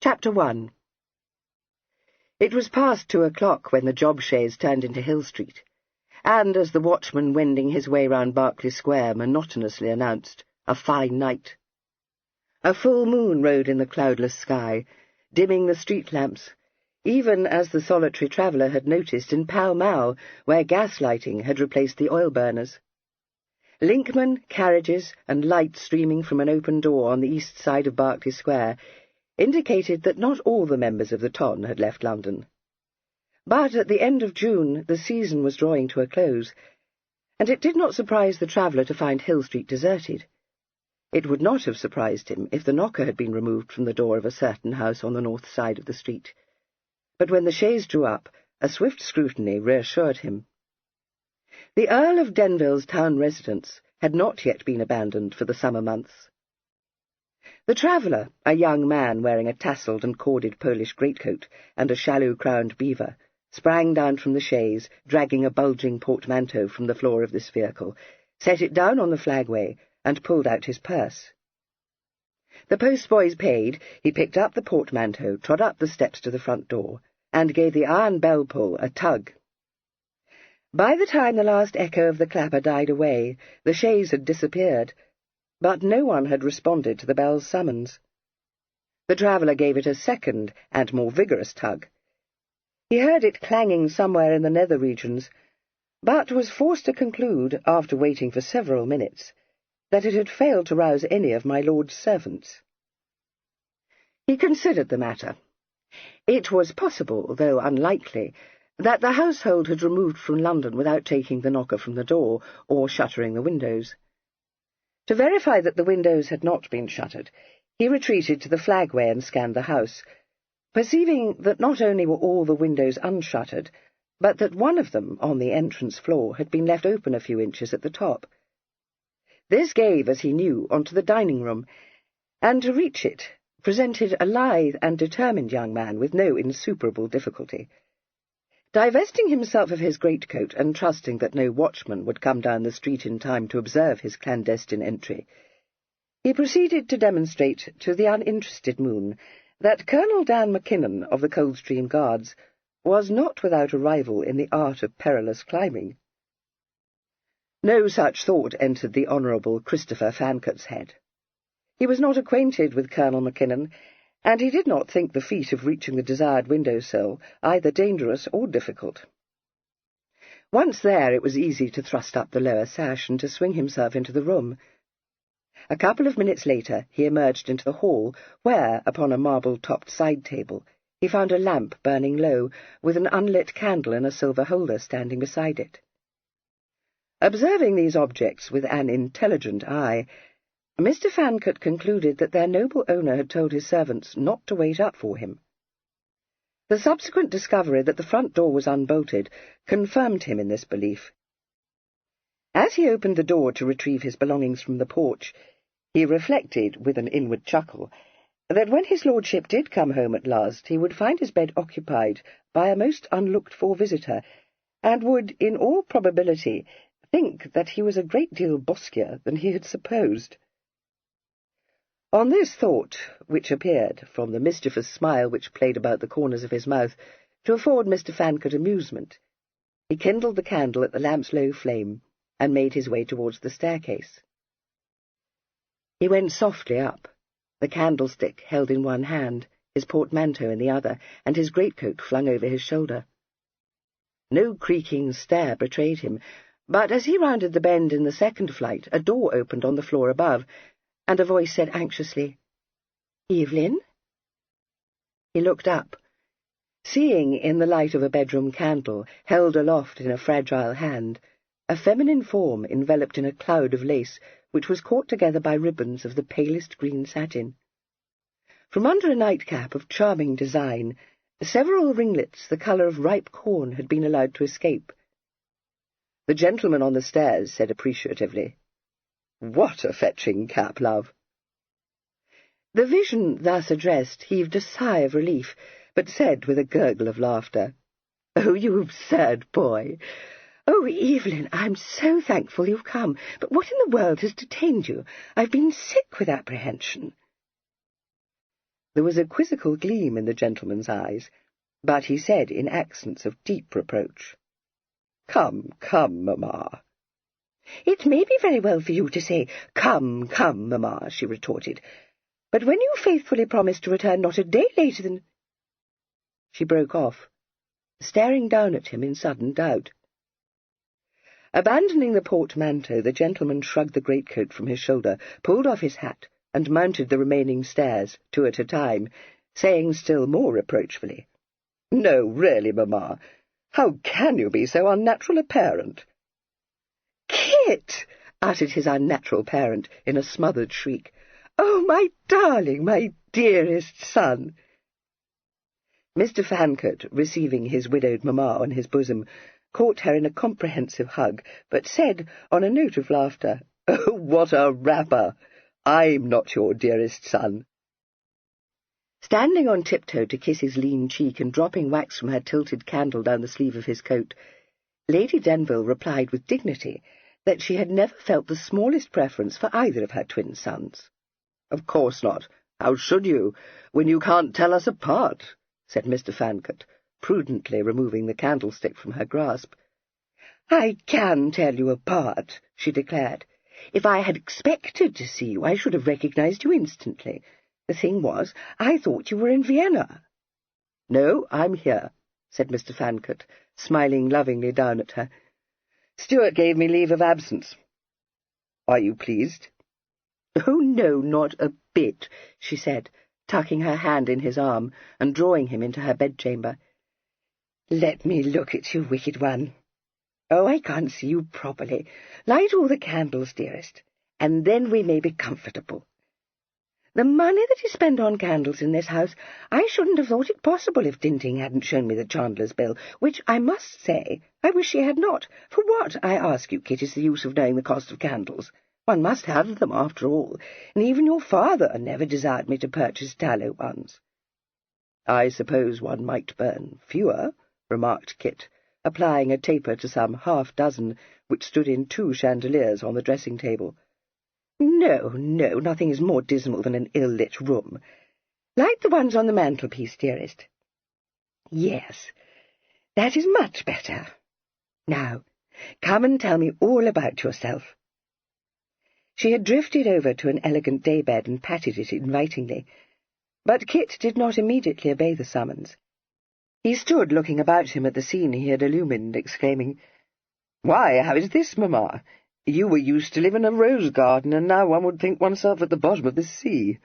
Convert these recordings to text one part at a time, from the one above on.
Chapter 1. It was past 2 o'clock when the job chaise turned into Hill Street, and as the watchman wending his way round Berkeley Square monotonously announced, "A fine night." A full moon rode in the cloudless sky, dimming the street lamps, even as the solitary traveller had noticed in Pall Mall, where gas-lighting had replaced the oil-burners. Linkmen, carriages, and light streaming from an open door on the east side of Berkeley Square indicated that not all the members of the ton had left London. But at the end of June the season was drawing to a close, and it did not surprise the traveller to find Hill Street deserted. It would not have surprised him if the knocker had been removed from the door of a certain house on the north side of the street. But when the chaise drew up, a swift scrutiny reassured him. The Earl of Denville's town residence had not yet been abandoned for the summer months. The traveller, a young man wearing a tasselled and corded Polish greatcoat and a shallow-crowned beaver, sprang down from the chaise, dragging a bulging portmanteau from the floor of this vehicle, set it down on the flagway, and pulled out his purse. The postboys paid, he picked up the portmanteau, trod up the steps to the front door, and gave the iron bell-pull a tug. By the time the last echo of the clapper died away, the chaise had disappeared, but no one had responded to the bell's summons. The traveller gave it a second and more vigorous tug. He heard it clanging somewhere in the nether regions, but was forced to conclude, after waiting for several minutes, that it had failed to rouse any of my lord's servants. He considered the matter. It was possible, though unlikely, that the household had removed from London without taking the knocker from the door or shuttering the windows. To verify that the windows had not been shuttered, he retreated to the flagway and scanned the house, perceiving that not only were all the windows unshuttered, but that one of them, on the entrance floor, had been left open a few inches at the top. This gave, as he knew, onto the dining-room, and to reach it presented a lithe and determined young man with no insuperable difficulty. Divesting himself of his greatcoat and trusting that no watchman would come down the street in time to observe his clandestine entry, he proceeded to demonstrate to the uninterested moon that Colonel Dan Mackinnon of the Coldstream Guards was not without a rival in the art of perilous climbing. No such thought entered the Honourable Christopher Fancott's head. He was not acquainted with Colonel Mackinnon, and he did not think the feat of reaching the desired window-sill either dangerous or difficult. Once there, it was easy to thrust up the lower sash and to swing himself into the room. A couple of minutes later he emerged into the hall, where, upon a marble-topped side-table, he found a lamp burning low, with an unlit candle in a silver holder standing beside it. Observing these objects with an intelligent eye, Mr. Fancott concluded that their noble owner had told his servants not to wait up for him. The subsequent discovery that the front door was unbolted confirmed him in this belief. As he opened the door to retrieve his belongings from the porch, he reflected, with an inward chuckle, that when his lordship did come home at last he would find his bed occupied by a most unlooked-for visitor, and would, in all probability, think that he was a great deal boskier than he had supposed. On this thought, which appeared, from the mischievous smile which played about the corners of his mouth, to afford Mr. Fancott amusement, he kindled the candle at the lamp's low flame, and made his way towards the staircase. He went softly up, the candlestick held in one hand, his portmanteau in the other, and his greatcoat flung over his shoulder. No creaking stair betrayed him, but as he rounded the bend in the second flight, a door opened on the floor above, and a voice said anxiously, "Evelyn?" He looked up, seeing in the light of a bedroom candle, held aloft in a fragile hand, a feminine form enveloped in a cloud of lace which was caught together by ribbons of the palest green satin. From under a nightcap of charming design, several ringlets the colour of ripe corn had been allowed to escape. The gentleman on the stairs said appreciatively, "What a fetching cap, love!" The vision thus addressed heaved a sigh of relief, but said with a gurgle of laughter, "Oh, you absurd boy! Oh, Evelyn, I'm so thankful you've come. But what in the world has detained you? I've been sick with apprehension." There was a quizzical gleam in the gentleman's eyes, but he said in accents of deep reproach, "Come, come, mamma." "It may be very well for you to say, 'Come, come, mamma,'" she retorted, "but when you faithfully promise to return not a day later than—" She broke off, staring down at him in sudden doubt. Abandoning the portmanteau, the gentleman shrugged the greatcoat from his shoulder, pulled off his hat, and mounted the remaining stairs, 2 at a time, saying still more reproachfully, "No, really, mamma, how can you be so unnatural a parent?" "Kit!" uttered his unnatural parent in a smothered shriek. "Oh, my darling, my dearest son!" Mr. Fancourt, receiving his widowed mamma on his bosom, caught her in a comprehensive hug, but said, on a note of laughter, "Oh, what a rapper! I'm not your dearest son." Standing on tiptoe to kiss his lean cheek and dropping wax from her tilted candle down the sleeve of his coat, Lady Denville replied with dignity that she had never felt the smallest preference for either of her twin sons. "Of course not. How should you, when you can't tell us apart?" said Mr. Fancourt, prudently removing the candlestick from her grasp. "I can tell you apart," she declared. "If I had expected to see you, I should have recognized you instantly. The thing was, I thought you were in Vienna." "No, I'm here," said Mr. Fancourt, smiling lovingly down at her. "Stuart gave me leave of absence. Are you pleased?" "Oh, no, not a bit," she said, tucking her hand in his arm and drawing him into her bedchamber. "Let me look at you, wicked one. Oh, I can't see you properly. Light all the candles, dearest, and then we may be comfortable. The money that is spent on candles in this house, I shouldn't have thought it possible if Dinting hadn't shown me the chandler's bill, which, I must say, I wish she had not. For what, I ask you, Kit, is the use of knowing the cost of candles? One must have them, after all, and even your father never desired me to purchase tallow ones." "I suppose one might burn fewer," remarked Kit, applying a taper to some half-dozen which stood in 2 chandeliers on the dressing-table. "No, no, nothing is more dismal than an ill-lit room. Light the ones on the mantelpiece, dearest. Yes, that is much better. Now, come and tell me all about yourself." She had drifted over to an elegant daybed and patted it invitingly, but Kit did not immediately obey the summons. He stood looking about him at the scene he had illumined, exclaiming, "Why, how is this, mamma? You were used to live in a rose-garden, and now one would think oneself at the bottom of the sea."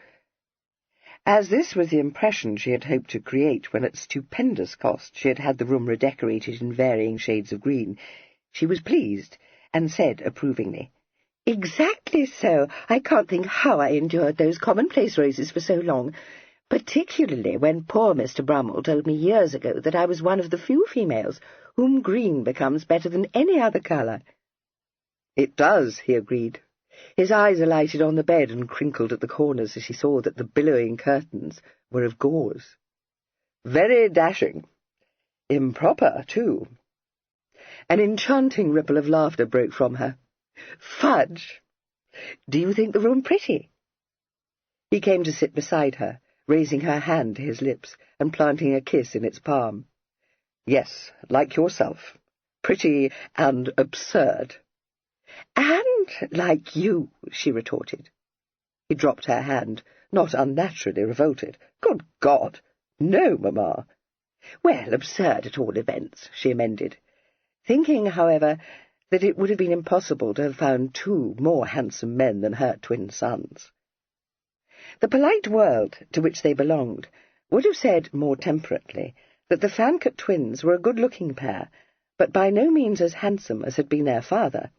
As this was the impression she had hoped to create when at stupendous cost she had had the room redecorated in varying shades of green, she was pleased, and said approvingly, "Exactly so. I can't think how I endured those commonplace roses for so long, particularly when poor Mr. Brummel told me years ago that I was one of the few females whom green becomes better than any other colour." "It does," he agreed. His eyes alighted on the bed and crinkled at the corners as he saw that the billowing curtains were of gauze. "Very dashing. Improper, too." An enchanting ripple of laughter broke from her. "Fudge! Do you think the room pretty?" He came to sit beside her, raising her hand to his lips and planting a kiss in its palm. "Yes, like yourself. Pretty and absurd." "And like you," she retorted. He dropped her hand, not unnaturally revolted. "Good God! No, mamma." "Well, absurd at all events," she amended, thinking, however, that it would have been impossible to have found 2 more handsome men than her twin sons. The polite world to which they belonged would have said, more temperately, that the Fancourt twins were a good-looking pair, but by no means as handsome as had been their father.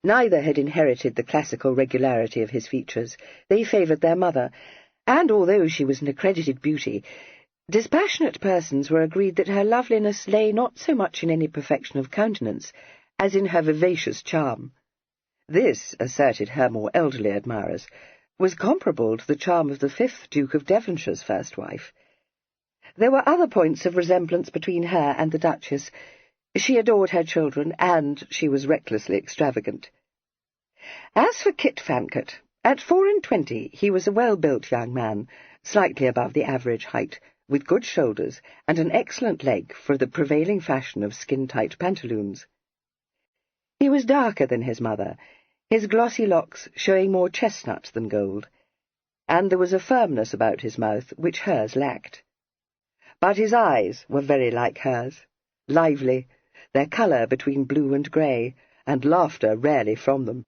Neither had inherited the classical regularity of his features. They favoured their mother, and although she was an accredited beauty, dispassionate persons were agreed that her loveliness lay not so much in any perfection of countenance as in her vivacious charm. This, asserted her more elderly admirers, was comparable to the charm of the 5th Duke of Devonshire's first wife. There were other points of resemblance between her and the Duchess. She adored her children, and she was recklessly extravagant. As for Kit Fancourt, at 24, he was a well-built young man, slightly above the average height, with good shoulders and an excellent leg for the prevailing fashion of skin-tight pantaloons. He was darker than his mother, his glossy locks showing more chestnut than gold, and there was a firmness about his mouth which hers lacked. But his eyes were very like hers, lively, their colour between blue and grey, and laughter rarely from them.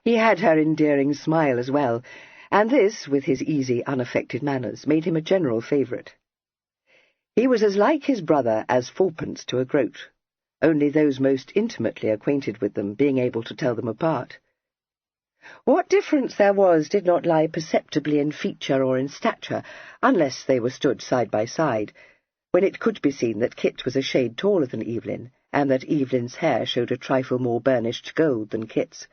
He had her endearing smile as well, and this, with his easy, unaffected manners, made him a general favourite. He was as like his brother as fourpence to a groat, only those most intimately acquainted with them being able to tell them apart. What difference there was did not lie perceptibly in feature or in stature, unless they were stood side by side, when it could be seen that Kit was a shade taller than Evelyn, and that Evelyn's hair showed a trifle more burnished gold than Kit's.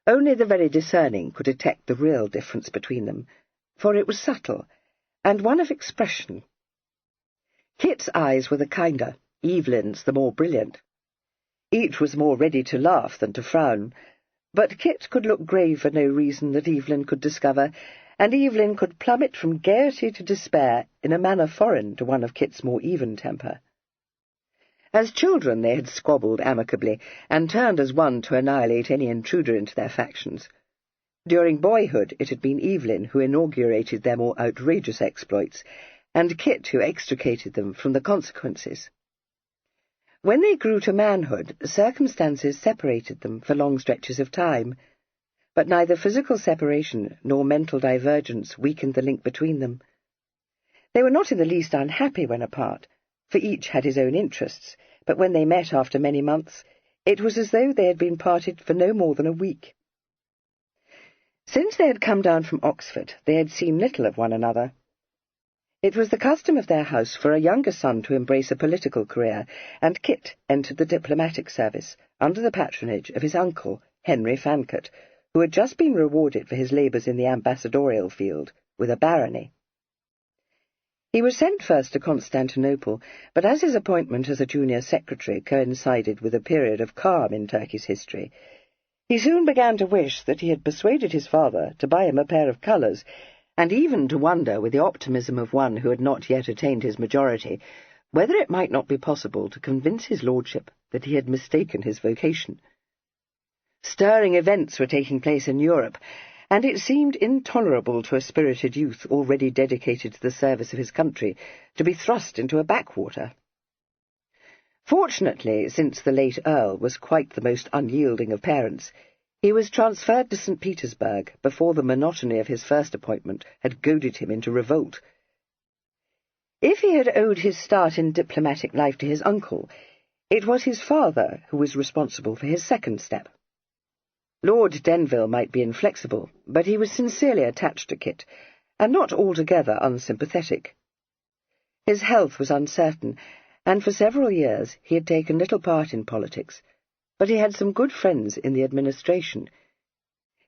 Only the very discerning could detect the real difference between them, for it was subtle, and one of expression. Kit's eyes were the kinder, Evelyn's the more brilliant. Each was more ready to laugh than to frown, but Kit could look grave for no reason that Evelyn could discover, and Evelyn could plummet from gaiety to despair in a manner foreign to one of Kit's more even temper. As children they had squabbled amicably, and turned as one to annihilate any intruder into their factions. During boyhood it had been Evelyn who inaugurated their more outrageous exploits, and Kit who extricated them from the consequences. When they grew to manhood, circumstances separated them for long stretches of time, but neither physical separation nor mental divergence weakened the link between them. They were not in the least unhappy when apart, for each had his own interests, but when they met after many months, it was as though they had been parted for no more than a week. Since they had come down from Oxford, they had seen little of one another. It was the custom of their house for a younger son to embrace a political career, and Kit entered the diplomatic service under the patronage of his uncle, Henry Fancourt, who had just been rewarded for his labours in the ambassadorial field with a barony. He was sent first to Constantinople, but as his appointment as a junior secretary coincided with a period of calm in Turkey's history, he soon began to wish that he had persuaded his father to buy him a pair of colours, and even to wonder, with the optimism of one who had not yet attained his majority, whether it might not be possible to convince his lordship that he had mistaken his vocation. Stirring events were taking place in Europe, and it seemed intolerable to a spirited youth already dedicated to the service of his country to be thrust into a backwater. Fortunately, since the late Earl was quite the most unyielding of parents, he was transferred to St. Petersburg before the monotony of his first appointment had goaded him into revolt. If he had owed his start in diplomatic life to his uncle, it was his father who was responsible for his second step. Lord Denville might be inflexible, but he was sincerely attached to Kit, and not altogether unsympathetic. His health was uncertain, and for several years he had taken little part in politics, but he had some good friends in the administration.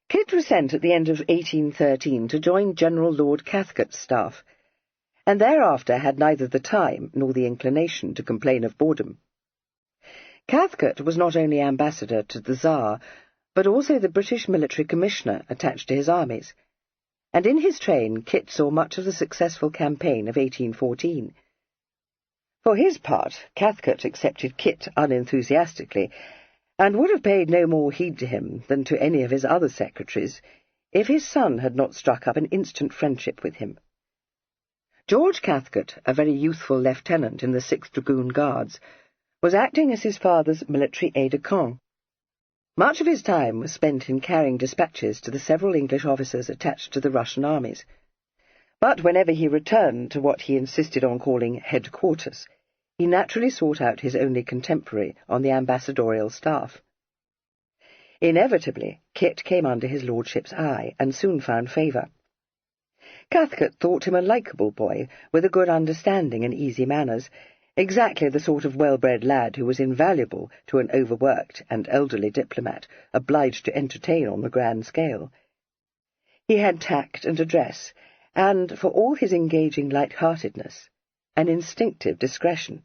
Kit was sent at the end of 1813 to join General Lord Cathcart's staff, and thereafter had neither the time nor the inclination to complain of boredom. Cathcart was not only ambassador to the Tsar, but also the British military commissioner attached to his armies, and in his train Kit saw much of the successful campaign of 1814. For his part, Cathcart accepted Kit unenthusiastically, and would have paid no more heed to him than to any of his other secretaries, if his son had not struck up an instant friendship with him. George Cathcart, a very youthful lieutenant in the 6th Dragoon Guards, was acting as his father's military aide-de-camp. Much of his time was spent in carrying dispatches to the several English officers attached to the Russian armies, but whenever he returned to what he insisted on calling headquarters, he naturally sought out his only contemporary on the ambassadorial staff. Inevitably, Kit came under his lordship's eye, and soon found favour. Cathcart thought him a likeable boy, with a good understanding and easy manners, exactly the sort of well-bred lad who was invaluable to an overworked and elderly diplomat obliged to entertain on the grand scale. He had tact and address, and, for all his engaging light-heartedness, an instinctive discretion.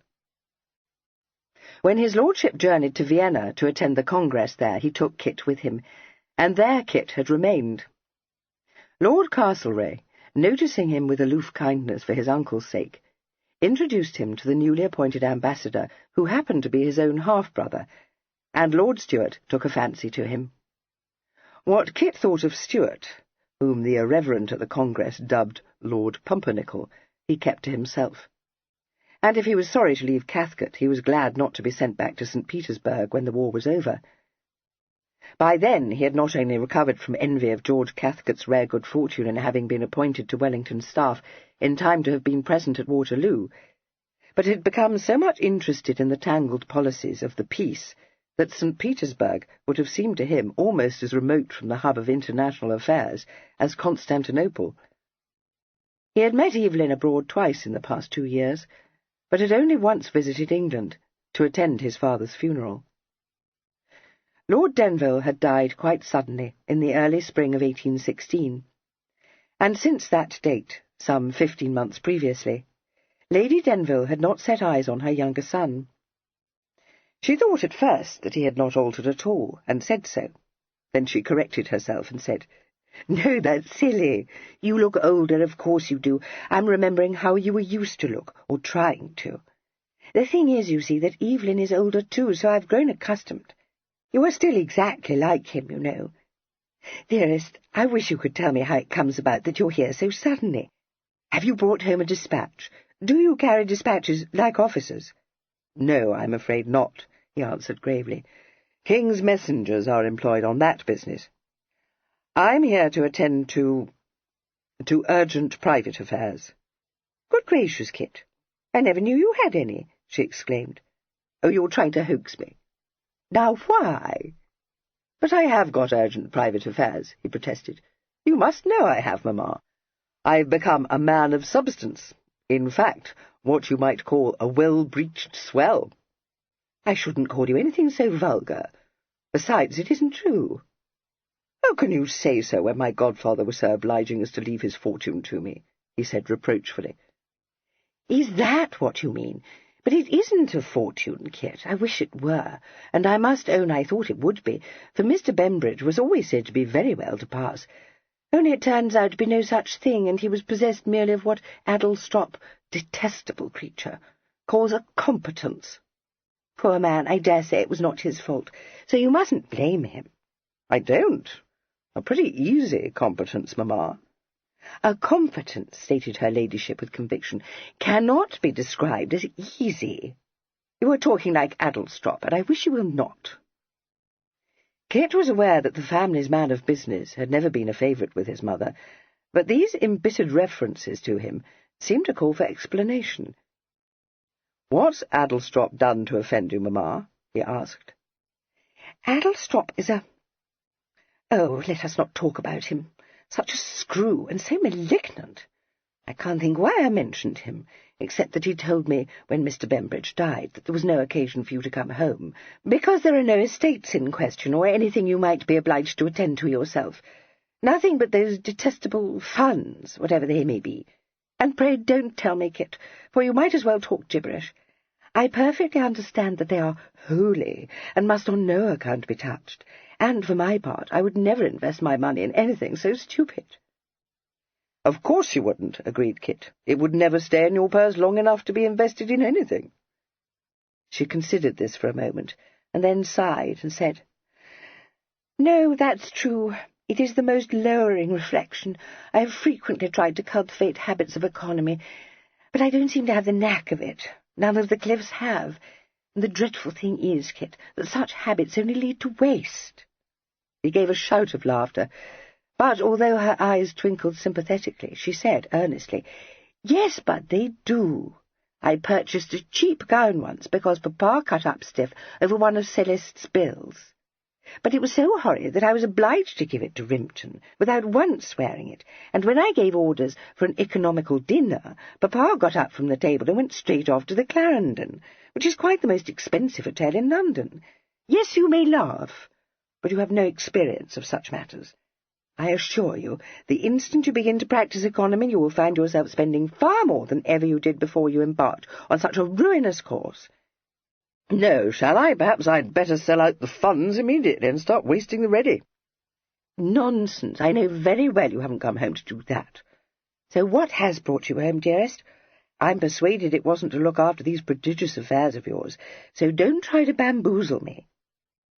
When his lordship journeyed to Vienna to attend the Congress there, he took Kit with him, and there Kit had remained. Lord Castlereagh, noticing him with aloof kindness for his uncle's sake, introduced him to the newly appointed ambassador, who happened to be his own half-brother, and Lord Stuart took a fancy to him. What Kit thought of Stuart, whom the irreverent at the Congress dubbed Lord Pumpernickel, he kept to himself. And if he was sorry to leave Cathcart, he was glad not to be sent back to St. Petersburg when the war was over. By then he had not only recovered from envy of George Cathcart's rare good fortune in having been appointed to Wellington's staff in time to have been present at Waterloo, but had become so much interested in the tangled policies of the peace that St. Petersburg would have seemed to him almost as remote from the hub of international affairs as Constantinople. He had met Evelyn abroad twice in the past 2 years, but had only once visited England to attend his father's funeral. Lord Denville had died quite suddenly in the early spring of 1816, and since that date, some 15 months previously, Lady Denville had not set eyes on her younger son. She thought at first that he had not altered at all, and said so. Then she corrected herself and said, "No, that's silly. You look older, of course you do. I'm remembering how you were used to look, or trying to. The thing is, you see, that Evelyn is older too, so I've grown accustomed. You are still exactly like him, you know. Dearest, I wish you could tell me how it comes about that you're here so suddenly. Have you brought home a dispatch? Do you carry dispatches like officers?" "No, I'm afraid not," he answered gravely. "King's messengers are employed on that business. I'm here to attend to urgent private affairs." "Good gracious, Kit, I never knew you had any," she exclaimed. "Oh, you're trying to hoax me." "Now, why?" "But I have got urgent private affairs," he protested. "You must know I have, Mamma. I've become a man of substance. In fact, what you might call a well-breeched swell." "I shouldn't call you anything so vulgar. Besides, it isn't true." "How can you say so when my godfather was so obliging as to leave his fortune to me?" he said reproachfully. "Is that what you mean? But it isn't a fortune, Kit. I wish it were, and I must own I thought it would be, for Mr. Bembridge was always said to be very well to pass. Only it turns out to be no such thing, and he was possessed merely of what Addlestrop, detestable creature, calls a competence. Poor man, I dare say it was not his fault, so you mustn't blame him." "I don't. A pretty easy competence, Mamma." "A competence," stated her ladyship with conviction, "cannot be described as easy. You are talking like Addlestrop, and I wish you will not." Kit was aware that the family's man of business had never been a favourite with his mother, but these embittered references to him seemed to call for explanation. "What's Addlestrop done to offend you, Mamma?" he asked. "Addlestrop is a— Oh, let us not talk about him. Such a screw, and so malignant. I can't think why I mentioned him, except that he told me when Mr. Bembridge died that there was no occasion for you to come home, because there are no estates in question, or anything you might be obliged to attend to yourself. Nothing but those detestable funds, whatever they may be. And pray don't tell me, Kit, for you might as well talk gibberish. I perfectly understand that they are holy, and must on no account be touched, and for my part I would never invest my money in anything so stupid." "Of course you wouldn't," agreed Kit. "It would never stay in your purse long enough to be invested in anything." She considered this for a moment, and then sighed and said, "No, that's true. It is the most lowering reflection. I have frequently tried to cultivate habits of economy, but I don't seem to have the knack of it. None of the Cliffs have. And the dreadful thing is, Kit, that such habits only lead to waste." He gave a shout of laughter, but although her eyes twinkled sympathetically, she said earnestly, "Yes, but they do. I purchased a cheap gown once because Papa cut up stiff over one of Celeste's bills. But it was so horrid that I was obliged to give it to Rimpton, without once wearing it, and when I gave orders for an economical dinner, Papa got up from the table and went straight off to the Clarendon, which is quite the most expensive hotel in London. Yes, you may laugh, but you have no experience of such matters. I assure you, the instant you begin to practice economy, you will find yourself spending far more than ever you did before you embarked on such a ruinous course." "No, shall I? Perhaps I'd better sell out the funds immediately and start wasting the ready." "Nonsense. I know very well you haven't come home to do that. So what has brought you home, dearest? I'm persuaded it wasn't to look after these prodigious affairs of yours, so don't try to bamboozle me.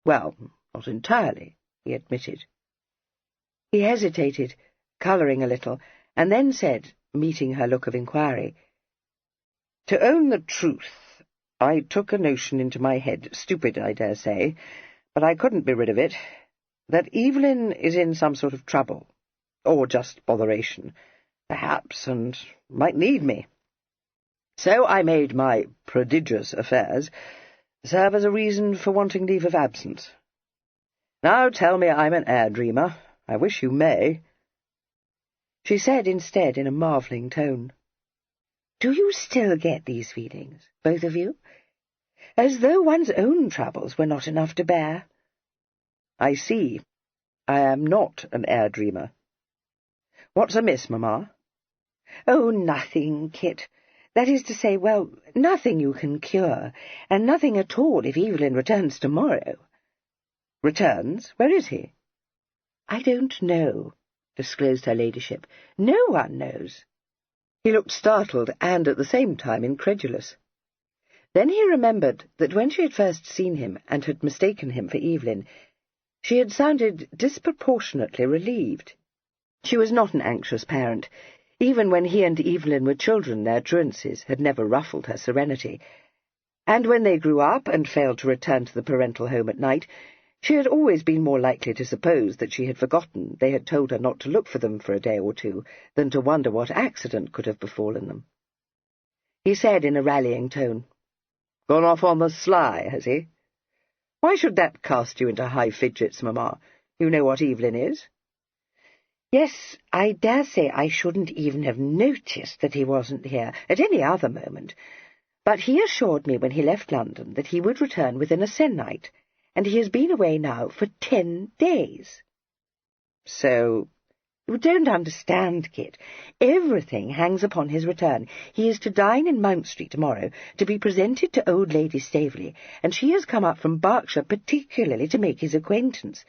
Well, not entirely, he admitted. He hesitated, colouring a little, and then said, meeting her look of inquiry, "To own the truth, I took a notion into my head, stupid, I dare say, but I couldn't be rid of it, that Evelyn is in some sort of trouble, or just botheration, perhaps, and might need me. So I made my prodigious affairs serve as a reason for wanting leave of absence. Now tell me I'm an air-dreamer. I wish you may." She said instead in a marvelling tone, "Do you still get these feelings, both of you? As though one's own troubles were not enough to bear." "I see. I am not an air-dreamer. What's amiss, Mamma?" "Oh, nothing, Kit. That is to say, well, nothing you can cure, and nothing at all if Evelyn returns tomorrow." "Returns? Where is he?" "I don't know," disclosed her ladyship. "No one knows." He looked startled and at the same time incredulous. Then he remembered that when she had first seen him and had mistaken him for Evelyn, she had sounded disproportionately relieved. She was not an anxious parent. Even when he and Evelyn were children, their truancies had never ruffled her serenity, and when they grew up and failed to return to the parental home at night, she had always been more likely to suppose that she had forgotten they had told her not to look for them for a day or two than to wonder what accident could have befallen them. He said in a rallying tone, "Gone off on the sly, has he? Why should that cast you into high fidgets, Mamma? You know what Evelyn is." "Yes, I dare say I shouldn't even have noticed that he wasn't here at any other moment, but he assured me when he left London that he would return within a se'nnight, and he has been away now for 10 days. So, you don't understand, Kit. Everything hangs upon his return. He is to dine in Mount Street tomorrow, to be presented to old Lady Staveley, and she has come up from Berkshire particularly to make his acquaintance.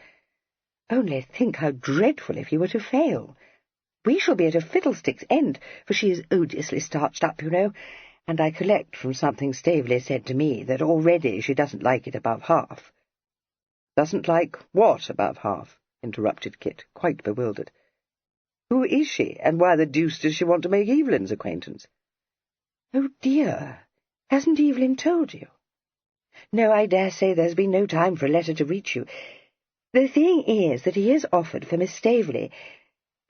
Only think how dreadful if he were to fail. We shall be at a fiddlestick's end, for she is odiously starched up, you know, and I collect from something Staveley said to me that already she doesn't like it above half." "Doesn't like what above half?" interrupted Kit, quite bewildered. "Who is she, and why the deuce does she want to make Evelyn's acquaintance?" "Oh, dear, hasn't Evelyn told you?" "No, I dare say there's been no time for a letter to reach you. The thing is that he is offered for Miss Staveley,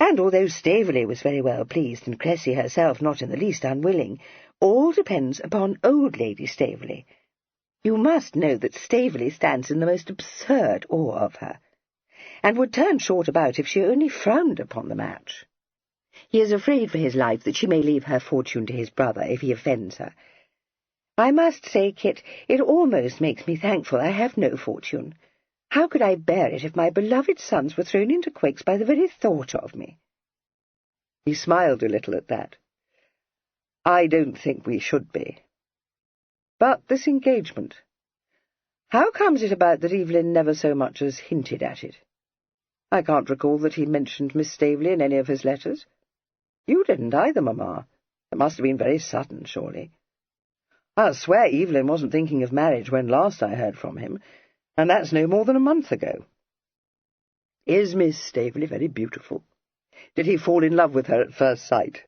and although Staveley was very well pleased, and Cressy herself not in the least unwilling, all depends upon old Lady Staveley. You must know that Staveley stands in the most absurd awe of her, and would turn short about if she only frowned upon the match. He is afraid for his life that she may leave her fortune to his brother if he offends her. I must say, Kit, it almost makes me thankful I have no fortune. How could I bear it if my beloved sons were thrown into quakes by the very thought of me?" He smiled a little at that. "I don't think we should be. But this engagement, how comes it about that Evelyn never so much as hinted at it? I can't recall that he mentioned Miss Staveley in any of his letters. You didn't either, Mamma. It must have been very sudden, surely. I'll swear Evelyn wasn't thinking of marriage when last I heard from him, and that's no more than a month ago. Is Miss Staveley very beautiful? Did he fall in love with her at first sight?"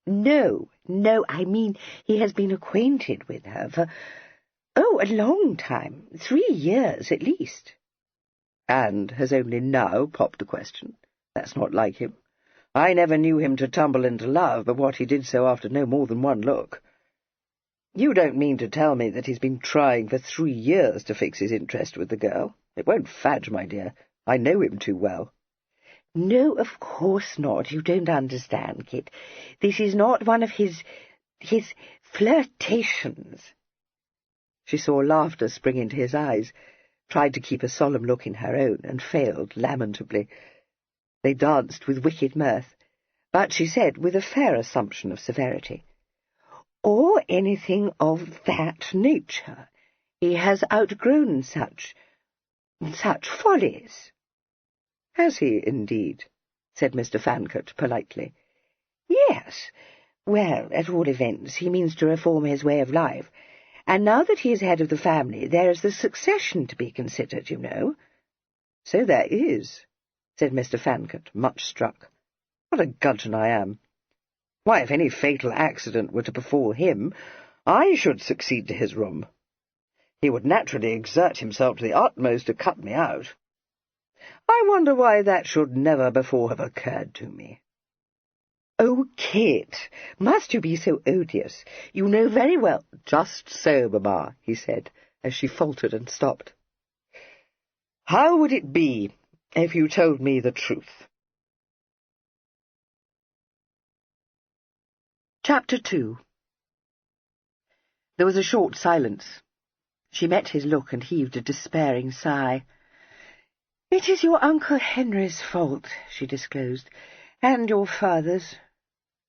No, I mean he has been acquainted with her for, a long time, 3 years at least." "And has only now popped the question? That's not like him. I never knew him to tumble into love, but what he did so after no more than one look. You don't mean to tell me that he's been trying for 3 years to fix his interest with the girl? It won't fadge, my dear. I know him too well." "No, of course not. You don't understand, Kit. This is not one of his flirtations." She saw laughter spring into his eyes, tried to keep a solemn look in her own, and failed lamentably. They danced with wicked mirth, but she said, with a fair assumption of severity, "Or anything of that nature. He has outgrown such follies." "Has he, indeed?" said Mr. Fancourt politely. Yes. Well, at all events, he means to reform his way of life. And now that he is head of the family, there is the succession to be considered, you know. So there is, said Mr. Fancourt, much struck. What a gudgeon I am! Why, if any fatal accident were to befall him, I should succeed to his room. He would naturally exert himself to the utmost to cut me out. I wonder why that should never before have occurred to me. Oh, Kit, must you be so odious? You know very well— Just so, mamma, he said, as she faltered and stopped. How would it be if you told me the truth? Chapter 2. There was a short silence. She met his look and heaved a despairing sigh. "It is your Uncle Henry's fault," she disclosed, "and your father's."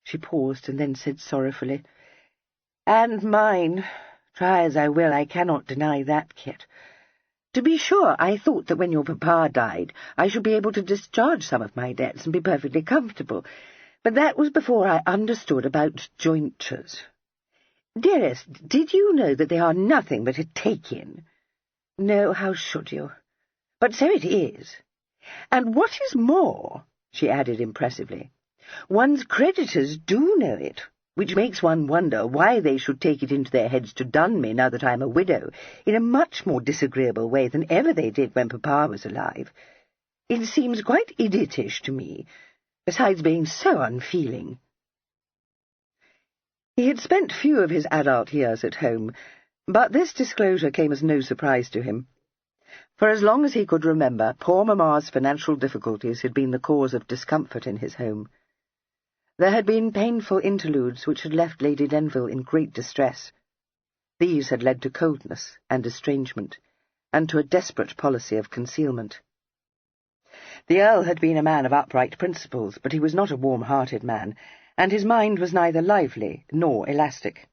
She paused and then said sorrowfully, "And mine. Try as I will, I cannot deny that, Kit. To be sure, I thought that when your papa died, I should be able to discharge some of my debts and be perfectly comfortable, but that was before I understood about jointures. Dearest, did you know that they are nothing but a take-in? No, how should you? But so it is. And what is more," she added impressively, "one's creditors do know it, which makes one wonder why they should take it into their heads to dun me now that I am a widow, in a much more disagreeable way than ever they did when papa was alive. It seems quite idiotish to me, besides being so unfeeling." He had spent few of his adult years at home, but this disclosure came as no surprise to him. For as long as he could remember, poor mamma's financial difficulties had been the cause of discomfort in his home. There had been painful interludes which had left Lady Denville in great distress. These had led to coldness and estrangement, and to a desperate policy of concealment. The Earl had been a man of upright principles, but he was not a warm-hearted man, and his mind was neither lively nor elastic.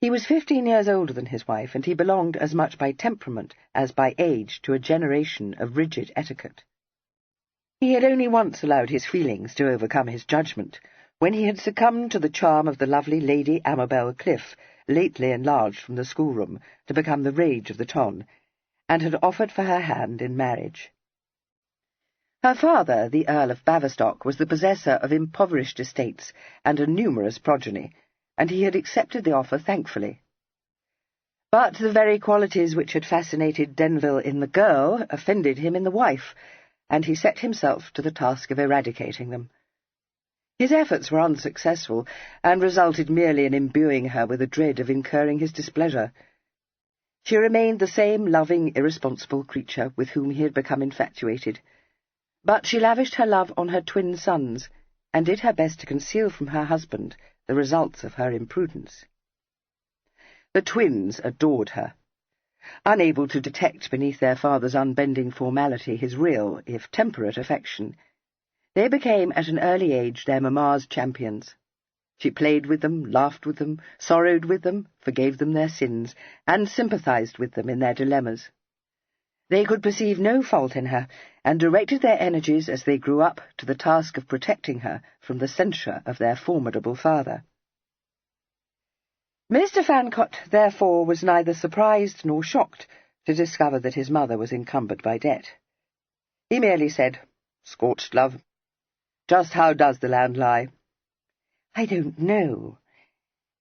He was 15 years older than his wife, and he belonged as much by temperament as by age to a generation of rigid etiquette. He had only once allowed his feelings to overcome his judgment, when he had succumbed to the charm of the lovely Lady Amabel Cliff, lately enlarged from the schoolroom to become the rage of the ton, and had offered for her hand in marriage. Her father, the Earl of Baverstock, was the possessor of impoverished estates and a numerous progeny, and he had accepted the offer thankfully. But the very qualities which had fascinated Denville in the girl offended him in the wife, and he set himself to the task of eradicating them. His efforts were unsuccessful, and resulted merely in imbuing her with a dread of incurring his displeasure. She remained the same loving, irresponsible creature with whom he had become infatuated, but she lavished her love on her twin sons, and did her best to conceal from her husband the results of her imprudence. The twins adored her. Unable to detect beneath their father's unbending formality his real, if temperate, affection, they became at an early age their mamma's champions. She played with them, laughed with them, sorrowed with them, forgave them their sins, and sympathized with them in their dilemmas. They could perceive no fault in her, and directed their energies as they grew up to the task of protecting her from the censure of their formidable father. Mr. Fancourt, therefore, was neither surprised nor shocked to discover that his mother was encumbered by debt. He merely said, "Scorched, love. Just how does the land lie?" "I don't know.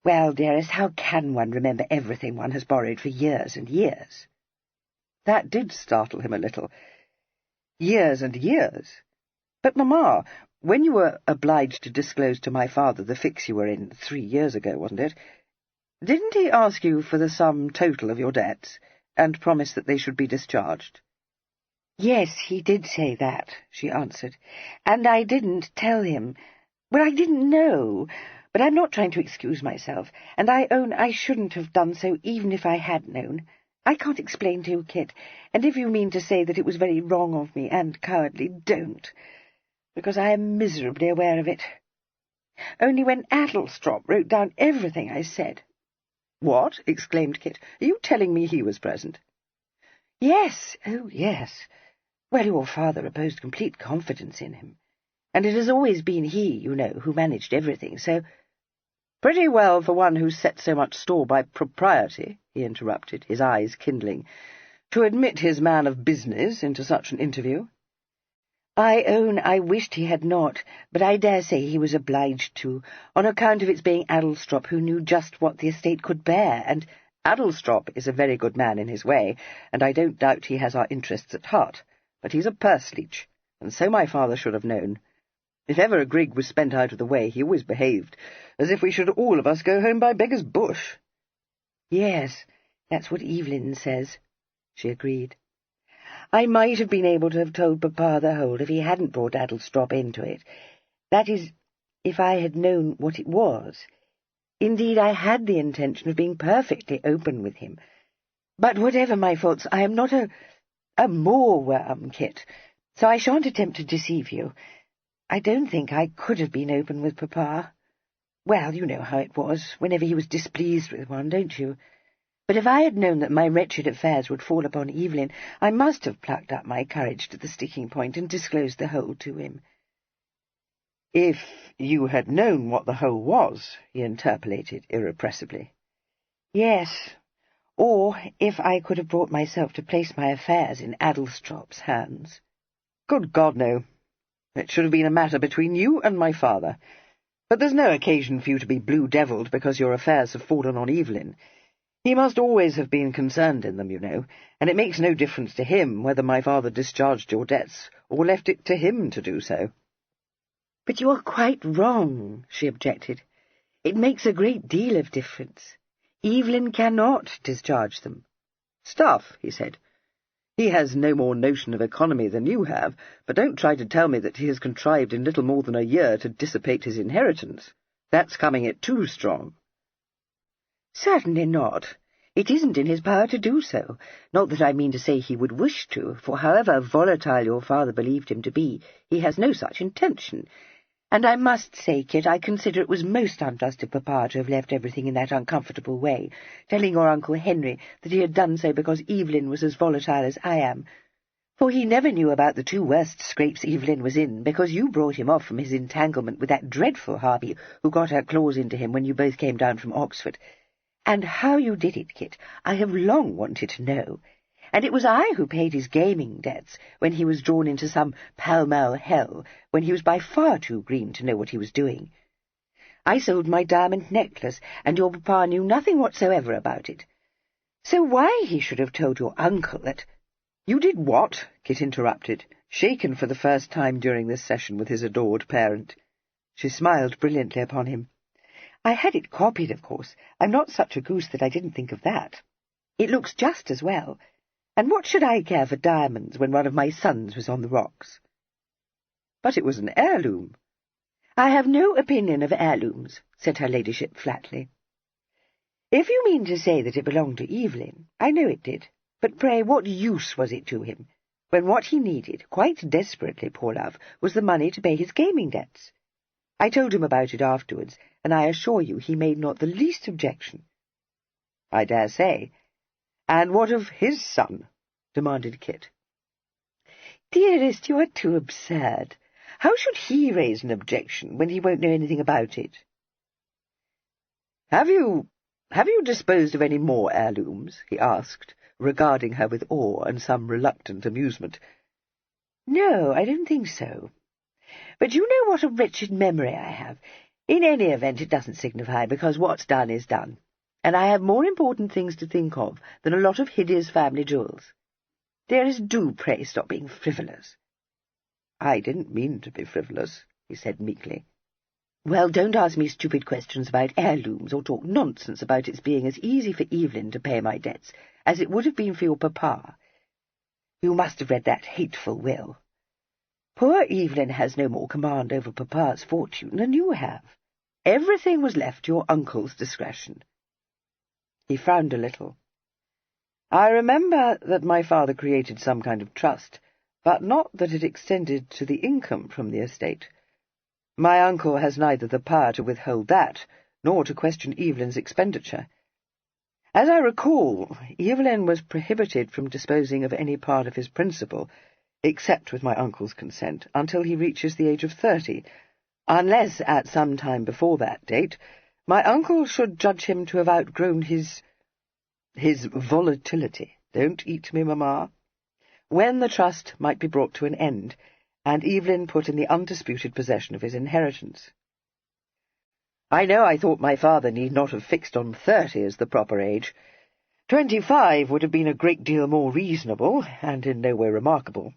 Well, dearest, how can one remember everything one has borrowed for years and years?" That did startle him a little. Years and years. But, mamma, when you were obliged to disclose to my father the fix you were in 3 years ago, wasn't it? Didn't he ask you for the sum total of your debts, and promise that they should be discharged?" "Yes, he did say that," she answered, "and I didn't tell him. Well, I didn't know, but I'm not trying to excuse myself, and I own I shouldn't have done so even if I had known. I can't explain to you, Kit, and if you mean to say that it was very wrong of me and cowardly, don't, because I am miserably aware of it. Only when Addlestrop wrote down everything I said—" "What?" exclaimed Kit. "Are you telling me he was present?" "Yes, oh yes. Well, your father reposed complete confidence in him. And it has always been he, you know, who managed everything, so— "Pretty well for one who set so much store by propriety," he interrupted, his eyes kindling, "to admit his man of business into such an interview." "I own I wished he had not, but I dare say he was obliged to, on account of its being Addlestrop, who knew just what the estate could bear, and— "Addlestrop is a very good man in his way, and I don't doubt he has our interests at heart, but he's a purse-leech, and so my father should have known. If ever a grig was spent out of the way, he always behaved as if we should all of us go home by beggar's bush." "Yes, that's what Evelyn says," she agreed. "I might have been able to have told Papa the whole if he hadn't brought Addlestrop into it. That is, if I had known what it was. Indeed, I had the intention of being perfectly open with him. But whatever my faults, I am not a moorworm, Kit, so I shan't attempt to deceive you. I don't think I could have been open with Papa. Well, you know how it was, whenever he was displeased with one, don't you? But if I had known that my wretched affairs would fall upon Evelyn, I must have plucked up my courage to the sticking point and disclosed the whole to him." "If you had known what the whole was," he interpolated irrepressibly. "Yes, or if I could have brought myself to place my affairs in Addlestrop's hands." "Good God, no. It should have been a matter between you and my father. But there's no occasion for you to be blue-devilled because your affairs have fallen on Evelyn. He must always have been concerned in them, you know, and it makes no difference to him whether my father discharged your debts or left it to him to do so." "But you are quite wrong," she objected. "It makes a great deal of difference. Evelyn cannot discharge them." "Stuff," he said. "He has no more notion of economy than you have, but don't try to tell me that he has contrived in little more than a year to dissipate his inheritance. That's coming it too strong." "Certainly not. It isn't in his power to do so. Not that I mean to say he would wish to, for however volatile your father believed him to be, he has no such intention. And I must say, Kit, I consider it was most unjust of Papa to have left everything in that uncomfortable way, telling your Uncle Henry that he had done so because Evelyn was as volatile as I am. For he never knew about the two worst scrapes Evelyn was in, because you brought him off from his entanglement with that dreadful harpy who got her claws into him when you both came down from Oxford. And how you did it, Kit, I have long wanted to know. And it was I who paid his gaming debts when he was drawn into some Pall Mall hell, when he was by far too green to know what he was doing. I sold my diamond necklace, and your papa knew nothing whatsoever about it. So why he should have told your uncle that—" "You did what?" Kit interrupted, shaken for the first time during this session with his adored parent. She smiled brilliantly upon him. "I had it copied, of course. I'm not such a goose that I didn't think of that. It looks just as well. And what should I care for diamonds when one of my sons was on the rocks?" "But it was an heirloom." "I have no opinion of heirlooms," said her ladyship flatly. "If you mean to say that it belonged to Evelyn, I know it did. But pray, what use was it to him, when what he needed, quite desperately, poor love, was the money to pay his gaming debts? I told him about it afterwards, and I assure you he made not the least objection." "I dare say. And what of his son?" demanded Kit. "Dearest, you are too absurd. How should he raise an objection when he won't know anything about it?" Have you disposed of any more heirlooms?" he asked, regarding her with awe and some reluctant amusement. "No, I don't think so. But you know what a wretched memory I have. In any event, it doesn't signify, because what's done is done, and I have more important things to think of than a lot of hideous family jewels. Dearest, do pray stop being frivolous." "I didn't mean to be frivolous," he said meekly. "Well, don't ask me stupid questions about heirlooms, or talk nonsense about its being as easy for Evelyn to pay my debts as it would have been for your papa. You must have read that hateful will. Poor Evelyn has no more command over Papa's fortune than you have. Everything was left to your uncle's discretion." He frowned a little. "I remember that my father created some kind of trust, but not that it extended to the income from the estate. My uncle has neither the power to withhold that, nor to question Evelyn's expenditure. As I recall, Evelyn was prohibited from disposing of any part of his principal, except with my uncle's consent, until he reaches the age of 30, unless at some time before that date my uncle should judge him to have outgrown his volatility. Don't eat me, Mamma. When the trust might be brought to an end, and Evelyn put in the undisputed possession of his inheritance. I know I thought my father need not have fixed on 30 as the proper age. 25 would have been a great deal more reasonable, and in no way remarkable.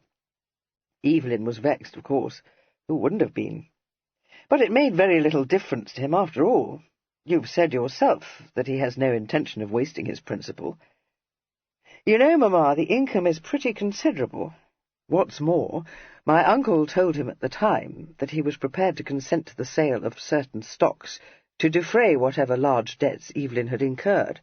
Evelyn was vexed, of course. Who wouldn't have been? But it made very little difference to him after all. You've said yourself that he has no intention of wasting his principal. You know, Mamma, the income is pretty considerable. What's more, my uncle told him at the time that he was prepared to consent to the sale of certain stocks to defray whatever large debts Evelyn had incurred,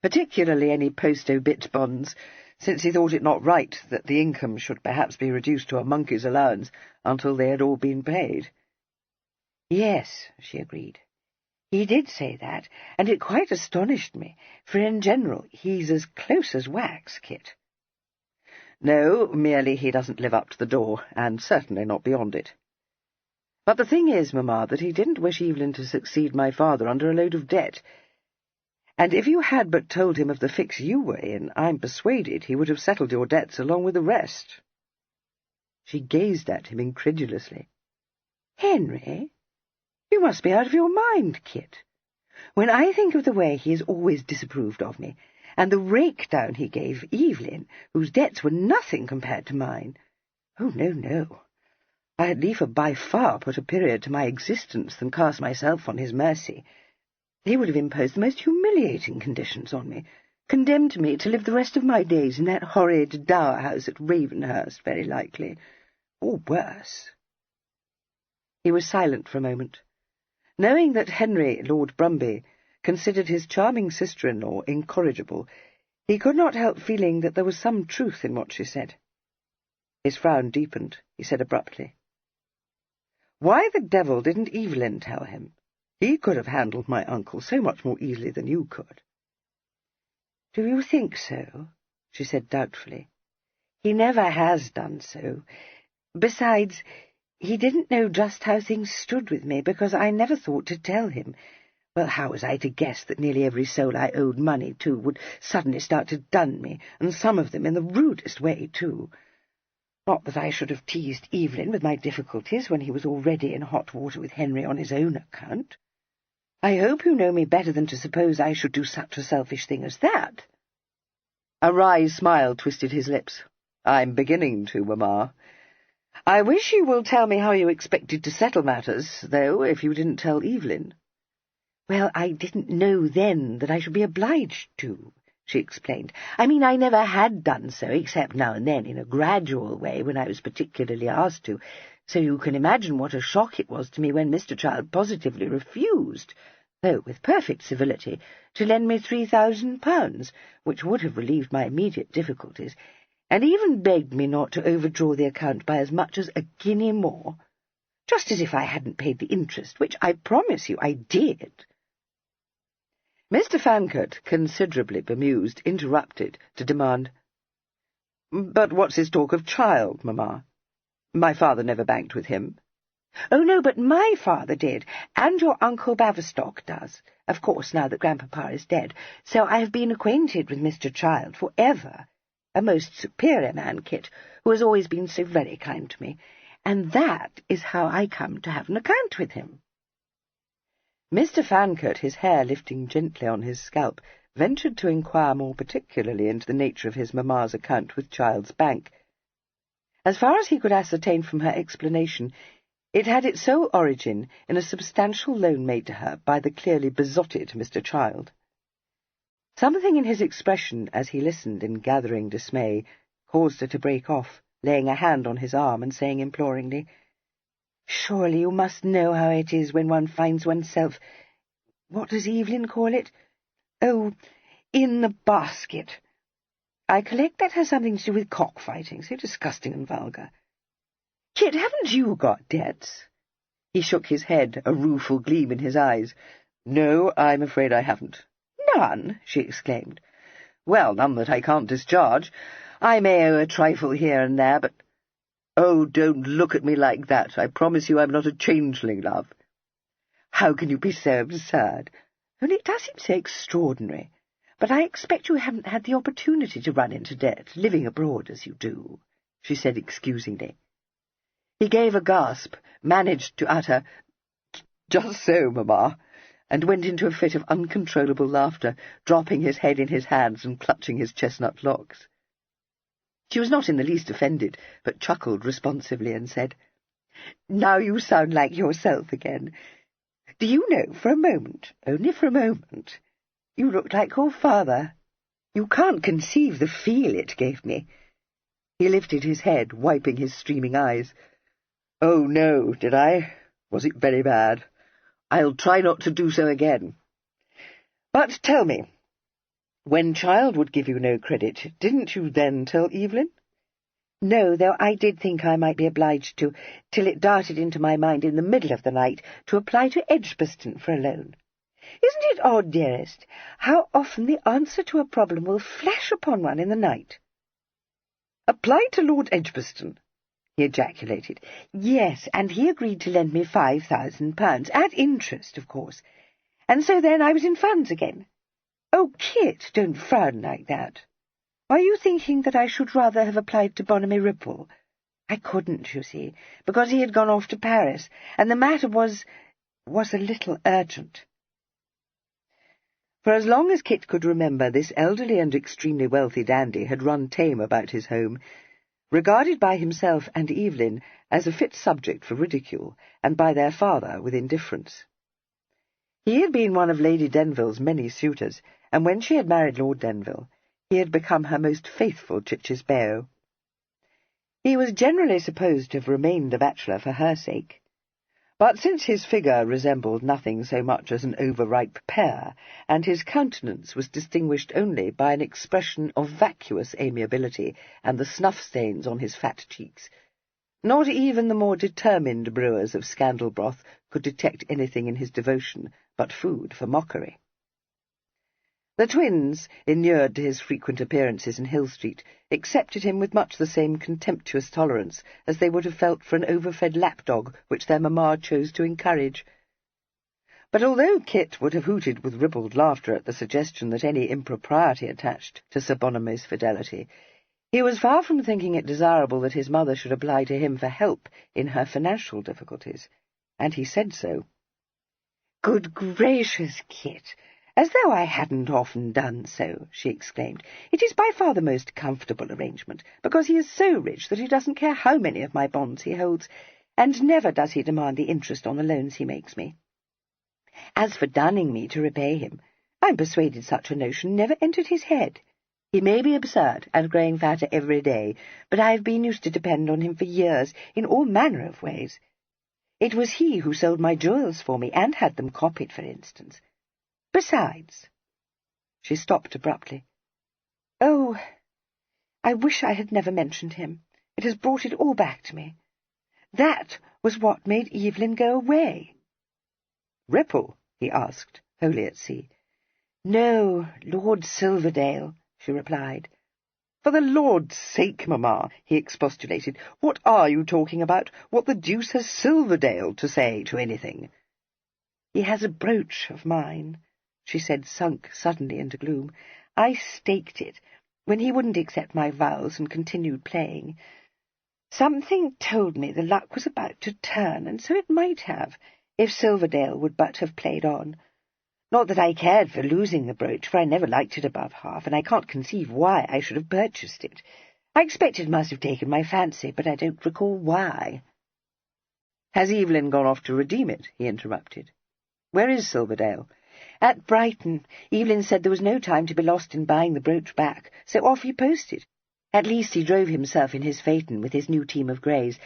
particularly any post-obit bonds, since he thought it not right that the income should perhaps be reduced to a monkey's allowance until they had all been paid. Yes, she agreed. He did say that, and it quite astonished me, for in general he's as close as wax, Kit. No, merely he doesn't live up to the door, and certainly not beyond it. But the thing is, Mamma, that he didn't wish Evelyn to succeed my father under a load of debt, and if you had but told him of the fix you were in, I'm persuaded he would have settled your debts along with the rest. She gazed at him incredulously. Henry, you must be out of your mind, Kit. When I think of the way he has always disapproved of me, and the rake-down he gave Evelyn, whose debts were nothing compared to mine. Oh, no, no. I had liefer by far put a period to my existence than cast myself on his mercy. He would have imposed the most humiliating conditions on me, condemned me to live the rest of my days in that horrid dower-house at Ravenhurst, very likely, or worse. He was silent for a moment. Knowing that Henry, Lord Brumby, considered his charming sister-in-law incorrigible, he could not help feeling that there was some truth in what she said. His frown deepened. He said abruptly, "Why the devil didn't Evelyn tell him? He could have handled my uncle so much more easily than you could." "Do you think so?" she said doubtfully. "He never has done so. Besides, he didn't know just how things stood with me, because I never thought to tell him. Well, how was I to guess that nearly every soul I owed money to would suddenly start to dun me, and some of them in the rudest way, too? Not that I should have teased Evelyn with my difficulties when he was already in hot water with Henry on his own account. I hope you know me better than to suppose I should do such a selfish thing as that." A wry smile twisted his lips. "I'm beginning to, Mamma. I wish you will tell me how you expected to settle matters, though, if you didn't tell Evelyn." "Well, I didn't know then that I should be obliged to," she explained. "I mean, I never had done so, except now and then in a gradual way when I was particularly asked to, so you can imagine what a shock it was to me when Mr. Child positively refused, though with perfect civility, to lend me £3,000, which would have relieved my immediate difficulties, and even begged me not to overdraw the account by as much as a guinea more, just as if I hadn't paid the interest, which I promise you I did." Mr. Fancourt, considerably bemused, interrupted to demand, "But what's his talk of Child, Mamma? My father never banked with him." "Oh, no, but my father did, and your Uncle Baverstock does, of course, now that Grandpapa is dead, so I have been acquainted with Mr. Child for ever. A most superior man, Kit, who has always been so very kind to me, and that is how I come to have an account with him." Mr. Fancourt, his hair lifting gently on his scalp, ventured to inquire more particularly into the nature of his mamma's account with Child's bank. As far as he could ascertain from her explanation, it had its sole origin in a substantial loan made to her by the clearly besotted Mr. Child. Something in his expression, as he listened in gathering dismay, caused her to break off, laying a hand on his arm and saying imploringly, "Surely you must know how it is when one finds oneself— what does Evelyn call it? Oh, in the basket. I collect that has something to do with cockfighting, so disgusting and vulgar. Kit, haven't you got debts?" He shook his head, a rueful gleam in his eyes. "No, I'm afraid I haven't." "None?" she exclaimed. "Well, none that I can't discharge. I may owe a trifle here and there, but "Oh, don't look at me like that. I promise you I'm not a changeling, love." "How can you be so absurd? Only it does seem so extraordinary. But I expect you haven't had the opportunity to run into debt, living abroad as you do," she said excusingly. He gave a gasp, managed to utter, "Just so, Mamma," and went into a fit of uncontrollable laughter, dropping his head in his hands and clutching his chestnut locks. She was not in the least offended, but chuckled responsively and said, "Now you sound like yourself again. Do you know, for a moment, only for a moment, you looked like your father. You can't conceive the feel it gave me." He lifted his head, wiping his streaming eyes. "Oh, no, did I? Was it very bad? I'll try not to do so again. But tell me, when Child would give you no credit, didn't you then tell Evelyn?" "No, though I did think I might be obliged to, till it darted into my mind in the middle of the night to apply to Edgbaston for a loan. Isn't it odd, dearest, how often the answer to a problem will flash upon one in the night?" "Apply to Lord Edgbaston?" he ejaculated. "Yes, and he agreed to lend me £5,000, at interest, of course. And so then I was in funds again. Oh, Kit, don't frown like that. Are you thinking that I should rather have applied to Bonamy Ripple? I couldn't, you see, because he had gone off to Paris, and the matter was a little urgent." For as long as Kit could remember, this elderly and extremely wealthy dandy had run tame about his home, regarded by himself and Evelyn as a fit subject for ridicule, and by their father with indifference. He had been one of Lady Denville's many suitors, and when she had married Lord Denville, he had become her most faithful cicisbeo. He was generally supposed to have remained a bachelor for her sake. But since his figure resembled nothing so much as an overripe pear, and his countenance was distinguished only by an expression of vacuous amiability and the snuff-stains on his fat cheeks, not even the more determined brewers of scandal broth could detect anything in his devotion but food for mockery. The twins, inured to his frequent appearances in Hill Street, accepted him with much the same contemptuous tolerance as they would have felt for an overfed lapdog which their mamma chose to encourage. But although Kit would have hooted with ribald laughter at the suggestion that any impropriety attached to Sir Bonamy's fidelity, he was far from thinking it desirable that his mother should apply to him for help in her financial difficulties, and he said so. "Good gracious, Kit! As though I hadn't often done so," she exclaimed. "It is by far the most comfortable arrangement, because he is so rich that he doesn't care how many of my bonds he holds, and never does he demand the interest on the loans he makes me. As for dunning me to repay him, I'm persuaded such a notion never entered his head. He may be absurd and growing fatter every day, but I have been used to depend on him for years in all manner of ways. It was he who sold my jewels for me, and had them copied, for instance. Besides—" She stopped abruptly. "Oh, I wish I had never mentioned him. It has brought it all back to me. That was what made Evelyn go away." "Ripple?" he asked, wholly at sea. "No, Lord Silverdale," she replied. "For the Lord's sake, mamma," he expostulated, "what are you talking about? What the deuce has Silverdale to say to anything?" "He has a brooch of mine," she said, sunk suddenly into gloom. "I staked it, when he wouldn't accept my vows and continued playing. Something told me the luck was about to turn, and so it might have, if Silverdale would but have played on. Not that I cared for losing the brooch, for I never liked it above half, and I can't conceive why I should have purchased it. I expect it must have taken my fancy, but I don't recall why." "Has Evelyn gone off to redeem it?" he interrupted. "Where is Silverdale?" "At Brighton. Evelyn said there was no time to be lost in buying the brooch back, so off he posted. At least he drove himself in his phaeton with his new team of greys,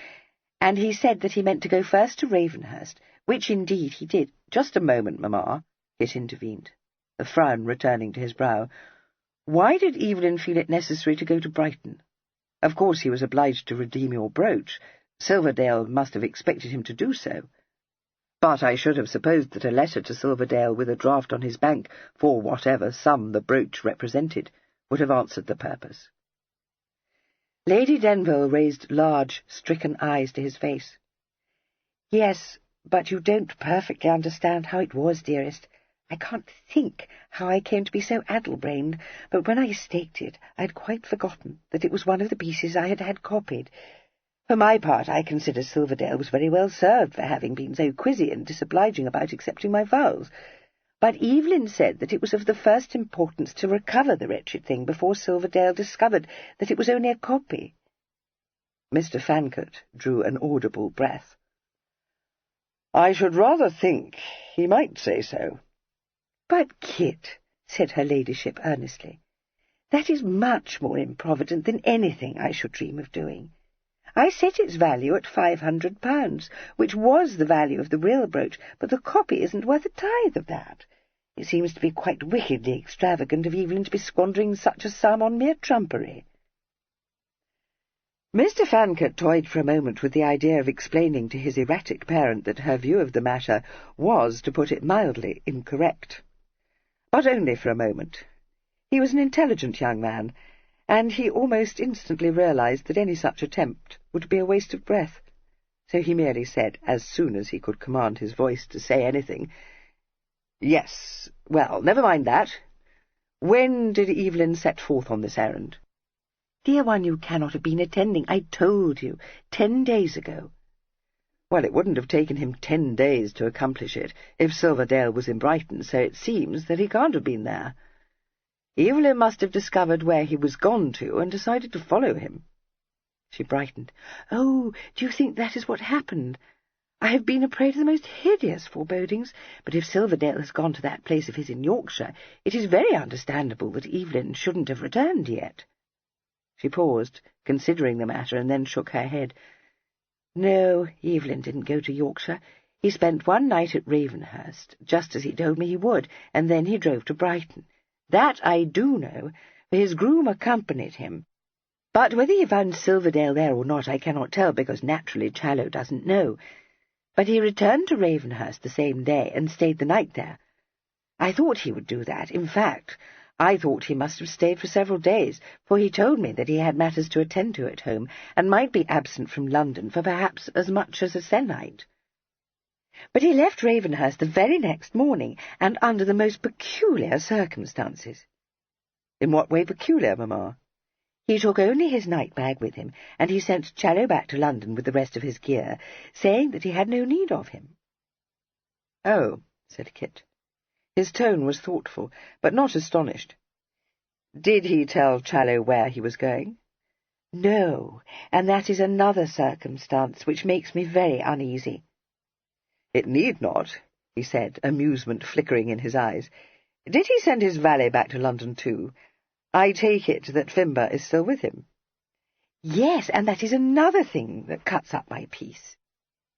and he said that he meant to go first to Ravenhurst, which indeed he did." "Just a moment, mamma," Kit intervened, the frown returning to his brow. "Why did Evelyn feel it necessary to go to Brighton? Of course he was obliged to redeem your brooch. Silverdale must have expected him to do so. But I should have supposed that a letter to Silverdale with a draft on his bank for whatever sum the brooch represented would have answered the purpose." Lady Denville raised large, stricken eyes to his face. "Yes, but you don't perfectly understand how it was, dearest. I can't think how I came to be so addle-brained, but when I staked it, I'd quite forgotten that it was one of the pieces I had had copied. For my part, I consider Silverdale was very well served for having been so quizzy and disobliging about accepting my vows. But Evelyn said that it was of the first importance to recover the wretched thing before Silverdale discovered that it was only a copy." Mr. Fancourt drew an audible breath. "I should rather think he might say so." "But, Kit," said her ladyship earnestly, "that is much more improvident than anything I should dream of doing. I set its value at £500, which was the value of the real brooch, but the copy isn't worth a tithe of that. It seems to be quite wickedly extravagant of Evelyn to be squandering such a sum on mere trumpery." Mr. Fancourt toyed for a moment with the idea of explaining to his erratic parent that her view of the matter was, to put it mildly, incorrect. But only for a moment. He was an intelligent young man, and he almost instantly realized that any such attempt would be a waste of breath. So he merely said, as soon as he could command his voice to say anything, "Yes, well, never mind that. When did Evelyn set forth on this errand?" "Dear one, you cannot have been attending. I told you, 10 days ago." "Well, it wouldn't have taken him 10 days to accomplish it if Silverdale was in Brighton, so it seems that he can't have been there. Evelyn must have discovered where he was gone to and decided to follow him." She brightened. "Oh, do you think that is what happened? I have been a prey to the most hideous forebodings, but if Silverdale has gone to that place of his in Yorkshire, it is very understandable that Evelyn shouldn't have returned yet." She paused, considering the matter, and then shook her head. "No, Evelyn didn't go to Yorkshire. He spent one night at Ravenhurst, just as he told me he would, and then he drove to Brighton. That I do know, for his groom accompanied him. But whether he found Silverdale there or not I cannot tell, because naturally Challow doesn't know. But he returned to Ravenhurst the same day and stayed the night there. I thought he would do that. In fact, I thought he must have stayed for several days, for he told me that he had matters to attend to at home, and might be absent from London for perhaps as much as a se'nnight. But he left Ravenhurst the very next morning, and under the most peculiar circumstances." "In what way peculiar, mamma?" "He took only his night-bag with him, and he sent Challow back to London with the rest of his gear, saying that he had no need of him." "Oh," said Kit. His tone was thoughtful, but not astonished. "Did he tell Challow where he was going?" "No, and that is another circumstance which makes me very uneasy." "It need not," he said, amusement flickering in his eyes. "Did he send his valet back to London too? I take it that Fimber is still with him." "Yes, and that is another thing that cuts up my peace.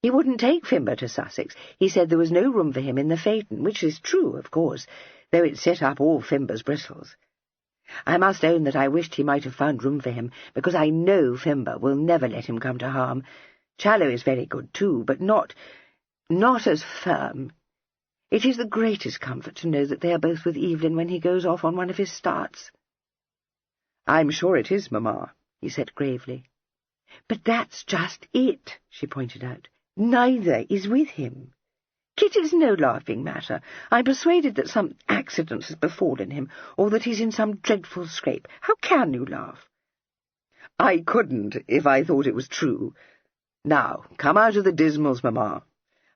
He wouldn't take Fimber to Sussex. He said there was no room for him in the phaeton, which is true, of course, though it set up all Fimber's bristles. I must own that I wished he might have found room for him, because I know Fimber will never let him come to harm. Challow is very good too, but not as firm. It is the greatest comfort to know that they are both with Evelyn when he goes off on one of his starts." "I'm sure it is, mamma," he said gravely. "But that's just it," she pointed out. "Neither is with him. Kit, is no laughing matter. I'm persuaded that some accident has befallen him, or that he's in some dreadful scrape. How can you laugh?" "I couldn't, if I thought it was true. Now, come out of the dismals, mamma.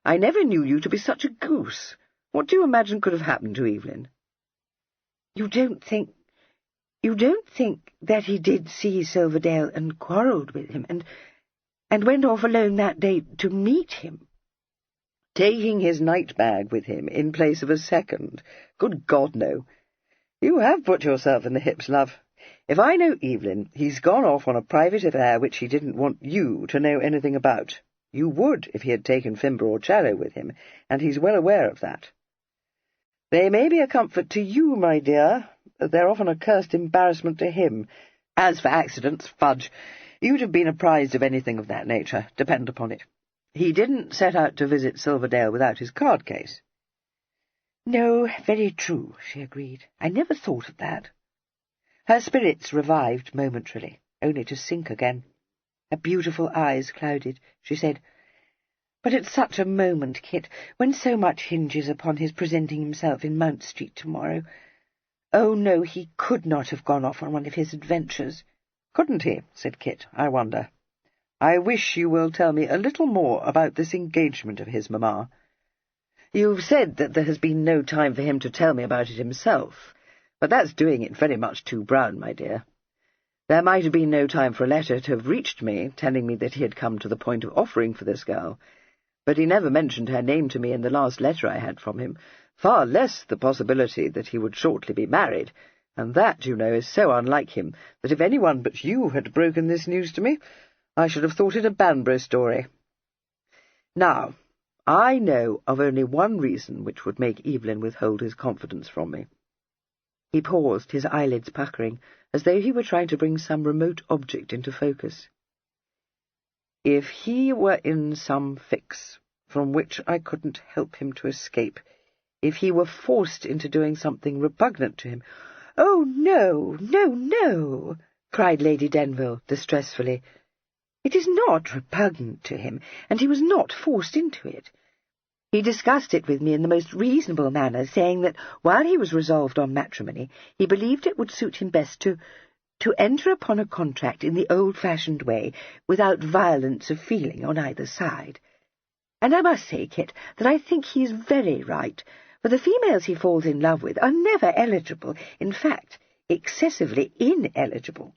I never knew you to be such a goose. What do you imagine could have happened to Evelyn?" You don't think that he did see Silverdale and quarrelled with him, and went off alone that day to meet him?" "Taking his night-bag with him in place of a second? Good God, no. You have put yourself in the hips, love. If I know Evelyn, he's gone off on a private affair which he didn't want you to know anything about. You would if he had taken Fimber or Challow with him, and he's well aware of that. They may be a comfort to you, my dear, but they're often a cursed embarrassment to him. As for accidents, fudge, you'd have been apprised of anything of that nature, depend upon it. He didn't set out to visit Silverdale without his card-case." "No, very true," she agreed. "I never thought of that." Her spirits revived momentarily. only to sink again. Her beautiful eyes clouded. She said, "But at such a moment, Kit, when so much hinges upon his presenting himself in Mount Street tomorrow. Oh, no, he could not have gone off on one of his adventures." "Couldn't he?" said Kit. "I wonder. I wish you will tell me a little more about this engagement of his, Mamma. You've said that there has been no time for him to tell me about it himself, but that's doing it very much too brown, my dear. There might have been no time for a letter to have reached me, telling me that he had come to the point of offering for this girl, but he never mentioned her name to me in the last letter I had from him, far less the possibility that he would shortly be married, and that, you know, is so unlike him that if anyone but you had broken this news to me, I should have thought it a Banbury story. Now, I know of only one reason which would make Evelyn withhold his confidence from me." He paused, his eyelids puckering, as though he were trying to bring some remote object into focus. "If he were in some fix from which I couldn't help him to escape, if he were forced into doing something repugnant to him—" "Oh, no, no, no!" cried Lady Denville distressfully. "It is not repugnant to him, and he was not forced into it. He discussed it with me in the most reasonable manner, saying that, while he was resolved on matrimony, he believed it would suit him best to enter upon a contract in the old-fashioned way, without violence of feeling on either side. And I must say, Kit, that I think he is very right, for the females he falls in love with are never eligible, in fact, excessively ineligible.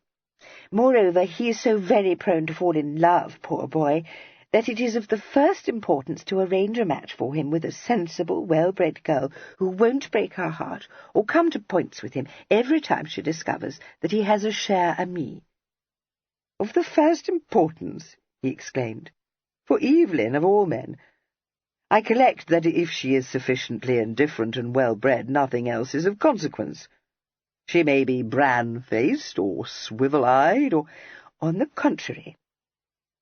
Moreover, he is so very prone to fall in love, poor boy, that it is of the first importance to arrange a match for him with a sensible, well-bred girl who won't break her heart or come to points with him every time she discovers that he has a cher ami." "Of the first importance!" he exclaimed. "For Evelyn, of all men. I collect that if she is sufficiently indifferent and well-bred, nothing else is of consequence. She may be bran-faced or swivel-eyed or—" "On the contrary,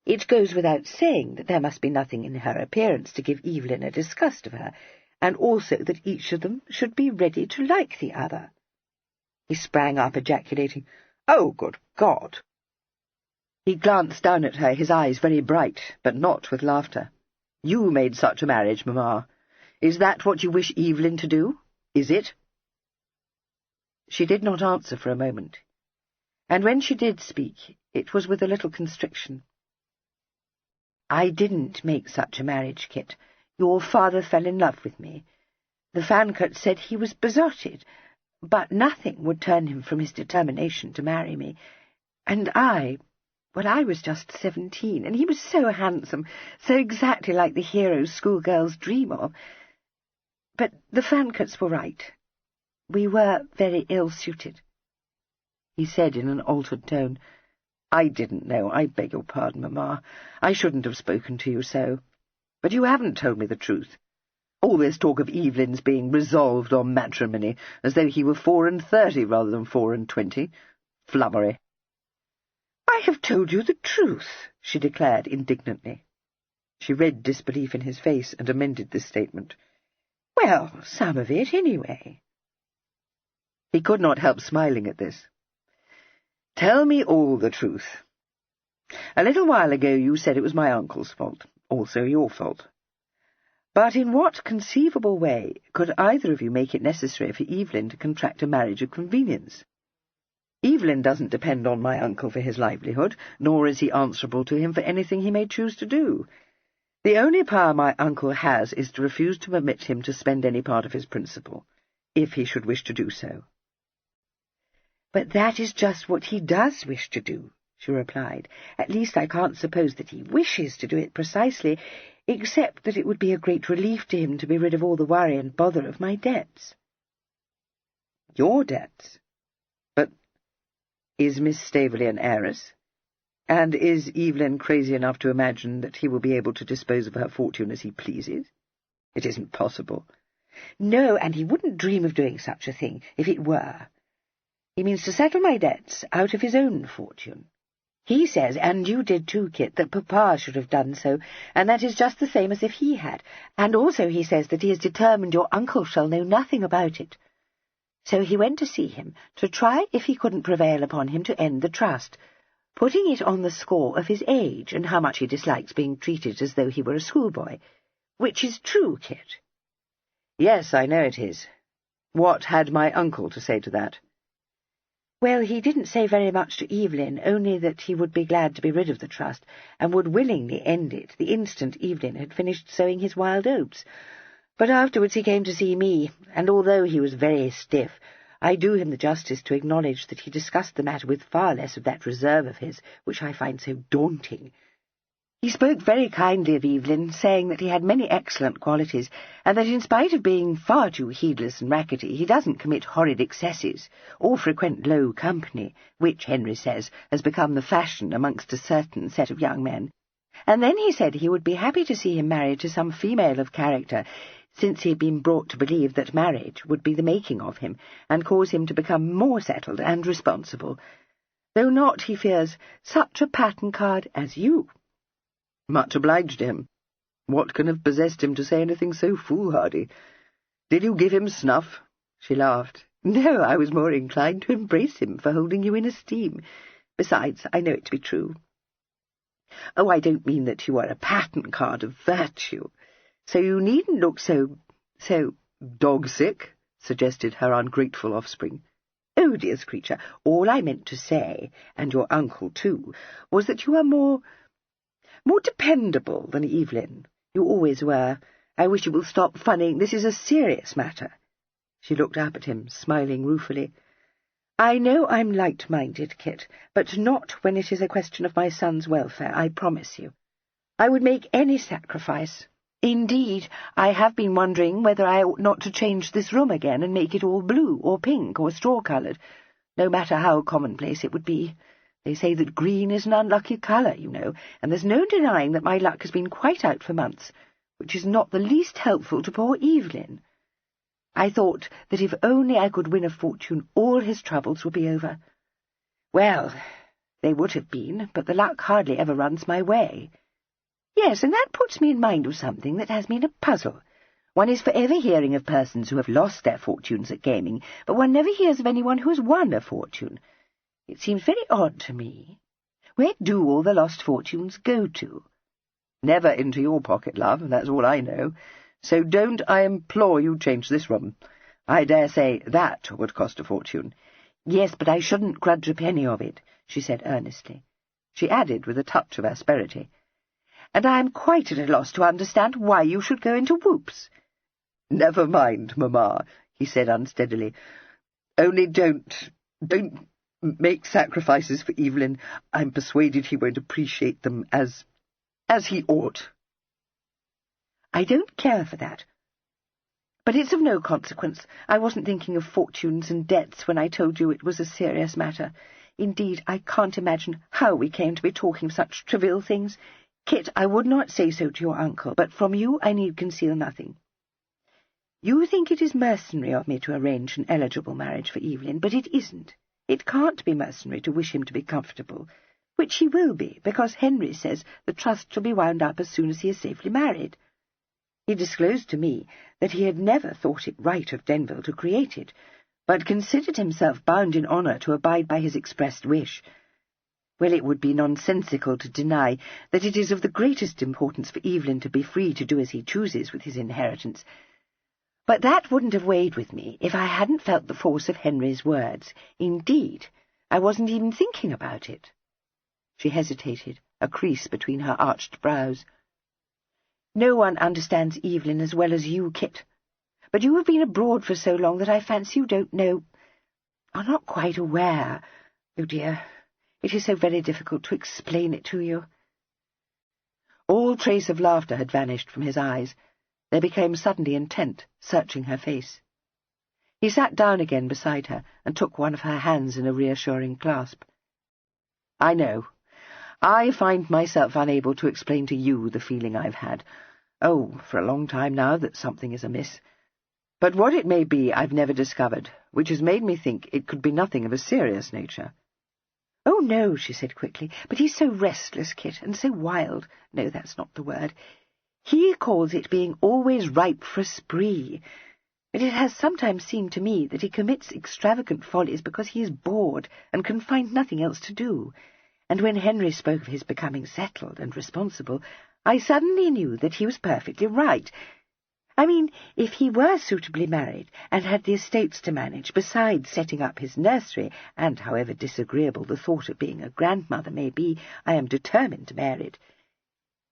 it goes without saying that there must be nothing in her appearance to give Evelyn a disgust of her, and also that each of them should be ready to like the other." He sprang up, ejaculating, "Oh, good God!" He glanced down at her, his eyes very bright, but not with laughter. "You made such a marriage, Mamma. Is that what you wish Evelyn to do? Is it?" She did not answer for a moment, and when she did speak, it was with a little constriction. "I didn't make such a marriage, Kit. Your father fell in love with me. The Fancourts said he was besotted, but nothing would turn him from his determination to marry me. And I was just 17, and he was so handsome, so exactly like the hero schoolgirls dream of. But the Fancourts were right. We were very ill-suited." He said in an altered tone, "I didn't know. I beg your pardon, Mamma. I shouldn't have spoken to you so. But you haven't told me the truth. All this talk of Evelyn's being resolved on matrimony, as though he were 34 rather than 24. Flummery." "I have told you the truth," she declared indignantly. She read disbelief in his face and amended this statement. "Well, some of it, anyway." He could not help smiling at this. "Tell me all the truth. A little while ago you said it was my uncle's fault, also your fault. But in what conceivable way could either of you make it necessary for Evelyn to contract a marriage of convenience? Evelyn doesn't depend on my uncle for his livelihood, nor is he answerable to him for anything he may choose to do. The only power my uncle has is to refuse to permit him to spend any part of his principal, if he should wish to do so." "But that is just what he does wish to do," she replied. "At least I can't suppose that he wishes to do it precisely, except that it would be a great relief to him to be rid of all the worry and bother of my debts." "Your debts? But is Miss Staveley an heiress? And is Evelyn crazy enough to imagine that he will be able to dispose of her fortune as he pleases? It isn't possible." "No, and he wouldn't dream of doing such a thing, if it were. He means to settle my debts out of his own fortune. He says, and you did too, Kit, that Papa should have done so, and that is just the same as if he had. And also he says that he is determined your uncle shall know nothing about it. So he went to see him, to try if he couldn't prevail upon him to end the trust, putting it on the score of his age and how much he dislikes being treated as though he were a schoolboy. Which is true, Kit. Yes, I know it is. What had my uncle to say to that? Well, he didn't say very much to Evelyn, only that he would be glad to be rid of the trust, and would willingly end it the instant Evelyn had finished sowing his wild oats. But afterwards he came to see me, and although he was very stiff, I do him the justice to acknowledge that he discussed the matter with far less of that reserve of his, which I find so daunting. He spoke very kindly of Evelyn, saying that he had many excellent qualities, and that in spite of being far too heedless and rackety, he doesn't commit horrid excesses, or frequent low company, which, Henry says, has become the fashion amongst a certain set of young men. And then he said he would be happy to see him married to some female of character, since he had been brought to believe that marriage would be the making of him, and cause him to become more settled and responsible, though not, he fears, such a pattern card as you. Much obliged to him. What can have possessed him to say anything so foolhardy? Did you give him snuff? She laughed. No, I was more inclined to embrace him for holding you in esteem. Besides, I know it to be true. Oh, I don't mean that you are a pattern card of virtue. So you needn't look so dog-sick, suggested her ungrateful offspring. Oh, dearest creature, all I meant to say, and your uncle too, was that you are more dependable than Evelyn. You always were. I wish you will stop funning. This is a serious matter. She looked up at him, smiling ruefully. I know I'm light-minded, Kit, but not when it is a question of my son's welfare, I promise you. I would make any sacrifice. Indeed, I have been wondering whether I ought not to change this room again and make it all blue or pink or straw-coloured, no matter how commonplace it would be. They say that green is an unlucky colour, you know, and there's no denying that my luck has been quite out for months, which is not the least helpful to poor Evelyn. I thought that if only I could win a fortune, all his troubles would be over. Well, they would have been, but the luck hardly ever runs my way. Yes, and that puts me in mind of something that has been a puzzle. One is forever hearing of persons who have lost their fortunes at gaming, but one never hears of anyone who has won a fortune. It seems very odd to me. Where do all the lost fortunes go to? Never into your pocket, love, that's all I know. So don't, I implore you, change this room. I dare say that would cost a fortune. Yes, but I shouldn't grudge a penny of it, she said earnestly. She added with a touch of asperity, and I am quite at a loss to understand why you should go into whoops. Never mind, mamma, he said unsteadily. Only don't make sacrifices for Evelyn. I'm persuaded he won't appreciate them as he ought. I don't care for that. But it's of no consequence. I wasn't thinking of fortunes and debts when I told you it was a serious matter. Indeed, I can't imagine how we came to be talking of such trivial things. Kit, I would not say so to your uncle, but from you I need conceal nothing. You think it is mercenary of me to arrange an eligible marriage for Evelyn, but it isn't. It can't be mercenary to wish him to be comfortable, which he will be, because Henry says the trust shall be wound up as soon as he is safely married. He disclosed to me that he had never thought it right of Denville to create it, but considered himself bound in honour to abide by his expressed wish. Well, it would be nonsensical to deny that it is of the greatest importance for Evelyn to be free to do as he chooses with his inheritance. But that wouldn't have weighed with me if I hadn't felt the force of Henry's words. Indeed, I wasn't even thinking about it. She hesitated, a crease between her arched brows. No one understands Evelyn as well as you, Kit. But you have been abroad for so long that I fancy you don't know, are not quite aware. Oh, dear, it is so very difficult to explain it to you. All trace of laughter had vanished from his eyes. They became suddenly intent, searching her face. He sat down again beside her and took one of her hands in a reassuring clasp. I know. I find myself unable to explain to you the feeling I've had, for a long time now, that something is amiss. But what it may be I've never discovered, which has made me think it could be nothing of a serious nature. Oh, no, she said quickly, but he's so restless, Kit, and so wild. No, that's not the word. He calls it being always ripe for a spree. But it has sometimes seemed to me that he commits extravagant follies because he is bored and can find nothing else to do. and when Henry spoke of his becoming settled and responsible, I suddenly knew that he was perfectly right. I mean, if he were suitably married and had the estates to manage, besides setting up his nursery, and however disagreeable the thought of being a grandmother may be, I am determined to bear it,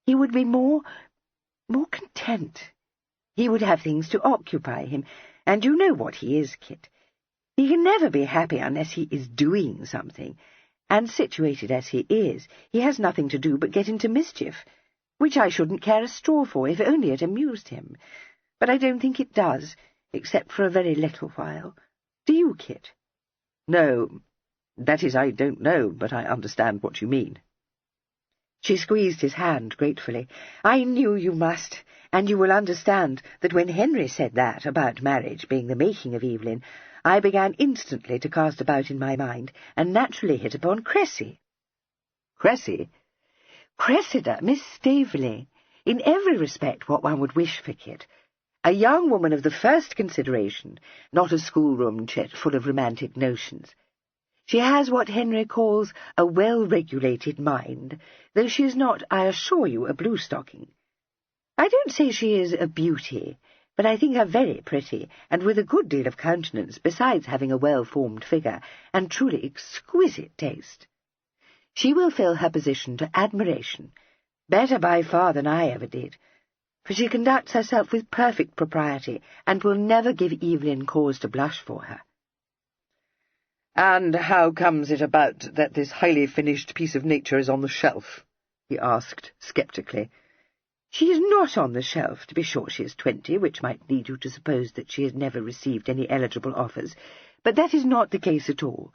he would be more content. He would have things to occupy him, and you know what he is, Kit. He can never be happy unless he is doing something, and situated as he is, he has nothing to do but get into mischief, which I shouldn't care a straw for if only it amused him. But I don't think it does, except for a very little while. Do you, Kit? No, that is, I don't know, but I understand what you mean. She squeezed his hand gratefully. I knew you must, and you will understand that when Henry said that about marriage being the making of Evelyn, I began instantly to cast about in my mind, and naturally hit upon Cressy. Cressy? Cressida, Miss Staveley, in every respect what one would wish for Kit. A young woman of the first consideration, not a schoolroom chit full of romantic notions. She has what Henry calls a well-regulated mind, though she is not, I assure you, a blue-stocking. I don't say she is a beauty, but I think her very pretty, and with a good deal of countenance, besides having a well-formed figure, and truly exquisite taste. She will fill her position to admiration, better by far than I ever did, for she conducts herself with perfect propriety, and will never give Evelyn cause to blush for her. "And how comes it about that this highly finished piece of nature is on the shelf?" he asked sceptically. "She is not on the shelf. To be sure, she is 20, which might lead you to suppose that she has never received any eligible offers, but that is not the case at all.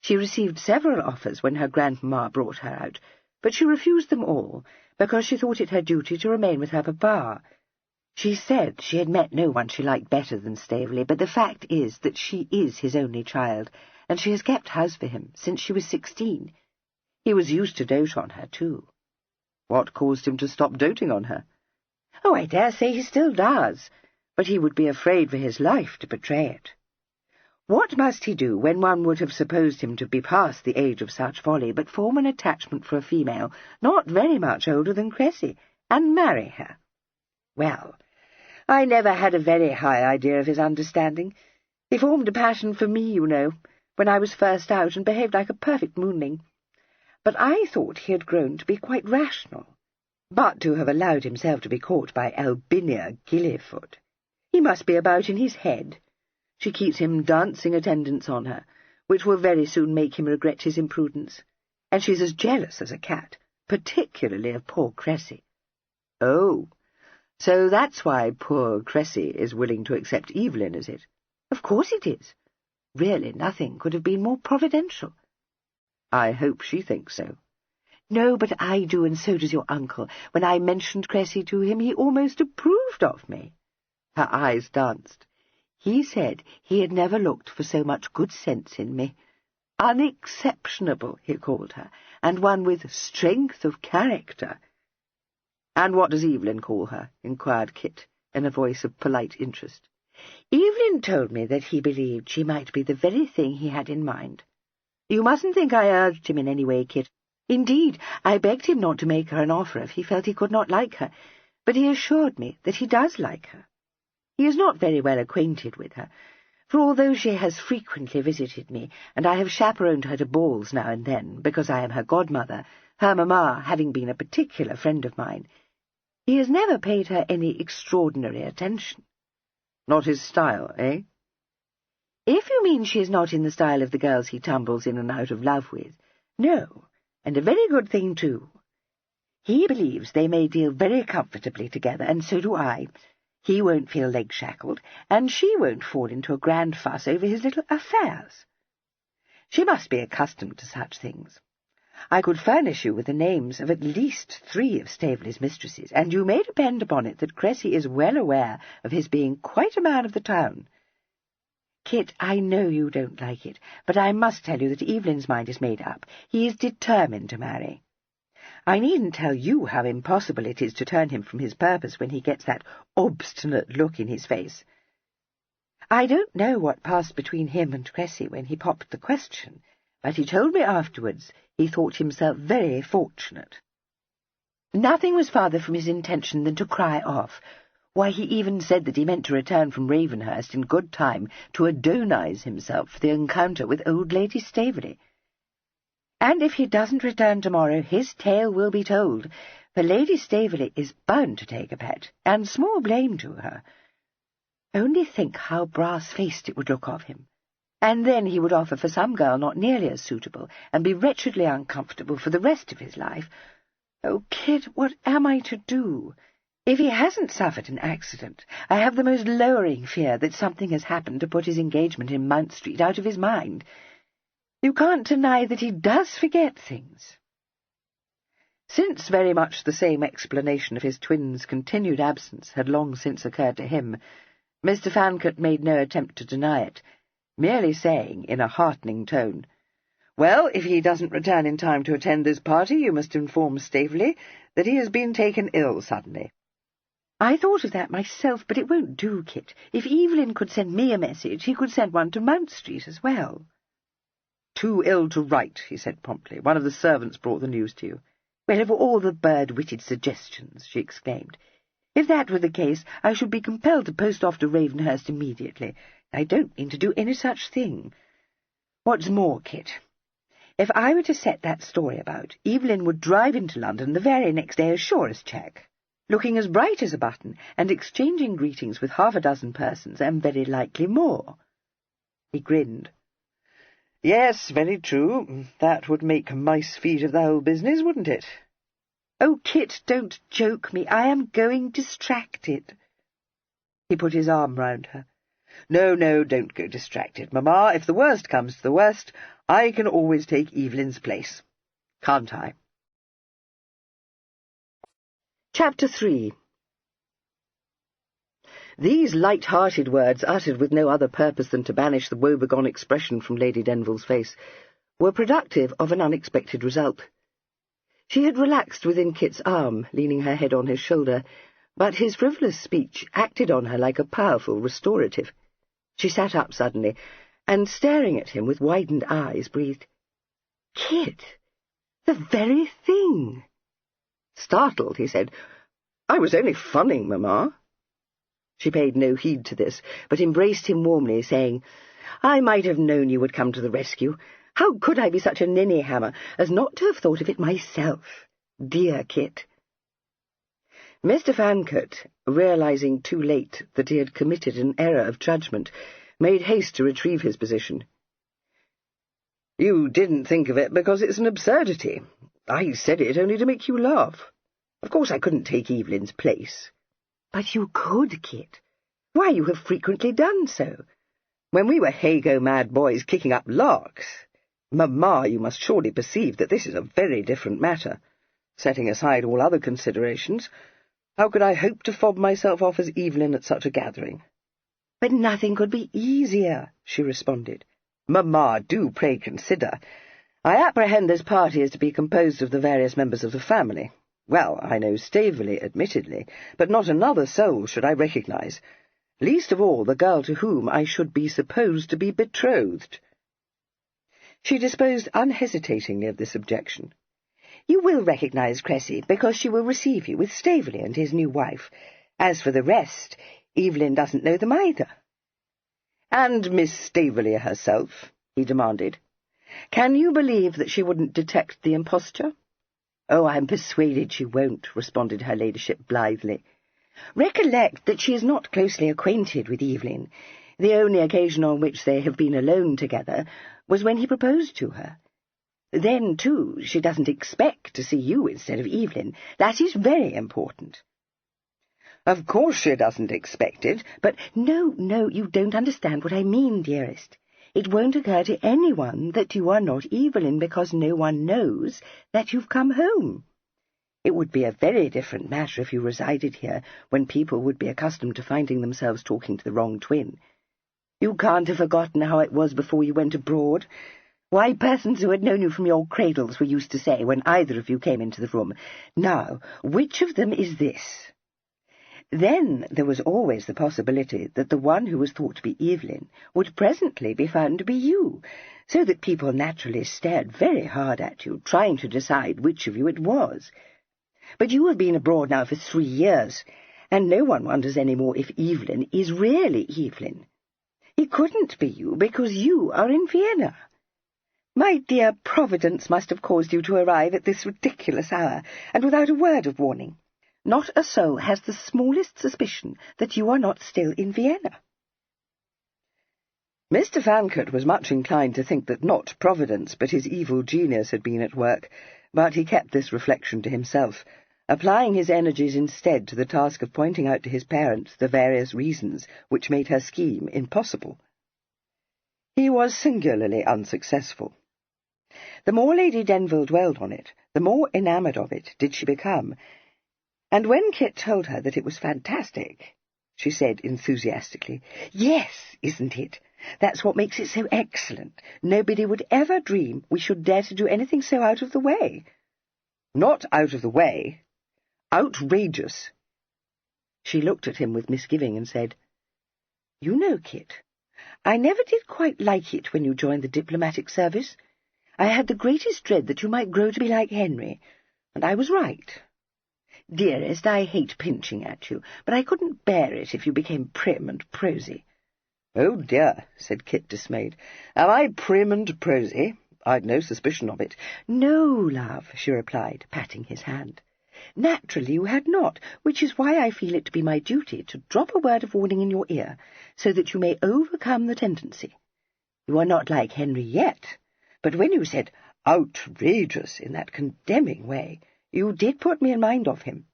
She received several offers when her grandmamma brought her out, but she refused them all, because she thought it her duty to remain with her papa. She said she had met no one she liked better than Staveley, but the fact is that she is his only child, and she has kept house for him since she was 16. He was used to dote on her, too." "What caused him to stop doting on her?" "Oh, I dare say he still does, but he would be afraid for his life to betray it. What must he do when one would have supposed him to be past the age of such folly, but form an attachment for a female not very much older than Cressy, and marry her? Well, I never had a very high idea of his understanding. He formed a passion for me, you know, when I was first out, and behaved like a perfect moonling. But I thought he had grown to be quite rational. But to have allowed himself to be caught by Albinia Gillyfoot, he must be about in his head. She keeps him dancing attendance on her, which will very soon make him regret his imprudence, and she's as jealous as a cat, particularly of poor Cressy." "Oh, so that's why poor Cressy is willing to accept Evelyn, is it?" "Of course it is. Really, nothing could have been more providential." "I hope she thinks so." "No, but I do, and so does your uncle. When I mentioned Cressy to him, he almost approved of me." Her eyes danced. "He said he had never looked for so much good sense in me. Unexceptionable, he called her, and one with strength of character." "And what does Evelyn call her?" inquired Kit, in a voice of polite interest. "Evelyn told me that he believed she might be the very thing he had in mind. You mustn't think I urged him in any way, Kit. Indeed, I begged him not to make her an offer if he felt he could not like her, but he assured me that he does like her. He is not very well acquainted with her, for although she has frequently visited me, and I have chaperoned her to balls now and then, because I am her godmother, her mamma having been a particular friend of mine, he has never paid her any extraordinary attention." "Not his style, eh?" "If you mean she is not in the style of the girls he tumbles in and out of love with, no, and a very good thing, too. He believes they may deal very comfortably together, and so do I. He won't feel leg-shackled, and she won't fall into a grand fuss over his little affairs. She must be accustomed to such things. I could furnish you with the names of at least 3 of Staveley's mistresses, and you may depend upon it that Cressy is well aware of his being quite a man of the town. Kit, I know you don't like it, but I must tell you that Evelyn's mind is made up. He is determined to marry. I needn't tell you how impossible it is to turn him from his purpose when he gets that obstinate look in his face. I don't know what passed between him and Cressy when he popped the question, but he told me afterwards he thought himself very fortunate. Nothing was farther from his intention than to cry off. Why, he even said that he meant to return from Ravenhurst in good time to adonize himself for the encounter with old Lady Staveley. And if he doesn't return tomorrow, his tale will be told, for Lady Staveley is bound to take a pet, and small blame to her. Only think how brass-faced it would look of him. And then he would offer for some girl not nearly as suitable, and be wretchedly uncomfortable for the rest of his life. Oh, Kit, what am I to do? If he hasn't suffered an accident, I have the most lowering fear that something has happened to put his engagement in Mount Street out of his mind. You can't deny that he does forget things. Since very much the same explanation of his twin's continued absence had long since occurred to him, Mr. Fancourt made no attempt to deny it, merely saying in a heartening tone, "Well, if he doesn't return in time to attend this party, you must inform Staveley that he has been taken ill suddenly." "I thought of that myself, but it won't do, Kit. If Evelyn could send me a message, he could send one to Mount Street as well." "Too ill to write," he said promptly. "One of the servants brought the news to you." "Well, of all the bird-witted suggestions," she exclaimed. "If that were the case, I should be compelled to post off to Ravenhurst immediately. I don't mean to do any such thing. What's more, Kit, if I were to set that story about, Evelyn would drive into London the very next day as sure as check, looking as bright as a button, and exchanging greetings with half a dozen persons, and very likely more." He grinned. "Yes, very true. That would make mice feet of the whole business, wouldn't it?" "Oh, Kit, don't joke me. I am going distracted." He put his arm round her. "No, no, don't go distracted, Mamma. If the worst comes to the worst, I can always take Evelyn's place. Can't I?" Chapter 3. These light-hearted words, uttered with no other purpose than to banish the woebegone expression from Lady Denville's face, were productive of an unexpected result. She had relaxed within Kit's arm, leaning her head on his shoulder, but his frivolous speech acted on her like a powerful restorative. She sat up suddenly, and, staring at him with widened eyes, breathed, "Kit, the very thing!" Startled, he said, "I was only funning, Mamma." She paid no heed to this, but embraced him warmly, saying, "I might have known you would come to the rescue. How could I be such a ninny-hammer as not to have thought of it myself? Dear Kit." Mr. Fancourt, realizing too late that he had committed an error of judgment, made haste to retrieve his position. "You didn't think of it because it's an absurdity. I said it only to make you laugh. Of course I couldn't take Evelyn's place." "But you could, Kit. Why, you have frequently done so. When we were Hago-mad boys kicking up larks. Mamma, you must surely perceive that this is a very different matter. Setting aside all other considerations, how could I hope to fob myself off as Evelyn at such a gathering?" "But nothing could be easier," she responded. "Mamma, do pray consider. I apprehend this party is to be composed of the various members of the family. Well, I know Staveley, admittedly, but not another soul should I recognise, least of all the girl to whom I should be supposed to be betrothed." She disposed unhesitatingly of this objection. "You will recognise Cressy, because she will receive you with Staveley and his new wife. As for the rest, Evelyn doesn't know them either." "And Miss Staveley herself?" he demanded. "Can you believe that she wouldn't detect the imposture?" "Oh, I am persuaded she won't," responded her ladyship blithely. "Recollect that she is not closely acquainted with Evelyn. The only occasion on which they have been alone together was when he proposed to her. Then, too, she doesn't expect to see you instead of Evelyn. That is very important." "Of course she doesn't expect it, but—" No, you don't understand what I mean, dearest. It won't occur to anyone that you are not Evelyn, because no one knows that you've come home. It would be a very different matter if you resided here, when people would be accustomed to finding themselves talking to the wrong twin. You can't have forgotten how it was before you went abroad. Why, persons who had known you from your cradles were used to say, when either of you came into the room, 'Now, which of them is this?' Then there was always the possibility that the one who was thought to be Evelyn would presently be found to be you, so that people naturally stared very hard at you, trying to decide which of you it was. But you have been abroad now for 3 years, and no one wonders any more if Evelyn is really Evelyn. It couldn't be you, because you are in Vienna. My dear, Providence must have caused you to arrive at this ridiculous hour, and without a word of warning. Not a soul has the smallest suspicion that you are not still in Vienna. Mr. Fancourt was much inclined to think that not Providence but his evil genius had been at work, but he kept this reflection to himself, applying his energies instead to the task of pointing out to his parents the various reasons which made her scheme impossible. He was singularly unsuccessful. The more Lady Denville dwelled on it, the more enamoured of it did she become, and when Kit told her that it was fantastic, she said enthusiastically, "Yes, isn't it? That's what makes it so excellent. Nobody would ever dream we should dare to do anything so out of the way." "Not out of the way. Outrageous." She looked at him with misgiving and said, "You know, Kit, I never did quite like it when you joined the diplomatic service. I had the greatest dread that you might grow to be like Henry, and I was right. Dearest, I hate pinching at you, but I couldn't bear it if you became prim and prosy." "Oh, dear," said Kit, dismayed. "Am I prim and prosy? I'd no suspicion of it." "No, love," she replied, patting his hand. "Naturally you had not, which is why I feel it to be my duty to drop a word of warning in your ear, so that you may overcome the tendency. You are not like Henry yet, but when you said 'outrageous' in that condemning way, you did put me in mind of him.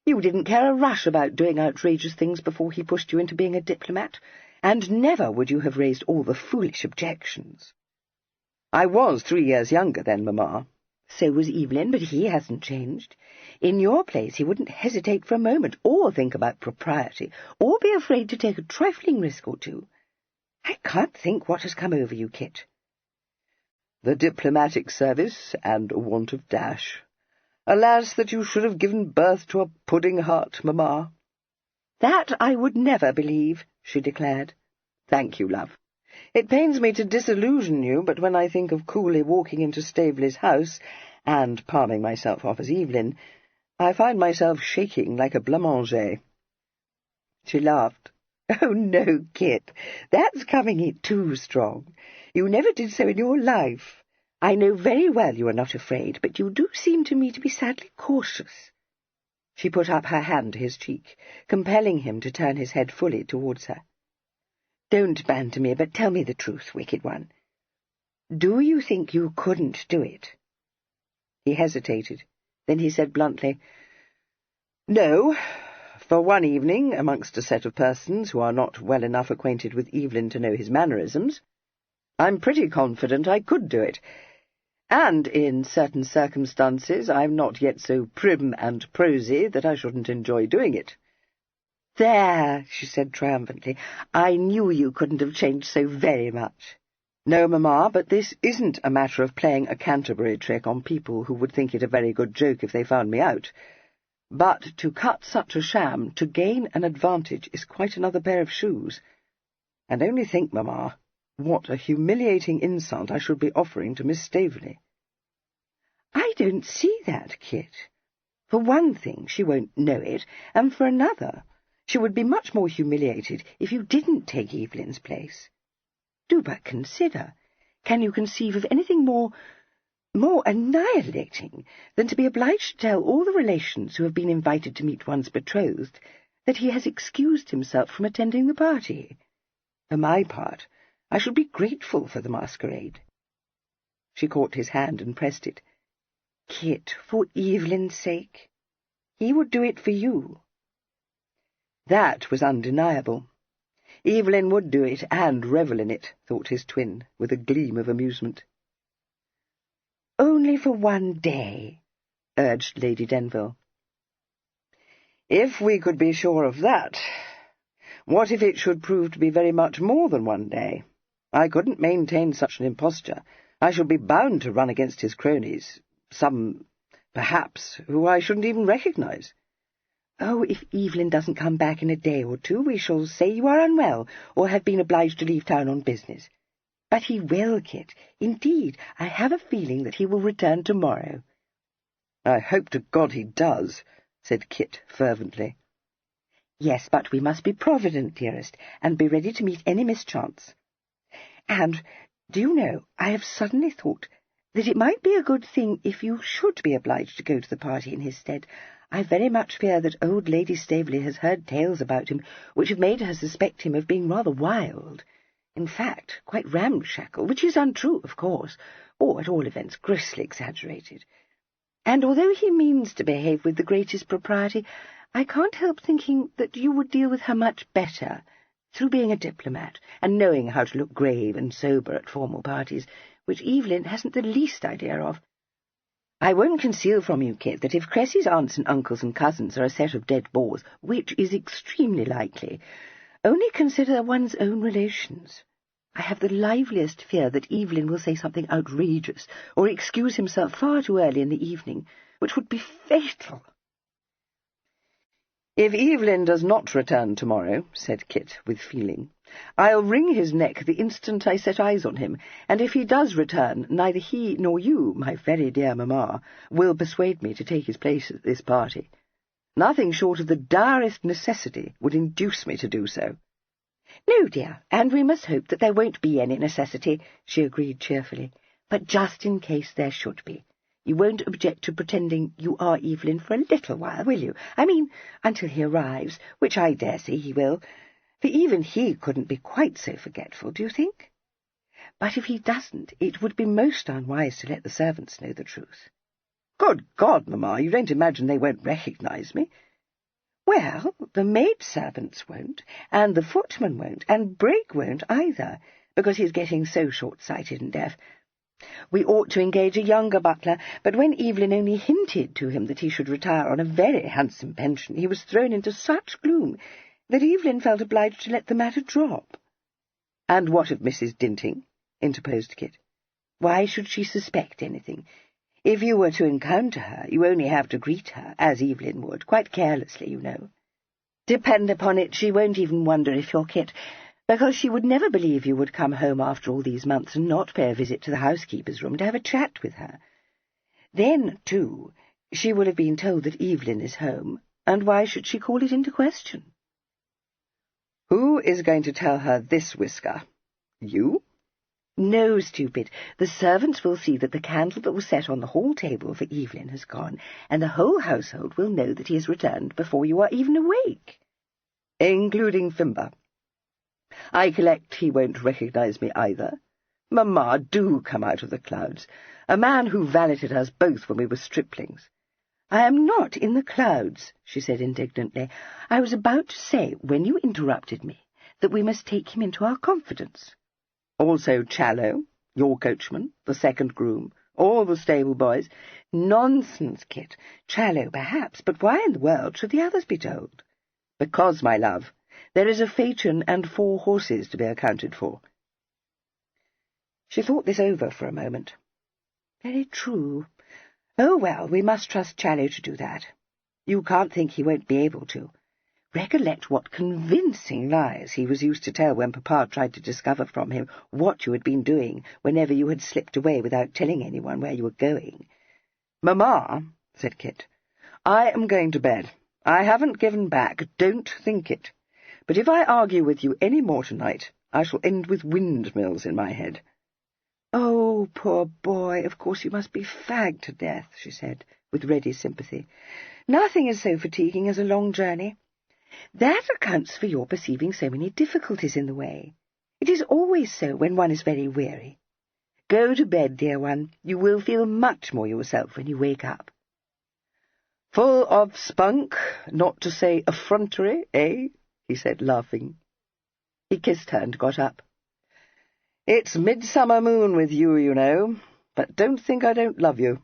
You didn't care a rush about doing outrageous things before he pushed you into being a diplomat, and never would you have raised all the foolish objections." "I was 3 years younger then, Mamma." "So was Evelyn, but he hasn't changed. In your place he wouldn't hesitate for a moment, or think about propriety, or be afraid to take a trifling risk or two. I can't think what has come over you, Kit." "The diplomatic service, and a want of dash. Alas, that you should have given birth to a pudding heart, Mamma." "That I would never believe," she declared. "Thank you, love. It pains me to disillusion you, but when I think of coolly walking into Staveley's house and palming myself off as Evelyn, I find myself shaking like a blancmange." She laughed. "Oh, no, Kit, that's coming it too strong. You never did so in your life. I know very well you are not afraid, but you do seem to me to be sadly cautious." She put up her hand to his cheek, compelling him to turn his head fully towards her. "Don't banter me, but tell me the truth, wicked one. Do you think you couldn't do it?" He hesitated. Then he said bluntly, "No. For one evening, amongst a set of persons who are not well enough acquainted with Evelyn to know his mannerisms, I'm pretty confident I could do it. And in certain circumstances I'm not yet so prim and prosy that I shouldn't enjoy doing it." "There," she said triumphantly. "I knew you couldn't have changed so very much." "No, Mamma, but this isn't a matter of playing a Canterbury trick on people who would think it a very good joke if they found me out. But to cut such a sham to gain an advantage is quite another pair of shoes. And only think, Mamma, what a humiliating insult I should be offering to Miss Staveley." "I don't see that, Kit. For one thing, she won't know it, and for another, she would be much more humiliated if you didn't take Evelyn's place. Do but consider. Can you conceive of anything more annihilating than to be obliged to tell all the relations who have been invited to meet one's betrothed that he has excused himself from attending the party? For my part, I should be grateful for the masquerade." She caught his hand and pressed it. "Kit, for Evelyn's sake. He would do it for you." That was undeniable. Evelyn would do it, and revel in it, thought his twin, with a gleam of amusement. "Only for one day," urged Lady Denville. "If we could be sure of that. What if it should prove to be very much more than one day? I couldn't maintain such an imposture. I should be bound to run against his cronies, some, perhaps, who I shouldn't even recognize." "Oh, if Evelyn doesn't come back in a day or two, we shall say you are unwell, or have been obliged to leave town on business. But he will, Kit. Indeed, I have a feeling that he will return tomorrow." "I hope to God he does," said Kit fervently. "Yes, but we must be provident, dearest, and be ready to meet any mischance. And, do you know, I have suddenly thought that it might be a good thing if you should be obliged to go to the party in his stead. I very much fear that old Lady Staveley has heard tales about him which have made her suspect him of being rather wild. In fact, quite ramshackle, which is untrue, of course, or at all events grossly exaggerated. And although he means to behave with the greatest propriety, I can't help thinking that you would deal with her much better through being a diplomat and knowing how to look grave and sober at formal parties, which Evelyn hasn't the least idea of. I won't conceal from you, Kit, that if Cressy's aunts and uncles and cousins are a set of dead bores, which is extremely likely, only consider one's own relations. I have the liveliest fear that Evelyn will say something outrageous, or excuse himself far too early in the evening, which would be fatal." "If Evelyn does not return tomorrow," said Kit with feeling, "I'll wring his neck the instant I set eyes on him, and if he does return, neither he nor you, my very dear mamma, will persuade me to take his place at this party. Nothing short of the direst necessity would induce me to do so." "No, dear, and we must hope that there won't be any necessity," she agreed cheerfully. "But just in case there should be, you won't object to pretending you are Evelyn for a little while, will you? I mean, until he arrives, which I dare say he will, for even he couldn't be quite so forgetful, do you think? But if he doesn't, it would be most unwise to let the servants know the truth." "Good God, mamma, you don't imagine they won't recognize me?" "Well, the maid-servants won't, and the footman won't, and Brake won't either, because he's getting so short-sighted and deaf. We ought to engage a younger butler, but when Evelyn only hinted to him that he should retire on a very handsome pension, he was thrown into such gloom that Evelyn felt obliged to let the matter drop." "And what of Mrs. Dinting?" interposed Kit. "Why should she suspect anything? If you were to encounter her, you only have to greet her, as Evelyn would, quite carelessly, you know. Depend upon it, she won't even wonder if you're Kit, because she would never believe you would come home after all these months and not pay a visit to the housekeeper's room to have a chat with her. Then, too, she will have been told that Evelyn is home, and why should she call it into question?" "Who is going to tell her this, Whisker? You?" "No, stupid. The servants will see that the candle that was set on the hall table for Evelyn has gone, and the whole household will know that he has returned before you are even awake." "Including Fimber. I collect he won't recognize me either. Mamma, do come out of the clouds. A man who valeted us both when we were striplings." "I am not in the clouds," she said indignantly. "I was about to say, when you interrupted me, that we must take him into our confidence." "Also Challow, your coachman, the second groom, all the stable boys." "Nonsense, Kit. Challow, perhaps, but why in the world should the others be told?" "Because, my love, there is a phaeton and 4 horses to be accounted for." She thought this over for a moment. "Very true. Oh, well, we must trust Challow to do that. You can't think he won't be able to. Recollect what convincing lies he was used to tell when Papa tried to discover from him what you had been doing whenever you had slipped away without telling anyone where you were going." "Mamma," said Kit, "I am going to bed. I haven't given back, don't think it. But if I argue with you any more tonight, I shall end with windmills in my head." "Oh, poor boy, of course you must be fagged to death," she said, with ready sympathy. "Nothing is so fatiguing as a long journey. That accounts for your perceiving so many difficulties in the way. It is always so when one is very weary. Go to bed, dear one. You will feel much more yourself when you wake up." "Full of spunk, not to say effrontery, eh?" he said, laughing. He kissed her and got up. "It's midsummer moon with you, you know, but don't think I don't love you."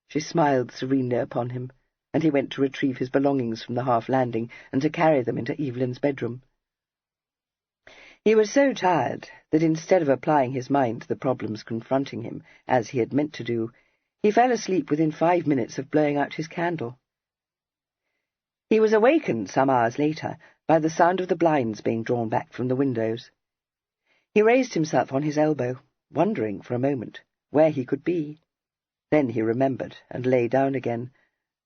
She smiled serenely upon him, and he went to retrieve his belongings from the half-landing and to carry them into Evelyn's bedroom. He was so tired that instead of applying his mind to the problems confronting him, as he had meant to do, he fell asleep within 5 minutes of blowing out his candle. He was awakened some hours later by the sound of the blinds being drawn back from the windows. He raised himself on his elbow, wondering for a moment where he could be. Then he remembered and lay down again,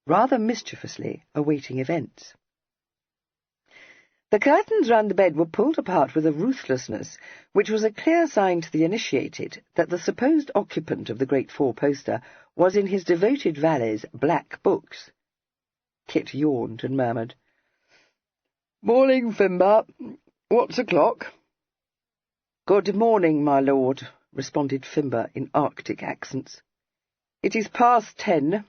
rather mischievously awaiting events. The curtains round the bed were pulled apart with a ruthlessness which was a clear sign to the initiated that the supposed occupant of the great four-poster was in his devoted valet's black books. Kit yawned and murmured, "Morning, Fimber. What's o'clock?" "Good morning, my lord," responded Fimber in Arctic accents. "It is past 10,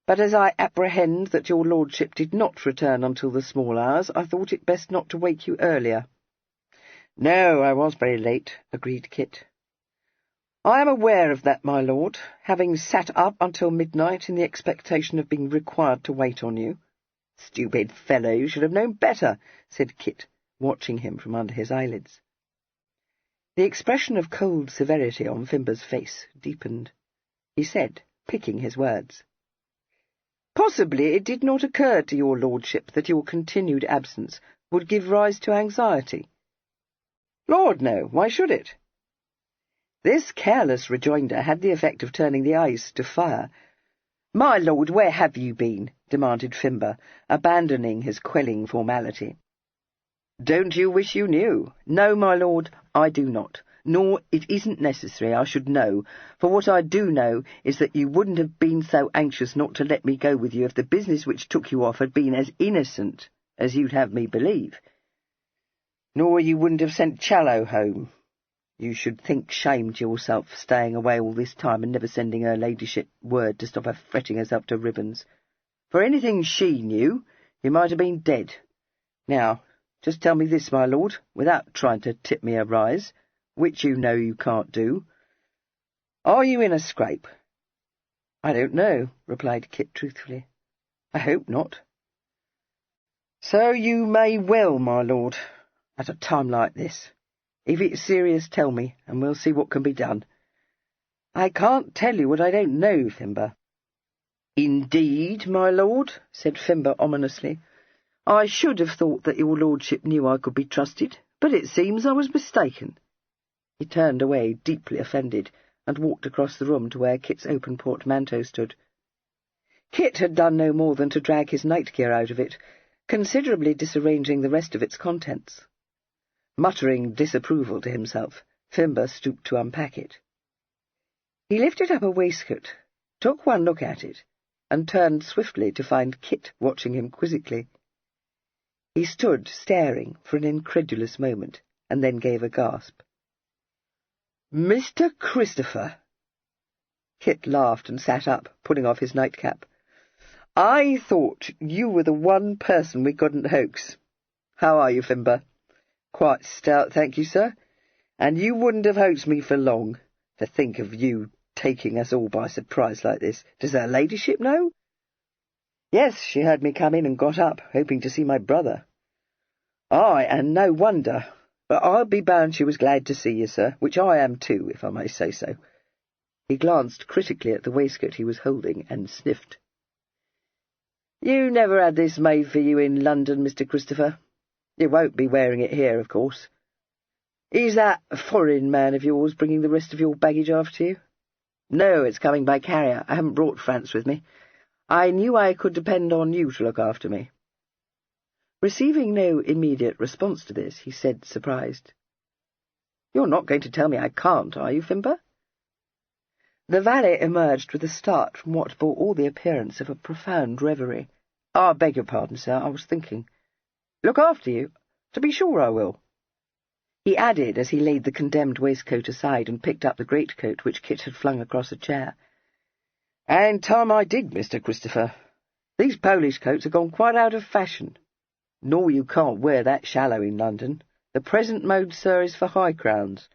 but as I apprehend that your lordship did not return until the small hours, I thought it best not to wake you earlier." "No, I was very late," agreed Kit. "I am aware of that, my lord, having sat up until midnight in the expectation of being required to wait on you." "Stupid fellow, you should have known better," said Kit, watching him from under his eyelids. The expression of cold severity on Fimber's face deepened. He said, picking his words, "Possibly it did not occur to your lordship that your continued absence would give rise to anxiety." "Lord, no. Why should it?" This careless rejoinder had the effect of turning the ice to fire. "My lord, where have you been?" demanded Fimber, abandoning his quelling formality. "Don't you wish you knew?" "No, my lord, I do not. Nor it isn't necessary I should know, for what I do know is that you wouldn't have been so anxious not to let me go with you if the business which took you off had been as innocent as you'd have me believe. Nor you wouldn't have sent Challow home. You should think shame to yourself for staying away all this time and never sending her ladyship word to stop her fretting herself to ribbons. For anything she knew, you might have been dead. Now, just tell me this, my lord, without trying to tip me a rise, which you know you can't do. Are you in a scrape?" "I don't know," replied Kit truthfully. "I hope not." "So you may well, my lord, at a time like this. If it's serious, tell me, and we'll see what can be done." "I can't tell you what I don't know, Fimber." "Indeed, my lord," said Fimber ominously. "I should have thought that your lordship knew I could be trusted, but it seems I was mistaken." He turned away, deeply offended, and walked across the room to where Kit's open portmanteau stood. Kit had done no more than to drag his night-gear out of it, considerably disarranging the rest of its contents. Muttering disapproval to himself, Fimber stooped to unpack it. He lifted up a waistcoat, took one look at it, and turned swiftly to find Kit watching him quizzically. He stood staring for an incredulous moment, and then gave a gasp. "Mr. Christopher!" Kit laughed and sat up, pulling off his nightcap. "I thought you were the one person we couldn't hoax. How are you, Fimber?" "Quite stout, thank you, sir. And you wouldn't have hoaxed me for long. To think of you taking us all by surprise like this. Does her ladyship know?" "Yes, she heard me come in and got up, hoping to see my brother." "Aye, and no wonder. But I'll be bound she was glad to see you, sir, which I am too, if I may say so." He glanced critically at the waistcoat he was holding and sniffed. "You never had this made for you in London, Mr. Christopher. You won't be wearing it here, of course. Is that foreign man of yours bringing the rest of your baggage after you?" "No, it's coming by carrier. I haven't brought Franz with me. I knew I could depend on you to look after me." Receiving no immediate response to this, he said, surprised, "You're not going to tell me I can't, are you, Fimber?" The valet emerged with a start from what bore all the appearance of a profound reverie. "I beg your pardon, sir, I was thinking." "Look after you? To be sure I will." He added, as he laid the condemned waistcoat aside and picked up the greatcoat which Kit had flung across a chair. "And time I did, Mr. Christopher. These Polish coats have gone quite out of fashion. Nor you can't wear that shallow in London. The present mode, sir, is for high crowns."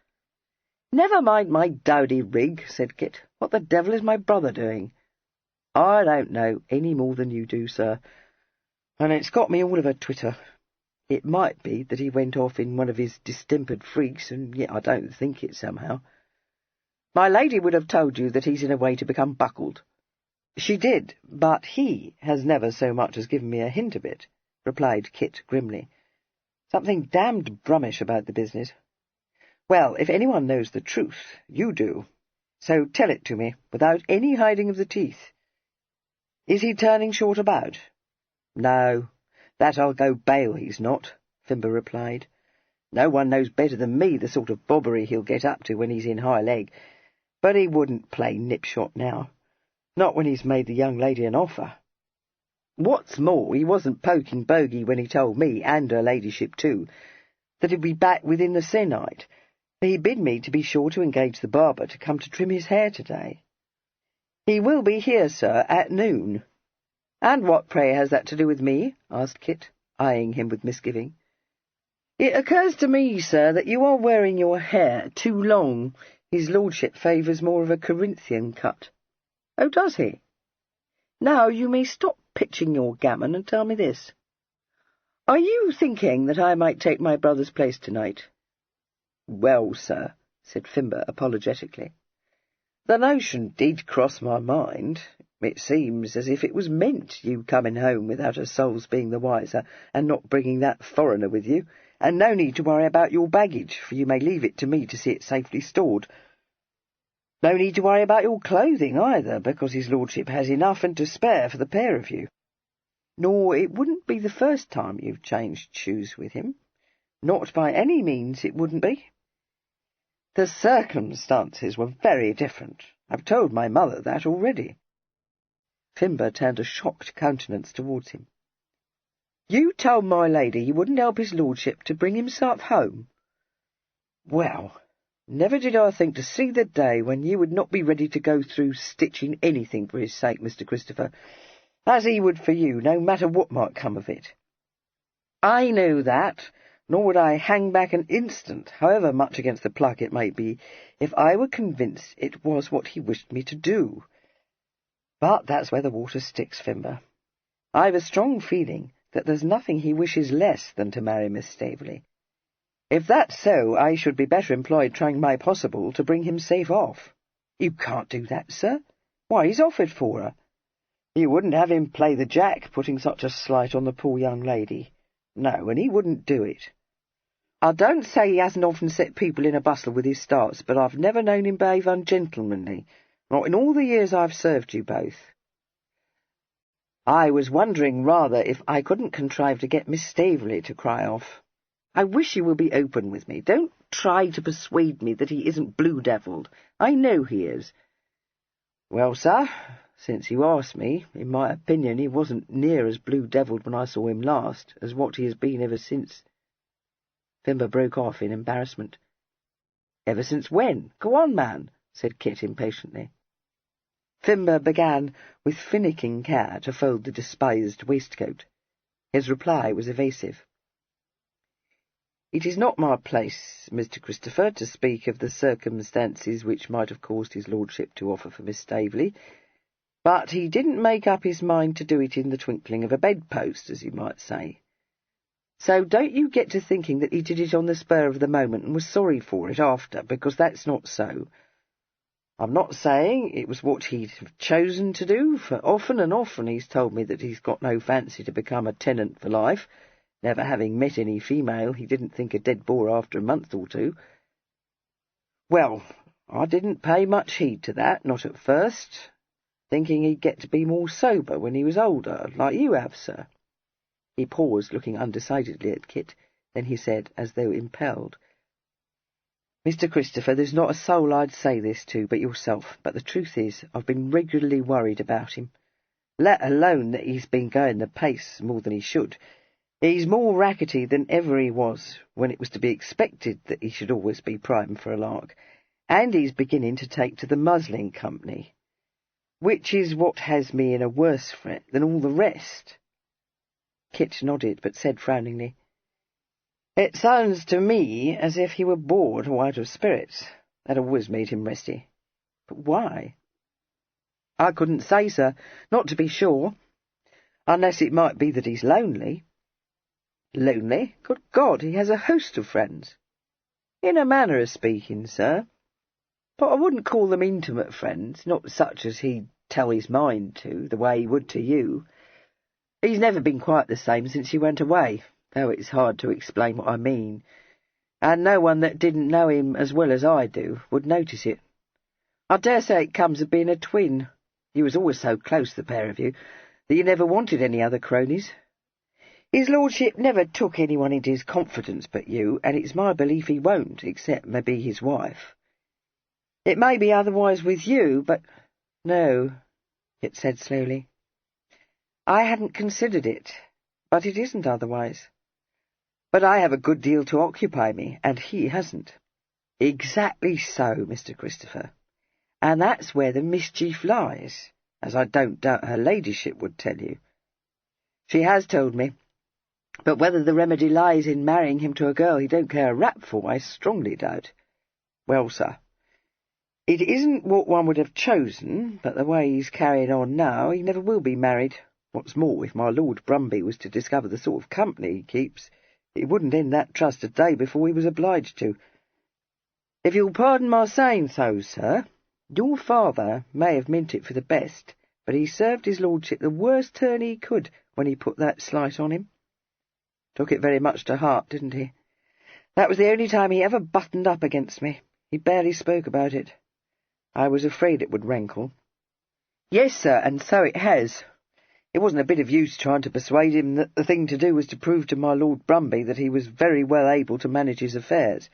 "Never mind my dowdy rig," said Kit. "What the devil is my brother doing?" "I don't know, any more than you do, sir. And it's got me all of a twitter. It might be that he went off in one of his distempered freaks, and yet I don't think it somehow. My lady would have told you that he's in a way to become buckled. "She did, but he has never so much as given me a hint of it," replied Kit grimly. "Something damned brummish about the business. Well, if anyone knows the truth, you do. So tell it to me, without any hiding of the teeth. Is he turning short about?" "No, that I'll go bail he's not," Fimber replied. "No one knows better than me the sort of bobbery he'll get up to when he's in high leg, but he wouldn't play nipshot now, not when he's made the young lady an offer. What's more, he wasn't poking bogey when he told me, and her ladyship too, that he'd be back within the se'nnight. He bid me to be sure to engage the barber to come to trim his hair today." "He will be here, sir, at noon." "And what, pray, has that to do with me?" asked Kit, eyeing him with misgiving. "It occurs to me, sir, that you are wearing your hair too long. His lordship favours more of a Corinthian cut." "Oh, does he? Now you may stop pitching your gammon and tell me this. Are you thinking that I might take my brother's place tonight?" "Well, sir," said Fimber apologetically, "the notion did cross my mind. It seems as if it was meant, you coming home without a soul's being the wiser, and not bringing that foreigner with you, and no need to worry about your baggage, for you may leave it to me to see it safely stored. No need to worry about your clothing either, because his lordship has enough and to spare for the pair of you. Nor it wouldn't be the first time you've changed shoes with him. Not by any means it wouldn't be. The circumstances were very different. I've told my mother that already." Fimber turned a shocked countenance towards him. "You told my lady you wouldn't help his lordship to bring himself home? Well, never did I think to see the day when you would not be ready to go through stitching anything for his sake, Mr. Christopher, as he would for you, no matter what might come of it." "I know that, nor would I hang back an instant, however much against the pluck it might be, if I were convinced it was what he wished me to do. But that's where the water sticks, Fimber. I've a strong feeling that there's nothing he wishes less than to marry Miss Staveley. If that's so, I should be better employed trying my possible to bring him safe off." "You can't do that, sir. Why, he's offered for her." "You wouldn't have him play the jack, putting such a slight on the poor young lady. No, and he wouldn't do it. I don't say he hasn't often set people in a bustle with his starts, but I've never known him behave ungentlemanly, not in all the years I've served you both. I was wondering rather if I couldn't contrive to get Miss Staveley to cry off. I wish you will be open with me. Don't try to persuade me that he isn't blue-devilled. I know he is." "Well, sir, since you ask me, in my opinion he wasn't near as blue-devilled when I saw him last as what he has been ever since." Fimber broke off in embarrassment. "Ever since when? Go on, man," said Kit impatiently. Fimber began with finicking care to fold the despised waistcoat. His reply was evasive. "It is not my place, Mr. Christopher, to speak of the circumstances which might have caused his lordship to offer for Miss Staveley, but he didn't make up his mind to do it in the twinkling of a bedpost, as you might say. So don't you get to thinking that he did it on the spur of the moment and was sorry for it after, because that's not so. I'm not saying it was what he'd have chosen to do, for often and often he's told me that he's got no fancy to become a tenant for life, never having met any female he didn't think a dead bore after a month or two. Well, I didn't pay much heed to that, not at first, thinking he'd get to be more sober when he was older, like you have, sir." He paused, looking undecidedly at Kit. Then he said, as though impelled, "Mr. Christopher, there's not a soul I'd say this to but yourself, but the truth is I've been regularly worried about him, let alone that he's been going the pace more than he should. He's more rackety than ever he was, when it was to be expected that he should always be primed for a lark, and he's beginning to take to the muslin company, which is what has me in a worse fret than all the rest." Kit nodded, but said frowningly, "It sounds to me as if he were bored or out of spirits. That always made him resty." "But why?" "I couldn't say, sir, not to be sure, unless it might be that he's lonely." "Lonely? Good God, he has a host of friends." "In a manner of speaking, sir. But I wouldn't call them intimate friends, not such as he'd tell his mind to, the way he would to you. He's never been quite the same since he went away, though it's hard to explain what I mean, and no one that didn't know him as well as I do would notice it. I dare say it comes of being a twin. You was always so close, the pair of you, that you never wanted any other cronies. His lordship never took anyone into his confidence but you, and it's my belief he won't, except maybe his wife. It may be otherwise with you, but— No, it said slowly. I hadn't considered it, but it isn't otherwise. But I have a good deal to occupy me, and he hasn't. Exactly so, Mr. Christopher. And that's where the mischief lies, as I don't doubt her ladyship would tell you. She has told me, but whether the remedy lies in marrying him to a girl he don't care a rap for, I strongly doubt. Well, sir, it isn't what one would have chosen, but the way he's carrying on now, he never will be married. What's more, if my Lord Brumby was to discover the sort of company he keeps, he wouldn't end that trust a day before he was obliged to. If you'll pardon my saying so, sir, your father may have meant it for the best, but he served his lordship the worst turn he could when he put that slight on him. Took it very much to heart, didn't he? That was the only time he ever buttoned up against me. He barely spoke about it. I was afraid it would rankle. Yes, sir, and so it has. It wasn't a bit of use trying to persuade him that the thing to do was to prove to my Lord Brumby that he was very well able to manage his affairs.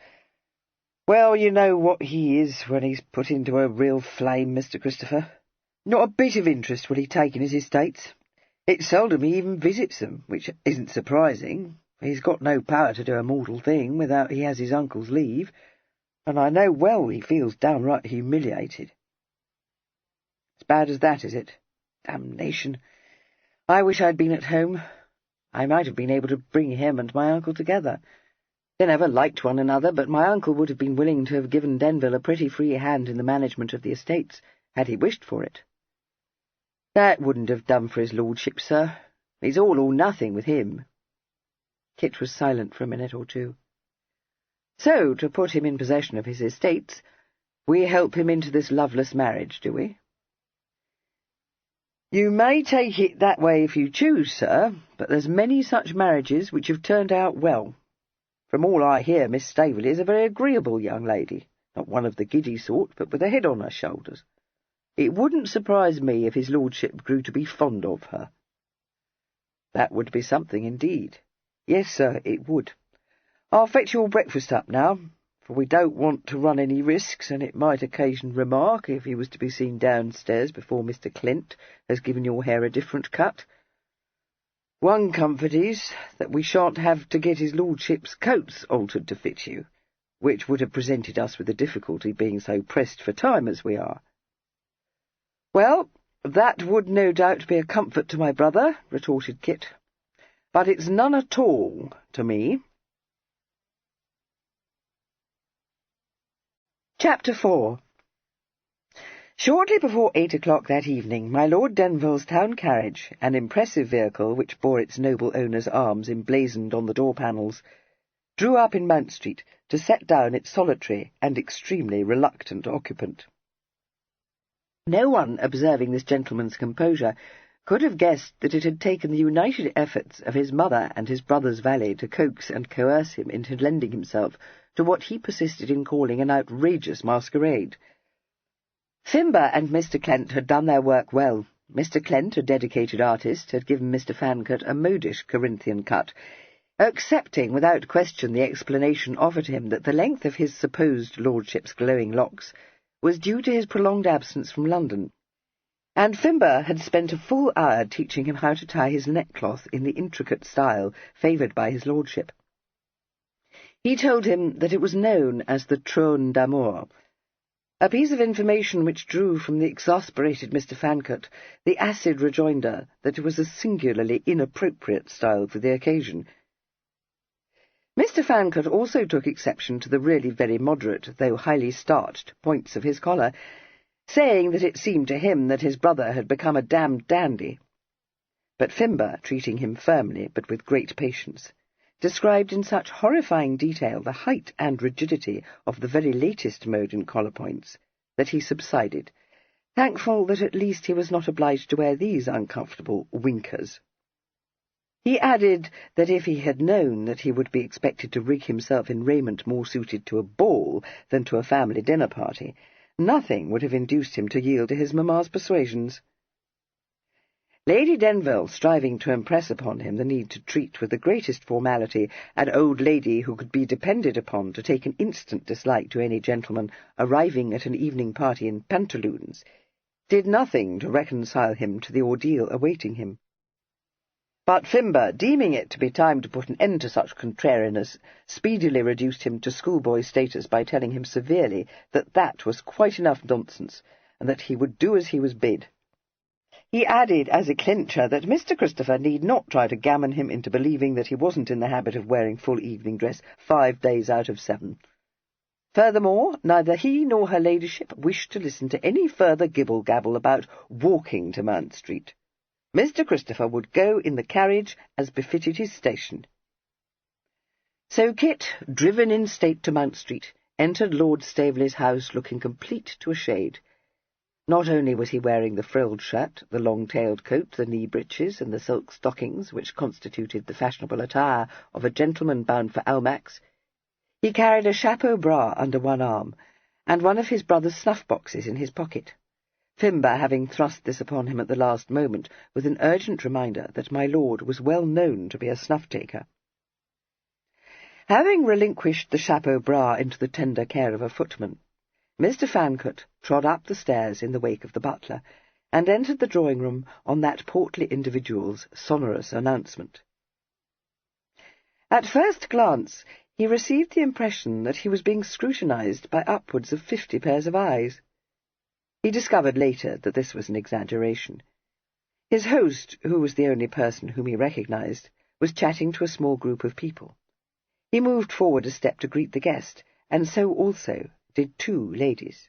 Well, you know what he is when he's put into a real flame, Mr. Christopher. Not a bit of interest will he take in his estates. It's seldom he even visits them, which isn't surprising. He's got no power to do a mortal thing without he has his uncle's leave, and I know well he feels downright humiliated. As bad as that, is it? Damnation! I wish I'd been at home. I might have been able to bring him and my uncle together. They never liked one another, but my uncle would have been willing to have given Denville a pretty free hand in the management of the estates, had he wished for it. That wouldn't have done for his lordship, sir. He's all or nothing with him. Kit was silent for a minute or two. So, to put him in possession of his estates, we help him into this loveless marriage, do we? You may take it that way if you choose, sir, but there's many such marriages which have turned out well. From all I hear, Miss Staveley is a very agreeable young lady, not one of the giddy sort, but with a head on her shoulders. It wouldn't surprise me if his lordship grew to be fond of her. That would be something indeed. Yes, sir, it would. I'll fetch your breakfast up now, for we don't want to run any risks, and it might occasion remark if he was to be seen downstairs before Mr. Clint has given your hair a different cut. One comfort is that we shan't have to get his lordship's coats altered to fit you, which would have presented us with a difficulty, being so pressed for time as we are. Well, that would no doubt be a comfort to my brother, retorted Kit, but it's none at all to me. Chapter 4. Shortly before 8 o'clock that evening, my Lord Denville's town carriage, an impressive vehicle which bore its noble owner's arms emblazoned on the door-panels, drew up in Mount Street to set down its solitary and extremely reluctant occupant. No one observing this gentleman's composure could have guessed that it had taken the united efforts of his mother and his brother's valet to coax and coerce him into lending himself to what he persisted in calling an outrageous masquerade. Fimber and Mr. Clent had done their work well. Mr. Clent, a dedicated artist, had given Mr. Fancourt a modish Corinthian cut, accepting without question the explanation offered him that the length of his supposed lordship's glowing locks was due to his prolonged absence from London, and Fimber had spent a full hour teaching him how to tie his neckcloth in the intricate style favoured by his lordship. He told him that it was known as the trône d'amour, a piece of information which drew from the exasperated Mr. Fancourt the acid rejoinder that it was a singularly inappropriate style for the occasion. Mr. Fancourt also took exception to the really very moderate, though highly starched, points of his collar, saying that it seemed to him that his brother had become a damned dandy. But Fimber, treating him firmly, but with great patience, described in such horrifying detail the height and rigidity of the very latest mode in collar points, that he subsided, thankful that at least he was not obliged to wear these uncomfortable winkers. He added that if he had known that he would be expected to rig himself in raiment more suited to a ball than to a family dinner party, nothing would have induced him to yield to his mamma's persuasions. Lady Denville, striving to impress upon him the need to treat with the greatest formality an old lady who could be depended upon to take an instant dislike to any gentleman arriving at an evening party in pantaloons, did nothing to reconcile him to the ordeal awaiting him. But Fimber, deeming it to be time to put an end to such contrariness, speedily reduced him to schoolboy status by telling him severely that that was quite enough nonsense, and that he would do as he was bid. He added as a clincher that Mr. Christopher need not try to gammon him into believing that he wasn't in the habit of wearing full evening dress 5 days out of 7. Furthermore, neither he nor her ladyship wished to listen to any further gibble-gabble about walking to Mount Street. Mr. Christopher would go in the carriage as befitted his station. So Kit, driven in state to Mount Street, entered Lord Staveley's house looking complete to a shade. Not only was he wearing the frilled shirt, the long-tailed coat, the knee-breeches, and the silk stockings which constituted the fashionable attire of a gentleman bound for Almack's, he carried a chapeau bras under one arm, and one of his brother's snuff-boxes in his pocket, Fimber having thrust this upon him at the last moment with an urgent reminder that my lord was well known to be a snuff-taker. Having relinquished the chapeau bras into the tender care of a footman, Mr. Fancourt trod up the stairs in the wake of the butler, and entered the drawing-room on that portly individual's sonorous announcement. At first glance, he received the impression that he was being scrutinized by upwards of 50 pairs of eyes. He discovered later that this was an exaggeration. His host, who was the only person whom he recognized, was chatting to a small group of people. He moved forward a step to greet the guest, and so also did 2 ladies.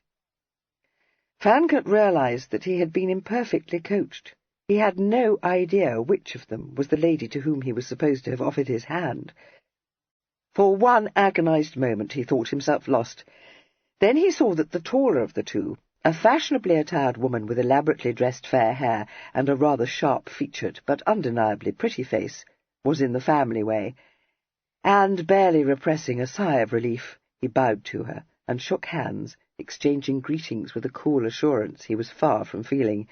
Fancourt realized that he had been imperfectly coached. He had no idea which of them was the lady to whom he was supposed to have offered his hand. For one agonized moment he thought himself lost. Then he saw that the taller of the 2, a fashionably attired woman with elaborately dressed fair hair and a rather sharp-featured but undeniably pretty face, was in the family way, and, barely repressing a sigh of relief, he bowed to her and shook hands, exchanging greetings with a cool assurance he was far from feeling.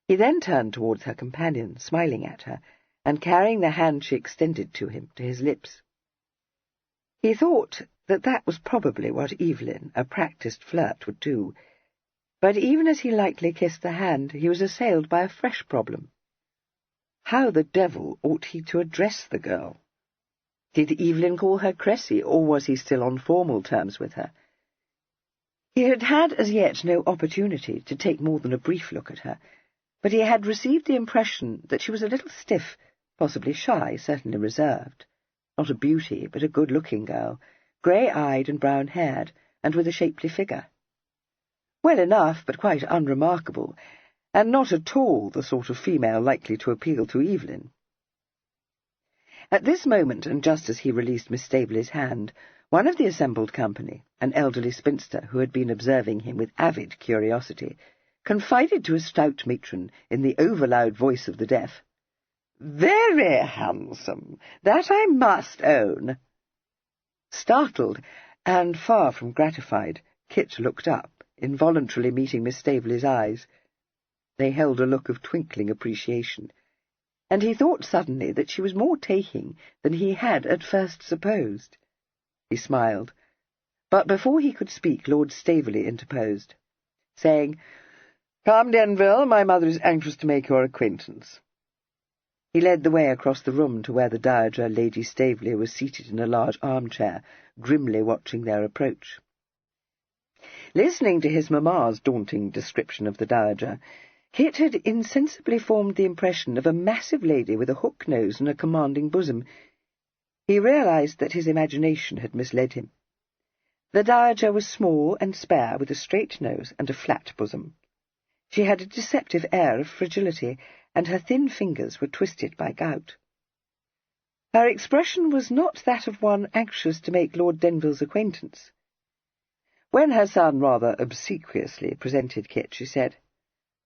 He then turned towards her companion, smiling at her, and carrying the hand she extended to him to his lips. He thought that that was probably what Evelyn, a practised flirt, would do, but even as he lightly kissed the hand, he was assailed by a fresh problem. How the devil ought he to address the girl? Did Evelyn call her Cressy, or was he still on formal terms with her? He had had as yet no opportunity to take more than a brief look at her, but he had received the impression that she was a little stiff, possibly shy, certainly reserved. Not a beauty, but a good-looking girl, grey-eyed and brown-haired, and with a shapely figure. Well enough, but quite unremarkable, and not at all the sort of female likely to appeal to Evelyn. At this moment, and just as he released Miss Staveley's hand, one of the assembled company, an elderly spinster who had been observing him with avid curiosity, confided to a stout matron in the over-loud voice of the deaf, "Very handsome, that I must own." Startled, and far from gratified, Kit looked up, involuntarily meeting Miss Staveley's eyes. They held a look of twinkling appreciation, and he thought suddenly that she was more taking than he had at first supposed. He smiled, but before he could speak Lord Staveley interposed, saying, "Come, Denville, my mother is anxious to make your acquaintance." He led the way across the room to where the dowager Lady Staveley was seated in a large armchair, grimly watching their approach. Listening to his mamma's daunting description of the dowager, Kit had insensibly formed the impression of a massive lady with a hook nose and a commanding bosom. He realized that his imagination had misled him. The dowager was small and spare, with a straight nose and a flat bosom. She had a deceptive air of fragility, and her thin fingers were twisted by gout. Her expression was not that of one anxious to make Lord Denville's acquaintance. When her son rather obsequiously presented Kit, she said,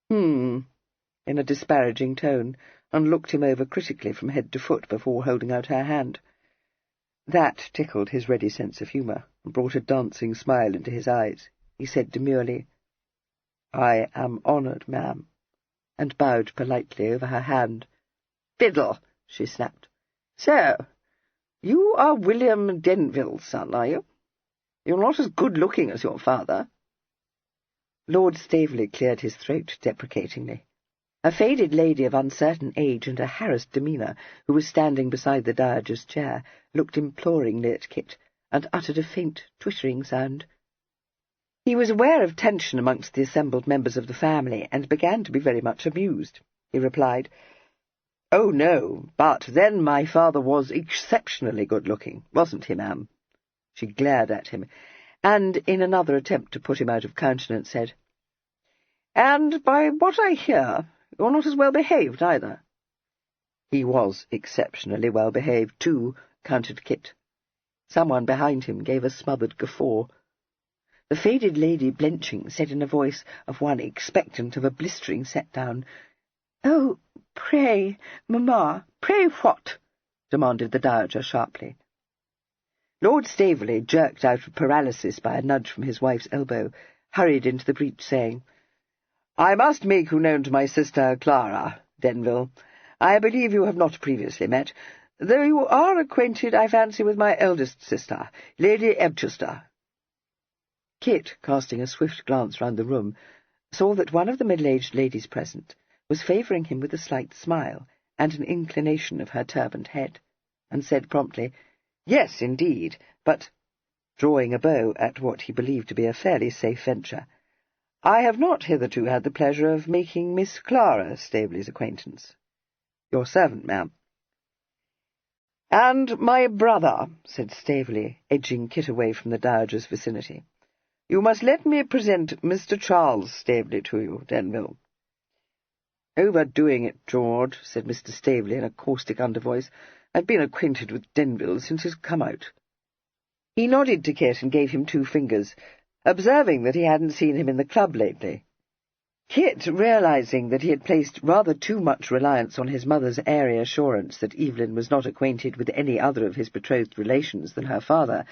in a disparaging tone, and looked him over critically from head to foot before holding out her hand. That tickled his ready sense of humour, and brought a dancing smile into his eyes. He said demurely, "I am honoured, ma'am," and bowed politely over her hand. "Fiddle!" she snapped. "So, you are William Denville's son, are you? You're not as good-looking as your father." Lord Staveley cleared his throat deprecatingly. A faded lady of uncertain age and a harassed demeanour, who was standing beside the dowager's chair, looked imploringly at Kit, and uttered a faint, twittering sound. He was aware of tension amongst the assembled members of the family, and began to be very much amused. He replied, "Oh, no, but then my father was exceptionally good-looking, wasn't he, ma'am?" She glared at him, and, in another attempt to put him out of countenance, said, "And by what I hear, you're not as well behaved either." "He was exceptionally well behaved, too," countered Kit. Someone behind him gave a smothered guffaw. The faded lady, blenching, said in a voice of one expectant of a blistering set-down, "Oh, pray, mamma, pray what?" demanded the dowager sharply. Lord Staveley, jerked out of paralysis by a nudge from his wife's elbow, hurried into the breach, saying, "I must make you known to my sister Clara, Denville. I believe you have not previously met, though you are acquainted, I fancy, with my eldest sister, Lady Ebchester." Kit, casting a swift glance round the room, saw that one of the middle-aged ladies present was favouring him with a slight smile and an inclination of her turbaned head, and said promptly, "Yes, indeed, but," drawing a bow at what he believed to be a fairly safe venture, "I have not hitherto had the pleasure of making Miss Clara Staveley's acquaintance. Your servant, ma'am." "And my brother," said Staveley, edging Kit away from the dowager's vicinity. "You must let me present Mr. Charles Staveley to you, Denville." "Overdoing it, George," said Mr. Staveley in a caustic undervoice. "I've been acquainted with Denville since he's come out." He nodded to Kit and gave him 2 fingers, observing that he hadn't seen him in the club lately. Kit, realizing that he had placed rather too much reliance on his mother's airy assurance that Evelyn was not acquainted with any other of his betrothed relations than her father,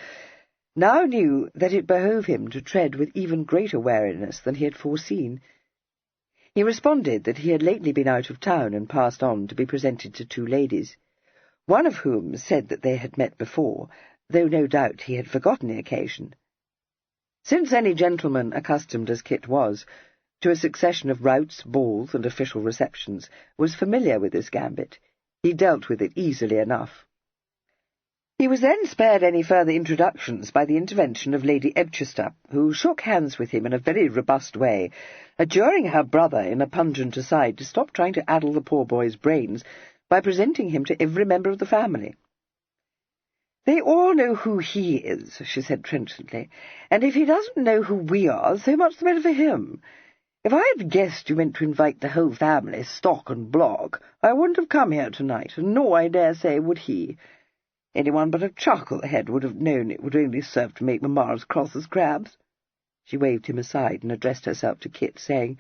now knew that it behoved him to tread with even greater wariness than he had foreseen. He responded that he had lately been out of town and passed on to be presented to 2 ladies, one of whom said that they had met before, though no doubt he had forgotten the occasion. Since any gentleman, accustomed as Kit was to a succession of routs, balls, and official receptions, was familiar with this gambit, he dealt with it easily enough. He was then spared any further introductions by the intervention of Lady Ebchester, who shook hands with him in a very robust way, adjuring her brother in a pungent aside to stop trying to addle the poor boy's brains by presenting him to every member of the family. "They all know who he is," she said trenchantly, "and if he doesn't know who we are, so much the better for him. If I had guessed you meant to invite the whole family, stock and block, I wouldn't have come here tonight, and nor, I dare say, would he. Anyone but a chucklehead would have known it would only serve to make mamma as cross as crabs." She waved him aside and addressed herself to Kit, saying,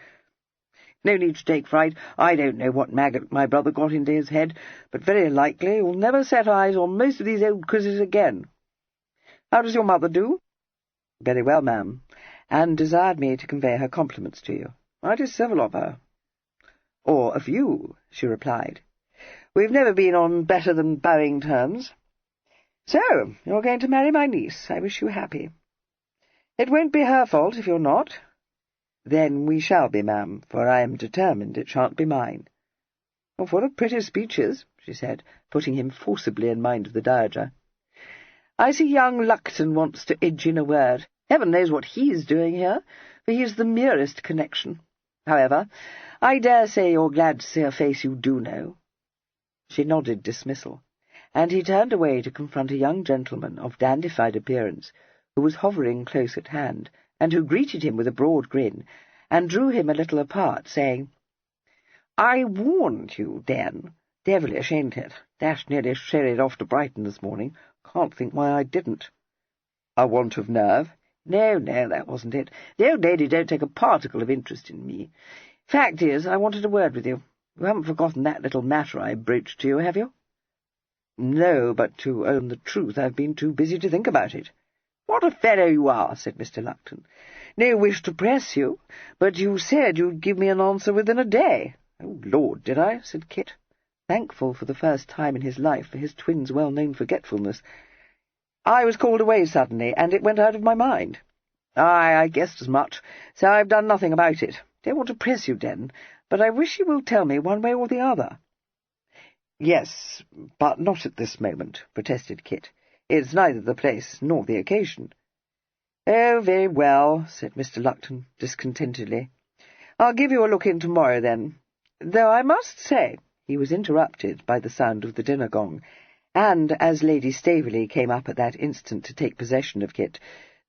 "No need to take fright. I don't know what maggot my brother got into his head, but very likely you'll never set eyes on most of these old quizzes again. How does your mother do?" "Very well, ma'am, and desired me to convey her compliments to you." "It is civil of her." "Or of you," she replied. "We've never been on better than bowing terms. So, you're going to marry my niece. I wish you happy. It won't be her fault if you're not." "Then we shall be, ma'am, for I am determined it shan't be mine." "Oh, what a pretty speeches," she said, putting him forcibly in mind of the dowager. "I see young Luckton wants to edge in a word. Heaven knows what he's doing here, for he's the merest connection. However, I dare say you're glad to see a face you do know." She nodded dismissal, and he turned away to confront a young gentleman of dandified appearance, who was hovering close at hand, and who greeted him with a broad grin, and drew him a little apart, saying, "I warned you, Dan. Devilish, ain't it? Dashed nearly sherried off to Brighton this morning. Can't think why I didn't." "A want of nerve?" No, that wasn't it. The old lady don't take a particle of interest in me. Fact is, I wanted a word with you. You haven't forgotten that little matter I broached to you, have you? No, but to own the truth, I've been too busy to think about it. What a fellow you are, said Mr. Lupton. No wish to press you, but you said you'd give me an answer within a day. Oh, Lord, did I? Said Kit, thankful for the first time in his life for his twin's well-known forgetfulness. I was called away suddenly, and it went out of my mind. I guessed as much, so I've done nothing about it. Don't want to press you, Den, but I wish you will tell me one way or the other. Yes, but not at this moment, protested Kit. It's neither the place nor the occasion. Oh, very well, said Mr. Lupton, discontentedly. I'll give you a look in tomorrow, then. Though I must say, he was interrupted by the sound of the dinner gong, and as Lady Staveley came up at that instant to take possession of Kit,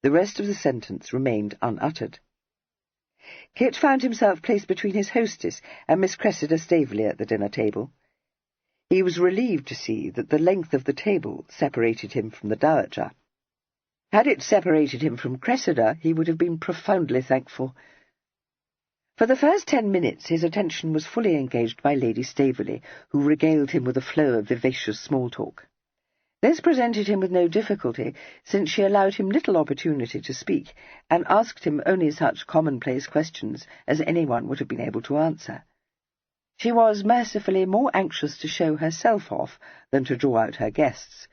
the rest of the sentence remained unuttered. Kit found himself placed between his hostess and Miss Cressida Staveley at the dinner-table. He was relieved to see that the length of the table separated him from the dowager. Had it separated him from Cressida, he would have been profoundly thankful. For the first 10 minutes his attention was fully engaged by Lady Staveley, who regaled him with a flow of vivacious small talk. This presented him with no difficulty, since she allowed him little opportunity to speak, and asked him only such commonplace questions as anyone would have been able to answer. She was mercifully more anxious to show herself off than to draw out her guests,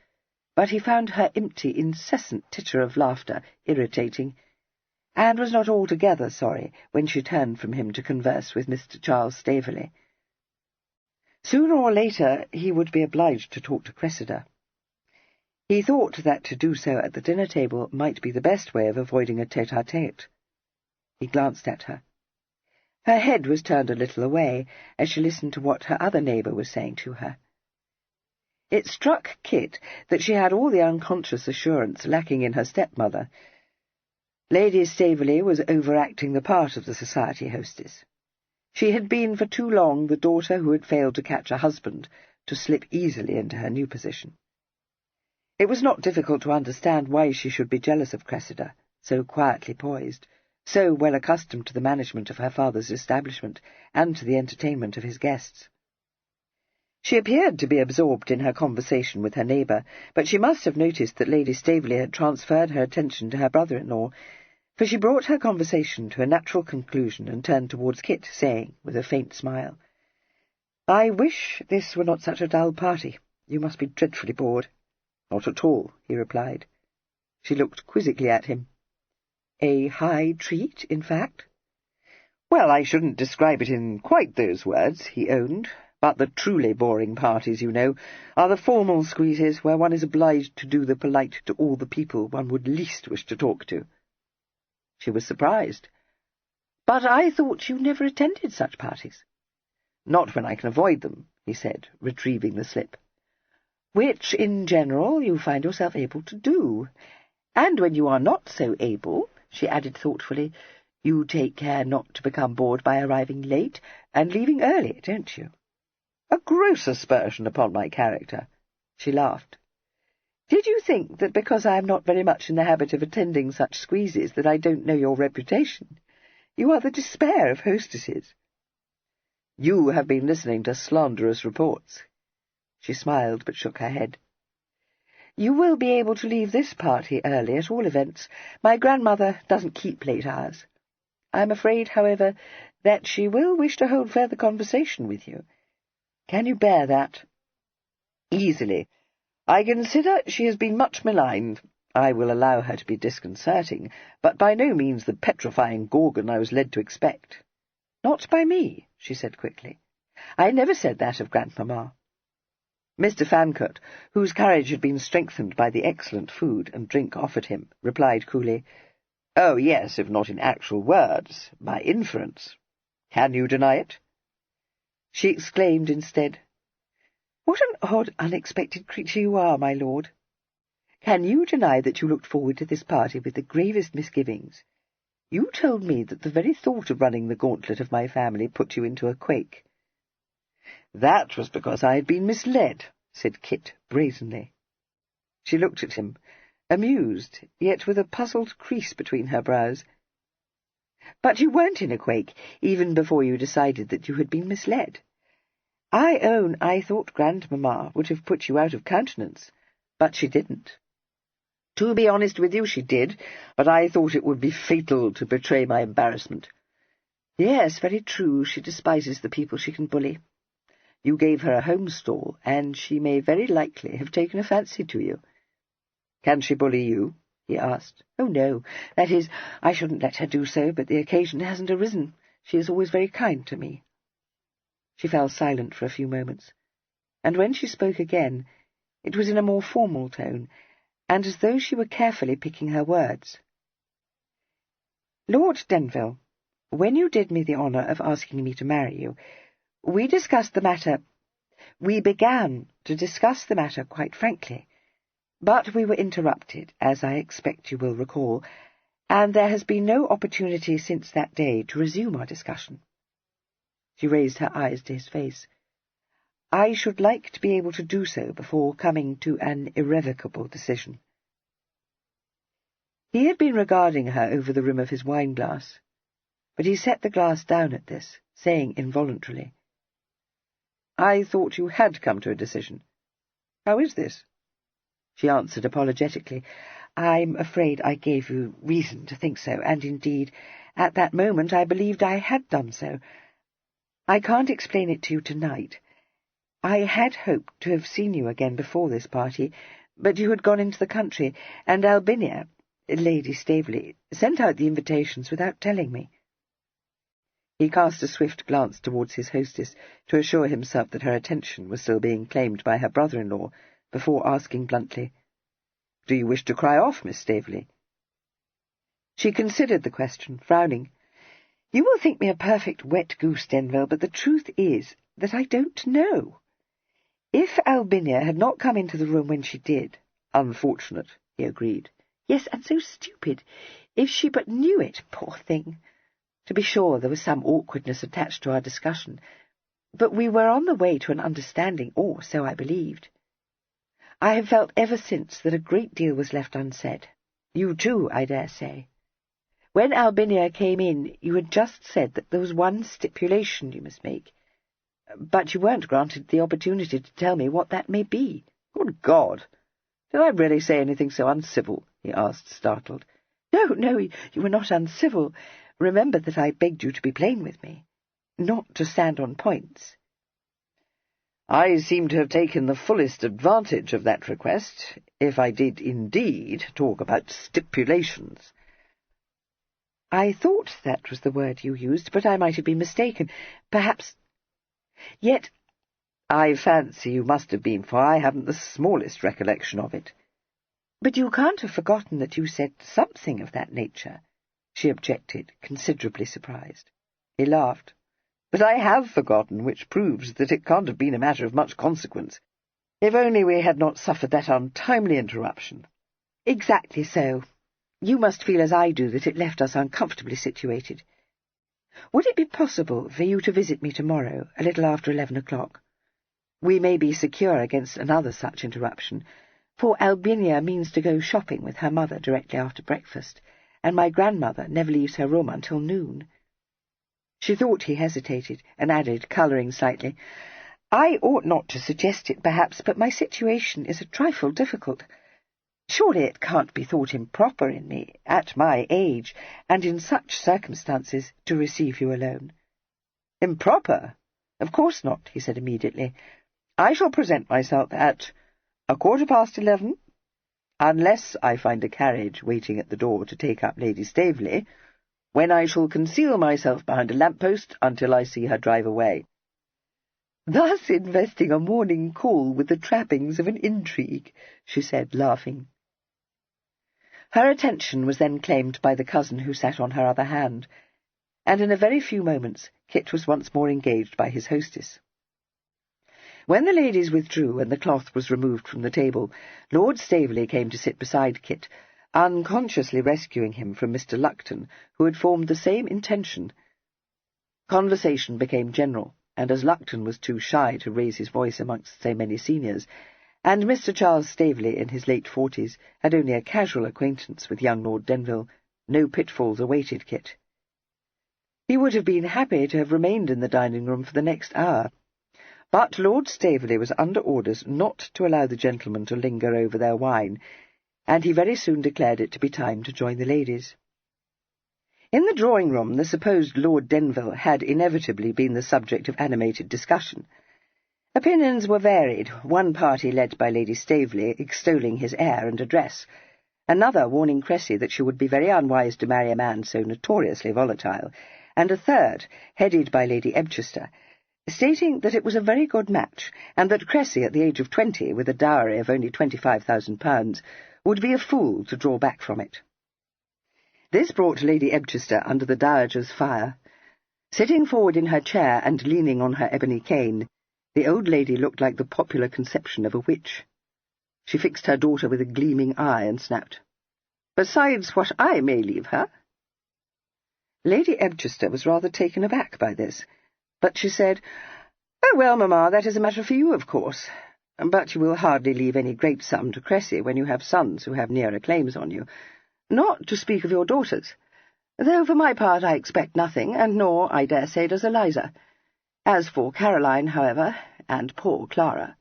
but he found her empty, incessant titter of laughter irritating, and was not altogether sorry when she turned from him to converse with Mr. Charles Staveley. Sooner or later he would be obliged to talk to Cressida. He thought that to do so at the dinner-table might be the best way of avoiding a tete-à-tete. He glanced at her. Her head was turned a little away as she listened to what her other neighbour was saying to her. It struck Kit that she had all the unconscious assurance lacking in her stepmother. Lady Staveley was overacting the part of the society hostess. She had been for too long the daughter who had failed to catch a husband, to slip easily into her new position. It was not difficult to understand why she should be jealous of Cressida, so quietly poised, so well accustomed to the management of her father's establishment and to the entertainment of his guests. She appeared to be absorbed in her conversation with her neighbour, but she must have noticed that Lady Staveley had transferred her attention to her brother-in-law, for she brought her conversation to a natural conclusion and turned towards Kit, saying, with a faint smile, "I wish this were not such a dull party. You must be dreadfully bored." "Not at all," he replied. She looked quizzically at him. "A high treat, in fact?" "Well, I shouldn't describe it in quite those words," he owned. "But the truly boring parties, you know, are the formal squeezes where one is obliged to do the polite to all the people one would least wish to talk to." She was surprised. "But I thought you never attended such parties." "Not when I can avoid them," he said, retrieving the slip. "Which, in general, you find yourself able to do. And when you are not so able," she added thoughtfully, "you take care not to become bored by arriving late and leaving early, don't you?" "A gross aspersion upon my character." She laughed. "Did you think that because I am not very much in the habit of attending such squeezes that I don't know your reputation? You are the despair of hostesses." "You have been listening to slanderous reports." She smiled, but shook her head. "You will be able to leave this party early, at all events. My grandmother doesn't keep late hours. I am afraid, however, that she will wish to hold further conversation with you. Can you bear that?" "Easily. I consider she has been much maligned. I will allow her to be disconcerting, but by no means the petrifying gorgon I was led to expect." "Not by me," she said quickly. "I never said that of Grandmamma." Mr. Fancourt, whose courage had been strengthened by the excellent food and drink offered him, replied coolly, "Oh, yes, if not in actual words, by inference. Can you deny it?" She exclaimed instead, "What an odd, unexpected creature you are, my lord! Can you deny that you looked forward to this party with the gravest misgivings? You told me that the very thought of running the gauntlet of my family put you into a quake." "That was because I had been misled," said Kit brazenly. She looked at him, amused, yet with a puzzled crease between her brows. "But you weren't in a quake, even before you decided that you had been misled. I own I thought Grandmamma would have put you out of countenance, but she didn't. To be honest with you, she did, but I thought it would be fatal to betray my embarrassment. Yes, very true, she despises the people she can bully. You gave her a home stall, and she may very likely have taken a fancy to you." "Can she bully you?" he asked. "Oh, no. That is, I shouldn't let her do so, but the occasion hasn't arisen. She is always very kind to me." She fell silent for a few moments, and when she spoke again, it was in a more formal tone, and as though she were carefully picking her words. "Lord Denville, when you did me the honour of asking me to marry you, we began to discuss the matter quite frankly, but we were interrupted, as I expect you will recall, and there has been no opportunity since that day to resume our discussion." She raised her eyes to his face. "I should like to be able to do so before coming to an irrevocable decision." He had been regarding her over the rim of his wine-glass, but he set the glass down at this, saying involuntarily, "I thought you had come to a decision. How is this?" She answered apologetically, "I'm afraid I gave you reason to think so, and indeed, at that moment I believed I had done so. I can't explain it to you tonight. I had hoped to have seen you again before this party, but you had gone into the country, and Albinia, Lady Staveley, sent out the invitations without telling me." He cast a swift glance towards his hostess to assure himself that her attention was still being claimed by her brother-in-law, before asking bluntly, "Do you wish to cry off, Miss Staveley?" She considered the question, frowning. "You will think me a perfect wet goose, Denville, but the truth is that I don't know. If Albinia had not come into the room when she did—" "Unfortunate," he agreed. "Yes, and so stupid. If she but knew it, poor thing. To be sure, there was some awkwardness attached to our discussion, but we were on the way to an understanding, or so I believed. I have felt ever since that a great deal was left unsaid. You too, I dare say. When Albinia came in, you had just said that there was one stipulation you must make, but you weren't granted the opportunity to tell me what that may be." "Good God! Did I really say anything so uncivil?" he asked, startled. No, you were not uncivil. Remember that I begged you to be plain with me, not to stand on points." "I seem to have taken the fullest advantage of that request, if I did indeed talk about stipulations." "I thought that was the word you used, but I might have been mistaken. Perhaps... Yet "I fancy you must have been, for I haven't the smallest recollection of it." "But you can't have forgotten that you said something of that nature," she objected, considerably surprised. He laughed. "But I have forgotten, which proves that it can't have been a matter of much consequence. If only we had not suffered that untimely interruption." "Exactly so. You must feel as I do that it left us uncomfortably situated. Would it be possible for you to visit me tomorrow, a little after 11 o'clock? We may be secure against another such interruption, for Albinia means to go shopping with her mother directly after breakfast, and my grandmother never leaves her room until noon." She thought he hesitated, and added, colouring slightly, "I ought not to suggest it, perhaps, but my situation is a trifle difficult. Surely it can't be thought improper in me, at my age, and in such circumstances, to receive you alone." "Improper? Of course not," he said immediately. "I shall present myself at 11:15, unless I find a carriage waiting at the door to take up Lady Staveley, when I shall conceal myself behind a lamp-post until I see her drive away." "Thus investing a morning call with the trappings of an intrigue," she said, laughing. Her attention was then claimed by the cousin who sat on her other hand, and in a very few moments Kit was once more engaged by his hostess. When the ladies withdrew and the cloth was removed from the table, Lord Staveley came to sit beside Kit, unconsciously rescuing him from Mr. Luckton, who had formed the same intention. Conversation became general, and as Luckton was too shy to raise his voice amongst so many seniors, and Mr. Charles Staveley, in his late 40s, had only a casual acquaintance with young Lord Denville. No pitfalls awaited Kit. He would have been happy to have remained in the dining-room for the next hour, but Lord Staveley was under orders not to allow the gentlemen to linger over their wine, and he very soon declared it to be time to join the ladies. In the drawing-room, the supposed Lord Denville had inevitably been the subject of animated discussion. Opinions were varied, one party led by Lady Staveley extolling his air and address, another warning Cressy that she would be very unwise to marry a man so notoriously volatile, and a third, headed by Lady Ebchester, stating that it was a very good match, and that Cressy, at the age of 20, with a dowry of only £25,000, would be a fool to draw back from it. This brought Lady Ebchester under the dowager's fire. Sitting forward in her chair and leaning on her ebony cane, the old lady looked like the popular conception of a witch. She fixed her daughter with a gleaming eye and snapped, "Besides what I may leave her." Lady Ebchester was rather taken aback by this, but she said, "Oh, well, mamma, that is a matter for you, of course. But you will hardly leave any great sum to Cressy when you have sons who have nearer claims on you, not to speak of your daughters, though for my part I expect nothing, and nor, I dare say, does Eliza. As for Caroline, however, and poor Clara—"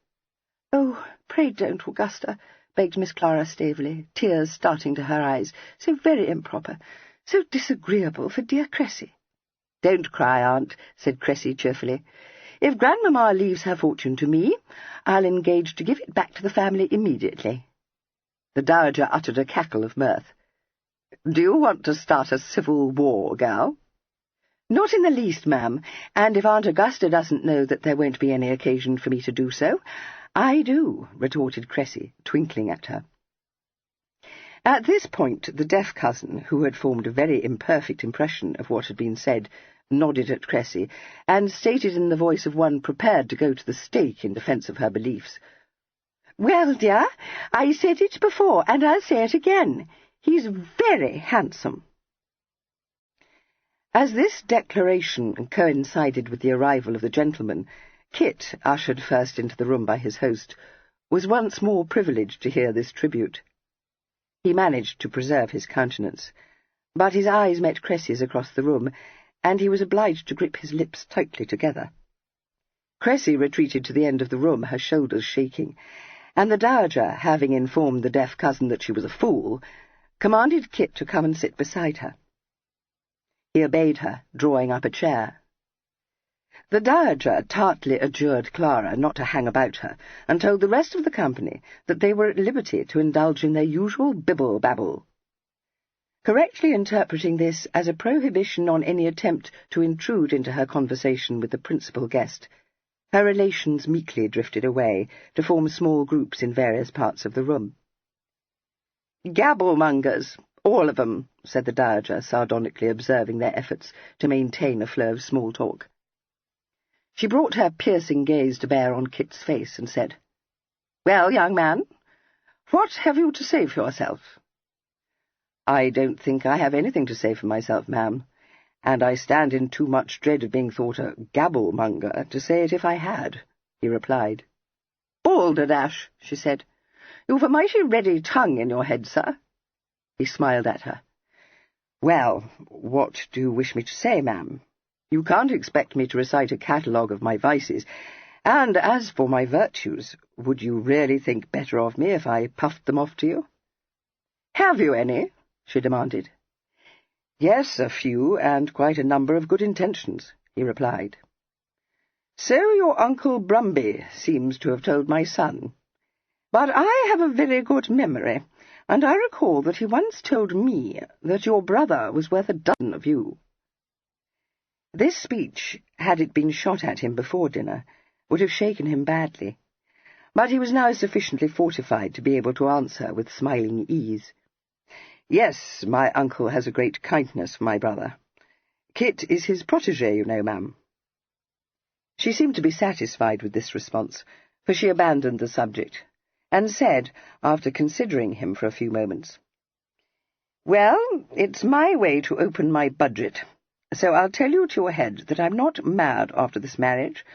"Oh, pray don't, Augusta," begged Miss Clara Staveley, tears starting to her eyes. "So very improper, so disagreeable for dear Cressy." "Don't cry, aunt," said Cressy cheerfully. "If grandmamma leaves her fortune to me, I'll engage to give it back to the family immediately." The dowager uttered a cackle of mirth. "Do you want to start a civil war, girl?" "Not in the least, ma'am, and if Aunt Augusta doesn't know that there won't be any occasion for me to do so, I do," retorted Cressy, twinkling at her. At this point the deaf cousin, who had formed a very imperfect impression of what had been said, nodded at Cressy, and stated in the voice of one prepared to go to the stake in defence of her beliefs, "Well, dear, I said it before, and I'll say it again. He's very handsome." As this declaration coincided with the arrival of the gentleman, Kit, ushered first into the room by his host, was once more privileged to hear this tribute. He managed to preserve his countenance, but his eyes met Cressy's across the room, and he was obliged to grip his lips tightly together. Cressy retreated to the end of the room, her shoulders shaking, and the dowager, having informed the deaf cousin that she was a fool, commanded Kit to come and sit beside her. He obeyed her, drawing up a chair. The dowager tartly adjured Clara not to hang about her, and told the rest of the company that they were at liberty to indulge in their usual bibble-babble, correctly interpreting this as a prohibition on any attempt to intrude into her conversation with the principal guest. Her relations meekly drifted away to form small groups in various parts of the room. "Gabble-mongers, all of 'em," said the dowager, sardonically observing their efforts to maintain a flow of small talk. She brought her piercing gaze to bear on Kit's face and said, "Well, young man, what have you to say for yourself?" "I don't think I have anything to say for myself, ma'am, and I stand in too much dread of being thought a gabble-monger to say it if I had," he replied. "Balderdash," she said. "You've a mighty ready tongue in your head, sir." He smiled at her. "Well, what do you wish me to say, ma'am? You can't expect me to recite a catalogue of my vices, and as for my virtues, would you really think better of me if I puffed them off to you?" "Have you any?" she demanded. "Yes, a few, and quite a number of good intentions," he replied. "So your Uncle Brumby seems to have told my son. But I have a very good memory, and I recall that he once told me that your brother was worth a dozen of you." This speech, had it been shot at him before dinner, would have shaken him badly, but he was now sufficiently fortified to be able to answer with smiling ease. "Yes, my uncle has a great kindness for my brother. Kit is his protégé, you know, ma'am." She seemed to be satisfied with this response, for she abandoned the subject, and said, after considering him for a few moments, "Well, it's my way to open my budget, so I'll tell you to your head that I'm not mad after this marriage.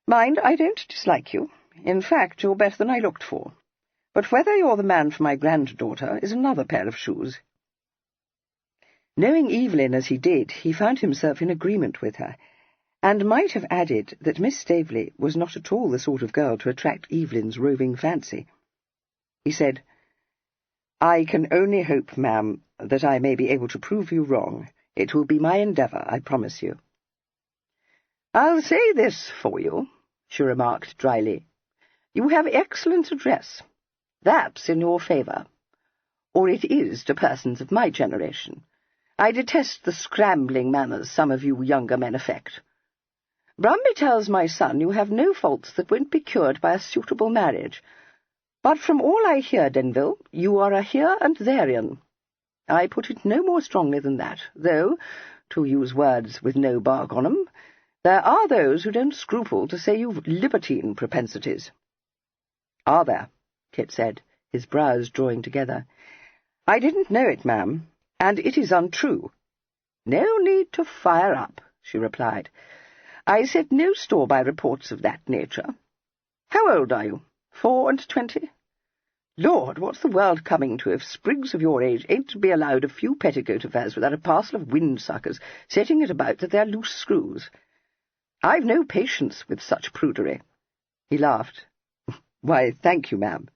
Mind, I don't dislike you. In fact, you're better than I looked for. But whether you're the man for my granddaughter is another pair of shoes." Knowing Evelyn as he did, he found himself in agreement with her, and might have added that Miss Staveley was not at all the sort of girl to attract Evelyn's roving fancy. He said, "I can only hope, ma'am, that I may be able to prove you wrong. It will be my endeavour, I promise you." "I'll say this for you," she remarked dryly. "You have excellent address. That's in your favour. Or it is to persons of my generation. I detest the scrambling manners some of you younger men affect. Brumby tells my son you have no faults that won't be cured by a suitable marriage. But from all I hear, Denville, you are a here and therein. I put it no more strongly than that, though, to use words with no bark on 'em, there are those who don't scruple to say you've libertine propensities." "Are there?" Kit said, his brows drawing together. "I didn't know it, ma'am, and it is untrue." "No need to fire up," she replied. "I set no store by reports of that nature. How old are you? 24? Lord, what's the world coming to if sprigs of your age ain't to be allowed a few petticoat affairs without a parcel of windsuckers setting it about that they're loose screws? I've no patience with such prudery." He laughed. "Why, thank you, ma'am."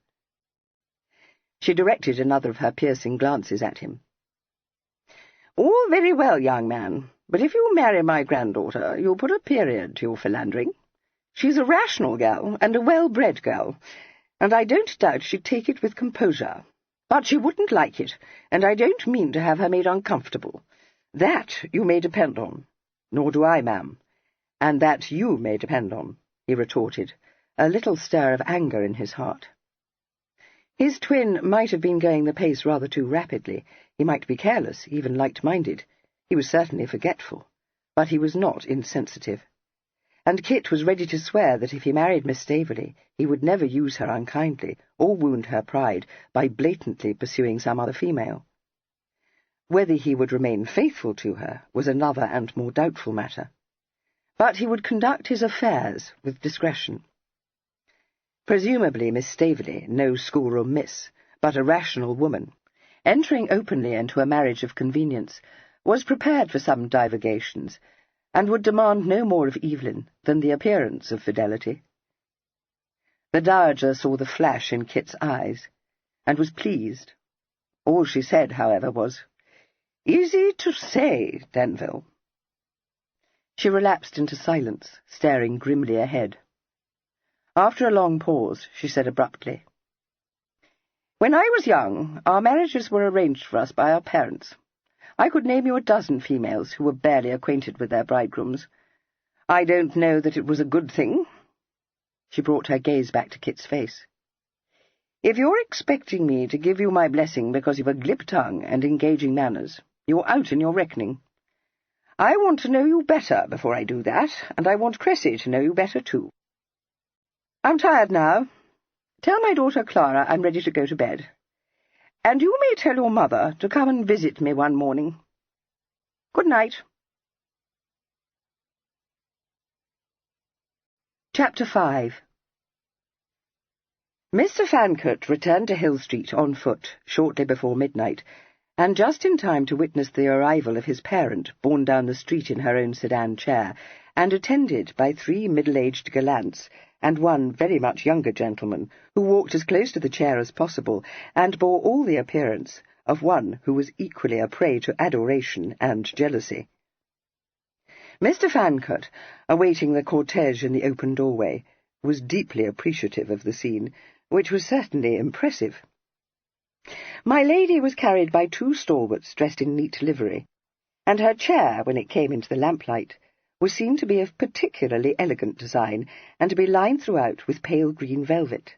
She directed another of her piercing glances at him. "All very well, young man, but if you marry my granddaughter, you'll put a period to your philandering. She's a rational girl, and a well-bred girl, and I don't doubt she'd take it with composure. But she wouldn't like it, and I don't mean to have her made uncomfortable. That you may depend on." "Nor do I, ma'am. And that you may depend on," he retorted, a little stir of anger in his heart. His twin might have been going the pace rather too rapidly. He might be careless, even light-minded. He was certainly forgetful. But he was not insensitive. And Kit was ready to swear that if he married Miss Staveley, he would never use her unkindly, or wound her pride, by blatantly pursuing some other female. Whether he would remain faithful to her was another and more doubtful matter. But he would conduct his affairs with discretion. Presumably Miss Staveley, no schoolroom miss, but a rational woman, entering openly into a marriage of convenience, was prepared for some divagations, and would demand no more of Evelyn than the appearance of fidelity. The dowager saw the flash in Kit's eyes, and was pleased. All she said, however, was, "Easy to say, Denville." She relapsed into silence, staring grimly ahead. After a long pause, she said abruptly, "When I was young, our marriages were arranged for us by our parents. I could name you a dozen females who were barely acquainted with their bridegrooms. I don't know that it was a good thing." She brought her gaze back to Kit's face. "If you're expecting me to give you my blessing because you've a glib tongue and engaging manners, you're out in your reckoning. I want to know you better before I do that, and I want Cressy to know you better too. I'm tired now. Tell my daughter Clara I'm ready to go to bed. And you may tell your mother to come and visit me one morning. Good night." Chapter 5. Mr. Fancourt returned to Hill Street on foot shortly before midnight, and just in time to witness the arrival of his parent, borne down the street in her own sedan chair, and attended by 3 middle-aged gallants and one very much younger gentleman, who walked as close to the chair as possible, and bore all the appearance of one who was equally a prey to adoration and jealousy. Mr. Fancourt, awaiting the cortège in the open doorway, was deeply appreciative of the scene, which was certainly impressive. My lady was carried by 2 stalwarts dressed in neat livery, and her chair, when it came into the lamplight, was seen to be of particularly elegant design, and to be lined throughout with pale green velvet.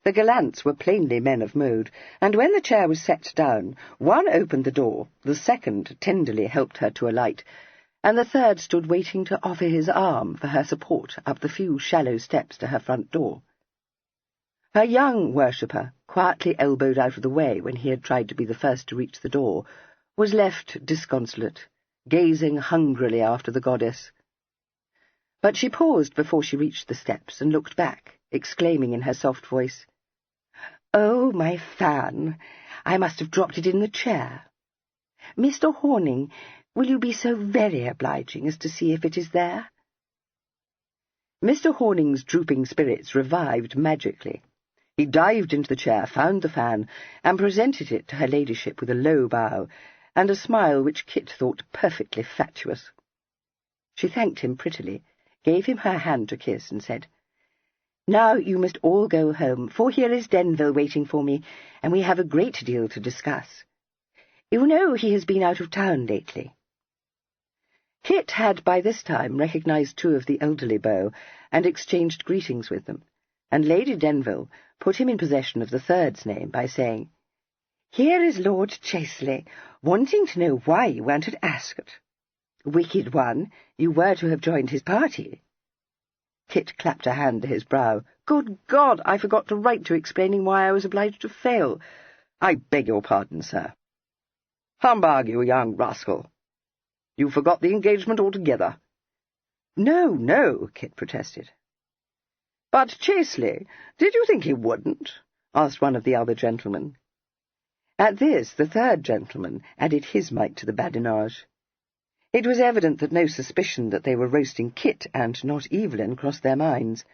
The gallants were plainly men of mode, and when the chair was set down, one opened the door, the second tenderly helped her to alight, and the third stood waiting to offer his arm for her support up the few shallow steps to her front door. Her young worshipper, quietly elbowed out of the way when he had tried to be the first to reach the door, was left disconsolate, gazing hungrily after the goddess. But she paused before she reached the steps and looked back, exclaiming in her soft voice, "Oh, my fan! I must have dropped it in the chair. Mr. Horning, will you be so very obliging as to see if it is there?" Mr. Horning's drooping spirits revived magically. He dived into the chair, found the fan, and presented it to her ladyship with a low bow, and a smile which Kit thought perfectly fatuous. She thanked him prettily, gave him her hand to kiss, and said, "Now you must all go home, for here is Denville waiting for me, and we have a great deal to discuss. You know he has been out of town lately." Kit had by this time recognized two of the elderly beaux, and exchanged greetings with them, and Lady Denville put him in possession of the third's name by saying, "Here is Lord Chaseley, wanting to know why you weren't at Ascot. Wicked one, you were to have joined his party." Kit clapped a hand to his brow. "Good God, I forgot to write to explaining why I was obliged to fail. I beg your pardon, sir." "Humbug, you young rascal! You forgot the engagement altogether." "No, no," Kit protested. "But Chaseley, did you think he wouldn't?" asked one of the other gentlemen. At this, the third gentleman added his mite to the badinage. It was evident that no suspicion that they were roasting Kit and not Evelyn crossed their minds,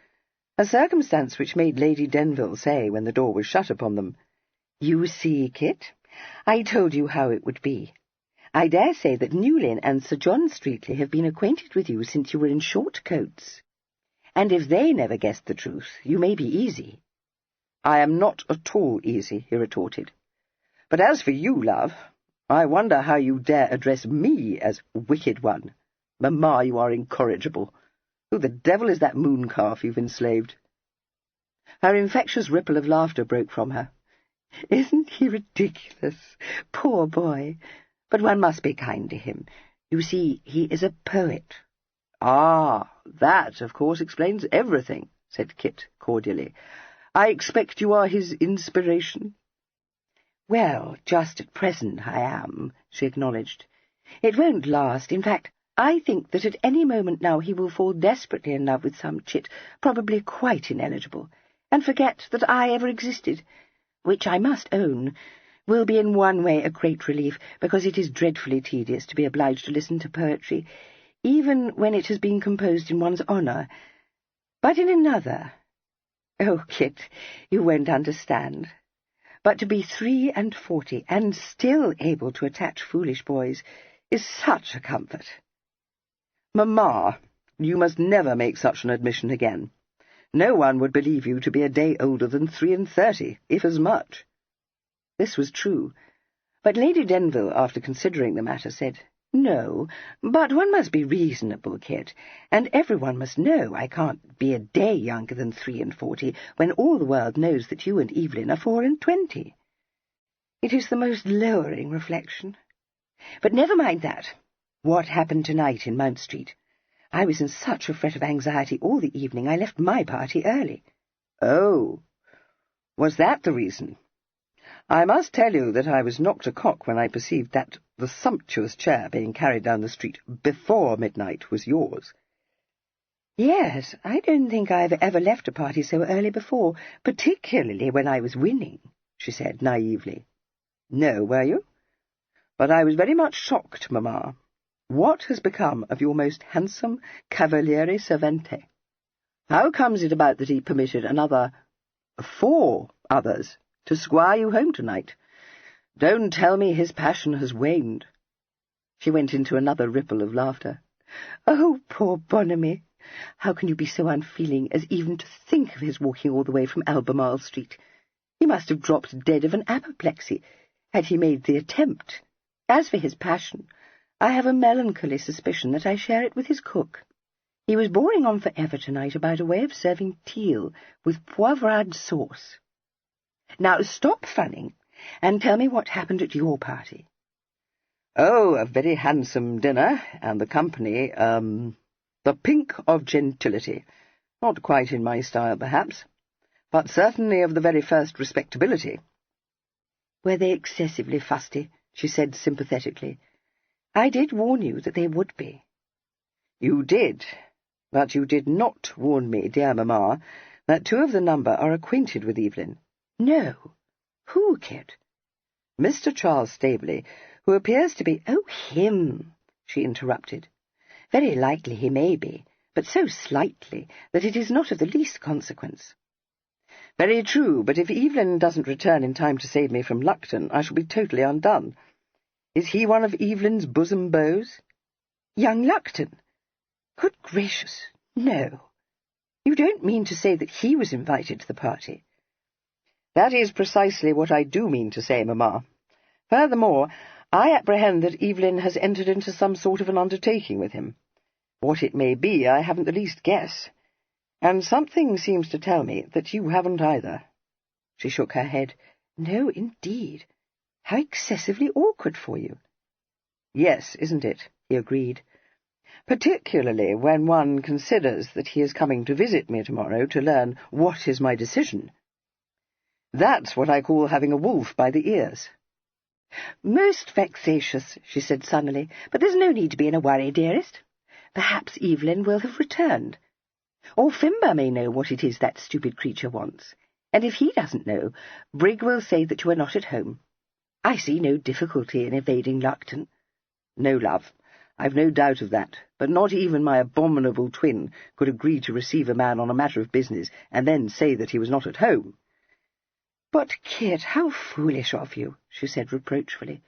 a circumstance which made Lady Denville say, when the door was shut upon them, "You see, Kit, I told you how it would be. I dare say that Newlyn and Sir John Streatley have been acquainted with you since you were in short coats. And if they never guessed the truth, you may be easy." "I am not at all easy," he retorted. "But as for you, love, I wonder how you dare address me as wicked one. Mamma, you are incorrigible. Who the devil is that mooncalf you've enslaved?" Her infectious ripple of laughter broke from her. "Isn't he ridiculous? Poor boy! But one must be kind to him. You see, he is a poet." "Ah, that, of course, explains everything," said Kit cordially. "I expect you are his inspiration." "Well, just at present I am," she acknowledged. "It won't last. In fact, I think that at any moment now he will fall desperately in love with some chit, probably quite ineligible, and forget that I ever existed, which I must own will be in one way a great relief, because it is dreadfully tedious to be obliged to listen to poetry, even when it has been composed in one's honour. But in another— Oh, Kit, you won't understand. But to be 43 and still able to attach foolish boys is such a comfort." "Mamma, you must never make such an admission again. No one would believe you to be a day older than 33, if as much." This was true, but Lady Denville, after considering the matter, said, "No, but one must be reasonable, Kit, and everyone must know I can't be a day younger than 43, when all the world knows that you and Evelyn are 24. It is the most lowering reflection. But never mind that. What happened tonight in Mount Street? I was in such a fret of anxiety all the evening I left my party early." "Oh, was that the reason? I must tell you that I was knocked a-cock when I perceived that the sumptuous chair being carried down the street before midnight was yours." "Yes, I don't think I've ever left a party so early before, particularly when I was winning," she said naively. "No, were you? But I was very much shocked, mamma. What has become of your most handsome cavaliere servente? How comes it about that he permitted 4 others to squire you home tonight? Don't tell me his passion has waned." She went into another ripple of laughter. "Oh, poor Bonamy! How can you be so unfeeling as even to think of his walking all the way from Albemarle Street? He must have dropped dead of an apoplexy, had he made the attempt. As for his passion, I have a melancholy suspicion that I share it with his cook. He was boring on forever tonight about a way of serving teal with poivrade sauce. Now stop funning, and tell me what happened at your party." "Oh, a very handsome dinner, and the company, the pink of gentility. Not quite in my style, perhaps, but certainly of the very first respectability." "Were they excessively fusty?" she said sympathetically. "I did warn you that they would be." "You did, but you did not warn me, dear mamma, that 2 of the number are acquainted with Evelyn. No. Who, Kit? Mr. Charles Staveley, who appears to be— Oh, him, she interrupted. Very likely he may be, but so slightly that it is not of the least consequence. Very true, but if Evelyn doesn't return in time to save me from Lupton, I shall be totally undone. Is he one of Evelyn's bosom beaux? Young Lupton? Good gracious, no. You don't mean to say that he was invited to the party? That is precisely what I do mean to say, Mamma. Furthermore, I apprehend that Evelyn has entered into some sort of an undertaking with him. What it may be, I haven't the least guess. And something seems to tell me that you haven't either. She shook her head. No, indeed. How excessively awkward for you. Yes, isn't it? He agreed. Particularly when one considers that he is coming to visit me tomorrow to learn what is my decision. That's what I call having a wolf by the ears. Most vexatious, she said sunnily, but there's no need to be in a worry, dearest. Perhaps Evelyn will have returned. Or Fimber may know what it is that stupid creature wants, and if he doesn't know, Brigg will say that you are not at home. I see no difficulty in evading Lupton. No, love, I've no doubt of that, but not even my abominable twin could agree to receive a man on a matter of business and then say that he was not at home. But, Kit, how foolish of you, she said reproachfully.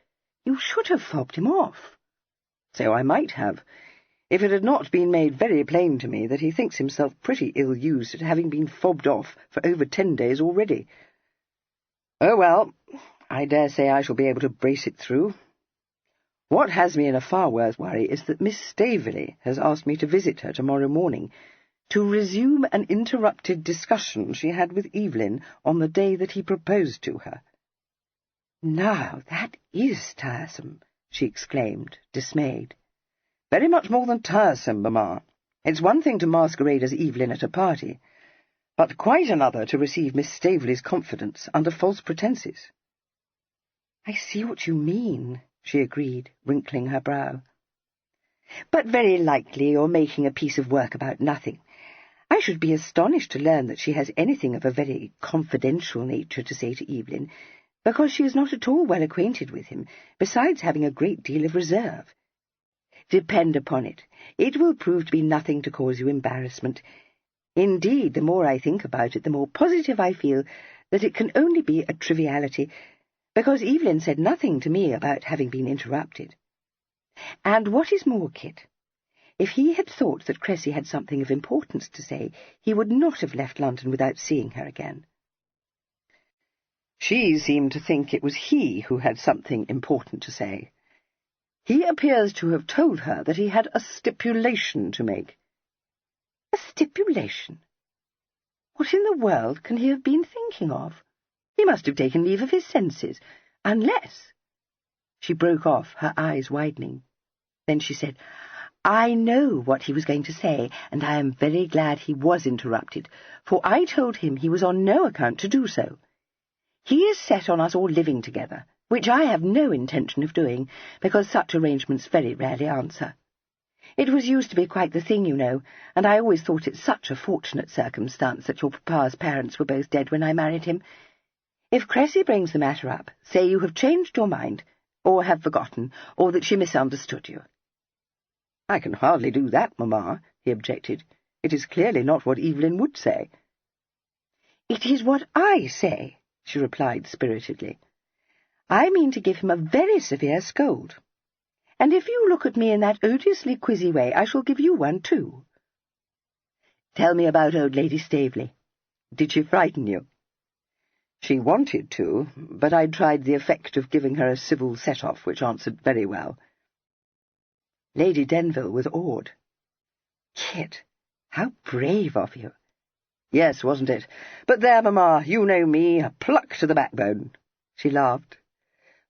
You should have fobbed him off. So I might have, if it had not been made very plain to me that he thinks himself pretty ill-used at having been fobbed off for over 10 days already. Oh, well, I dare say I shall be able to brace it through. What has me in a far worse worry is that Miss Staveley has asked me to visit her tomorrow morning, to resume an interrupted discussion she had with Evelyn on the day that he proposed to her. Now, that is tiresome, she exclaimed, dismayed. Very much more than tiresome, Mamma. It's one thing to masquerade as Evelyn at a party, but quite another to receive Miss Staveley's confidence under false pretences. I see what you mean, she agreed, wrinkling her brow. But very likely you're making a piece of work about nothing. I should be astonished to learn that she has anything of a very confidential nature to say to Evelyn, because she is not at all well acquainted with him, besides having a great deal of reserve. Depend upon it, it will prove to be nothing to cause you embarrassment. Indeed, the more I think about it, the more positive I feel that it can only be a triviality, because Evelyn said nothing to me about having been interrupted. And what is more, Kit, if he had thought that Cressy had something of importance to say, he would not have left London without seeing her again. She seemed to think it was he who had something important to say. He appears to have told her that he had a stipulation to make. A stipulation? What in the world can he have been thinking of? He must have taken leave of his senses, unless— She broke off, her eyes widening. Then she said, I know what he was going to say, and I am very glad he was interrupted, for I told him he was on no account to do so. He is set on us all living together, which I have no intention of doing, because such arrangements very rarely answer. It was used to be quite the thing, you know, and I always thought it such a fortunate circumstance that your papa's parents were both dead when I married him. If Cressy brings the matter up, say you have changed your mind, or have forgotten, or that she misunderstood you. I can hardly do that, Mamma, he objected. It is clearly not what Evelyn would say. It is what I say, she replied spiritedly. I mean to give him a very severe scold. And if you look at me in that odiously quizzy way, I shall give you one too. Tell me about old Lady Staveley. Did she frighten you? She wanted to, but I tried the effect of giving her a civil set-off, which answered very well. Lady Denville was awed. Kit, how brave of you. Yes, wasn't it? But there, Mamma, you know me, a pluck to the backbone. She laughed.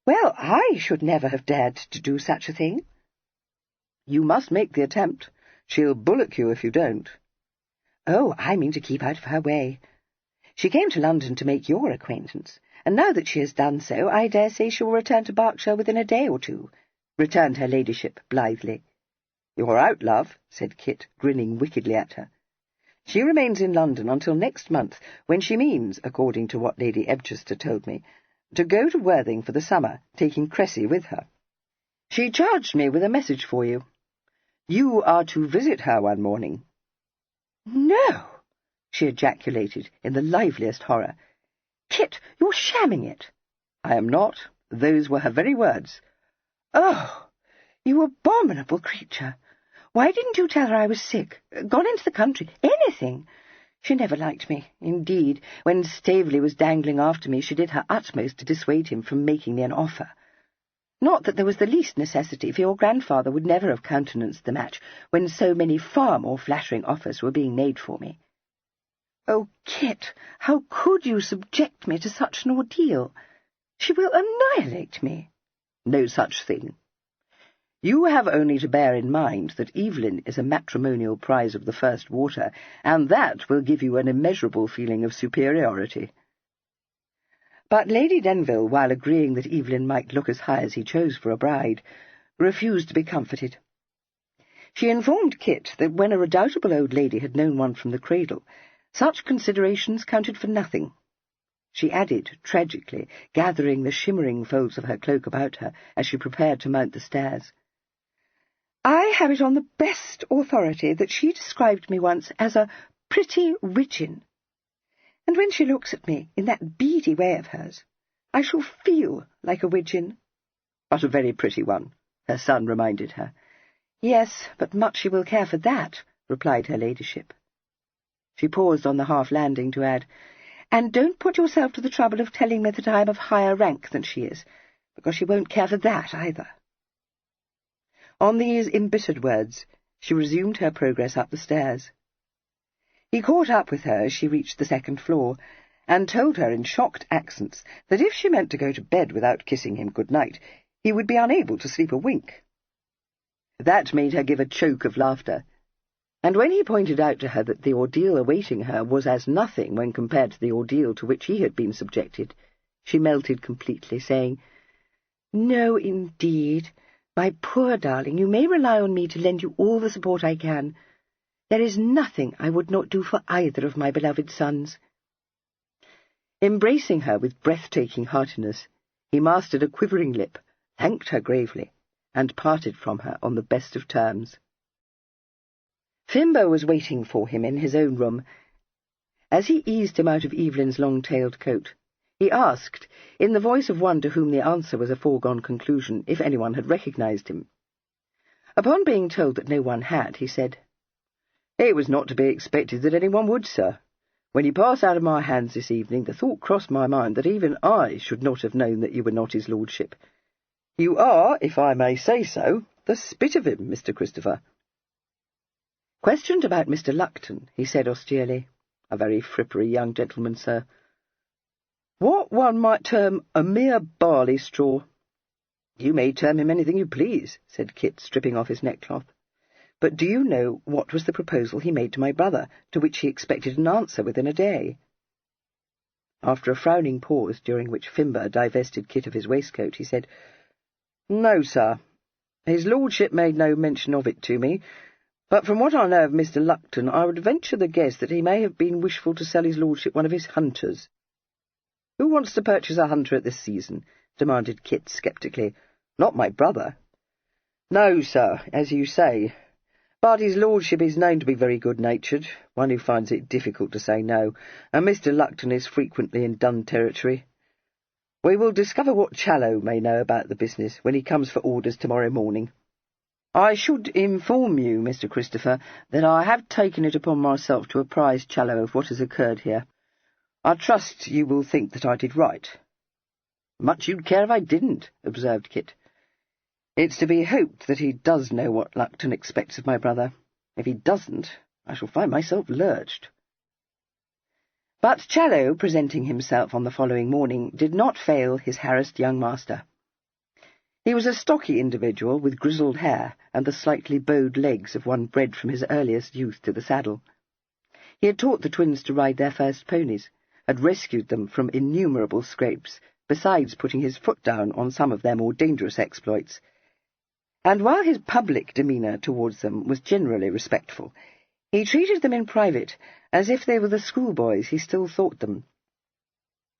Well, I should never have dared to do such a thing. You must make the attempt. She'll bullock you if you don't. Oh, I mean to keep out of her way. She came to London to make your acquaintance, and now that she has done so, I dare say she will return to Berkshire within a day or two, returned her ladyship blithely. You're out, love, said Kit, grinning wickedly at her. She remains in London until next month, when she means, according to what Lady Ebchester told me, to go to Worthing for the summer, taking Cressy with her. She charged me with a message for you. You are to visit her one morning." "No!" she ejaculated in the liveliest horror. "Kit, you're shamming it." "I am not. Those were her very words." "Oh, you abominable creature! Why didn't you tell her I was sick, gone into the country, anything? She never liked me. Indeed, when Staveley was dangling after me, she did her utmost to dissuade him from making me an offer. Not that there was the least necessity, for your grandfather would never have countenanced the match, when so many far more flattering offers were being made for me. Oh, Kit, how could you subject me to such an ordeal? She will annihilate me." "No such thing. You have only to bear in mind that Evelyn is a matrimonial prize of the first water, and that will give you an immeasurable feeling of superiority." But Lady Denville, while agreeing that Evelyn might look as high as he chose for a bride, refused to be comforted. She informed Kit that when a redoubtable old lady had known one from the cradle, such considerations counted for nothing. She added, tragically, gathering the shimmering folds of her cloak about her as she prepared to mount the stairs, "I have it on the best authority that she described me once as a pretty widgeon. And when she looks at me in that beady way of hers, I shall feel like a widgeon." "But a very pretty one," her son reminded her. "Yes, but much she will care for that," replied her ladyship. She paused on the half-landing to add, "And don't put yourself to the trouble of telling me that I am of higher rank than she is, because she won't care for that either." On these embittered words, she resumed her progress up the stairs. He caught up with her as she reached the second floor, and told her in shocked accents that if she meant to go to bed without kissing him good night, he would be unable to sleep a wink. That made her give a choke of laughter, and when he pointed out to her that the ordeal awaiting her was as nothing when compared to the ordeal to which he had been subjected, she melted completely, saying, "No, indeed. My poor darling, you may rely on me to lend you all the support I can. There is nothing I would not do for either of my beloved sons." Embracing her with breathtaking heartiness, he mastered a quivering lip, thanked her gravely, and parted from her on the best of terms. Fimbo was waiting for him in his own room. As he eased him out of Evelyn's long-tailed coat, he asked, in the voice of one to whom the answer was a foregone conclusion, if anyone had recognized him. Upon being told that no one had, he said, "It was not to be expected that anyone would, sir. When you passed out of my hands this evening, the thought crossed my mind that even I should not have known that you were not his lordship. You are, if I may say so, the spit of him, Mr. Christopher." Questioned about Mr. Lupton, he said austerely, "A very frippery young gentleman, sir. What one might term a mere barley straw." "You may term him anything you please," said Kit, stripping off his neckcloth. "But do you know what was the proposal he made to my brother, to which he expected an answer within a day?" After a frowning pause, during which Fimber divested Kit of his waistcoat, he said, "No, sir. His lordship made no mention of it to me, but from what I know of Mr. Lupton, I would venture the guess that he may have been wishful to sell his lordship one of his hunters." "Who wants to purchase a hunter at this season?" demanded Kit sceptically. "Not my brother." "No, sir, as you say. But his lordship is known to be very good-natured, one who finds it difficult to say no, and Mr. Lupton is frequently in dun territory. We will discover what Challow may know about the business when he comes for orders tomorrow morning. I should inform you, Mr. Christopher, that I have taken it upon myself to apprise Challow of what has occurred here. I trust you will think that I did right." "Much you'd care if I didn't," observed Kit. "It's to be hoped that he does know what Lupton expects of my brother. If he doesn't, I shall find myself lurched." But Challow, presenting himself on the following morning, did not fail his harassed young master. He was a stocky individual with grizzled hair and the slightly bowed legs of one bred from his earliest youth to the saddle. He had taught the twins to ride their first ponies, had rescued them from innumerable scrapes, besides putting his foot down on some of their more dangerous exploits. And while his public demeanour towards them was generally respectful, he treated them in private as if they were the schoolboys he still thought them.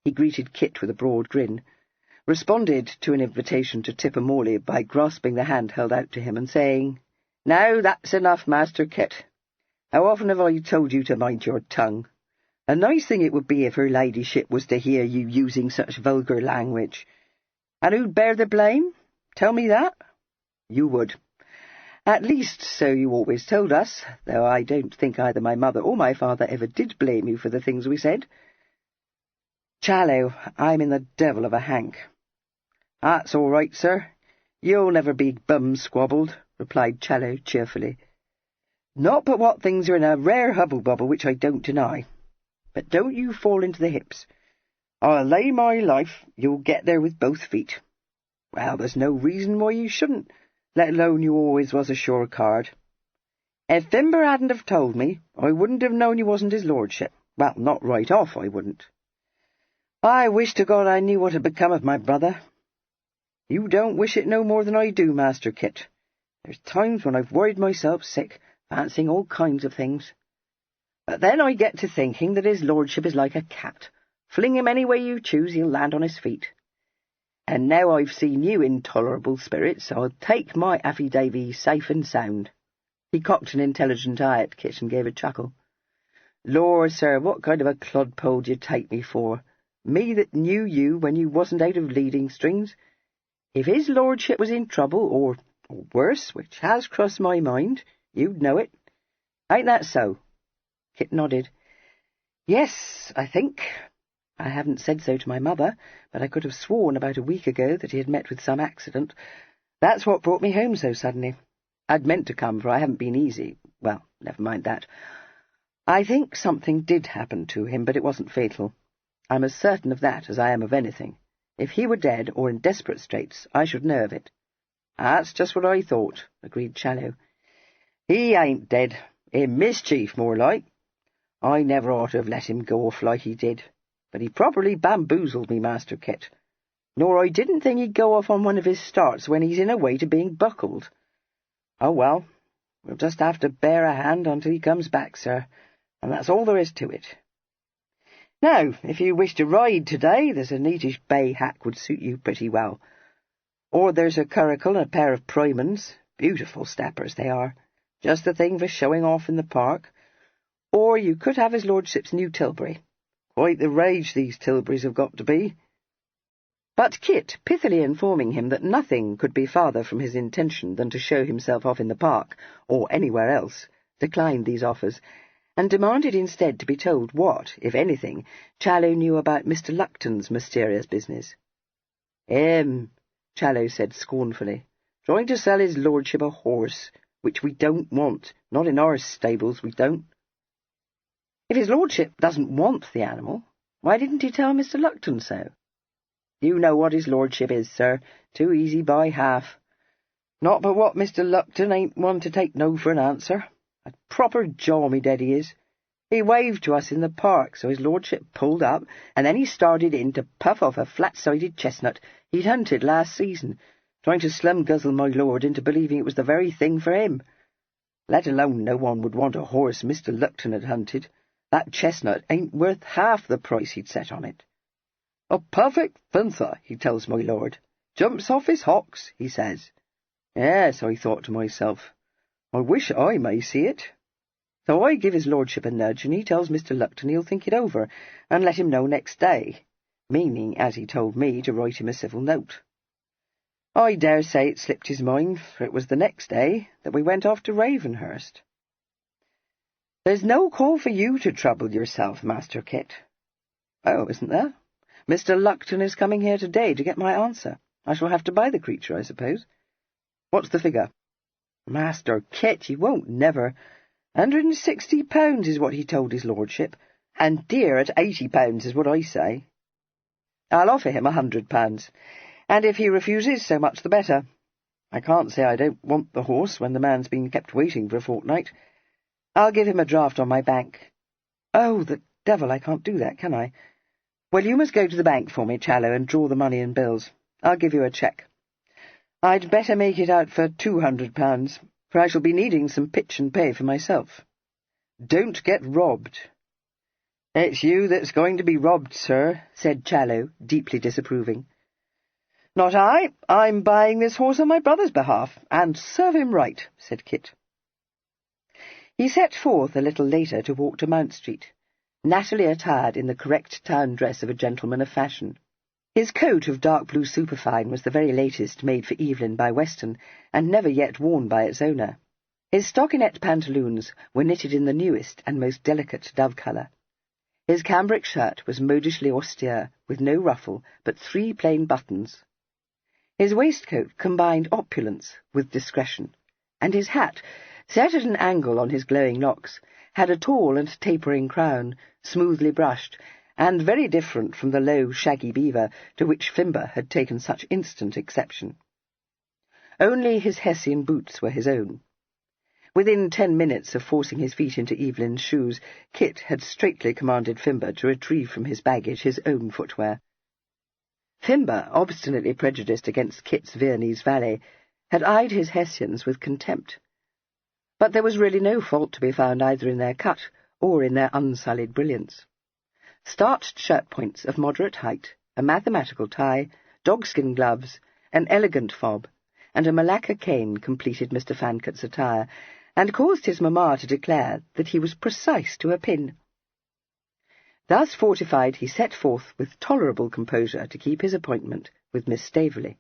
He greeted Kit with a broad grin, responded to an invitation to tip a Morley by grasping the hand held out to him and saying, "Now that's enough, Master Kit. How often have I told you to mind your tongue? A nice thing it would be if her ladyship was to hear you using such vulgar language. And who'd bear the blame? Tell me that? You would. At least so you always told us, though I don't think either my mother or my father ever did blame you for the things we said. Challow, I'm in the devil of a hank." "That's all right, sir. You'll never be bum-squabbled," replied Challow cheerfully. "Not but what things are in a rare hubble-bubble, which I don't deny. But don't you fall into the hips. I'll lay my life you'll get there with both feet. Well, there's no reason why you shouldn't, let alone you always was a sure card. If Fimber hadn't have told me, I wouldn't have known you wasn't his lordship. Well, not right off, I wouldn't. I wish to God I knew what had become of my brother. You don't wish it no more than I do, Master Kit. There's times when I've worried myself sick, fancying all kinds of things. But then I get to thinking that his lordship is like a cat. Fling him any way you choose, he'll land on his feet. And now I've seen you in tolerable spirits, I'll take my affidavy safe and sound." He cocked an intelligent eye at Kit and gave a chuckle. "Lord, sir, what kind of a clodpole do you take me for? Me that knew you when you wasn't out of leading strings? If his lordship was in trouble, or worse, which has crossed my mind, you'd know it. Ain't that so?" Kit nodded. "Yes, I think. I haven't said so to my mother, but I could have sworn about a week ago that he had met with some accident. That's what brought me home so suddenly. I'd meant to come, for I haven't been easy. Well, never mind that. I think something did happen to him, but it wasn't fatal. I'm as certain of that as I am of anything. If he were dead, or in desperate straits, I should know of it." "That's just what I thought," agreed Challow. "He ain't dead. In mischief, more like. I never ought to have let him go off like he did. But he properly bamboozled me, Master Kit. Nor I didn't think he'd go off on one of his starts when he's in a way to being buckled. Oh, well, we'll just have to bear a hand until he comes back, sir, and that's all there is to it. Now, if you wish to ride today, there's a neatish bay hack would suit you pretty well. Or there's a curricle and a pair of primans. Beautiful steppers they are. Just the thing for showing off in the park. Or you could have his lordship's new tilbury. Quite the rage these tilburys have got to be." But Kit, pithily informing him that nothing could be farther from his intention than to show himself off in the park, or anywhere else, declined these offers, and demanded instead to be told what, if anything, Challow knew about Mr. Lupton's mysterious business. Challow said scornfully, "trying to sell his lordship a horse, which we don't want, not in our stables, we don't." "If his lordship doesn't want the animal, why didn't he tell Mr. Lupton so?" "You know what his lordship is, sir. Too easy by half. Not but what Mr. Lupton ain't one to take no for an answer. A proper jaw-me-dead he is. He waved to us in the park, so his lordship pulled up, and then he started in to puff off a flat-sided chestnut he'd hunted last season, trying to slum-guzzle my lord into believing it was the very thing for him. Let alone no one would want a horse Mr. Lupton had hunted. That chestnut ain't worth half the price he'd set on it. 'A perfect fencer,' he tells my lord. 'Jumps off his hocks,' he says. Yes, I thought to myself, I wish I may see it. So I give his lordship a nudge, and he tells Mr. Lupton he'll think it over, and let him know next day, meaning, as he told me, to write him a civil note. I dare say it slipped his mind, for it was the next day that we went off to Ravenhurst. There's no call for you to trouble yourself, Master Kit." "Oh, isn't there? Mr. Lupton is coming here today to get my answer. I shall have to buy the creature, I suppose. What's the figure?" "Master Kit, you won't never. £160 is what he told his lordship, and dear at £80 is what I say." "I'll offer him £100, and if he refuses, so much the better. I can't say I don't want the horse when the man's been kept waiting for a fortnight. I'll give him a draft on my bank." "Oh, the devil, I can't do that, can I?" "Well, you must go to the bank for me, Challow, and draw the money in bills. I'll give you a cheque. I'd better make it out for £200, for I shall be needing some pitch and pay for myself." "Don't get robbed," "It's you that's going to be robbed, sir," said Challow, deeply disapproving. "Not I. I'm buying this horse on my brother's behalf, and serve him right," said Kit. He set forth a little later to walk to Mount Street, nattily attired in the correct town dress of a gentleman of fashion. His coat of dark blue superfine was the very latest made for Evelyn by Weston, and never yet worn by its owner. His stockinette pantaloons were knitted in the newest and most delicate dove colour. His cambric shirt was modishly austere, with no ruffle, but 3 plain buttons. His waistcoat combined opulence with discretion, and his hat, set at an angle on his glowing locks, had a tall and tapering crown, smoothly brushed, and very different from the low, shaggy beaver to which Fimber had taken such instant exception. Only his Hessian boots were his own. Within 10 minutes of forcing his feet into Evelyn's shoes, Kit had straightly commanded Fimber to retrieve from his baggage his own footwear. Fimber, obstinately prejudiced against Kit's Viennese valet, had eyed his Hessians with contempt. But there was really no fault to be found either in their cut or in their unsullied brilliance. Starched shirt-points of moderate height, a mathematical tie, dogskin gloves, an elegant fob, and a Malacca cane completed Mr. Fancott's attire, and caused his mamma to declare that he was precise to a pin. Thus fortified, he set forth with tolerable composure to keep his appointment with Miss Staveley.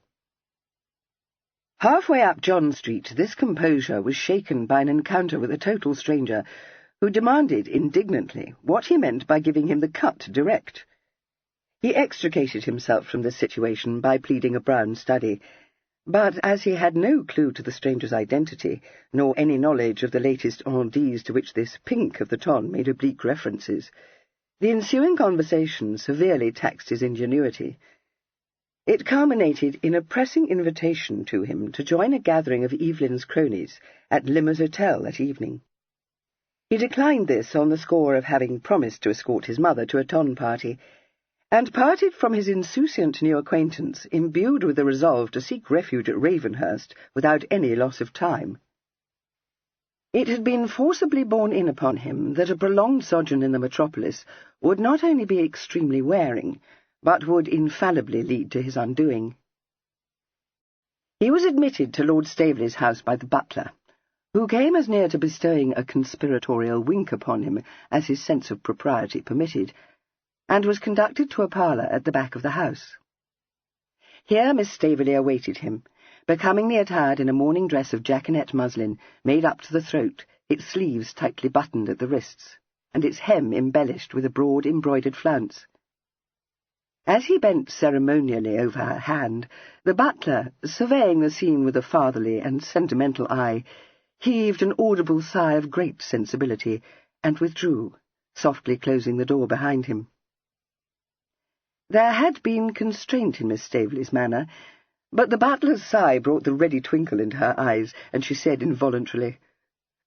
Halfway up John Street, this composure was shaken by an encounter with a total stranger, who demanded indignantly what he meant by giving him the cut direct. He extricated himself from this situation by pleading a brown study, but as he had no clue to the stranger's identity, nor any knowledge of the latest endies to which this pink of the ton made oblique references, the ensuing conversation severely taxed his ingenuity. It culminated in a pressing invitation to him to join a gathering of Evelyn's cronies at Limmer's Hotel that evening. He declined this on the score of having promised to escort his mother to a ton party, and parted from his insouciant new acquaintance, imbued with the resolve to seek refuge at Ravenhurst without any loss of time. It had been forcibly borne in upon him that a prolonged sojourn in the metropolis would not only be extremely wearing, but would infallibly lead to his undoing. He was admitted to Lord Staveley's house by the butler, who came as near to bestowing a conspiratorial wink upon him as his sense of propriety permitted, and was conducted to a parlour at the back of the house. Here Miss Staveley awaited him, becomingly attired in a morning dress of jaconet muslin, made up to the throat, its sleeves tightly buttoned at the wrists, and its hem embellished with a broad embroidered flounce. As he bent ceremonially over her hand, the butler, surveying the scene with a fatherly and sentimental eye, heaved an audible sigh of great sensibility, and withdrew, softly closing the door behind him. There had been constraint in Miss Staveley's manner, but the butler's sigh brought the ready twinkle into her eyes, and she said involuntarily,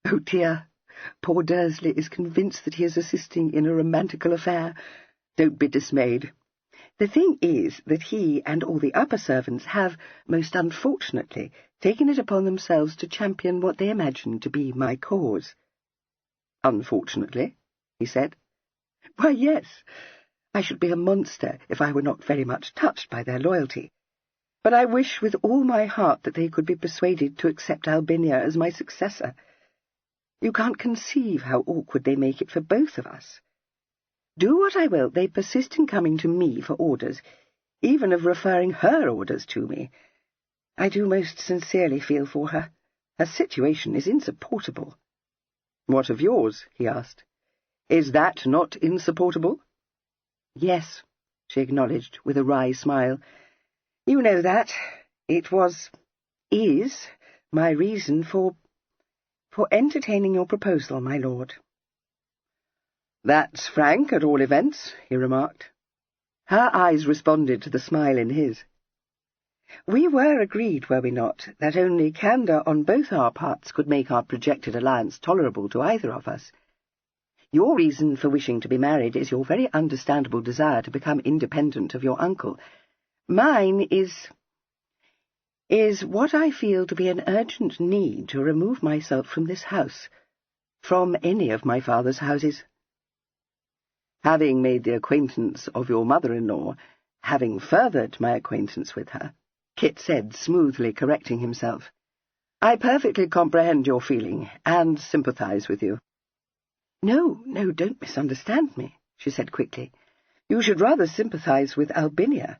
"Oh dear, poor Dursley is convinced that he is assisting in a romantical affair. Don't be dismayed. The thing is that he and all the upper servants have, most unfortunately, taken it upon themselves to champion what they imagine to be my cause." "Unfortunately?" he said. "Why, yes. I should be a monster if I were not very much touched by their loyalty. But I wish with all my heart that they could be persuaded to accept Albinia as my successor. You can't conceive how awkward they make it for both of us. Do what I will, they persist in coming to me for orders, even of referring her orders to me. I do most sincerely feel for her. Her situation is insupportable." "What of yours?" he asked. "Is that not insupportable?" "Yes," she acknowledged, with a wry smile. "You know that. It is my reason for entertaining your proposal, my lord." "That's frank, at all events," he remarked. Her eyes responded to the smile in his. "We were agreed, were we not, that only candour on both our parts could make our projected alliance tolerable to either of us? Your reason for wishing to be married is your very understandable desire to become independent of your uncle. Mine is what I feel to be an urgent need to remove myself from this house, from any of my father's houses." Having made the acquaintance of your mother-in-law, having furthered my acquaintance with her, Kit said, smoothly correcting himself, I perfectly comprehend your feeling, and sympathize with you. No, don't misunderstand me, she said quickly. You should rather sympathize with Albinia.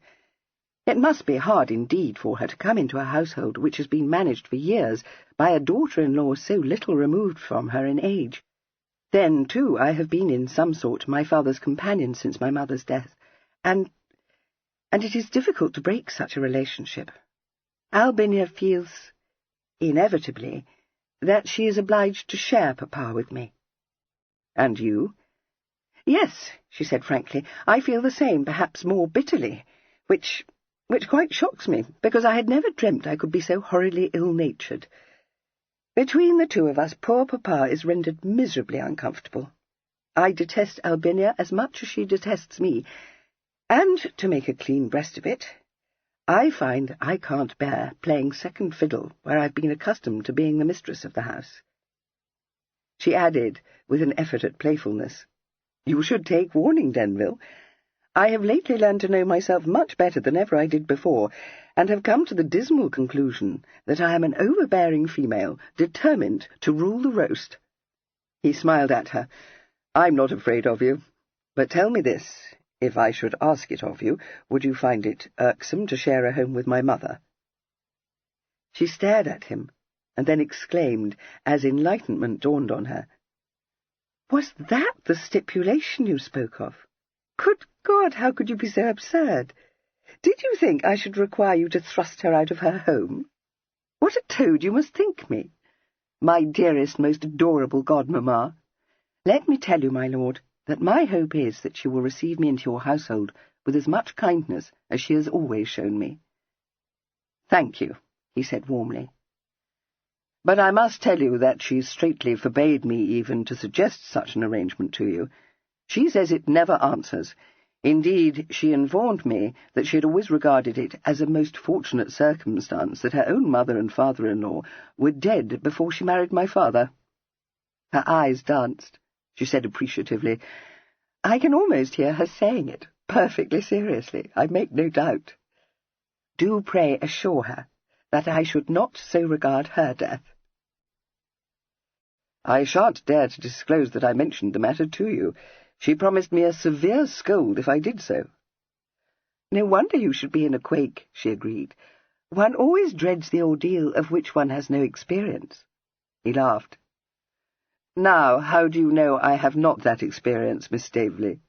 It must be hard indeed for her to come into a household which has been managed for years by a daughter-in-law so little removed from her in age. Then, too, I have been in some sort my father's companion since my mother's death, and it is difficult to break such a relationship. Albinia feels, inevitably, that she is obliged to share Papa with me. And you? Yes, she said frankly, I feel the same, perhaps more bitterly, which quite shocks me, because I had never dreamt I could be so horridly ill-natured. Between the two of us, poor Papa is rendered miserably uncomfortable. I detest Albinia as much as she detests me, and, to make a clean breast of it, I find I can't bear playing second fiddle where I've been accustomed to being the mistress of the house. She added, with an effort at playfulness, You should take warning, Denville. I have lately learned to know myself much better than ever I did before, and have come to the dismal conclusion that I am an overbearing female, determined to rule the roast. He smiled at her. I'm not afraid of you. But tell me this, if I should ask it of you, would you find it irksome to share a home with my mother? She stared at him, and then exclaimed, as enlightenment dawned on her, Was that the stipulation you spoke of? Good God, how could you be so absurd? Did you think I should require you to thrust her out of her home? What a toad you must think me! My dearest, most adorable godmamma, let me tell you, my lord, that my hope is that she will receive me into your household with as much kindness as she has always shown me. Thank you, he said warmly. But I must tell you that she straitly forbade me even to suggest such an arrangement to you. She says it never answers. Indeed, she informed me that she had always regarded it as a most fortunate circumstance that her own mother and father-in-law were dead before she married my father. Her eyes danced. She said appreciatively, I can almost hear her saying it, perfectly seriously, I make no doubt. Do pray assure her that I should not so regard her death. I shan't dare to disclose that I mentioned the matter to you. She promised me a severe scold if I did so. No wonder you should be in a quake, she agreed. One always dreads the ordeal of which one has no experience. He laughed. Now, how do you know I have not that experience, Miss Staveley?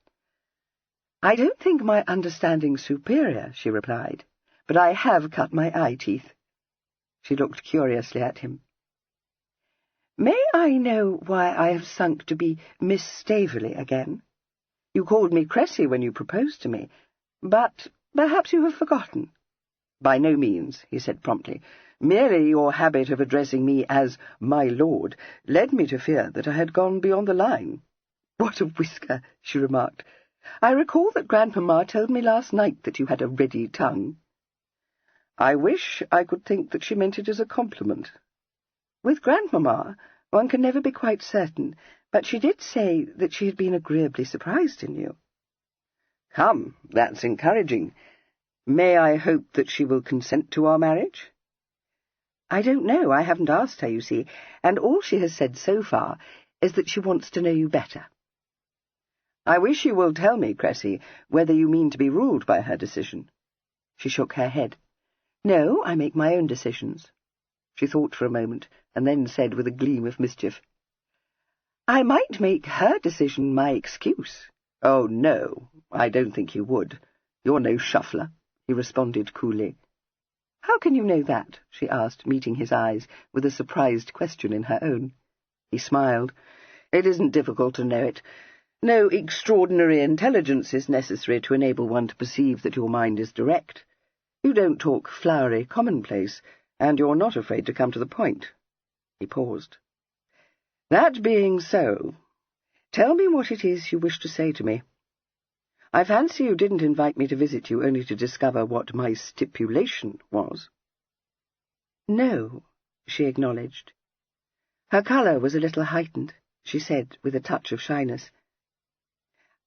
I don't think my understanding superior, she replied, but I have cut my eye-teeth. She looked curiously at him. May I know why I have sunk to be Miss Staveley again? You called me Cressy when you proposed to me, but perhaps you have forgotten. By no means, he said promptly. Merely your habit of addressing me as my lord led me to fear that I had gone beyond the line. What a whisker, she remarked. I recall that Grandmamma told me last night that you had a ready tongue. I wish I could think that she meant it as a compliment. With Grandmamma, one can never be quite certain, but she did say that she had been agreeably surprised in you. Come, that's encouraging. May I hope that she will consent to our marriage? I don't know. I haven't asked her, you see, and all she has said so far is that she wants to know you better. I wish you will tell me, Cressy, whether you mean to be ruled by her decision. She shook her head. No, I make my own decisions. She thought for a moment, and then said with a gleam of mischief, I might make her decision my excuse. Oh, no, I don't think you would. You're no shuffler, he responded coolly. How can you know that? She asked, meeting his eyes with a surprised question in her own. He smiled. It isn't difficult to know it. No extraordinary intelligence is necessary to enable one to perceive that your mind is direct. You don't talk flowery commonplace, and you're not afraid to come to the point. He paused. That being so, tell me what it is you wish to say to me. I fancy you didn't invite me to visit you only to discover what my stipulation was. No, she acknowledged. Her colour was a little heightened, she said with a touch of shyness.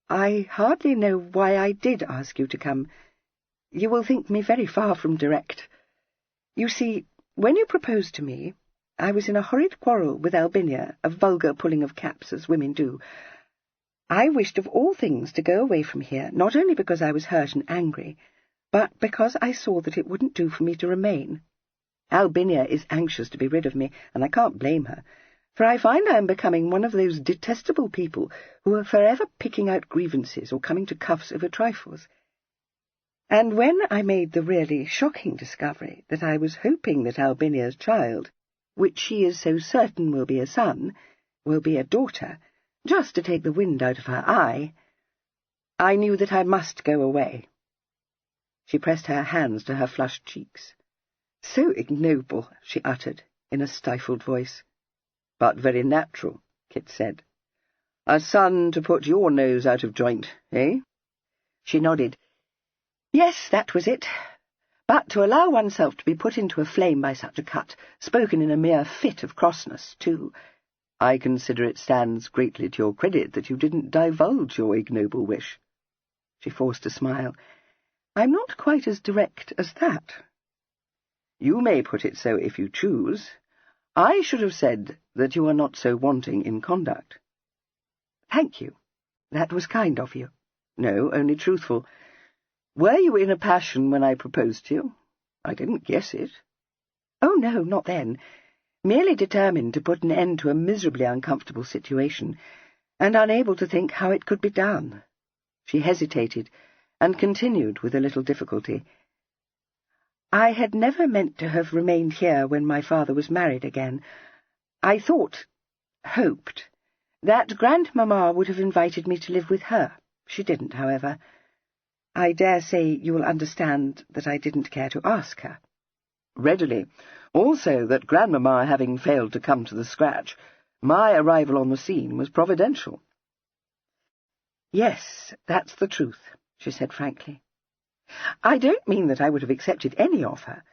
I hardly know why I did ask you to come. You will think me very far from direct. You see, when you proposed to me, I was in a horrid quarrel with Albinia, a vulgar pulling of caps, as women do. I wished of all things to go away from here, not only because I was hurt and angry, but because I saw that it wouldn't do for me to remain. Albinia is anxious to be rid of me, and I can't blame her, for I find I am becoming one of those detestable people who are forever picking out grievances or coming to cuffs over trifles. And when I made the really shocking discovery that I was hoping that Albinia's child, which she is so certain will be a son, will be a daughter, just to take the wind out of her eye, I knew that I must go away. She pressed her hands to her flushed cheeks. "So ignoble," she uttered, in a stifled voice. "But very natural," Kit said. "A son to put your nose out of joint, eh?" She nodded. Yes, that was it. But to allow oneself to be put into a flame by such a cut, spoken in a mere fit of crossness, too. I consider it stands greatly to your credit that you didn't divulge your ignoble wish. She forced a smile. I'm not quite as direct as that. You may put it so if you choose. I should have said that you are not so wanting in conduct. Thank you. That was kind of you. No, only truthful. Were you in a passion when I proposed to you? I didn't guess it. Oh, no, not then. Merely determined to put an end to a miserably uncomfortable situation, and unable to think how it could be done. She hesitated, and continued with a little difficulty. I had never meant to have remained here when my father was married again. I hoped, that Grandmamma would have invited me to live with her. She didn't, however. I dare say you will understand that I didn't care to ask her. Readily. Also that Grandmamma having failed to come to the scratch, my arrival on the scene was providential. Yes, that's the truth, she said frankly. I don't mean that I would have accepted any offer,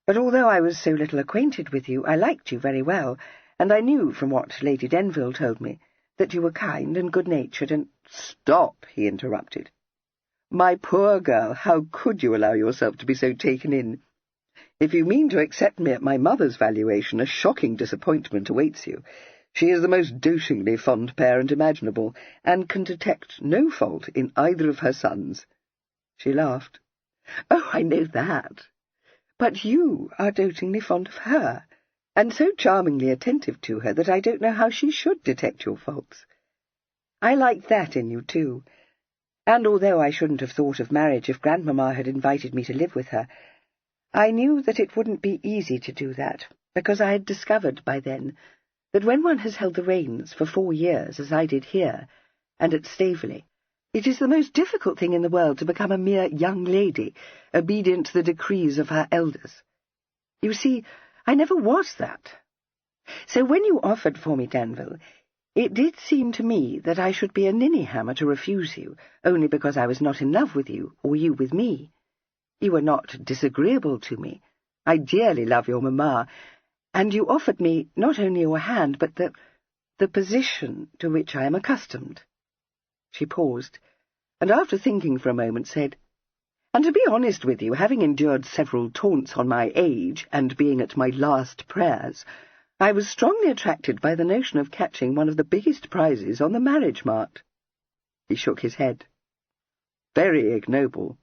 but although I was so little acquainted with you, I liked you very well, and I knew from what Lady Denville told me that you were kind and good-natured and— Stop, he interrupted. My poor girl, how could you allow yourself to be so taken in? If you mean to accept me at my mother's valuation, a shocking disappointment awaits you. She is the most dotingly fond parent imaginable, and can detect no fault in either of her sons. She laughed. Oh, I know that. But you are dotingly fond of her, and so charmingly attentive to her that I don't know how she should detect your faults. I like that in you, too. And although I shouldn't have thought of marriage if Grandmamma had invited me to live with her, I knew that it wouldn't be easy to do that, because I had discovered by then that when one has held the reins for 4 years, as I did here, and at Staveley, it is the most difficult thing in the world to become a mere young lady, obedient to the decrees of her elders. You see, I never was that. So when you offered for me, Danville, it did seem to me that I should be a ninny-hammer to refuse you, only because I was not in love with you, or you with me. You were not disagreeable to me. I dearly love your mamma, and you offered me not only your hand, but the position to which I am accustomed. She paused, and after thinking for a moment said, And to be honest with you, having endured several taunts on my age, and being at my last prayers, I was strongly attracted by the notion of catching one of the biggest prizes on the marriage mart. He shook his head. Very ignoble.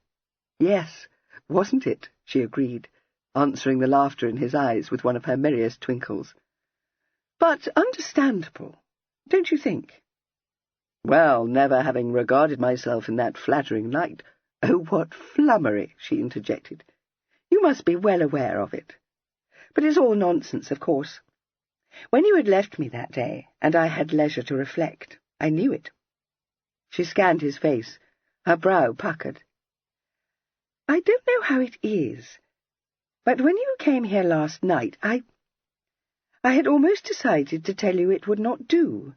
Yes, wasn't it? She agreed, answering the laughter in his eyes with one of her merriest twinkles. But understandable, don't you think? Well, never having regarded myself in that flattering light. Oh, what flummery, she interjected. You must be well aware of it. But it's all nonsense, of course. When you had left me that day, and I had leisure to reflect, I knew it. She scanned his face, her brow puckered. I don't know how it is, but when you came here last night, I had almost decided to tell you it would not do.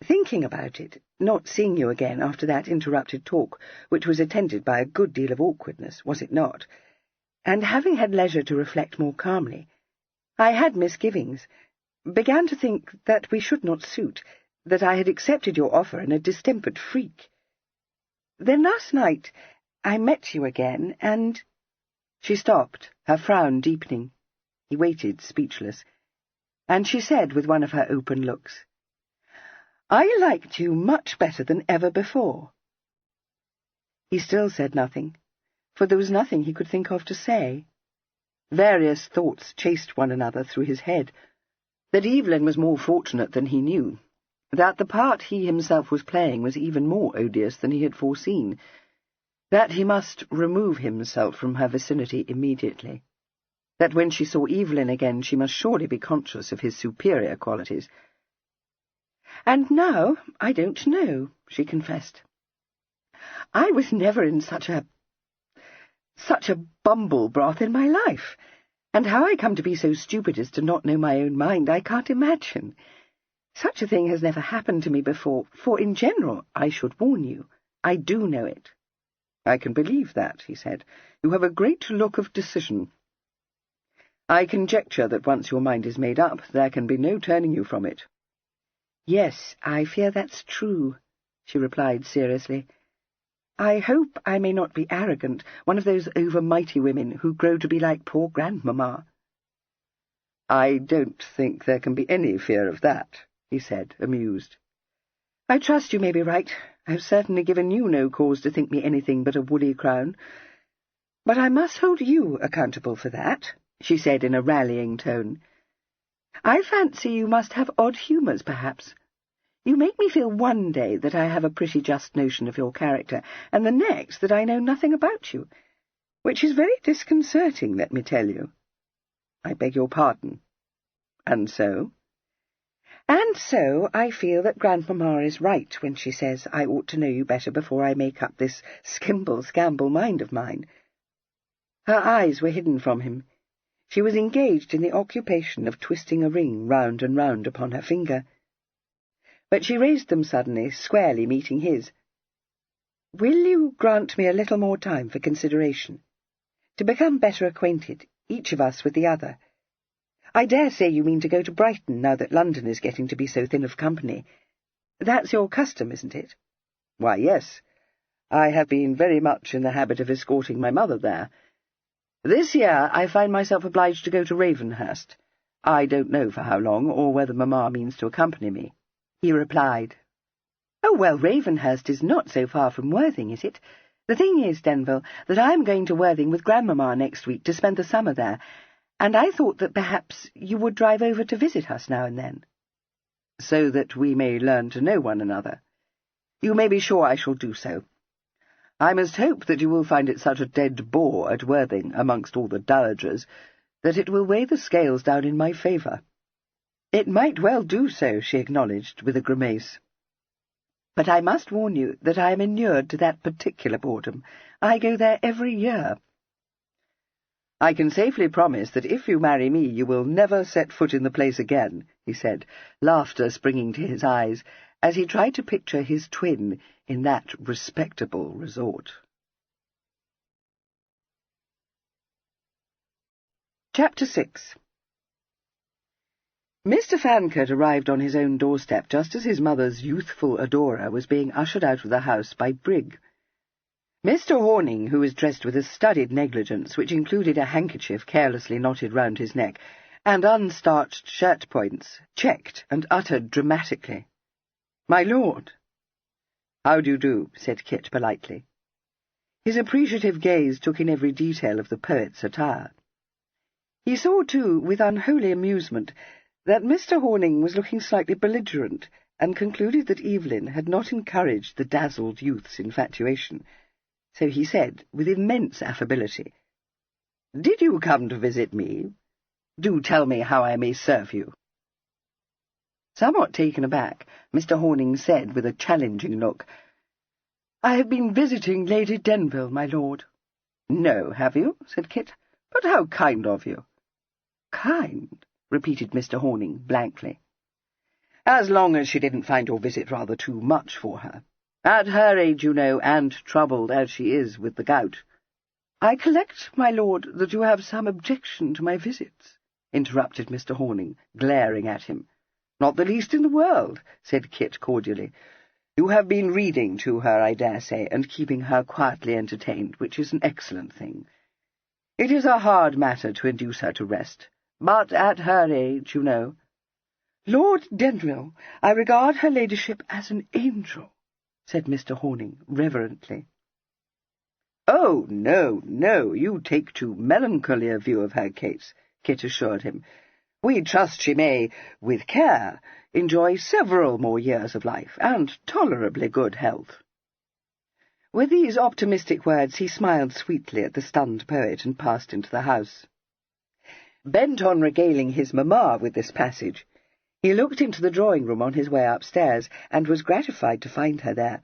Thinking about it, not seeing you again after that interrupted talk, which was attended by a good deal of awkwardness, was it not? And having had leisure to reflect more calmly, I had misgivings, began to think that we should not suit, that I had accepted your offer in a distempered freak, Then last night I met you again, and—" She stopped, her frown deepening. He waited, speechless, and she said with one of her open looks, "I liked you much better than ever before." He still said nothing, for there was nothing he could think of to say. Various thoughts chased one another through his head. That Evelyn was more fortunate than he knew, that the part he himself was playing was even more odious than he had foreseen, that he must remove himself from her vicinity immediately, that when she saw Evelyn again she must surely be conscious of his superior qualities. "And now I don't know," she confessed. "I was never in such a bumble broth in my life, and how I come to be so stupid as to not know my own mind I can't imagine. Such a thing has never happened to me before, for in general, I should warn you, I do know it." "I can believe that," he said. "You have a great look of decision. I conjecture that once your mind is made up, there can be no turning you from it." "Yes, I fear that's true," she replied seriously. "I hope I may not be arrogant, one of those over-mighty women who grow to be like poor grandmamma." "I don't think there can be any fear of that," he said, amused. "I trust you may be right. I've certainly given you no cause to think me anything but a woolly crown. But I must hold you accountable for that," she said in a rallying tone. "I fancy you must have odd humours, perhaps. You make me feel one day that I have a pretty just notion of your character, and the next that I know nothing about you, which is very disconcerting, let me tell you." "I beg your pardon. And so?" "And so I feel that grandmamma is right when she says I ought to know you better before I make up this skimble-scamble mind of mine." Her eyes were hidden from him. She was engaged in the occupation of twisting a ring round and round upon her finger. But she raised them suddenly, squarely meeting his. "Will you grant me a little more time for consideration? To become better acquainted, each of us with the other. I dare say you mean to go to Brighton now that London is getting to be so thin of company. That's your custom, isn't it?" "Why, yes. I have been very much in the habit of escorting my mother there. This year I find myself obliged to go to Ravenhurst. I don't know for how long, or whether mamma means to accompany me," he replied. "Oh, well, Ravenhurst is not so far from Worthing, is it? The thing is, Denville, that I am going to Worthing with grandmamma next week to spend the summer there, and I thought that perhaps you would drive over to visit us now and then." "So that we may learn to know one another. You may be sure I shall do so. I must hope that you will find it such a dead bore at Worthing, amongst all the dowagers, that it will weigh the scales down in my favour." "It might well do so," she acknowledged, with a grimace. "But I must warn you that I am inured to that particular boredom. I go there every year." "I can safely promise that if you marry me you will never set foot in the place again," he said, laughter springing to his eyes, as he tried to picture his twin in that respectable resort. Chapter 6. Mr. Fancourt arrived on his own doorstep just as his mother's youthful adorer was being ushered out of the house by Brigg. Mr. Horning, who was dressed with a studied negligence which included a handkerchief carelessly knotted round his neck, and unstarched shirt-points, checked and uttered dramatically, "My lord." "How do you do?" said Kit politely. His appreciative gaze took in every detail of the poet's attire. He saw, too, with unholy amusement, that Mr. Horning was looking slightly belligerent, and concluded that Evelyn had not encouraged the dazzled youth's infatuation. So he said, with immense affability, "Did you come to visit me? Do tell me how I may serve you." Somewhat taken aback, Mr. Horning said, with a challenging look, "I have been visiting Lady Denville, my lord." "No, have you?" said Kit. "But how kind of you." "Kind?" repeated Mr. Horning blankly. "As long as she didn't find your visit rather too much for her. At her age, you know, and troubled as she is with the gout." "I collect, my lord, that you have some objection to my visits," interrupted Mr. Horning, glaring at him. "Not the least in the world," said Kit cordially. You have been reading to her, I dare say, and keeping her quietly entertained, which is an excellent thing. It is a hard matter to induce her to rest, but at her age, you know—" "Lord Denville, I regard her ladyship as an angel," said Mr. Horning reverently. "Oh, no, no, you take too melancholy a view of her case," Kit assured him. "We trust she may, with care, enjoy several more years of life, and tolerably good health." With these optimistic words he smiled sweetly at the stunned poet and passed into the house. Bent on regaling his mamma with this passage, he looked into the drawing-room on his way upstairs, and was gratified to find her there,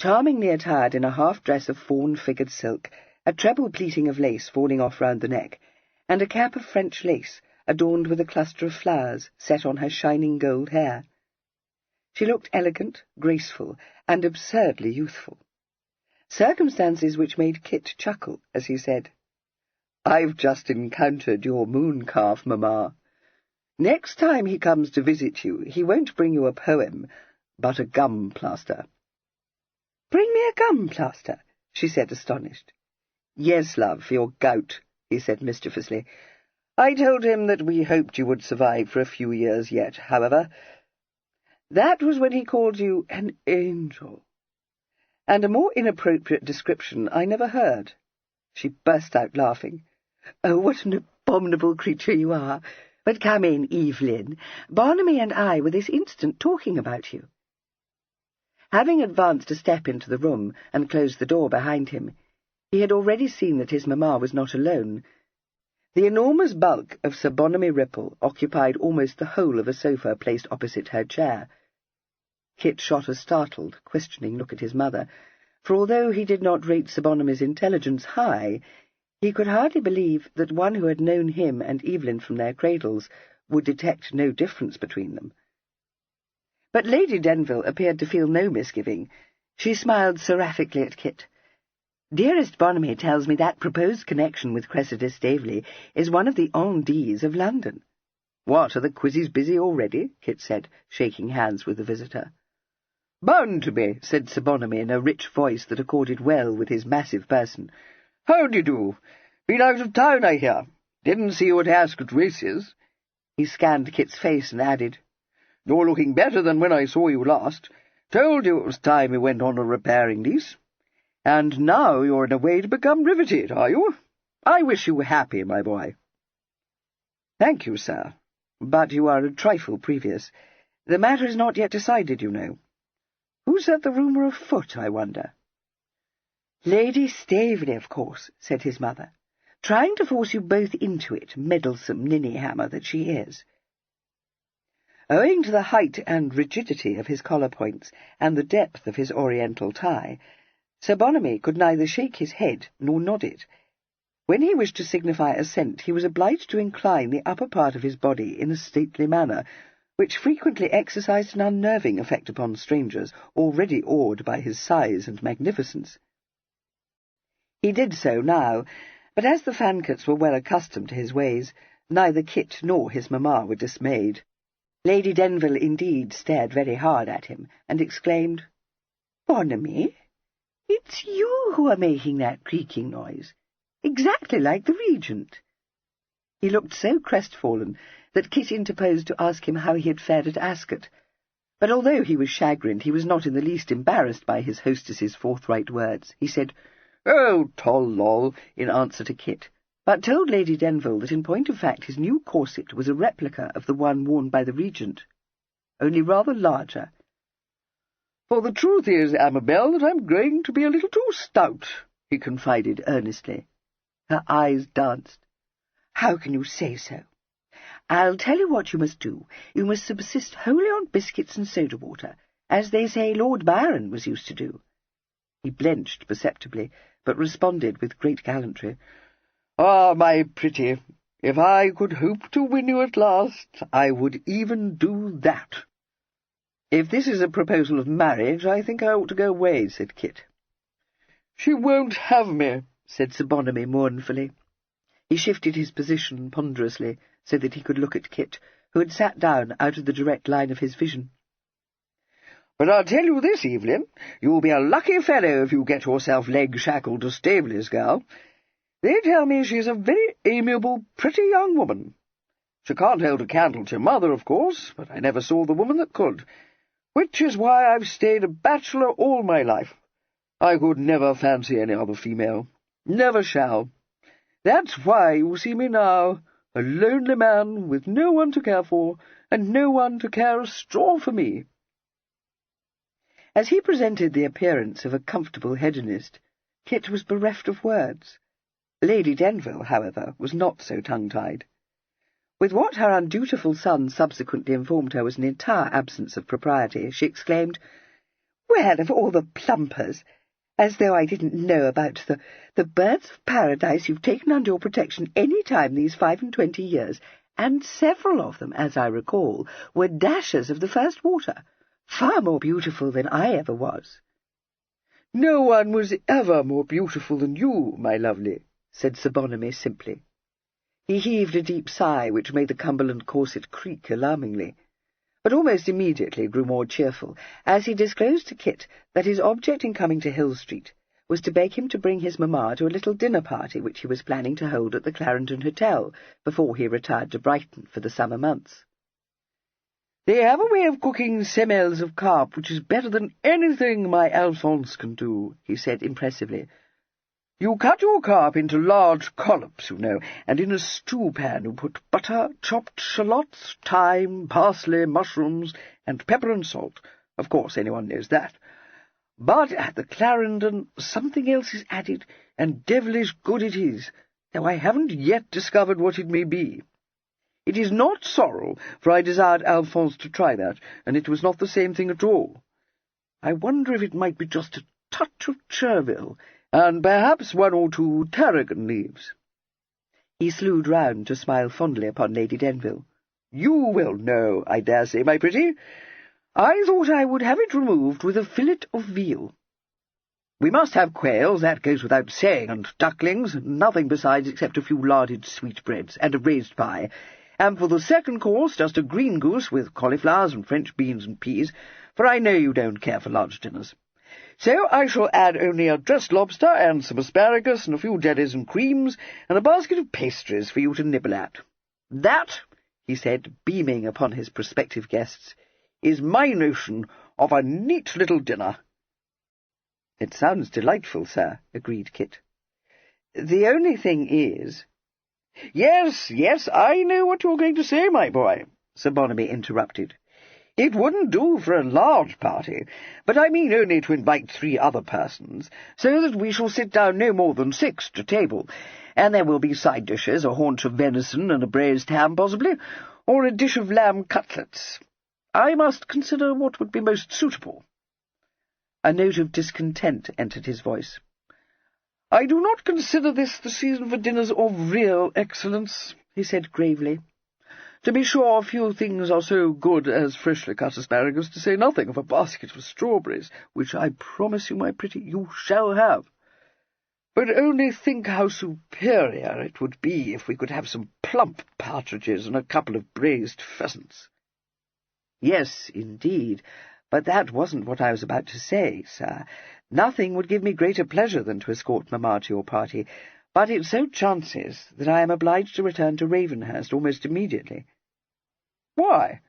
charmingly attired in a half-dress of fawn-figured silk, a treble pleating of lace falling off round the neck, and a cap of French lace, adorned with a cluster of flowers set on her shining gold hair. She looked elegant, graceful, and absurdly youthful. Circumstances which made Kit chuckle as he said, "I've just encountered your moon-calf, mamma. Next time he comes to visit you, he won't bring you a poem, but a gum-plaster." "Bring me a gum-plaster?" she said, astonished. "Yes, love, for your gout," he said mischievously. "I told him that we hoped you would survive for a few years yet, however. That was when he called you an angel. And a more inappropriate description I never heard." She burst out laughing. "Oh, what an abominable creature you are! But come in, Evelyn. Barnaby and I were this instant talking about you." Having advanced a step into the room and closed the door behind him, he had already seen that his mamma was not alone. The enormous bulk of Sir Barnaby Ripple occupied almost the whole of a sofa placed opposite her chair. Kit shot a startled, questioning look at his mother, for although he did not rate Sir Barnaby's intelligence high, he could hardly believe that one who had known him and Evelyn from their cradles would detect no difference between them. But Lady Denville appeared to feel no misgiving. She smiled seraphically at Kit. "Dearest Barnaby tells me that proposed connection with Cressida Staveley is one of the on-dits of London." "What, are the quizzes busy already?" Kit said, shaking hands with the visitor. "Bound to be," said Sir Barnaby in a rich voice that accorded well with his massive person. "How d'ye do? Been out of town, I hear. Didn't see you at Ascot races." He scanned Kit's face and added, "You're looking better than when I saw you last. Told you it was time we went on a repairing lease. And now you're in a way to become riveted, are you? I wish you were happy, my boy." "Thank you, sir. But you are a trifle previous. The matter is not yet decided, you know. Who set the rumour afoot, I wonder?" "Lady Staveley, of course," said his mother, "trying to force you both into it, meddlesome ninny-hammer that she is." Owing to the height and rigidity of his collar-points and the depth of his oriental tie, Sir Barnaby could neither shake his head nor nod it. When he wished to signify assent, he was obliged to incline the upper part of his body in a stately manner, which frequently exercised an unnerving effect upon strangers, already awed by his size and magnificence. He did so now, but as the Fancotts were well accustomed to his ways, neither Kit nor his mamma were dismayed. Lady Denville, indeed, stared very hard at him, and exclaimed, "Barnaby, it's you who are making that creaking noise, exactly like the Regent." He looked so crestfallen that Kit interposed to ask him how he had fared at Ascot, but although he was chagrined, he was not in the least embarrassed by his hostess's forthright words. He said, "Oh, tol lol," in answer to Kit, but told Lady Denville that in point of fact his new corset was a replica of the one worn by the Regent, only rather larger. "For the truth is, Amabel, that I'm growing to be a little too stout," he confided earnestly. Her eyes danced. "How can you say so? I'll tell you what you must do. You must subsist wholly on biscuits and soda-water, as they say Lord Byron was used to do." He blenched perceptibly, but responded with great gallantry, "Ah, my pretty, if I could hope to win you at last, I would even do that." "If this is a proposal of marriage, I think I ought to go away," said Kit. "She won't have me," said Sir Barnaby mournfully. He shifted his position ponderously, so that he could look at Kit, who had sat down out of the direct line of his vision. But I'll tell you this, Evelyn, you'll be a lucky fellow if you get yourself leg-shackled to Staveley's girl. They tell me she's a very amiable, pretty young woman. She can't hold a candle to your mother, of course, but I never saw the woman that could, which is why I've stayed a bachelor all my life. I could never fancy any other female. Never shall. That's why you see me now, a lonely man with no one to care for, and no one to care a straw for me. As he presented the appearance of a comfortable hedonist, Kit was bereft of words. Lady Denville, however, was not so tongue-tied. With what her undutiful son subsequently informed her was an entire absence of propriety, she exclaimed, "Well, of all the plumpers! As though I didn't know about the birds of paradise you've taken under your protection any time these 25 years, and several of them, as I recall, were dashers of the first water, far more beautiful than I ever was." "No one was ever more beautiful than you, my lovely," said Sir Bonamy simply. He heaved a deep sigh which made the Cumberland corset creak alarmingly, but almost immediately grew more cheerful, as he disclosed to Kit that his object in coming to Hill Street was to beg him to bring his mamma to a little dinner-party which he was planning to hold at the Clarendon Hotel before he retired to Brighton for the summer months. "They have a way of cooking semelles of carp which is better than anything my Alphonse can do," he said impressively. "You cut your carp into large collops, you know, and in a stew-pan you put butter, chopped shallots, thyme, parsley, mushrooms, and pepper and salt. Of course, anyone knows that. But at the Clarendon something else is added, and devilish good it is, though I haven't yet discovered what it may be. It is not sorrel, for I desired Alphonse to try that, and it was not the same thing at all. I wonder if it might be just a touch of chervil, and perhaps 1 or 2 tarragon leaves." He slewed round to smile fondly upon Lady Denville. "You will know, I dare say, my pretty. I thought I would have it removed with a fillet of veal. We must have quails, that goes without saying, and ducklings, nothing besides except a few larded sweetbreads, and a raised pie, and for the second course just a green goose with cauliflowers and French beans and peas, for I know you don't care for large dinners. So I shall add only a dressed lobster and some asparagus and a few jellies and creams, and a basket of pastries for you to nibble at. That," he said, beaming upon his prospective guests, "is my notion of a neat little dinner." "It sounds delightful, sir," agreed Kit. "The only thing is—" Yes, I know what you're going to say, my boy," Sir Bonamy interrupted. "It wouldn't do for a large party, but I mean only to invite 3 other persons, so that we shall sit down no more than 6 to table, and there will be side dishes, a haunch of venison and a braised ham, possibly, or a dish of lamb cutlets. I must consider what would be most suitable." A note of discontent entered his voice. "I do not consider this the season for dinners of real excellence," he said gravely. "To be sure, few things are so good as freshly cut asparagus, to say nothing of a basket of strawberries, which I promise you, my pretty, you shall have. But only think how superior it would be if we could have some plump partridges and a couple of braised pheasants." "Yes, indeed, but that wasn't what I was about to say, sir. Nothing would give me greater pleasure than to escort mamma to your party, but it so chances that I am obliged to return to Ravenhurst almost immediately." "Why?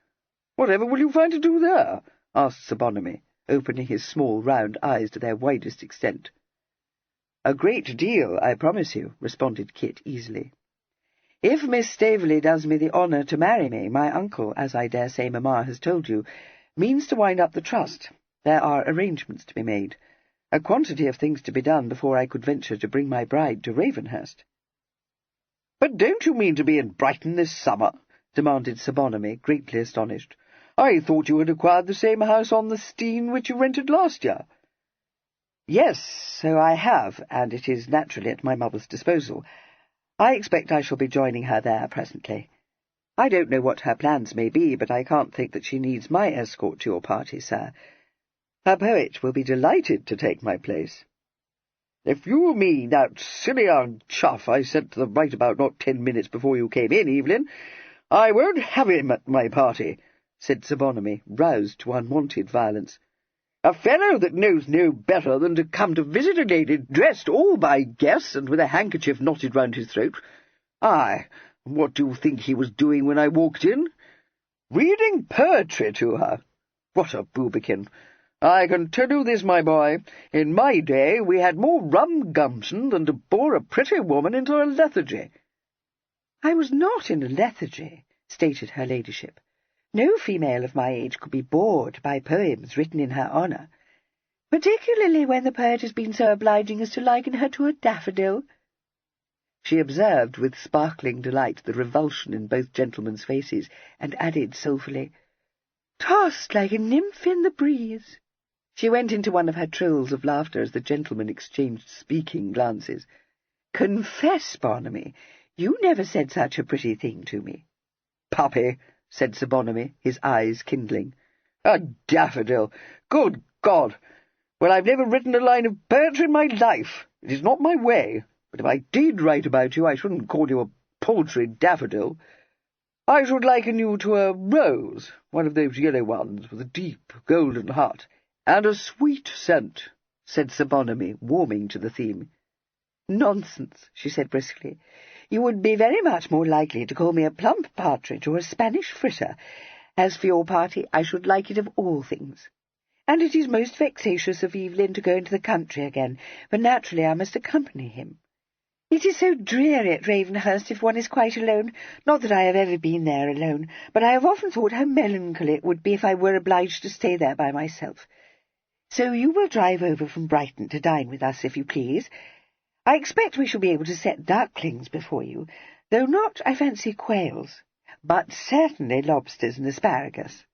Whatever will you find to do there?" asked Sir Bonamy, opening his small round eyes to their widest extent. "A great deal, I promise you," responded Kit easily. "If Miss Staveley does me the honour to marry me, my uncle, as I dare say mamma has told you, means to wind up the trust. There are arrangements to be made, a quantity of things to be done before I could venture to bring my bride to Ravenhurst." "But don't you mean to be in Brighton this summer?" demanded Sir Bonamy, greatly astonished. "I thought you had acquired the same house on the Steine which you rented last year." "Yes, so I have, and it is naturally at my mother's disposal. I expect I shall be joining her there presently. I don't know what her plans may be, but I can't think that she needs my escort to your party, sir. Her poet will be delighted to take my place." "If you mean that silly young chuff I sent to the right about not 10 minutes before you came in, Evelyn, I won't have him at my party," said Sir Bonamy, roused to unwonted violence. A fellow that knows no better than to come to visit a lady dressed all by guess and with a handkerchief knotted round his throat. Aye, what do you think he was doing when I walked in? Reading poetry to her. What a boobikin! I can tell you this, my boy, in my day we had more rum gumption than to bore a pretty woman into a lethargy. I was not in a lethargy, stated her ladyship. No female of my age could be bored by poems written in her honour, particularly when the poet has been so obliging as to liken her to a daffodil. She observed with sparkling delight the revulsion in both gentlemen's faces, and added soulfully, "Tossed like a nymph in the breeze." She went into one of her trills of laughter as the gentlemen exchanged speaking glances. "Confess, Bonamy, you never said such a pretty thing to me." "Puppy," said Sir Bonamy, his eyes kindling. "A daffodil! Good God! Well, I've never written a line of poetry in my life. It is not my way, but if I did write about you, I shouldn't call you a paltry daffodil. I should liken you to a rose, one of those yellow ones with a deep golden heart, and a sweet scent," said Sir Bonamy, warming to the theme. "Nonsense," she said briskly. "You would be very much more likely to call me a plump partridge or a Spanish fritter. As for your party, I should like it of all things. And it is most vexatious of Evelyn to go into the country again, for naturally I must accompany him. It is so dreary at Ravenhurst if one is quite alone. Not that I have ever been there alone, but I have often thought how melancholy it would be if I were obliged to stay there by myself. So you will drive over from Brighton to dine with us, if you please. I expect we shall be able to set ducklings before you, though not, I fancy, quails, but certainly lobsters and asparagus."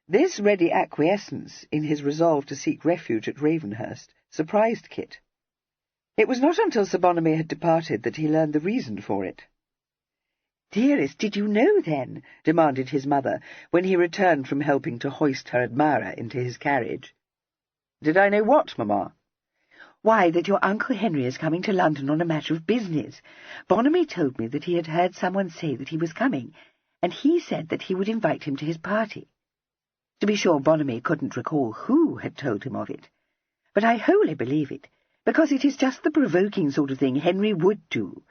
This ready acquiescence in his resolve to seek refuge at Ravenhurst surprised Kit. It was not until Sir Bonamy had departed that he learned the reason for it. "Dearest, did you know, then," demanded his mother, when he returned from helping to hoist her admirer into his carriage. "Did I know what, mamma?" "Why, that your Uncle Henry is coming to London on a matter of business. Bonamy told me that he had heard someone say that he was coming, and he said that he would invite him to his party. To be sure, Bonamy couldn't recall who had told him of it, but I wholly believe it, because it is just the provoking sort of thing Henry would do.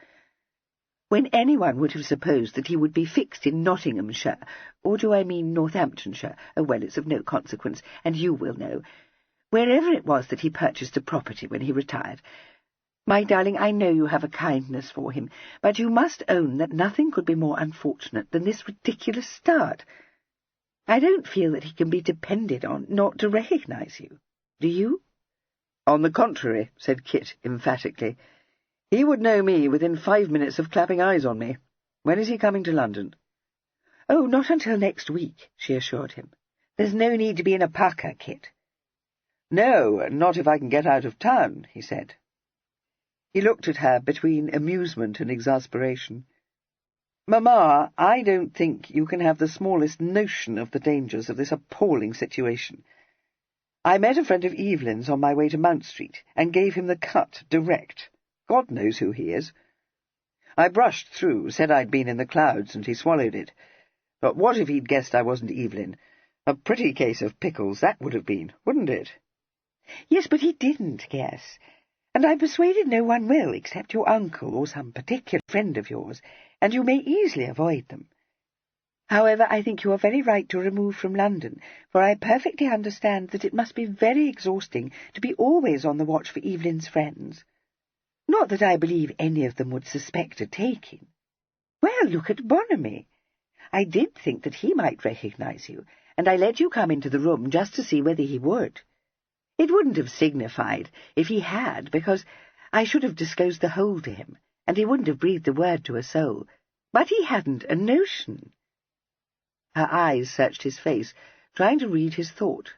When anyone would have supposed that he would be fixed in Nottinghamshire, or do I mean Northamptonshire? Oh, well, it's of no consequence, and you will know. Wherever it was that he purchased a property when he retired. My darling, I know you have a kindness for him, but you must own that nothing could be more unfortunate than this ridiculous start. I don't feel that he can be depended on not to recognise you. Do you?" "On the contrary," said Kit emphatically. "He would know me within 5 minutes of clapping eyes on me. When is he coming to London?" "Oh, not until next week," she assured him. "There's no need to be in a pucker, Kit." "No, not if I can get out of town," he said. He looked at her between amusement and exasperation. "Mamma, I don't think you can have the smallest notion of the dangers of this appalling situation. I met a friend of Evelyn's on my way to Mount Street, and gave him the cut direct. God knows who he is. I brushed through, said I'd been in the clouds, and he swallowed it. But what if he'd guessed I wasn't Evelyn? A pretty case of pickles that would have been, wouldn't it?" "Yes, but he didn't guess, and I'm persuaded no one will, except your uncle or some particular friend of yours, and you may easily avoid them. However, I think you are very right to remove from London, for I perfectly understand that it must be very exhausting to be always on the watch for Evelyn's friends. Not that I believe any of them would suspect a taking. Well, look at Bonamy. I did think that he might recognise you, and I let you come into the room just to see whether he would. It wouldn't have signified if he had, because I should have disclosed the whole to him, and he wouldn't have breathed a word to a soul. But he hadn't a notion." Her eyes searched his face, trying to read his thought.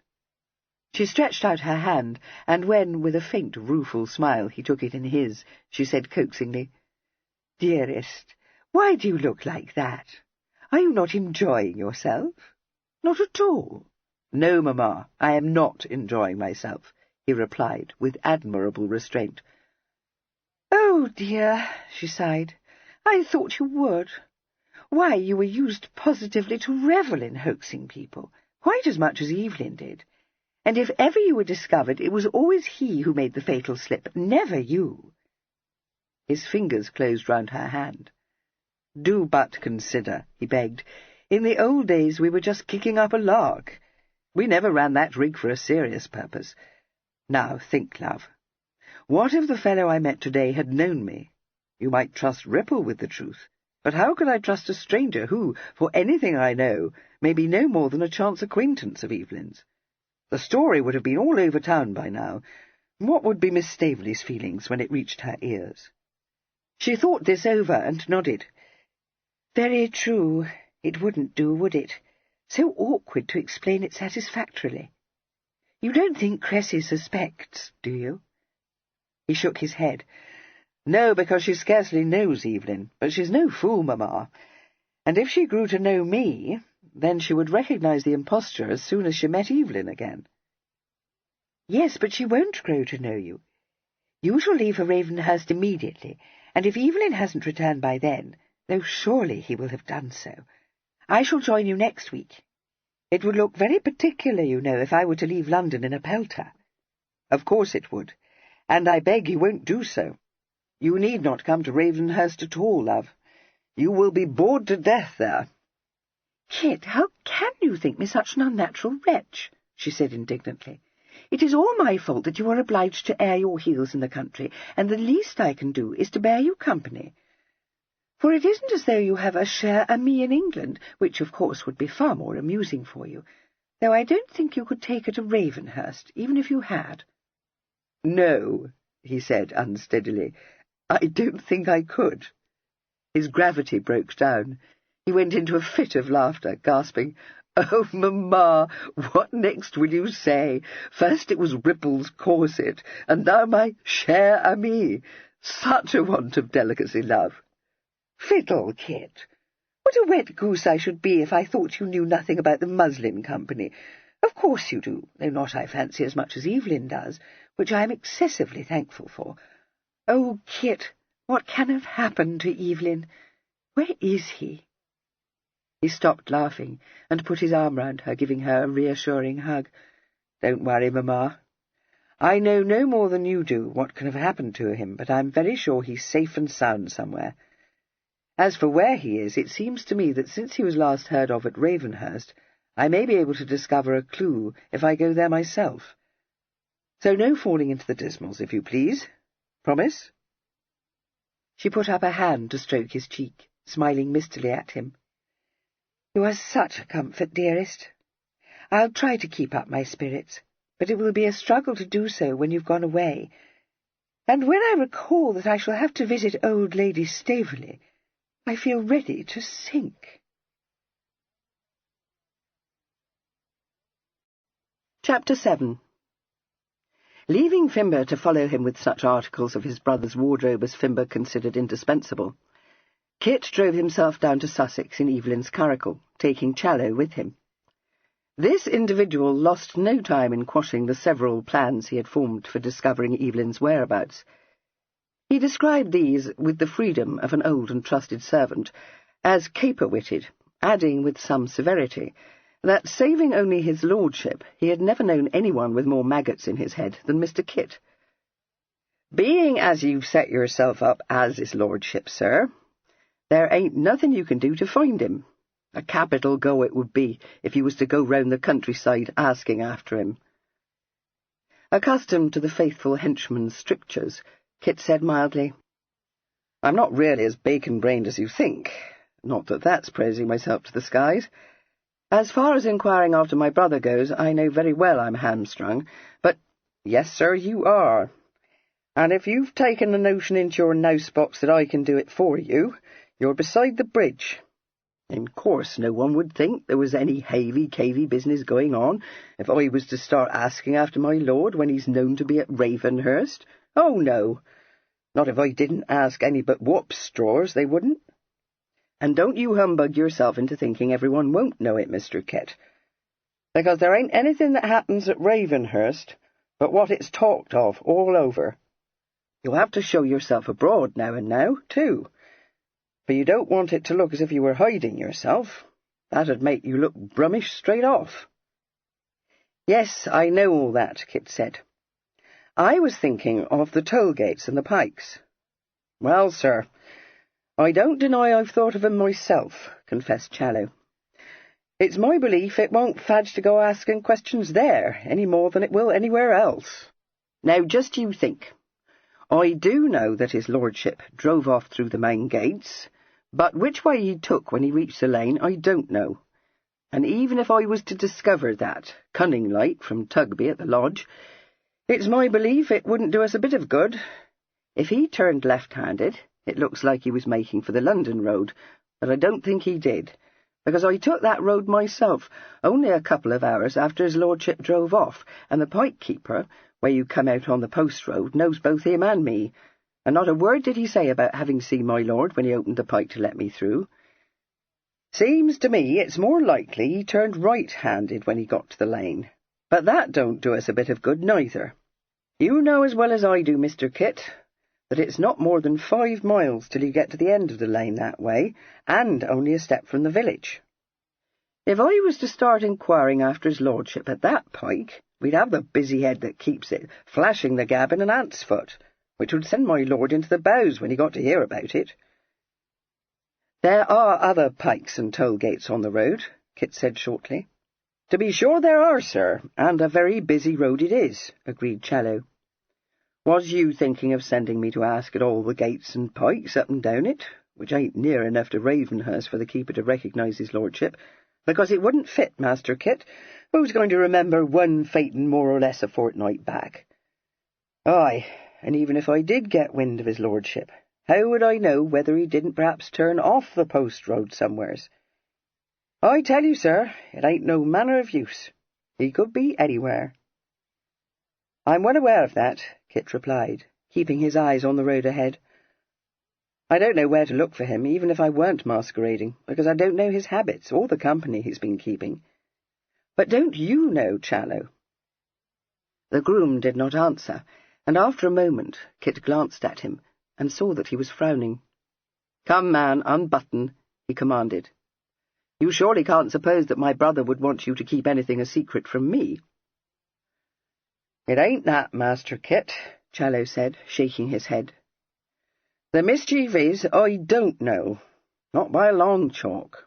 She stretched out her hand, and when, with a faint, rueful smile, he took it in his, she said coaxingly, "Dearest, why do you look like that? Are you not enjoying yourself?" "Not at all." "No, mamma, I am not enjoying myself," he replied, with admirable restraint. "Oh, dear," she sighed, "I thought you would. Why, you were used positively to revel in hoaxing people, quite as much as Evelyn did. And if ever you were discovered, it was always he who made the fatal slip, never you." His fingers closed round her hand. "Do but consider," he begged. "In the old days we were just kicking up a lark. We never ran that rig for a serious purpose. Now think, love. What if the fellow I met today had known me? You might trust Ripple with the truth, but how could I trust a stranger who, for anything I know, may be no more than a chance acquaintance of Evelyn's? The story would have been all over town by now. What would be Miss Staveley's feelings when it reached her ears?" She thought this over and nodded. "Very true. It wouldn't do, would it? So awkward to explain it satisfactorily. You don't think Cressy suspects, do you?" He shook his head. "No, because she scarcely knows Evelyn, but she's no fool, Mamma. And if she grew to know me, then she would recognise the imposture as soon as she met Evelyn again." "Yes, but she won't grow to know you. You shall leave for Ravenhurst immediately, and if Evelyn hasn't returned by then, though surely he will have done so, I shall join you next week. It would look very particular, you know, if I were to leave London in a pelter." "Of course it would, and I beg you won't do so. You need not come to Ravenhurst at all, love. You will be bored to death there." "Kit, how can you think me such an unnatural wretch?" she said indignantly. "It is all my fault that you are obliged to air your heels in the country, and the least I can do is to bear you company. For it isn't as though you have a cher amie in England, which of course would be far more amusing for you, though I don't think you could take her to Ravenhurst, even if you had." "No," he said unsteadily, "I don't think I could." His gravity broke down. He went into a fit of laughter, gasping, "Oh, Mamma, what next will you say? First it was Ripple's corset, and now my cher amie. Such a want of delicacy, love." "Fiddle, Kit! What a wet goose I should be if I thought you knew nothing about the muslin company. Of course you do, though not, I fancy, as much as Evelyn does, which I am excessively thankful for. Oh, Kit, what can have happened to Evelyn? Where is he?" He stopped laughing and put his arm round her, giving her a reassuring hug. "Don't worry, Mamma. I know no more than you do what can have happened to him, but I'm very sure he's safe and sound somewhere. As for where he is, it seems to me that since he was last heard of at Ravenhurst, I may be able to discover a clue if I go there myself. So no falling into the dismals, if you please. Promise?" She put up a hand to stroke his cheek, smiling mistily at him. "You are such a comfort, dearest. I'll try to keep up my spirits, but it will be a struggle to do so when you've gone away. And when I recall that I shall have to visit old Lady Staveley, I feel ready to sink." Chapter 7. Leaving Fimber to follow him with such articles of his brother's wardrobe as Fimber considered indispensable, Kit drove himself down to Sussex in Evelyn's curricle, taking Challow with him. This individual lost no time in quashing the several plans he had formed for discovering Evelyn's whereabouts. He described these, with the freedom of an old and trusted servant, as caper-witted, adding with some severity that, saving only his lordship, he had never known anyone with more maggots in his head than Mr. Kit. "Being as you've set yourself up as his lordship, sir, there ain't nothing you can do to find him. A capital go it would be if you was to go round the countryside asking after him." Accustomed to the faithful henchman's strictures, Kit said mildly, "I'm not really as bacon-brained as you think. Not that that's praising myself to the skies. As far as inquiring after my brother goes, I know very well I'm hamstrung, but—" "Yes, sir, you are. And if you've taken a notion into your nouse-box that I can do it for you, you're beside the bridge. In course no one would think there was any havey-cavey business going on if I was to start asking after my lord when he's known to be at Ravenhurst. Oh, no. Not if I didn't ask any but whoop-straws, they wouldn't. And don't you humbug yourself into thinking everyone won't know it, Mr. Kit, because there ain't anything that happens at Ravenhurst but what it's talked of all over. You'll have to show yourself abroad now and now, too, for you don't want it to look as if you were hiding yourself. That'd make you look brummish straight off." "Yes, I know all that," Kit said. "I was thinking of the toll gates and the pikes." "Well, sir, I don't deny I've thought of 'em myself," confessed Challow. "It's my belief it won't fadge to go asking questions there any more than it will anywhere else. Now, just you think. I do know that his lordship drove off through the main gates, but which way he took when he reached the lane I don't know. And even if I was to discover that, cunning-like, from Tugby at the lodge, it's my belief it wouldn't do us a bit of good. If he turned left-handed, it looks like he was making for the London road, but I don't think he did, because I took that road myself only a couple of hours after his lordship drove off, and the pike-keeper, where you come out on the post road, knows both him and me, and not a word did he say about having seen my lord when he opened the pike to let me through. Seems to me it's more likely he turned right-handed when he got to the lane, but that don't do us a bit of good neither. You know as well as I do, Mr. Kit, that it's not more than 5 miles till you get to the end of the lane that way, and only a step from the village. If I was to start inquiring after his lordship at that pike, we'd have the busy head that keeps it flashing the gab in an ant's foot, which would send my lord into the bows when he got to hear about it." "There are other pikes and toll-gates on the road," Kit said shortly. "To be sure there are, sir, and a very busy road it is," agreed Challow. "Was you thinking of sending me to ask at all the gates and pikes up and down it, which ain't near enough to Ravenhurst for the keeper to recognise his lordship, because it wouldn't fit, Master Kit, who's going to remember one phaeton more or less a fortnight back? Aye, and even if I did get wind of his lordship, how would I know whether he didn't perhaps turn off the post road somewheres? I tell you, sir, it ain't no manner of use. He could be anywhere." "I'm well aware of that," Kit replied, keeping his eyes on the road ahead. "I don't know where to look for him, even if I weren't masquerading, because I don't know his habits or the company he's been keeping. But don't you know, Challow?" The groom did not answer, and after a moment Kit glanced at him and saw that he was frowning. "Come, man, unbutton," he commanded. "You surely can't suppose that my brother would want you to keep anything a secret from me?" "It ain't that, Master Kit," Challow said, shaking his head. "The mischief is I don't know, not by a long chalk.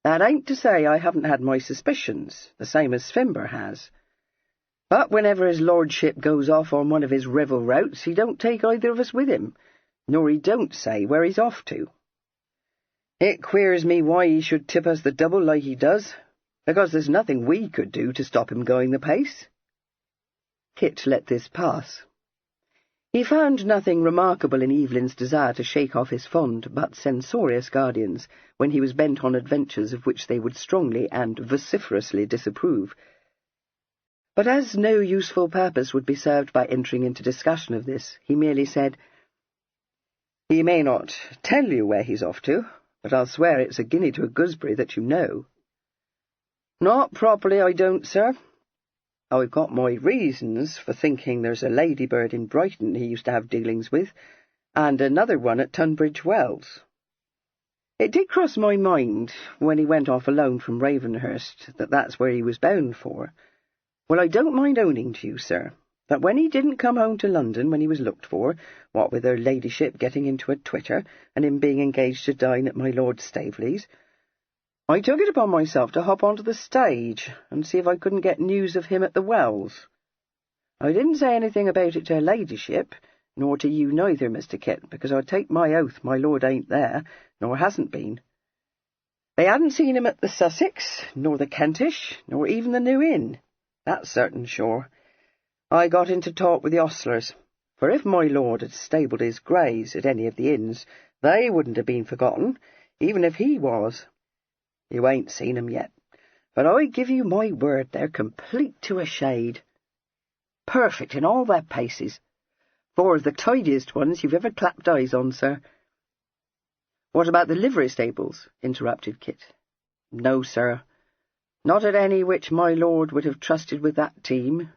That ain't to say I haven't had my suspicions, the same as Fimber has. But whenever his lordship goes off on one of his revel routes, he don't take either of us with him, nor he don't say where he's off to. It queers me why he should tip us the double like he does, because there's nothing we could do to stop him going the pace." Kit let this pass. He found nothing remarkable in Evelyn's desire to shake off his fond but censorious guardians when he was bent on adventures of which they would strongly and vociferously disapprove. But as no useful purpose would be served by entering into discussion of this, he merely said, "He may not tell you where he's off to, but I'll swear it's a guinea to a gooseberry that you know." "Not properly, I don't, sir. I've got my reasons for thinking there's a ladybird in Brighton he used to have dealings with, and another one at Tunbridge Wells. It did cross my mind, when he went off alone from Ravenhurst, that that's where he was bound for. Well, I don't mind owning to you, sir, that when he didn't come home to London when he was looked for, what with her ladyship getting into a twitter, and him being engaged to dine at my Lord Staveley's, I took it upon myself to hop onto the stage and see if I couldn't get news of him at the Wells. I didn't say anything about it to her ladyship, nor to you neither, Mr. Kit, because I take my oath my lord ain't there, nor hasn't been. They hadn't seen him at the Sussex, nor the Kentish, nor even the New Inn. That's certain sure. I got into talk with the ostlers, for if my lord had stabled his greys at any of the inns, they wouldn't have been forgotten, even if he was. You ain't seen 'em yet, but I give you my word they're complete to a shade. Perfect in all their paces. 4 of the tidiest ones you've ever clapped eyes on, sir." "What about the livery stables?" interrupted Kit. "No, sir. Not at any which my lord would have trusted with that team.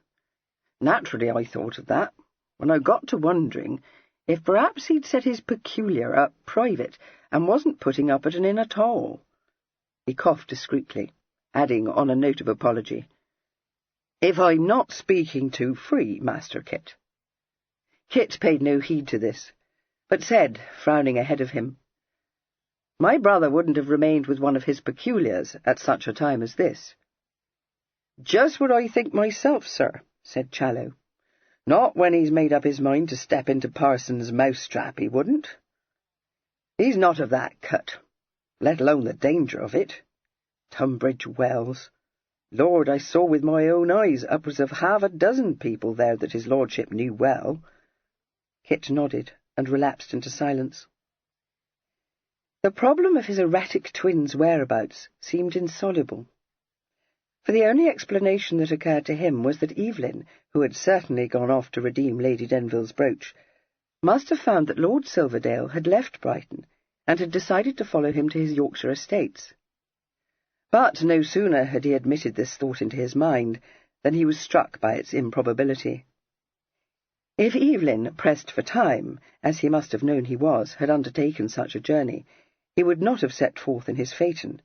Naturally I thought of that, when I got to wondering if perhaps he'd set his peculiar up private, and wasn't putting up at an inn at all." He coughed discreetly, adding on a note of apology, "If I'm not speaking too free, Master Kit." Kit paid no heed to this, but said, frowning ahead of him, "My brother wouldn't have remained with one of his peculiars at such a time as this." "Just what I think myself, sir," said Challow. "Not when he's made up his mind to step into Parson's mousetrap, he wouldn't. He's not of that cut, let alone the danger of it. Tunbridge Wells. Lord, I saw with my own eyes upwards of half a dozen people there that his lordship knew well." Kit nodded and relapsed into silence. The problem of his erratic twin's whereabouts seemed insoluble, for the only explanation that occurred to him was that Evelyn, who had certainly gone off to redeem Lady Denville's brooch, must have found that Lord Silverdale had left Brighton and had decided to follow him to his Yorkshire estates. But no sooner had he admitted this thought into his mind than he was struck by its improbability. If Evelyn, pressed for time, as he must have known he was, had undertaken such a journey, he would not have set forth in his phaeton.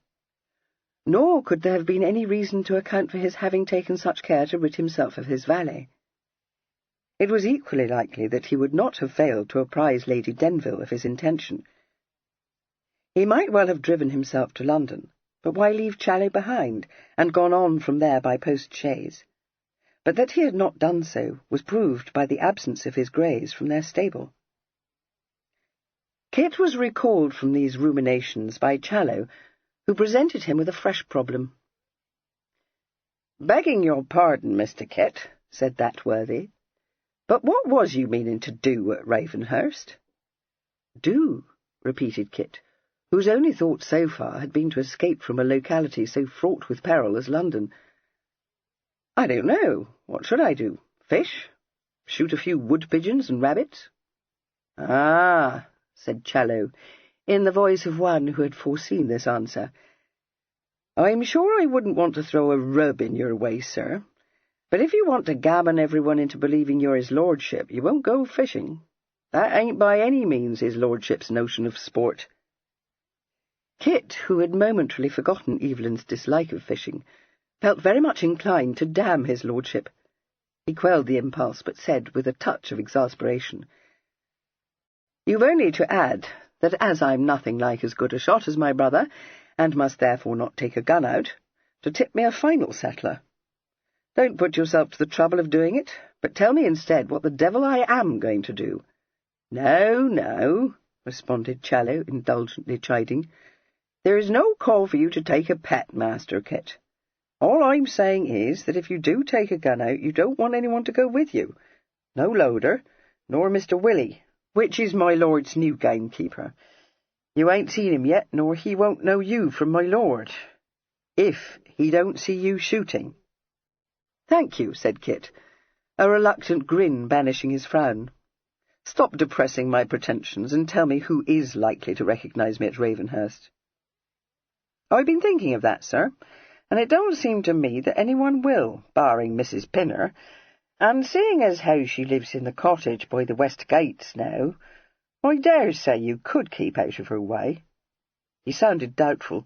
Nor could there have been any reason to account for his having taken such care to rid himself of his valet. It was equally likely that he would not have failed to apprise Lady Denville of his intention. He might well have driven himself to London, but why leave Challow behind, and gone on from there by post-chaise? But that he had not done so was proved by the absence of his greys from their stable. Kit was recalled from these ruminations by Challow, who presented him with a fresh problem. "Begging your pardon, Mr. Kit," said that worthy, "but what was you meaning to do at Ravenhurst?" "Do?" repeated Kit, whose only thought so far had been to escape from a locality so fraught with peril as London. "I don't know. What should I do? Fish? Shoot a few wood-pigeons and rabbits?" "Ah," said Challow, in the voice of one who had foreseen this answer. "I'm sure I wouldn't want to throw a rub in your way, sir, but if you want to gammon everyone into believing you're his lordship, you won't go fishing. That ain't by any means his lordship's notion of sport." Kit, who had momentarily forgotten Evelyn's dislike of fishing, felt very much inclined to damn his lordship. He quelled the impulse, but said, with a touch of exasperation, "You've only to add that as I'm nothing like as good a shot as my brother, and must therefore not take a gun out, to tip me a final settler. Don't put yourself to the trouble of doing it, but tell me instead what the devil I am going to do." "No, no," responded Challow, indulgently chiding. "There is no call for you to take a pet, Master Kit. All I'm saying is that if you do take a gun out, you don't want anyone to go with you. No Loader, nor Mr. Willie, which is my lord's new gamekeeper. You ain't seen him yet, nor he won't know you from my lord, if he don't see you shooting." "Thank you," said Kit, a reluctant grin banishing his frown. "Stop depressing my pretensions, and tell me who is likely to recognise me at Ravenhurst." "I've been thinking of that, sir, and it don't seem to me that anyone will, barring Mrs. Pinner, and seeing as how she lives in the cottage by the west gates now, I dare say you could keep out of her way." He sounded doubtful,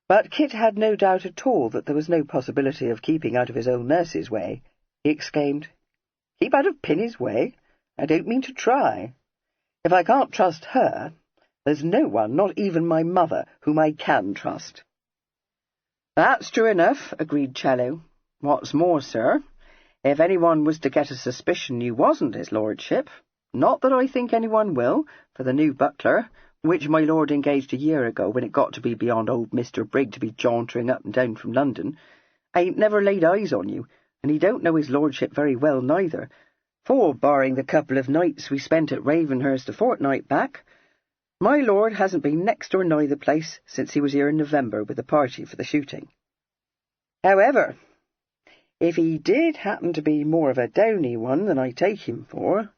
but Kit had no doubt at all that there was no possibility of keeping out of his own nurse's way. He exclaimed, "Keep out of Pinny's way? I don't mean to try. If I can't trust her, there's no one, not even my mother, whom I can trust." "That's true enough," agreed Challow. "What's more, sir, if anyone was to get a suspicion you wasn't his lordship, not that I think anyone will, for the new butler, which my lord engaged a year ago when it got to be beyond old Mr. Brigg to be jauntering up and down from London, ain't never laid eyes on you, and he don't know his lordship very well neither, for, barring the couple of nights we spent at Ravenhurst a fortnight back, my lord hasn't been next or nigh the place since he was here in November with a party for the shooting. However, if he did happen to be more of a downy one than I take him for,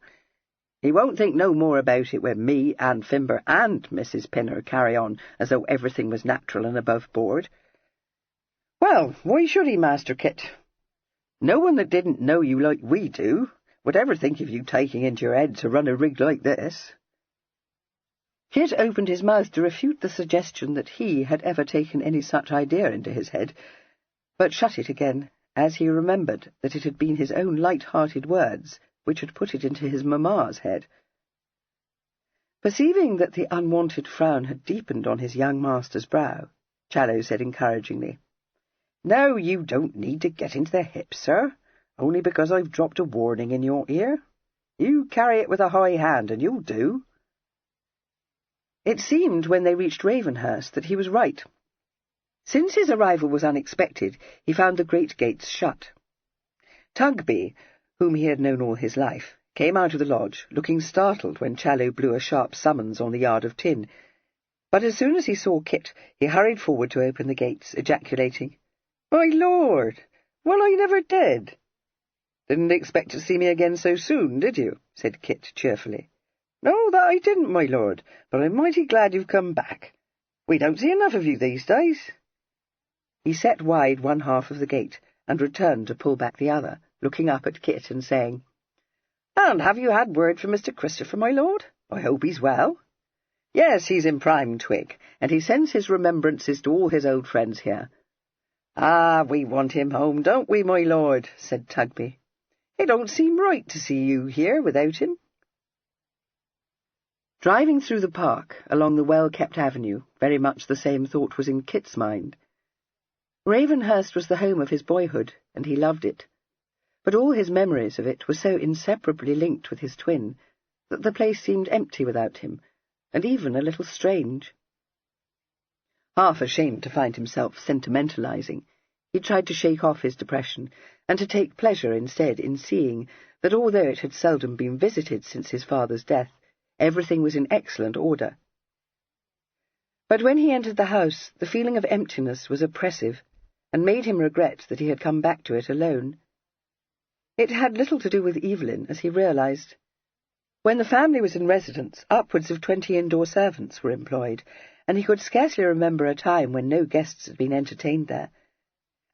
he won't think no more about it when me and Fimber and Mrs. Pinner carry on as though everything was natural and above board. Well, why should he, Master Kit? No one that didn't know you like we do would ever think of you taking into your head to run a rig like this." Kit opened his mouth to refute the suggestion that he had ever taken any such idea into his head, but shut it again, as he remembered that it had been his own light-hearted words which had put it into his mamma's head. Perceiving that the unwanted frown had deepened on his young master's brow, Challow said encouragingly, "Now you don't need to get into the hip, sir, only because I've dropped a warning in your ear. You carry it with a high hand, and you'll do." It seemed when they reached Ravenhurst that he was right. Since his arrival was unexpected, he found the great gates shut. Tugby, whom he had known all his life, came out of the lodge, looking startled when Challow blew a sharp summons on the yard of tin. But as soon as he saw Kit, he hurried forward to open the gates, ejaculating, "My lord! Well, I never did." "Didn't expect to see me again so soon, did you?" said Kit cheerfully. "No, that I didn't, my lord, but I'm mighty glad you've come back. We don't see enough of you these days." He set wide one half of the gate, and returned to pull back the other, looking up at Kit and saying, "And have you had word from Mr. Christopher, my lord? I hope he's well." "Yes, he's in prime twig, and he sends his remembrances to all his old friends here." "Ah, we want him home, don't we, my lord?" said Tugby. "It don't seem right to see you here without him." Driving through the park, along the well-kept avenue, very much the same thought was in Kit's mind. Ravenhurst was the home of his boyhood, and he loved it. But all his memories of it were so inseparably linked with his twin that the place seemed empty without him, and even a little strange. Half ashamed to find himself sentimentalizing, he tried to shake off his depression, and to take pleasure instead in seeing that although it had seldom been visited since his father's death, everything was in excellent order. But when he entered the house, the feeling of emptiness was oppressive, and made him regret that he had come back to it alone. It had little to do with Evelyn, as he realized. When the family was in residence, upwards of 20 indoor servants were employed, and he could scarcely remember a time when no guests had been entertained there.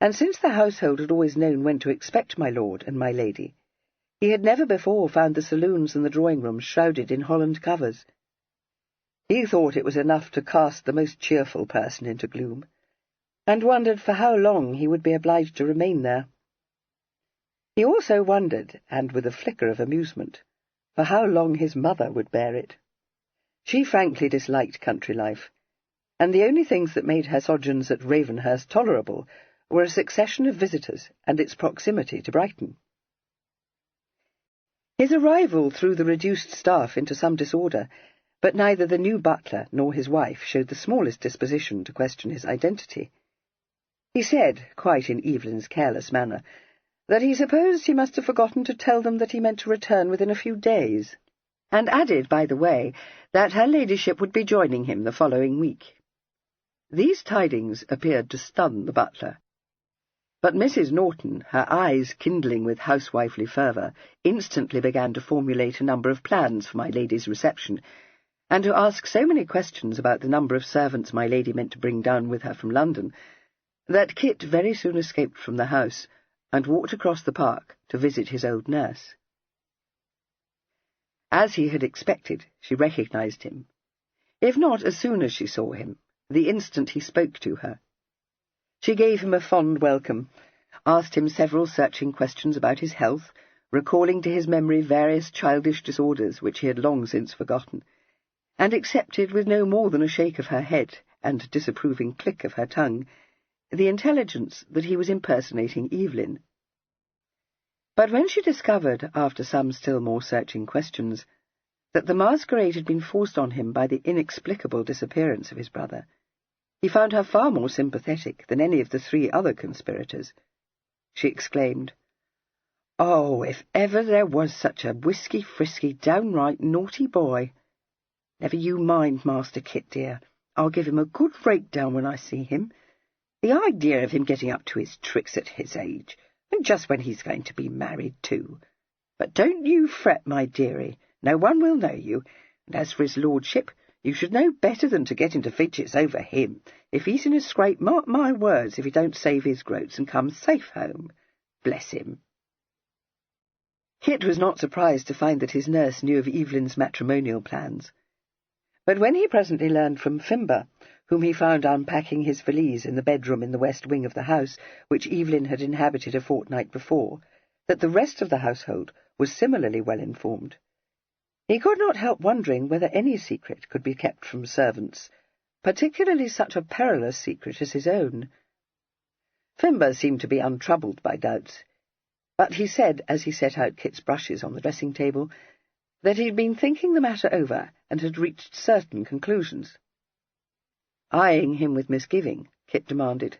And since the household had always known when to expect my lord and my lady, he had never before found the saloons and the drawing-rooms shrouded in holland covers. He thought it was enough to cast the most cheerful person into gloom, and wondered for how long he would be obliged to remain there. He also wondered, and with a flicker of amusement, for how long his mother would bear it. She frankly disliked country life, and the only things that made her sojourns at Ravenhurst tolerable were a succession of visitors and its proximity to Brighton. His arrival threw the reduced staff into some disorder, but neither the new butler nor his wife showed the smallest disposition to question his identity. He said, quite in Evelyn's careless manner, that he supposed he must have forgotten to tell them that he meant to return within a few days, and added, by the way, that her ladyship would be joining him the following week. These tidings appeared to stun the butler. But Mrs. Norton, her eyes kindling with housewifely fervour, instantly began to formulate a number of plans for my lady's reception, and to ask so many questions about the number of servants my lady meant to bring down with her from London, that Kit very soon escaped from the house, and walked across the park to visit his old nurse. As he had expected, she recognized him, if not as soon as she saw him, the instant he spoke to her. She gave him a fond welcome, asked him several searching questions about his health, recalling to his memory various childish disorders which he had long since forgotten, and accepted with no more than a shake of her head and disapproving click of her tongue the intelligence that he was impersonating Evelyn. But when she discovered, after some still more searching questions, that the masquerade had been forced on him by the inexplicable disappearance of his brother, he found her far more sympathetic than any of the 3 other conspirators. She exclaimed, "Oh, if ever there was such a whisky-frisky, downright naughty boy! Never you mind, Master Kit, dear. I'll give him a good breakdown when I see him. The idea of him getting up to his tricks at his age, and just when he's going to be married too. But don't you fret, my dearie. No one will know you, and as for his lordship, you should know better than to get into fidgets over him. If he's in a scrape, mark my words, if he don't save his groats and come safe home. Bless him." Kit was not surprised to find that his nurse knew of Evelyn's matrimonial plans. But when he presently learned from Fimber, whom he found unpacking his valise in the bedroom in the west wing of the house which Evelyn had inhabited a fortnight before, that the rest of the household was similarly well informed, he could not help wondering whether any secret could be kept from servants, particularly such a perilous secret as his own. Fimber seemed to be untroubled by doubts, but he said, as he set out Kit's brushes on the dressing-table, that he had been thinking the matter over and had reached certain conclusions. Eyeing him with misgiving, Kit demanded,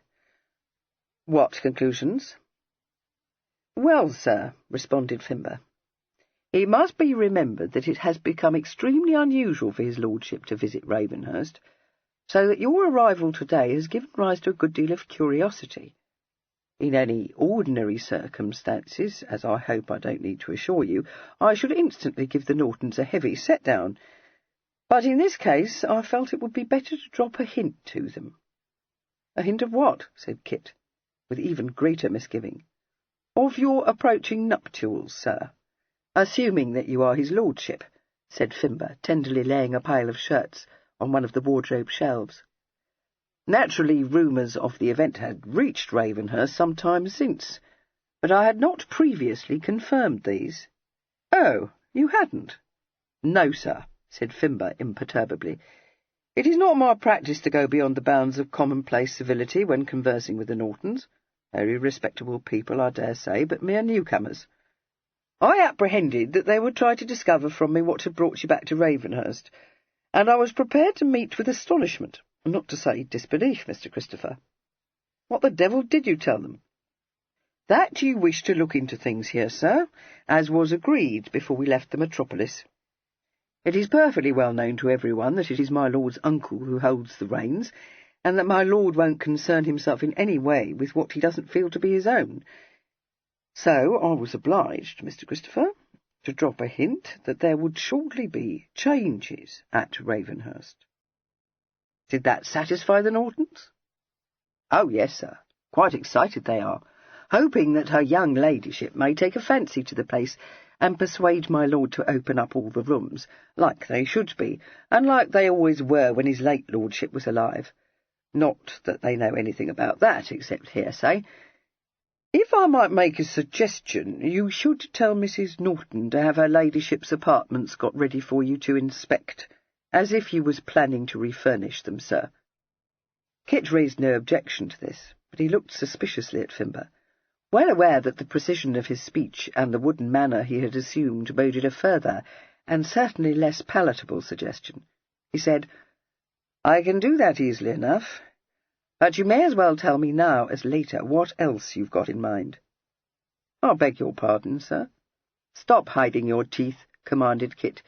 "What conclusions?" "Well, sir," responded Fimber, "it must be remembered that it has become extremely unusual for his lordship to visit Ravenhurst, so that your arrival today has given rise to a good deal of curiosity. In any ordinary circumstances, as I hope I don't need to assure you, I should instantly give the Nortons a heavy set-down, but in this case I felt it would be better to drop a hint to them." "A hint of what?" said Kit, with even greater misgiving. "Of your approaching nuptials, sir, assuming that you are his lordship," said Fimber, tenderly laying a pile of shirts on one of the wardrobe shelves. "Naturally, rumours of the event had reached Ravenhurst some time since, but I had not previously confirmed these." "Oh, you hadn't?" "No, sir," said Fimber imperturbably. "It is not my practice to go beyond the bounds of commonplace civility when conversing with the Nortons. Very respectable people, I dare say, but mere newcomers. I apprehended that they would try to discover from me what had brought you back to Ravenhurst, and I was prepared to meet with astonishment, not to say disbelief, Mr. Christopher." "What the devil did you tell them?" "That you wish to look into things here, sir, as was agreed before we left the metropolis. It is perfectly well known to everyone that it is my lord's uncle who holds the reins, and that my lord won't concern himself in any way with what he doesn't feel to be his own. So I was obliged, Mr. Christopher, to drop a hint that there would shortly be changes at Ravenhurst." "Did that satisfy the Nortons?" "Oh, yes, sir. Quite excited they are, hoping that her young ladyship may take a fancy to the place and persuade my lord to open up all the rooms, like they should be, and like they always were when his late lordship was alive. Not that they know anything about that, except hearsay. If I might make a suggestion, you should tell Mrs. Norton to have her ladyship's apartments got ready for you to inspect, as if you was planning to refurnish them, sir." Kit raised no objection to this, but he looked suspiciously at Fimber, well aware that the precision of his speech and the wooden manner he had assumed boded a further, and certainly less palatable suggestion. He said, "I can do that easily enough, but you may as well tell me now as later what else you've got in mind." "I beg your pardon, sir." "Stop hiding your teeth," commanded Kit.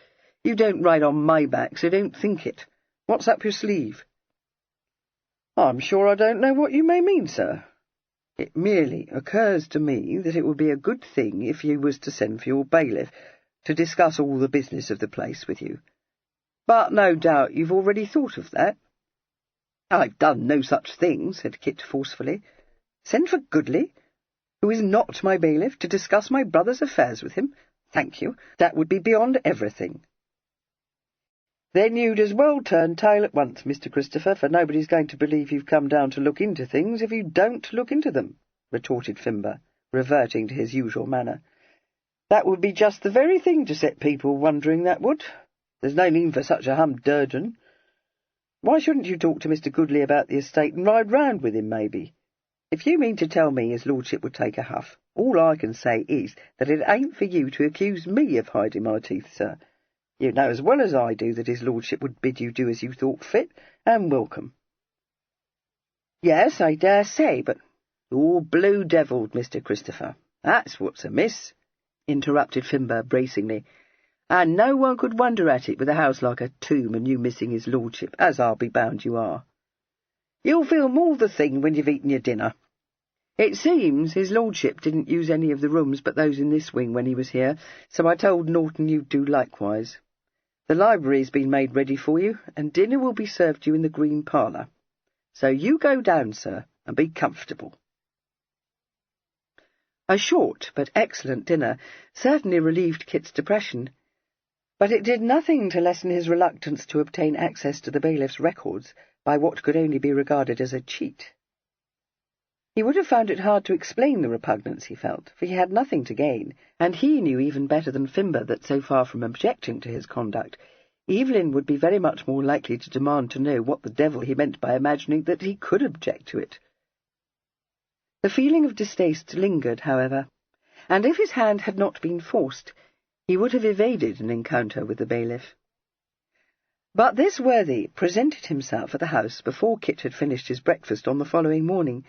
"You don't ride on my back, so don't think it. What's up your sleeve?" "I'm sure I don't know what you may mean, sir. It merely occurs to me that it would be a good thing if you was to send for your bailiff to discuss all the business of the place with you. But no doubt you've already thought of that." "I've done no such thing," said Kit forcefully. "Send for Goodley, who is not my bailiff, to discuss my brother's affairs with him? Thank you, that would be beyond everything." "Then you'd as well turn tail at once, Mr. Christopher, for nobody's going to believe you've come down to look into things if you don't look into them," retorted Fimber, reverting to his usual manner. "That would be just the very thing to set people wondering, that would. There's no need for such a humdurgeon. Why shouldn't you talk to Mr. Goodley about the estate and ride round with him, maybe? If you mean to tell me his lordship would take a huff, all I can say is that it ain't for you to accuse me of hiding my teeth, sir. You know as well as I do that his lordship would bid you do as you thought fit, and welcome." "Yes, I dare say, but—" "You're blue-devilled, Mr. Christopher. That's what's amiss," interrupted Fimber bracingly. "And no one could wonder at it with a house like a tomb and you missing his lordship, as I'll be bound you are. You'll feel more the thing when you've eaten your dinner. It seems his lordship didn't use any of the rooms but those in this wing when he was here, so I told Norton you'd do likewise. The library's been made ready for you, and dinner will be served you in the green parlour. So you go down, sir, and be comfortable." A short but excellent dinner certainly relieved Kit's depression, But it did nothing to lessen his reluctance to obtain access to the bailiff's records by what could only be regarded as a cheat. He would have found it hard to explain the repugnance he felt, for he had nothing to gain, and he knew even better than Fimber that, so far from objecting to his conduct, Evelyn would be very much more likely to demand to know what the devil he meant by imagining that he could object to it. The feeling of distaste lingered, however, and if his hand had not been forced, he would have evaded an encounter with the bailiff. But this worthy presented himself at the house before Kit had finished his breakfast on the following morning,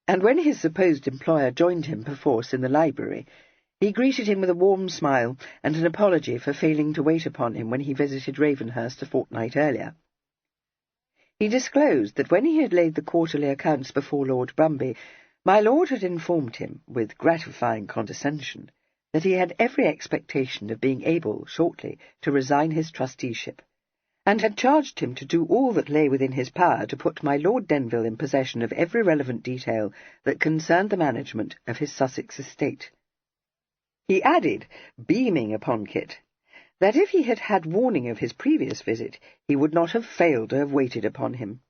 and when his supposed employer joined him perforce in the library, he greeted him with a warm smile and an apology for failing to wait upon him when he visited Ravenhurst a fortnight earlier. He disclosed that when he had laid the quarterly accounts before Lord Brumby, my lord had informed him, with gratifying condescension, that he had every expectation of being able, shortly, to resign his trusteeship, and had charged him to do all that lay within his power to put my Lord Denville in possession of every relevant detail that concerned the management of his Sussex estate. He added, beaming upon Kit, that if he had had warning of his previous visit, he would not have failed to have waited upon him.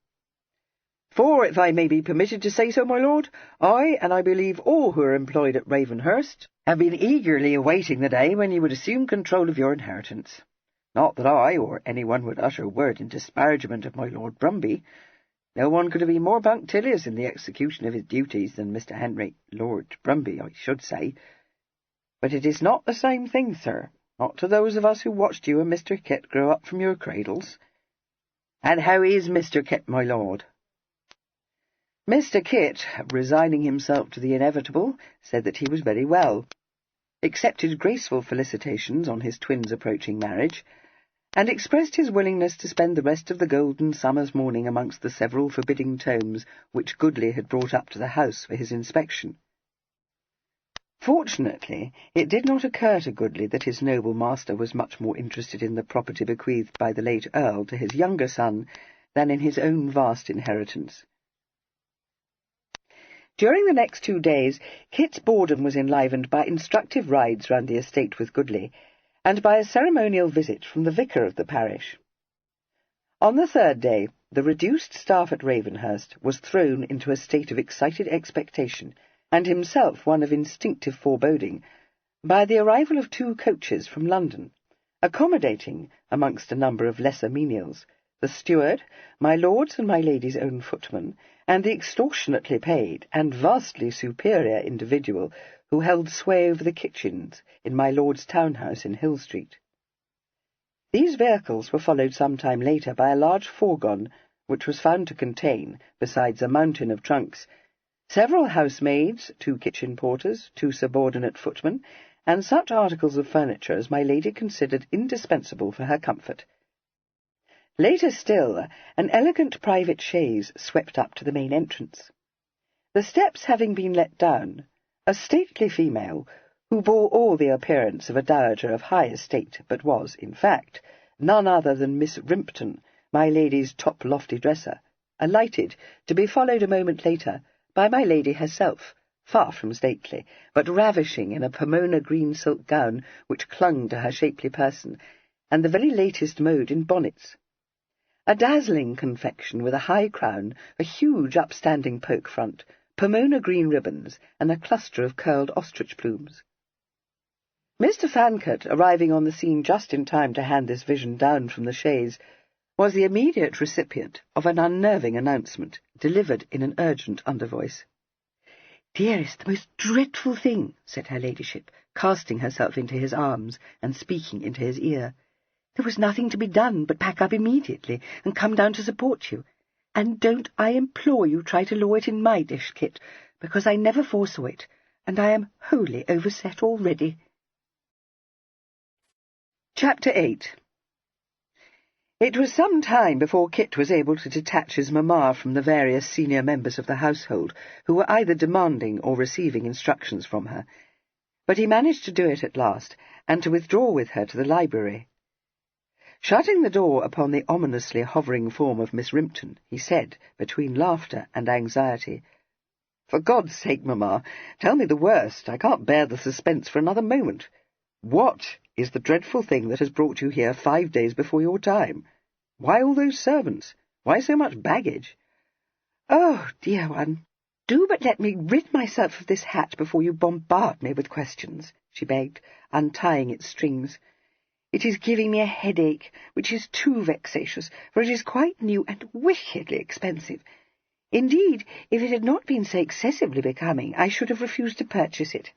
For, if I may be permitted to say so, my lord, I, and I believe all who are employed at Ravenhurst, have been eagerly awaiting the day when you would assume control of your inheritance. Not that I, or anyone, would utter a word in disparagement of my Lord Brumby. No one could have been more punctilious in the execution of his duties than Mr. Henry, Lord Brumby, I should say. But it is not the same thing, sir, not to those of us who watched you and Mr. Kit grow up from your cradles. And how is Mr. Kit, my lord? Mr. Kit, resigning himself to the inevitable, said that he was very well, accepted graceful felicitations on his twins' approaching marriage, and expressed his willingness to spend the rest of the golden summer's morning amongst the several forbidding tomes which Goodley had brought up to the house for his inspection. Fortunately, it did not occur to Goodley that his noble master was much more interested in the property bequeathed by the late Earl to his younger son than in his own vast inheritance. During the next 2 days, Kit's boredom was enlivened by instructive rides round the estate with Goodley, and by a ceremonial visit from the vicar of the parish. On the 3rd day, the reduced staff at Ravenhurst was thrown into a state of excited expectation, and himself one of instinctive foreboding, by the arrival of 2 coaches from London, accommodating, amongst a number of lesser menials, the steward, my lord's and my lady's own footman, and the extortionately paid and vastly superior individual who held sway over the kitchens in my lord's townhouse in Hill Street. These vehicles were followed some time later by a large fourgon, which was found to contain, besides a mountain of trunks, several housemaids, 2 kitchen porters, 2 subordinate footmen, and such articles of furniture as my lady considered indispensable for her comfort. Later still, an elegant private chaise swept up to the main entrance. The steps having been let down, a stately female, who bore all the appearance of a dowager of high estate, but was, in fact, none other than Miss Rimpton, my lady's top lofty dresser, alighted, to be followed a moment later by my lady herself, far from stately, but ravishing in a Pomona green silk gown which clung to her shapely person, and the very latest mode in bonnets. A dazzling confection with a high crown, a huge upstanding poke front, Pomona green ribbons, and a cluster of curled ostrich plumes. Mr. Fancourt, arriving on the scene just in time to hand this vision down from the chaise, was the immediate recipient of an unnerving announcement, delivered in an urgent undervoice. "Dearest, the most dreadful thing," said her ladyship, casting herself into his arms and speaking into his ear. "There was nothing to be done but pack up immediately and come down to support you. And don't, I implore you, try to law it in my dish, Kit, because I never foresaw it, and I am wholly overset already." Chapter 8. It was some time before Kit was able to detach his mamma from the various senior members of the household, who were either demanding or receiving instructions from her, but he managed to do it at last, and to withdraw with her to the library. Shutting the door upon the ominously hovering form of Miss Rimpton, he said, between laughter and anxiety, "For God's sake, mamma, tell me the worst. I can't bear the suspense for another moment. What is the dreadful thing that has brought you here 5 days before your time. Why all those servants? Why so much baggage?" "Oh, dear one, do but let me rid myself of this hat before you bombard me with questions," she begged, untying its strings. "It is giving me a headache, which is too vexatious, for it is quite new and wickedly expensive. Indeed, if it had not been so excessively becoming, I should have refused to purchase it.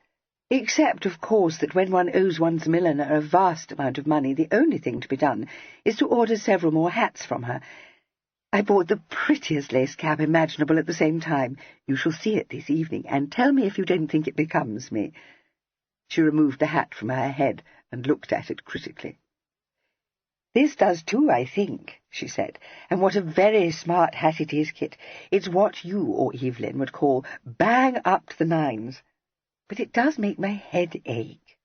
Except, of course, that when one owes one's milliner a vast amount of money, the only thing to be done is to order several more hats from her. I bought the prettiest lace cap imaginable at the same time. You shall see it this evening, and tell me if you don't think it becomes me." She removed the hat from her head and looked at it critically. "This does too, I think," she said. "And what a very smart hat it is, Kit. It's what you or Evelyn would call bang up to the nines. But it does make my head ache."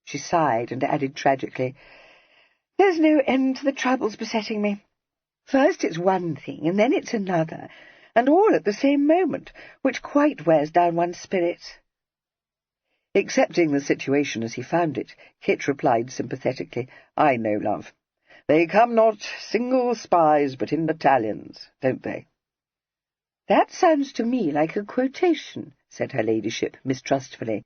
She sighed and added tragically, "There's no end to the troubles besetting me. First it's one thing, and then it's another, and all at the same moment, which quite wears down one's spirits." Accepting the situation as he found it, Kit replied sympathetically, "I know, love. They come not single spies but in battalions, don't they?" "That sounds to me like a quotation," said her ladyship mistrustfully.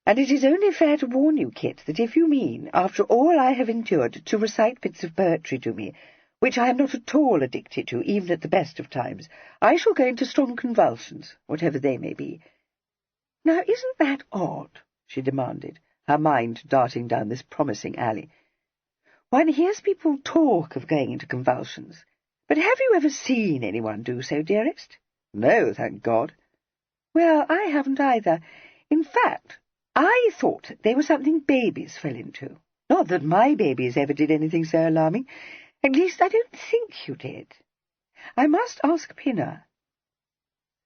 "And it is only fair to warn you, Kit, that if you mean, after all I have endured, to recite bits of poetry to me, which I am not at all addicted to, even at the best of times, I shall go into strong convulsions, whatever they may be. Now, isn't that odd?" she demanded, her mind darting down this promising alley. "One hears people talk of going into convulsions, but have you ever seen anyone do so, dearest?" "No, thank God." "Well, I haven't either. In fact, I thought they were something babies fell into. Not that my babies ever did anything so alarming. At least, I don't think you did. I must ask Pinner."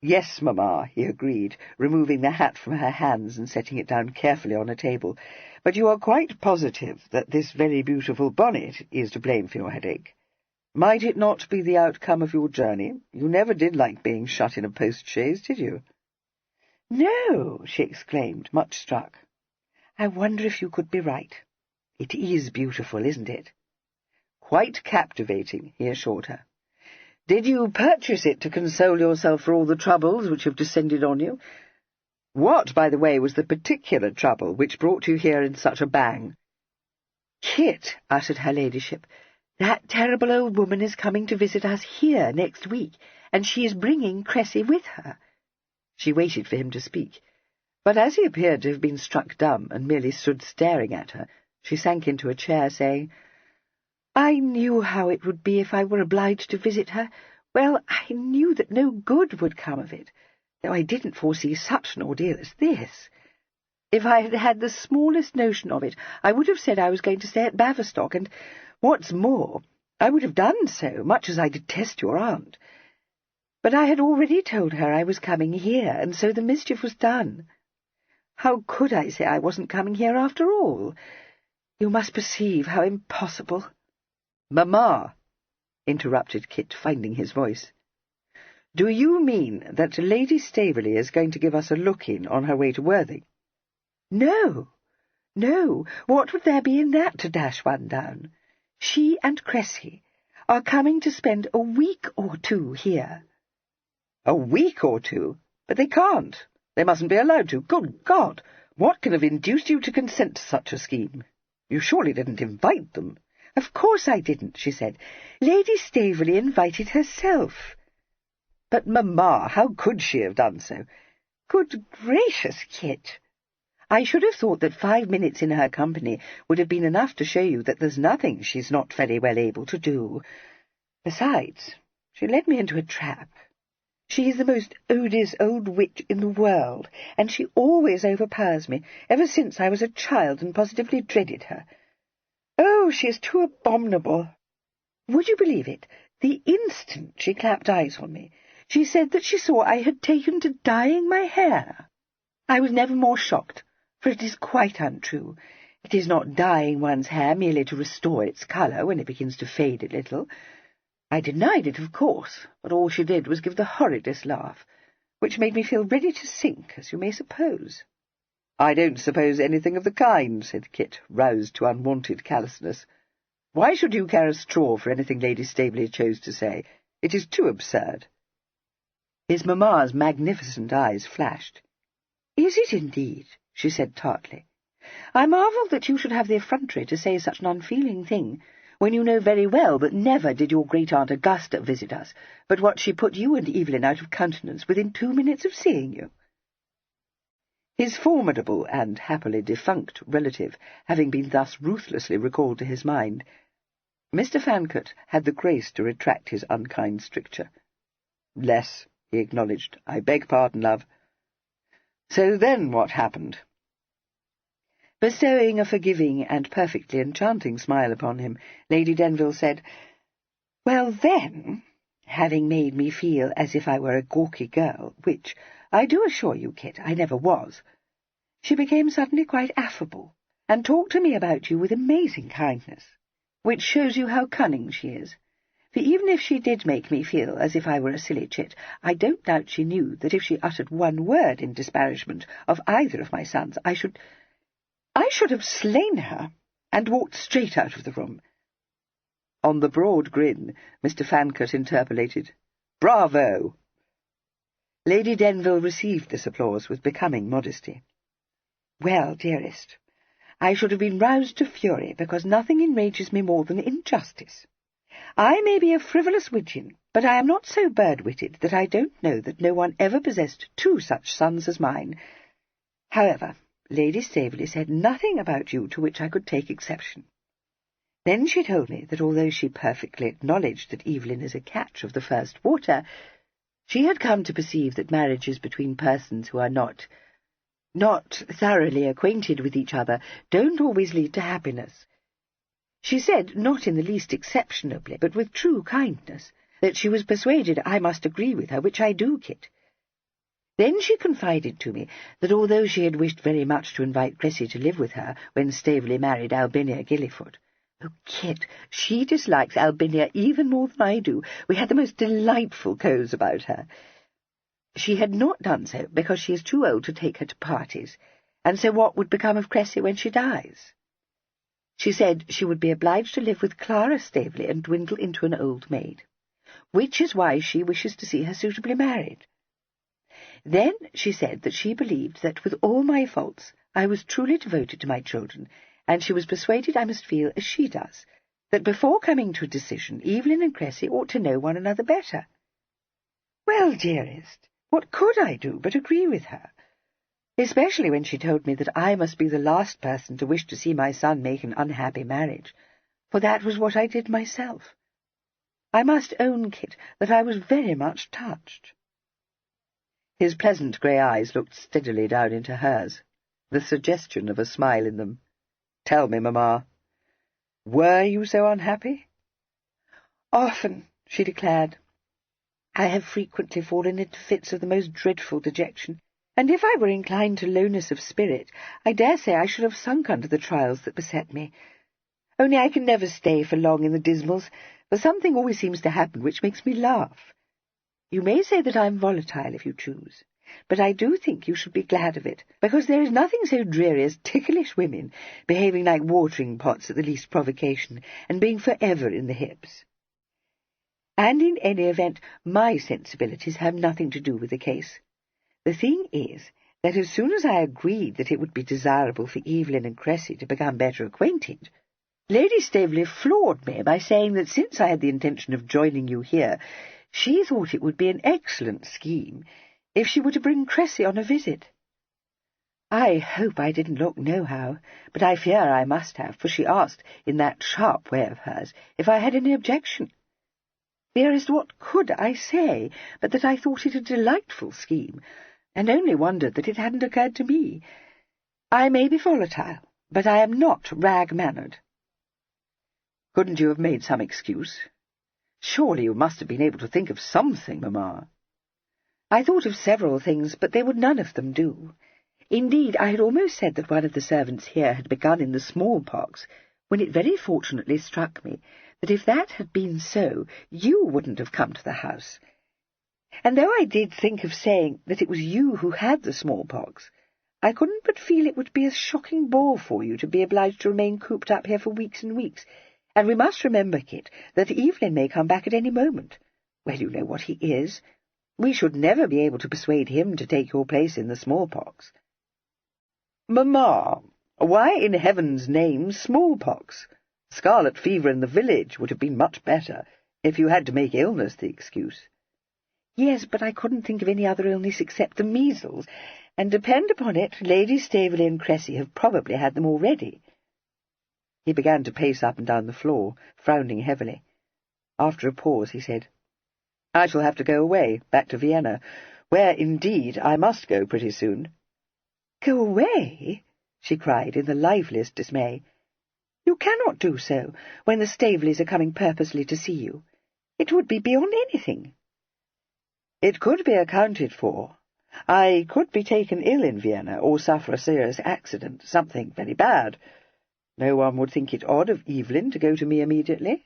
"Yes, mamma," he agreed, removing the hat from her hands and setting it down carefully on a table. "But you are quite positive that this very beautiful bonnet is to blame for your headache? Might it not be the outcome of your journey? You never did like being shut in a post-chaise, did you?" "No," she exclaimed, much struck. "I wonder if you could be right. It is beautiful, isn't it?" "Quite captivating," he assured her. "Did you purchase it to console yourself for all the troubles which have descended on you? What, by the way, was the particular trouble which brought you here in such a bang?" "Kit," uttered her ladyship, "that terrible old woman is coming to visit us here next week, and she is bringing Cressy with her." She waited for him to speak, but as he appeared to have been struck dumb and merely stood staring at her, she sank into a chair, saying, "I knew how it would be if I were obliged to visit her. Well, I knew that no good would come of it, though I didn't foresee such an ordeal as this. If I had had the smallest notion of it, I would have said I was going to stay at Baverstock, and, what's more, I would have done so, much as I detest your aunt. But I had already told her I was coming here, and so the mischief was done. How could I say I wasn't coming here after all? You must perceive how impossible—" "Mamma," interrupted Kit, finding his voice, "do you mean that Lady Staveley is going to give us a look-in on her way to Worthing?" "No, no. What would there be in that to dash one down? She and Cressy are coming to spend a week or two here." "A week or two? But they can't. They mustn't be allowed to. Good God! What can have induced you to consent to such a scheme? You surely didn't invite them?" "Of course I didn't," she said. "Lady Staveley invited herself." "But, mamma, how could she have done so?" "Good gracious, Kit! I should have thought that 5 minutes in her company would have been enough to show you that there's nothing she's not very well able to do. Besides, she led me into a trap. She is the most odious old witch in the world, and she always overpowers me, ever since I was a child and positively dreaded her. Oh, she is too abominable. Would you believe it? The instant she clapped eyes on me, she said that she saw I had taken to dyeing my hair. I was never more shocked, for it is quite untrue. It is not dyeing one's hair merely to restore its colour when it begins to fade a little. I denied it, of course, but all she did was give the horridest laugh, which made me feel ready to sink, as you may suppose." "I don't suppose anything of the kind," said Kit, roused to unwonted callousness. "Why should you care a straw for anything Lady Staveley chose to say? It is too absurd." His mamma's magnificent eyes flashed. "Is it indeed?" she said tartly. "I marvel that you should have the effrontery to say such an unfeeling thing, when you know very well that never did your great-aunt Augusta visit us, but what she put you and Evelyn out of countenance within 2 minutes of seeing you." His formidable and happily defunct relative having been thus ruthlessly recalled to his mind, Mr. Fancourt had the grace to retract his unkind stricture. "Less," he acknowledged. "I beg pardon, love. So then what happened?" Bestowing a forgiving and perfectly enchanting smile upon him, Lady Denville said, "Well, then, having made me feel as if I were a gawky girl, which, I do assure you, Kit, I never was, she became suddenly quite affable, and talked to me about you with amazing kindness, which shows you how cunning she is. For even if she did make me feel as if I were a silly chit, I don't doubt she knew that if she uttered one word in disparagement of either of my sons, I should have slain her, and walked straight out of the room." On the broad grin, Mr. Fancourt interpolated, "Bravo!" Lady Denville received this applause with becoming modesty. "Well, dearest, I should have been roused to fury, because nothing enrages me more than injustice. I may be a frivolous widgeon, but I am not so bird-witted that I don't know that no one ever possessed 2 such sons as mine. However, Lady Staveley said nothing about you to which I could take exception. Then she told me that although she perfectly acknowledged that Evelyn is a catch of the first water, she had come to perceive that marriages between persons who are not thoroughly acquainted with each other don't always lead to happiness. She said, not in the least exceptionably, but with true kindness, that she was persuaded I must agree with her, which I do, Kit. Then she confided to me that although she had wished very much to invite Cressy to live with her when Staveley married Albinia Gillyfoot— Oh, Kit, she dislikes Albinia even more than I do. We had the most delightful cause about her. She had not done so because she is too old to take her to parties, and so what would become of Cressy when she dies? She said she would be obliged to live with Clara Staveley and dwindle into an old maid, which is why she wishes to see her suitably married. Then she said that she believed that, with all my faults, I was truly devoted to my children, and she was persuaded I must feel as she does, that before coming to a decision, Evelyn and Cressy ought to know one another better. Well, dearest, what could I do but agree with her? Especially when she told me that I must be the last person to wish to see my son make an unhappy marriage, for that was what I did myself. I must own, Kit, that I was very much touched." His pleasant grey eyes looked steadily down into hers, the suggestion of a smile in them. "Tell me, mamma, were you so unhappy?" "Often," she declared. "I have frequently fallen into fits of the most dreadful dejection, and if I were inclined to lowness of spirit, I dare say I should have sunk under the trials that beset me. Only I can never stay for long in the dismals, for something always seems to happen which makes me laugh. You may say that I am volatile if you choose, but I do think you should be glad of it, because there is nothing so dreary as ticklish women behaving like watering pots at the least provocation, and being forever in the hips. And in any event, my sensibilities have nothing to do with the case. The thing is that as soon as I agreed that it would be desirable for Evelyn and Cressy to become better acquainted, Lady Staveley floored me by saying that since I had the intention of joining you here, she thought it would be an excellent scheme if she were to bring Cressy on a visit. I hope I didn't look nohow, but I fear I must have, for she asked, in that sharp way of hers, if I had any objection. Dearest, what could I say but that I thought it a delightful scheme, and only wondered that it hadn't occurred to me. I may be volatile, but I am not rag-mannered." "Couldn't you have made some excuse? Surely you must have been able to think of something, mamma." "I thought of several things, but they would none of them do. Indeed, I had almost said that one of the servants here had begun in the smallpox, when it very fortunately struck me that if that had been so, you wouldn't have come to the house. And though I did think of saying that it was you who had the smallpox, I couldn't but feel it would be a shocking bore for you to be obliged to remain cooped up here for weeks and weeks. And we must remember, Kit, that Evelyn may come back at any moment. Well, you know what he is. We should never be able to persuade him to take your place in the smallpox." "Mamma, why in heaven's name smallpox? Scarlet fever in the village would have been much better, if you had to make illness the excuse." "Yes, but I couldn't think of any other illness except the measles, and depend upon it, Lady Staveley and Cressy have probably had them already." He began to pace up and down the floor, frowning heavily. After a pause he said, "I shall have to go away, back to Vienna, where, indeed, I must go pretty soon." "Go away?" she cried in the liveliest dismay. "You cannot do so, when the Staveleys are coming purposely to see you. It would be beyond anything." "It could be accounted for. I could be taken ill in Vienna, or suffer a serious accident, something very bad. No one would think it odd of Evelyn to go to me immediately."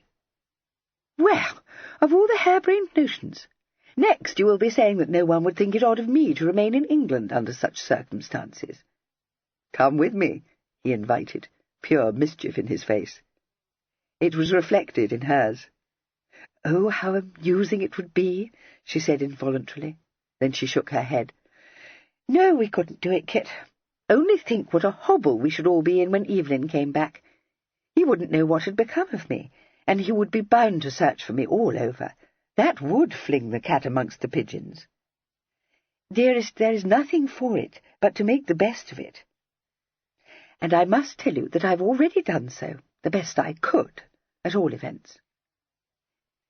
"Well, of all the harebrained notions! Next you will be saying that no one would think it odd of me to remain in England under such circumstances." "Come with me," he invited, pure mischief in his face. It was reflected in hers. "Oh, how amusing it would be," she said involuntarily. Then she shook her head. "No, we couldn't do it, Kit. Only think what a hobble we should all be in when Evelyn came back. He wouldn't know what had become of me, and he would be bound to search for me all over. That would fling the cat amongst the pigeons. Dearest, there is nothing for it but to make the best of it. And I must tell you that I've already done so, the best I could, at all events."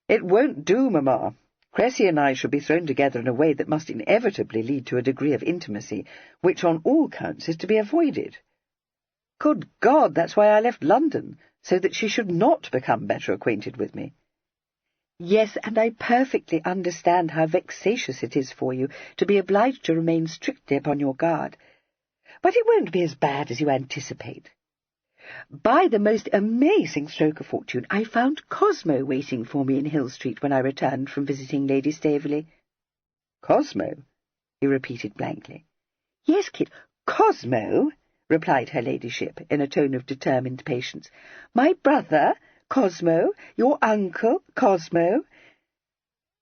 "It won't do, Mamma. Cressy and I shall be thrown together in a way that must inevitably lead to a degree of intimacy, which on all counts is to be avoided. Good God, that's why I left London, so that she should not become better acquainted with me." "Yes, and I perfectly understand how vexatious it is for you to be obliged to remain strictly upon your guard. But it won't be as bad as you anticipate. By the most amazing stroke of fortune, I found Cosmo waiting for me in Hill Street when I returned from visiting Lady Staveley." "Cosmo?" he repeated blankly. "Yes, Kit, Cosmo," replied her ladyship in a tone of determined patience. "My brother, Cosmo, your uncle, Cosmo."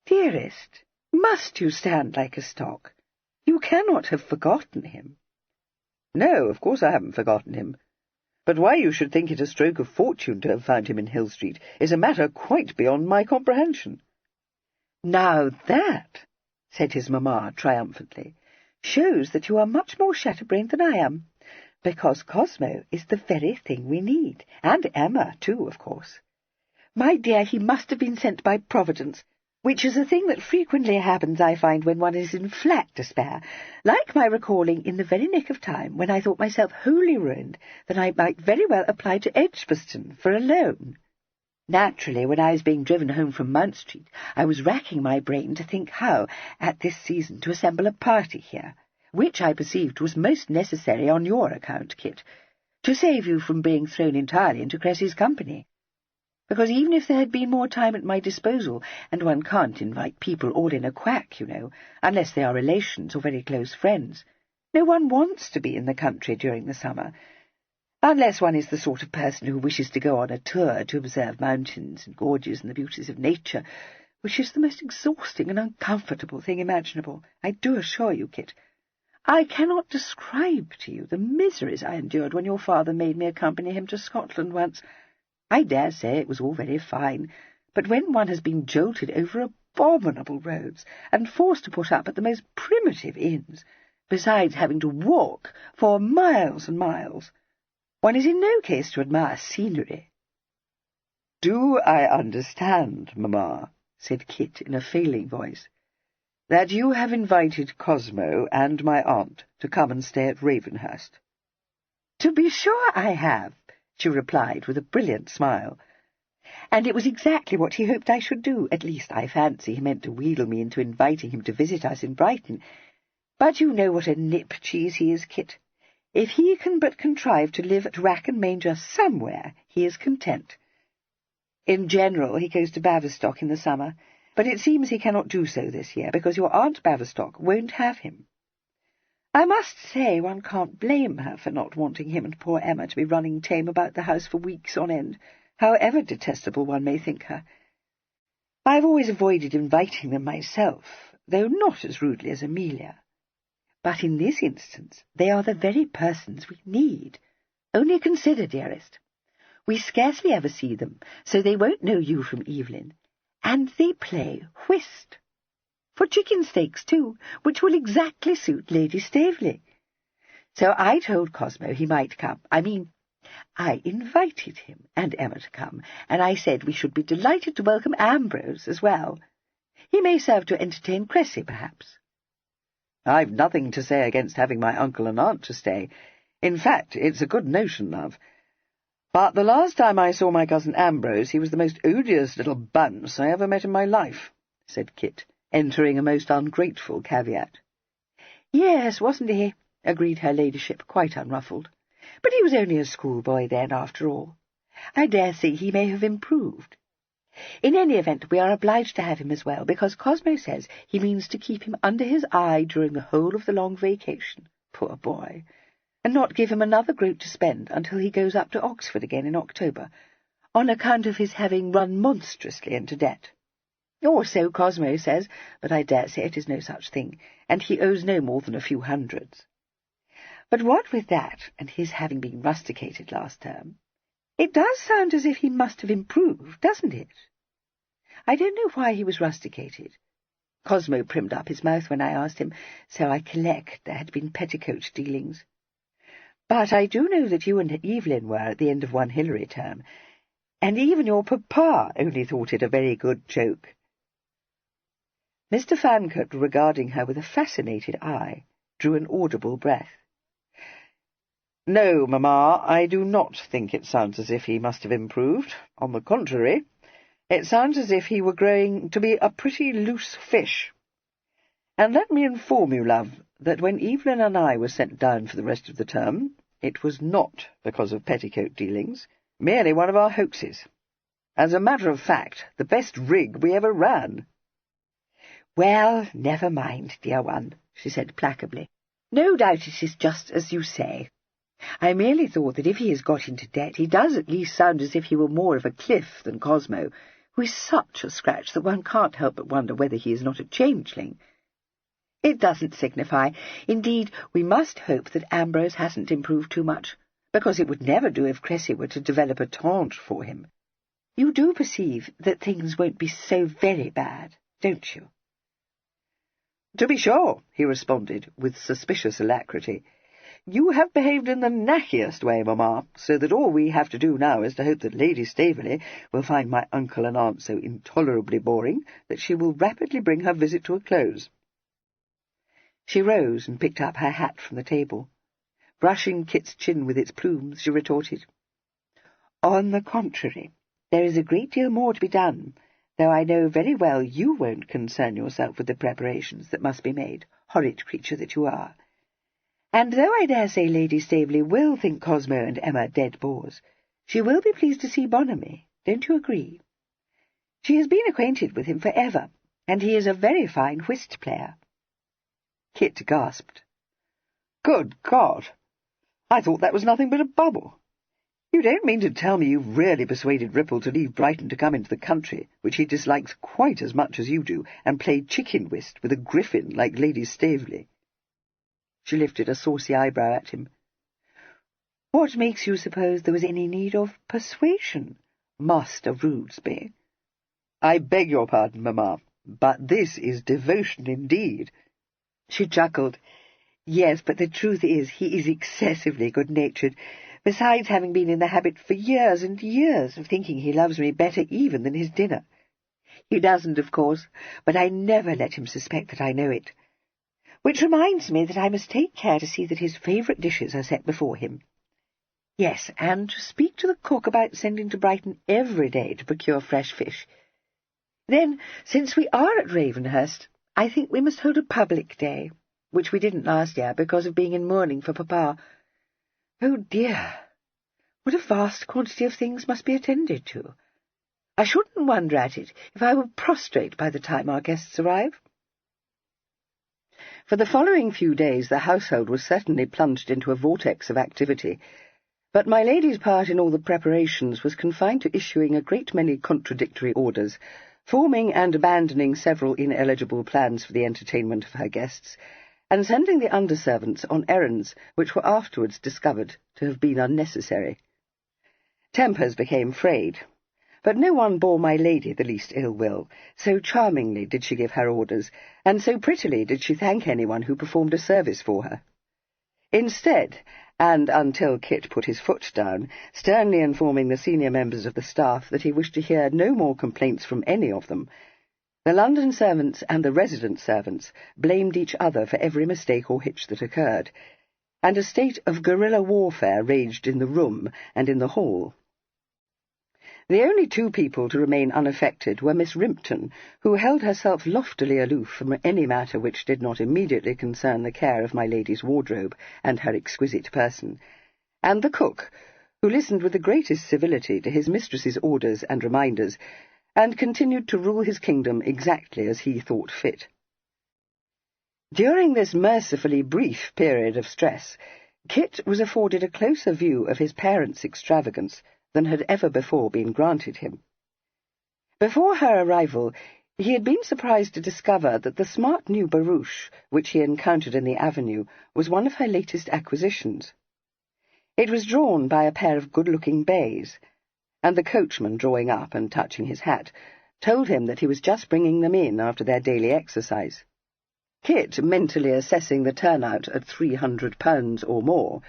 "Dearest, must you stand like a stock? You cannot have forgotten him." "No, of course I haven't forgotten him. But why you should think it a stroke of fortune to have found him in Hill Street is a matter quite beyond my comprehension." "Now that," said his mamma triumphantly, "shows that you are much more shatterbrained than I am, because Cosmo is the very thing we need, and Emma, too, of course. My dear, he must have been sent by Providence, which is a thing that frequently happens, I find, when one is in flat despair, like my recalling in the very nick of time, when I thought myself wholly ruined, that I might very well apply to Edgbaston for a loan. Naturally, when I was being driven home from Mount Street, I was racking my brain to think how, at this season, to assemble a party here, which I perceived was most necessary on your account, Kit, to save you from being thrown entirely into Cressy's company. Because even if there had been more time at my disposal, and one can't invite people all in a quack, you know, unless they are relations or very close friends, no one wants to be in the country during the summer, unless one is the sort of person who wishes to go on a tour to observe mountains and gorges and the beauties of nature, which is the most exhausting and uncomfortable thing imaginable, I do assure you, Kit. I cannot describe to you the miseries I endured when your father made me accompany him to Scotland once. I dare say it was all very fine, but when one has been jolted over abominable roads and forced to put up at the most primitive inns, besides having to walk for miles and miles, one is in no case to admire scenery." "Do I understand, Mamma," said Kit in a failing voice, "that you have invited Cosmo and my aunt to come and stay at Ravenhurst?" "To be sure I have," she replied with a brilliant smile. "And it was exactly what he hoped I should do. At least, I fancy he meant to wheedle me into inviting him to visit us in Brighton. But you know what a nip-cheese he is, Kit. If he can but contrive to live at rack and manger somewhere, he is content. In general, he goes to Baverstock in the summer, but it seems he cannot do so this year, because your Aunt Baverstock won't have him." I must say one can't blame her for not wanting him and poor Emma to be running tame about the house for weeks on end, however detestable one may think her. I've always avoided inviting them myself, though not as rudely as Amelia. But in this instance they are the very persons we need. Only consider, dearest. We scarcely ever see them, so they won't know you from Evelyn. And they play whist. For chicken steaks, too, which will exactly suit Lady Staveley. So I told Cosmo he might come. I invited him and Emma to come, and I said we should be delighted to welcome Ambrose as well. He may serve to entertain Cressy, perhaps. I've nothing to say against having my uncle and aunt to stay. In fact, it's a good notion, love. But the last time I saw my cousin Ambrose, he was the most odious little bounce I ever met in my life, said Kit, entering a most ungrateful caveat. Yes, wasn't he? Agreed her ladyship, quite unruffled. But he was only a schoolboy then, after all. I dare say he may have improved. In any event, we are obliged to have him as well, because Cosmo says he means to keep him under his eye during the whole of the long vacation, poor boy, and not give him another groat to spend until he goes up to Oxford again in October, on account of his having run monstrously into debt. Or so Cosmo says, but I dare say it is no such thing, and he owes no more than a few hundreds. But what with that, and his having been rusticated last term, it does sound as if he must have improved, doesn't it? I don't know why he was rusticated. Cosmo primed up his mouth when I asked him, so I collect there had been petticoat dealings. But I do know that you and Evelyn were at the end of one Hilary term, and even your papa only thought it a very good joke. Mr. Fancourt, regarding her with a fascinated eye, drew an audible breath. No, mamma, I do not think it sounds as if he must have improved. On the contrary, it sounds as if he were growing to be a pretty loose fish. And let me inform you, love, that when Evelyn and I were sent down for the rest of the term, it was not because of petticoat dealings, merely one of our hoaxes. As a matter of fact, the best rig we ever ran. Well, never mind, dear one, she said placably. No doubt it is just as you say. I merely thought that if he has got into debt, he does at least sound as if he were more of a Cliff than Cosmo, who is such a scratch that one can't help but wonder whether he is not a changeling. It doesn't signify. Indeed, we must hope that Ambrose hasn't improved too much, because it would never do if Cressy were to develop a taunt for him. You do perceive that things won't be so very bad, don't you? To be sure, he responded, with suspicious alacrity. You have behaved in the knackiest way, mamma, so that all we have to do now is to hope that Lady Staveley will find my uncle and aunt so intolerably boring that she will rapidly bring her visit to a close. She rose and picked up her hat from the table. Brushing Kit's chin with its plumes, she retorted, On the contrary, there is a great deal more to be done, though I know very well you won't concern yourself with the preparations that must be made, horrid creature that you are. And though I dare say Lady Staveley will think Cosmo and Emma dead bores, she will be pleased to see Bonamy, don't you agree? She has been acquainted with him for ever, and he is a very fine whist player. Kit gasped. Good God! I thought that was nothing but a bubble. You don't mean to tell me you've really persuaded Ripple to leave Brighton to come into the country, which he dislikes quite as much as you do, and play chicken whist with a griffin like Lady Staveley? She lifted a saucy eyebrow at him. What makes you suppose there was any need of persuasion, Master Rudesby? I beg your pardon, mamma, but this is devotion indeed. She chuckled. Yes, but the truth is he is excessively good-natured, besides having been in the habit for years and years of thinking he loves me better even than his dinner. He doesn't, of course, but I never let him suspect that I know it. Which reminds me that I must take care to see that his favourite dishes are set before him. Yes, and to speak to the cook about sending to Brighton every day to procure fresh fish. Then, since we are at Ravenhurst, I think we must hold a public day, which we didn't last year because of being in mourning for Papa. Oh dear, what a vast quantity of things must be attended to. I shouldn't wonder at it if I were prostrate by the time our guests arrive. For the following few days the household was certainly plunged into a vortex of activity, but my lady's part in all the preparations was confined to issuing a great many contradictory orders, forming and abandoning several ineligible plans for the entertainment of her guests, and sending the underservants on errands which were afterwards discovered to have been unnecessary. Tempers became frayed, but no one bore my lady the least ill will, so charmingly did she give her orders, and so prettily did she thank anyone who performed a service for her. Instead, and until Kit put his foot down, sternly informing the senior members of the staff that he wished to hear no more complaints from any of them, the London servants and the resident servants blamed each other for every mistake or hitch that occurred, and a state of guerrilla warfare raged in the room and in the hall. The only two people to remain unaffected were Miss Rimpton, who held herself loftily aloof from any matter which did not immediately concern the care of my lady's wardrobe and her exquisite person, and the cook, who listened with the greatest civility to his mistress's orders and reminders, and continued to rule his kingdom exactly as he thought fit. During this mercifully brief period of stress, Kit was afforded a closer view of his parents' extravagance than had ever before been granted him. Before her arrival, he had been surprised to discover that the smart new barouche which he encountered in the avenue was one of her latest acquisitions. It was drawn by a pair of good-looking bays, and the coachman, drawing up and touching his hat, told him that he was just bringing them in after their daily exercise. Kit, mentally assessing the turnout at £300 or more,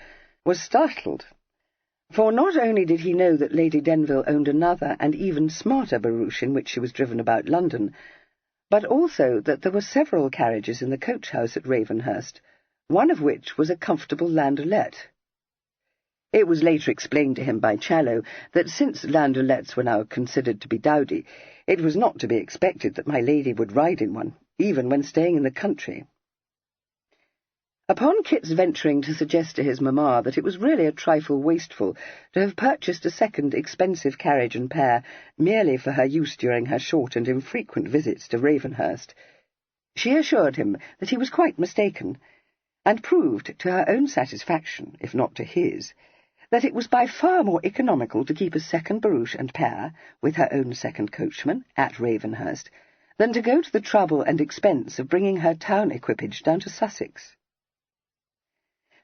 was startled, for not only did he know that Lady Denville owned another and even smarter barouche in which she was driven about London, but also that there were several carriages in the coach-house at Ravenhurst, one of which was a comfortable landaulet. It was later explained to him by Challow that since landaulettes were now considered to be dowdy, it was not to be expected that my lady would ride in one, even when staying in the country. Upon Kit's venturing to suggest to his mamma that it was really a trifle wasteful to have purchased a second expensive carriage and pair merely for her use during her short and infrequent visits to Ravenhurst, she assured him that he was quite mistaken, and proved to her own satisfaction, if not to his, that it was by far more economical to keep a second barouche and pair, with her own second coachman, at Ravenhurst, than to go to the trouble and expense of bringing her town equipage down to Sussex.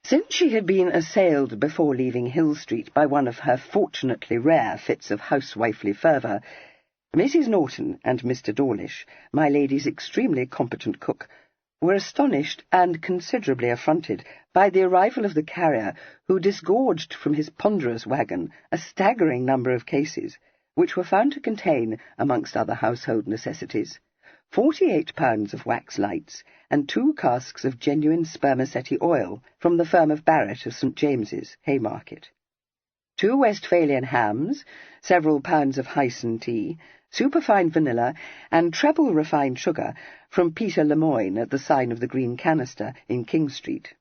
Since she had been assailed before leaving Hill Street by one of her fortunately rare fits of housewifely fervour, Mrs. Norton and Mr. Dawlish, my lady's extremely competent cook, were astonished and considerably affronted by the arrival of the carrier, who disgorged from his ponderous waggon a staggering number of cases, which were found to contain, amongst other household necessities, 48 pounds of wax lights and 2 casks of genuine spermaceti oil from the firm of Barrett of St. James's, Haymarket, 2 Westphalian hams, several pounds of Hyson tea, superfine vanilla, and treble refined sugar from Peter Lemoyne at the sign of the Green Canister in King Street,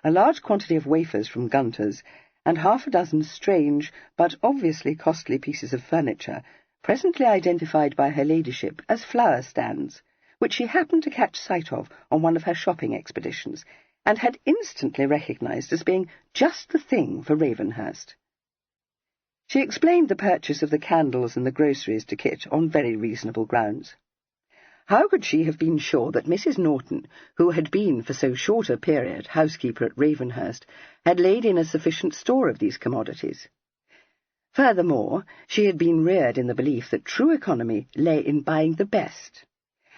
a large quantity of wafers from Gunter's, and half a dozen strange but obviously costly pieces of furniture, presently identified by her ladyship as flower stands, which she happened to catch sight of on one of her shopping expeditions, and had instantly recognised as being just the thing for Ravenhurst. She explained the purchase of the candles and the groceries to Kit on very reasonable grounds. How could she have been sure that Mrs. Norton, who had been for so short a period housekeeper at Ravenhurst, had laid in a sufficient store of these commodities? Furthermore, she had been reared in the belief that true economy lay in buying the best,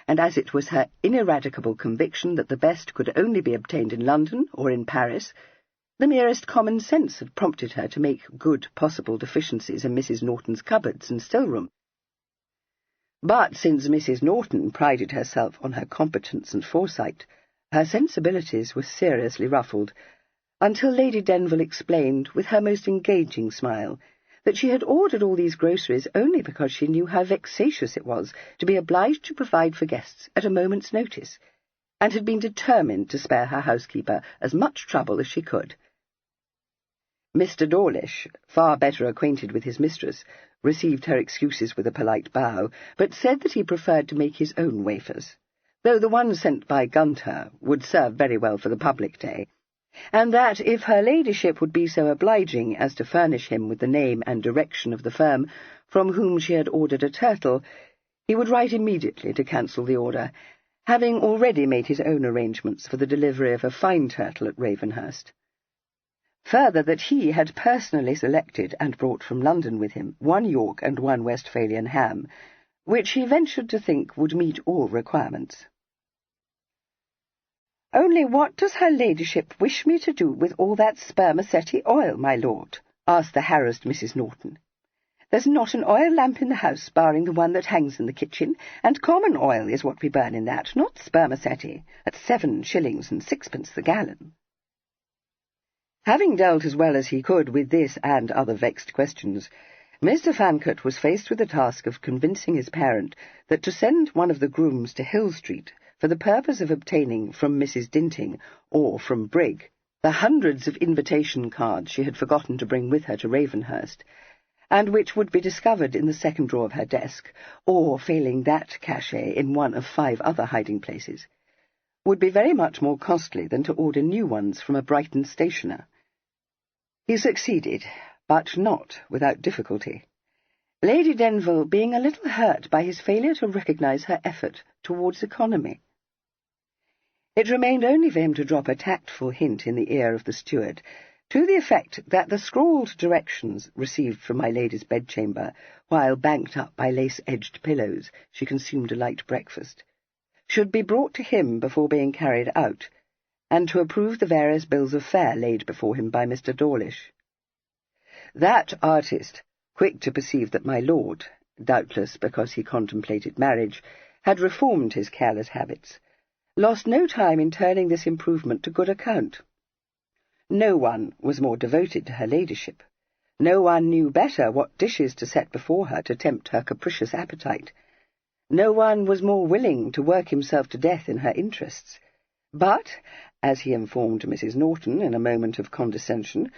and as it was her ineradicable conviction that the best could only be obtained in London or in Paris, the merest common sense had prompted her to make good possible deficiencies in Mrs. Norton's cupboards and still-room. But since Mrs. Norton prided herself on her competence and foresight, her sensibilities were seriously ruffled, until Lady Denville explained, with her most engaging smile, that she had ordered all these groceries only because she knew how vexatious it was to be obliged to provide for guests at a moment's notice, and had been determined to spare her housekeeper as much trouble as she could. Mr. Dawlish, far better acquainted with his mistress, received her excuses with a polite bow, but said that he preferred to make his own wafers, though the one sent by Gunter would serve very well for the public day, and that if her ladyship would be so obliging as to furnish him with the name and direction of the firm from whom she had ordered a turtle, he would write immediately to cancel the order, having already made his own arrangements for the delivery of a fine turtle at Ravenhurst. Further, that he had personally selected and brought from London with him 1 York and 1 Westphalian ham, which he ventured to think would meet all requirements. "Only what does her ladyship wish me to do with all that spermaceti oil, my lord?" asked the harassed Mrs. Norton. "There's not an oil lamp in the house, barring the one that hangs in the kitchen, and common oil is what we burn in that, not spermaceti, at 7 shillings and 6pence the gallon." Having dealt as well as he could with this and other vexed questions, Mr. Fancourt was faced with the task of convincing his parent that to send one of the grooms to Hill Street for the purpose of obtaining from Mrs. Dinting or from Brigg the hundreds of invitation cards she had forgotten to bring with her to Ravenhurst, and which would be discovered in the second drawer of her desk, or, failing that cachet, in one of 5 other hiding-places, would be very much more costly than to order new ones from a Brighton stationer. He succeeded, but not without difficulty, Lady Denville being a little hurt by his failure to recognise her effort towards economy. It remained only for him to drop a tactful hint in the ear of the steward, to the effect that the scrawled directions received from my lady's bedchamber, while banked up by lace-edged pillows she consumed a light breakfast, should be brought to him before being carried out, and to approve the various bills of fare laid before him by Mr. Dawlish. That artist, quick to perceive that my lord, doubtless because he contemplated marriage, had reformed his careless habits, lost no time in turning this improvement to good account. No one was more devoted to her ladyship. No one knew better what dishes to set before her to tempt her capricious appetite. No one was more willing to work himself to death in her interests. But, as he informed Mrs. Norton in a moment of condescension,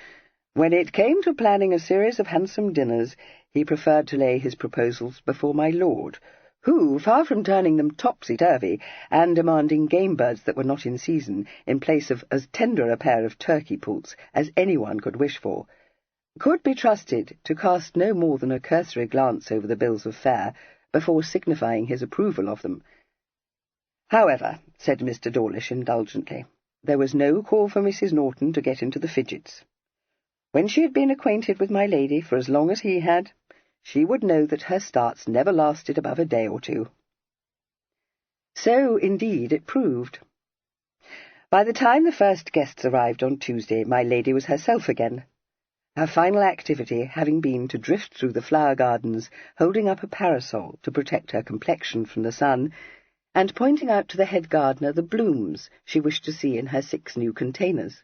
when it came to planning a series of handsome dinners, he preferred to lay his proposals before my lord, who, far from turning them topsy-turvy and demanding game-birds that were not in season in place of as tender a pair of turkey-poults as anyone could wish for, could be trusted to cast no more than a cursory glance over the bills of fare before signifying his approval of them. However, said Mr. Dawlish indulgently, there was no call for Mrs. Norton to get into the fidgets. When she had been acquainted with my lady for as long as he had, she would know that her starts never lasted above a day or 2. So, indeed, it proved. By the time the first guests arrived on Tuesday, my lady was herself again, her final activity having been to drift through the flower gardens, holding up a parasol to protect her complexion from the sun, and pointing out to the head gardener the blooms she wished to see in her 6 new containers.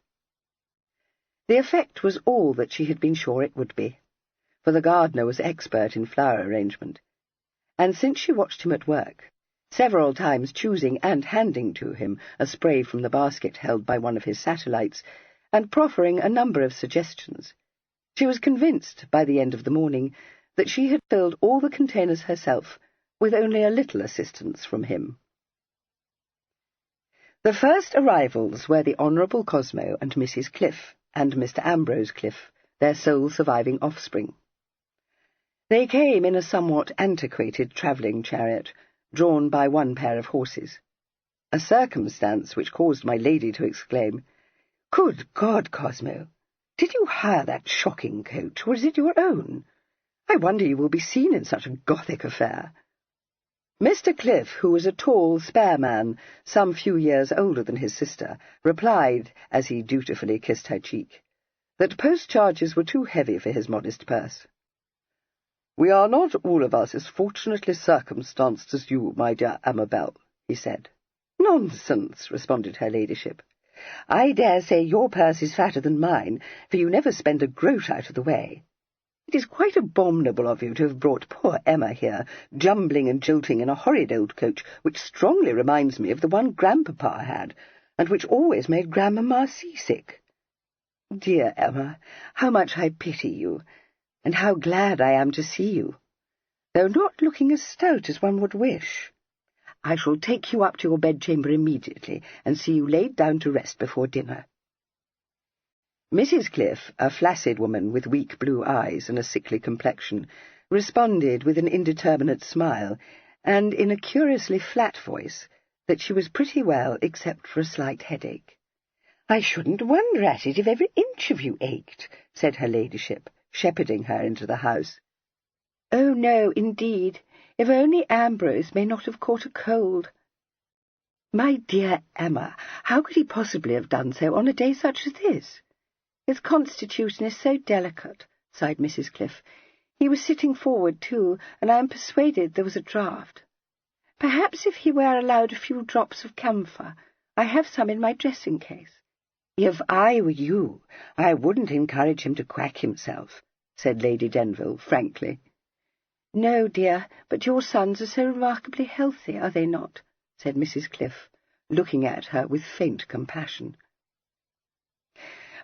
The effect was all that she had been sure it would be, for the gardener was expert in flower arrangement, and since she watched him at work, several times choosing and handing to him a spray from the basket held by one of his satellites, and proffering a number of suggestions, she was convinced by the end of the morning that she had filled all the containers herself, with only a little assistance from him. The first arrivals were the Honourable Cosmo and Mrs. Cliff, and Mr. Ambrose Cliff, their sole surviving offspring. They came in a somewhat antiquated travelling chariot, drawn by 1 pair of horses, a circumstance which caused my lady to exclaim, "Good God, Cosmo! Did you hire that shocking coach, or is it your own? I wonder you will be seen in such a Gothic affair." Mr. Cliff, who was a tall, spare man, some few years older than his sister, replied, as he dutifully kissed her cheek, that post-charges were too heavy for his modest purse. "We are not all of us as fortunately circumstanced as you, my dear Amabel," he said. "Nonsense," responded her ladyship. "I dare say your purse is fatter than mine, for you never spend a groat out of the way. It is quite abominable of you to have brought poor Emma here, jumbling and jolting in a horrid old coach which strongly reminds me of the one Grandpapa had, and which always made Grandmamma seasick. Dear Emma, how much I pity you, and how glad I am to see you, though not looking as stout as one would wish. I shall take you up to your bedchamber immediately, and see you laid down to rest before dinner." Mrs. Cliff, a flaccid woman with weak blue eyes and a sickly complexion, responded with an indeterminate smile, and in a curiously flat voice, that she was pretty well except for a slight headache. "I shouldn't wonder at it if every inch of you ached," said her ladyship, shepherding her into the house. "Oh, no, indeed. If only Ambrose may not have caught a cold." "My dear Emma, how could he possibly have done so on a day such as this?" "His constitution is so delicate," sighed Mrs. Cliff. "He was sitting forward, too, and I am persuaded there was a draught. Perhaps if he were allowed a few drops of camphor. I have some in my dressing-case." "If I were you, I wouldn't encourage him to quack himself," said Lady Denville frankly. "No, dear, but your sons are so remarkably healthy, are they not?" said Mrs. Cliff, looking at her with faint compassion.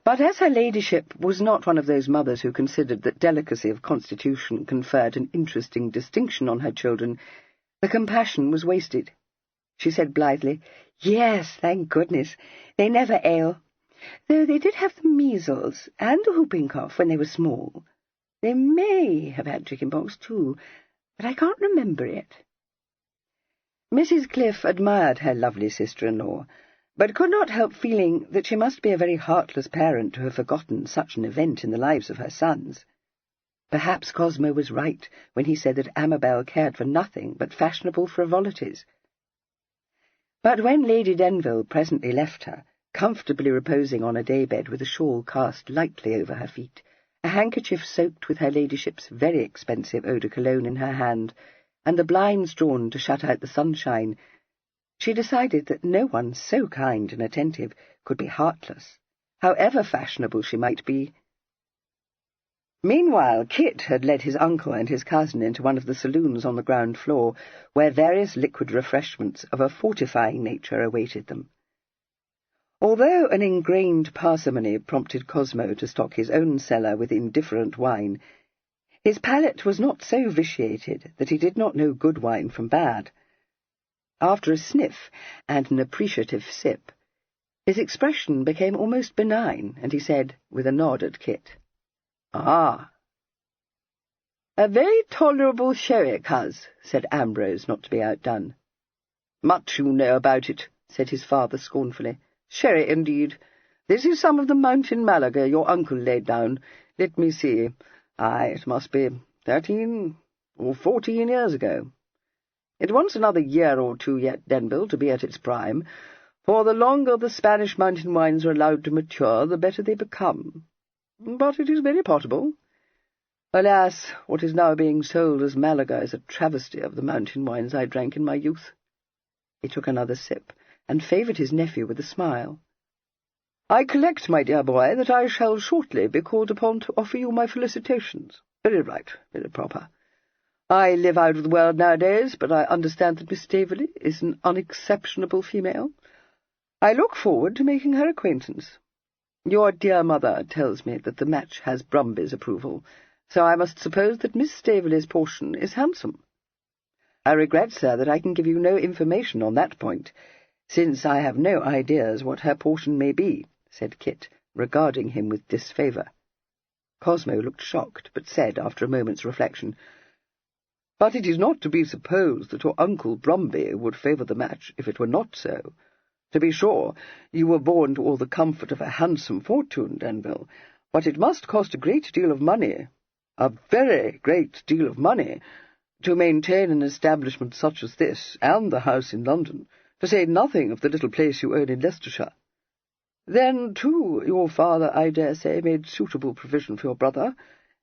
But as her ladyship was not one of those mothers who considered that delicacy of constitution conferred an interesting distinction on her children, the compassion was wasted. She said blithely, "Yes, thank goodness, they never ail, though they did have the measles and the whooping cough when they were small. They may have had chicken-pox too, but I can't remember it." Mrs. Cliff admired her lovely sister-in-law, but could not help feeling that she must be a very heartless parent to have forgotten such an event in the lives of her sons. Perhaps Cosmo was right when he said that Amabel cared for nothing but fashionable frivolities. But when Lady Denville presently left her, comfortably reposing on a daybed with a shawl cast lightly over her feet, a handkerchief soaked with her ladyship's very expensive eau de cologne in her hand, and the blinds drawn to shut out the sunshine, she decided that no one so kind and attentive could be heartless, however fashionable she might be. Meanwhile, Kit had led his uncle and his cousin into one of the saloons on the ground floor, where various liquid refreshments of a fortifying nature awaited them. Although an ingrained parsimony prompted Cosmo to stock his own cellar with indifferent wine, his palate was not so vitiated that he did not know good wine from bad. After a sniff and an appreciative sip, his expression became almost benign, and he said, with a nod at Kit, "Ah." "A very tolerable sherry, coz," said Ambrose, not to be outdone. "Much you know about it," said his father scornfully. "Sherry, indeed. This is some of the mountain Malaga your uncle laid down. Let me see. It must be 13 or 14 years ago. It wants another year or two yet, Denville, to be at its prime, for the longer the Spanish mountain wines are allowed to mature, the better they become. But it is very possible. Alas, what is now being sold as Malaga is a travesty of the mountain wines I drank in my youth." He took another sip, and favoured his nephew with a smile. "I collect, my dear boy, that I shall shortly be called upon to offer you my felicitations. Very right, very proper. I live out of the world nowadays, but I understand that Miss Staveley is an unexceptionable female. I look forward to making her acquaintance. Your dear mother tells me that the match has Brumby's approval, so I must suppose that Miss Staveley's portion is handsome. I regret, sir, that I can give you no information on that point, since I have no ideas what her portion may be," said Kit, regarding him with disfavour. Cosmo looked shocked, but said, after a moment's reflection, "But it is not to be supposed that your Uncle Brumby would favour the match if it were not so. To be sure, you were born to all the comfort of a handsome fortune, Denville, but it must cost a great deal of money, a very great deal of money, to maintain an establishment such as this, and the house in London, to say nothing of the little place you own in Leicestershire. Then, too, your father, I dare say, made suitable provision for your brother,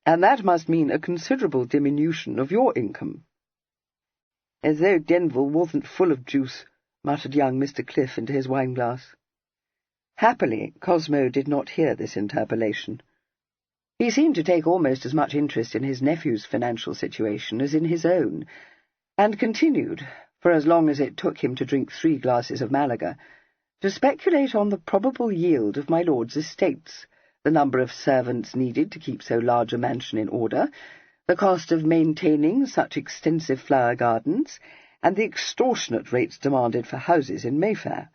and that must mean a considerable diminution of your income." "As though Denville wasn't full of juice," muttered young Mr. Cliff into his wine-glass. Happily, Cosmo did not hear this interpolation. He seemed to take almost as much interest in his nephew's financial situation as in his own, and continued, for as long as it took him to drink 3 glasses of Malaga, to speculate on the probable yield of my lord's estates, the number of servants needed to keep so large a mansion in order, the cost of maintaining such extensive flower gardens, and the extortionate rates demanded for houses in Mayfair.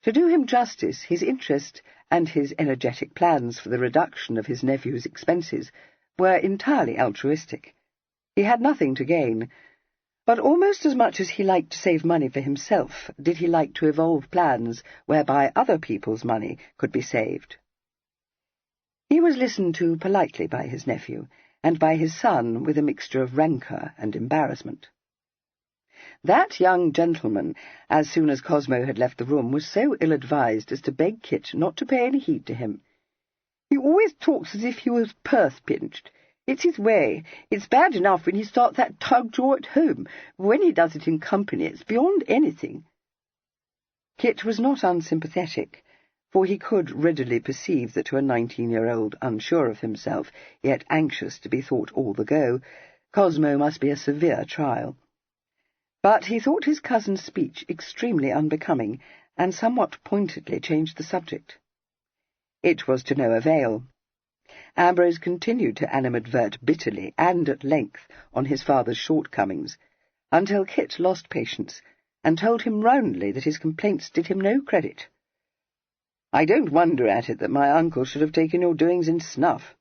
To do him justice, his interest and his energetic plans for the reduction of his nephew's expenses were entirely altruistic. He had nothing to gain, but almost as much as he liked to save money for himself did he like to evolve plans whereby other people's money could be saved. He was listened to politely by his nephew, and by his son with a mixture of rancour and embarrassment. That young gentleman, as soon as Cosmo had left the room, was so ill-advised as to beg Kit not to pay any heed to him. "He always talks as if he was purse-pinched. It's his way. It's bad enough when he starts that tug-jaw at home, but when he does it in company it's beyond anything." Kit was not unsympathetic, for he could readily perceive that to a 19-year-old unsure of himself, yet anxious to be thought all the go, Cosmo must be a severe trial. But he thought his cousin's speech extremely unbecoming, and somewhat pointedly changed the subject. It was to no avail. Ambrose continued to animadvert bitterly and at length on his father's shortcomings, until Kit lost patience, and told him roundly that his complaints did him no credit. "I don't wonder at it that my uncle should have taken your doings in snuff.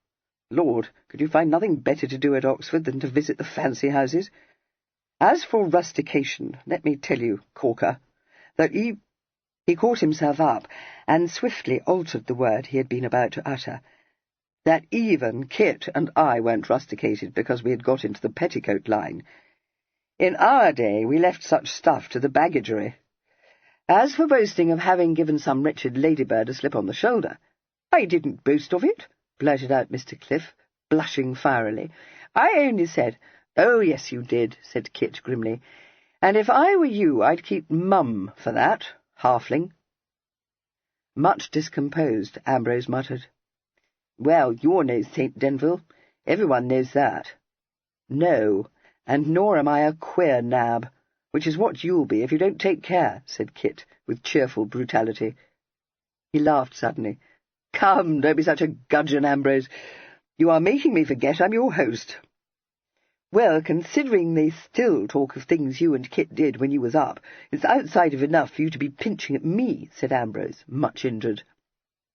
Lord, could you find nothing better to do at Oxford than to visit the fancy houses? As for rustication, let me tell you, Corker, that he caught himself up, and swiftly altered the word he had been about to utter, that even Kit and I weren't rusticated because we had got into the petticoat line. In our day we left such stuff to the baggagery. As for boasting of having given some wretched ladybird a slip on the shoulder, I didn't boast of it," blurted out Mr. Cliff, blushing fierily. "I only said—" "Oh, yes, you did," said Kit grimly, "and if I were you I'd keep mum for that, halfling." Much discomposed, Ambrose muttered, "Well, you're no St. Denville. Everyone knows that." "No, and nor am I a queer nab, which is what you'll be if you don't take care," said Kit, with cheerful brutality. He laughed suddenly. "Come, don't be such a gudgeon, Ambrose. You are making me forget I'm your host." "Well, considering they still talk of things you and Kit did when you was up, it's outside of enough for you to be pinching at me," said Ambrose, much injured.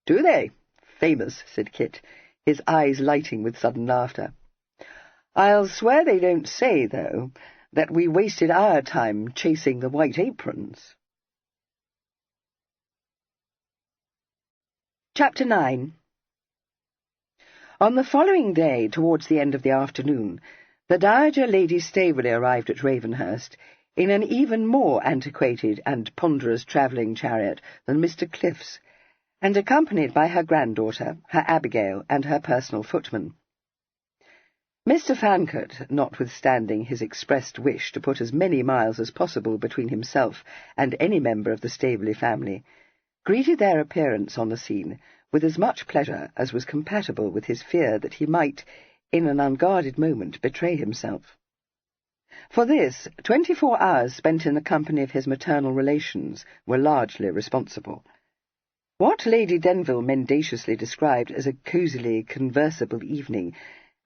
"Do they? Famous," said Kit, his eyes lighting with sudden laughter. "I'll swear they don't say, though, that we wasted our time chasing the white aprons." Chapter 9. On the following day, towards the end of the afternoon, the Dowager Lady Staveley arrived at Ravenhurst in an even more antiquated and ponderous travelling chariot than Mr. Cliff's, and accompanied by her granddaughter, her Abigail, and her personal footman. Mr. Fancourt, notwithstanding his expressed wish to put as many miles as possible between himself and any member of the Staveley family, greeted their appearance on the scene with as much pleasure as was compatible with his fear that he might, in an unguarded moment, betray himself. For this, 24 hours spent in the company of his maternal relations were largely responsible. What Lady Denville mendaciously described as a cosily conversable evening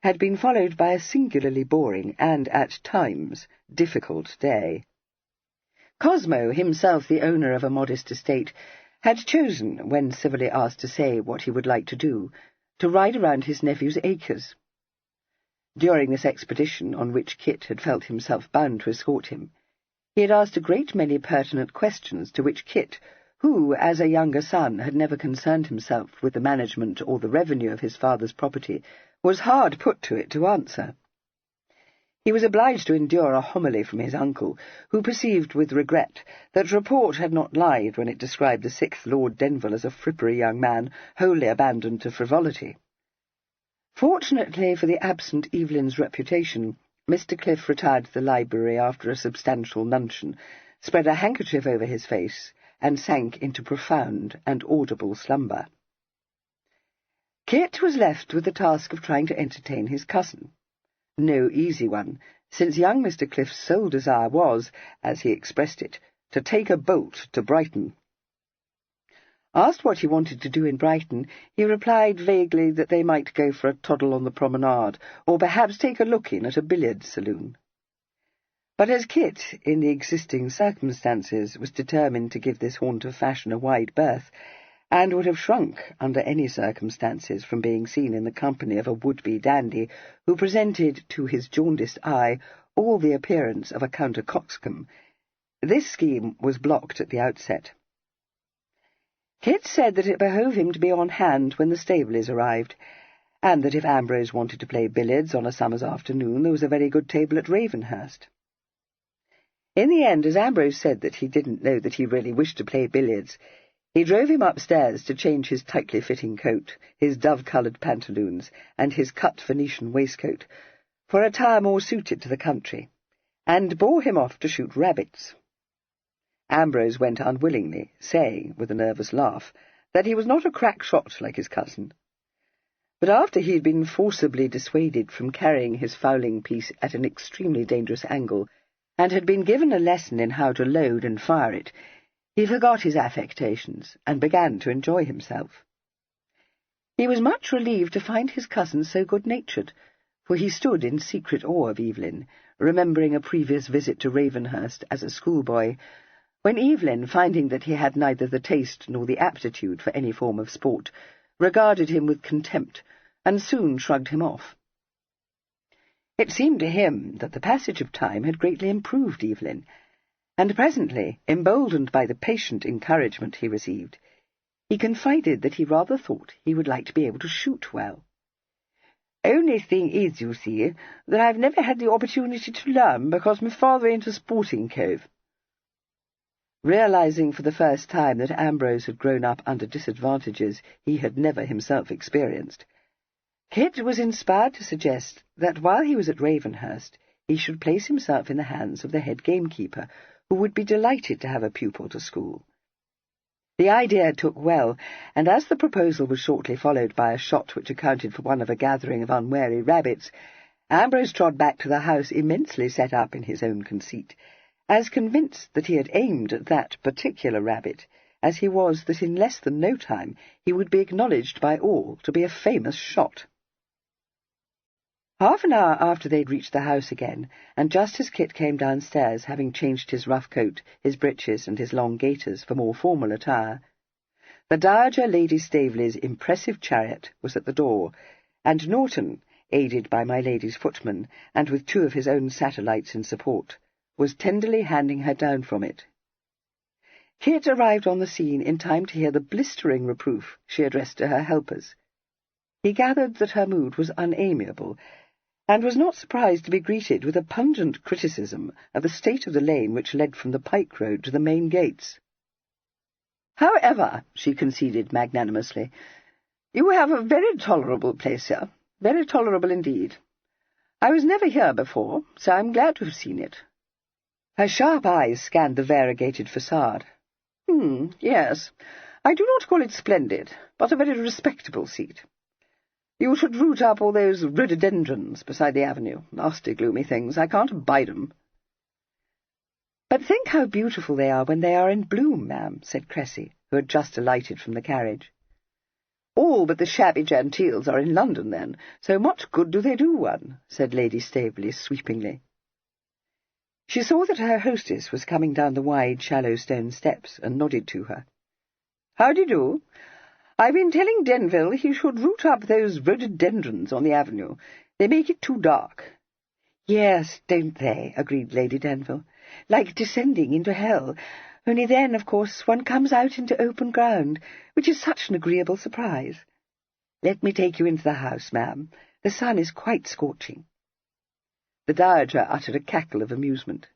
had been followed by a singularly boring and, at times, difficult day. Cosmo, himself the owner of a modest estate, had chosen, when civilly asked to say what he would like to do, to ride around his nephew's acres. During this expedition, on which Kit had felt himself bound to escort him, he had asked a great many pertinent questions to which Kit, who, as a younger son, had never concerned himself with the management or the revenue of his father's property, was hard put to it to answer. He was obliged to endure a homily from his uncle, who perceived with regret that report had not lied when it described the 6th Lord Denville as a frippery young man, wholly abandoned to frivolity. Fortunately for the absent Evelyn's reputation, Mr. Cliff retired to the library after a substantial nuncheon, spread a handkerchief over his face, and sank into profound and audible slumber. Kit was left with the task of trying to entertain his cousin. No easy one, since young Mr. Cliff's sole desire was, as he expressed it, to take a bolt to Brighton. Asked what he wanted to do in Brighton, he replied vaguely that they might go for a toddle on the promenade, or perhaps take a look-in at a billiard saloon. But as Kit, in the existing circumstances, was determined to give this haunt of fashion a wide berth, and would have shrunk, under any circumstances, from being seen in the company of a would-be dandy who presented, to his jaundiced eye, all the appearance of a counter-coxcomb, this scheme was blocked at the outset. Kit said that it behoved him to be on hand when the Staveleys arrived, and that if Ambrose wanted to play billiards on a summer's afternoon, there was a very good table at Ravenhurst. In the end, as Ambrose said that he didn't know that he really wished to play billiards, he drove him upstairs to change his tightly-fitting coat, his dove-coloured pantaloons, and his cut Venetian waistcoat, for attire more suited to the country, and bore him off to shoot rabbits. Ambrose went unwillingly, saying, with a nervous laugh, that he was not a crack shot like his cousin. But after he had been forcibly dissuaded from carrying his fowling piece at an extremely dangerous angle, and had been given a lesson in how to load and fire it, he forgot his affectations, and began to enjoy himself. He was much relieved to find his cousin so good-natured, for he stood in secret awe of Evelyn, remembering a previous visit to Ravenhurst as a schoolboy, when Evelyn, finding that he had neither the taste nor the aptitude for any form of sport, regarded him with contempt, and soon shrugged him off. It seemed to him that the passage of time had greatly improved Evelyn, and presently, emboldened by the patient encouragement he received, he confided that he rather thought he would like to be able to shoot well. "Only thing is, you see, that I've never had the opportunity to learn because my father ain't a sporting cove." Realizing for the first time that Ambrose had grown up under disadvantages he had never himself experienced, Kit was inspired to suggest that while he was at Ravenhurst he should place himself in the hands of the head gamekeeper, who would be delighted to have a pupil to school. The idea took well, and as the proposal was shortly followed by a shot which accounted for one of a gathering of unwary rabbits, Ambrose trod back to the house immensely set up in his own conceit, as convinced that he had aimed at that particular rabbit, as he was that in less than no time he would be acknowledged by all to be a famous shot. Half an hour after they had reached the house again, and just as Kit came downstairs, having changed his rough coat, his breeches, and his long gaiters for more formal attire, the Dowager Lady Staveley's impressive chariot was at the door, and Norton, aided by my lady's footman, and with 2 of his own satellites in support, was tenderly handing her down from it. Kit arrived on the scene in time to hear the blistering reproof she addressed to her helpers. He gathered that her mood was unamiable, and was not surprised to be greeted with a pungent criticism of the state of the lane which led from the Pike Road to the main gates. "However," she conceded magnanimously, "you have a very tolerable place here, very tolerable indeed. I was never here before, so I'm glad to have seen it." Her sharp eyes scanned the variegated façade. Yes, I do not call it splendid, but a very respectable seat. You should root up all those rhododendrons beside the avenue. Nasty, gloomy things. I can't abide 'em." "But think how beautiful they are when they are in bloom, ma'am," said Cressy, who had just alighted from the carriage. "All but the shabby genteels are in London, then, so much good do they do one," said Lady Staveley sweepingly. She saw that her hostess was coming down the wide, shallow stone steps, and nodded to her. "How-de-do? I've been telling Denville he should root up those rhododendrons on the avenue. They make it too dark." "Yes, don't they?" agreed Lady Denville. "Like descending into hell. Only then, of course, one comes out into open ground, which is such an agreeable surprise. Let me take you into the house, ma'am. The sun is quite scorching." The Dowager uttered a cackle of amusement.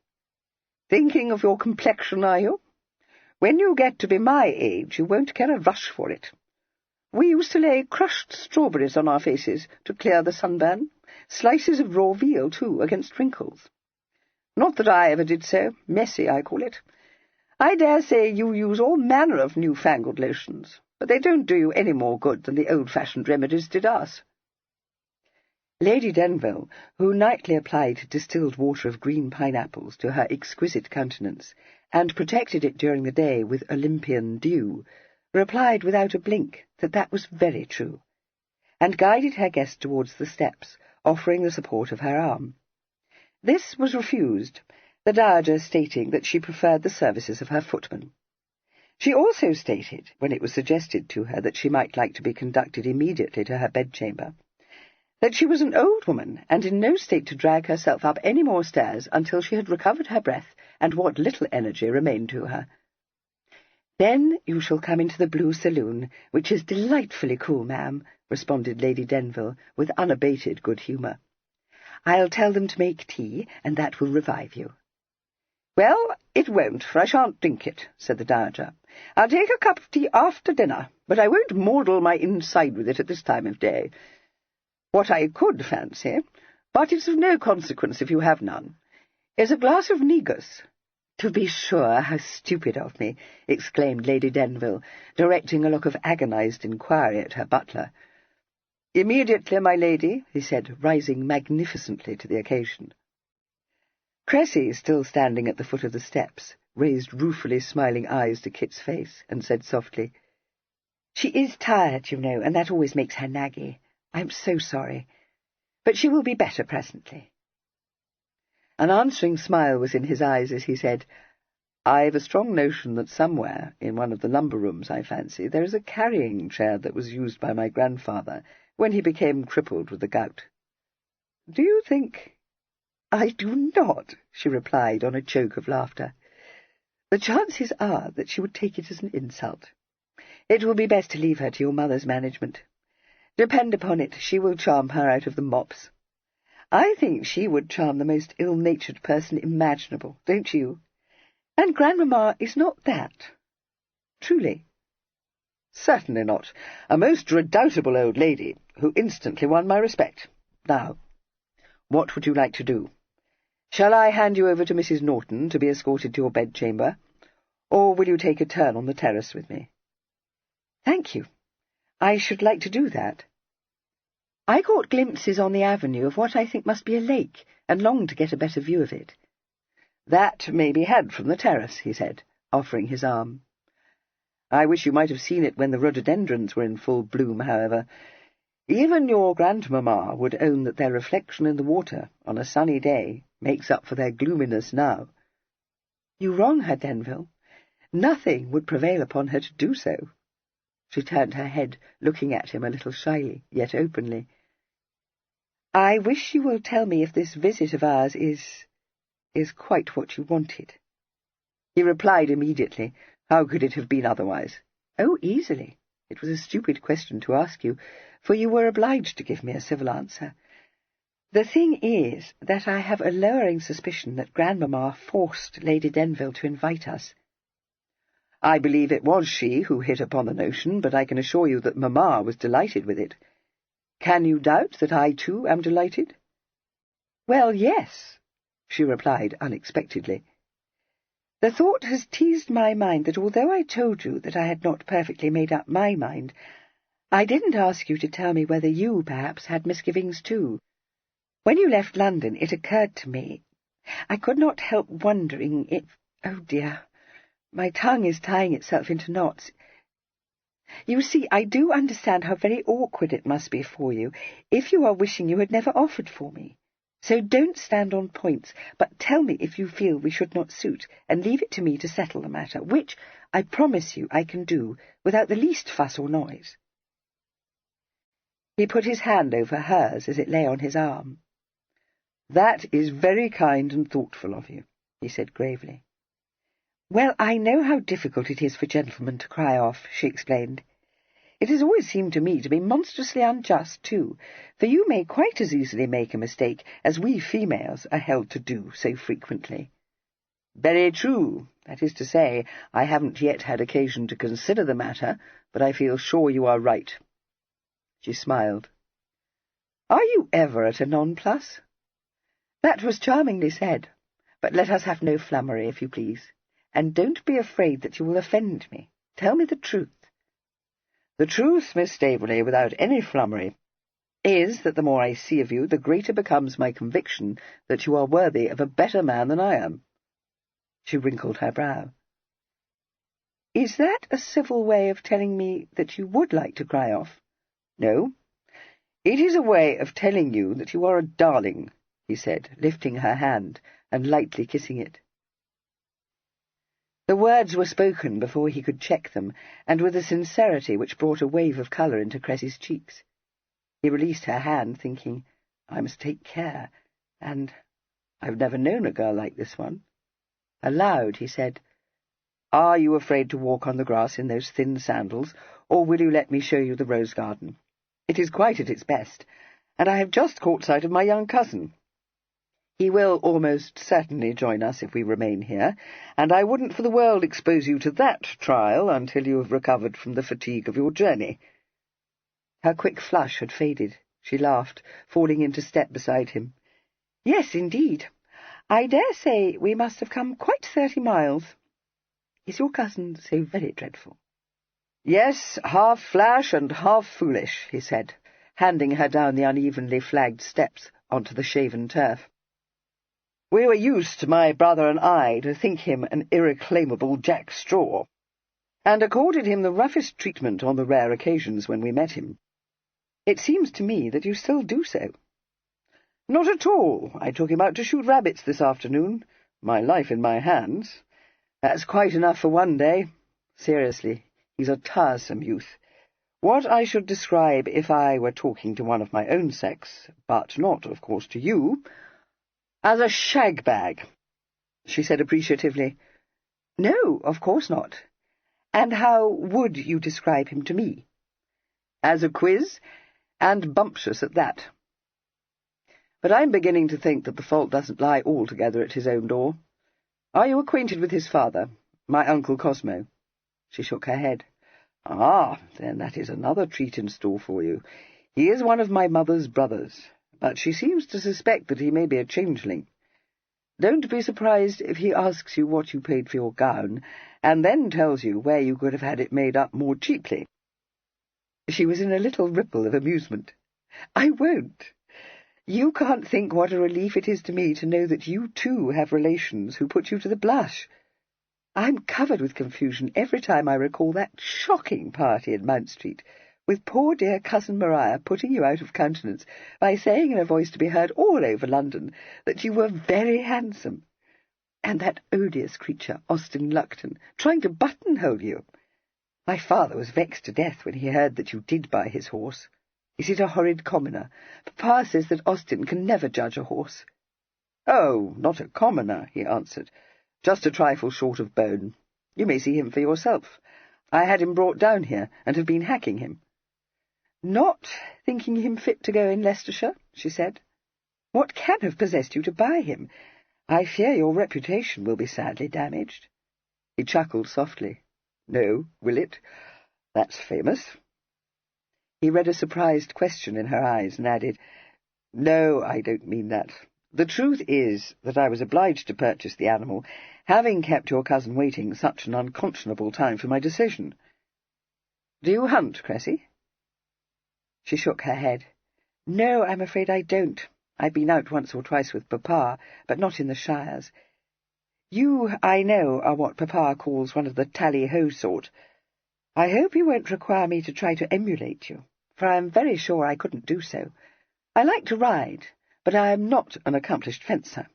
"Thinking of your complexion, are you? When you get to be my age, you won't care a rush for it. We used to lay crushed strawberries on our faces to clear the sunburn, slices of raw veal, too, against wrinkles. Not that I ever did so. Messy, I call it. I dare say you use all manner of new-fangled lotions, but they don't do you any more good than the old-fashioned remedies did us." Lady Denville, who nightly applied distilled water of green pineapples to her exquisite countenance, and protected it during the day with Olympian dew, replied without a blink that that was very true, and guided her guest towards the steps, offering the support of her arm. This was refused, the dowager stating that she preferred the services of her footman. She also stated, when it was suggested to her that she might like to be conducted immediately to her bedchamber, that she was an old woman, and in no state to drag herself up any more stairs until she had recovered her breath and what little energy remained to her. "Then you shall come into the blue saloon, which is delightfully cool, ma'am," responded Lady Denville, with unabated good humour. "I'll tell them to make tea, and that will revive you." "Well, it won't, for I shan't drink it," said the dowager. "I'll take a cup of tea after dinner, but I won't maudle my inside with it at this time of day. What I could fancy, but it's of no consequence if you have none, is a glass of negus." "To be sure, how stupid of me!" exclaimed Lady Denville, directing a look of agonized inquiry at her butler. "Immediately, my lady," he said, rising magnificently to the occasion. Cressy, still standing at the foot of the steps, raised ruefully smiling eyes to Kit's face, and said softly, "She is tired, you know, and that always makes her naggy. I'm so sorry. But she will be better presently." An answering smile was in his eyes as he said, "I've a strong notion that somewhere, in one of the lumber rooms, I fancy, there is a carrying chair that was used by my grandfather when he became crippled with the gout. Do you think—" "I do not," she replied on a choke of laughter. "The chances are that she would take it as an insult. It will be best to leave her to your mother's management. Depend upon it, she will charm her out of the mops. I think she would charm the most ill-natured person imaginable, don't you? And Grandmamma is not that. Truly." "Certainly not. A most redoubtable old lady, who instantly won my respect. Now, what would you like to do? Shall I hand you over to Mrs. Norton to be escorted to your bedchamber, or will you take a turn on the terrace with me?" "Thank you. I should like to do that. I caught glimpses on the avenue of what I think must be a lake, and longed to get a better view of it." "That may be had from the terrace," he said, offering his arm. "I wish you might have seen it when the rhododendrons were in full bloom, however. Even your grandmamma would own that their reflection in the water, on a sunny day, makes up for their gloominess now." "You wrong her, Denville. Nothing would prevail upon her to do so." She turned her head, looking at him a little shyly, yet openly. "I wish you will tell me if this visit of ours is quite what you wanted." He replied immediately. How could it have been otherwise? "Oh, easily. It was a stupid question to ask you, for you were obliged to give me a civil answer. The thing is that I have a lowering suspicion that Grandmamma forced Lady Denville to invite us." "I believe it was she who hit upon the notion, but I can assure you that Mamma was delighted with it. Can you doubt that I, too, am delighted?" "Well, yes," she replied unexpectedly. "The thought has teased my mind that although I told you that I had not perfectly made up my mind, I didn't ask you to tell me whether you, perhaps, had misgivings too. When you left London, it occurred to me. I could not help wondering if— oh, dear, my tongue is tying itself into knots. You see, I do understand how very awkward it must be for you, if you are wishing you had never offered for me. So don't stand on points, but tell me if you feel we should not suit, and leave it to me to settle the matter, which, I promise you, I can do, without the least fuss or noise." He put his hand over hers as it lay on his arm. "That is very kind and thoughtful of you," he said gravely. "Well, I know how difficult it is for gentlemen to cry off," she explained. "It has always seemed to me to be monstrously unjust, too, for you may quite as easily make a mistake as we females are held to do so frequently." "Very true. That is to say, I haven't yet had occasion to consider the matter, but I feel sure you are right." She smiled. "Are you ever at a nonplus?" "That was charmingly said, but let us have no flummery, if you please. And don't be afraid that you will offend me. Tell me the truth." "The truth, Miss Staveley, without any flummery, is that the more I see of you, the greater becomes my conviction that you are worthy of a better man than I am." She wrinkled her brow. "Is that a civil way of telling me that you would like to cry off?" "No. It is a way of telling you that you are a darling," he said, lifting her hand and lightly kissing it. The words were spoken before he could check them, and with a sincerity which brought a wave of colour into Cressy's cheeks. He released her hand, thinking, I must take care, and I've never known a girl like this one. Aloud he said, Are you afraid to walk on the grass in those thin sandals, or will you let me show you the rose garden? It is quite at its best, and I have just caught sight of my young cousin. He will almost certainly join us if we remain here, and I wouldn't for the world expose you to that trial until you have recovered from the fatigue of your journey. Her quick flush had faded. She laughed, falling into step beside him. Yes, indeed. I dare say we must have come quite 30 miles. Is your cousin so very dreadful? Yes, half flash and half foolish, he said, handing her down the unevenly flagged steps onto the shaven turf. We were used, my brother and I, to think him an irreclaimable Jack Straw, and accorded him the roughest treatment on the rare occasions when we met him. It seems to me that you still do so. Not at all. I took him out to shoot rabbits this afternoon. My life in my hands. That's quite enough for one day. Seriously, he's a tiresome youth. What I should describe if I were talking to one of my own sex, but not, of course, to you, as a shag-bag, she said appreciatively. No, of course not. And how would you describe him to me? As a quiz, and bumptious at that. But I'm beginning to think that the fault doesn't lie altogether at his own door. Are you acquainted with his father, my Uncle Cosmo? She shook her head. Ah, then that is another treat in store for you. He is one of my mother's brothers, but she seems to suspect that he may be a changeling. Don't be surprised if he asks you what you paid for your gown, and then tells you where you could have had it made up more cheaply. She was in a little ripple of amusement. I won't. You can't think what a relief it is to me to know that you too have relations who put you to the blush. I'm covered with confusion every time I recall that shocking party in Mount Street, with poor dear Cousin Maria putting you out of countenance by saying in a voice to be heard all over London that you were very handsome, and that odious creature, Austin Luckton, trying to buttonhole you. My father was vexed to death when he heard that you did buy his horse. Is it a horrid commoner? Papa says that Austin can never judge a horse. Oh, not a commoner, he answered. Just a trifle short of bone. You may see him for yourself. I had him brought down here, and have been hacking him. Not thinking him fit to go in Leicestershire, she said. What can have possessed you to buy him? I fear your reputation will be sadly damaged. He chuckled softly. No, will it? That's famous. He read a surprised question in her eyes and added, No, I don't mean that. The truth is that I was obliged to purchase the animal, having kept your cousin waiting such an unconscionable time for my decision. Do you hunt, Cressy? She shook her head. No, I'm afraid I don't. I've been out once or twice with Papa, but not in the shires. You, I know, are what Papa calls one of the tally-ho sort. I hope you won't require me to try to emulate you, for I am very sure I couldn't do so. I like to ride, but I am not an accomplished fencer.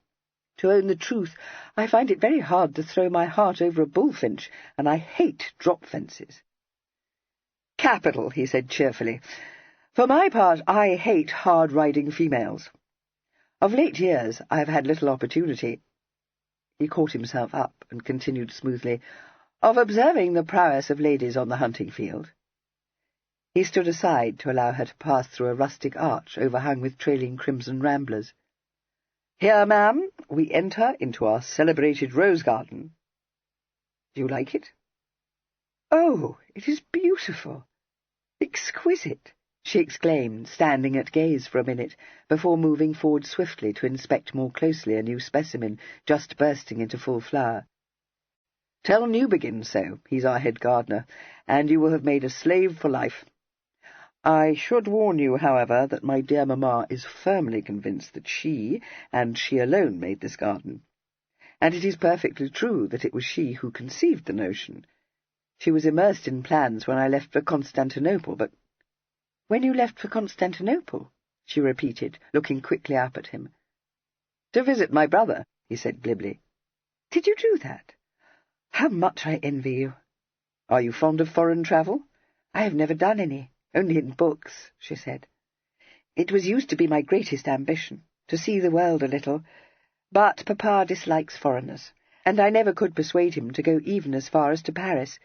To own the truth, I find it very hard to throw my heart over a bullfinch, and I hate drop fences. Capital, he said cheerfully. For my part, I hate hard-riding females. Of late years, I have had little opportunity— He caught himself up and continued smoothly, of observing the prowess of ladies on the hunting field. He stood aside to allow her to pass through a rustic arch overhung with trailing crimson ramblers. Here, ma'am, we enter into our celebrated rose garden. Do you like it? Oh, it is beautiful, exquisite, she exclaimed, standing at gaze for a minute, before moving forward swiftly to inspect more closely a new specimen just bursting into full flower. Tell Newbegin so, he's our head gardener, and you will have made a slave for life. I should warn you, however, that my dear mamma is firmly convinced that she, and she alone, made this garden. And it is perfectly true that it was she who conceived the notion. She was immersed in plans when I left for Constantinople, but— When you left for Constantinople? She repeated, looking quickly up at him. To visit my brother, he said glibly. "Did you do that? How much I envy you. Are you fond of foreign travel?" "I have never done any, only in books," she said. "It was used to be my greatest ambition, to see the world a little, but Papa dislikes foreigners, and I never could persuade him to go even as far as to Paris.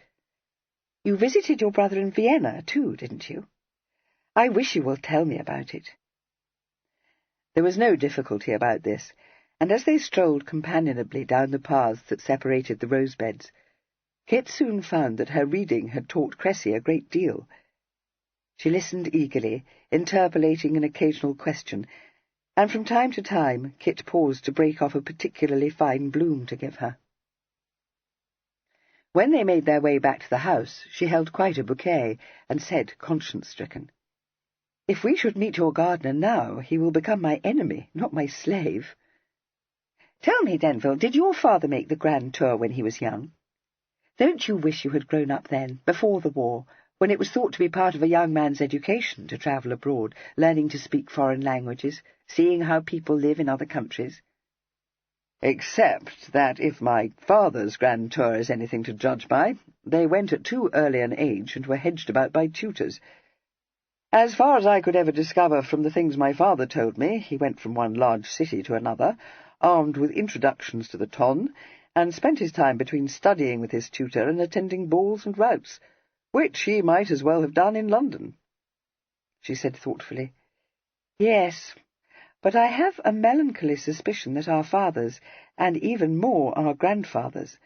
You visited your brother in Vienna, too, didn't you? I wish you will tell me about it." There was no difficulty about this, and as they strolled companionably down the paths that separated the rose-beds, Kit soon found that her reading had taught Cressy a great deal. She listened eagerly, interpolating an occasional question, and from time to time Kit paused to break off a particularly fine bloom to give her. When they made their way back to the house, she held quite a bouquet, and said, conscience-stricken, "If we should meet your gardener now, he will become my enemy, not my slave. Tell me, Denville, did your father make the grand tour when he was young? Don't you wish you had grown up then, before the war, when it was thought to be part of a young man's education to travel abroad, learning to speak foreign languages, seeing how people live in other countries?" "Except that if my father's grand tour is anything to judge by, they went at too early an age and were hedged about by tutors. As far as I could ever discover from the things my father told me, he went from one large city to another, armed with introductions to the ton, and spent his time between studying with his tutor and attending balls and routs, which he might as well have done in London." She said thoughtfully, "Yes, but I have a melancholy suspicion that our fathers, and even more our grandfathers,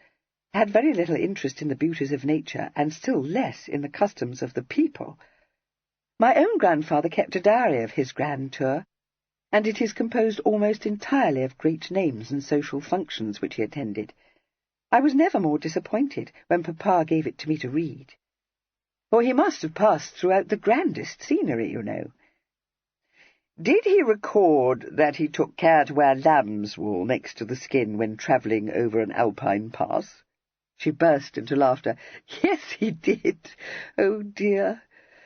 had very little interest in the beauties of nature, and still less in the customs of the people. My own grandfather kept a diary of his grand tour, and it is composed almost entirely of great names and social functions which he attended. I was never more disappointed when Papa gave it to me to read. For he must have passed throughout the grandest scenery, you know." "Did he record that he took care to wear lamb's wool next to the skin when travelling over an alpine pass?" She burst into laughter. "Yes, he did. Oh, dear!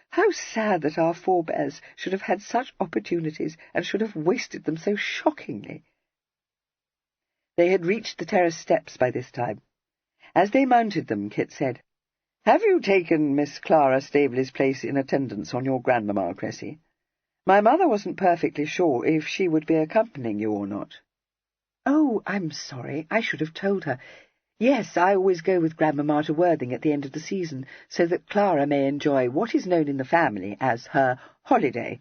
How sad that our forebears should have had such opportunities and should have wasted them so shockingly." They had reached the terrace steps by this time. As they mounted them, Kit said, "Have you taken Miss Clara Staveley's place in attendance on your grandmamma, Cressy? My mother wasn't perfectly sure if she would be accompanying you or not." "Oh, I'm sorry. I should have told her. Yes, I always go with Grandmamma to Worthing at the end of the season, so that Clara may enjoy what is known in the family as her holiday.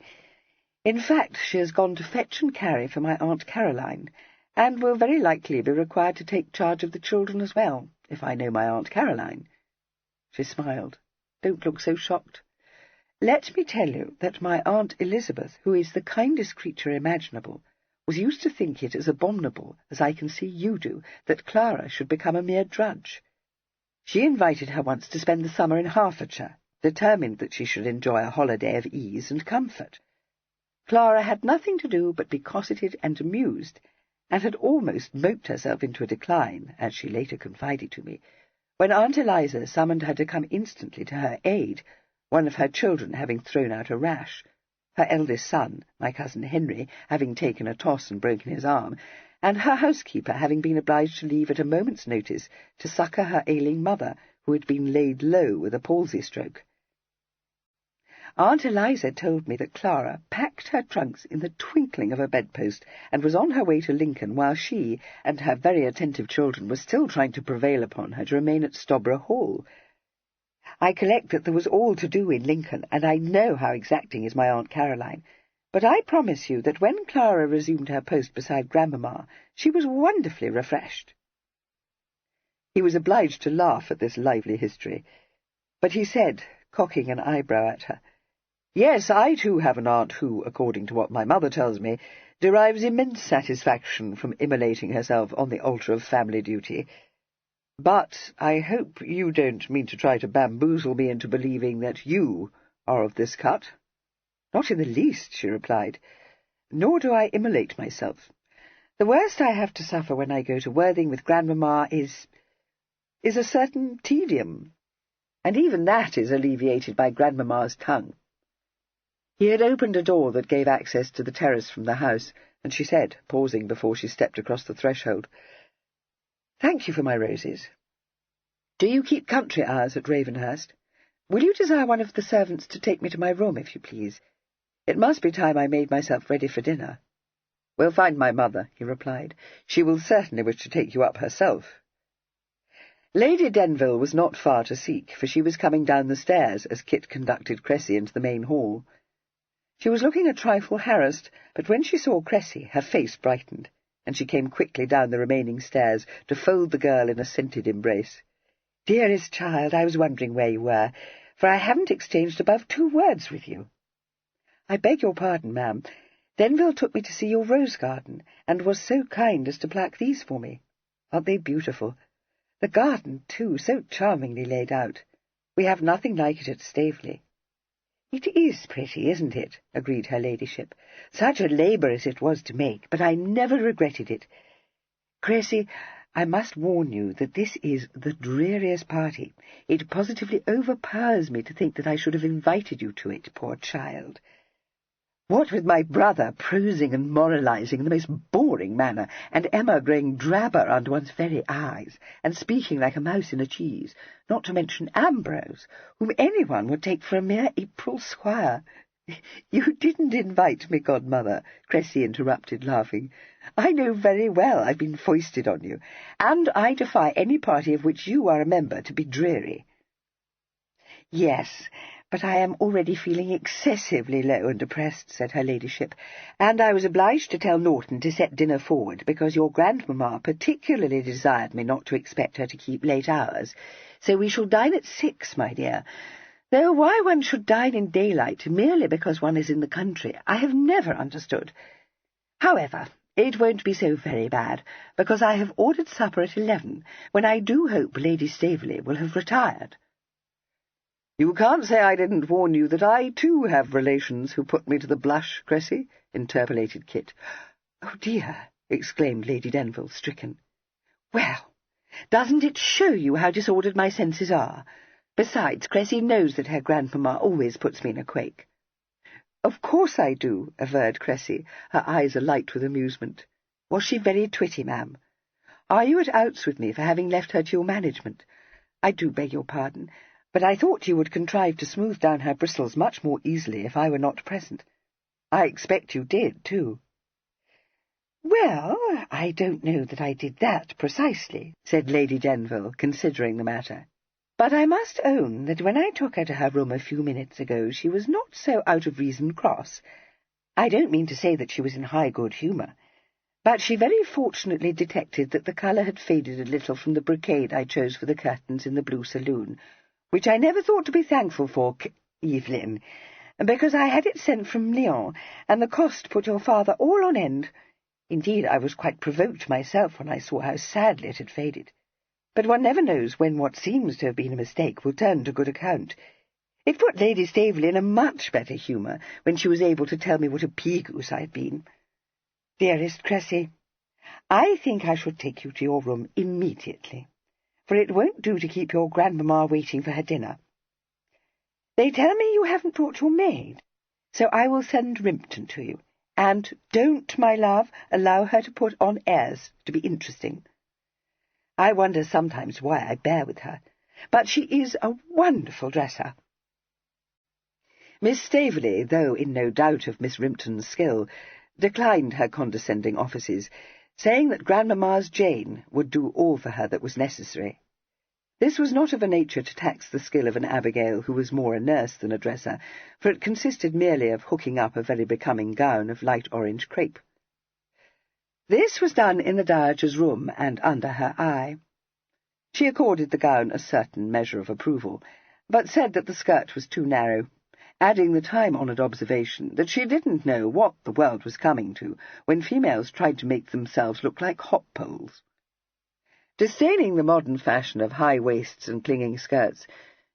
In fact, she has gone to fetch and carry for my Aunt Caroline, and will very likely be required to take charge of the children as well, if I know my Aunt Caroline." She smiled. "Don't look so shocked. Let me tell you that my Aunt Elizabeth, who is the kindest creature imaginable, was used to think it as abominable as I can see you do that Clara should become a mere drudge. She invited her once to spend the summer in Hertfordshire, determined that she should enjoy a holiday of ease and comfort. Clara had nothing to do but be cosseted and amused, and had almost moped herself into a decline, as she later confided to me, when Aunt Eliza summoned her to come instantly to her aid, one of her children having thrown out a rash, her eldest son, my cousin Henry, having taken a toss and broken his arm, and her housekeeper having been obliged to leave at a moment's notice to succour her ailing mother, who had been laid low with a palsy stroke. Aunt Eliza told me that Clara packed her trunks in the twinkling of a bedpost, and was on her way to Lincoln while she and her very attentive children were still trying to prevail upon her to remain at Stoborough Hall. I collect that there was all to do in Lincoln, and I know how exacting is my Aunt Caroline, but I promise you that when Clara resumed her post beside Grandmamma, she was wonderfully refreshed." He was obliged to laugh at this lively history, but he said, cocking an eyebrow at her, "Yes, I too have an aunt who, according to what my mother tells me, derives immense satisfaction from immolating herself on the altar of family duty. But I hope you don't mean to try to bamboozle me into believing that you are of this cut?" "Not in the least," she replied. "Nor do I immolate myself. The worst I have to suffer when I go to Worthing with Grandmamma is a certain tedium, and even that is alleviated by Grandmamma's tongue." He had opened a door that gave access to the terrace from the house, and she said, pausing before she stepped across the threshold, "Thank you for my roses. Do you keep country hours at Ravenhurst? Will you desire one of the servants to take me to my room, if you please? It must be time I made myself ready for dinner." "We'll find my mother," he replied. "She will certainly wish to take you up herself." Lady Denville was not far to seek, for she was coming down the stairs as Kit conducted Cressy into the main hall. She was looking a trifle harassed, but when she saw Cressy, her face brightened, and she came quickly down the remaining stairs to fold the girl in a scented embrace. "Dearest child, I was wondering where you were, for I haven't exchanged above 2 words with you." "I beg your pardon, ma'am. Denville took me to see your rose garden, and was so kind as to pluck these for me. Aren't they beautiful? The garden, too, so charmingly laid out. We have nothing like it at Staveley." "It is pretty, isn't it?" agreed her ladyship. "Such a labour as it was to make, but I never regretted it. Cressy, I must warn you that this is the dreariest party. It positively overpowers me to think that I should have invited you to it, poor child. What with my brother prosing and moralizing in the most boring manner, and Emma growing drabber under one's very eyes, and speaking like a mouse in a cheese, not to mention Ambrose, whom anyone would take for a mere April squire—" "You didn't invite me, godmother," Cressy interrupted, laughing. "I know very well I've been foisted on you, and I defy any party of which you are a member to be dreary." "Yes, but I am already feeling excessively low and depressed," said her ladyship, "and I was obliged to tell Norton to set dinner forward, because your grandmamma particularly desired me not to expect her to keep late hours. So we shall dine at 6, my dear. Though why one should dine in daylight merely because one is in the country, I have never understood. However, it won't be so very bad, because I have ordered supper at 11, when I do hope Lady Staveley will have retired." "You can't say I didn't warn you that I, too, have relations who put me to the blush, Cressy," interpolated Kit. "Oh, dear!" exclaimed Lady Denville, stricken. "Well, doesn't it show you how disordered my senses are? Besides, Cressy knows that her grandmamma always puts me in a quake." "Of course I do," averred Cressy, her eyes alight with amusement. "Was she very twitty, ma'am? Are you at outs with me for having left her to your management? I do beg your pardon, but I thought you would contrive to smooth down her bristles much more easily if I were not present. I expect you did, too." "Well, I don't know that I did that precisely," said Lady Denville, considering the matter. "But I must own that when I took her to her room a few minutes ago she was not so out of reason cross. I don't mean to say that she was in high good humour, but she very fortunately detected that the colour had faded a little from the brocade I chose for the curtains in the blue saloon, which I never thought to be thankful for, Evelyn, because I had it sent from Lyon, and the cost put your father all on end. Indeed, I was quite provoked myself when I saw how sadly it had faded. But one never knows when what seems to have been a mistake will turn to good account. It put Lady Staveley in a much better humour when she was able to tell me what a pea-goose I had been. Dearest Cressy, I think I should take you to your room immediately, for it won't do to keep your grandmamma waiting for her dinner. They tell me you haven't brought your maid, so I will send Rimpton to you, and don't, my love, allow her to put on airs to be interesting. I wonder sometimes why I bear with her, but she is a wonderful dresser." Miss Staveley, though in no doubt of Miss Rimpton's skill, declined her condescending offices, saying that grandmamma's Jane would do all for her that was necessary. This was not of a nature to tax the skill of an Abigail who was more a nurse than a dresser, for it consisted merely of hooking up a very becoming gown of light orange crepe. This was done in the dowager's room and under her eye. She accorded the gown a certain measure of approval, but said that the skirt was too narrow, adding the time-honoured observation that she didn't know what the world was coming to when females tried to make themselves look like hop-poles. Disdaining the modern fashion of high waists and clinging skirts,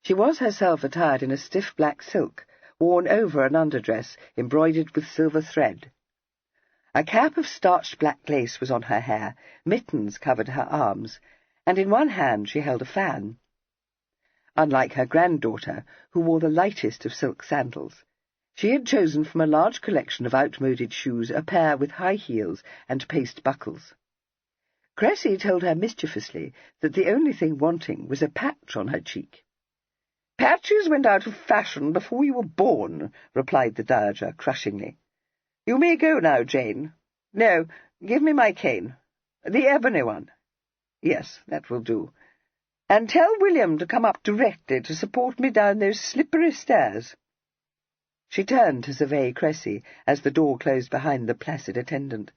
she was herself attired in a stiff black silk, worn over an underdress embroidered with silver thread. A cap of starched black lace was on her hair, mittens covered her arms, and in one hand she held a fan. Unlike her granddaughter, who wore the lightest of silk sandals, She had chosen from a large collection of outmoded shoes a pair with high heels and paste buckles. Cressy told her mischievously that the only thing wanting was a patch on her cheek. "Patches went out of fashion before you were born," replied the dowager crushingly. "You may go now, Jane. No, give me my cane. The ebony one. Yes, that will do. And tell William to come up directly to support me down those slippery stairs." She turned to survey Cressy as the door closed behind the placid attendant.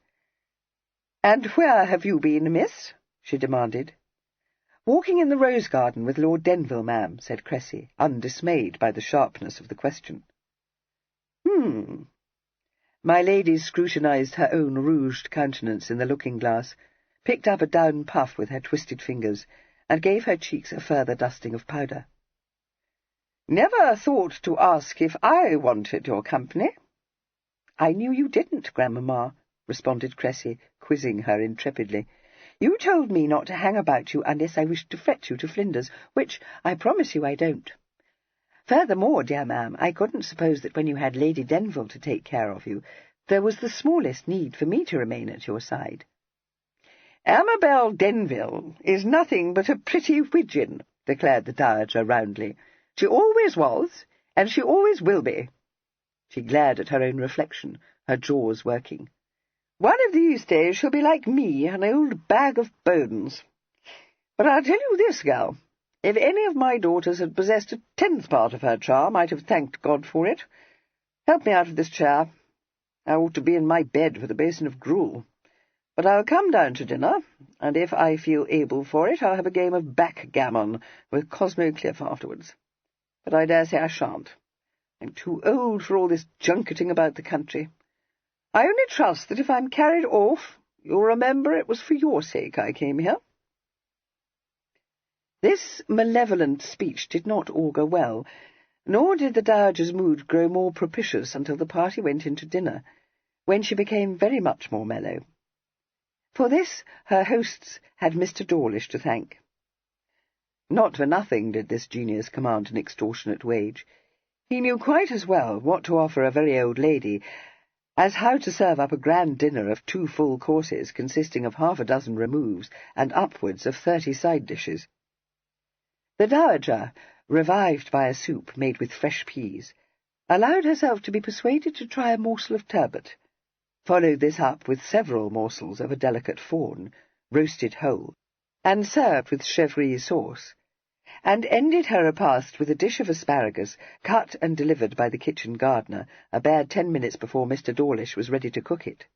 "And where have you been, miss?" she demanded. "Walking in the rose garden with Lord Denville, ma'am," said Cressy, undismayed by the sharpness of the question. My lady scrutinized her own rouged countenance in the looking-glass, picked up a down puff with her twisted fingers, and gave her cheeks a further dusting of powder. "Never thought to ask if I wanted your company." "I knew you didn't, Grandmamma," responded Cressy, quizzing her intrepidly. "You told me not to hang about you unless I wished to fetch you to Flinders, which I promise you I don't. Furthermore, dear ma'am, I couldn't suppose that when you had Lady Denville to take care of you, there was the smallest need for me to remain at your side." "Amabel Denville is nothing but a pretty widgeon," declared the dowager roundly. "She always was, and she always will be." She glared at her own reflection, her jaws working. "One of these days she'll be like me, an old bag of bones. But I'll tell you this, gal, if any of my daughters had possessed a 10th part of her charm, I'd have thanked God for it. Help me out of this chair. I ought to be in my bed with a basin of gruel. But I'll come down to dinner, and if I feel able for it, I'll have a game of backgammon with Cosmo Cliff afterwards. But I dare say I shan't. I'm too old for all this junketing about the country. I only trust that if I'm carried off, you'll remember it was for your sake I came here." This malevolent speech did not augur well, nor did the dowager's mood grow more propitious until the party went into dinner, when she became very much more mellow. For this her hosts had Mr. Dawlish to thank. Not for nothing did this genius command an extortionate wage. He knew quite as well what to offer a very old lady as how to serve up a grand dinner of 2 full courses consisting of half a dozen removes and upwards of 30 side dishes. The dowager, revived by a soup made with fresh peas, allowed herself to be persuaded to try a morsel of turbot, followed this up with several morsels of a delicate fawn, roasted whole, and served with chèvre sauce, and ended her repast with a dish of asparagus, cut and delivered by the kitchen gardener, a bare 10 minutes before Mr. Dawlish was ready to cook it.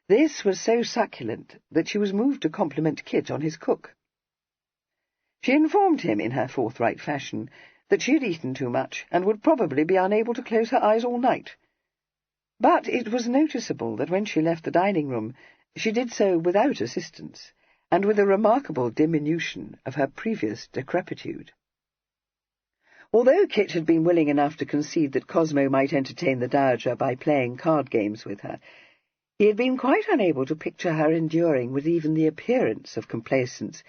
This was so succulent that she was moved to compliment Kit on his cook. She informed him, in her forthright fashion, that she had eaten too much, and would probably be unable to close her eyes all night. But it was noticeable that when she left the dining-room, she did so without assistance, and with a remarkable diminution of her previous decrepitude. Although Kit had been willing enough to concede that Cosmo might entertain the dowager by playing card-games with her, he had been quite unable to picture her enduring with even the appearance of complaisance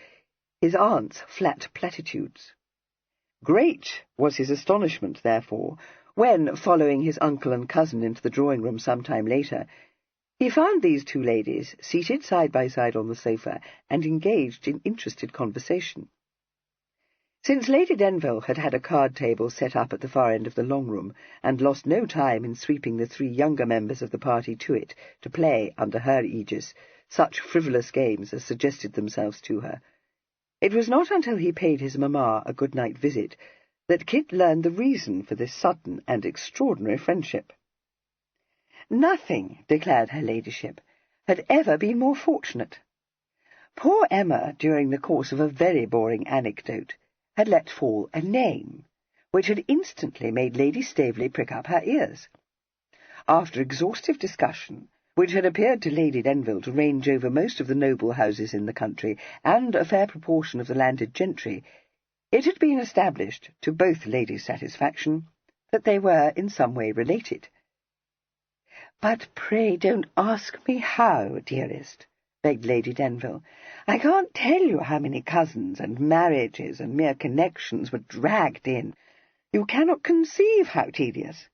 his aunt's flat platitudes. Great was his astonishment, therefore, when, following his uncle and cousin into the drawing-room some time later, he found these 2 ladies seated side by side on the sofa and engaged in interested conversation. Since Lady Denville had had a card-table set up at the far end of the long-room, and lost no time in sweeping the 3 younger members of the party to it to play, under her aegis, such frivolous games as suggested themselves to her, it was not until he paid his mamma a good-night visit that Kit learned the reason for this sudden and extraordinary friendship. Nothing, declared her ladyship, had ever been more fortunate. Poor Emma, during the course of a very boring anecdote, had let fall a name, which had instantly made Lady Staveley prick up her ears. After exhaustive discussion, which had appeared to Lady Denville to range over most of the noble houses in the country and a fair proportion of the landed gentry, it had been established, to both ladies' satisfaction, that they were in some way related. "But pray don't ask me how, dearest," begged Lady Denville. "I can't tell you how many cousins and marriages and mere connections were dragged in. You cannot conceive how tedious.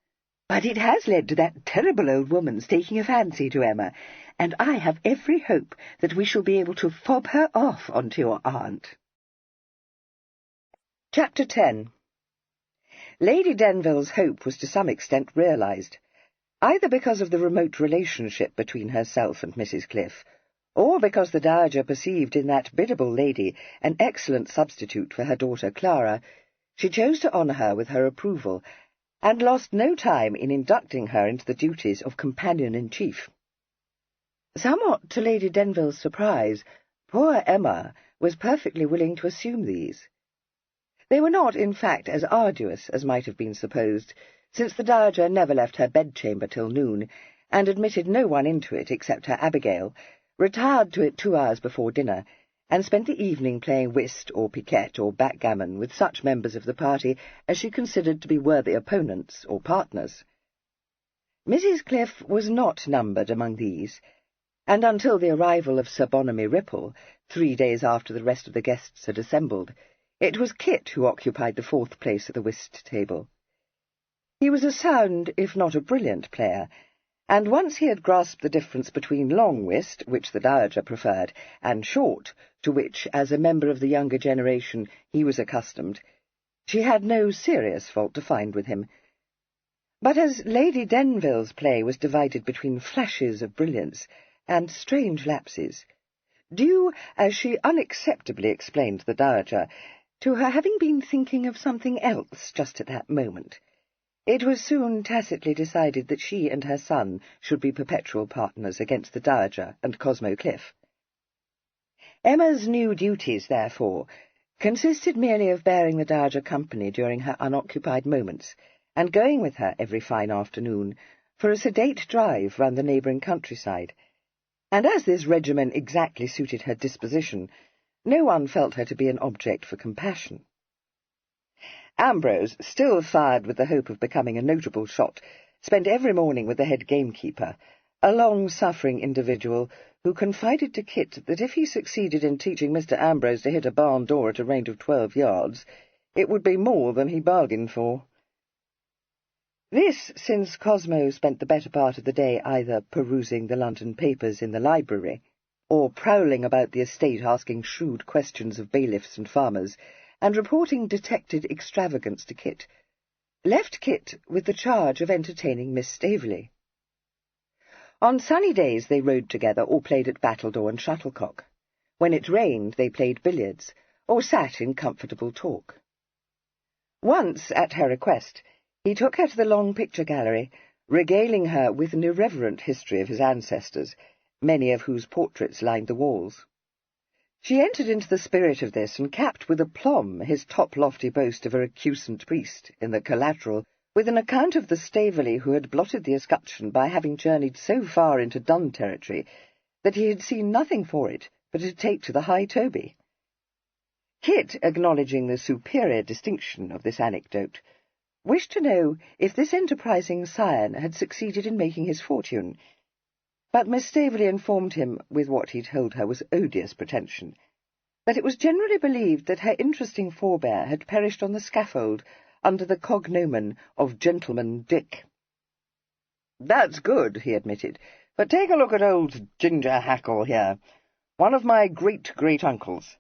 But it has led to that terrible old woman's taking a fancy to Emma, and I have every hope that we shall be able to fob her off onto your aunt. Chapter 10. Lady Denville's hope was to some extent realised, either because of the remote relationship between herself and Mrs. Cliff, or because the Dowager perceived in that biddable lady an excellent substitute for her daughter Clara. She chose to honour her with her approval, and lost no time in inducting her into the duties of companion-in-chief. Somewhat to Lady Denville's surprise, poor Emma was perfectly willing to assume these. They were not, in fact, as arduous as might have been supposed, since the Dowager never left her bedchamber till noon, and admitted no one into it except her Abigail, retired to it 2 hours before dinner, and spent the evening playing whist or piquet or backgammon with such members of the party as she considered to be worthy opponents or partners. Mrs. Cliff was not numbered among these, and until the arrival of Sir Bonamy Ripple, 3 days after the rest of the guests had assembled, it was Kit who occupied the 4th place at the whist-table. He was a sound, if not a brilliant player, and once he had grasped the difference between long whist, which the Dowager preferred, and short, to which, as a member of the younger generation, he was accustomed, she had no serious fault to find with him. But as Lady Denville's play was divided between flashes of brilliance and strange lapses, due, as she unacceptably explained to the Dowager, to her having been thinking of something else just at that moment, it was soon tacitly decided that she and her son should be perpetual partners against the Dowager and Cosmo Cliff. Emma's new duties, therefore, consisted merely of bearing the Dowager company during her unoccupied moments, and going with her every fine afternoon for a sedate drive round the neighbouring countryside, and as this regimen exactly suited her disposition, no one felt her to be an object for compassion. Ambrose, still fired with the hope of becoming a notable shot, spent every morning with the head gamekeeper, a long-suffering individual who confided to Kit that if he succeeded in teaching Mr. Ambrose to hit a barn door at a range of 12 yards, it would be more than he bargained for. This, since Cosmo spent the better part of the day either perusing the London papers in the library, or prowling about the estate asking shrewd questions of bailiffs and farmers, and reporting detected extravagance to Kit, left Kit with the charge of entertaining Miss Staveley. On sunny days they rode together or played at battledore and shuttlecock. When it rained they played billiards, or sat in comfortable talk. Once, at her request, he took her to the long picture gallery, regaling her with an irreverent history of his ancestors, many of whose portraits lined the walls. She entered into the spirit of this, and capped with aplomb his top-lofty boast of a recusant priest in the collateral, with an account of the Staveley who had blotted the escutcheon by having journeyed so far into Dun territory that he had seen nothing for it but to take to the High Toby. Kit, acknowledging the superior distinction of this anecdote, wished to know if this enterprising scion had succeeded in making his fortune, but Miss Staveley informed him, with what he told her was odious pretension, that it was generally believed that her interesting forebear had perished on the scaffold under the cognomen of Gentleman Dick. "That's good," he admitted, "but take a look at old Ginger Hackle here, one of my great-great-uncles,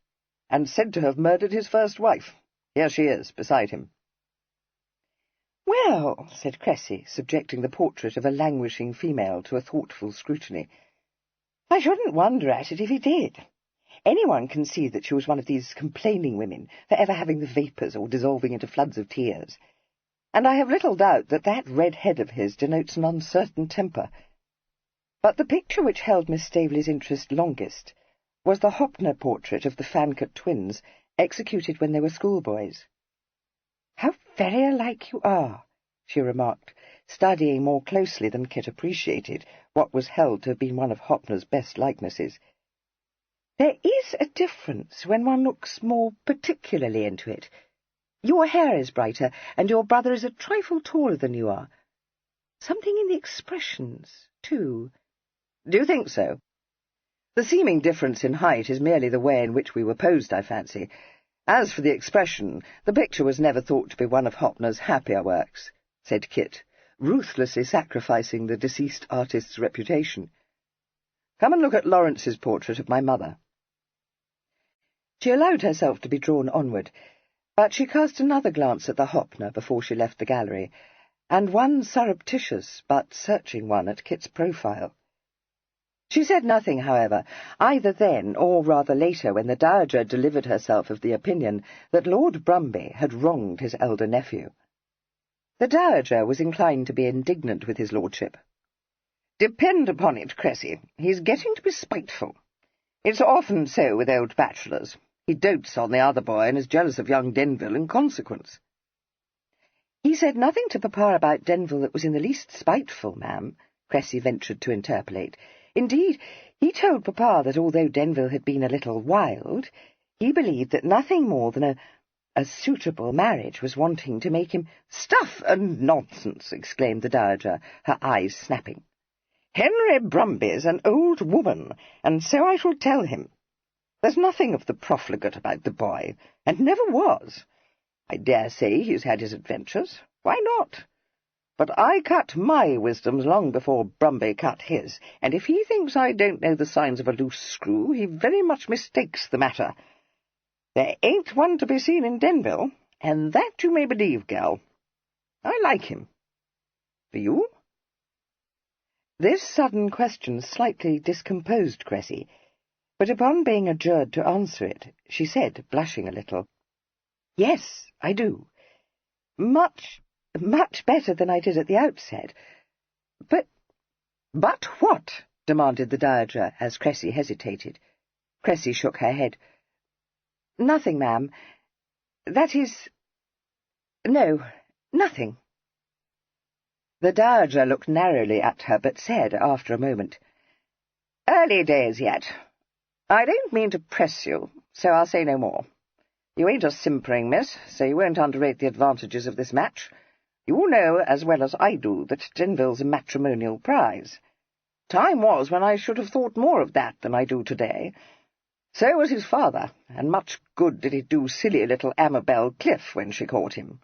and said to have murdered his first wife. Here she is, beside him." "Well," said Cressy, subjecting the portrait of a languishing female to a thoughtful scrutiny, "I shouldn't wonder at it if he did. Anyone can see that she was one of these complaining women for ever having the vapours or dissolving into floods of tears, and I have little doubt that that red head of his denotes an uncertain temper. But the picture which held Miss Staveley's interest longest was the Hoppner portrait of the Fancourt twins, executed when they were schoolboys. "How very alike you are," she remarked, studying more closely than Kit appreciated what was held to have been one of Hoppner's best likenesses. "There is a difference when one looks more particularly into it. Your hair is brighter, and your brother is a trifle taller than you are. Something in the expressions, too." "Do you think so? The seeming difference in height is merely the way in which we were posed, I fancy. As for the expression, the picture was never thought to be one of Hoppner's happier works," said Kit, ruthlessly sacrificing the deceased artist's reputation. "Come and look at Lawrence's portrait of my mother." She allowed herself to be drawn onward, but she cast another glance at the Hoppner before she left the gallery, and one surreptitious but searching one at Kit's profile. She said nothing, however, either then or rather later, when the Dowager delivered herself of the opinion that Lord Brumby had wronged his elder nephew. The Dowager was inclined to be indignant with his lordship. "Depend upon it, Cressy, he's getting to be spiteful. It's often so with old bachelors. He dotes on the other boy and is jealous of young Denville in consequence." "He said nothing to Papa about Denville that was in the least spiteful, ma'am," Cressy ventured to interpolate. "Indeed, he told Papa that although Denville had been a little wild, he believed that nothing more than a suitable marriage was wanting to make him—" "Stuff and nonsense!" exclaimed the Dowager, her eyes snapping. "Henry Brumby's an old woman, and so I shall tell him. There's nothing of the profligate about the boy, and never was. I dare say he's had his adventures. Why not? But I cut my wisdoms long before Brumby cut his, and if he thinks I don't know the signs of a loose screw, he very much mistakes the matter. There ain't one to be seen in Denville, and that you may believe, gal. I like him. Do you?" This sudden question slightly discomposed Cressy, but upon being adjured to answer it, she said, blushing a little, "Yes, I do. Much better than I did at the outset. But—" "But what?" demanded the Dowager, as Cressy hesitated. Cressy shook her head. "Nothing, ma'am. That is— no, nothing." The Dowager looked narrowly at her, but said, after a moment, "Early days yet. I don't mean to press you, so I'll say no more. You ain't a simpering miss, so you won't underrate the advantages of this match. You know as well as I do that Denville's a matrimonial prize. Time was when I should have thought more of that than I do today. So was his father, and much good did it do silly little Amabel Cliff when she caught him."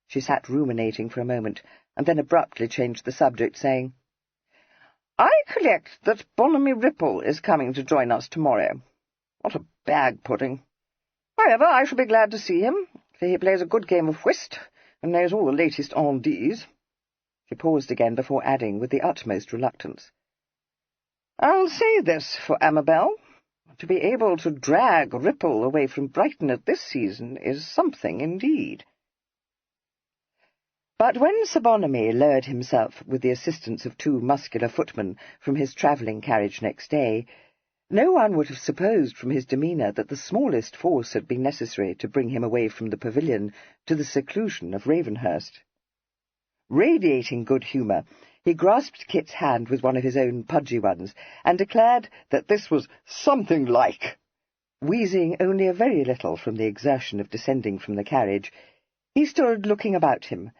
She sat ruminating for a moment, and then abruptly changed the subject, saying, "I collect that Bonamy Ripple is coming to join us tomorrow. What a bag-pudding! However, I shall be glad to see him, for he plays a good game of whist, and knows all the latest on-d's." She paused again before adding, with the utmost reluctance, "I'll say this for Amabel. To be able to drag Ripple away from Brighton at this season is something indeed." But when Sir Bonamy lowered himself, with the assistance of 2 muscular footmen, from his travelling carriage next day, no one would have supposed from his demeanour that the smallest force had been necessary to bring him away from the pavilion to the seclusion of Ravenhurst. Radiating good humour, he grasped Kit's hand with one of his own pudgy ones, and declared that this was something like. Wheezing only a very little from the exertion of descending from the carriage, he stood looking about him,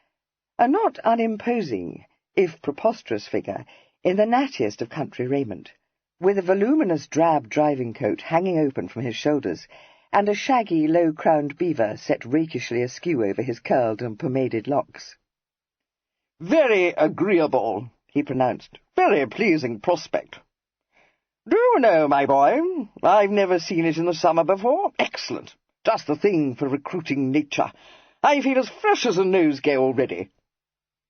a not unimposing, if preposterous figure, in the nattiest of country raiment, with a voluminous drab driving-coat hanging open from his shoulders, and a shaggy, low-crowned beaver set rakishly askew over his curled and pomaded locks. "Very agreeable," he pronounced. "Very pleasing prospect. Do you know, my boy, I've never seen it in the summer before. Excellent. Just the thing for recruiting nature. I feel as fresh as a nosegay already."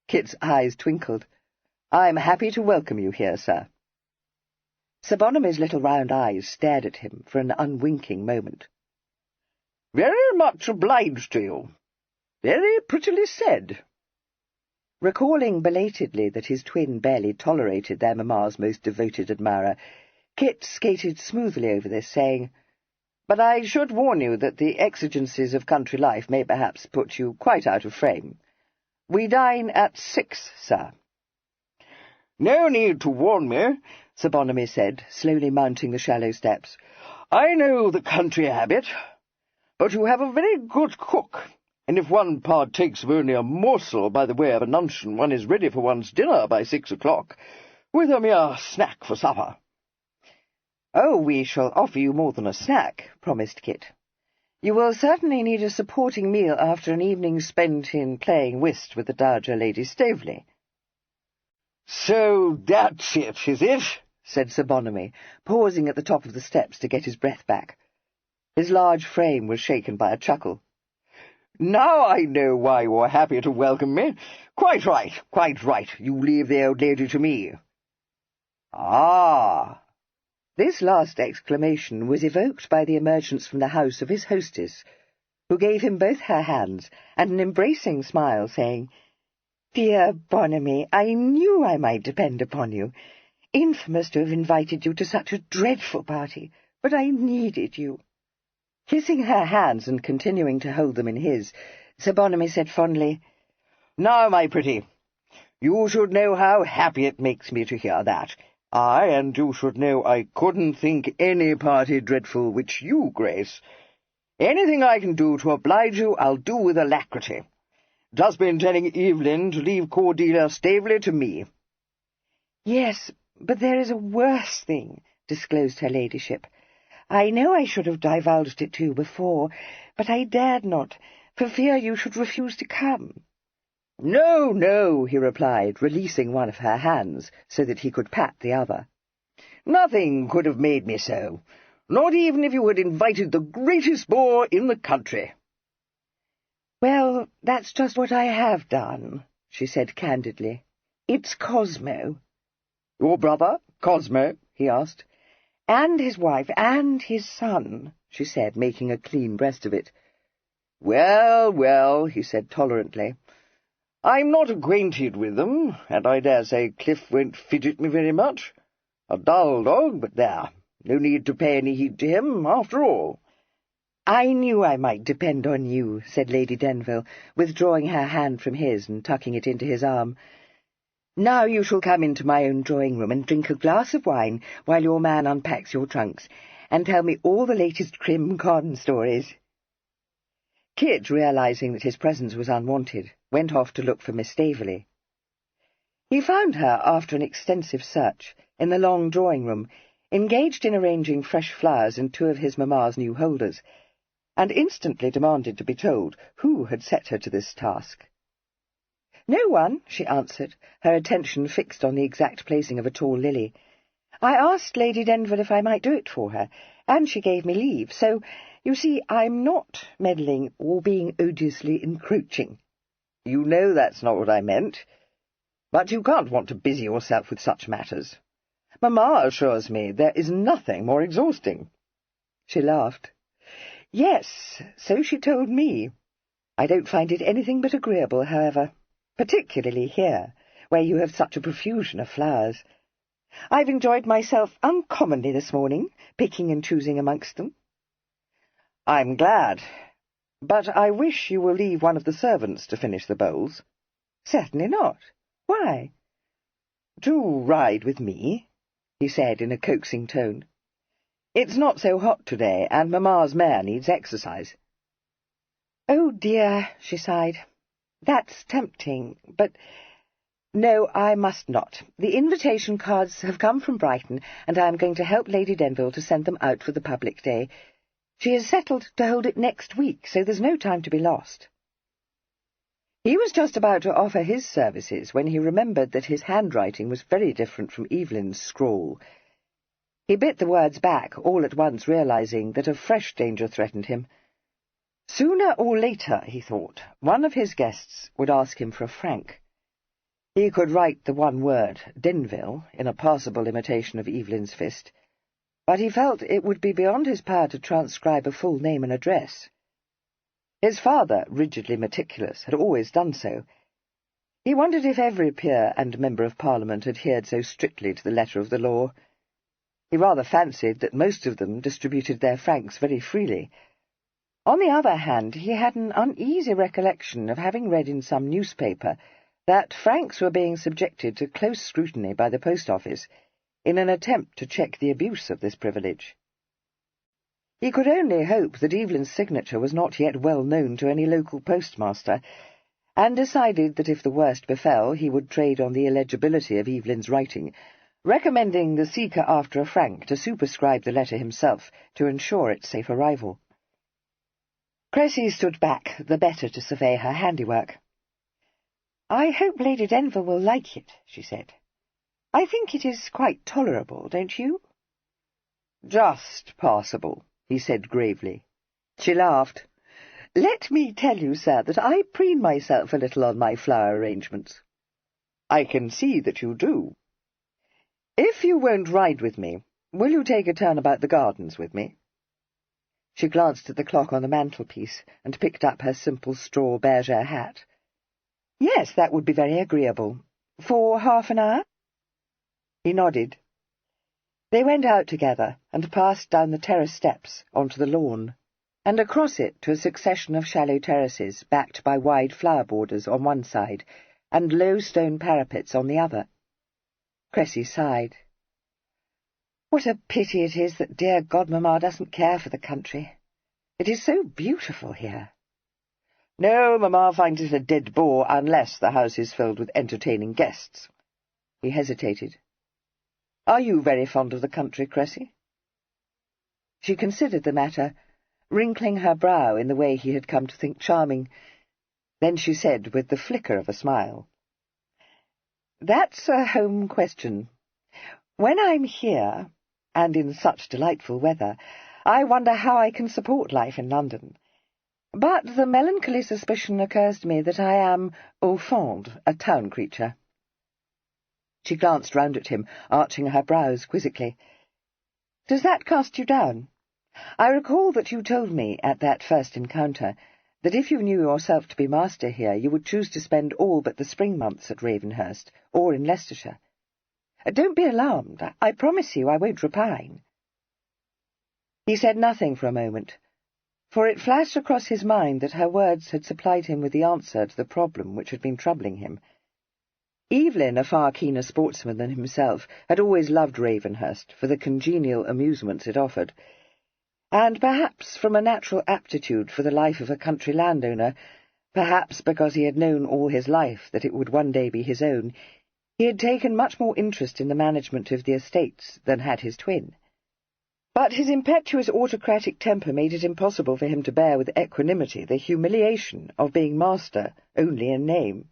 Kit's eyes twinkled. "I'm happy to welcome you here, sir." Sir Bonamy's little round eyes stared at him for an unwinking moment. "Very much obliged to you. Very prettily said." Recalling belatedly that his twin barely tolerated their mamma's most devoted admirer, Kit skated smoothly over this, saying, "But I should warn you that the exigencies of country life may perhaps put you quite out of frame. We dine at 6, sir." "No need to warn me," Sir Bonamy said, slowly mounting the shallow steps. "I know the country habit. But you have a very good cook, and if one partakes of only a morsel by the way of a nuncheon, one is ready for one's dinner by 6 o'clock, with a mere snack for supper." "Oh, we shall offer you more than a snack," promised Kit. You will certainly need a supporting meal after an evening spent in playing whist with the Dowager Lady Staveley." "So that's it, is it?" said Sir Bonamy, pausing at the top of the steps to get his breath back. His large frame was shaken by a chuckle. "Now I know why you were happy to welcome me. Quite right, quite right. You leave the old lady to me." "Ah!" This last exclamation was evoked by the emergence from the house of his hostess, who gave him both her hands and an embracing smile, saying, "Dear Bonamy, I knew I might depend upon you. Infamous to have invited you to such a dreadful party, but I needed you." Kissing her hands and continuing to hold them in his, Sir Bonamy said fondly, "Now, my pretty, you should know how happy it makes me to hear that. And you should know I couldn't think any party dreadful which you grace. Anything I can do to oblige you, I'll do with alacrity. Just been telling Evelyn to leave Cordelia Staveley to me." "Yes, but there is a worse thing," disclosed her ladyship. "I know I should have divulged it to you before, but I dared not, for fear you should refuse to come." "No, no," he replied, releasing one of her hands so that he could pat the other. "Nothing could have made me so, not even if you had invited the greatest bore in the country." "Well, that's just what I have done," she said candidly. "It's Cosmo." "Your brother, Cosmo?" he asked. "And his wife, and his son," she said, making a clean breast of it. "Well, well," he said tolerantly. "I'm not acquainted with them, and I dare say Cliff won't fidget me very much. A dull dog, but there, no need to pay any heed to him, after all." "I knew I might depend on you," said Lady Denville, withdrawing her hand from his and tucking it into his arm. "Now you shall come into my own drawing-room and drink a glass of wine while your man unpacks your trunks, and tell me all the latest crim-con stories." Kit, realizing that his presence was unwanted, went off to look for Miss Staveley. He found her, after an extensive search, in the long drawing-room, engaged in arranging fresh flowers in two of his mamma's new holders, and instantly demanded to be told who had set her to this task. "No one," she answered, her attention fixed on the exact placing of a tall lily. "I asked Lady Denville if I might do it for her, and she gave me leave, so, you see, I'm not meddling or being odiously encroaching." "You know that's not what I meant. But you can't want to busy yourself with such matters. Mamma assures me there is nothing more exhausting." She laughed. "Yes, so she told me. I don't find it anything but agreeable, however, particularly here, where you have such a profusion of flowers. I've enjoyed myself uncommonly this morning, picking and choosing amongst them." "I'm glad. But I wish you will leave one of the servants to finish the bowls." "Certainly not. Why?" "To ride with me," he said in a coaxing tone. "It's not so hot today, and Mamma's mare needs exercise." "Oh, dear," she sighed. "That's tempting, but no, I must not. The invitation cards have come from Brighton, and I am going to help Lady Denville to send them out for the public day. She has settled to hold it next week, so there's no time to be lost." He was just about to offer his services when he remembered that his handwriting was very different from Evelyn's scrawl. He bit the words back, all at once realizing that a fresh danger threatened him. Sooner or later, he thought, one of his guests would ask him for a franc. He could write the one word, Denville, in a passable imitation of Evelyn's fist, but he felt it would be beyond his power to transcribe a full name and address. His father, rigidly meticulous, had always done so. He wondered if every peer and member of Parliament adhered so strictly to the letter of the law. He rather fancied that most of them distributed their francs very freely. On the other hand, he had an uneasy recollection of having read in some newspaper that francs were being subjected to close scrutiny by the post office in an attempt to check the abuse of this privilege. He could only hope that Evelyn's signature was not yet well known to any local postmaster, and decided that if the worst befell he would trade on the illegibility of Evelyn's writing, recommending the seeker after a franc to superscribe the letter himself to ensure its safe arrival. Cressy stood back, the better to survey her handiwork. "I hope Lady Denver will like it," she said. "I think it is quite tolerable, don't you?" "Just passable," he said gravely. She laughed. "Let me tell you, sir, that I preen myself a little on my flower arrangements." "I can see that you do." "If you won't ride with me, will you take a turn about the gardens with me?" She glanced at the clock on the mantelpiece and picked up her simple straw bergère hat. "Yes, that would be very agreeable. For half an hour?" He nodded. They went out together and passed down the terrace steps onto the lawn, and across it to a succession of shallow terraces backed by wide flower borders on one side and low stone parapets on the other. Cressy sighed. "What a pity it is that dear godmamma doesn't care for the country. It is so beautiful here." "No, mamma finds it a dead bore unless the house is filled with entertaining guests." He hesitated. "Are you very fond of the country, Cressy?" She considered the matter, wrinkling her brow in the way he had come to think charming. Then she said, with the flicker of a smile, "That's a home question. When I'm here, and in such delightful weather, I wonder how I can support life in London. But the melancholy suspicion occurs to me that I am, au fond, a town creature." She glanced round at him, arching her brows quizzically. "Does that cast you down? I recall that you told me, at that first encounter, that if you knew yourself to be master here, you would choose to spend all but the spring months at Ravenhurst, or in Leicestershire. Don't be alarmed. I promise you I won't repine." He said nothing for a moment, for it flashed across his mind that her words had supplied him with the answer to the problem which had been troubling him. Evelyn, a far keener sportsman than himself, had always loved Ravenhurst for the congenial amusements it offered, and perhaps from a natural aptitude for the life of a country landowner, perhaps because he had known all his life that it would one day be his own, he had taken much more interest in the management of the estates than had his twin. But his impetuous autocratic temper made it impossible for him to bear with equanimity the humiliation of being master only in name.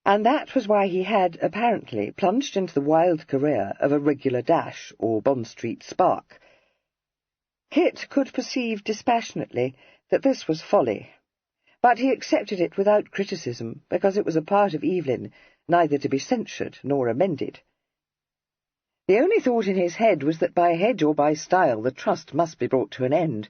And that was why he had, apparently, plunged into the wild career of a regular dash or Bond Street spark. Kit could perceive dispassionately that this was folly, but he accepted it without criticism, because it was a part of Evelyn neither to be censured nor amended. The only thought in his head was that by hedge or by style the trust must be brought to an end.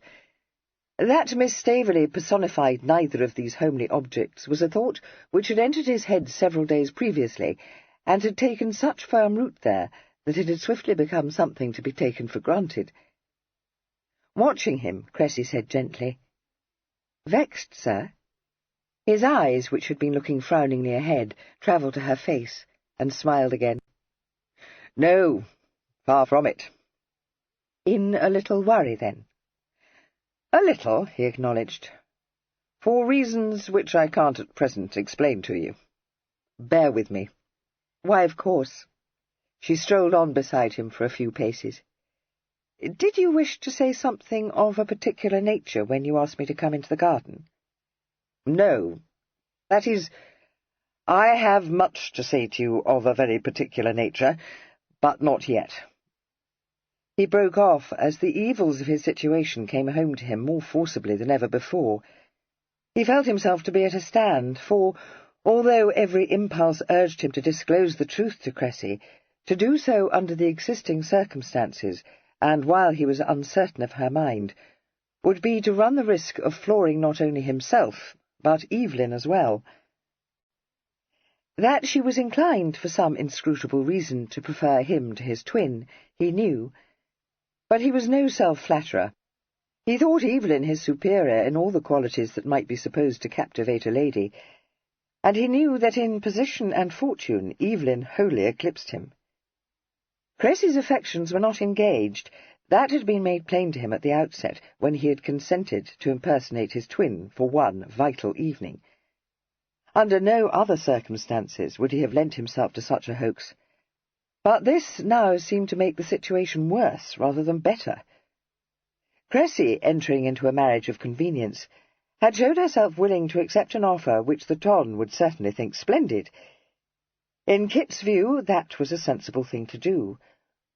That Miss Staveley personified neither of these homely objects was a thought which had entered his head several days previously, and had taken such firm root there that it had swiftly become something to be taken for granted. Watching him, Cressy said gently, "Vexed, sir?" His eyes, which had been looking frowningly ahead, travelled to her face, and smiled again. "No, far from it." "In a little worry, then?" "A little," he acknowledged, "for reasons which I can't at present explain to you. Bear with me." "Why, of course." She strolled on beside him for a few paces. "Did you wish to say something of a particular nature when you asked me to come into the garden?" "No. That is, I have much to say to you of a very particular nature, but not yet." He broke off as the evils of his situation came home to him more forcibly than ever before. He felt himself to be at a stand, for, although every impulse urged him to disclose the truth to Cressy, to do so under the existing circumstances, and while he was uncertain of her mind, would be to run the risk of flooring not only himself, but Evelyn as well. That she was inclined, for some inscrutable reason, to prefer him to his twin, he knew, but he was no self-flatterer. He thought Evelyn his superior in all the qualities that might be supposed to captivate a lady, and he knew that in position and fortune Evelyn wholly eclipsed him. Cressy's affections were not engaged. That had been made plain to him at the outset, when he had consented to impersonate his twin for one vital evening. Under no other circumstances would he have lent himself to such a hoax. But this now seemed to make the situation worse rather than better. Cressy, entering into a marriage of convenience, had showed herself willing to accept an offer which the Ton would certainly think splendid. In Kit's view, that was a sensible thing to do.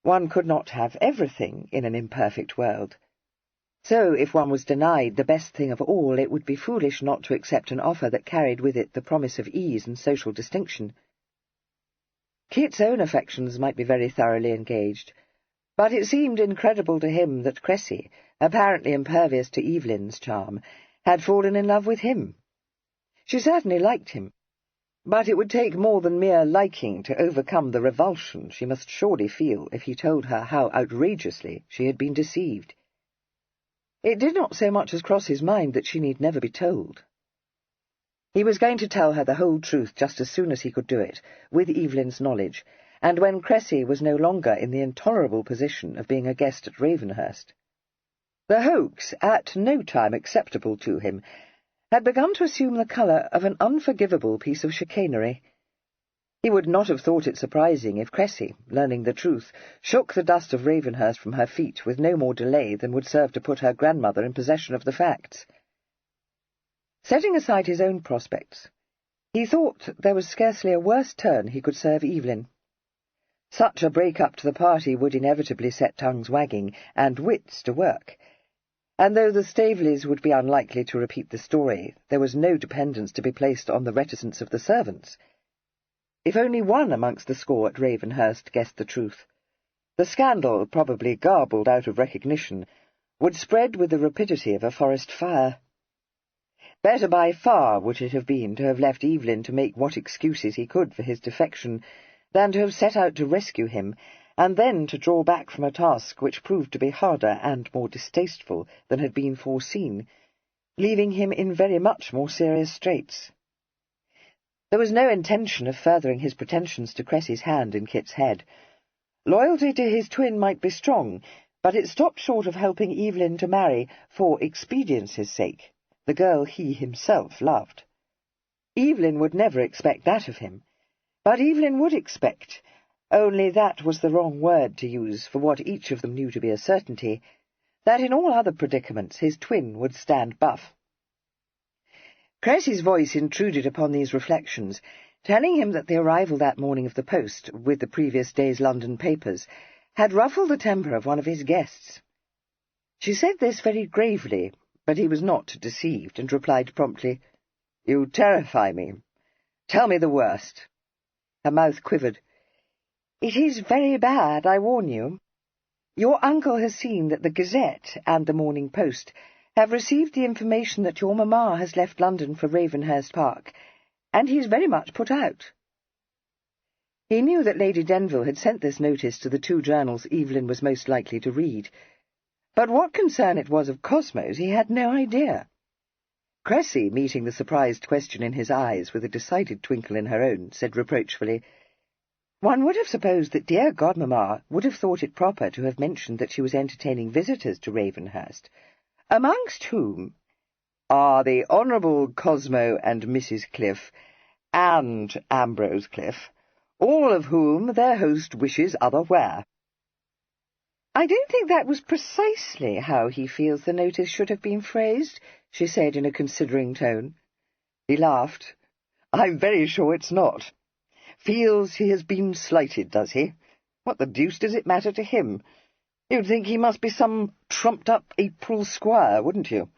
One could not have everything in an imperfect world. So, if one was denied the best thing of all, it would be foolish not to accept an offer that carried with it the promise of ease and social distinction. Kit's own affections might be very thoroughly engaged, but it seemed incredible to him that Cressy, apparently impervious to Evelyn's charm, had fallen in love with him. She certainly liked him, but it would take more than mere liking to overcome the revulsion she must surely feel if he told her how outrageously she had been deceived. It did not so much as cross his mind that she need never be told. He was going to tell her the whole truth just as soon as he could do it, with Evelyn's knowledge, and when Cressy was no longer in the intolerable position of being a guest at Ravenhurst. The hoax, at no time acceptable to him, had begun to assume the colour of an unforgivable piece of chicanery. He would not have thought it surprising if Cressy, learning the truth, shook the dust of Ravenhurst from her feet with no more delay than would serve to put her grandmother in possession of the facts. Setting aside his own prospects, he thought there was scarcely a worse turn he could serve Evelyn. Such a break-up to the party would inevitably set tongues wagging and wits to work, and though the Staveleys would be unlikely to repeat the story, there was no dependence to be placed on the reticence of the servants. If only one amongst the score at Ravenhurst guessed the truth, the scandal, probably garbled out of recognition, would spread with the rapidity of a forest fire. Better by far would it have been to have left Evelyn to make what excuses he could for his defection, than to have set out to rescue him, and then to draw back from a task which proved to be harder and more distasteful than had been foreseen, leaving him in very much more serious straits. There was no intention of furthering his pretensions to Cressy's hand in Kit's head. Loyalty to his twin might be strong, but it stopped short of helping Evelyn to marry, for expediency's sake, the girl he himself loved. Evelyn would never expect that of him, but Evelyn would expect, only that was the wrong word to use for what each of them knew to be a certainty, that in all other predicaments his twin would stand buff. Cressy's voice intruded upon these reflections, telling him that the arrival that morning of the post, with the previous day's London papers, had ruffled the temper of one of his guests. She said this very gravely, but he was not deceived, and replied promptly, "You terrify me. Tell me the worst." Her mouth quivered. "It is very bad, I warn you. Your uncle has seen that the Gazette and the Morning Post have received the information that your mamma has left London for Ravenhurst Park, and he is very much put out." He knew that Lady Denville had sent this notice to the two journals Evelyn was most likely to read, but what concern it was of Cosmo's he had no idea. Cressy, meeting the surprised question in his eyes with a decided twinkle in her own, said reproachfully, "One would have supposed that dear godmamma would have thought it proper to have mentioned that she was entertaining visitors to Ravenhurst, amongst whom are the Honourable Cosmo and Mrs. Cliff, and Ambrose Cliff, all of whom their host wishes otherwhere." "I don't think that was precisely how he feels the notice should have been phrased," she said in a considering tone. He laughed. "I'm very sure it's not. Feels he has been slighted, does he? What the deuce does it matter to him? You'd think he must be some trumped-up April squire, wouldn't you?"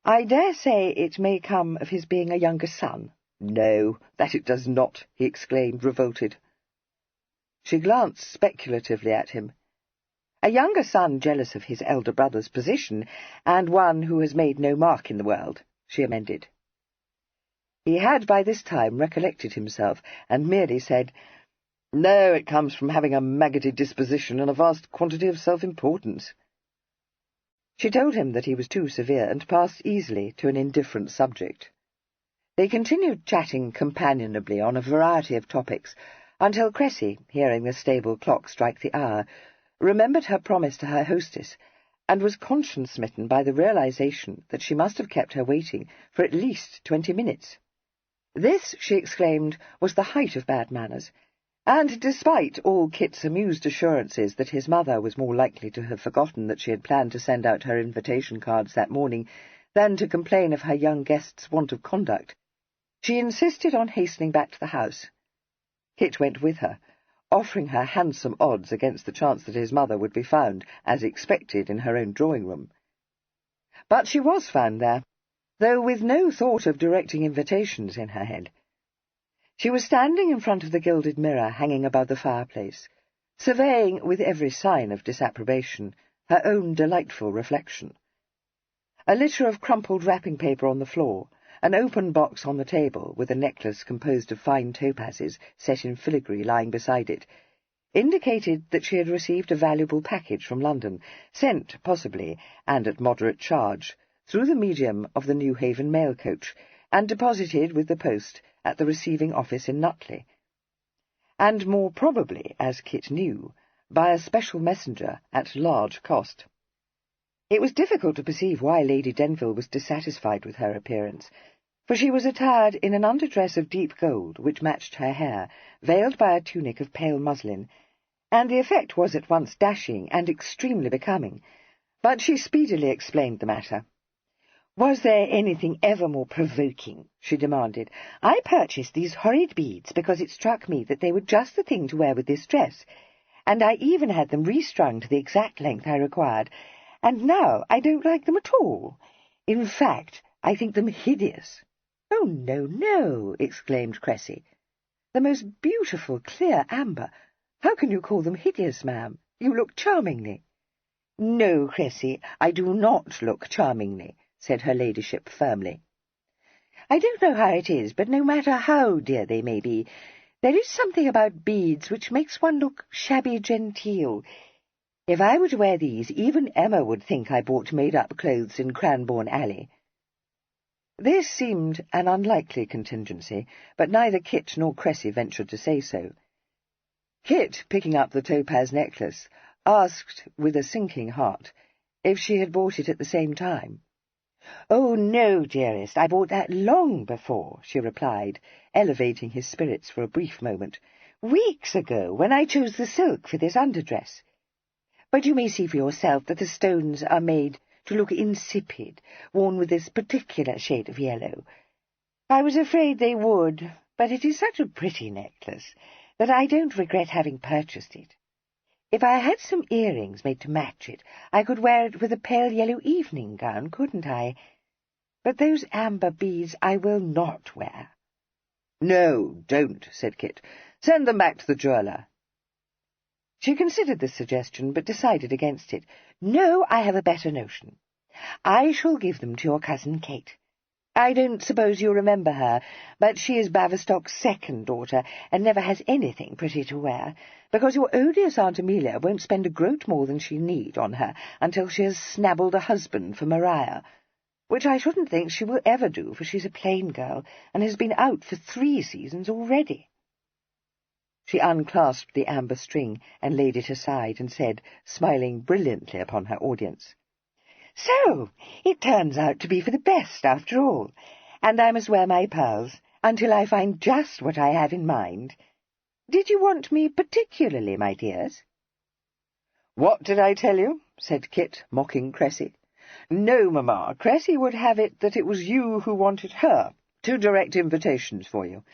"I dare say it may come of his being a younger son." "No, that it does not," he exclaimed, revolted. She glanced speculatively at him. "A younger son jealous of his elder brother's position, and one who has made no mark in the world," she amended. He had by this time recollected himself, and merely said, "No, it comes from having a maggoty disposition and a vast quantity of self-importance." She told him that he was too severe, and passed easily to an indifferent subject. They continued chatting companionably on a variety of topics, until Cressy, hearing the stable clock strike the hour, remembered her promise to her hostess, and was conscience-smitten by the realization that she must have kept her waiting for at least 20 minutes. This, she exclaimed, was the height of bad manners, And despite all Kit's amused assurances that his mother was more likely to have forgotten that she had planned to send out her invitation cards that morning than to complain of her young guest's want of conduct, she insisted on hastening back to the house. Kit went with her, offering her handsome odds against the chance that his mother would be found, as expected, in her own drawing-room. But she was found there, though with no thought of directing invitations in her head. She was standing in front of the gilded mirror hanging above the fireplace, surveying, with every sign of disapprobation, her own delightful reflection. A litter of crumpled wrapping paper on the floor, an open box on the table, with a necklace composed of fine topazes set in filigree lying beside it, indicated that she had received a valuable package from London, sent, possibly, and at moderate charge, through the medium of the New Haven mail coach, and deposited with the post at the receiving office in Nutley, and more probably, as Kit knew, by a special messenger at large cost. It was difficult to perceive why Lady Denville was dissatisfied with her appearance, for she was attired in an underdress of deep gold, which matched her hair, veiled by a tunic of pale muslin, and the effect was at once dashing and extremely becoming, but she speedily explained the matter. "Was there anything ever more provoking?" she demanded. "I purchased these horrid beads because it struck me that they were just the thing to wear with this dress, and I even had them restrung to the exact length I required, and now I don't like them at all. In fact, I think them hideous." "Oh, no, no," exclaimed Cressy. "The most beautiful, clear amber. How can you call them hideous, ma'am? You look charmingly." "No, Cressy, I do not look charmingly," said her ladyship firmly. "I don't know how it is, but no matter how dear they may be, there is something about beads which makes one look shabby genteel. If I were to wear these, even Emma would think I bought made-up clothes in Cranbourne Alley." This seemed an unlikely contingency, but neither Kit nor Cressy ventured to say so. Kit, picking up the topaz necklace, asked, with a sinking heart, if she had bought it at the same time. "Oh, no, dearest, I bought that long before," she replied, elevating his spirits for a brief moment. "Weeks ago, when I chose the silk for this underdress. But you may see for yourself that the stones are made to look insipid, worn with this particular shade of yellow. I was afraid they would, but it is such a pretty necklace that I don't regret having purchased it. If I had some earrings made to match it, I could wear it with a pale yellow evening gown, couldn't I? But those amber beads I will not wear." "No, don't," said Kit. "Send them back to the jeweller." She considered this suggestion, but decided against it. "No, I have a better notion. I shall give them to your cousin Kate. I don't suppose you remember her, but she is Baverstock's second daughter, and never has anything pretty to wear, because your odious Aunt Amelia won't spend a groat more than she need on her until she has snabbled a husband for Maria, which I shouldn't think she will ever do, for she's a plain girl, and has been out for 3 seasons already." She unclasped the amber string and laid it aside, and said, smiling brilliantly upon her audience, "So, it turns out to be for the best, after all, and I must wear my pearls until I find just what I have in mind. Did you want me particularly, my dears?" "What did I tell you?" said Kit, mocking Cressy. "No, mamma, Cressy would have it that it was you who wanted her to direct invitations for you."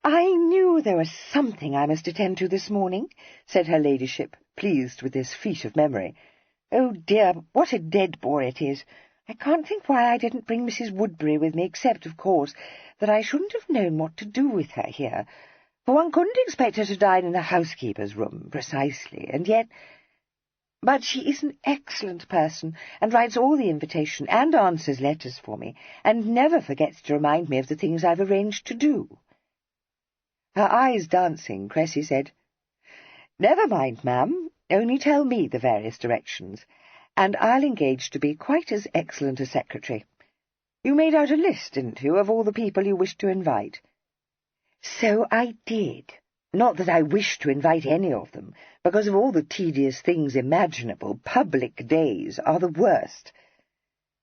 "I knew there was something I must attend to this morning," said her ladyship, pleased with this feat of memory. "Oh, dear, what a dead bore it is! I can't think why I didn't bring Mrs. Woodbury with me, except, of course, that I shouldn't have known what to do with her here, for one couldn't expect her to dine in the housekeeper's room, precisely, and yet— But she is an excellent person, and writes all the invitation and answers letters for me, and never forgets to remind me of the things I've arranged to do." Her eyes dancing, Cressy said, "Never mind, ma'am, only tell me the various directions, and I'll engage to be quite as excellent a secretary. You made out a list, didn't you, of all the people you wished to invite?" "So I did. Not that I wished to invite any of them, because of all the tedious things imaginable, public days are the worst.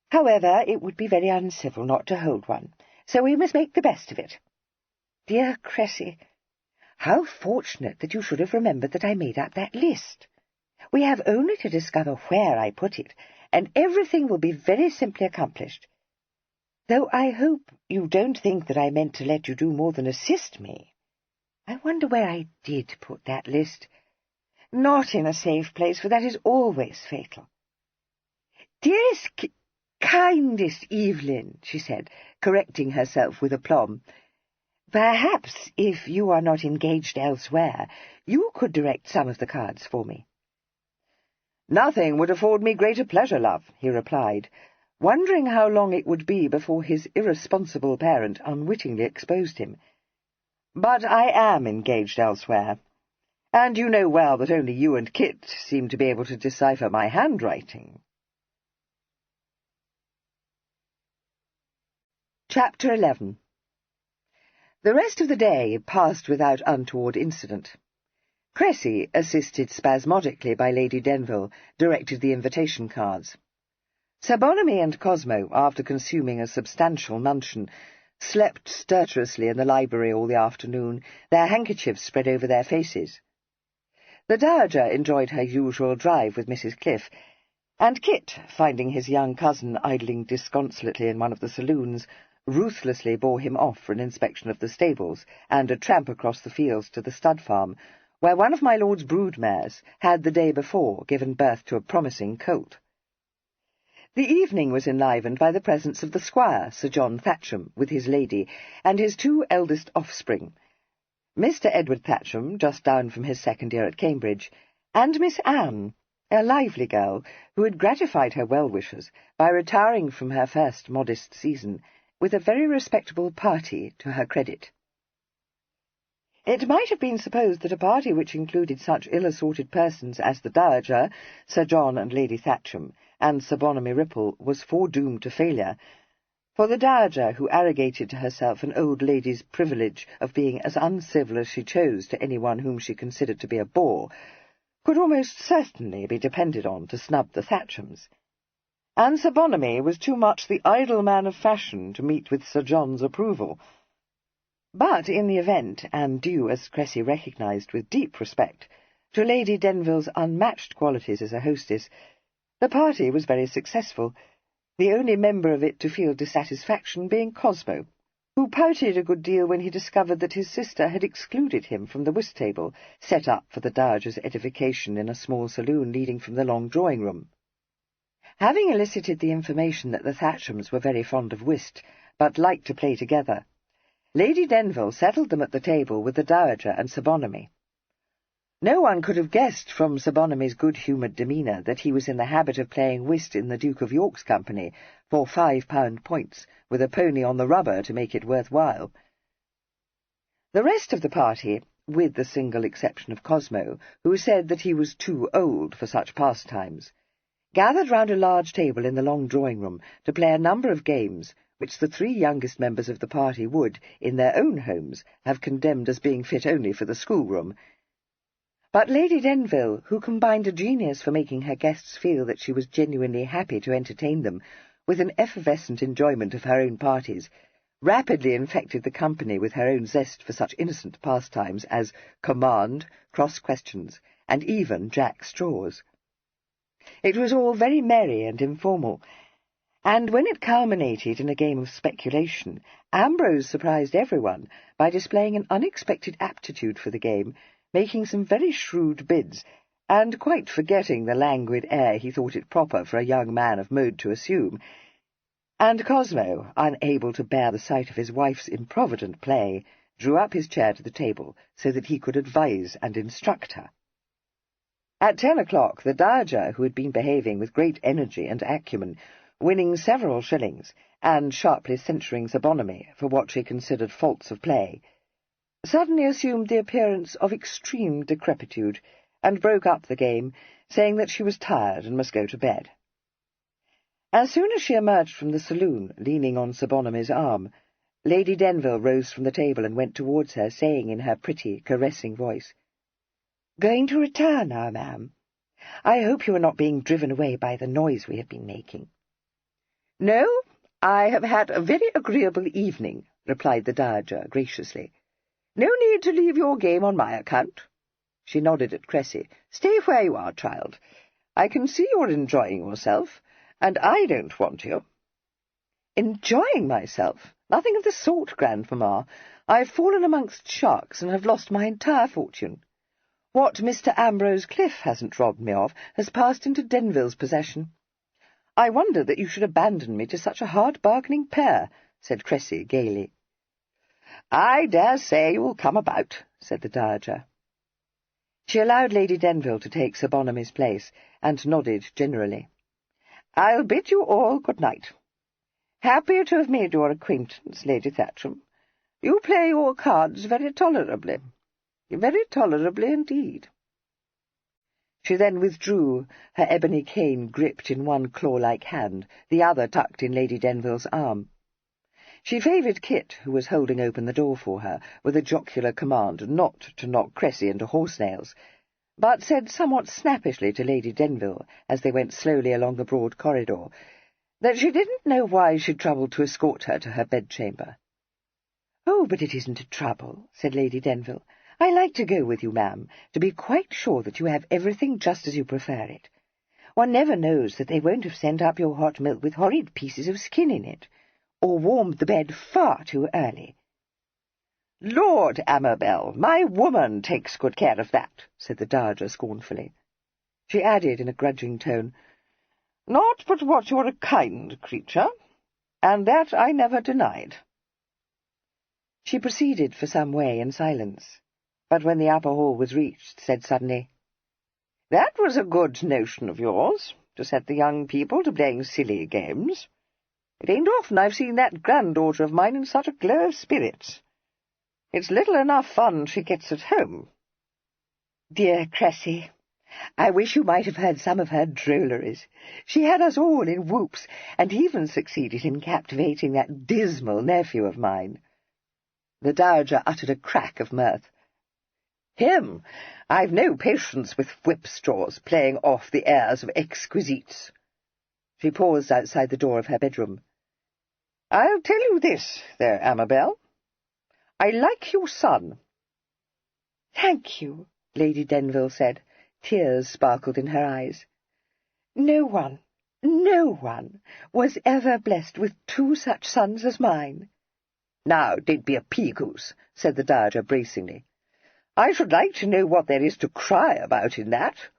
However, it would be very uncivil not to hold one, so we must make the best of it. Dear Cressy, How fortunate that you should have remembered that I made up that list. We have only to discover where I put it, and everything will be very simply accomplished. Though I hope you don't think that I meant to let you do more than assist me. I wonder where I did put that list. Not in a safe place, for that is always fatal. Dearest, kindest Evelyn, she said, correcting herself with aplomb, perhaps, if you are not engaged elsewhere, you could direct some of the cards for me. Nothing would afford me greater pleasure, love, he replied, wondering how long it would be before his irresponsible parent unwittingly exposed him. But I am engaged elsewhere, and you know well that only you and Kit seem to be able to decipher my handwriting. Chapter 11. The rest of the day passed without untoward incident. Cressy, assisted spasmodically by Lady Denville, directed the invitation cards. Sir Bonamy and Cosmo, after consuming a substantial luncheon, slept stertorously in the library all the afternoon, their handkerchiefs spread over their faces. The Dowager enjoyed her usual drive with Mrs. Cliff, and Kit, finding his young cousin idling disconsolately in one of the saloons, ruthlessly bore him off for an inspection of the stables and a tramp across the fields to the stud farm, where one of my lord's brood-mares had the day before given birth to a promising colt. The evening was enlivened by the presence of the squire, Sir John Thatcham, with his lady, and his two eldest offspring, Mr. Edward Thatcham, just down from his second year at Cambridge, and Miss Anne, a lively girl who had gratified her well-wishers by retiring from her first modest season with a very respectable party to her credit. It might have been supposed that a party which included such ill-assorted persons as the Dowager, Sir John and Lady Thatcham, and Sir Bonamy Ripple was foredoomed to failure, for the Dowager, who arrogated to herself an old lady's privilege of being as uncivil as she chose to anyone whom she considered to be a bore, could almost certainly be depended on to snub the Thatchams, and Sir Bonamy was too much the idle man of fashion to meet with Sir John's approval. But in the event, and due, as Cressy recognised with deep respect, to Lady Denville's unmatched qualities as a hostess, the party was very successful, the only member of it to feel dissatisfaction being Cosmo, who pouted a good deal when he discovered that his sister had excluded him from the whist-table, set up for the Dowager's edification in a small saloon leading from the long drawing-room. Having elicited the information that the Thatchams were very fond of whist, but liked to play together, Lady Denville settled them at the table with the Dowager and Sir Bonamy. No one could have guessed from Sir Bonamy's good-humoured demeanour that he was in the habit of playing whist in the Duke of York's company for £5 points, with a pony on the rubber to make it worth while. The rest of the party, with the single exception of Cosmo, who said that he was too old for such pastimes, gathered round a large table in the long drawing-room to play a number of games which the three youngest members of the party would, in their own homes, have condemned as being fit only for the schoolroom. But Lady Denville, who combined a genius for making her guests feel that she was genuinely happy to entertain them, with an effervescent enjoyment of her own parties, rapidly infected the company with her own zest for such innocent pastimes as command, cross-questions, and even jack-straws. It was all very merry and informal, and when it culminated in a game of speculation, Ambrose surprised everyone by displaying an unexpected aptitude for the game, making some very shrewd bids, and quite forgetting the languid air he thought it proper for a young man of mode to assume, and Cosmo, unable to bear the sight of his wife's improvident play, drew up his chair to the table so that he could advise and instruct her. At 10 o'clock, the Dowager, who had been behaving with great energy and acumen, winning several shillings, and sharply censuring Sir Bonamy for what she considered faults of play, suddenly assumed the appearance of extreme decrepitude, and broke up the game, saying that she was tired and must go to bed. As soon as she emerged from the saloon, leaning on Sir Bonamy's arm, Lady Denville rose from the table and went towards her, saying in her pretty, caressing voice, "Going to retire now, ma'am? I hope you are not being driven away by the noise we have been making." "No, I have had a very agreeable evening," replied the Dowager graciously. No need to leave your game on my account." She nodded at Cressy. "Stay where you are, child. I can see you're enjoying yourself, and I don't want you." "Enjoying myself? Nothing of the sort, grandmamma. I've fallen amongst sharks and have lost my entire fortune. What Mr. Ambrose Cliff hasn't robbed me of has passed into Denville's possession." "I wonder that you should abandon me to such a hard-bargaining pair," said Cressy gaily. "I dare say you'll come about," said the Dowager. She allowed Lady Denville to take Sir Bonamy's place, and nodded generally. "I'll bid you all good night. Happy to have made your acquaintance, Lady Thatcham. You play your cards very tolerably indeed." She then withdrew, her ebony cane gripped in one claw-like hand, the other tucked in Lady Denville's arm. She favoured Kit, who was holding open the door for her, with a jocular command not to knock Cressy into horse-nails, but said somewhat snappishly to Lady Denville, as they went slowly along the broad corridor, that she didn't know why she'd troubled to escort her to her bedchamber. "Oh, but it isn't a trouble," said Lady Denville. "I like to go with you, ma'am, to be quite sure that you have everything just as you prefer it. One never knows that they won't have sent up your hot milk with horrid pieces of skin in it, or warmed the bed far too early." "Lord, Amabel, my woman takes good care of that," said the Dowager scornfully. She added in a grudging tone, "Not but what you're a kind creature, and that I never denied." She proceeded for some way in silence, but when the upper hall was reached, said suddenly, "That was a good notion of yours, to set the young people to playing silly games. It ain't often I've seen that granddaughter of mine in such a glow of spirits. It's little enough fun she gets at home." "Dear Cressy, I wish you might have heard some of her drolleries. She had us all in whoops, and even succeeded in captivating that dismal nephew of mine." The Dowager uttered a crack of mirth. "Him! I've no patience with whipstraws playing off the airs of exquisites." She paused outside the door of her bedroom. "I'll tell you this, there, Amabel. I like your son." "Thank you," Lady Denville said. Tears sparkled in her eyes. No one was ever blessed with two such sons as mine." "Now, don't be a pea-goose," said the Dowager bracingly. "I should like to know what there is to cry about in that.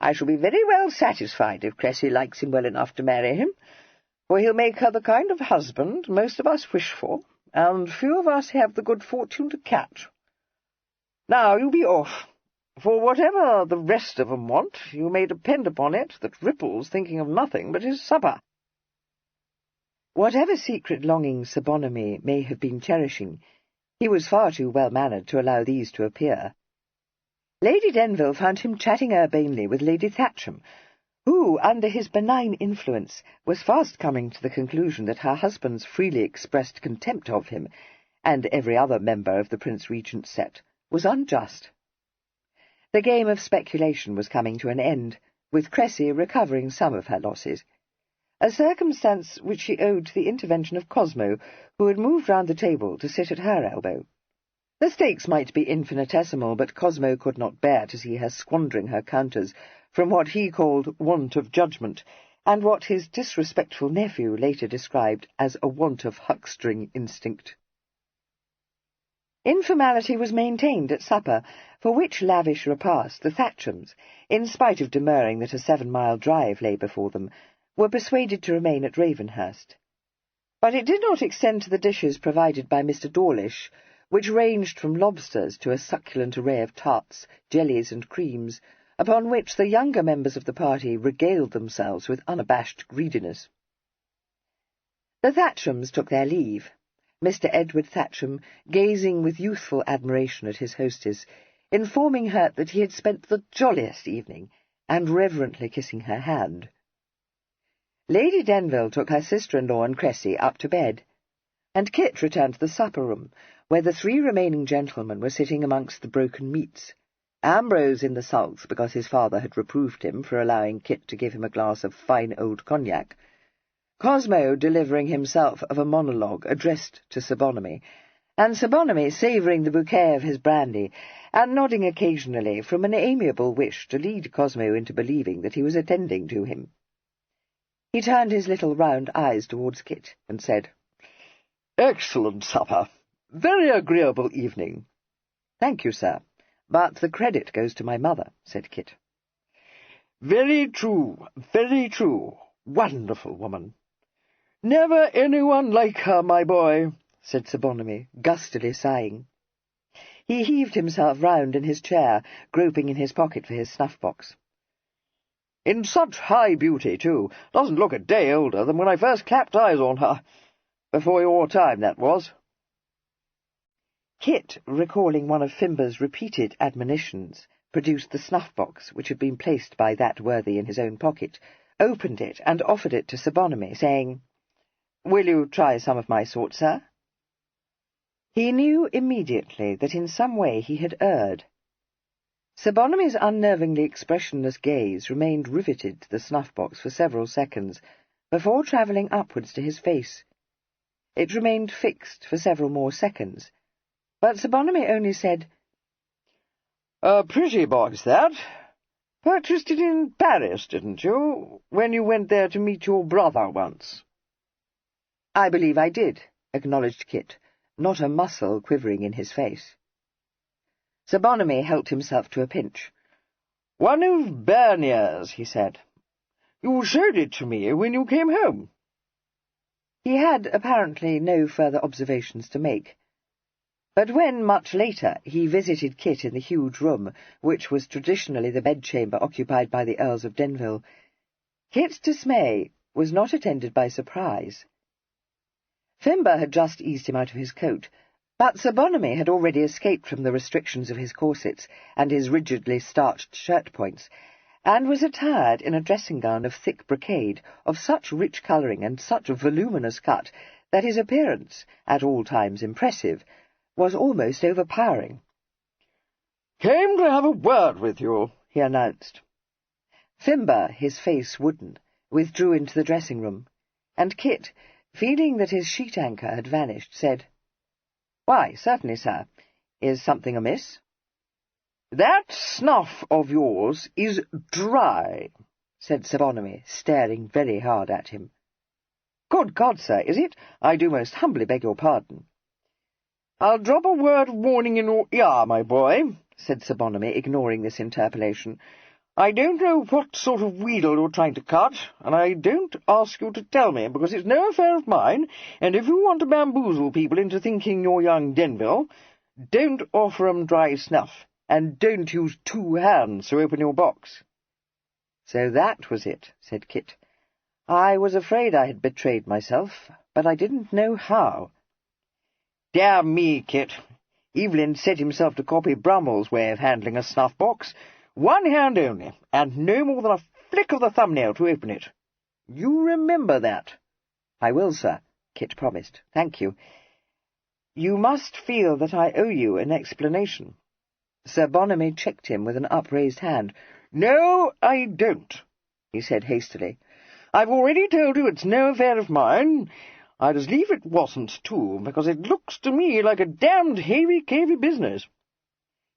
I shall be very well satisfied if Cressy likes him well enough to marry him, for he'll make her the kind of husband most of us wish for, and few of us have the good fortune to catch. Now you be off, for whatever the rest of 'em want, you may depend upon it that Ripple's thinking of nothing but his supper." Whatever secret longings Sir Bonamy may have been cherishing, he was far too well-mannered to allow these to appear. Lady Denville found him chatting urbanely with Lady Thatcham, who, under his benign influence, was fast coming to the conclusion that her husband's freely expressed contempt of him, and every other member of the Prince Regent's set, was unjust. The game of speculation was coming to an end, with Cressy recovering some of her losses, a circumstance which she owed to the intervention of Cosmo, who had moved round the table to sit at her elbow. The stakes might be infinitesimal, but Cosmo could not bear to see her squandering her counters from what he called want of judgment, and what his disrespectful nephew later described as a want of huckstering instinct. Informality was maintained at supper, for which lavish repast the Thatchams, in spite of demurring that a 7-mile drive lay before them, were persuaded to remain at Ravenhurst. But it did not extend to the dishes provided by Mr. Dawlish, which ranged from lobsters to a succulent array of tarts, jellies, and creams, upon which the younger members of the party regaled themselves with unabashed greediness. The Thatchams took their leave, Mr. Edward Thatcham gazing with youthful admiration at his hostess, informing her that he had spent the jolliest evening, and reverently kissing her hand. Lady Denville took her sister-in-law and Cressy up to bed, and Kit returned to the supper-room, where the 3 remaining gentlemen were sitting amongst the broken meats, Ambrose in the sulks because his father had reproved him for allowing Kit to give him a glass of fine old cognac, Cosmo delivering himself of a monologue addressed to Sir Bonamy, and Sir Bonamy savouring the bouquet of his brandy, and nodding occasionally from an amiable wish to lead Cosmo into believing that he was attending to him. He turned his little round eyes towards Kit, and said, "Excellent supper. Very agreeable evening." "Thank you, sir, but the credit goes to my mother," said Kit. "Very true, very true. Wonderful woman. Never anyone like her, my boy," said Sir Bonamy, gustily sighing. He heaved himself round in his chair, groping in his pocket for his snuff-box. "In such high beauty, too. Doesn't look a day older than when I first clapped eyes on her. Before your time, that was." Kit, recalling one of Fimber's repeated admonitions, produced the snuff-box which had been placed by that worthy in his own pocket, opened it, and offered it to Sir Bonamy, saying, "Will you try some of my sort, sir?" He knew immediately that in some way he had erred. Sir Bonamy's unnervingly expressionless gaze remained riveted to the snuff-box for several seconds, before travelling upwards to his face. It remained fixed for several more seconds, but Sir Bonamy only said, "A pretty box, that. Purchased it in Paris, didn't you, when you went there to meet your brother once?" "I believe I did," acknowledged Kit, not a muscle quivering in his face. Sir Bonamy helped himself to a pinch. "One of Bernier's," he said. "You showed it to me when you came home." He had apparently no further observations to make. But when, much later, he visited Kit in the huge room, which was traditionally the bedchamber occupied by the Earls of Denville, Kit's dismay was not attended by surprise. Fimber had just eased him out of his coat, but Sir Bonamy had already escaped from the restrictions of his corsets and his rigidly starched shirt-points, and was attired in a dressing-gown of thick brocade, of such rich colouring and such voluminous cut that his appearance, at all times impressive, was almost overpowering. "Came to have a word with you," he announced. Fimber, his face wooden, withdrew into the dressing-room, and Kit, feeling that his sheet-anchor had vanished, said, "Why, certainly, sir. Is something amiss?" "That snuff of yours is dry," said Sir Bonamy, staring very hard at him. "Good God, sir, is it? I do most humbly beg your pardon." "I'll drop a word of warning in your ear, my boy," said Sir Bonamy, ignoring this interpolation. "I don't know what sort of wheedle you're trying to cut, and I don't ask you to tell me, because it's no affair of mine, and if you want to bamboozle people into thinking you're young Denville, don't offer 'em dry snuff, and don't use 2 hands to open your box." "So that was it," said Kit. "I was afraid I had betrayed myself, but I didn't know how." "Damn me, Kit. Evelyn set himself to copy Brummell's way of handling a snuff-box. 1 hand only, and no more than a flick of the thumbnail to open it. You remember that." "I will, sir," Kit promised. "Thank you. You must feel that I owe you an explanation." Sir Bonamy checked him with an upraised hand. "No, I don't," he said hastily. "I've already told you it's no affair of mine. I'd as lief it wasn't, too, because it looks to me like a damned havey-cavey business."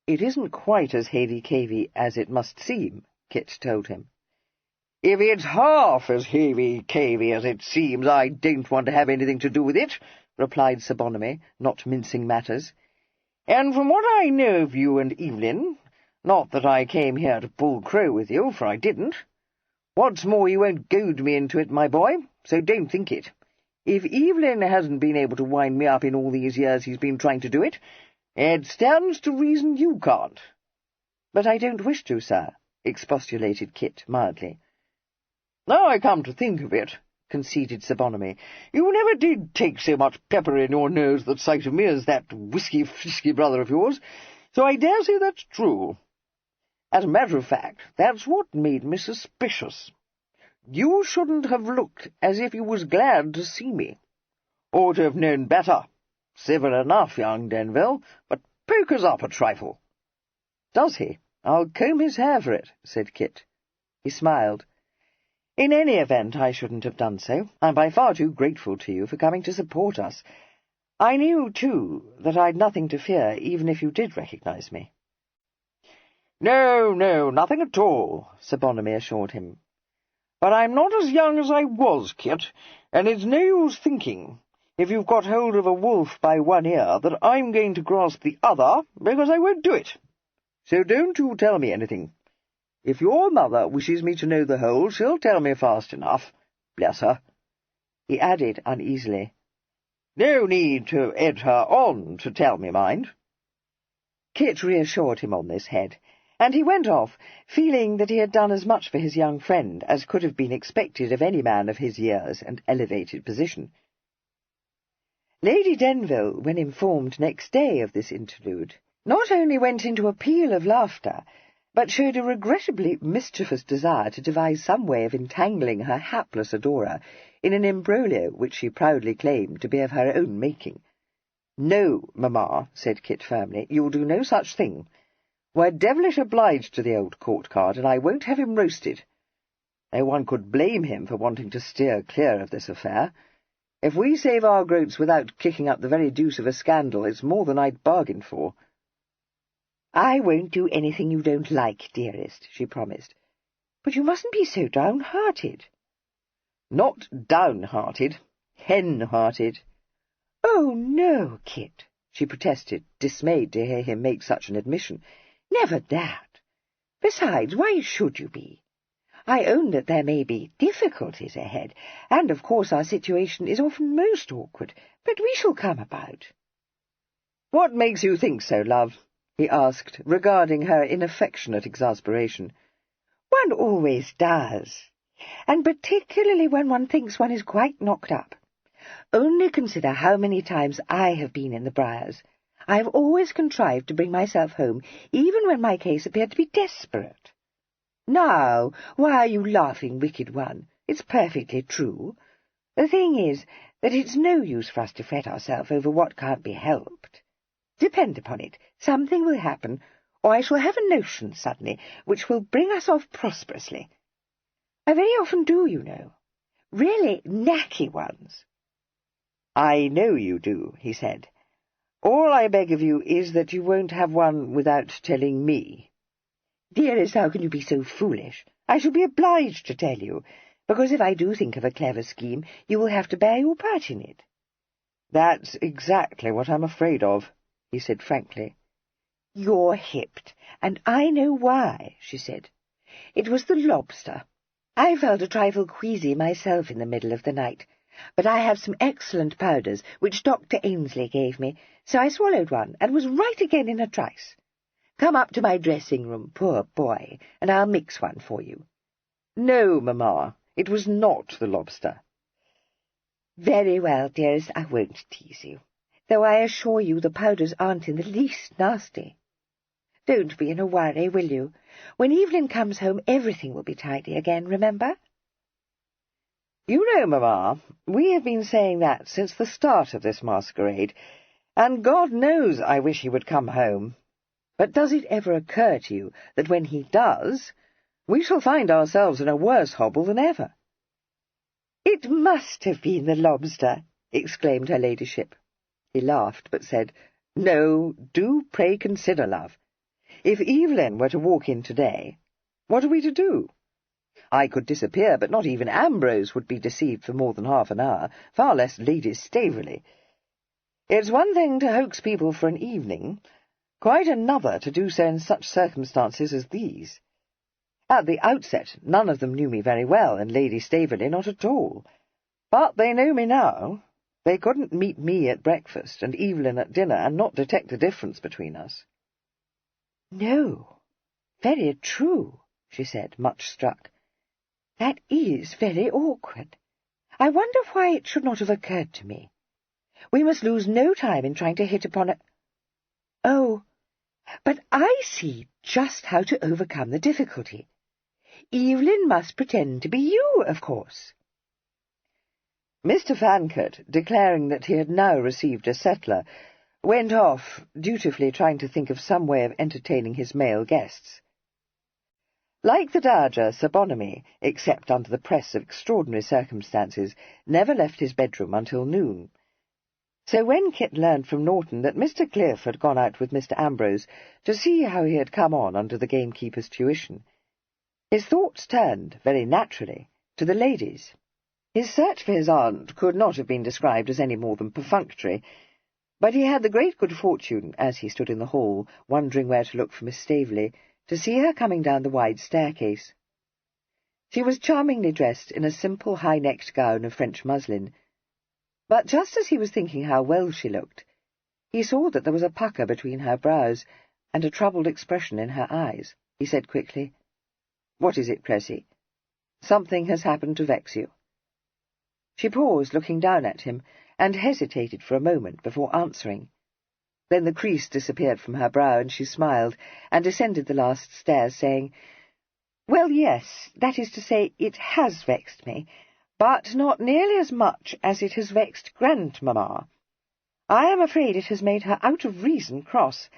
"It isn't quite as havey-cavey as it must seem," Kit told him. "If it's half as havey-cavey as it seems, I don't want to have anything to do with it," replied Sir Bonamy, not mincing matters. "And from what I know of you and Evelyn, not that I came here to pull crow with you, for I didn't. What's more, you won't goad me into it, my boy, so don't think it. If Evelyn hasn't been able to wind me up in all these years he's been trying to do it, it stands to reason you can't." "But I don't wish to, sir," expostulated Kit mildly. "Now I come to think of it," conceded Sir Bonamy, "you never did take so much pepper in your nose at the sight of me as that whisky-frisky brother of yours, so I dare say that's true. As a matter of fact, that's what made me suspicious. You shouldn't have looked as if you was glad to see me. Ought to have known better. Civil enough, young Denville, but pokers up a trifle." "Does he? I'll comb his hair for it," said Kit. He smiled. "In any event, I shouldn't have done so. I'm by far too grateful to you for coming to support us. I knew, too, that I'd nothing to fear, even if you did recognise me. No, nothing at all, Sir Bonamy assured him. But I'm not as young as I was, Kit, and it's no use thinking, if you've got hold of a wolf by one ear, that I'm going to grasp the other, because I won't do it. So don't you tell me anything. If your mother wishes me to know the whole, she'll tell me fast enough. Bless her. He added uneasily, No need to edge her on to tell me, mind. Kit reassured him on this head, and he went off, feeling that he had done as much for his young friend as could have been expected of any man of his years and elevated position. Lady Denville, when informed next day of this interlude, not only went into a peal of laughter, but showed a regrettably mischievous desire to devise some way of entangling her hapless adorer in an imbroglio which she proudly claimed to be of her own making. "No, mamma," said Kit firmly, "you'll do no such thing. We're devilish obliged to the old court-card, and I won't have him roasted. No one could blame him for wanting to steer clear of this affair. If we save our groats without kicking up the very deuce of a scandal, it's more than I'd bargained for." "I won't do anything you don't like, dearest," she promised. "But you mustn't be so downhearted." "Not downhearted, hen-hearted." "Oh, no, Kit," she protested, dismayed to hear him make such an admission. "Never that. Besides, why should you be? I own that there may be difficulties ahead, and of course our situation is often most awkward, but we shall come about." "What makes you think so, love?" he asked, regarding her in affectionate exasperation. "One always does, and particularly when one thinks one is quite knocked up. Only consider how many times I have been in the briars. I have always contrived to bring myself home, even when my case appeared to be desperate. Now, why are you laughing, wicked one? It's perfectly true. The thing is that it's no use for us to fret ourselves over what can't be helped. Depend upon it, something will happen, or I shall have a notion suddenly which will bring us off prosperously. I very often do, you know. Really knacky ones." "I know you do," he said. "All I beg of you is that you won't have one without telling me." "Dearest, how can you be so foolish? I shall be obliged to tell you, because if I do think of a clever scheme, you will have to bear your part in it." "That's exactly what I'm afraid of," he said frankly. "You're hipped, and I know why," she said. "It was the lobster. I felt a trifle queasy myself in the middle of the night, but I have some excellent powders which Dr. Ainsley gave me, so I swallowed one and was right again in a trice. Come up to my dressing-room, poor boy, and I'll mix one for you." "No, mamma, it was not the lobster." "Very well, dearest, I won't tease you, though I assure you the powders aren't in the least nasty. Don't be in a worry, will you? When Evelyn comes home, everything will be tidy again, remember?" "You know, mamma, we have been saying that since the start of this masquerade, and God knows I wish he would come home. But does it ever occur to you that when he does, we shall find ourselves in a worse hobble than ever?" "It must have been the lobster," exclaimed her ladyship. He laughed, but said, "No, do pray consider, love. If Evelyn were to walk in today, what are we to do? I could disappear, but not even Ambrose would be deceived for more than half an hour, far less Lady Staveley. It's one thing to hoax people for an evening, quite another to do so in such circumstances as these. At the outset, none of them knew me very well, and Lady Staveley not at all. But they know me now. They couldn't meet me at breakfast and Evelyn at dinner and not detect the difference between us." "No, very true," she said, much struck. "That is very awkward. I wonder why it should not have occurred to me. We must lose no time in trying to hit upon a— Oh, but I see just how to overcome the difficulty. Evelyn must pretend to be you, of course." Mr. Fancourt, declaring that he had now received a settler, went off, dutifully trying to think of some way of entertaining his male guests. Like the Dowager, Sir Bonamy, except under the press of extraordinary circumstances, never left his bedroom until noon. So when Kit learned from Norton that Mr. Cliff had gone out with Mr. Ambrose to see how he had come on under the gamekeeper's tuition, his thoughts turned, very naturally, to the ladies. His search for his aunt could not have been described as any more than perfunctory, but he had the great good fortune, as he stood in the hall, wondering where to look for Miss Staveley, to see her coming down the wide staircase. She was charmingly dressed in a simple high-necked gown of French muslin, but just as he was thinking how well she looked, he saw that there was a pucker between her brows and a troubled expression in her eyes. He said quickly, "What is it, Cressy? Something has happened to vex you?" She paused, looking down at him, and hesitated for a moment before answering. Then the crease disappeared from her brow, and she smiled, and descended the last stairs, saying, "Well, yes, that is to say, it has vexed me, but not nearly as much as it has vexed Grandmamma. I am afraid it has made her out of reason cross,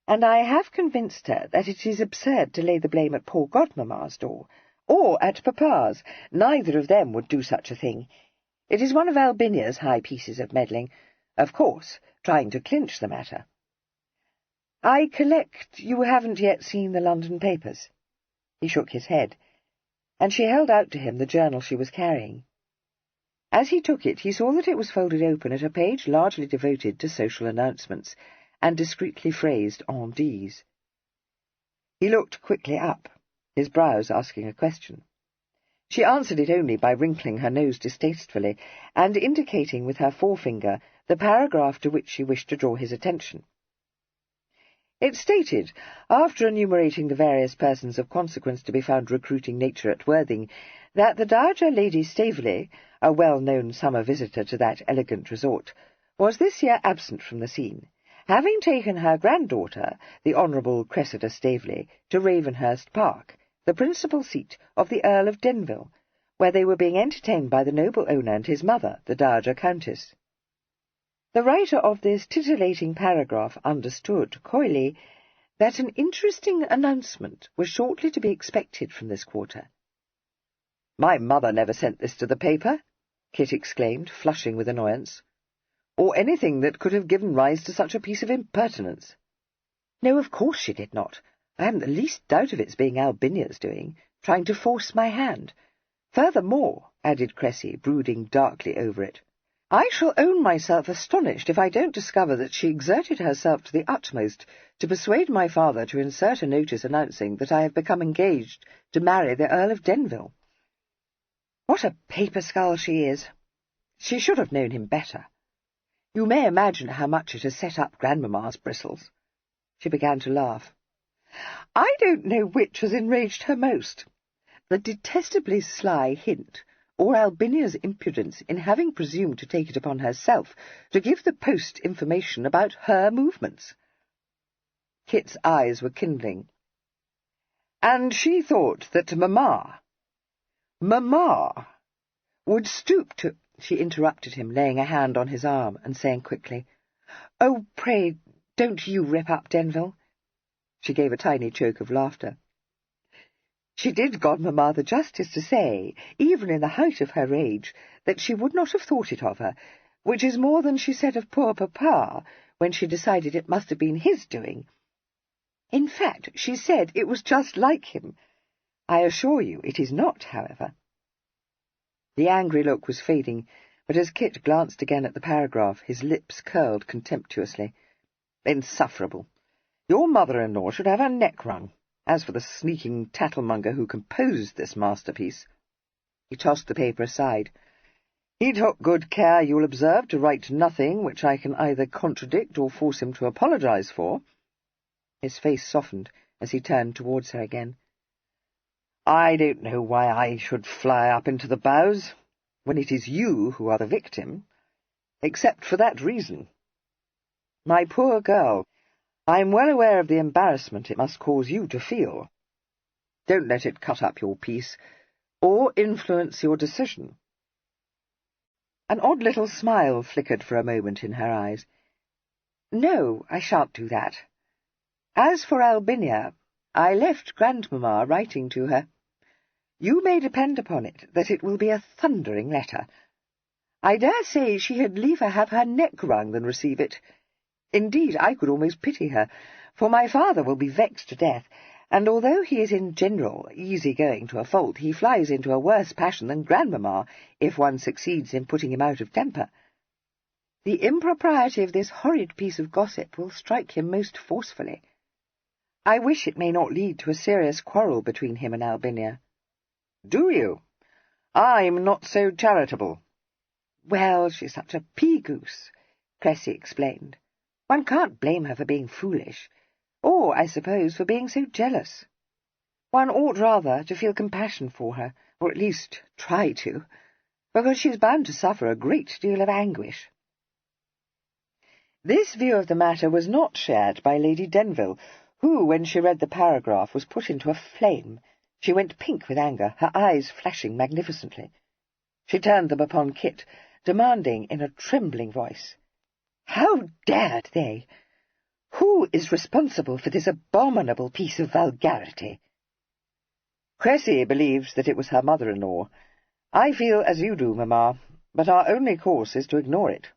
and I have convinced her that it is absurd to lay the blame at poor Godmamma's door, or at Papa's. Neither of them would do such a thing. It is one of Albinia's high pieces of meddling, of course, trying to clinch the matter. I collect you haven't yet seen the London papers." He shook his head, and she held out to him the journal she was carrying. As he took it, he saw that it was folded open at a page largely devoted to social announcements, and discreetly phrased en dise. He looked quickly up, his brows asking a question. She answered it only by wrinkling her nose distastefully, and indicating with her forefinger the paragraph to which she wished to draw his attention. It stated, after enumerating the various persons of consequence to be found recruiting nature at Worthing, that the Dowager Lady Staveley, a well-known summer visitor to that elegant resort, was this year absent from the scene, having taken her granddaughter, the Honourable Cressida Staveley, to Ravenhurst Park, the principal seat of the Earl of Denville, where they were being entertained by the noble owner and his mother, the Dowager Countess. The writer of this titillating paragraph understood, coyly, that an interesting announcement was shortly to be expected from this quarter. "My mother never sent this to the paper," Kit exclaimed, flushing with annoyance, "or anything that could have given rise to such a piece of impertinence." "No, of course she did not. I haven't the least doubt of its being Albinia's doing, trying to force my hand. Furthermore," added Cressy, brooding darkly over it, "I shall own myself astonished if I don't discover that she exerted herself to the utmost to persuade my father to insert a notice announcing that I have become engaged to marry the Earl of Denville. What a paper-skull she is! She should have known him better. You may imagine how much it has set up Grandmamma's bristles." She began to laugh. "I don't know which has enraged her most, the detestably sly hint, or Albinia's impudence in having presumed to take it upon herself to give the post information about her movements." Kit's eyes were kindling. "And she thought that Mamma would stoop to—" She interrupted him, laying a hand on his arm and saying quickly, "Oh, pray, don't you rip up Denville." She gave a tiny choke of laughter. "She did Godmamma the justice to say, even in the height of her rage, that she would not have thought it of her, which is more than she said of poor Papa, when she decided it must have been his doing. In fact, she said it was just like him. I assure you it is not, however." The angry look was fading, but as Kit glanced again at the paragraph, his lips curled contemptuously. "Insufferable! Your mother-in-law should have her neck wrung. As for the sneaking tattlemonger who composed this masterpiece—" He tossed the paper aside. "He took good care, you'll observe, to write nothing which I can either contradict or force him to apologize for." His face softened as he turned towards her again. "I don't know why I should fly up into the bows, when it is you who are the victim, except for that reason. My poor girl, I am well aware of the embarrassment it must cause you to feel. Don't let it cut up your piece, or influence your decision." An odd little smile flickered for a moment in her eyes. "No, I shan't do that. As for Albinia, I left Grandmamma writing to her. You may depend upon it that it will be a thundering letter. I dare say she had liefer have her neck wrung than receive it. Indeed, I could almost pity her, for my father will be vexed to death, and although he is in general easy-going to a fault, he flies into a worse passion than grandmamma if one succeeds in putting him out of temper. The impropriety of this horrid piece of gossip will strike him most forcefully. I wish it may not lead to a serious quarrel between him and Albinia. Do you? I'm not so charitable. Well, she's such a pea-goose, Cressy explained. One can't blame her for being foolish, or, I suppose, for being so jealous. One ought rather to feel compassion for her, or at least try to, because she is bound to suffer a great deal of anguish. This view of the matter was not shared by Lady Denville, who, when she read the paragraph, was put into a flame. She went pink with anger, her eyes flashing magnificently. She turned them upon Kit, demanding in a trembling voice, "How dared they? Who is responsible for this abominable piece of vulgarity?" Cressy believes that it was her mother-in-law. I feel as you do, mamma, but our only course is to ignore it.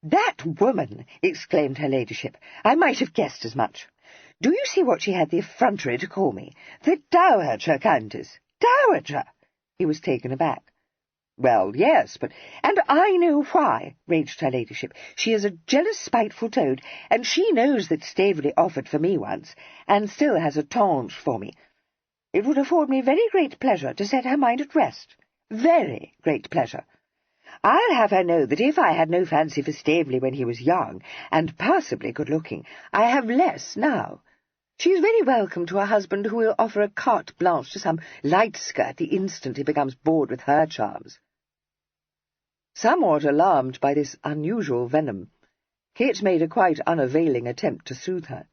"That woman!" exclaimed her ladyship. "I might have guessed as much. Do you see what she had the effrontery to call me? The Dowager Countess! Dowager!" He was taken aback. "Well, yes, but—" "And I know why," raged her ladyship. "She is a jealous, spiteful toad, and she knows that Staveley offered for me once, and still has a tanche for me. It would afford me very great pleasure to set her mind at rest. Very great pleasure. I'll have her know that if I had no fancy for Staveley when he was young, and passably good-looking, I have less now. She is very welcome to a husband who will offer a carte blanche to some light-skirt the instant he becomes bored with her charms." Somewhat alarmed by this unusual venom, Kit made a quite unavailing attempt to soothe her.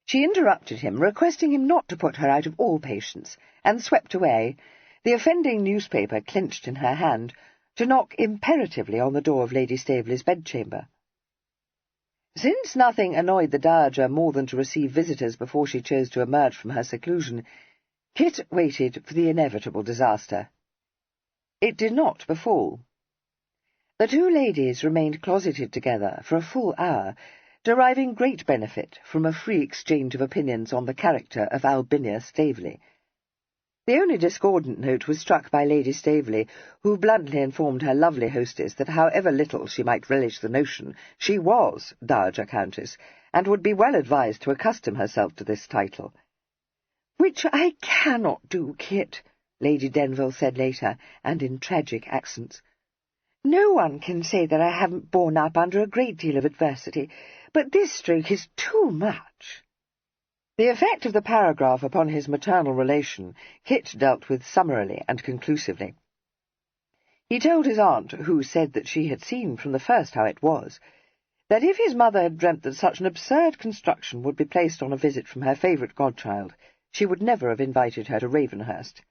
She interrupted him, requesting him not to put her out of all patience, and swept away, the offending newspaper clenched in her hand, to knock imperatively on the door of Lady Staveley's bedchamber. Since nothing annoyed the Dowager more than to receive visitors before she chose to emerge from her seclusion, Kit waited for the inevitable disaster. It did not befall. The two ladies remained closeted together for a full hour, deriving great benefit from a free exchange of opinions on the character of Albinia Staveley. The only discordant note was struck by Lady Staveley, who bluntly informed her lovely hostess that however little she might relish the notion, she was Dowager Countess, and would be well advised to accustom herself to this title. "Which I cannot do, Kit," Lady Denville said later, and in tragic accents. "No one can say that I haven't borne up under a great deal of adversity, but this stroke is too much." The effect of the paragraph upon his maternal relation Kit dealt with summarily and conclusively. He told his aunt, who said that she had seen from the first how it was, that if his mother had dreamt that such an absurd construction would be placed on a visit from her favourite godchild, she would never have invited her to Ravenhurst.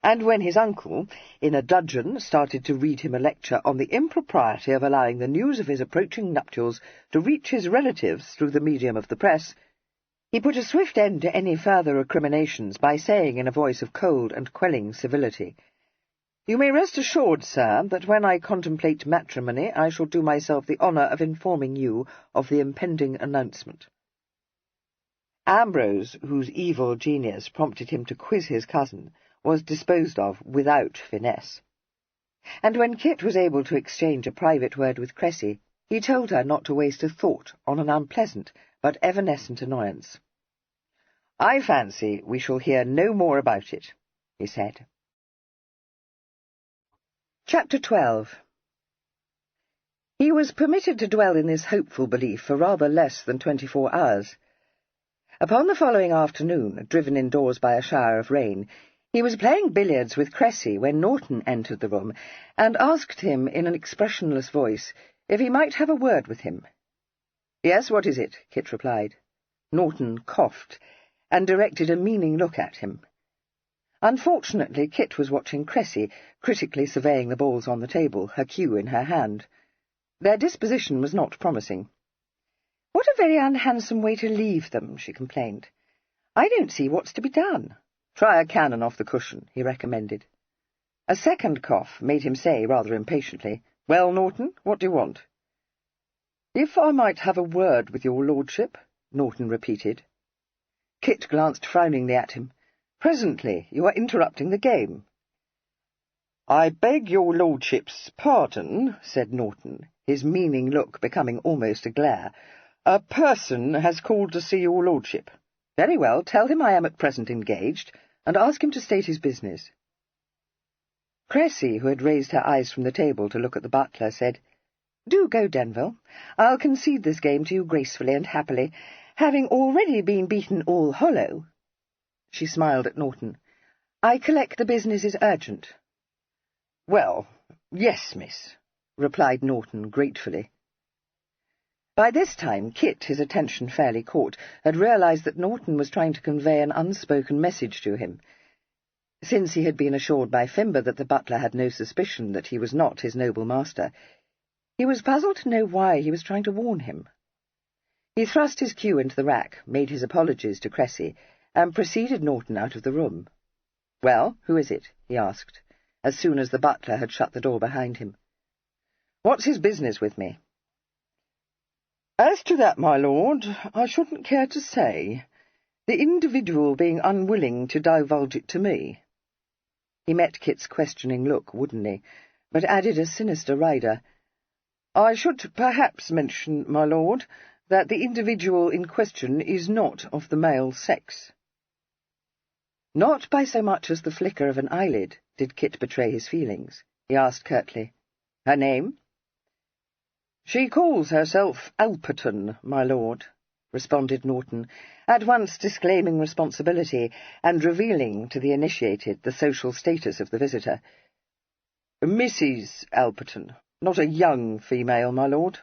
And when his uncle, in a dudgeon, started to read him a lecture on the impropriety of allowing the news of his approaching nuptials to reach his relatives through the medium of the press, he put a swift end to any further recriminations by saying in a voice of cold and quelling civility, "You may rest assured, sir, that when I contemplate matrimony I shall do myself the honour of informing you of the impending announcement." Ambrose, whose evil genius prompted him to quiz his cousin, was disposed of without finesse. And when Kit was able to exchange a private word with Cressy, he told her not to waste a thought on an unpleasant but evanescent annoyance. "I fancy we shall hear no more about it," he said. Chapter 12. He was permitted to dwell in this hopeful belief for rather less than 24 hours. Upon the following afternoon, driven indoors by a shower of rain, he was playing billiards with Cressy when Norton entered the room, and asked him in an expressionless voice if he might have a word with him. "Yes, what is it?" Kit replied. Norton coughed, and directed a meaning look at him. Unfortunately, Kit was watching Cressy, critically surveying the balls on the table, her cue in her hand. Their disposition was not promising. "What a very unhandsome way to leave them," she complained. "I don't see what's to be done." "Try a cannon off the cushion," he recommended. A second cough made him say, rather impatiently, "Well, Norton, what do you want?" "If I might have a word with your lordship," Norton repeated. Kit glanced frowningly at him. "Presently. You are interrupting the game." "I beg your lordship's pardon," said Norton, his meaning look becoming almost a glare. "A person has called to see your lordship." "Very well, tell him I am at present engaged, and ask him to state his business." Cressy, who had raised her eyes from the table to look at the butler, said, "Do go, Denville. I'll concede this game to you gracefully and happily, having already been beaten all hollow." She smiled at Norton. "I collect the business is urgent." "Well, yes, miss," replied Norton gratefully. By this time Kit, his attention fairly caught, had realized that Norton was trying to convey an unspoken message to him. Since he had been assured by Fimber that the butler had no suspicion that he was not his noble master, he was puzzled to know why he was trying to warn him. He thrust his cue into the rack, made his apologies to Cressy, and preceded Norton out of the room. "Well, who is it?" he asked, as soon as the butler had shut the door behind him. "What's his business with me?" "As to that, my lord, I shouldn't care to say, the individual being unwilling to divulge it to me." He met Kit's questioning look woodenly, but added a sinister rider. "I should perhaps mention, my lord, that the individual in question is not of the male sex." Not by so much as the flicker of an eyelid did Kit betray his feelings. He asked curtly, "Her name?" "She calls herself Alperton, my lord," responded Norton, at once disclaiming responsibility and revealing to the initiated the social status of the visitor. "Mrs. Alperton, not a young female, my lord."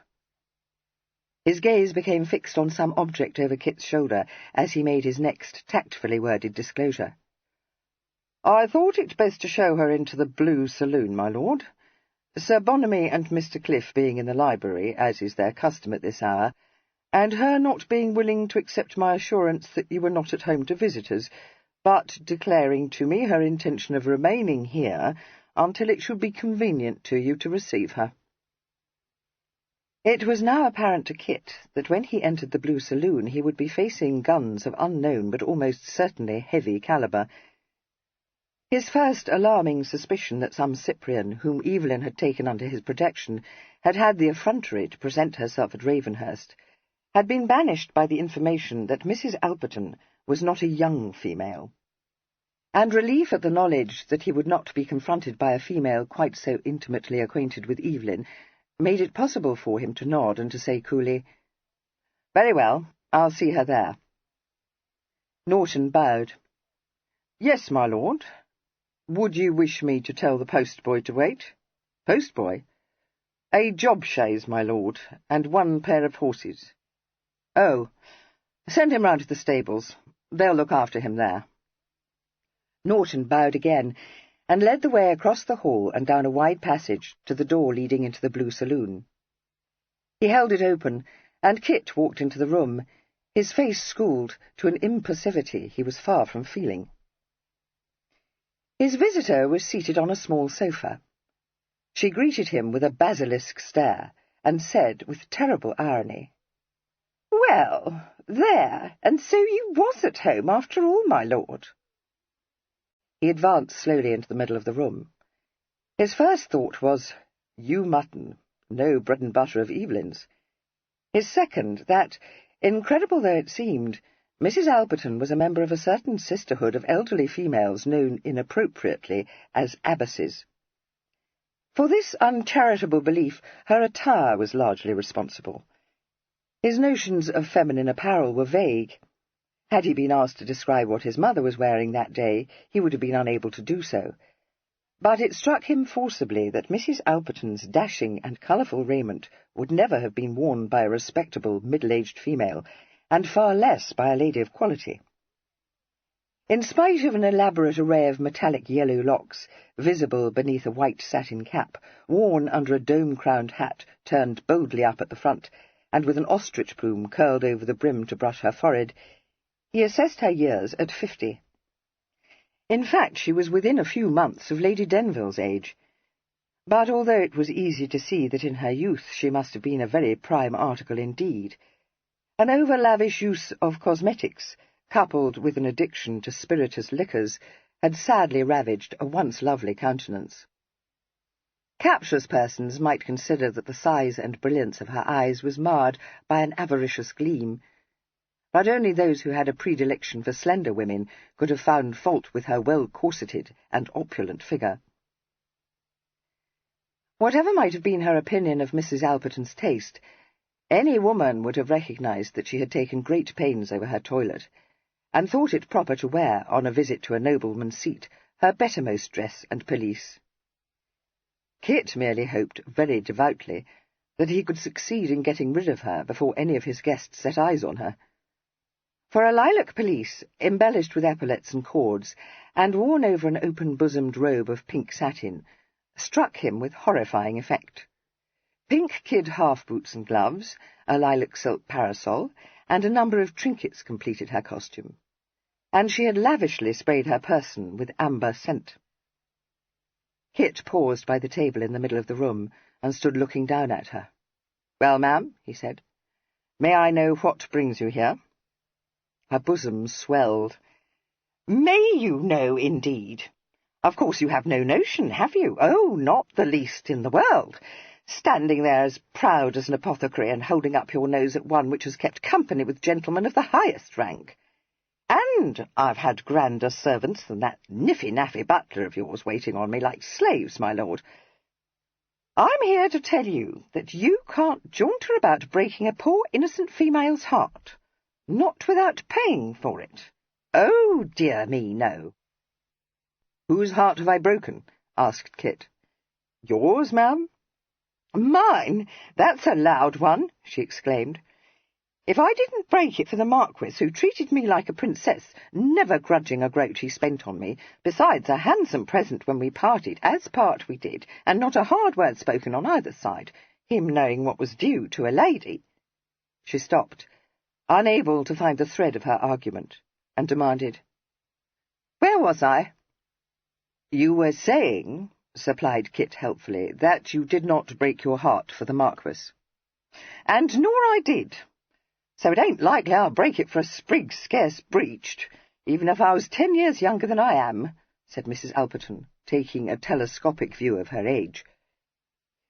His gaze became fixed on some object over Kit's shoulder as he made his next tactfully worded disclosure. "I thought it best to show her into the Blue Saloon, my lord, Sir Bonamy and Mr. Cliff being in the library, as is their custom at this hour, and her not being willing to accept my assurance that you were not at home to visitors, but declaring to me her intention of remaining here until it should be convenient to you to receive her." It was now apparent to Kit that when he entered the Blue Saloon he would be facing guns of unknown but almost certainly heavy calibre. His first alarming suspicion that some Cyprian, whom Evelyn had taken under his protection, had had the effrontery to present herself at Ravenhurst, had been banished by the information that Mrs. Alperton was not a young female, and relief at the knowledge that he would not be confronted by a female quite so intimately acquainted with Evelyn made it possible for him to nod and to say coolly, "Very well, I'll see her there." Norton bowed. "Yes, my lord. Would you wish me to tell the postboy to wait?" "Postboy?" "A job chaise, my lord, and one pair of horses." "Oh, send him round to the stables. They'll look after him there." Norton bowed again, and led the way across the hall and down a wide passage to the door leading into the Blue Saloon. He held it open, and Kit walked into the room, his face schooled to an impassivity he was far from feeling. His visitor was seated on a small sofa. She greeted him with a basilisk stare, and said with terrible irony, "Well, there, and so you was at home after all, my lord." He advanced slowly into the middle of the room. His first thought was, "You mutton, no bread and butter of Evelyn's." His second, that, incredible though it seemed, Mrs. Alperton was a member of a certain sisterhood of elderly females known inappropriately as abbesses. For this uncharitable belief her attire was largely responsible. His notions of feminine apparel were vague. Had he been asked to describe what his mother was wearing that day, he would have been unable to do so. But it struck him forcibly that Mrs. Alperton's dashing and colourful raiment would never have been worn by a respectable middle-aged female, and far less by a lady of quality. In spite of an elaborate array of metallic yellow locks, visible beneath a white satin cap, worn under a dome-crowned hat turned boldly up at the front, and with an ostrich plume curled over the brim to brush her forehead, he assessed her years at 50. In fact, she was within a few months of Lady Denville's age. But although it was easy to see that in her youth she must have been a very prime article indeed, an over-lavish use of cosmetics, coupled with an addiction to spirituous liquors, had sadly ravaged a once lovely countenance. Captious persons might consider that the size and brilliance of her eyes was marred by an avaricious gleam, but only those who had a predilection for slender women could have found fault with her well-corseted and opulent figure. Whatever might have been her opinion of Mrs. Alperton's taste, any woman would have recognized that she had taken great pains over her toilet, and thought it proper to wear, on a visit to a nobleman's seat, her bettermost dress and pelisse. Kit merely hoped, very devoutly, that he could succeed in getting rid of her before any of his guests set eyes on her. For a lilac pelisse, embellished with epaulets and cords, and worn over an open-bosomed robe of pink satin, struck him with horrifying effect. Pink kid half-boots and gloves, a lilac silk parasol, and a number of trinkets completed her costume, and she had lavishly sprayed her person with amber scent. Kit paused by the table in the middle of the room, and stood looking down at her. "Well, ma'am," he said, "may I know what brings you here?" Her bosom swelled. "May you know, indeed? Of course you have no notion, have you? Oh, not the least in the world. Standing there as proud as an apothecary and holding up your nose at one which has kept company with gentlemen of the highest rank. And I've had grander servants than that niffy-naffy butler of yours waiting on me like slaves, my lord. I'm here to tell you that you can't jaunter about breaking a poor innocent female's heart, not without paying for it. Oh, dear me, no." "Whose heart have I broken?" asked Kit. "Yours, ma'am?" "Mine? That's a loud one," she exclaimed. "If I didn't break it for the Marquis, who treated me like a princess, never grudging a groat he spent on me, besides a handsome present when we parted, as part we did, and not a hard word spoken on either side, him knowing what was due to a lady." She stopped, unable to find the thread of her argument, and demanded, "Where was I?" "You were saying," supplied Kit helpfully, "that you did not break your heart for the Marquis." "And nor I did. So it ain't likely I'll break it for a sprig scarce breeched, even if I was 10 years younger than I am," said Mrs. Alperton, taking a telescopic view of her age.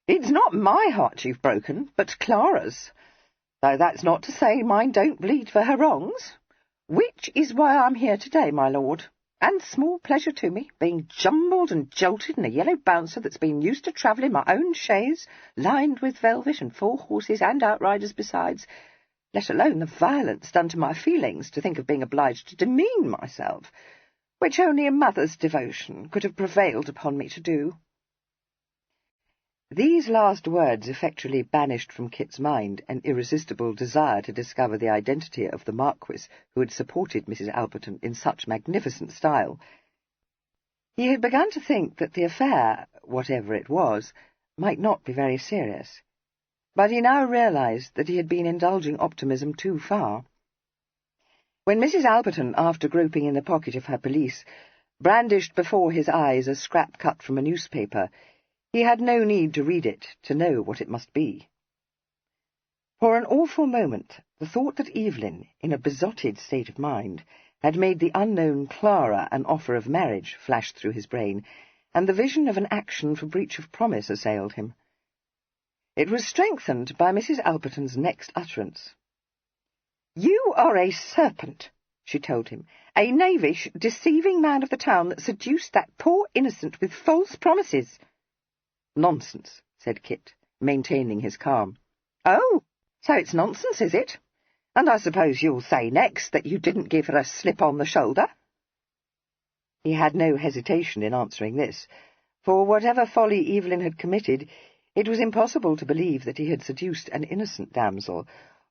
"It's not my heart you've broken, but Clara's, though that's not to say mine don't bleed for her wrongs, which is why I'm here today, my lord, and small pleasure to me, being jumbled and jolted in a yellow bouncer that's been used to travel in my own chaise, lined with velvet and 4 horses and outriders besides, let alone the violence done to my feelings to think of being obliged to demean myself, which only a mother's devotion could have prevailed upon me to do." These last words effectually banished from Kit's mind an irresistible desire to discover the identity of the Marquis who had supported Mrs. Alperton in such magnificent style. He had begun to think that the affair, whatever it was, might not be very serious, but he now realized that he had been indulging optimism too far. When Mrs. Alperton, after groping in the pocket of her pelisse, brandished before his eyes a scrap cut from a newspaper, he had no need to read it to know what it must be. For an awful moment, the thought that Evelyn, in a besotted state of mind, had made the unknown Clara an offer of marriage flashed through his brain, and the vision of an action for breach of promise assailed him. It was strengthened by Mrs. Alperton's next utterance. "You are a serpent," she told him, "a knavish, deceiving man of the town that seduced that poor innocent with false promises." "Nonsense," said Kit, maintaining his calm. "Oh, so it's nonsense, is it? And I suppose you'll say next that you didn't give her a slip on the shoulder?" He had no hesitation in answering this, for whatever folly Evelyn had committed, it was impossible to believe that he had seduced an innocent damsel,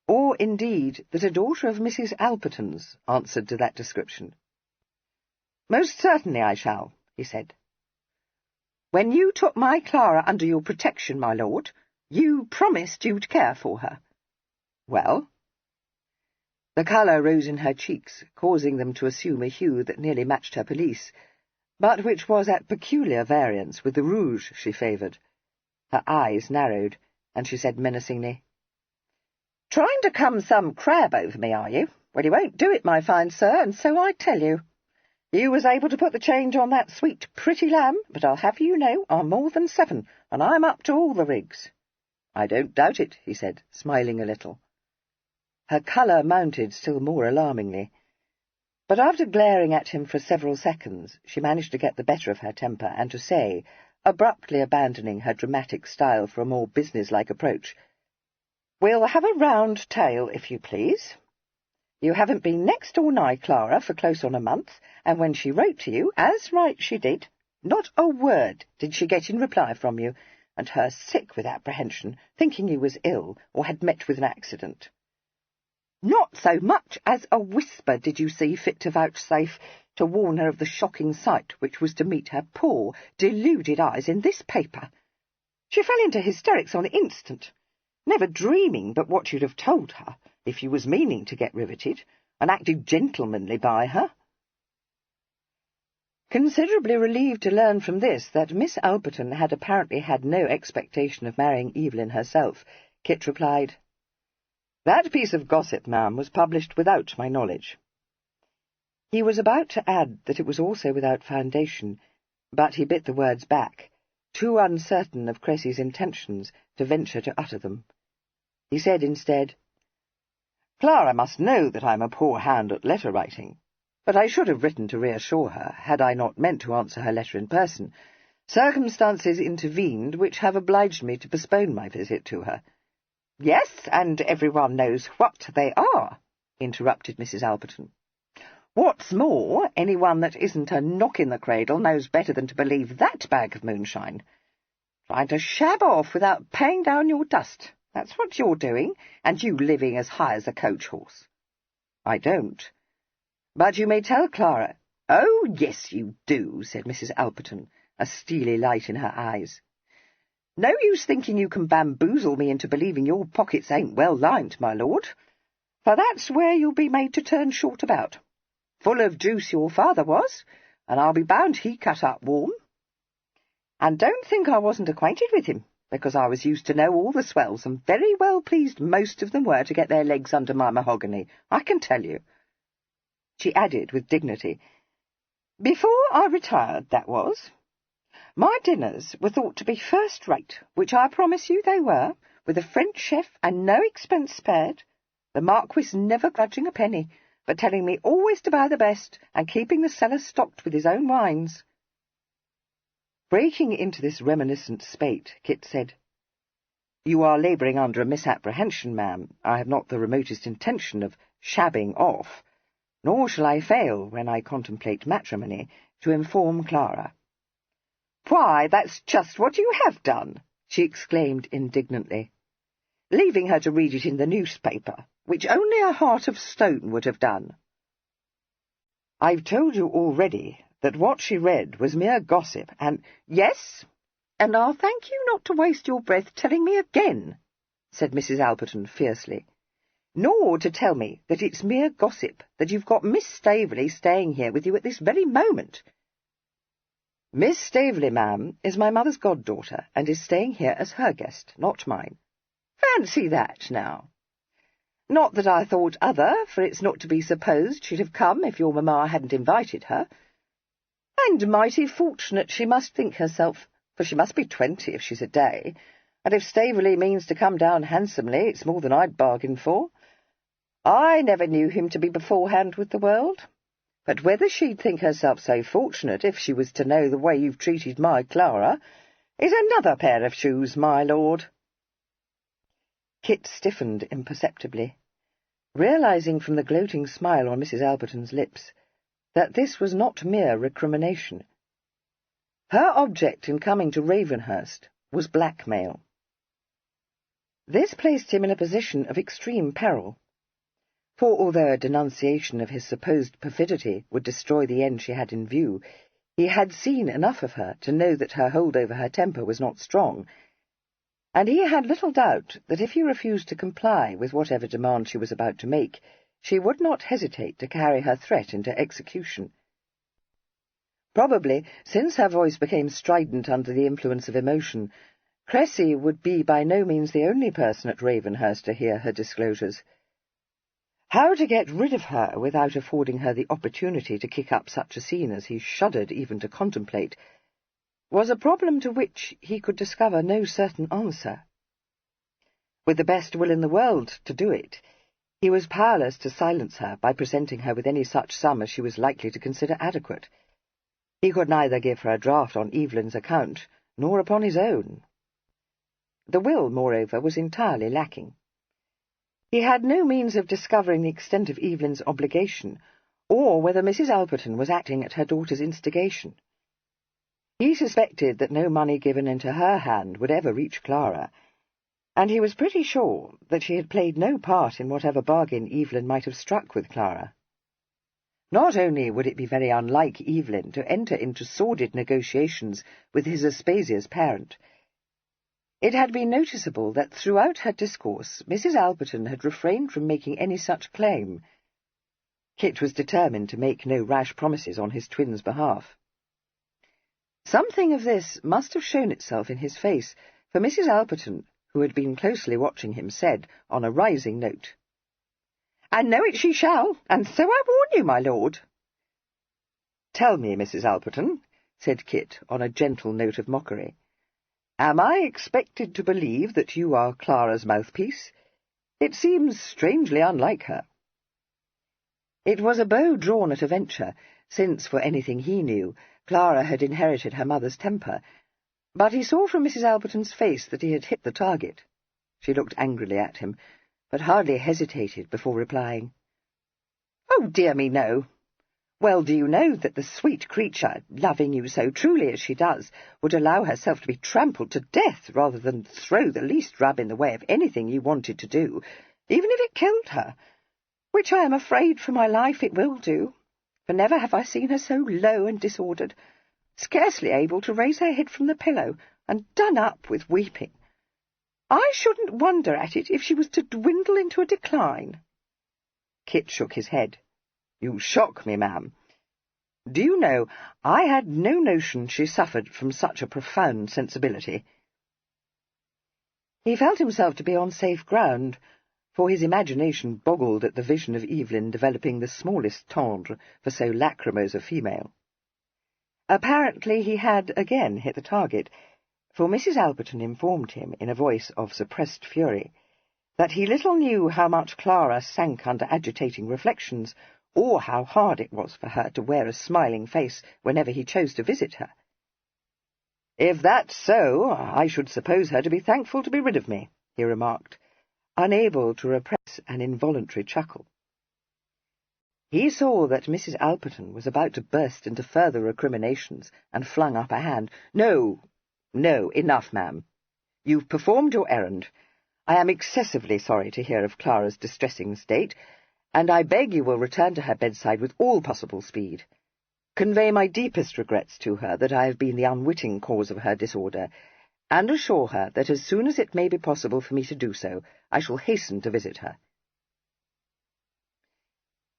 or, indeed, that a daughter of Mrs. Alperton's answered to that description. "Most certainly I shall," he said. "When you took my Clara under your protection, my lord, you promised you'd care for her." "Well?" The colour rose in her cheeks, causing them to assume a hue that nearly matched her pelisse, but which was at peculiar variance with the rouge she favoured. Her eyes narrowed, and she said menacingly, "Trying to come some crab over me, are you? Well, you won't do it, my fine sir, and so I tell you. You was able to put the change on that sweet, pretty lamb, but I'll have you know I'm more than 7, and I'm up to all the rigs." "I don't doubt it," he said, smiling a little. Her colour mounted still more alarmingly, but after glaring at him for several seconds, she managed to get the better of her temper and to say, abruptly abandoning her dramatic style for a more business-like approach, "We'll have a round tale, if you please. You haven't been next door nigh Clara for close on a month, and when she wrote to you, as right she did, not a word did she get in reply from you, and her sick with apprehension, thinking you was ill or had met with an accident. Not so much as a whisper did you see fit to vouchsafe to warn her of the shocking sight which was to meet her poor, deluded eyes in this paper. She fell into hysterics on the instant, never dreaming but what you'd have told her, if you was meaning to get riveted, and acted gentlemanly by her." Considerably relieved to learn from this that Miss Alperton had apparently had no expectation of marrying Evelyn herself, Kit replied, "That piece of gossip, ma'am, was published without my knowledge." He was about to add that it was also without foundation, but he bit the words back, too uncertain of Cressy's intentions to venture to utter them. He said instead, "Clara must know that I'm a poor hand at letter-writing, but I should have written to reassure her, had I not meant to answer her letter in person. Circumstances intervened which have obliged me to postpone my visit to her." "Yes, and everyone knows what they are," interrupted Mrs. Alperton. "What's more, anyone that isn't a knock-in-the-cradle knows better than to believe that bag of moonshine. Trying to shab off without paying down your dust, that's what you're doing, and you living as high as a coach-horse." "I don't. But you may tell Clara—" "Oh, yes, you do," said Mrs. Alperton, a steely light in her eyes. "No use thinking you can bamboozle me into believing your pockets ain't well lined, my lord, for that's where you'll be made to turn short about. Full of juice your father was, and I'll be bound he cut up warm. And don't think I wasn't acquainted with him, because I was used to know all the swells, and very well pleased most of them were to get their legs under my mahogany, I can tell you." She added with dignity, "Before I retired, that was. My dinners were thought to be first-rate, which I promise you they were, with a French chef and no expense spared, the Marquis never grudging a penny, but telling me always to buy the best, and keeping the cellar stocked with his own wines." Breaking into this reminiscent spate, Kit said, "You are labouring under a misapprehension, ma'am. I have not the remotest intention of shabbing off, nor shall I fail, when I contemplate matrimony, to inform Clara." "Why, that's just what you have done," she exclaimed indignantly, "leaving her to read it in the newspaper, which only a heart of stone would have done." "I've told you already that what she read was mere gossip, and—" "Yes, and I'll thank you not to waste your breath telling me again," said Mrs. Alperton fiercely, "nor to tell me that it's mere gossip that you've got Miss Staveley staying here with you at this very moment." "Miss Staveley, ma'am, is my mother's goddaughter, and is staying here as her guest, not mine." "Fancy that, now! Not that I thought other, for it's not to be supposed she'd have come if your mamma hadn't invited her. And mighty fortunate she must think herself, for she must be 20 if she's a day, and if Staveley means to come down handsomely, it's more than I'd bargained for. I never knew him to be beforehand with the world, but whether she'd think herself so fortunate if she was to know the way you've treated my Clara is another pair of shoes, my lord." Kit stiffened imperceptibly, realizing from the gloating smile on Mrs. Alperton's lips that this was not mere recrimination. Her object in coming to Ravenhurst was blackmail. This placed him in a position of extreme peril, for although a denunciation of his supposed perfidy would destroy the end she had in view, he had seen enough of her to know that her hold over her temper was not strong, and he had little doubt that if he refused to comply with whatever demand she was about to make, she would not hesitate to carry her threat into execution. Probably, since her voice became strident under the influence of emotion, Cressy would be by no means the only person at Ravenhurst to hear her disclosures. How to get rid of her without affording her the opportunity to kick up such a scene as he shuddered even to contemplate was a problem to which he could discover no certain answer. With the best will in the world to do it, he was powerless to silence her by presenting her with any such sum as she was likely to consider adequate. He could neither give her a draft on Evelyn's account, nor upon his own. The will, moreover, was entirely lacking. He had no means of discovering the extent of Evelyn's obligation, or whether Mrs. Alperton was acting at her daughter's instigation. He suspected that no money given into her hand would ever reach Clara, and he was pretty sure that she had played no part in whatever bargain Evelyn might have struck with Clara. Not only would it be very unlike Evelyn to enter into sordid negotiations with his Aspasia's parent, it had been noticeable that throughout her discourse Mrs. Alperton had refrained from making any such claim. Kit was determined to make no rash promises on his twin's behalf. Something of this must have shown itself in his face, for Mrs. Alperton, who had been closely watching him, said, on a rising note, "And know it she shall, and so I warn you, my lord." "Tell me, Mrs. Alperton," said Kit, on a gentle note of mockery, "am I expected to believe that you are Clara's mouthpiece? It seems strangely unlike her." It was a bow drawn at a venture, since, for anything he knew, Clara had inherited her mother's temper, but he saw from Mrs. Alperton's face that he had hit the target. She looked angrily at him, but hardly hesitated before replying, "Oh, dear me, no. Well, do you know that the sweet creature, loving you so truly as she does, would allow herself to be trampled to death rather than throw the least rub in the way of anything you wanted to do, even if it killed her, which I am afraid for my life it will do, for never have I seen her so low and disordered, scarcely able to raise her head from the pillow, and done up with weeping. I shouldn't wonder at it if she was to dwindle into a decline." Kit shook his head. "You shock me, ma'am. Do you know, I had no notion she suffered from such a profound sensibility." He felt himself to be on safe ground, for his imagination boggled at the vision of Evelyn developing the smallest tendre for so lachrymose a female. Apparently he had again hit the target, for Mrs. Alperton informed him, in a voice of suppressed fury, that he little knew how much Clara sank under agitating reflections, or how hard it was for her to wear a smiling face whenever he chose to visit her. "If that's so, I should suppose her to be thankful to be rid of me," he remarked, unable to repress an involuntary chuckle. He saw that Mrs. Alperton was about to burst into further recriminations, and flung up a hand. "No, no, enough, ma'am. You've performed your errand. I am excessively sorry to hear of Clara's distressing state, and I beg you will return to her bedside with all possible speed. Convey my deepest regrets to her that I have been the unwitting cause of her disorder, and assure her that as soon as it may be possible for me to do so, I shall hasten to visit her."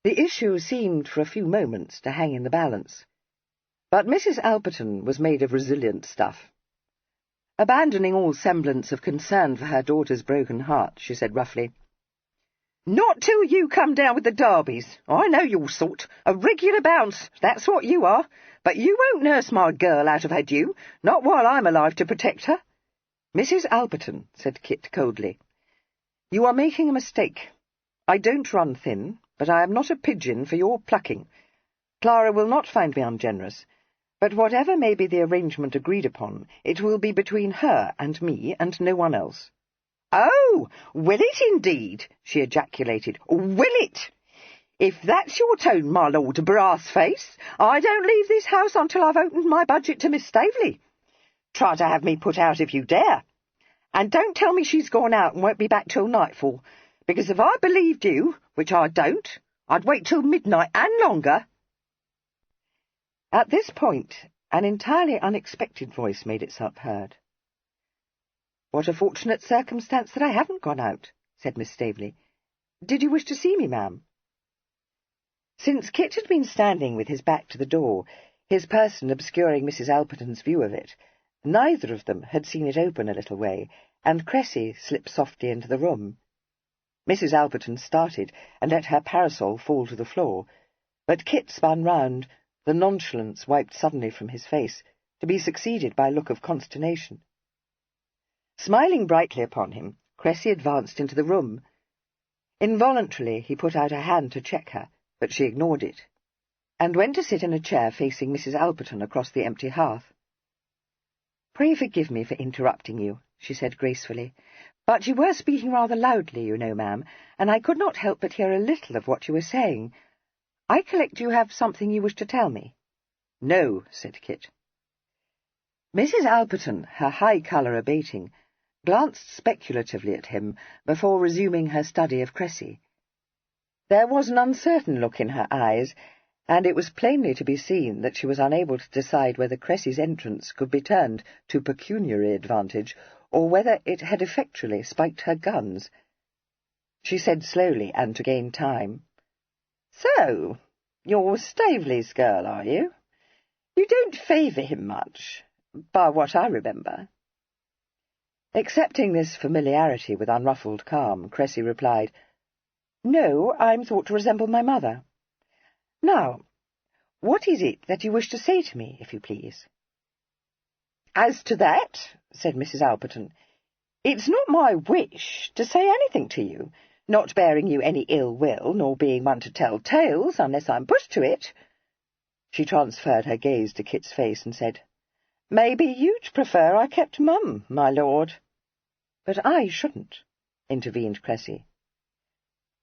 The issue seemed for a few moments to hang in the balance, but Mrs. Alperton was made of resilient stuff. Abandoning all semblance of concern for her daughter's broken heart, she said roughly, "Not till you come down with the Darbys. I know your sort. A regular bounce, that's what you are. But you won't nurse my girl out of her due, not while I'm alive to protect her." "Mrs. Alperton," said Kit coldly, "you are making a mistake. I don't run thin, but I am not a pigeon for your plucking. Clara will not find me ungenerous, but whatever may be the arrangement agreed upon, it will be between her and me, and no one else." "Oh, will it indeed?" she ejaculated. "Will it? If that's your tone, my lord Brassface, I don't leave this house until I've opened my budget to Miss Staveley. Try to have me put out if you dare. And don't tell me she's gone out and won't be back till nightfall, because if I believed you, which I don't, I'd wait till midnight and longer." At this point, an entirely unexpected voice made itself heard. "What a fortunate circumstance that I haven't gone out," said Miss Staveley. "Did you wish to see me, ma'am?" Since Kit had been standing with his back to the door, his person obscuring Mrs. Alperton's view of it. Neither of them had seen it open a little way, and Cressy slipped softly into the room. Mrs. Alperton started and let her parasol fall to the floor, but Kit spun round, the nonchalance wiped suddenly from his face, to be succeeded by a look of consternation. Smiling brightly upon him, Cressy advanced into the room. Involuntarily he put out a hand to check her, but she ignored it, and went to sit in a chair facing Mrs. Alperton across the empty hearth. "Pray forgive me for interrupting you," she said gracefully, "but you were speaking rather loudly, you know, ma'am, and I could not help but hear a little of what you were saying. I collect you have something you wish to tell me." "No," said Kit. Mrs. Alperton, her high colour abating, glanced speculatively at him before resuming her study of Cressy. There was an uncertain look in her eyes, and it was plainly to be seen that she was unable to decide whether Cressy's entrance could be turned to pecuniary advantage, or whether it had effectually spiked her guns. She said slowly, and to gain time, "So, you're Staveley's girl, are you? You don't favour him much, by what I remember." Accepting this familiarity with unruffled calm, Cressy replied, "No, I'm thought to resemble my mother. Now, what is it that you wish to say to me, if you please?" "As to that," said Mrs. Alperton, "it's not my wish to say anything to you, not bearing you any ill will, nor being one to tell tales unless I'm pushed to it." She transferred her gaze to Kit's face and said, "Maybe you'd prefer I kept mum, my lord." "But I shouldn't," intervened Cressy.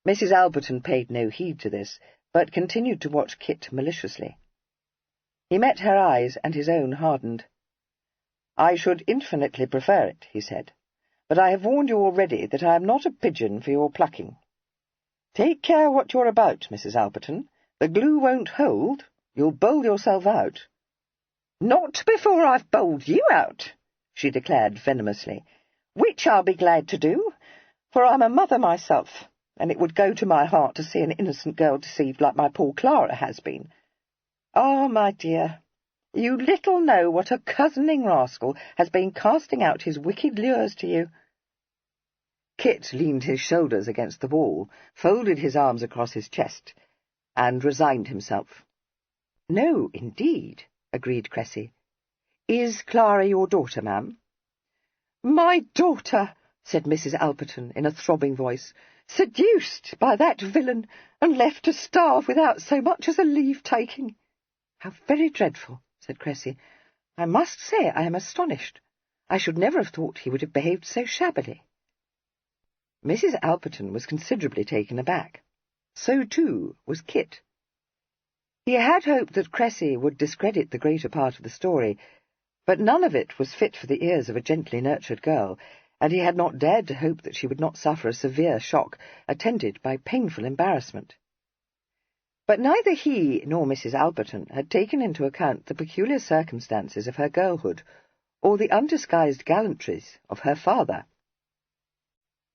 Mrs. Alperton paid no heed to this, but continued to watch Kit maliciously. He met her eyes, and his own hardened. "I should infinitely prefer it," he said, "but I have warned you already that I am not a pigeon for your plucking. Take care what you're about, Mrs. Alperton. The glue won't hold. You'll bowl yourself out." "Not before I've bowled you out," she declared venomously, "which I'll be glad to do, for I'm a mother myself, and it would go to my heart to see an innocent girl deceived like my poor Clara has been. Ah, my dear, you little know what a cozening rascal has been casting out his wicked lures to you." Kit leaned his shoulders against the wall, folded his arms across his chest, and resigned himself. "No, indeed," agreed Cressy. "Is Clara your daughter, ma'am?" "My daughter," said Mrs. Alperton in a throbbing voice, "seduced by that villain, and left to starve without so much as a leave-taking." "How very dreadful," said Cressy. "I must say I am astonished. I should never have thought he would have behaved so shabbily." Mrs. Alperton was considerably taken aback. So, too, was Kit. He had hoped that Cressy would discredit the greater part of the story, but none of it was fit for the ears of a gently nurtured girl, and he had not dared to hope that she would not suffer a severe shock, attended by painful embarrassment. But neither he nor Mrs. Alperton had taken into account the peculiar circumstances of her girlhood, or the undisguised gallantries of her father.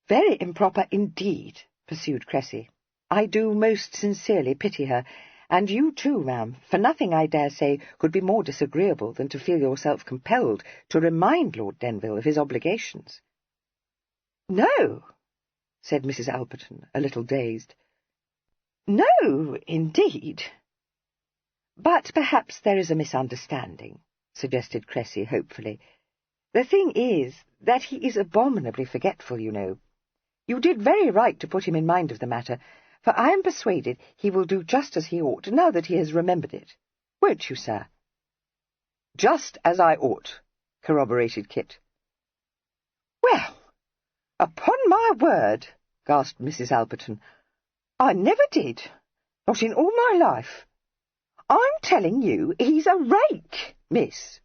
"Very improper indeed," pursued Cressy. "I do most sincerely pity her, and you too, ma'am, for nothing, I dare say, could be more disagreeable than to feel yourself compelled to remind Lord Denville of his obligations." "No," said Mrs. Alperton, a little dazed. "No, indeed." "But perhaps there is a misunderstanding," suggested Cressy hopefully. "The thing is that he is abominably forgetful, you know. You did very right to put him in mind of the matter, for I am persuaded he will do just as he ought, now that he has remembered it. Won't you, sir?" "Just as I ought," corroborated Kit. "Well, upon my word," gasped Mrs. Alperton, "I never did, not in all my life. I'm telling you he's a rake, miss."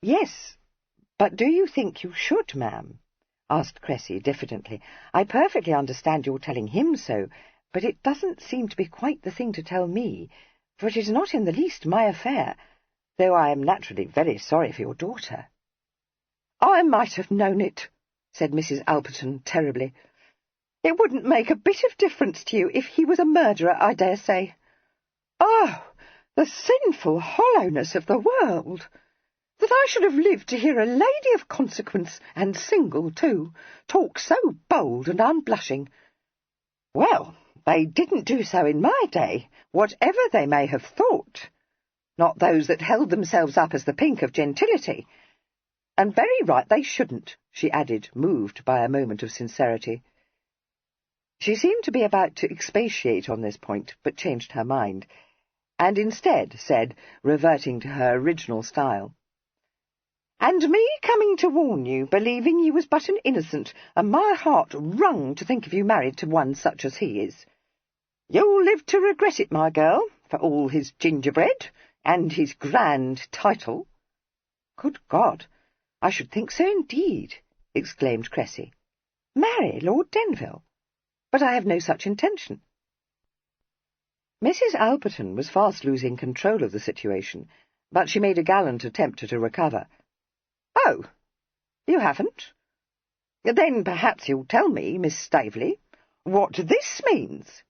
"Yes, but do you think you should, ma'am?" asked Cressy diffidently. "I perfectly understand your telling him so, but it doesn't seem to be quite the thing to tell me, for it is not in the least my affair, though I am naturally very sorry for your daughter." "I might have known it," said Mrs. Alperton terribly. "It wouldn't make a bit of difference to you if he was a murderer, I dare say. Oh, The sinful hollowness of the world! That I should have lived to hear a lady of consequence, and single too, talk so bold and unblushing. Well, they didn't do so in my day, whatever they may have thought. Not those that held themselves up as the pink of gentility. And very right they shouldn't, she added, moved by a moment of sincerity. She seemed to be about to expatiate on this point, but changed her mind, and instead said, reverting to her original style, "And me coming to warn you, believing you was but an innocent, and my heart wrung to think of you married to one such as he is. You'll live to regret it, my girl, for all his gingerbread, and his grand title." "Good God! I should think so indeed," exclaimed Cressy. "Marry Lord Denville? But I have no such intention." Mrs. Alperton was fast losing control of the situation, but she made a gallant attempt to recover. "Oh, you haven't? Then perhaps you'll tell me, Miss Staveley, what this means."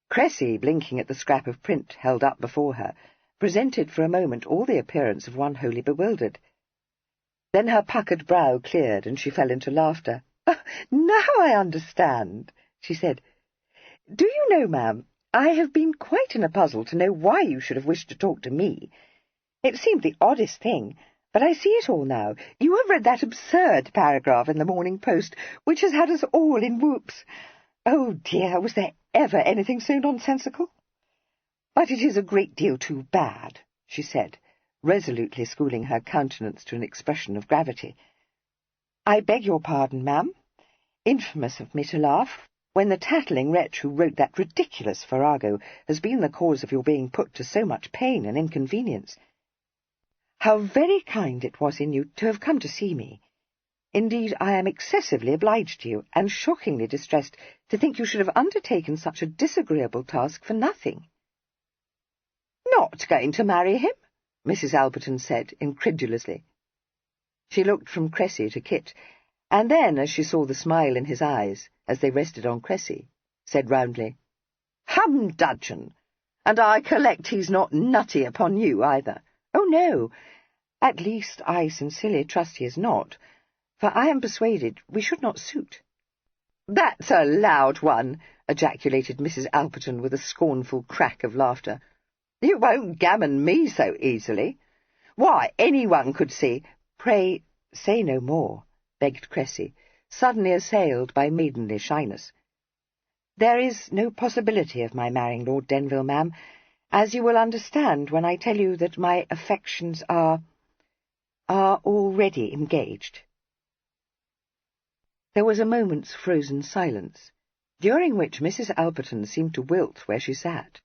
Cressy, blinking at the scrap of print held up before her, presented for a moment all the appearance of one wholly bewildered. Then her puckered brow cleared, and she fell into laughter. "Now I understand," she said. "Do you know, ma'am, I have been quite in a puzzle to know why you should have wished to talk to me. It seemed the oddest thing, but I see it all now. You have read that absurd paragraph in the Morning Post, which has had us all in whoops. Oh, dear, was there ever anything so nonsensical? But it is a great deal too bad," she said, resolutely schooling her countenance to an expression of gravity. "I beg your pardon, ma'am. Infamous of me to laugh, when the tattling wretch who wrote that ridiculous farrago has been the cause of your being put to so much pain and inconvenience. How very kind it was in you to have come to see me. Indeed, I am excessively obliged to you, and shockingly distressed to think you should have undertaken such a disagreeable task for nothing." "Not going to marry him?" Mrs. Alperton said, incredulously. She looked from Cressy to Kit, and then, as she saw the smile in his eyes, as they rested on Cressy, said roundly, "Humdudgeon! And I collect he's not nutty upon you, either." "Oh, no. At least, I sincerely trust he is not, for I am persuaded we should not suit." "That's a loud one," ejaculated Mrs. Alperton with a scornful crack of laughter. "You won't gammon me so easily. Why, anyone could see—" "Pray, say no more," begged Cressy, suddenly assailed by maidenly shyness. "There is no possibility of my marrying Lord Denville, ma'am, as you will understand when I tell you that my affections are already engaged." There was a moment's frozen silence, during which Mrs. Alperton seemed to wilt where she sat.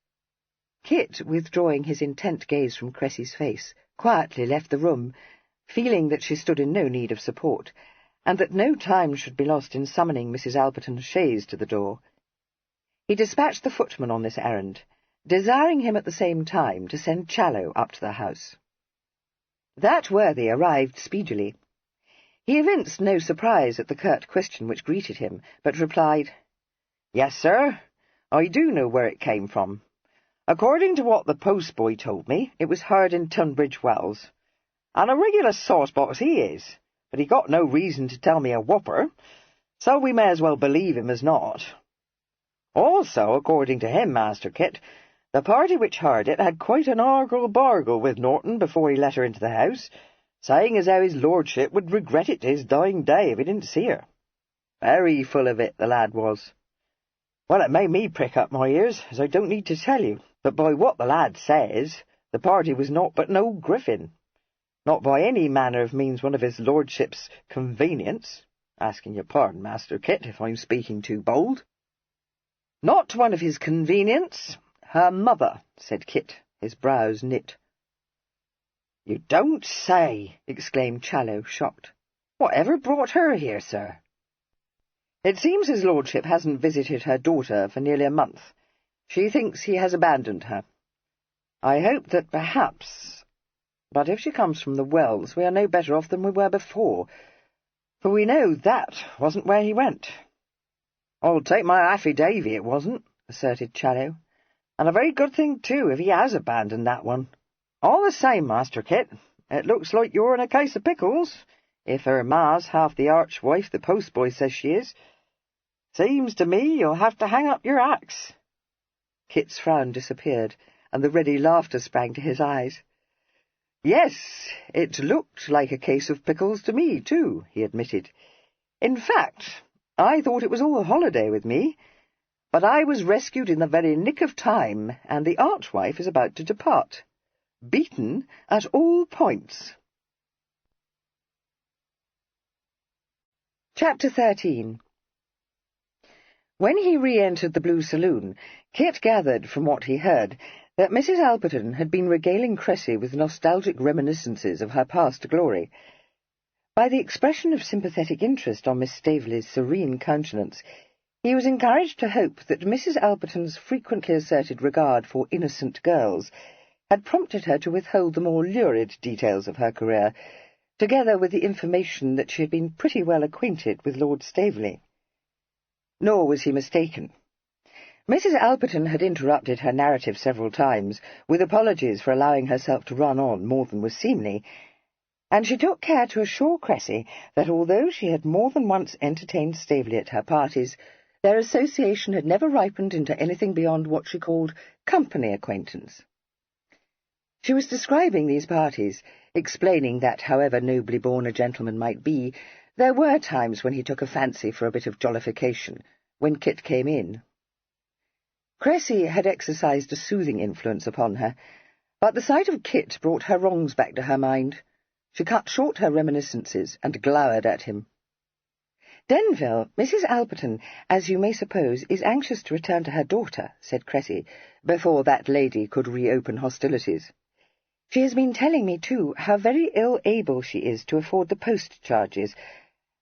Kit, withdrawing his intent gaze from Cressy's face, quietly left the room, feeling that she stood in no need of support, and that no time should be lost in summoning Mrs. Alperton's chaise to the door. He dispatched the footman on this errand, desiring him at the same time to send Challow up to the house. That worthy arrived speedily. He evinced no surprise at the curt question which greeted him, but replied, "Yes, sir, I do know where it came from. According to what the postboy told me, it was heard in Tunbridge Wells. And a regular sauce-box he is, but he got no reason to tell me a whopper, so we may as well believe him as not. Also, according to him, Master Kit, the party which heard it had quite an argle-bargle with Norton before he let her into the house, saying as how his lordship would regret it to his dying day if he didn't see her. Very full of it, the lad was. Well, it made me prick up my ears, as I don't need to tell you, but by what the lad says, the party was naught but an old griffin. Not by any manner of means one of his lordship's convenience, asking your pardon, Master Kit, if I'm speaking too bold." "Not one of his convenience, her mother," said Kit, his brows knit. "You don't say!" exclaimed Challow, shocked. "Whatever brought her here, sir?" "It seems his lordship hasn't visited her daughter for nearly a month. She thinks he has abandoned her. I hope that perhaps... But if she comes from the Wells, we are no better off than we were before, for we know that wasn't where he went." "I'll take my affidavy it wasn't," asserted Challow. And a very good thing, too, if he has abandoned that one. All the same, Master Kit, it looks like you're in a case of pickles, if her ma's half the archwife the postboy says she is. Seems to me you'll have to hang up your axe. Kit's frown disappeared, and the ready laughter sprang to his eyes. Yes, it looked like a case of pickles to me, too, he admitted. In fact, I thought it was all holiday with me, but I was rescued in the very nick of time, and the archwife is about to depart, beaten at all points. Chapter 13. When he re-entered the Blue Saloon, Kit gathered from what he heard that Mrs. Alperton had been regaling Cressy with nostalgic reminiscences of her past glory. By the expression of sympathetic interest on Miss Staveley's serene countenance, he was encouraged to hope that Mrs. Alperton's frequently asserted regard for innocent girls had prompted her to withhold the more lurid details of her career, together with the information that she had been pretty well acquainted with Lord Staveley. Nor was he mistaken. Mrs. Alperton had interrupted her narrative several times, with apologies for allowing herself to run on more than was seemly, and she took care to assure Cressy that although she had more than once entertained Staveley at her parties, their association had never ripened into anything beyond what she called company acquaintance. She was describing these parties, explaining that, however nobly born a gentleman might be, there were times when he took a fancy for a bit of jollification, when Kit came in. Cressy had exercised a soothing influence upon her, but the sight of Kit brought her wrongs back to her mind. She cut short her reminiscences and glowered at him. "Denville, Mrs. Alperton, as you may suppose, is anxious to return to her daughter," said Cressy, before that lady could reopen hostilities. "She has been telling me, too, how very ill-able she is to afford the post-charges,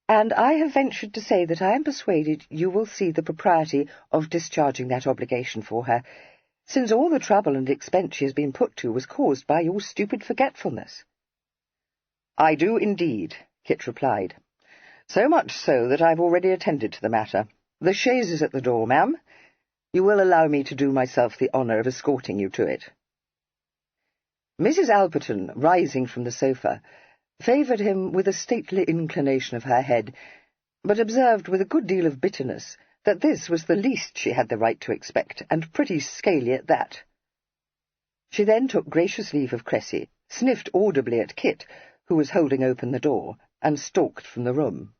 and I have ventured to say that I am persuaded you will see the propriety of discharging that obligation for her, since all the trouble and expense she has been put to was caused by your stupid forgetfulness." "I do indeed," Kit replied. "So much so that I've already attended to the matter. The chaise is at the door, ma'am. You will allow me to do myself the honour of escorting you to it." Mrs. Alperton, rising from the sofa, favoured him with a stately inclination of her head, but observed with a good deal of bitterness that this was the least she had the right to expect, and pretty scaly at that. She then took gracious leave of Cressy, sniffed audibly at Kit, who was holding open the door, and stalked from the room.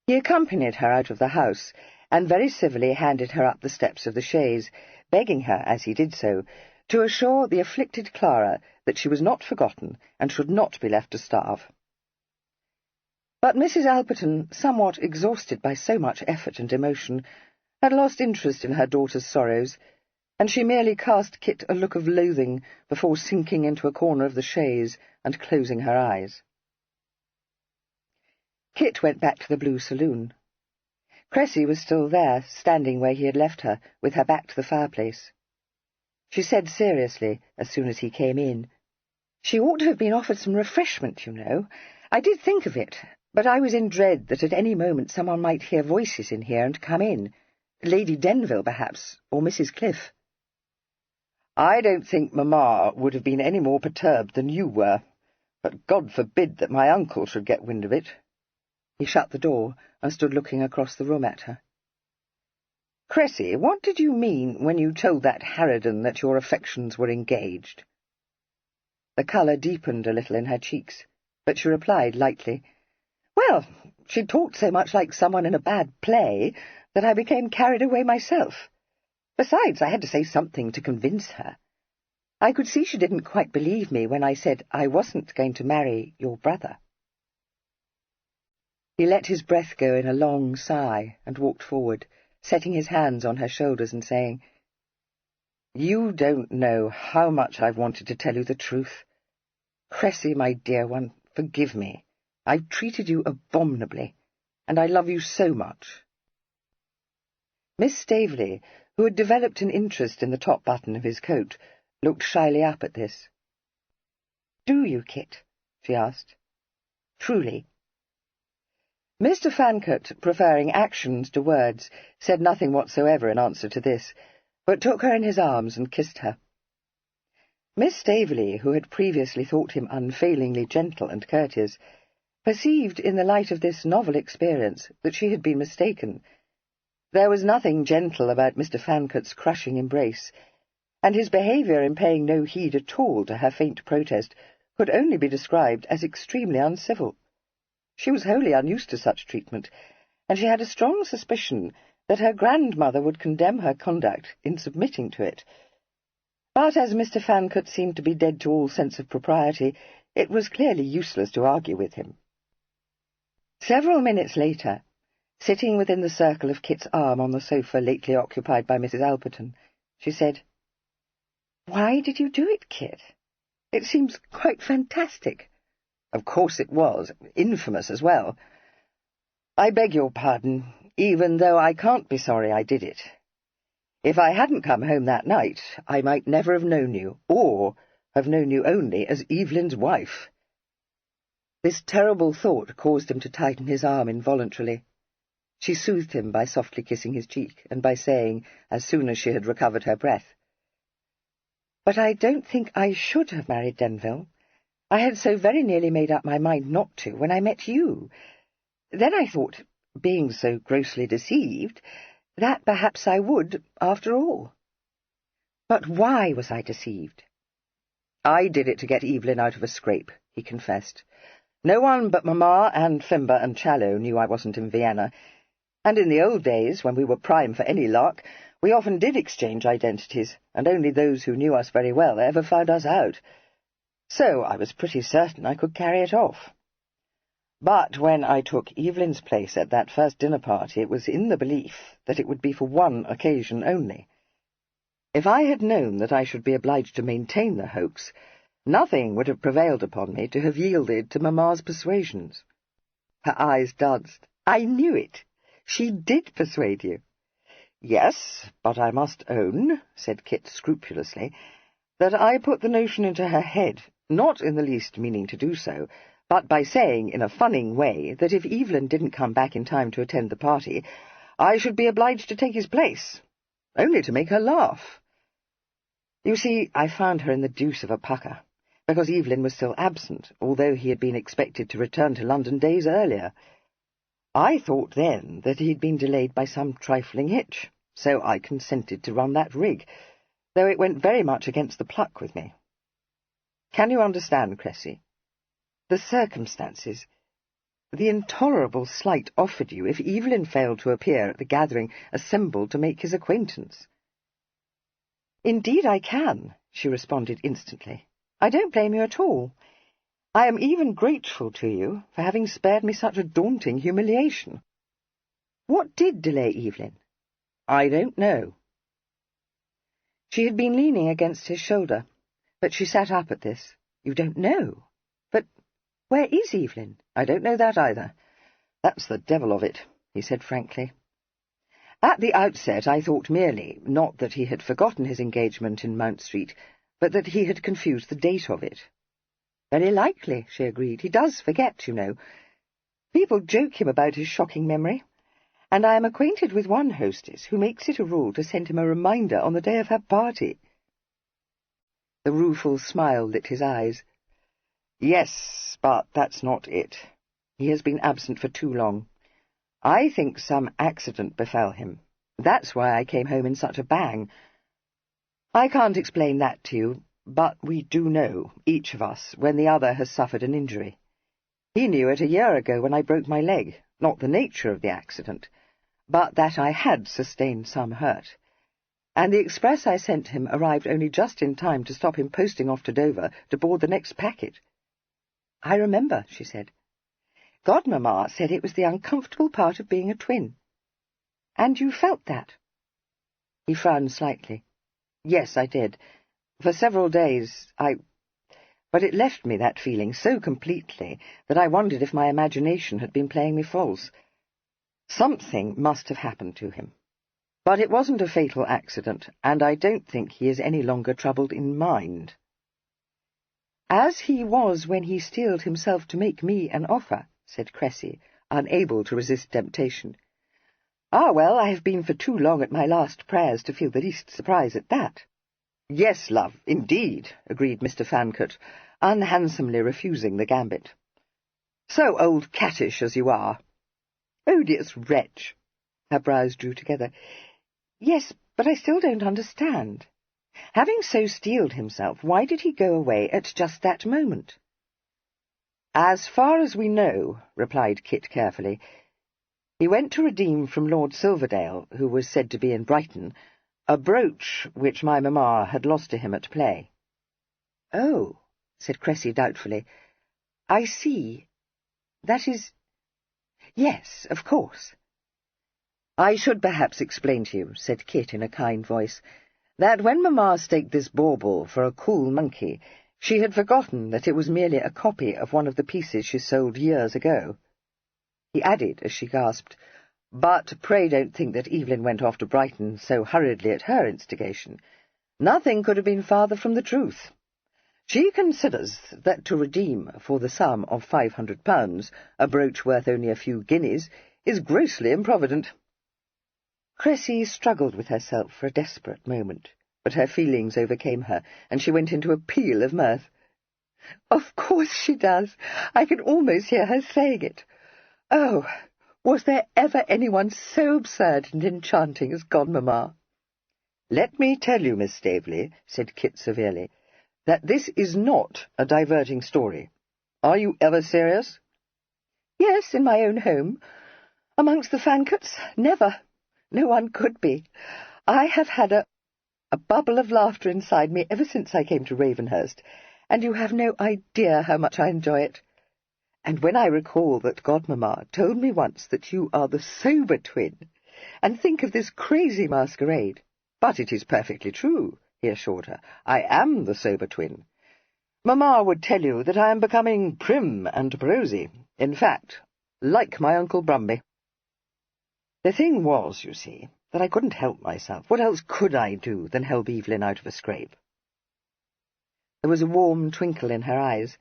He accompanied her out of the house, and very civilly handed her up the steps of the chaise, begging her, as he did so, to assure the afflicted Clara that she was not forgotten and should not be left to starve. But Mrs. Alperton, somewhat exhausted by so much effort and emotion, had lost interest in her daughter's sorrows, and she merely cast Kit a look of loathing before sinking into a corner of the chaise and closing her eyes. Kit went back to the Blue Saloon. Cressy was still there, standing where he had left her, with her back to the fireplace. She said seriously, as soon as he came in, "She ought to have been offered some refreshment, you know. I did think of it, but I was in dread that at any moment someone might hear voices in here and come in. Lady Denville, perhaps, or Mrs. Cliff." "I don't think Mamma would have been any more perturbed than you were, but God forbid that my uncle should get wind of it." He shut the door and stood looking across the room at her. "Cressy, what did you mean when you told that harridan that your affections were engaged?" The colour deepened a little in her cheeks, but she replied lightly, "Well, she talked so much like someone in a bad play that I became carried away myself. Besides, I had to say something to convince her. I could see she didn't quite believe me when I said I wasn't going to marry your brother." He let his breath go in a long sigh and walked forward, setting his hands on her shoulders and saying, "You don't know how much I've wanted to tell you the truth. Cressy, my dear one, forgive me. I've treated you abominably, and I love you so much." Miss Staveley, who had developed an interest in the top button of his coat, looked shyly up at this. "Do you, Kit?" she asked. "Truly?" Mr. Fancourt, preferring actions to words, said nothing whatsoever in answer to this, but took her in his arms and kissed her. Miss Staveley, who had previously thought him unfailingly gentle and courteous, perceived in the light of this novel experience that she had been mistaken. There was nothing gentle about Mr. Fancourt's crushing embrace, and his behaviour in paying no heed at all to her faint protest could only be described as extremely uncivil. She was wholly unused to such treatment, and she had a strong suspicion that her grandmother would condemn her conduct in submitting to it. But as Mr. Fancourt seemed to be dead to all sense of propriety, it was clearly useless to argue with him. Several minutes later, sitting within the circle of Kit's arm on the sofa lately occupied by Mrs. Alperton, she said, "Why did you do it, Kit? It seems quite fantastic." "Of course it was, infamous as well. I beg your pardon, even though I can't be sorry I did it. If I hadn't come home that night, I might never have known you, or have known you only as Evelyn's wife." This terrible thought caused him to tighten his arm involuntarily. She soothed him by softly kissing his cheek, and by saying, as soon as she had recovered her breath, "But I don't think I should have married Denville. I had so very nearly made up my mind not to when I met you. Then I thought, being so grossly deceived, that perhaps I would, after all." "But why was I deceived?" "I did it to get Evelyn out of a scrape," he confessed. "No one but Mamma and Fimber and Challow knew I wasn't in Vienna, and in the old days, when we were prime for any lark, we often did exchange identities, and only those who knew us very well ever found us out. So I was pretty certain I could carry it off. But when I took Evelyn's place at that first dinner party, it was in the belief that it would be for one occasion only. If I had known that I should be obliged to maintain the hoax, nothing would have prevailed upon me to have yielded to Mamma's persuasions." Her eyes danced. "I knew it. She did persuade you." "Yes, but I must own," said Kit scrupulously, "that I put the notion into her head, not in the least meaning to do so, but by saying in a funning way that if Evelyn didn't come back in time to attend the party, I should be obliged to take his place, only to make her laugh. You see, I found her in the deuce of a pucker, because Evelyn was still absent, although he had been expected to return to London days earlier. I thought then that he had been delayed by some trifling hitch, so I consented to run that rig, though it went very much against the pluck with me. Can you understand, Cressy? The circumstances, the intolerable slight offered you if Evelyn failed to appear at the gathering assembled to make his acquaintance." "Indeed I can," she responded instantly. "I don't blame you at all. I am even grateful to you for having spared me such a daunting humiliation. What did delay Evelyn?" "I don't know." She had been leaning against his shoulder, but she sat up at this. "You don't know? But where is Evelyn?" "I don't know that either. That's the devil of it," he said frankly. "At the outset I thought merely, not that he had forgotten his engagement in Mount Street, but that he had confused the date of it." "Very likely," she agreed. "He does forget, you know. People joke him about his shocking memory, and I am acquainted with one hostess who makes it a rule to send him a reminder on the day of her party." The rueful smile lit his eyes. "Yes, but that's not it. He has been absent for too long. I think some accident befell him. That's why I came home in such a bang. I can't explain that to you, but we do know, each of us, when the other has suffered an injury. He knew it a year ago when I broke my leg, not the nature of the accident, but that I had sustained some hurt. And the express I sent him arrived only just in time to stop him posting off to Dover to board the next packet." "I remember," she said. "Godmamma said it was the uncomfortable part of being a twin." "And you felt that?" He frowned slightly. "Yes, I did. For several days But it left me, that feeling, so completely that I wondered if my imagination had been playing me false. Something must have happened to him. But it wasn't a fatal accident, and I don't think he is any longer troubled in mind." "As he was when he steeled himself to make me an offer," said Cressy, unable to resist temptation. "Ah, well, I have been for too long at my last prayers to feel the least surprise at that." "Yes, love, indeed," agreed Mr. Fancourt, unhandsomely refusing the gambit. "So old cattish as you are." "Odious wretch!" Her brows drew together. "Yes, but I still don't understand. Having so steeled himself, why did he go away at just that moment?" "As far as we know," replied Kit carefully, "he went to redeem from Lord Silverdale, who was said to be in Brighton, a brooch which my mamma had lost to him at play." "Oh," said Cressy doubtfully, "I see. That is— yes, of course." "I should perhaps explain to you," said Kit in a kind voice, "that when mamma staked this bauble for a cool monkey, she had forgotten that it was merely a copy of one of the pieces she sold years ago." He added, as she gasped, "But pray don't think that Evelyn went off to Brighton so hurriedly at her instigation. Nothing could have been farther from the truth. She considers that to redeem for the sum of £500 a brooch worth only a few guineas is grossly improvident." Cressy struggled with herself for a desperate moment, but her feelings overcame her, and she went into a peal of mirth. "Of course she does. I can almost hear her saying it. Oh, was there ever anyone so absurd and enchanting as godmamma?" "Let me tell you, Miss Staveley," said Kit severely, "that this is not a diverting story. Are you ever serious?" "Yes, in my own home. Amongst the Fancourts, never. No one could be. I have had a bubble of laughter inside me ever since I came to Ravenhurst, and you have no idea how much I enjoy it. And when I recall that godmamma told me once that you are the sober twin, and think of this crazy masquerade— But it is perfectly true," he assured her. "I am the sober twin. Mamma would tell you that I am becoming prim and prosy, in fact, like my Uncle Brumby. The thing was, you see, that I couldn't help myself. What else could I do than help Evelyn out of a scrape?" There was a warm twinkle in her eyes,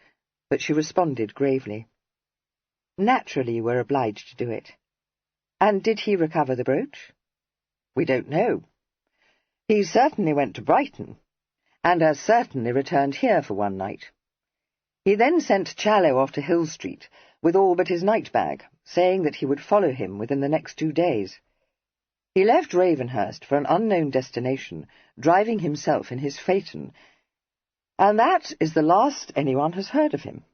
but she responded gravely. "Naturally you were obliged to do it. And did he recover the brooch?" "We don't know. He certainly went to Brighton, and as certainly returned here for one night. He then sent Challow off to Hill Street with all but his night-bag, saying that he would follow him within the next 2 days. He left Ravenhurst for an unknown destination, driving himself in his phaeton, and that is the last anyone has heard of him."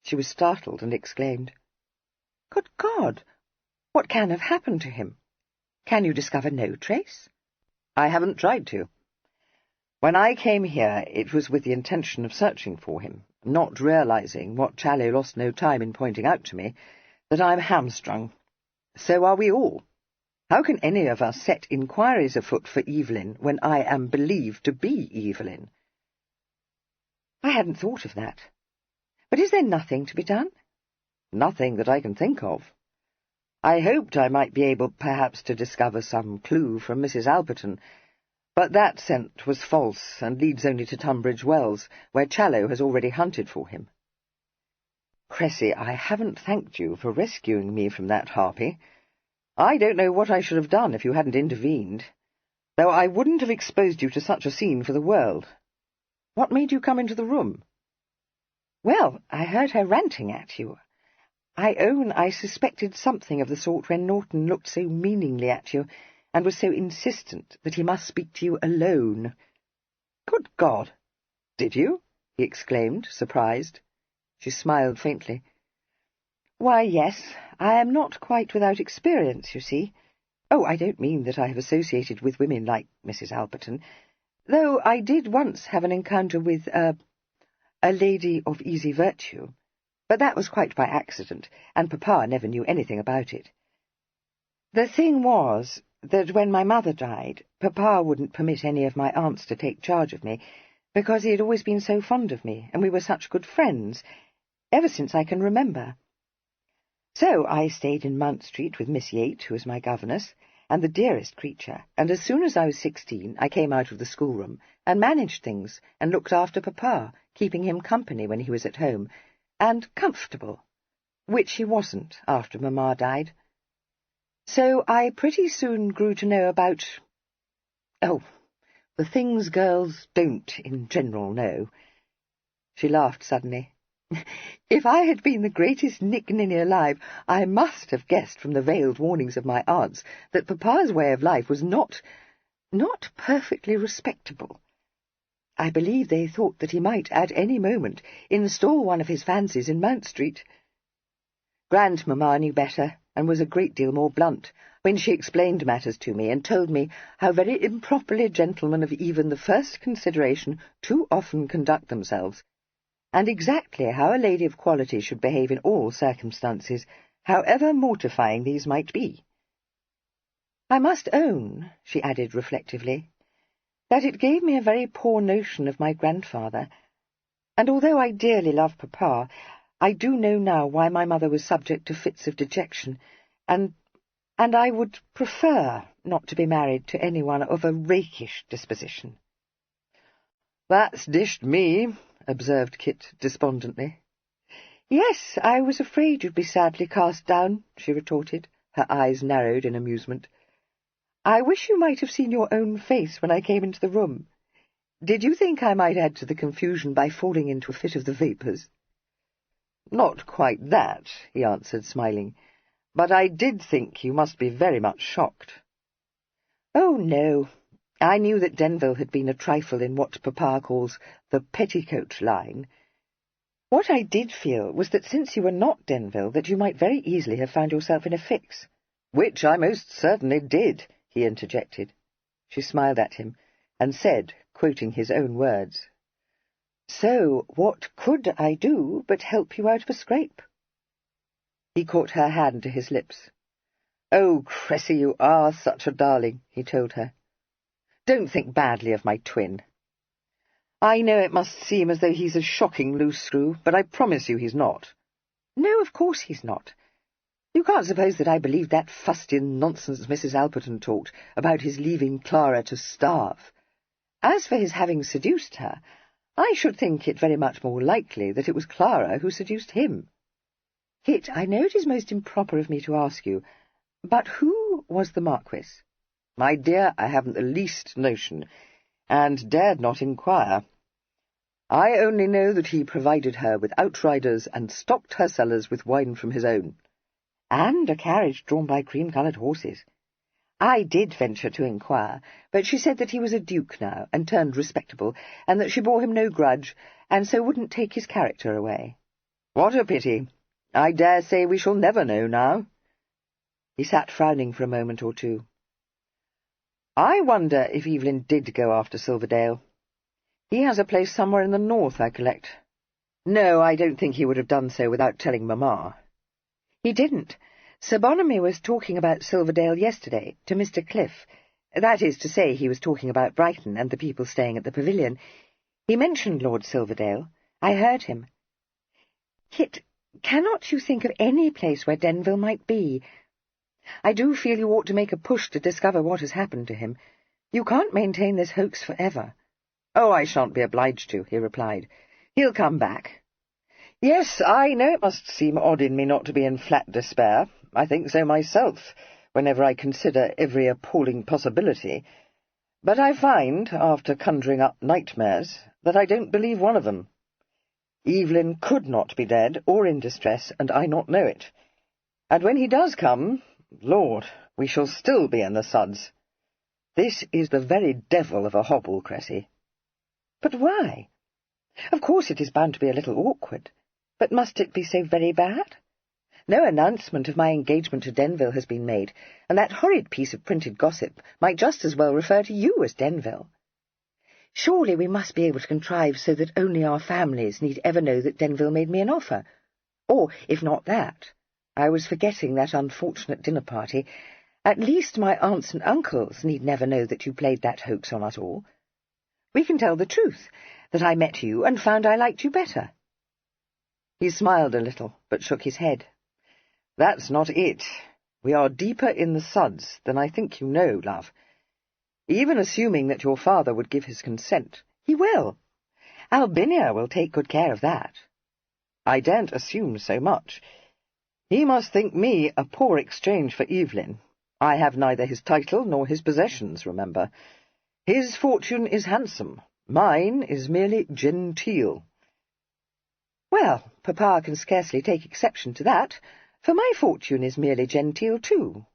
She was startled and exclaimed, "Good God! What can have happened to him? Can you discover no trace?" "I haven't tried to. When I came here, it was with the intention of searching for him, not realizing, what Challow lost no time in pointing out to me, that I'm hamstrung. So are we all. How can any of us set inquiries afoot for Evelyn when I am believed to be Evelyn?" "I hadn't thought of that. But is there nothing to be done?" "Nothing that I can think of. I hoped I might be able perhaps to discover some clue from Mrs. Alperton, but that scent was false and leads only to Tunbridge Wells, where Challow has already hunted for him." "Cressy, I haven't thanked you for rescuing me from that harpy. I don't know what I should have done if you hadn't intervened, though I wouldn't have exposed you to such a scene for the world. What made you come into the room?" "Well, I heard her ranting at you. I own I suspected something of the sort when Norton looked so meaningly at you, and was so insistent that he must speak to you alone." "Good God! Did you?" he exclaimed, surprised. She smiled faintly. "Why, yes. I am not quite without experience, you see. Oh, I don't mean that I have associated with women like Mrs. Alperton, though I did once have an encounter with a lady of easy virtue, but that was quite by accident, and Papa never knew anything about it. The thing was that when my mother died, Papa wouldn't permit any of my aunts to take charge of me, because he had always been so fond of me, and we were such good friends, ever since I can remember. So I stayed in Mount Street with Miss Yate, who was my governess, and the dearest creature, and as soon as I was 16 I came out of the schoolroom, and managed things, and looked after Papa, keeping him company when he was at home, and comfortable, which he wasn't after Mamma died. So I pretty soon grew to know about, the things girls don't in general know. She laughed suddenly. If I had been the greatest nick-ninny alive, I must have guessed from the veiled warnings of my aunts that Papa's way of life was not perfectly respectable. I believe they thought that he might at any moment install one of his fancies in Mount Street. Grandmamma knew better, and was a great deal more blunt when she explained matters to me and told me how very improperly gentlemen of even the first consideration too often conduct themselves, and exactly how a lady of quality should behave in all circumstances, however mortifying these might be. I must own, she added reflectively, that it gave me a very poor notion of my grandfather, and although I dearly love Papa, I do know now why my mother was subject to fits of dejection, and I would prefer not to be married to anyone of a rakish disposition. "That's dished me," observed Kit despondently. "Yes, I was afraid you'd be sadly cast down," she retorted, her eyes narrowed in amusement. "I wish you might have seen your own face when I came into the room. Did you think I might add to the confusion by falling into a fit of the vapours?" "Not quite that," he answered, smiling, "but I did think you must be very much shocked." "Oh, no. I knew that Denville had been a trifle in what Papa calls the petticoat line. What I did feel was that since you were not Denville, that you might very easily have found yourself in a fix." "Which I most certainly did," he interjected. She smiled at him, and said, quoting his own words, "So what could I do but help you out of a scrape?" He caught her hand to his lips. "Oh, Cressy, you are such a darling," he told her. "Don't think badly of my twin. I know it must seem as though he's a shocking loose screw, but I promise you he's not." "No, of course he's not. You can't suppose that I believed that fustian nonsense Mrs. Alperton talked about his leaving Clara to starve. As for his having seduced her, I should think it very much more likely that it was Clara who seduced him. Kit, I know it is most improper of me to ask you, but who was the Marquis?" "My dear, I haven't the least notion, and dared not inquire. I only know that he provided her with outriders and stocked her cellars with wine from his own." "And a carriage drawn by cream-coloured horses. I did venture to inquire, but she said that he was a duke now, and turned respectable, and that she bore him no grudge, and so wouldn't take his character away." "What a pity! I dare say we shall never know now." He sat frowning for a moment or two. "I wonder if Evelyn did go after Silverdale. He has a place somewhere in the north, I collect. No, I don't think he would have done so without telling Mamma." "He didn't. Sir Bonamy was talking about Silverdale yesterday, to Mr. Cliff. That is to say, he was talking about Brighton and the people staying at the Pavilion. He mentioned Lord Silverdale. I heard him. Kit, cannot you think of any place where Denville might be? I do feel you ought to make a push to discover what has happened to him. You can't maintain this hoax for ever." "Oh, I shan't be obliged to," he replied. "He'll come back. Yes, I know it must seem odd in me not to be in flat despair. I think so myself, whenever I consider every appalling possibility. But I find, after conjuring up nightmares, that I don't believe one of them. Evelyn could not be dead or in distress, and I not know it. And when he does come, Lord, we shall still be in the suds. This is the very devil of a hobble, Cressy." "But why? Of course it is bound to be a little awkward. But must it be so very bad? No announcement of my engagement to Denville has been made, and that horrid piece of printed gossip might just as well refer to you as Denville. Surely we must be able to contrive so that only our families need ever know that Denville made me an offer. Or, if not that, I was forgetting that unfortunate dinner-party, at least my aunts and uncles need never know that you played that hoax on us all. We can tell the truth, that I met you and found I liked you better." He smiled a little, but shook his head. "That's not it. We are deeper in the suds than I think you know, love. Even assuming that your father would give his consent—" "He will. Albinia will take good care of that." "I daren't assume so much. He must think me a poor exchange for Evelyn, I have neither his title nor his possessions, remember. His fortune is handsome. Mine is merely genteel. Well, Papa can scarcely take exception to that, for my fortune is merely genteel too.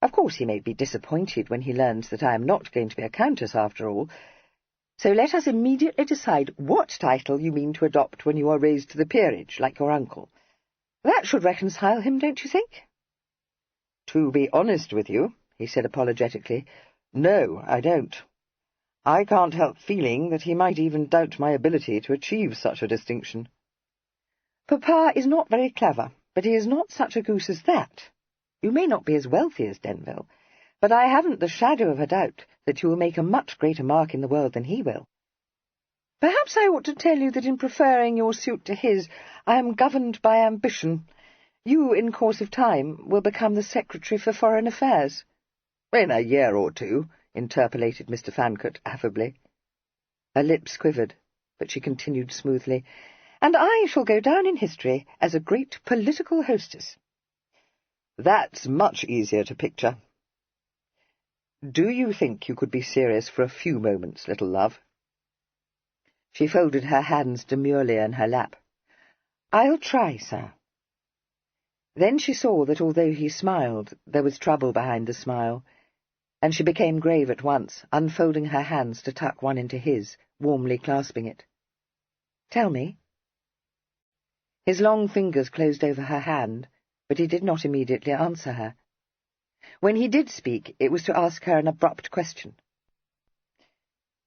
Of course he may be disappointed when he learns that I am not going to be a countess after all. So let us immediately decide what title you mean to adopt when you are raised to the peerage, like your uncle. That should reconcile him, don't you think? To be honest with you, he said apologetically, no, I don't. I can't help feeling that he might even doubt my ability to achieve such a distinction. Papa is not very clever, but he is not such a goose as that. You may not be as wealthy as Denville, but I haven't the shadow of a doubt that you will make a much greater mark in the world than he will. Perhaps I ought to tell you that in preferring your suit to his, I am governed by ambition. You, in course of time, will become the Secretary for Foreign Affairs. In a year or two, interpolated Mr. Fancourt affably. Her lips quivered, but she continued smoothly, and I shall go down in history as a great political hostess. That's much easier to picture. Do you think you could be serious for a few moments, little love? She folded her hands demurely in her lap. I'll try, sir. Then she saw that although he smiled, there was trouble behind the smile, and she became grave at once, unfolding her hands to tuck one into his, warmly clasping it. Tell me. His long fingers closed over her hand, but he did not immediately answer her. When he did speak, it was to ask her an abrupt question.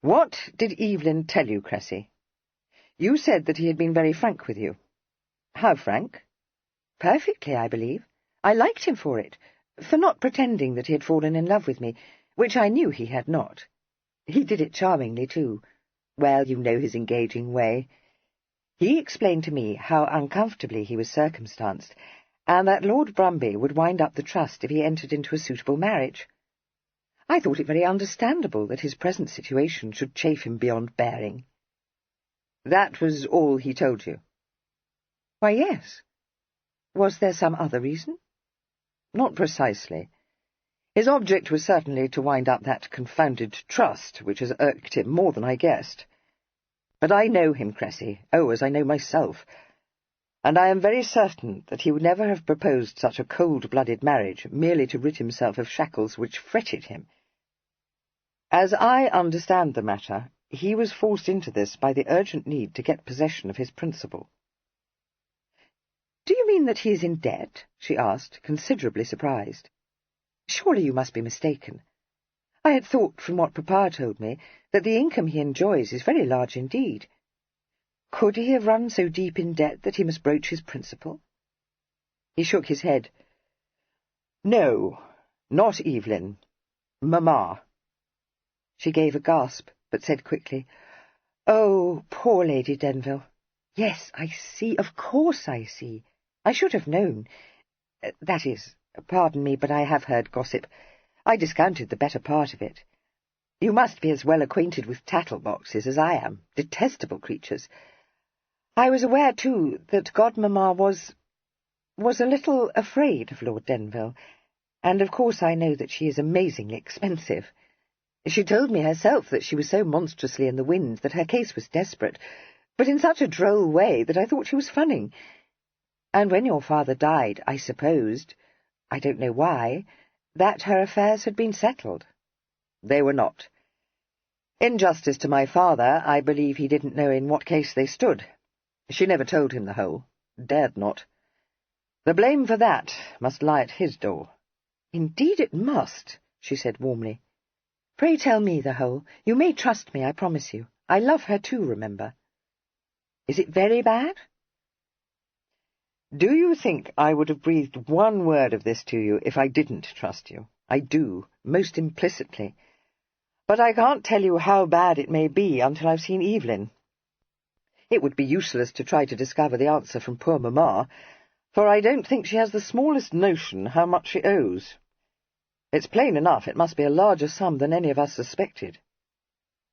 What did Evelyn tell you, Cressy? You said that he had been very frank with you. How frank? Perfectly, I believe. I liked him for it, for not pretending that he had fallen in love with me, which I knew he had not. He did it charmingly, too. Well, you know his engaging way. He explained to me how uncomfortably he was circumstanced, and that Lord Brumby would wind up the trust if he entered into a suitable marriage. I thought it very understandable that his present situation should chafe him beyond bearing. That was all he told you? Why, yes. Was there some other reason? Not precisely. His object was certainly to wind up that confounded trust, which has irked him more than I guessed. But I know him, Cressy, as I know myself, and I am very certain that he would never have proposed such a cold-blooded marriage merely to rid himself of shackles which fretted him. As I understand the matter, he was forced into this by the urgent need to get possession of his principal. Do you mean that he is in debt? She asked, considerably surprised. Surely you must be mistaken. I had thought, from what Papa told me, that the income he enjoys is very large indeed. Could he have run so deep in debt that he must broach his principal? He shook his head. No, not Evelyn. Mamma. She gave a gasp, but said quickly, Oh, poor Lady Denville. Yes, I see, of course I see. I should have known. That is, pardon me, but I have heard gossip. I discounted the better part of it. You must be as well acquainted with tattle-boxes as I am, detestable creatures. I was aware, too, that Godmamma was a little afraid of Lord Denville, and of course I know that she is amazingly expensive. She told me herself that she was so monstrously in the wind that her case was desperate, but in such a droll way that I thought she was funning. And when your father died, I supposed, I don't know why, that her affairs had been settled. They were not. In justice to my father, I believe he didn't know in what case they stood. She never told him the whole, dared not. The blame for that must lie at his door. Indeed it must, she said warmly. Pray tell me the whole. You may trust me, I promise you. I love her too, remember. Is it very bad? Do you think I would have breathed one word of this to you if I didn't trust you? I do, most implicitly. But I can't tell you how bad it may be until I've seen Evelyn. It would be useless to try to discover the answer from poor Mamma, for I don't think she has the smallest notion how much she owes. It's plain enough it must be a larger sum than any of us suspected.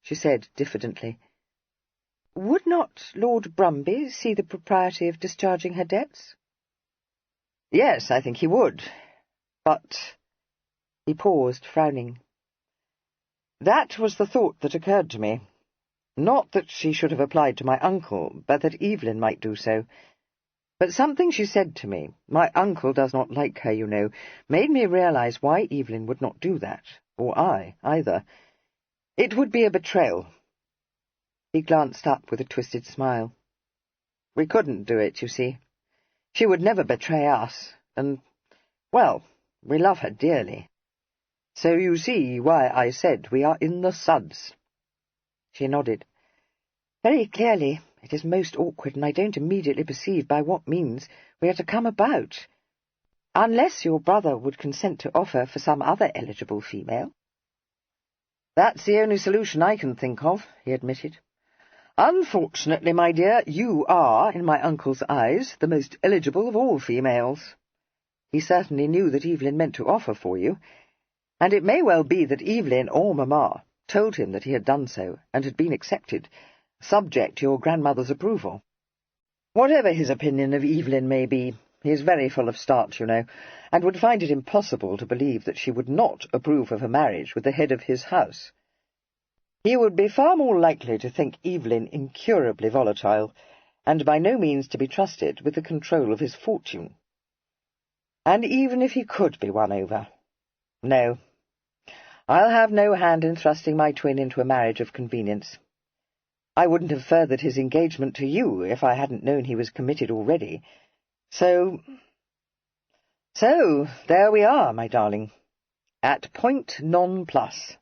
She said diffidently, Would not Lord Brumby see the propriety of discharging her debts? Yes, I think he would. But He paused, frowning. That was the thought that occurred to me. Not that she should have applied to my uncle, but that Evelyn might do so. But something she said to me, my uncle does not like her, you know, made me realize why Evelyn would not do that, or I, either. It would be a betrayal. He glanced up with a twisted smile. We couldn't do it, you see. She would never betray us, and, well, we love her dearly. So you see why I said we are in the suds. She nodded. Very clearly. It is most awkward, and I don't immediately perceive by what means we are to come about, unless your brother would consent to offer for some other eligible female. That's the only solution I can think of, he admitted. Unfortunately, my dear, you are, in my uncle's eyes, the most eligible of all females. He certainly knew that Evelyn meant to offer for you, and it may well be that Evelyn or Mamma told him that he had done so, and had been accepted, subject to your grandmother's approval. Whatever his opinion of Evelyn may be, he is very full of starch, you know, and would find it impossible to believe that she would not approve of a marriage with the head of his house. He would be far more likely to think Evelyn incurably volatile, and by no means to be trusted with the control of his fortune. And even if he could be won over, no, I'll have no hand in thrusting my twin into a marriage of convenience. I wouldn't have furthered his engagement to you if I hadn't known he was committed already. So, there we are, my darling, at point non plus.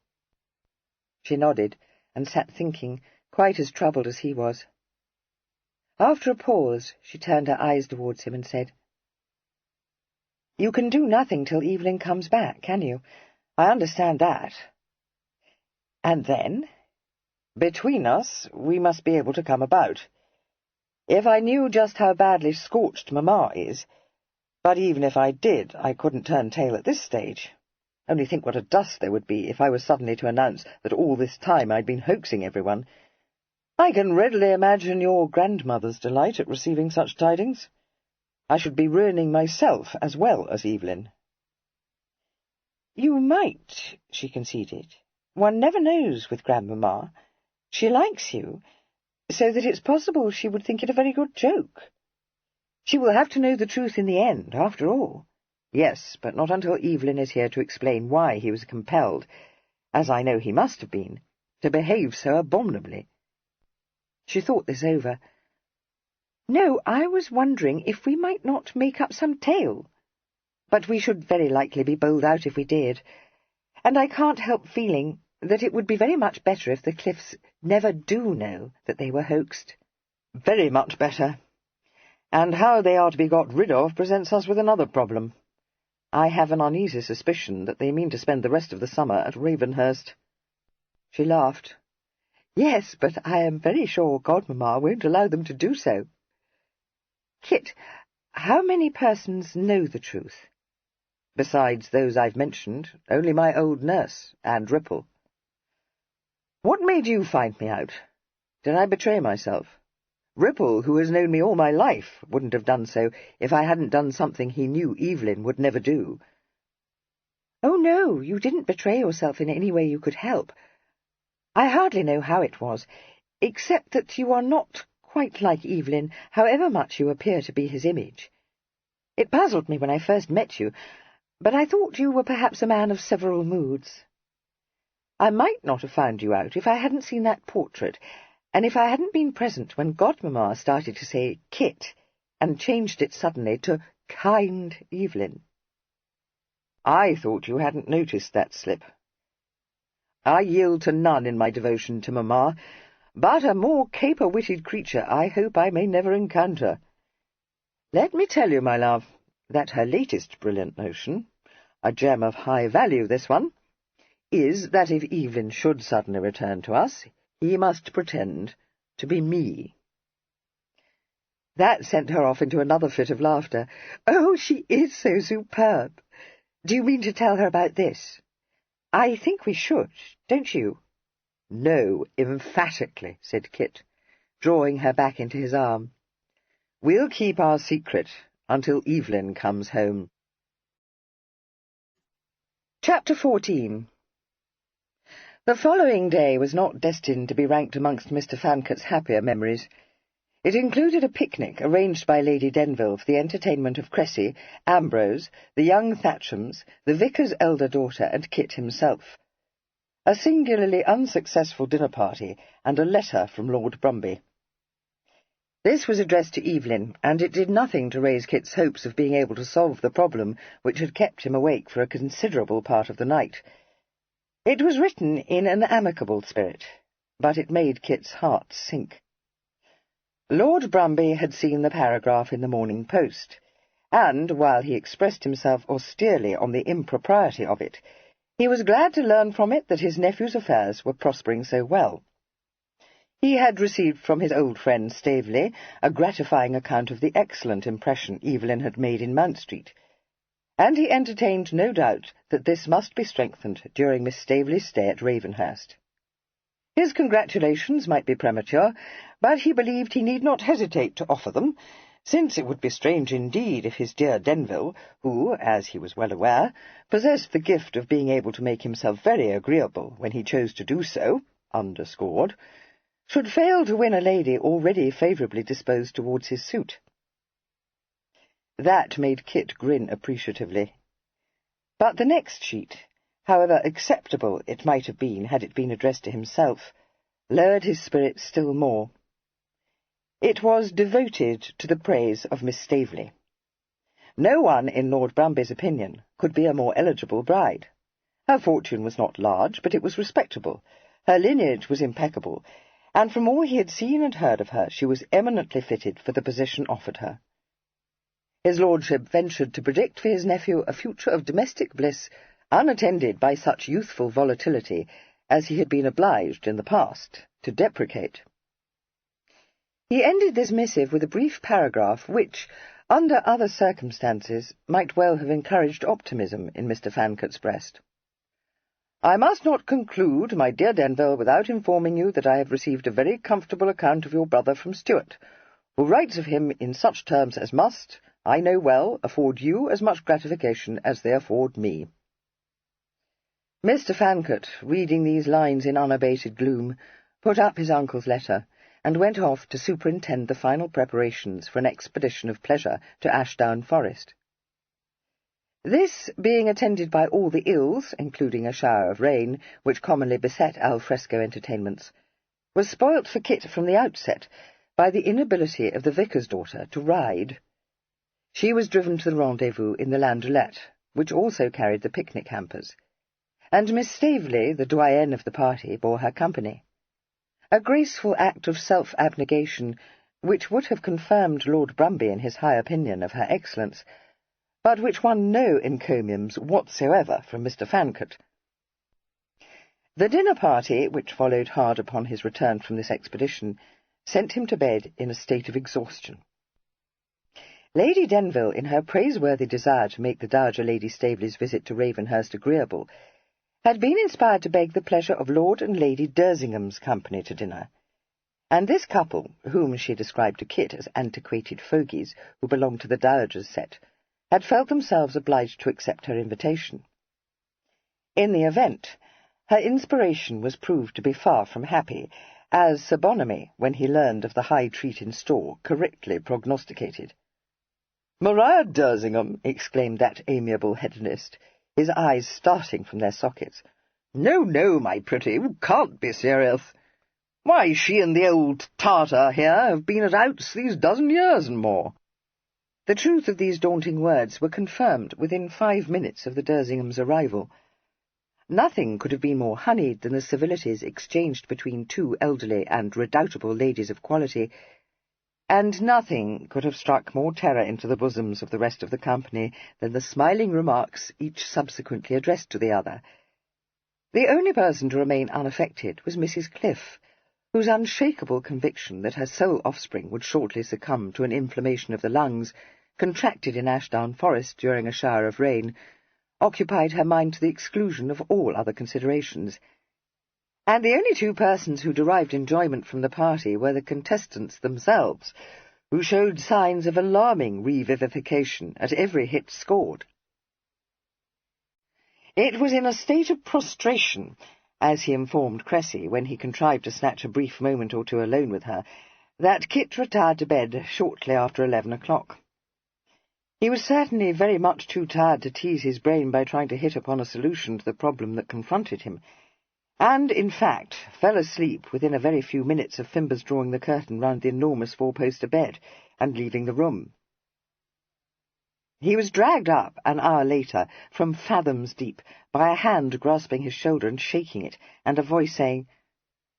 She nodded, and sat thinking, quite as troubled as he was. After a pause, she turned her eyes towards him and said, You can do nothing till Evelyn comes back, can you? I understand that. And then? Between us, we must be able to come about. If I knew just how badly scorched Mamma is, but even if I did, I couldn't turn tail at this stage. Only think what a dust there would be if I was suddenly to announce that all this time I'd been hoaxing everyone. I can readily imagine your grandmother's delight at receiving such tidings. I should be ruining myself as well as Evelyn. You might, she conceded. One never knows with Grandmamma. She likes you, so that it's possible she would think it a very good joke. She will have to know the truth in the end, after all. Yes, but not until Evelyn is here to explain why he was compelled, as I know he must have been, to behave so abominably. She thought this over. No, I was wondering if we might not make up some tale. But we should very likely be bowled out if we did, and I can't help feeling that it would be very much better if the Cliffs never do know that they were hoaxed. Very much better. And how they are to be got rid of presents us with another problem. I have an uneasy suspicion that they mean to spend the rest of the summer at Ravenhurst. She laughed. Yes, but I am very sure Godmamma won't allow them to do so. Kit, how many persons know the truth? Besides those I've mentioned, only my old nurse, and Ripple. What made you find me out? Did I betray myself? Ripple, who has known me all my life, wouldn't have done so if I hadn't done something he knew Evelyn would never do. Oh, no, you didn't betray yourself in any way you could help. I hardly know how it was, except that you are not quite like Evelyn, however much you appear to be his image. It puzzled me when I first met you, but I thought you were perhaps a man of several moods. I might not have found you out if I hadn't seen that portrait, and if I hadn't been present when Godmamma started to say Kit, and changed it suddenly to kind Evelyn. I thought you hadn't noticed that slip. I yield to none in my devotion to Mamma, but a more caper-witted creature I hope I may never encounter. Let me tell you, my love, that her latest brilliant notion, a gem of high value this one, is that if Evelyn should suddenly return to us, he must pretend to be me. That sent her off into another fit of laughter. Oh, she is so superb! Do you mean to tell her about this? I think we should, don't you? No, emphatically, said Kit, drawing her back into his arm. We'll keep our secret until Evelyn comes home. Chapter 14. The following day was not destined to be ranked amongst Mr. Fancott's happier memories. It included a picnic arranged by Lady Denville for the entertainment of Cressy, Ambrose, the young Thatchams, the vicar's elder daughter, and Kit himself. A singularly unsuccessful dinner party, and a letter from Lord Brumby. This was addressed to Evelyn, and it did nothing to raise Kit's hopes of being able to solve the problem which had kept him awake for a considerable part of the night. It was written in an amicable spirit, but it made Kit's heart sink. Lord Brumby had seen the paragraph in the Morning Post, and, while he expressed himself austerely on the impropriety of it, he was glad to learn from it that his nephew's affairs were prospering so well. He had received from his old friend Staveley a gratifying account of the excellent impression Evelyn had made in Mount Street, and he entertained no doubt that this must be strengthened during Miss Staveley's stay at Ravenhurst. His congratulations might be premature, but he believed he need not hesitate to offer them, since it would be strange indeed if his dear Denville, who, as he was well aware, possessed the gift of being able to make himself very agreeable when he chose to do so, underscored, should fail to win a lady already favourably disposed towards his suit. That made Kit grin appreciatively. But the next sheet, however acceptable it might have been had it been addressed to himself, lowered his spirits still more. It was devoted to the praise of Miss Staveley. No one, in Lord Brumby's opinion, could be a more eligible bride. Her fortune was not large, but it was respectable. Her lineage was impeccable, and from all he had seen and heard of her, she was eminently fitted for the position offered her. His lordship ventured to predict for his nephew a future of domestic bliss, unattended by such youthful volatility as he had been obliged in the past to deprecate. He ended this missive with a brief paragraph which, under other circumstances, might well have encouraged optimism in Mr. Fancott's breast. "I must not conclude, my dear Denville, without informing you that I have received a very comfortable account of your brother from Stuart, who writes of him in such terms as must, I know well, afford you as much gratification as they afford me." Mr. Fancott, reading these lines in unabated gloom, put up his uncle's letter, and went off to superintend the final preparations for an expedition of pleasure to Ashdown Forest. This, being attended by all the ills, including a shower of rain, which commonly beset al fresco entertainments, was spoilt for Kit from the outset by the inability of the vicar's daughter to ride. She was driven to the rendezvous in the landaulet, which also carried the picnic hampers, and Miss Staveley, the doyenne of the party, bore her company. A graceful act of self-abnegation, which would have confirmed Lord Brumby in his high opinion of her excellence, but which won no encomiums whatsoever from Mr. Fancott. The dinner party, which followed hard upon his return from this expedition, sent him to bed in a state of exhaustion. Lady Denville, in her praiseworthy desire to make the Dowager Lady Staveley's visit to Ravenhurst agreeable, had been inspired to beg the pleasure of Lord and Lady Dersingham's company to dinner, and this couple, whom she described to Kit as antiquated fogies who belonged to the Dowager's set, had felt themselves obliged to accept her invitation. In the event, her inspiration was proved to be far from happy, as Sir Bonamy, when he learned of the high treat in store, correctly prognosticated. "Maria Dersingham!" exclaimed that amiable hedonist, his eyes starting from their sockets. "No, no, my pretty, you can't be serious. Why, she and the old Tartar here have been at outs these dozen years and more." The truth of these daunting words were confirmed within 5 minutes of the Dersinghams' arrival. Nothing could have been more honeyed than the civilities exchanged between two elderly and redoubtable ladies of quality, and nothing could have struck more terror into the bosoms of the rest of the company than the smiling remarks each subsequently addressed to the other. The only person to remain unaffected was Mrs. Cliff, whose unshakable conviction that her sole offspring would shortly succumb to an inflammation of the lungs, contracted in Ashdown Forest during a shower of rain, occupied her mind to the exclusion of all other considerations, and the only 2 persons who derived enjoyment from the party were the contestants themselves, who showed signs of alarming revivification at every hit scored. It was in a state of prostration, as he informed Cressy when he contrived to snatch a brief moment or two alone with her, that Kit retired to bed shortly after 11 o'clock. He was certainly very much too tired to tease his brain by trying to hit upon a solution to the problem that confronted him, and, in fact, fell asleep within a very few minutes of Fimber's drawing the curtain round the enormous four-poster bed and leaving the room. He was dragged up an hour later from fathoms deep by a hand grasping his shoulder and shaking it, and a voice saying,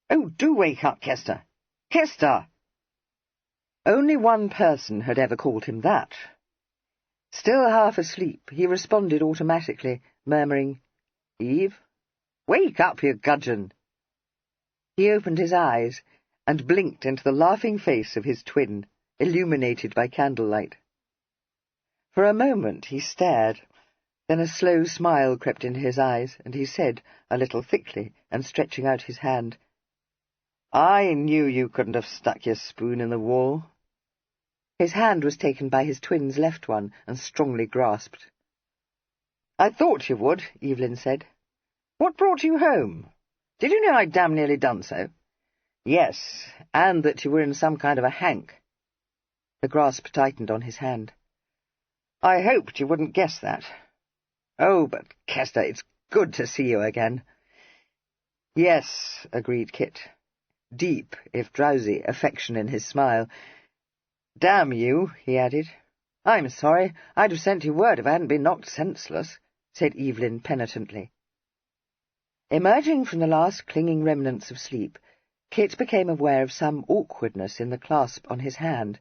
"Oh, do wake up, Kester! Kester!" Only one person had ever called him that. Still half asleep, he responded automatically, murmuring, "Eve? Wake up, you gudgeon!" He opened his eyes and blinked into the laughing face of his twin, illuminated by candlelight. For a moment he stared, then a slow smile crept into his eyes, and he said, a little thickly, and stretching out his hand, "I knew you couldn't have stuck your spoon in the wall." His hand was taken by his twin's left one and strongly grasped. "I thought you would," Evelyn said. "What brought you home? Did you know I'd damn nearly done so?" "Yes, and that you were in some kind of a hank." The grasp tightened on his hand. "I hoped you wouldn't guess that." "Oh, but, Kester, it's good to see you again." "Yes," agreed Kit, deep, if drowsy, affection in his smile. "Damn you," he added. "I'm sorry. I'd have sent you word if I hadn't been knocked senseless," said Evelyn penitently. Emerging from the last clinging remnants of sleep, Kit became aware of some awkwardness in the clasp on his hand.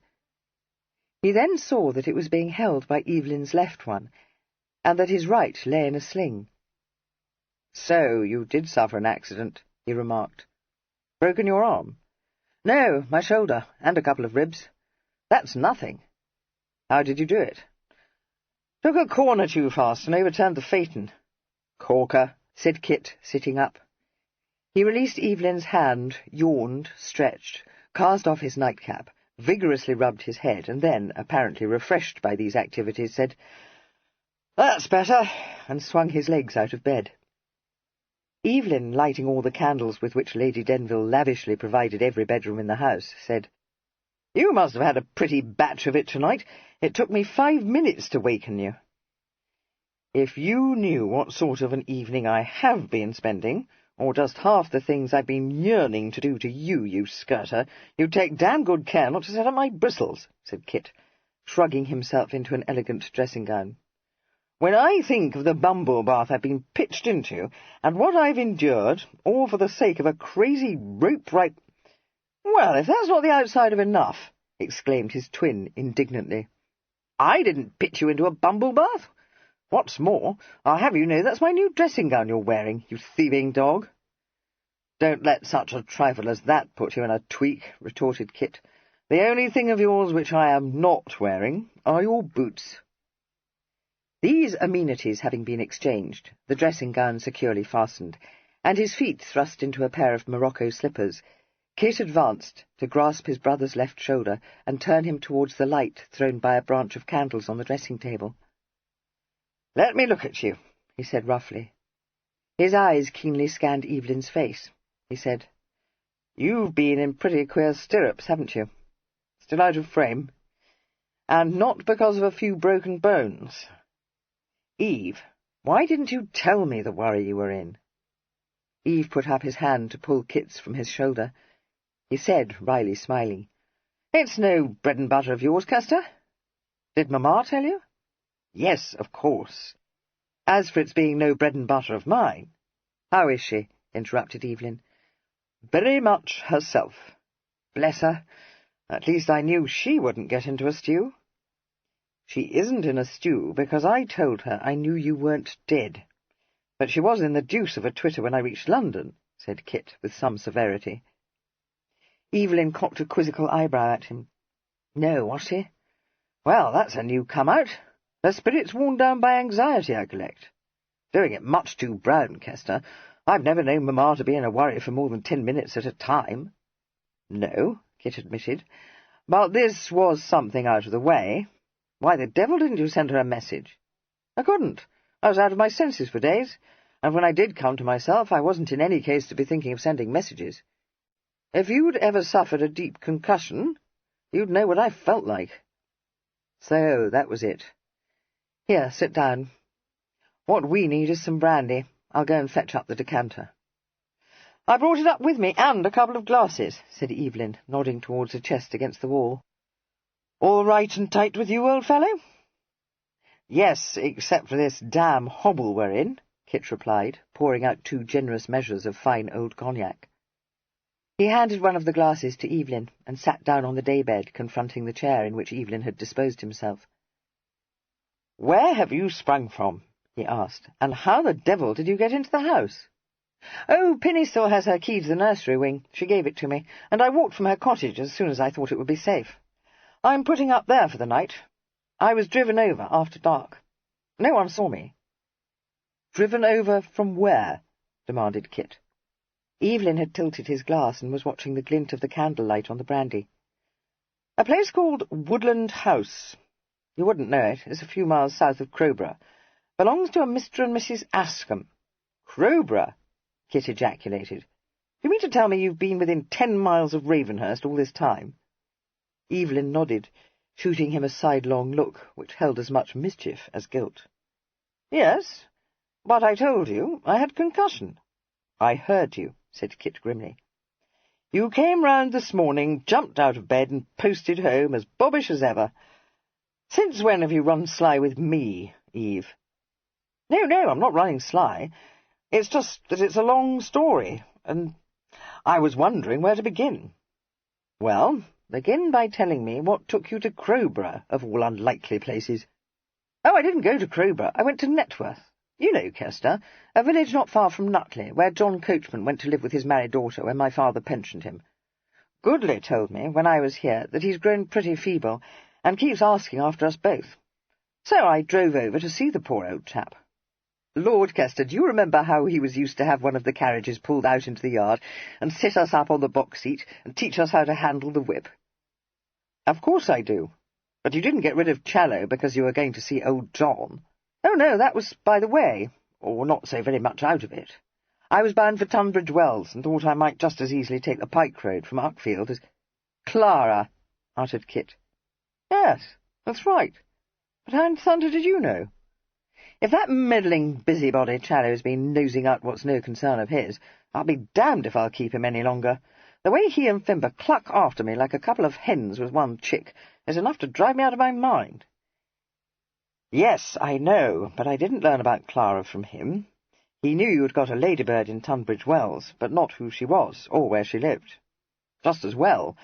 He then saw that it was being held by Evelyn's left one, and that his right lay in a sling. "So you did suffer an accident," he remarked. "Broken your arm?" "No, my shoulder, and a couple of ribs. That's nothing." "How did you do it?" "Took a corner too fast and overturned the phaeton." "Corker," said Kit, sitting up. He released Evelyn's hand, yawned, stretched, cast off his nightcap, vigorously rubbed his head, and then, apparently refreshed by these activities, said, "That's better," and swung his legs out of bed. Evelyn, lighting all the candles with which Lady Denville lavishly provided every bedroom in the house, said, "You must have had a pretty batch of it tonight. It took me 5 minutes to waken you." "If you knew what sort of an evening I have been spending, or just half the things I've been yearning to do to you, you skirter, you'd take damn good care not to set up my bristles," said Kit, shrugging himself into an elegant dressing-gown. "When I think of the bumble bath I've been pitched into, and what I've endured, all for the sake of a crazy rope-right—" "Well, if that's not the outside of enough," exclaimed his twin indignantly. "I didn't pitch you into a bumble bath. What's more, I'll have you know that's my new dressing-gown you're wearing, you thieving dog." "Don't let such a trifle as that put you in a tweak," retorted Kit. "The only thing of yours which I am not wearing are your boots." These amenities having been exchanged, the dressing-gown securely fastened, and his feet thrust into a pair of Morocco slippers, Kit advanced to grasp his brother's left shoulder and turn him towards the light thrown by a branch of candles on the dressing-table. "Let me look at you," he said roughly. His eyes keenly scanned Evelyn's face. He said, "You've been in pretty queer stirrups, haven't you? Still out of frame? And not because of a few broken bones. Eve, why didn't you tell me the worry you were in?" Eve put up his hand to pull Kit's from his shoulder. He said, wryly smiling, "It's no bread and butter of yours, Kester. Did Mamma tell you?" "Yes, of course. As for its being no bread and butter of mine—" "How is she?" interrupted Evelyn. "Very much herself. Bless her. At least I knew she wouldn't get into a stew." "She isn't in a stew because I told her I knew you weren't dead. But she was in the deuce of a twitter when I reached London," said Kit, with some severity. Evelyn cocked a quizzical eyebrow at him. "No, was she? Well, that's a new come-out. Her spirit's worn down by anxiety, I collect. Doing it much too brown, Kester. I've never known Mamma to be in a worry for more than 10 minutes at a time." "No," Kit admitted, "but this was something out of the way. Why the devil didn't you send her a message?" "I couldn't. I was out of my senses for days, and when I did come to myself, I wasn't in any case to be thinking of sending messages. If you'd ever suffered a deep concussion, you'd know what I felt like. So, that was it. Here, sit down. What we need is some brandy. I'll go and fetch up the decanter. I brought it up with me, and a couple of glasses, said Evelyn, nodding towards a chest against the wall. All right and tight with you, old fellow? Yes, except for this damn hobble we're in, Kit replied, pouring out 2 generous measures of fine old cognac. He handed one of the glasses to Evelyn, and sat down on the daybed, confronting the chair in which Evelyn had disposed himself. "Where have you sprung from?" he asked, "and how the devil did you get into the house?" "Oh, Pinny still has her key to the nursery wing. She gave it to me, and I walked from her cottage as soon as I thought it would be safe. I'm putting up there for the night. I was driven over after dark. No one saw me." "Driven over from where?" demanded Kit. Evelyn had tilted his glass and was watching the glint of the candlelight on the brandy. "A place called Woodland House. You wouldn't know it. It's a few miles south of Crowborough. Belongs to a Mr. and Mrs. Ascombe." "Crowborough?" Kit ejaculated. "You mean to tell me you've been within 10 miles of Ravenhurst all this time?" Evelyn nodded, shooting him a sidelong look which held as much mischief as guilt. "Yes, but I told you I had concussion." "I heard you," said Kit grimly. "You came round this morning, jumped out of bed, and posted home as bobbish as ever. Since when have you run sly with me, Eve?" No, I'm not running sly. It's just that it's a long story, and I was wondering where to begin." "Well, begin by telling me what took you to Crowborough, of all unlikely places." "Oh, I didn't go to Crowborough. I went to Networth. You know, Kester, a village not far from Nutley, where John Coachman went to live with his married daughter when my father pensioned him. Goodley told me, when I was here, that he's grown pretty feeble, and keeps asking after us both. So I drove over to see the poor old chap. Lord, Kester, do you remember how he was used to have one of the carriages pulled out into the yard, and sit us up on the box seat, and teach us how to handle the whip?" "Of course I do. But you didn't get rid of Challow because you were going to see old John." "Oh, no, that was by the way, or not so very much out of it. I was bound for Tunbridge Wells, and thought I might just as easily take the Pike Road from Uckfield as—" "Clara," uttered Kit. "Yes, that's right. But how in thunder did you know? If that meddling busybody Challow's been nosing out what's no concern of his, I'll be damned if I'll keep him any longer. The way he and Fimber cluck after me like a couple of hens with one chick is enough to drive me out of my mind." "Yes, I know, but I didn't learn about Clara from him. He knew you had got a ladybird in Tunbridge Wells, but not who she was, or where she lived. Just as well.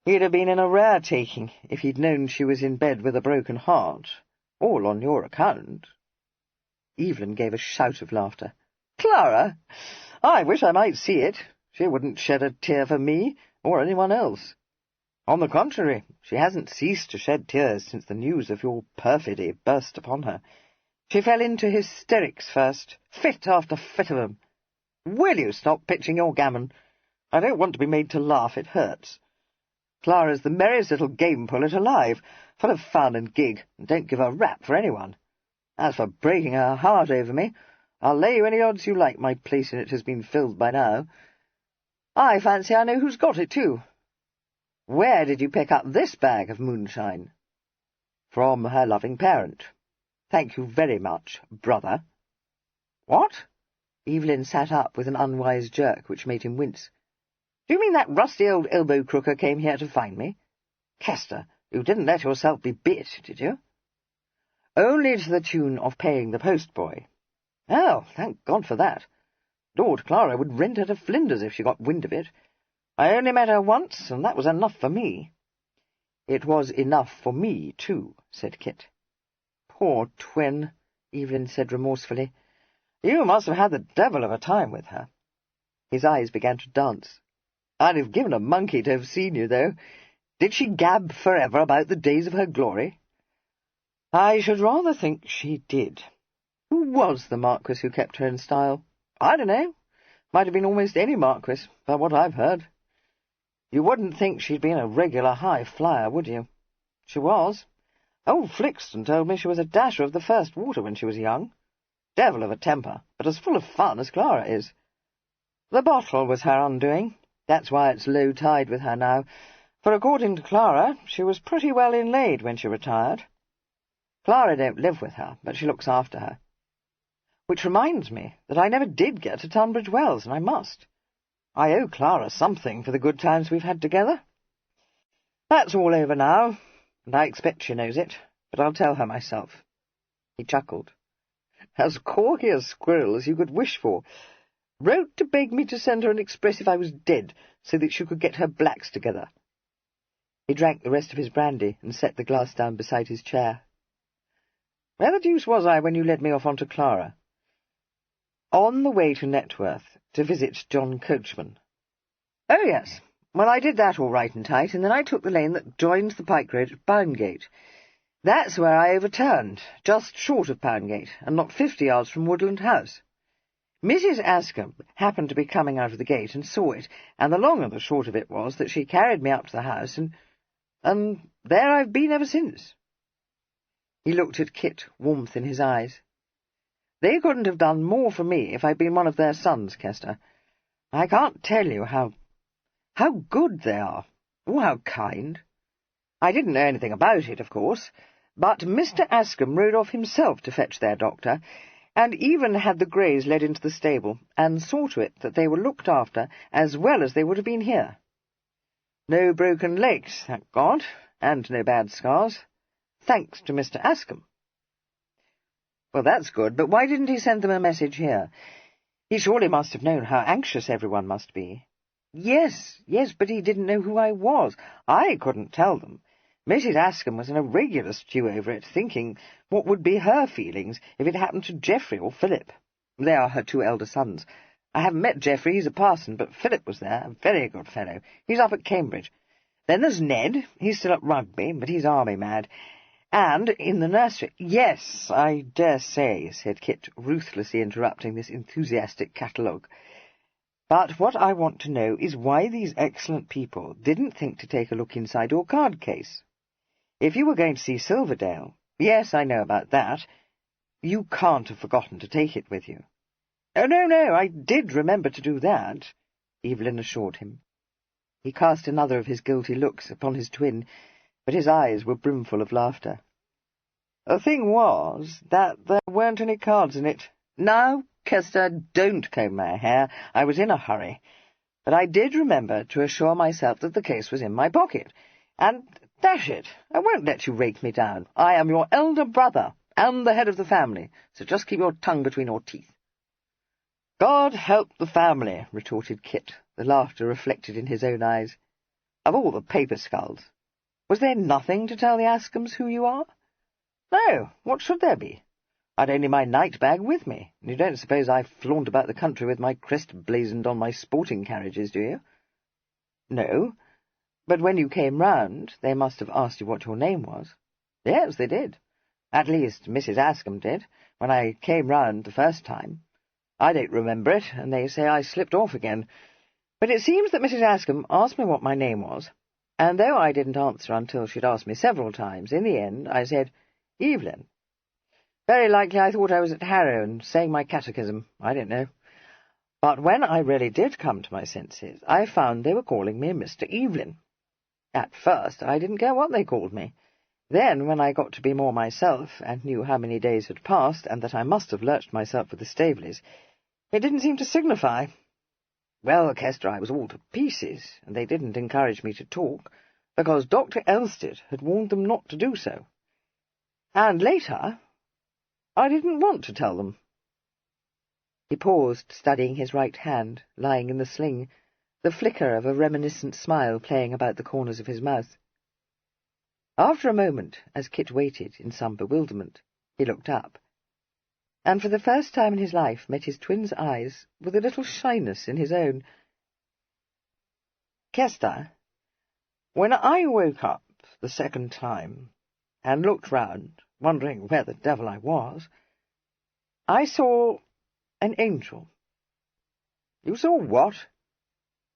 He'd have been in a rare taking if he'd known she was in bed with a broken heart, all on your account." Evelyn gave a shout of laughter. "Clara? I wish I might see it. She wouldn't shed a tear for me, or anyone else. On the contrary, she hasn't ceased to shed tears since the news of your perfidy burst upon her. She fell into hysterics first, fit after fit of 'em. Will you stop pitching your gammon? I don't want to be made to laugh, it hurts. Clara's the merriest little game-pullet alive, full of fun and gig, and don't give a rap for anyone. As for breaking her heart over me, I'll lay you any odds you like my place in it has been filled by now. I fancy I know who's got it, too. Where did you pick up this bag of moonshine?" "From her loving parent. Thank you very much, brother." "What?" Evelyn sat up with an unwise jerk which made him wince. "Do you mean that rusty old elbow-crooker came here to find me? Kester, you didn't let yourself be bit, did you?" "Only to the tune of paying the postboy." "Oh, thank God for that. Lord, Clara would rend her to flinders if she got wind of it. I only met her once, and that was enough for me." "It was enough for me, too," said Kit. "Poor twin," Evelyn said remorsefully. "You must have had the devil of a time with her." His eyes began to dance. "I'd have given a monkey to have seen you, though. Did she gab forever about the days of her glory?" "I should rather think she did. Who was the Marquis who kept her in style?" "I don't know. Might have been almost any Marquis, by what I've heard." "You wouldn't think she'd been a regular high flyer, would you?" "She was. Old Flixton told me she was a dasher of the first water when she was young. Devil of a temper, but as full of fun as Clara is. The bottle was her undoing. That's why it's low tide with her now, for according to Clara, she was pretty well inlaid when she retired. Clara don't live with her, but she looks after her. Which reminds me that I never did get to Tunbridge Wells, and I must. I owe Clara something for the good times we've had together. That's all over now, and I expect she knows it, but I'll tell her myself. He chuckled. As corky a squirrel as you could wish for. Wrote to beg me to send her an express if I was dead, so that she could get her blacks together. He drank the rest of his brandy and set the glass down beside his chair. Where the deuce was I when you led me off on to Clara? On the way to Networth, to visit John Coachman. Oh, yes. Well, I did that all right and tight, and then I took the lane that joins the pike road at Boundgate. That's where I overturned, just short of Poundgate, and not 50 yards from Woodland House. Mrs. Ascombe happened to be coming out of the gate and saw it, and the long and the short of it was that she carried me up to the house, and there I've been ever since. He looked at Kit, warmth in his eyes. They couldn't have done more for me if I'd been one of their sons, Kester. I can't tell you how good they are, or how kind. I didn't know anything about it, of course, but Mr. Ascombe rode off himself to fetch their doctor, and even had the Greys led into the stable, and saw to it that they were looked after as well as they would have been here. No broken legs, thank God, and no bad scars, thanks to Mr. Ascombe. Well, that's good, but why didn't he send them a message here? He surely must have known how anxious everyone must be. Yes, but he didn't know who I was. I couldn't tell them. Mrs. Ascombe was in a regular stew over it, thinking what would be her feelings if it happened to Geoffrey or Philip. They are her two elder sons. I haven't met Geoffrey, he's a parson, but Philip was there, a very good fellow. He's up at Cambridge. Then there's Ned, he's still at Rugby, but he's army mad. And in the nursery— Yes, I dare say, said Kit, ruthlessly interrupting this enthusiastic catalogue. But what I want to know is why these excellent people didn't think to take a look inside your card case. If you were going to see Silverdale— Yes, I know about that. You can't have forgotten to take it with you. Oh, no, I did remember to do that, Evelyn assured him. He cast another of his guilty looks upon his twin, but his eyes were brimful of laughter. The thing was that there weren't any cards in it. Now, Kester, don't comb my hair. I was in a hurry. But I did remember to assure myself that the case was in my pocket. And, dash it, I won't let you rake me down. I am your elder brother, and the head of the family, so just keep your tongue between your teeth. God help the family, retorted Kit, the laughter reflected in his own eyes. Of all the paper skulls, was there nothing to tell the Ascombes who you are? No, what should there be? I'd only my night bag with me, and you don't suppose I flaunt about the country with my crest blazoned on my sporting carriages, do you? No, but when you came round, they must have asked you what your name was. Yes, they did. At least, Mrs. Ascombe did, when I came round the first time. I don't remember it, and they say I slipped off again. But it seems that Mrs. Ascombe asked me what my name was, and though I didn't answer until she'd asked me several times, in the end I said, Evelyn. Very likely I thought I was at Harrow and saying my catechism. I don't know. But when I really did come to my senses, I found they were calling me Mr. Evelyn. At first I didn't care what they called me. Then, when I got to be more myself, and knew how many days had passed, and that I must have lurched myself with the Staveleys, it didn't seem to signify. Well, Kester, I was all to pieces, and they didn't encourage me to talk, because Dr. Elstead had warned them not to do so. And later, I didn't want to tell them. He paused, studying his right hand, lying in the sling, the flicker of a reminiscent smile playing about the corners of his mouth. After a moment, as Kit waited in some bewilderment, he looked up, and for the first time in his life met his twin's eyes with a little shyness in his own. Kester, when I woke up the second time, and looked round, wondering where the devil I was, I saw an angel. You saw what?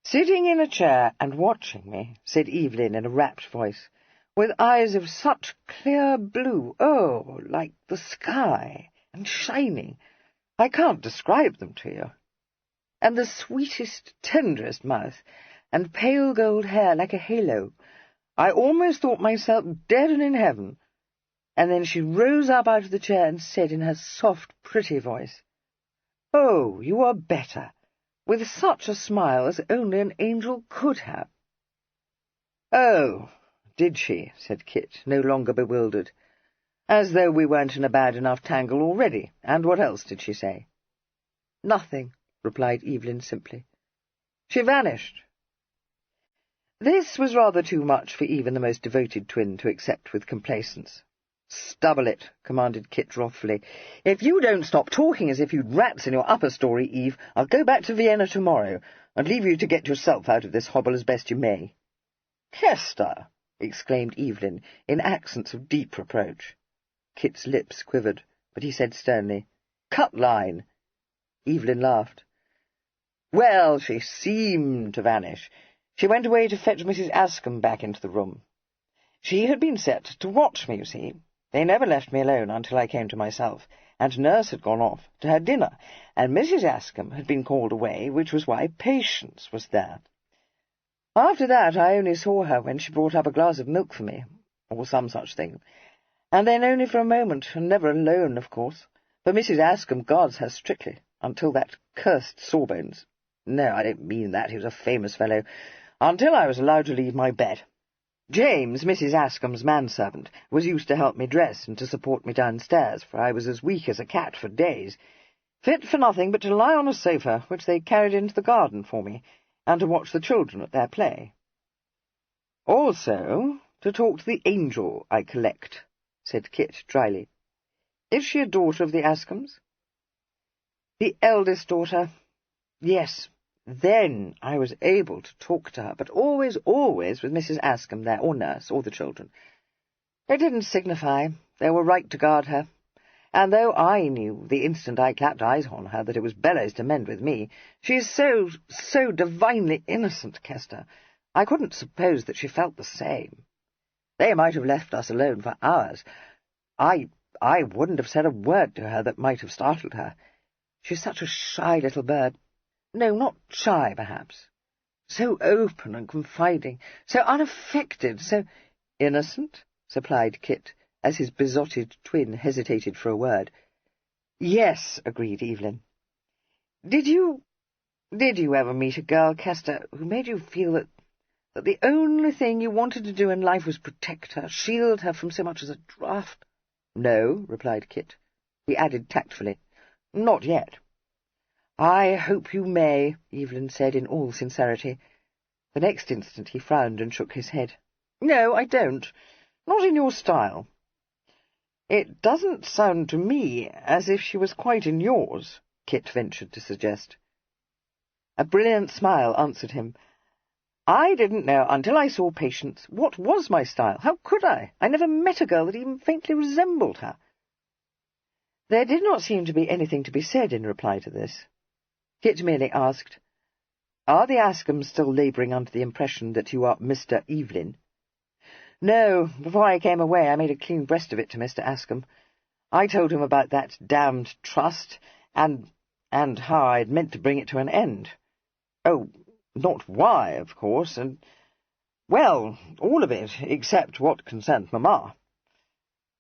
Sitting in a chair and watching me, said Evelyn in a rapt voice, with eyes of such clear blue, oh, like the sky, and shining, I can't describe them to you. And the sweetest, tenderest mouth, and pale gold hair like a halo. I almost thought myself dead and in heaven. And then she rose up out of the chair and said in her soft, pretty voice, "Oh, you are better," with such a smile as only an angel could have. "Oh, did she?" said Kit, no longer bewildered. "As though we weren't in a bad enough tangle already. And what else did she say?" "Nothing," replied Evelyn simply. "She vanished." This was rather too much for even the most devoted twin to accept with complacence. "Stubble it," commanded Kit wrathfully. "If you don't stop talking as if you'd rats in your upper story, Eve, I'll go back to Vienna tomorrow, and leave you to get yourself out of this hobble as best you may." "Hester!" exclaimed Evelyn, in accents of deep reproach. Kit's lips quivered, but he said sternly, "Cut line." Evelyn laughed. "Well, she seemed to vanish. She went away to fetch Mrs. Ascombe back into the room. She had been set to watch me, you see. They never left me alone until I came to myself, and Nurse had gone off to her dinner, and Mrs. Ascombe had been called away, which was why Patience was there. After that I only saw her when she brought up a glass of milk for me, or some such thing, and then only for a moment, and never alone, of course, for Mrs. Ascombe guards her strictly, until that cursed Sawbones—no, I don't mean that, he was a famous fellow—until I was allowed to leave my bed. James, Mrs. Ascombe's manservant, was used to help me dress and to support me downstairs, for I was as weak as a cat for days, fit for nothing but to lie on a sofa, which they carried into the garden for me, and to watch the children at their play. Also, to talk to the angel I collect," said Kit dryly. "Is she a daughter of the Ascombes?" "The eldest daughter. Yes. Then I was able to talk to her, but always with Mrs. Ascombe there, or Nurse, or the children. It didn't signify. They were right to guard her. And though I knew the instant I clapped eyes on her that it was Bellow's to mend with me, she is so divinely innocent, Kester, I couldn't suppose that she felt the same. They might have left us alone for hours. I wouldn't have said a word to her that might have startled her. She's such a shy little bird. No, not shy, perhaps. So open and confiding, so unaffected, so—" "Innocent?" supplied Kit, as his besotted twin hesitated for a word. "Yes," agreed Evelyn. Did you ever meet a girl, Kester, who made you feel that the only thing you wanted to do in life was protect her, shield her from so much as a draught?" "No," replied Kit. He added tactfully, "Not yet." "I hope you may," Evelyn said in all sincerity. The next instant he frowned and shook his head. "No, I don't. Not in your style." "It doesn't sound to me as if she was quite in yours," Kit ventured to suggest. A brilliant smile answered him. "I didn't know until I saw Patience what was my style. How could I? I never met a girl that even faintly resembled her." There did not seem to be anything to be said in reply to this. Kit merely asked, "Are the Ascombes still labouring under the impression that you are Mr. Evelyn?" "No. Before I came away I made a clean breast of it to Mr. Ascombe. I told him about that damned trust, and how I had meant to bring it to an end. Oh, not why, of course, and, well, all of it, except what concerned Mamma.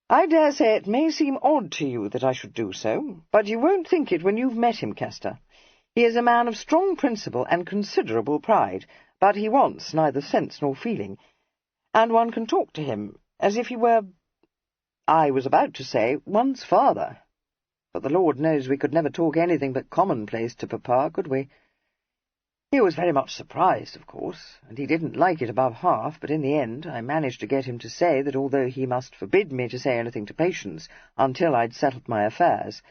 I dare say it may seem odd to you that I should do so, but you won't think it when you've met him, Kester. He is a man of strong principle and considerable pride, but he wants neither sense nor feeling, and one can talk to him as if he were, I was about to say, one's father. But the Lord knows we could never talk anything but commonplace to Papa, could we? He was very much surprised, of course, and he didn't like it above half, but in the end I managed to get him to say that although he must forbid me to say anything to Patience until I'd settled my affairs,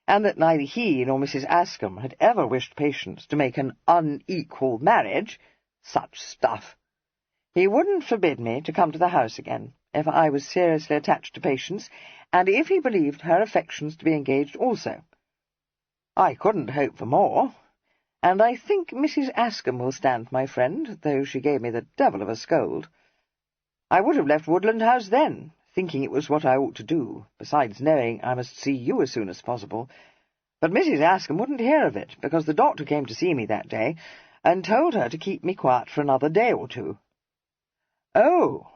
and that neither he nor Mrs. Ascombe had ever wished Patience to make an unequal marriage, such stuff, he wouldn't forbid me to come to the house again if I was seriously attached to Patience, and if he believed her affections to be engaged also. I couldn't hope for more, and I think Mrs. Ascombe will stand my friend, though she gave me the devil of a scold. I would have left Woodland House then, thinking it was what I ought to do, besides knowing I must see you as soon as possible. But Mrs. Askham wouldn't hear of it, because the doctor came to see me that day, and told her to keep me quiet for another day or two. "Oh,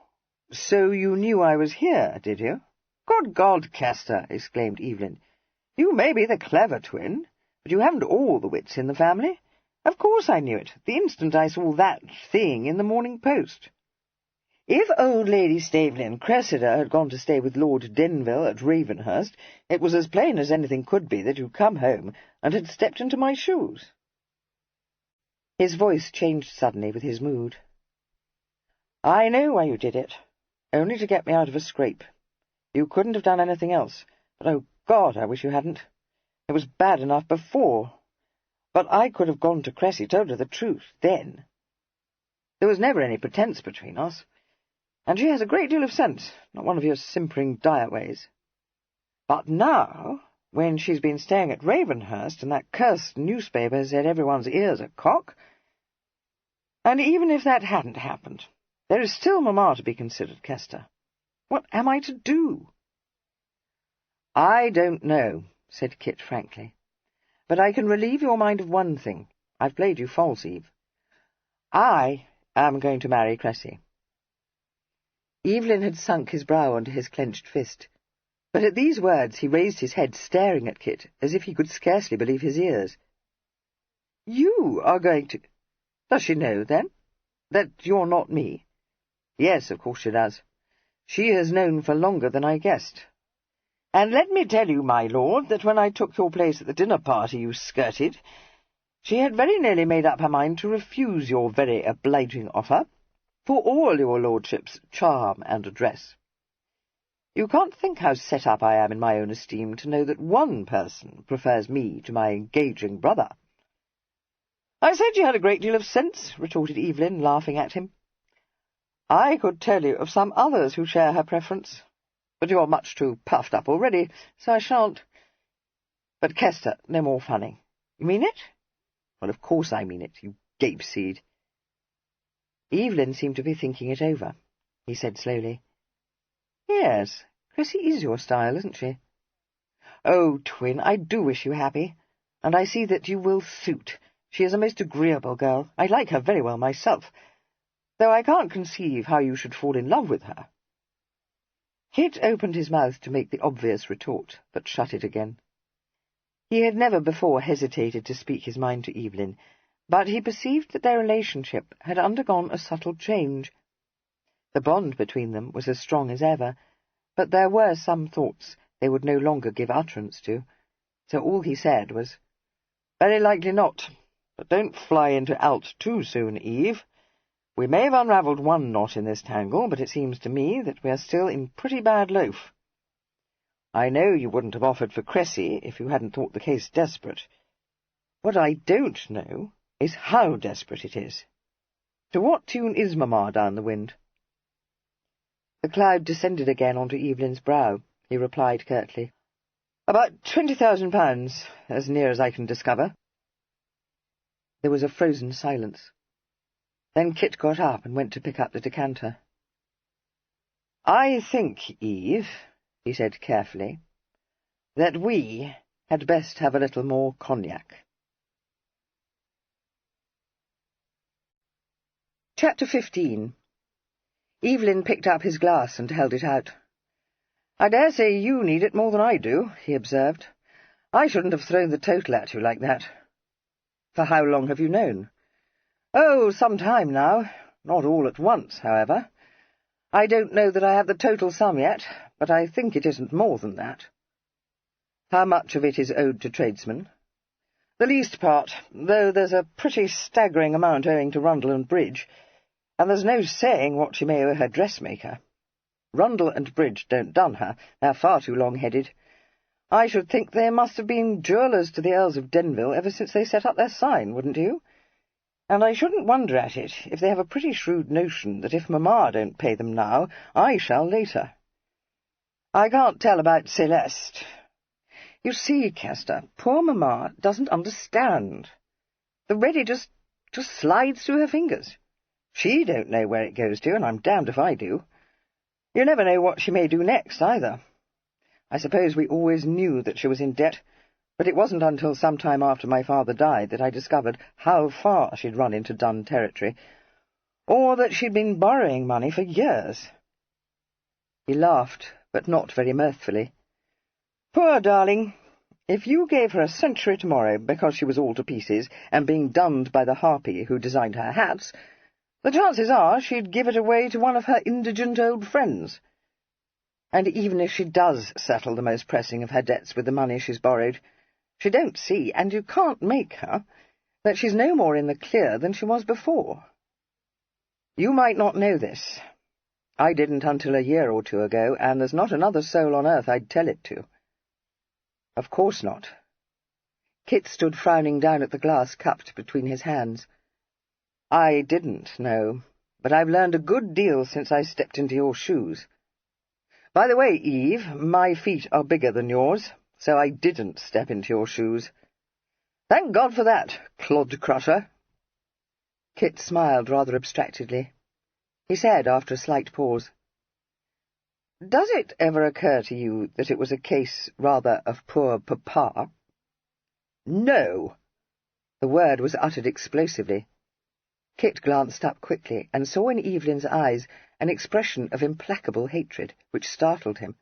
so you knew I was here, did you?" "Good God, Kester!" exclaimed Evelyn. "You may be the clever twin, but you haven't all the wits in the family. Of course I knew it, the instant I saw that thing in the Morning Post. If old Lady Staveley and Cressida had gone to stay with Lord Denville at Ravenhurst, it was as plain as anything could be that you'd come home and had stepped into my shoes." His voice changed suddenly with his mood. "I know why you did it, only to get me out of a scrape. You couldn't have done anything else, but oh God, I wish you hadn't. It was bad enough before. But I could have gone to Cressy, told her the truth, then. There was never any pretense between us, and she has a great deal of sense, not one of your simpering diet-ways. But now, when she's been staying at Ravenhurst, and that cursed newspaper has said everyone's ears are cock, and even if that hadn't happened, there is still Mamma to be considered, Kester. What am I to do?" "I don't know," said Kit frankly. "But I can relieve your mind of one thing. I've played you false, Eve. I am going to marry Cressy." Evelyn had sunk his brow under his clenched fist, but at these words he raised his head, staring at Kit, as if he could scarcely believe his ears. "You are going to—" "Does she know, then, that you're not me?" "Yes, of course she does. She has known for longer than I guessed. And let me tell you, my lord, that when I took your place at the dinner party you skirted, she had very nearly made up her mind to refuse your very obliging offer, for all your lordship's charm and address. You can't think how set up I am in my own esteem to know that one person prefers me to my engaging brother." "I said she had a great deal of sense," retorted Evelyn, laughing at him. "I could tell you of some others who share her preference, but you're much too puffed up already, so I shan't. But, Kester, no more funning. You mean it?" "Well, of course I mean it, you gape-seed." Evelyn seemed to be thinking it over. He said slowly, "Yes, Cressy is your style, isn't she?" "Oh, twin, I do wish you happy, and I see that you will suit. She is a most agreeable girl. I like her very well myself, though I can't conceive how you should fall in love with her." Kit opened his mouth to make the obvious retort, but shut it again. He had never before hesitated to speak his mind to Evelyn, but he perceived that their relationship had undergone a subtle change. The bond between them was as strong as ever, but there were some thoughts they would no longer give utterance to, so all he said was, "Very likely not, but don't fly into alt too soon, Eve. We may have unravelled one knot in this tangle, but it seems to me that we are still in pretty bad loaf. I know you wouldn't have offered for Cressy if you hadn't thought the case desperate. What I don't know is how desperate it is. To what tune is Mamma down the wind?" The cloud descended again onto Evelyn's brow. He replied curtly, "About £20,000, as near as I can discover." There was a frozen silence. Then Kit got up and went to pick up the decanter. "I think, Eve," he said carefully, "that we had best have a little more cognac." Chapter 15. Evelyn picked up his glass and held it out. "I dare say you need it more than I do," he observed. "I shouldn't have thrown the total at you like that." "For how long have you known?" "Oh, some time now. Not all at once, however. I don't know that I have the total sum yet, but I think it isn't more than that." "How much of it is owed to tradesmen?" "The least part, though there's a pretty staggering amount owing to Rundle and Bridge, and there's no saying what she may owe her dressmaker. Rundle and Bridge don't dun her, they're far too long-headed. I should think they must have been jewellers to the Earls of Denville ever since they set up their sign, wouldn't you? And I shouldn't wonder at it if they have a pretty shrewd notion that if Mamma don't pay them now, I shall later. I can't tell about Celeste. You see, Kester, poor Mamma doesn't understand. The ready just slides through her fingers. She don't know where it goes to, and I'm damned if I do. You never know what she may do next, either. I suppose we always knew that she was in debt, but it wasn't until some time after my father died that I discovered how far she'd run into dun territory, or that she'd been borrowing money for years." He laughed, but not very mirthfully. "Poor darling! If you gave her a century tomorrow because she was all to pieces and being dunned by the harpy who designed her hats, the chances are she'd give it away to one of her indigent old friends. And even if she does settle the most pressing of her debts with the money she's borrowed, she don't see, and you can't make her, that she's no more in the clear than she was before. You might not know this. I didn't until a year or two ago, and there's not another soul on earth I'd tell it to." "Of course not." Kit stood frowning down at the glass cupped between his hands. "I didn't, no, but I've learned a good deal since I stepped into your shoes. By the way, Eve, my feet are bigger than yours, so I didn't step into your shoes. Thank God for that, clod-crusher." Kit smiled rather abstractedly. He said, after a slight pause, "Does it ever occur to you that it was a case, rather, of poor papa?" "No!" The word was uttered explosively. Kit glanced up quickly and saw in Evelyn's eyes an expression of implacable hatred, which startled him.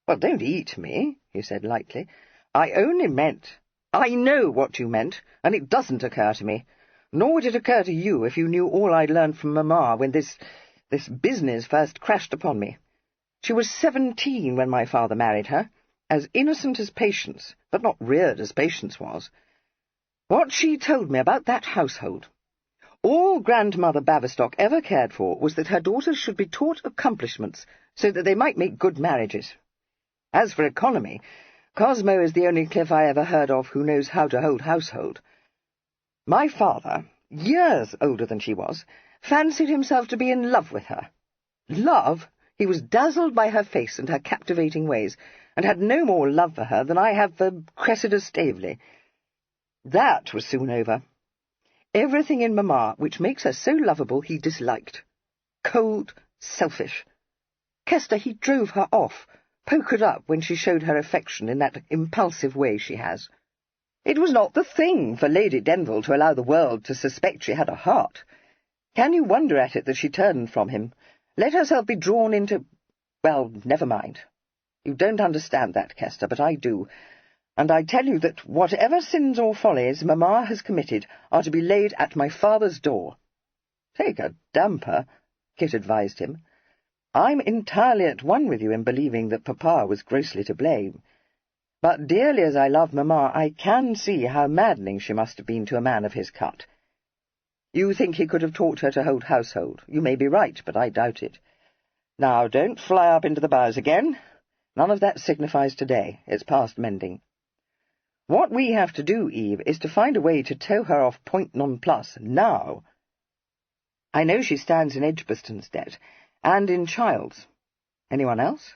"Well, don't eat me," he said lightly. "I only meant—" "I know what you meant, and it doesn't occur to me. Nor would it occur to you if you knew all I'd learned from Mamma when this business first crashed upon me. She was 17 when my father married her, as innocent as Patience, but not reared as Patience was. What she told me about that household, all Grandmother Baverstock ever cared for was that her daughters should be taught accomplishments so that they might make good marriages. As for economy, Cosmo is the only Cliff I ever heard of who knows how to hold household. My father, years older than she was, fancied himself to be in love with her. Love? He was dazzled by her face and her captivating ways, and had no more love for her than I have for Cressida Staveley. That was soon over. Everything in Mamma which makes her so lovable he disliked. Cold, selfish. Kester, he drove her off, pokered up when she showed her affection in that impulsive way she has. It was not the thing for Lady Denville to allow the world to suspect she had a heart. Can you wonder at it that she turned from him, let herself be drawn into— Well, never mind. You don't understand that, Kester, but I do, and I tell you that whatever sins or follies Mamma has committed are to be laid at my father's door." "Take a damper," Kit advised him. "I'm entirely at one with you in believing that Papa was grossly to blame. But dearly as I love Mamma, I can see how maddening she must have been to a man of his cut. You think he could have taught her to hold household. You may be right, but I doubt it. Now, don't fly up into the bows again. None of that signifies today. It's past mending. What we have to do, Eve, is to find a way to tow her off Point Nonplus now. I know she stands in Edgbaston's debt, and in Child's. Anyone else?"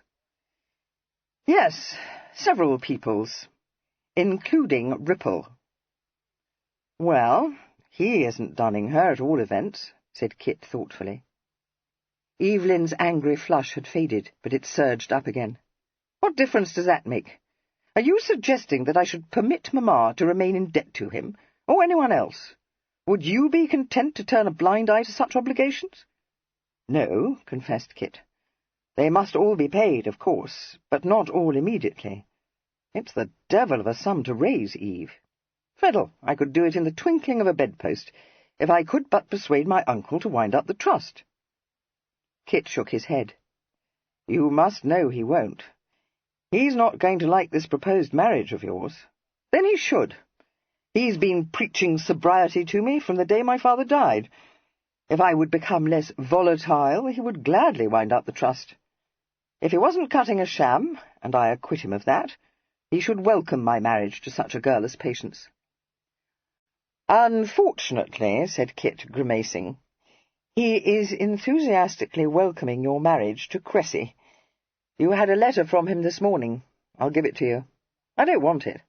"Yes, several people's, including Ripple." "Well, he isn't dunning her at all events," said Kit thoughtfully. Evelyn's angry flush had faded, but it surged up again. "What difference does that make? Are you suggesting that I should permit Mamma to remain in debt to him, or anyone else? Would you be content to turn a blind eye to such obligations?" "No," confessed Kit. "They must all be paid, of course, but not all immediately. It's the devil of a sum to raise, Eve. Fiddle, I could do it in the twinkling of a bedpost, if I could but persuade my uncle to wind up the trust." Kit shook his head. "You must know he won't. He's not going to like this proposed marriage of yours. Then he should. He's been preaching sobriety to me from the day my father died. If I would become less volatile, he would gladly wind up the trust. If he wasn't cutting a sham, and I acquit him of that, he should welcome my marriage to such a girl as Patience." "Unfortunately," said Kit, grimacing, "he is enthusiastically welcoming your marriage to Cressy. You had a letter from him this morning. I'll give it to you. I don't want it.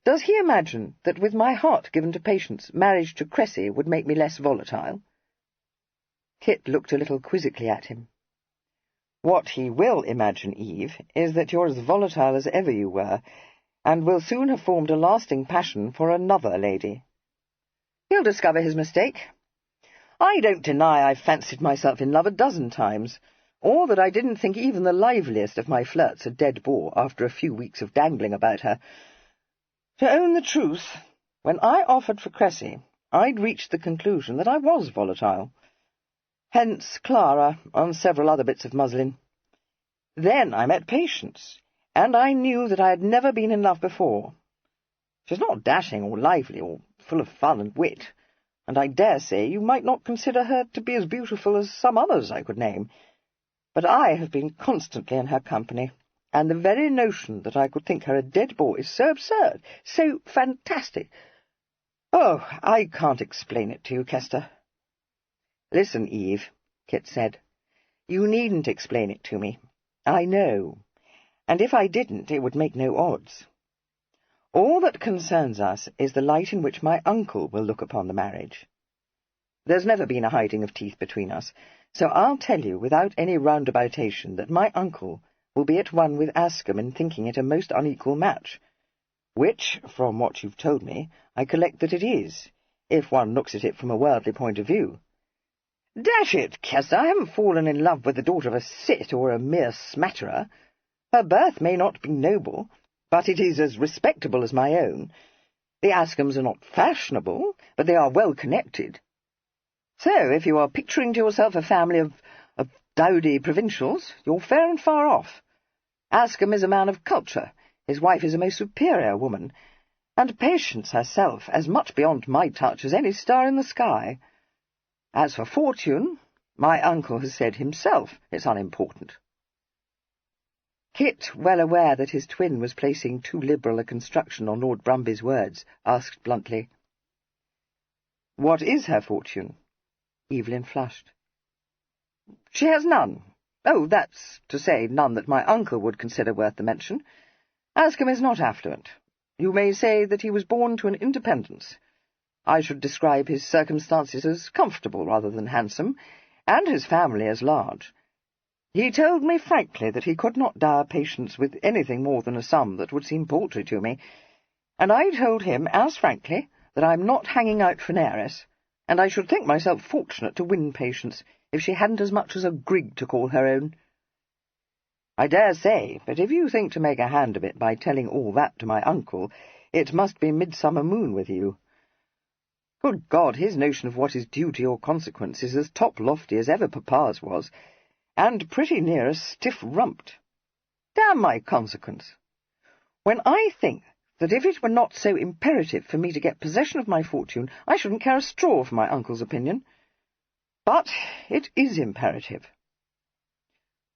Does he imagine that with my heart given to Patience, marriage to Cressy would make me less volatile?" Kit looked a little quizzically at him. "What he will imagine, Eve, is that you're as volatile as ever you were, and will soon have formed a lasting passion for another lady. He'll discover his mistake. I don't deny I've fancied myself in love a dozen times, or that I didn't think even the liveliest of my flirts a dead bore after a few weeks of dangling about her. To own the truth, when I offered for Cressy, I'd reached the conclusion that I was volatile. Hence Clara, on several other bits of muslin. Then I met Patience, and I knew that I had never been in love before. She's not dashing or lively or full of fun and wit, and I dare say you might not consider her to be as beautiful as some others I could name. But I have been constantly in her company, and the very notion that I could think her a dead bore is so absurd, so fantastic. Oh, I can't explain it to you, Kester. Listen, Eve, Kit said. You needn't explain it to me. I know, and if I didn't, it would make no odds. All that concerns us is the light in which my uncle will look upon the marriage. There's never been a hiding of teeth between us, so I'll tell you without any roundaboutation that my uncle will be at one with Ascombe in thinking it a most unequal match, which, from what you've told me, I collect that it is, if one looks at it from a worldly point of view. Dash it, Kester, I haven't fallen in love with the daughter of a cit or a mere smatterer. Her birth may not be noble, but it is as respectable as my own. The Ascombes are not fashionable, but they are well connected. So, if you are picturing to yourself a family of dowdy provincials, you're fair and far off. Ascombe is a man of culture, his wife is a most superior woman, and Patience herself as much beyond my touch as any star in the sky. As for fortune, my uncle has said himself it's unimportant. Kit, well aware that his twin was placing too liberal a construction on Lord Brumby's words, asked bluntly, "What is her fortune?" Evelyn flushed. "She has none. Oh, that's to say, none that my uncle would consider worth the mention. Ascombe is not affluent. You may say that he was born to an independence. I should describe his circumstances as comfortable rather than handsome, and his family as large. He told me frankly that he could not dower Patience with anything more than a sum that would seem paltry to me, and I told him as frankly that I'm not hanging out for an heiress, and I should think myself fortunate to win Patience if she hadn't as much as a grig to call her own. I dare say, but if you think to make a hand of it by telling all that to my uncle, it must be midsummer moon with you. Good God, his notion of what is due to your consequence is as top-lofty as ever papa's was, and pretty near as stiff-rumped. Damn my consequence! When I think that if it were not so imperative for me to get possession of my fortune, I shouldn't care a straw for my uncle's opinion. But it is imperative.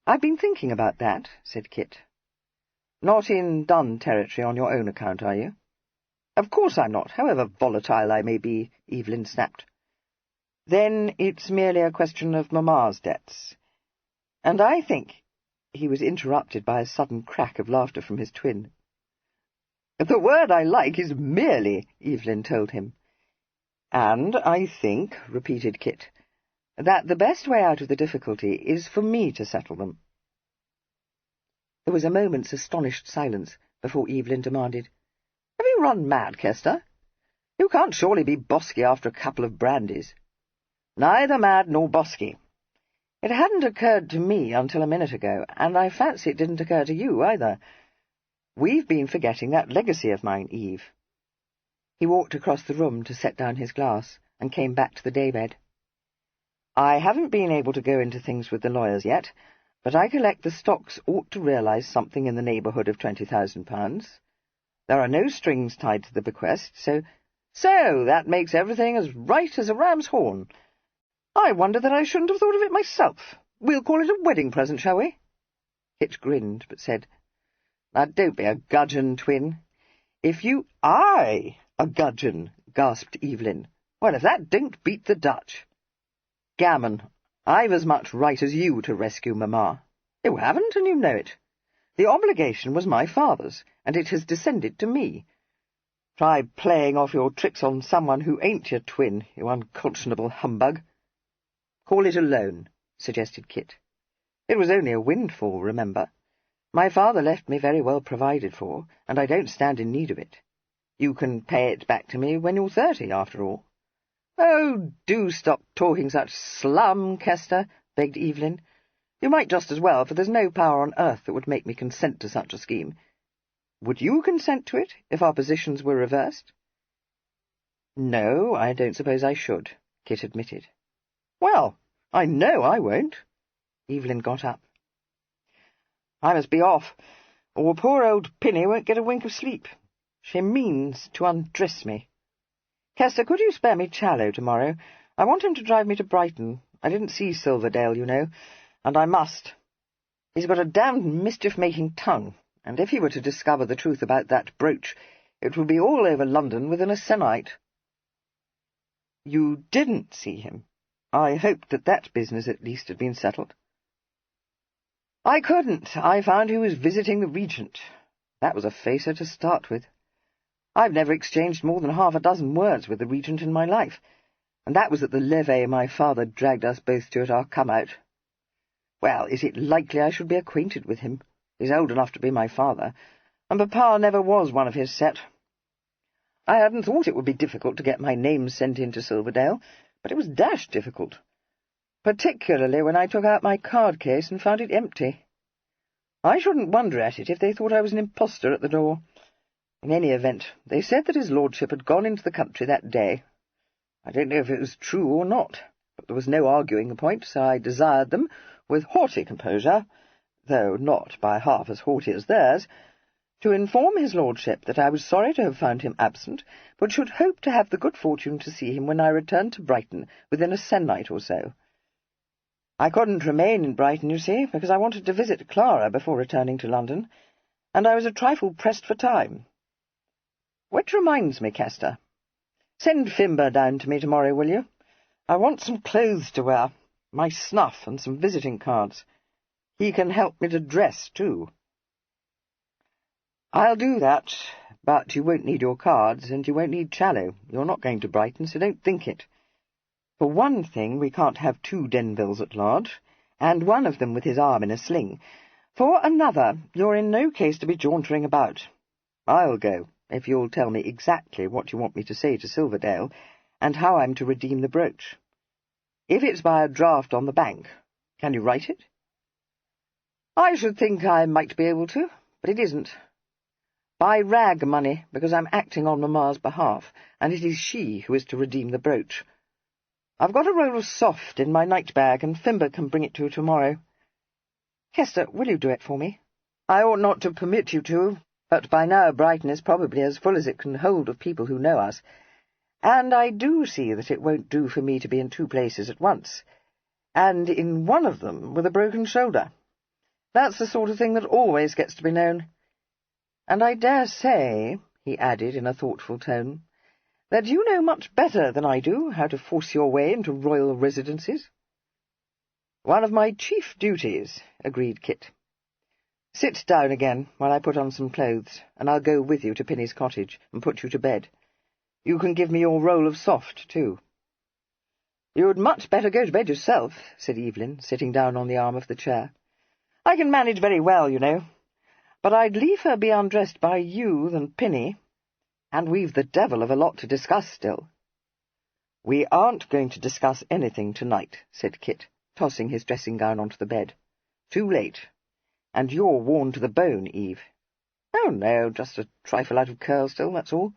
I've been thinking about that, said Kit. Not in done territory on your own account, are you? Of course I'm not, however volatile I may be, Evelyn snapped. Then it's merely a question of Mamma's debts. And I think— He was interrupted by a sudden crack of laughter from his twin. The word I like is merely, Evelyn told him. And I think, repeated Kit, that the best way out of the difficulty is for me to settle them. There was a moment's astonished silence before Evelyn demanded, Have you run mad, Kester? You can't surely be bosky after a couple of brandies. Neither mad nor bosky. It hadn't occurred to me until a minute ago, and I fancy it didn't occur to you either. We've been forgetting that legacy of mine, Eve. He walked across the room to set down his glass, and came back to the daybed. I haven't been able to go into things with the lawyers yet, but I collect the stocks ought to realise something in the neighbourhood of £20,000. There are no strings tied to the bequest, so that makes everything as right as a ram's horn. I wonder that I shouldn't have thought of it myself. We'll call it a wedding present, shall we? Kit grinned, but said, Now don't be a gudgeon, twin. If you— I, a gudgeon, gasped Evelyn. Well, if that don't beat the Dutch. Gammon. I've as much right as you to rescue Mamma. You haven't, and you know it. The obligation was my father's, and it has descended to me. Try playing off your tricks on someone who ain't your twin, you unconscionable humbug. Call it a loan, suggested Kit. It was only a windfall, remember. My father left me very well provided for, and I don't stand in need of it. You can pay it back to me when you're 30, after all." "Oh, do stop talking such slum, Kester," begged Evelyn. "You might just as well, for there's no power on earth that would make me consent to such a scheme. Would you consent to it, if our positions were reversed?" "No, I don't suppose I should," Kit admitted. "Well, I know I won't." Evelyn got up. "I must be off, or poor old Pinny won't get a wink of sleep. She means to undress me. Kester, could you spare me Challow tomorrow? I want him to drive me to Brighton. I didn't see Silverdale, you know, and I must. He's got a damned mischief-making tongue, and if he were to discover the truth about that brooch, it would be all over London within a se'nnight." "You didn't see him? I hoped that business at least had been settled." "I couldn't. I found he was visiting the Regent. That was a facer to start with. I've never exchanged more than half a dozen words with the Regent in my life, and that was at the levee my father dragged us both to at our come-out. Well, is it likely I should be acquainted with him? He's old enough to be my father, and Papa never was one of his set. I hadn't thought it would be difficult to get my name sent in to Silverdale, but it was dashed difficult, particularly when I took out my card-case and found it empty. I shouldn't wonder at it if they thought I was an impostor at the door. In any event, they said that his lordship had gone into the country that day. I don't know if it was true or not, but there was no arguing the point, so I desired them, with haughty composure, though not by half as haughty as theirs, to inform his lordship that I was sorry to have found him absent, but should hope to have the good fortune to see him when I returned to Brighton within a se'nnight or so. I couldn't remain in Brighton, you see, because I wanted to visit Clara before returning to London, and I was a trifle pressed for time. Which reminds me, Kester, send Fimber down to me tomorrow, will you? I want some clothes to wear, my snuff and some visiting cards. He can help me to dress, too." "I'll do that, but you won't need your cards, and you won't need Challow. You're not going to Brighton, so don't think it. For one thing, we can't have two Denvilles at large, and one of them with his arm in a sling. For another, you're in no case to be jauntering about. I'll go, if you'll tell me exactly what you want me to say to Silverdale, and how I'm to redeem the brooch. If it's by a draft on the bank, can you write it?" "I should think I might be able to, but it isn't. By rag money, because I'm acting on Mamma's behalf, and it is she who is to redeem the brooch. I've got a roll of soft in my night-bag, and Fimber can bring it to you tomorrow. Kester, will you do it for me? I ought not to permit you to, but by now Brighton is probably as full as it can hold of people who know us, and I do see that it won't do for me to be in two places at once, and in one of them with a broken shoulder. That's the sort of thing that always gets to be known. And I dare say," he added in a thoughtful tone, "that you know much better than I do how to force your way into royal residencies." "One of my chief duties," agreed Kit. "Sit down again while I put on some clothes, and I'll go with you to Pinny's cottage and put you to bed. You can give me your roll of soft, too." "You'd much better go to bed yourself," said Evelyn, sitting down on the arm of the chair. "I can manage very well, you know. But I'd liefer be undressed by you than Pinny, and we've the devil of a lot to discuss still." "We aren't going to discuss anything tonight," said Kit, tossing his dressing-gown onto the bed. "Too late. And you're worn to the bone, Eve." "Oh, no, just a trifle out of curl still, that's all."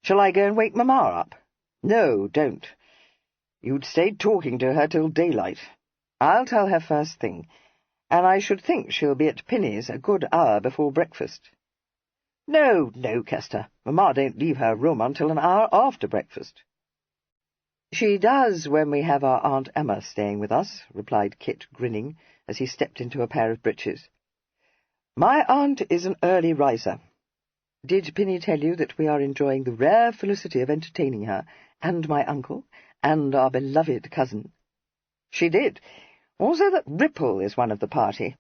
"Shall I go and wake Mamma up?" "No, don't. You'd stayed talking to her till daylight. I'll tell her first thing, and I should think she'll be at Pinny's a good hour before breakfast." "No, no, Kester. Mamma don't leave her room until an hour after breakfast." "She does when we have our Aunt Emma staying with us," replied Kit, grinning, as he stepped into a pair of breeches. "My aunt is an early riser. Did Pinny tell you that we are enjoying the rare felicity of entertaining her, and my uncle, and our beloved cousin?" "She did. Also that Ripple is one of the party."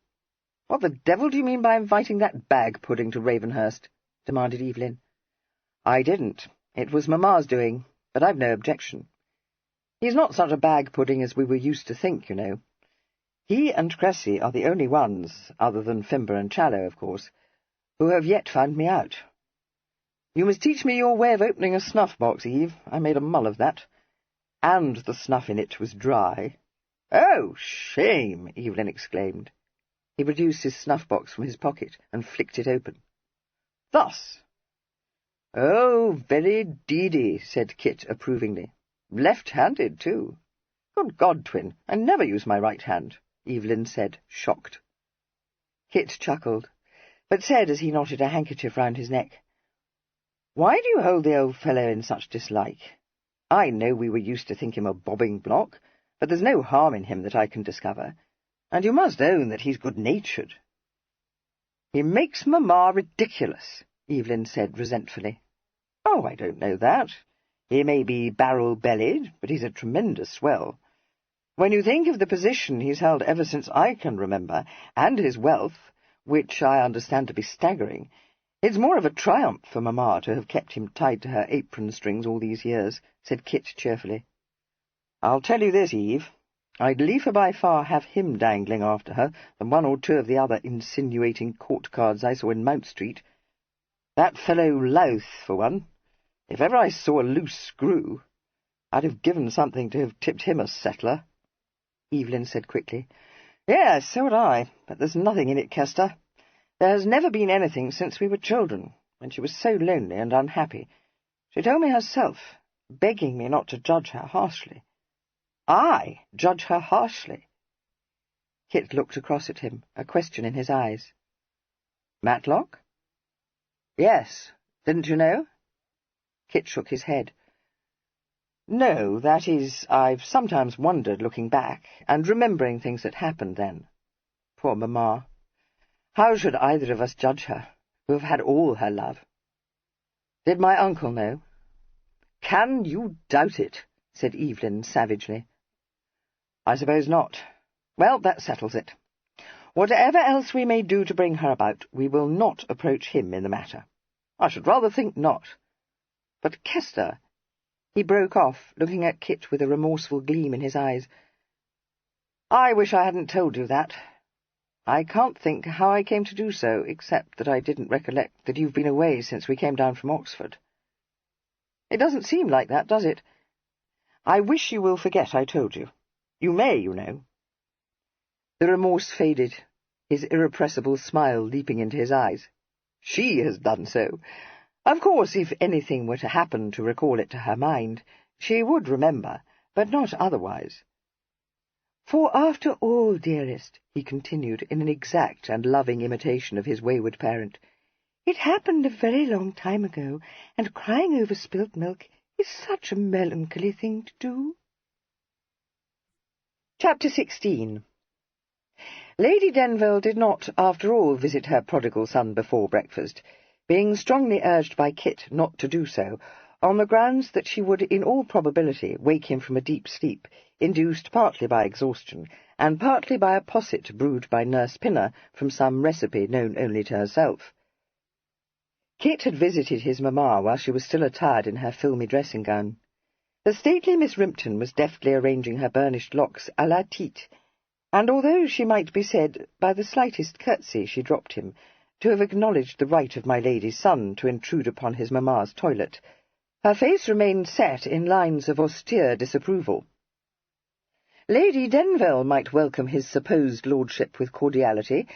"What the devil do you mean by inviting that bag-pudding to Ravenhurst?" demanded Evelyn. "I didn't. It was Mamma's doing, but I've no objection. He's not such a bag-pudding as we were used to think, you know. He and Cressy are the only ones, other than Fimber and Challow, of course, who have yet found me out. You must teach me your way of opening a snuff-box, Eve. I made a mull of that. And the snuff in it was dry. Oh, shame! Evelyn exclaimed. He produced his snuff-box from his pocket and flicked it open. Thus. Oh, very deedy, said Kit approvingly. Left-handed, too. Good God, Twin, I never use my right hand, Evelyn said, shocked. Kit chuckled, but said as he knotted a handkerchief round his neck, Why do you hold the old fellow in such dislike? I know we were used to think him a bobbing block, but there's no harm in him that I can discover, and you must own that he's good-natured. He makes Mamma ridiculous, Evelyn said resentfully. Oh, I don't know that. He may be barrel-bellied, but he's a tremendous swell. When you think of the position he's held ever since I can remember, and his wealth, which I understand to be staggering, it's more of a triumph for Mamma to have kept him tied to her apron-strings all these years, said Kit cheerfully. I'll tell you this, Eve. I'd liefer by far have him dangling after her than one or two of the other insinuating court cards I saw in Mount Street. That fellow Louth, for one. If ever I saw a loose screw, I'd have given something to have tipped him a settler. Evelyn said quickly. Yes, so would I, but there's nothing in it, Kester. There has never been anything since we were children, when she was so lonely and unhappy. She told me herself, begging me not to judge her harshly. I judge her harshly. Kit looked across at him, a question in his eyes. Matlock? Yes. Didn't you know? Kit shook his head. No, that is, I've sometimes wondered looking back, and remembering things that happened then. Poor Mamma. How should either of us judge her, who have had all her love? Did my uncle know? Can you doubt it? Said Evelyn savagely. I suppose not. Well, that settles it. Whatever else we may do to bring her about, we will not approach him in the matter. I should rather think not. But Kester... He broke off, looking at Kit with a remorseful gleam in his eyes. I wish I hadn't told you that. I can't think how I came to do so, except that I didn't recollect that you've been away since we came down from Oxford. It doesn't seem like that, does it? I wish you will forget I told you. You may, you know. The remorse faded, his irrepressible smile leaping into his eyes. She has done so. Of course, if anything were to happen to recall it to her mind, she would remember, but not otherwise. For after all, dearest, he continued in an exact and loving imitation of his wayward parent, it happened a very long time ago, and crying over spilt milk is such a melancholy thing to do. Chapter 16. Lady Denville did not, after all, visit her prodigal son before breakfast, being strongly urged by Kit not to do so, on the grounds that she would in all probability wake him from a deep sleep, induced partly by exhaustion, and partly by a posset brewed by Nurse Pinner from some recipe known only to herself. Kit had visited his mamma while she was still attired in her filmy dressing-gown. The stately Miss Rimpton was deftly arranging her burnished locks à la Tite, and although she might be said, by the slightest curtsy she dropped him, to have acknowledged the right of my lady's son to intrude upon his mamma's toilet, her face remained set in lines of austere disapproval. Lady Denville might welcome his supposed lordship with cordiality,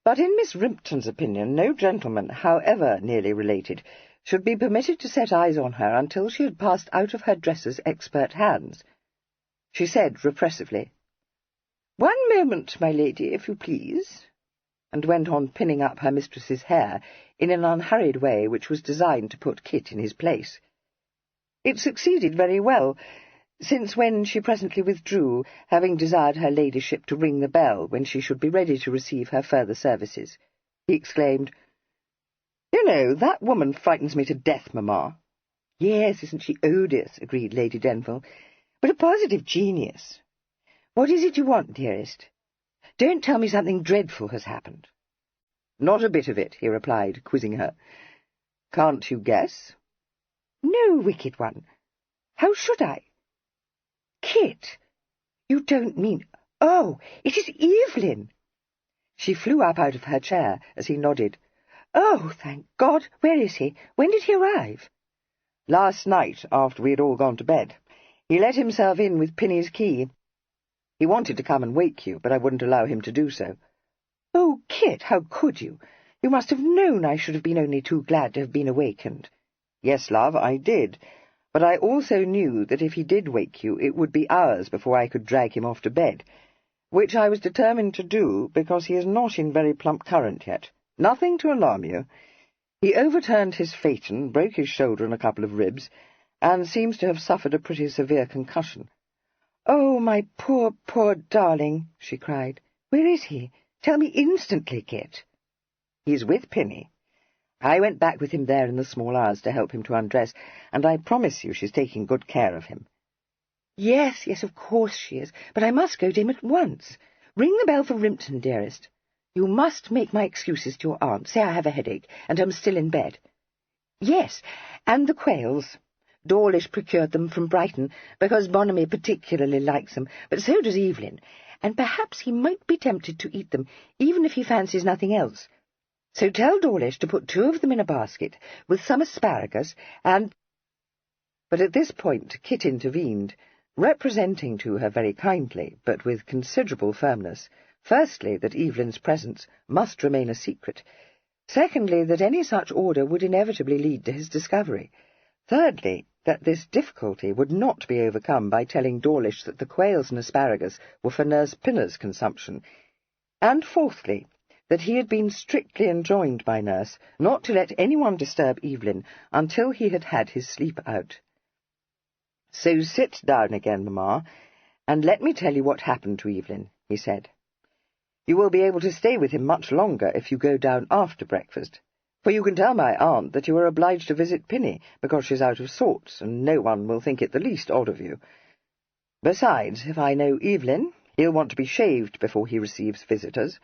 but in Miss Rimpton's opinion no gentleman, however nearly related, should be permitted to set eyes on her until she had passed out of her dresser's expert hands. She said repressively, "One moment, my lady, if you please," and went on pinning up her mistress's hair in an unhurried way which was designed to put Kit in his place. It succeeded very well, since when she presently withdrew, having desired her ladyship to ring the bell when she should be ready to receive her further services, he exclaimed, "You know, that woman frightens me to death, mamma." "Yes, isn't she odious?" agreed Lady Denville. "But a positive genius. What is it you want, dearest? Don't tell me something dreadful has happened." "Not a bit of it," he replied, quizzing her. "Can't you guess?" "No, wicked one. How should I?" "Kit, you don't mean... "Oh, it is Evelyn!" She flew up out of her chair as he nodded. "Oh, thank God! Where is he? When did he arrive?" "Last night, after we had all gone to bed. He let himself in with Pinny's key. He wanted to come and wake you, but I wouldn't allow him to do so." "Oh, Kit, how could you? You must have known I should have been only too glad to have been awakened." "Yes, love, I did. But I also knew that if he did wake you, it would be hours before I could drag him off to bed, which I was determined to do because he is not in very plump current yet. Nothing to alarm you. He overturned his phaeton, broke his shoulder and a couple of ribs, and seems to have suffered a pretty severe concussion." "Oh, my poor, poor darling," she cried. "Where is he? Tell me instantly, Kit." "He's with Pinny. I went back with him there in the small hours to help him to undress, and I promise you she's taking good care of him." Yes, of course she is, but I must go to him at once. Ring the bell for Rimpton, dearest. You must make my excuses to your aunt. Say I have a headache, and am still in bed. Yes, and the quails. Dawlish procured them from Brighton, because Bonamy particularly likes them, but so does Evelyn, and perhaps he might be tempted to eat them, even if he fancies nothing else. So tell Dawlish to put 2 of them in a basket, with some asparagus, and—" But at this point Kit intervened, representing to her very kindly, but with considerable firmness, firstly, that Evelyn's presence must remain a secret, secondly, that any such order would inevitably lead to his discovery, thirdly, that this difficulty would not be overcome by telling Dawlish that the quails and asparagus were for Nurse Pinner's consumption, and fourthly, that he had been strictly enjoined by Nurse not to let anyone disturb Evelyn until he had had his sleep out. "So sit down again, Mamma, and let me tell you what happened to Evelyn," he said. "You will be able to stay with him much longer if you go down after breakfast, for you can tell my aunt that you are obliged to visit Pinny, because she's out of sorts, and no one will think it the least odd of you. Besides, if I know Evelyn, he'll want to be shaved before he receives visitors.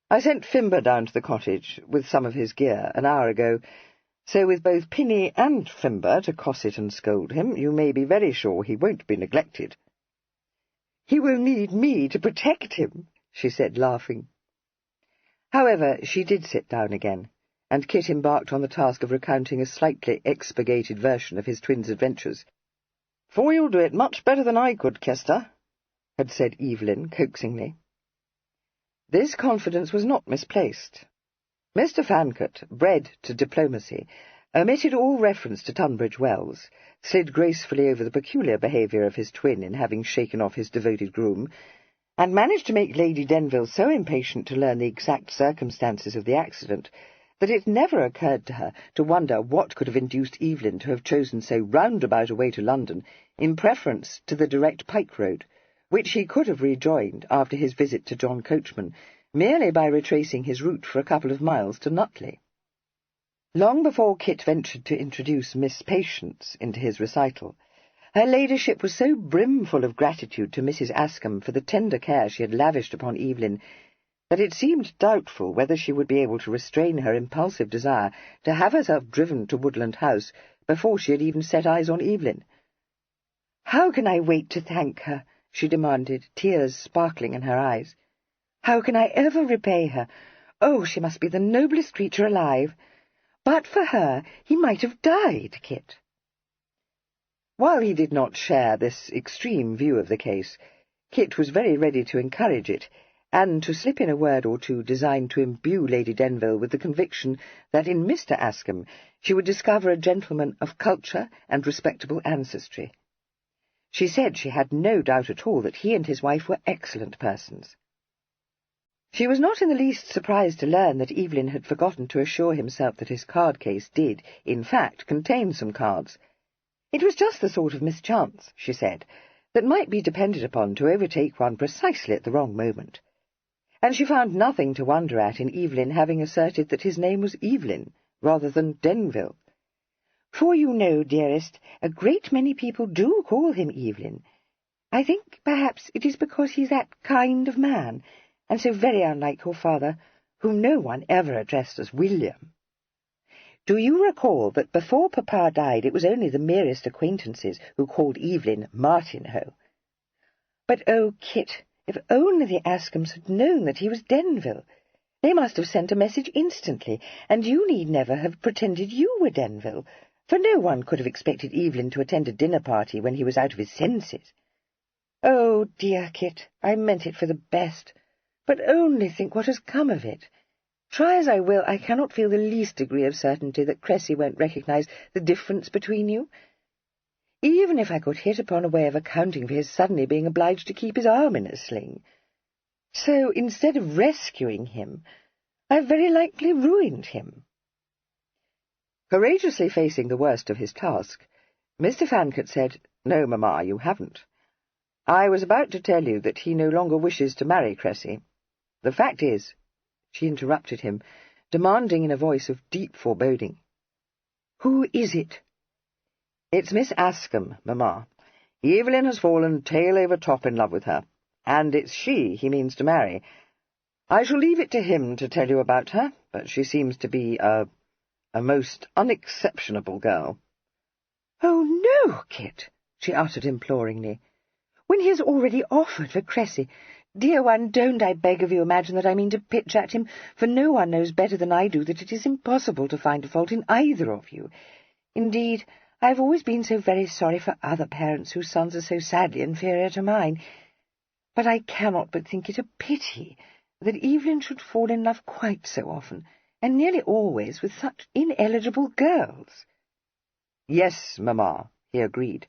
I sent Fimber down to the cottage with some of his gear an hour ago, so with both Pinny and Fimber to cosset and scold him, you may be very sure he won't be neglected." "He will need me to protect him," she said, laughing. However, she did sit down again, and Kit embarked on the task of recounting a slightly expurgated version of his twins' adventures. "For you'll do it much better than I could, Kester," had said Evelyn coaxingly. This confidence was not misplaced. Mr. Fancourt, bred to diplomacy, omitted all reference to Tunbridge Wells, slid gracefully over the peculiar behaviour of his twin in having shaken off his devoted groom, and managed to make Lady Denville so impatient to learn the exact circumstances of the accident that it never occurred to her to wonder what could have induced Evelyn to have chosen so roundabout a way to London in preference to the direct Pike Road, which he could have rejoined after his visit to John Coachman, merely by retracing his route for a couple of miles to Nutley. Long before Kit ventured to introduce Miss Patience into his recital, her ladyship was so brimful of gratitude to Mrs. Ascombe for the tender care she had lavished upon Evelyn that it seemed doubtful whether she would be able to restrain her impulsive desire to have herself driven to Woodland House before she had even set eyes on Evelyn. "How can I wait to thank her?" she demanded, tears sparkling in her eyes. "How can I ever repay her? Oh, she must be the noblest creature alive. But for her, he might have died, Kit." While he did not share this extreme view of the case, Kit was very ready to encourage it, and to slip in a word or two designed to imbue Lady Denville with the conviction that in Mr. Ascombe she would discover a gentleman of culture and respectable ancestry. She said she had no doubt at all that he and his wife were excellent persons. She was not in the least surprised to learn that Evelyn had forgotten to assure himself that his card-case did, in fact, contain some cards. It was just the sort of mischance, she said, that might be depended upon to overtake one precisely at the wrong moment. And she found nothing to wonder at in Evelyn having asserted that his name was Evelyn, rather than Denville. "For you know, dearest, a great many people do call him Evelyn. I think perhaps it is because he's that kind of man, and so very unlike your father, whom no one ever addressed as William. Do you recall that before Papa died it was only the merest acquaintances who called Evelyn Martinhoe? But, oh, Kit, If only the Ascombs had known that he was Denville. They must have sent a message instantly, and you need never have pretended you were Denville, for no one could have expected Evelyn to attend a dinner party when he was out of his senses. Oh, dear Kit, I meant it for the best, but only think what has come of it. Try as I will, I cannot feel the least degree of certainty that Cressy won't recognise the difference between you. Even if I could hit upon a way of accounting for his suddenly being obliged to keep his arm in a sling. So, instead of rescuing him, I have very likely ruined him. Courageously facing the worst of his task, Mr. Fancourt said, "No, Mamma, you haven't. I was about to tell you that he no longer wishes to marry Cressy. The fact is—" She interrupted him, demanding in a voice of deep foreboding, "Who is it?" "It's Miss Ascombe, Mamma. Evelyn has fallen tail over top in love with her, and it's she he means to marry. I shall leave it to him to tell you about her, but she seems to be a most unexceptionable girl." "Oh, no, Kit," she uttered imploringly. "When he has already offered for Cressy. Dear one, don't, I beg of you, imagine that I mean to pitch at him, for no one knows better than I do that it is impossible to find a fault in either of you. Indeed, I have always been so very sorry for other parents whose sons are so sadly inferior to mine. But I cannot but think it a pity that Evelyn should fall in love quite so often, and nearly always with such ineligible girls." "Yes, Mamma," he agreed,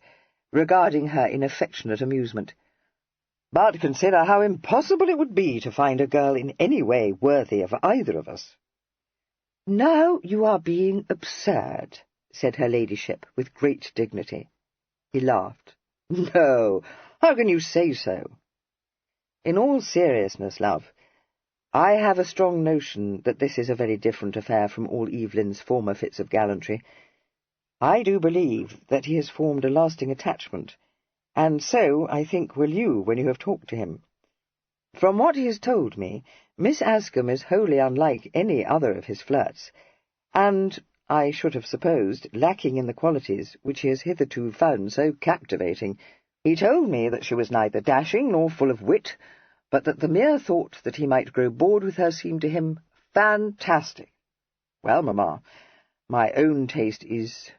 regarding her in affectionate amusement. "But consider how impossible it would be to find a girl in any way worthy of either of us." "Now you are being absurd," said her ladyship, with great dignity. He laughed. "No, how can you say so? In all seriousness, love, I have a strong notion that this is a very different affair from all Evelyn's former fits of gallantry. I do believe that he has formed a lasting attachment, and so, I think, will you when you have talked to him. From what he has told me, Miss Ascombe is wholly unlike any other of his flirts, and, I should have supposed, lacking in the qualities which he has hitherto found so captivating. He told me that she was neither dashing nor full of wit, but that the mere thought that he might grow bored with her seemed to him fantastic. Well, Mamma, my own taste is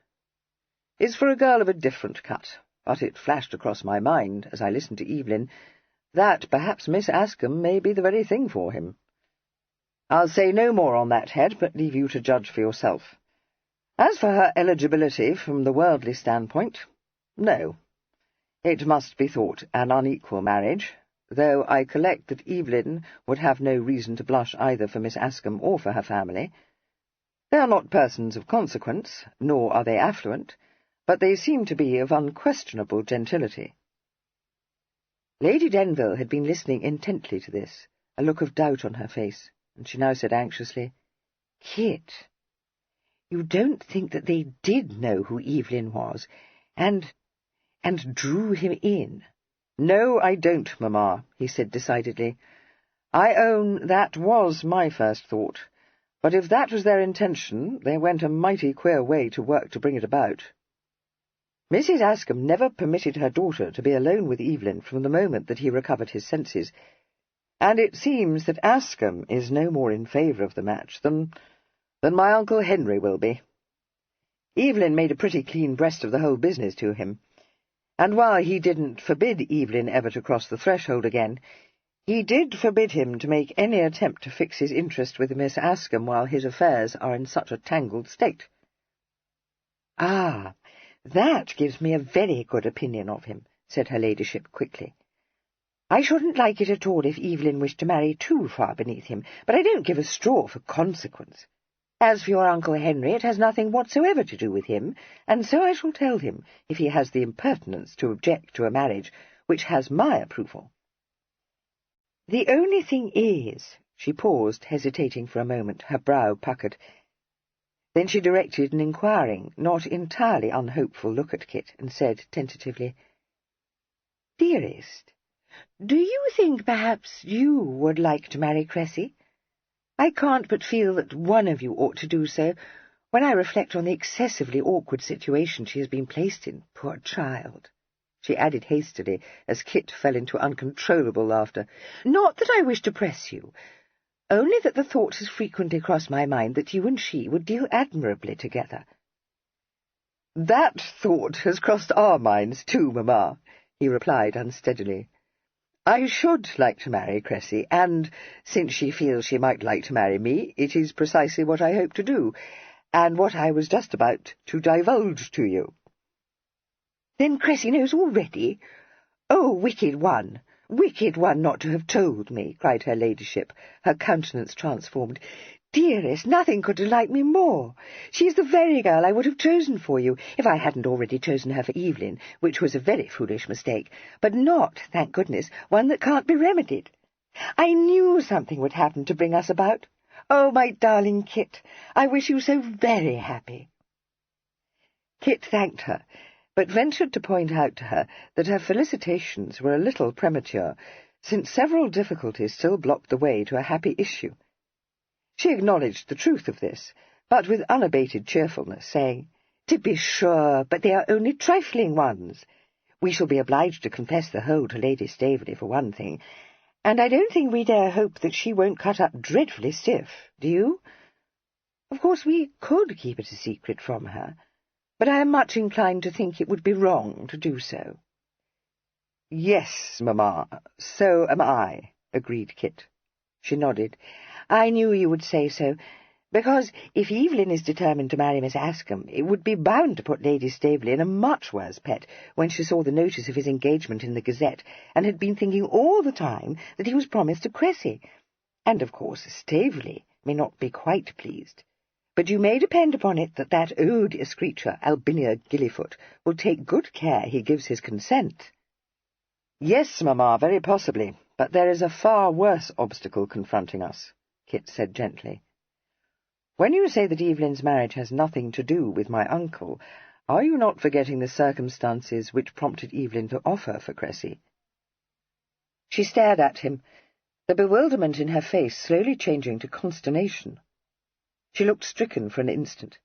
for a girl of a different cut, but it flashed across my mind, as I listened to Evelyn, that perhaps Miss Ascombe may be the very thing for him. I'll say no more on that head, but leave you to judge for yourself. As for her eligibility from the worldly standpoint, no. It must be thought an unequal marriage, though I collect that Evelyn would have no reason to blush either for Miss Ascombe or for her family. They are not persons of consequence, nor are they affluent, but they seem to be of unquestionable gentility." Lady Denville had been listening intently to this, a look of doubt on her face, and she now said anxiously, "Kit, you don't think that they did know who Evelyn was, and drew him in?" "No, I don't, Mamma," he said decidedly. "I own that was my first thought, but if that was their intention, they went a mighty queer way to work to bring it about. Mrs. Ascombe never permitted her daughter to be alone with Evelyn from the moment that he recovered his senses, and it seems that Ascombe is no more in favour of the match than my Uncle Henry will be. Evelyn made a pretty clean breast of the whole business to him, and while he didn't forbid Evelyn ever to cross the threshold again, he did forbid him to make any attempt to fix his interest with Miss Ascombe while his affairs are in such a tangled state." "Ah, that gives me a very good opinion of him," said her ladyship quickly. "I shouldn't like it at all if Evelyn wished to marry too far beneath him, but I don't give a straw for consequence. As for your Uncle Henry, it has nothing whatsoever to do with him, and so I shall tell him, if he has the impertinence to object to a marriage which has my approval. The only thing is—" She paused, hesitating for a moment, her brow puckered. Then she directed an inquiring, not entirely unhopeful look at Kit, and said tentatively, "Dearest, do you think perhaps you would like to marry Cressy? I can't but feel that one of you ought to do so, when I reflect on the excessively awkward situation she has been placed in, poor child." she added hastily, as Kit fell into uncontrollable laughter. "Not that I wish to press you, only that the thought has frequently crossed my mind that you and she would deal admirably together." "That thought has crossed our minds too, Mamma," he replied unsteadily. "I should like to marry Cressy, and, since she feels she might like to marry me, it is precisely what I hope to do, and what I was just about to divulge to you." "Then Cressy knows already? Oh, wicked one not to have told me," cried her ladyship, her countenance transformed. "Dearest, nothing could delight me more. She is the very girl I would have chosen for you, if I hadn't already chosen her for Evelyn, which was a very foolish mistake, but not, thank goodness, one that can't be remedied. I knew something would happen to bring us about. Oh, my darling Kit, I wish you so very happy." Kit thanked her, but ventured to point out to her that her felicitations were a little premature, since several difficulties still blocked the way to a happy issue. She acknowledged the truth of this, but with unabated cheerfulness, saying, "To be sure, but they are only trifling ones. We shall be obliged to confess the whole to Lady Staveley, for one thing, and I don't think we dare hope that she won't cut up dreadfully stiff, do you? Of course, we could keep it a secret from her, but I am much inclined to think it would be wrong to do so." "Yes, Mamma, so am I," agreed Kit. She nodded. "I knew you would say so, because if Evelyn is determined to marry Miss Ascombe, it would be bound to put Lady Staveley in a much worse pet when she saw the notice of his engagement in the Gazette, and had been thinking all the time that he was promised to Cressy. And, of course, Staveley may not be quite pleased. But you may depend upon it that that odious creature, Albinia Gillyfoot, will take good care he gives his consent." "Yes, Mamma, very possibly, but there is a far worse obstacle confronting us," Kit said gently. "When you say that Evelyn's marriage has nothing to do with my uncle, are you not forgetting the circumstances which prompted Evelyn to offer for Cressy?" She stared at him, the bewilderment in her face slowly changing to consternation. She looked stricken for an instant,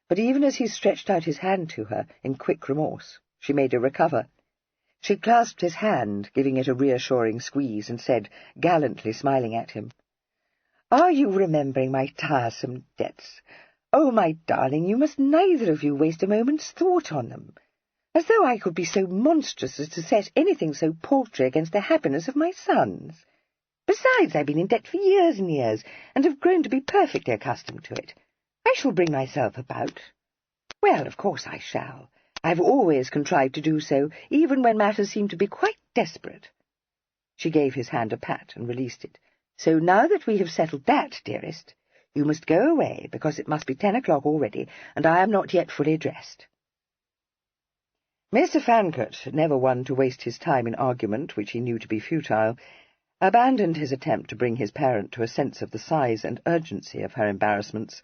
but even as he stretched out his hand to her in quick remorse, she made a recover. She clasped his hand, giving it a reassuring squeeze, and said, gallantly smiling at him, "Are you remembering my tiresome debts? Oh, my darling, you must neither of you waste a moment's thought on them. As though I could be so monstrous as to set anything so paltry against the happiness of my sons. Besides, I've been in debt for years and years, and have grown to be perfectly accustomed to it. I shall bring myself about. Well, of course I shall. I've always contrived to do so, even when matters seem to be quite desperate." She gave his hand a pat and released it. "So now that we have settled that, dearest, you must go away, because it must be 10 o'clock already, and I am not yet fully dressed." Mr. Fancourt, never one to waste his time in argument which he knew to be futile, abandoned his attempt to bring his parent to a sense of the size and urgency of her embarrassments.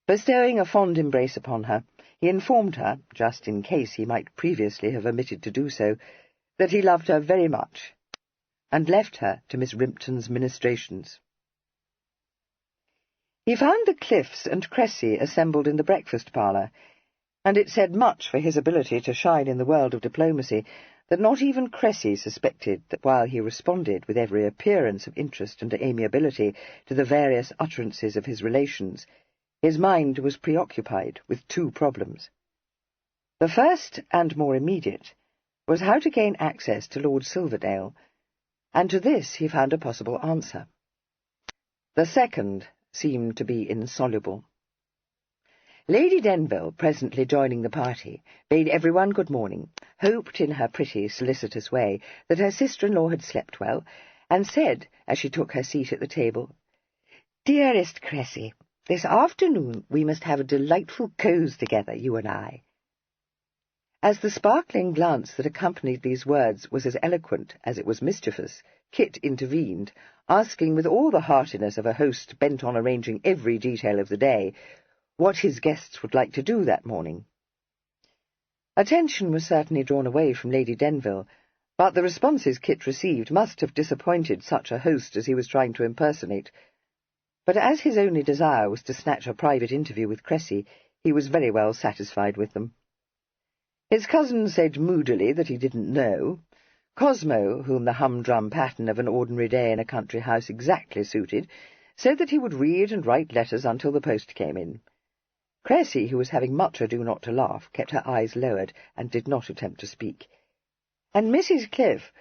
Bestowing a fond embrace upon her, he informed her, just in case he might previously have omitted to do so, that he loved her very much, and left her to Miss Rimpton's ministrations. He found the Cliffs and Cressy assembled in the breakfast-parlour, and it said much for his ability to shine in the world of diplomacy that not even Cressy suspected that while he responded with every appearance of interest and amiability to the various utterances of his relations, his mind was preoccupied with two problems. The first, and more immediate, was how to gain access to Lord Silverdale, and to this he found a possible answer. The second seemed to be insoluble. Lady Denville, presently joining the party, bade everyone good morning, hoped in her pretty, solicitous way that her sister-in-law had slept well, and said, as she took her seat at the table, "Dearest Cressy, this afternoon we must have a delightful cause together, you and I." As the sparkling glance that accompanied these words was as eloquent as it was mischievous, Kit intervened, asking with all the heartiness of a host bent on arranging every detail of the day what his guests would like to do that morning. Attention was certainly drawn away from Lady Denville, but the responses Kit received must have disappointed such a host as he was trying to impersonate. But as his only desire was to snatch a private interview with Cressy, he was very well satisfied with them. His cousin said moodily that he didn't know. Cosmo, whom the humdrum pattern of an ordinary day in a country house exactly suited, said that he would read and write letters until the post came in. Cressy, who was having much ado not to laugh, kept her eyes lowered and did not attempt to speak. And Mrs. Cliff,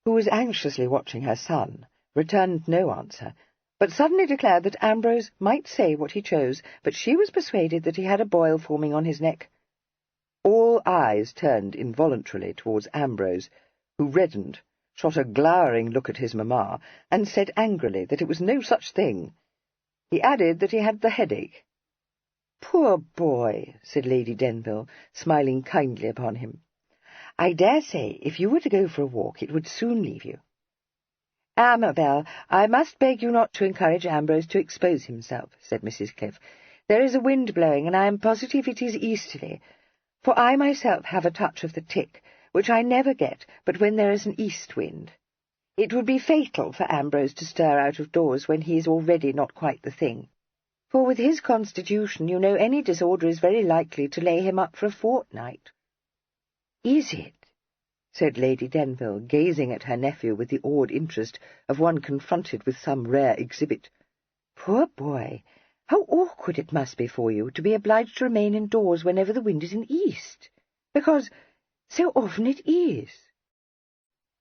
who was anxiously watching her son, returned no answer, but suddenly declared that Ambrose might say what he chose, but she was persuaded that he had a boil forming on his neck. All eyes turned involuntarily towards Ambrose, who reddened, shot a glowering look at his mamma, and said angrily that it was no such thing. He added that he had the headache. "Poor boy," said Lady Denville, smiling kindly upon him. "I dare say if you were to go for a walk it would soon leave you." "Amabel, I must beg you not to encourage Ambrose to expose himself," said Mrs. Cliff. "There is a wind blowing, and I am positive it is easterly, for I myself have a touch of the tic, which I never get but when there is an east wind. It would be fatal for Ambrose to stir out of doors when he is already not quite the thing. For with his constitution, you know, any disorder is very likely to lay him up for a fortnight." "Is it?" said Lady Denville, gazing at her nephew with the awed interest of one confronted with some rare exhibit. "Poor boy! How awkward it must be for you to be obliged to remain indoors whenever the wind is in east, because so often it is."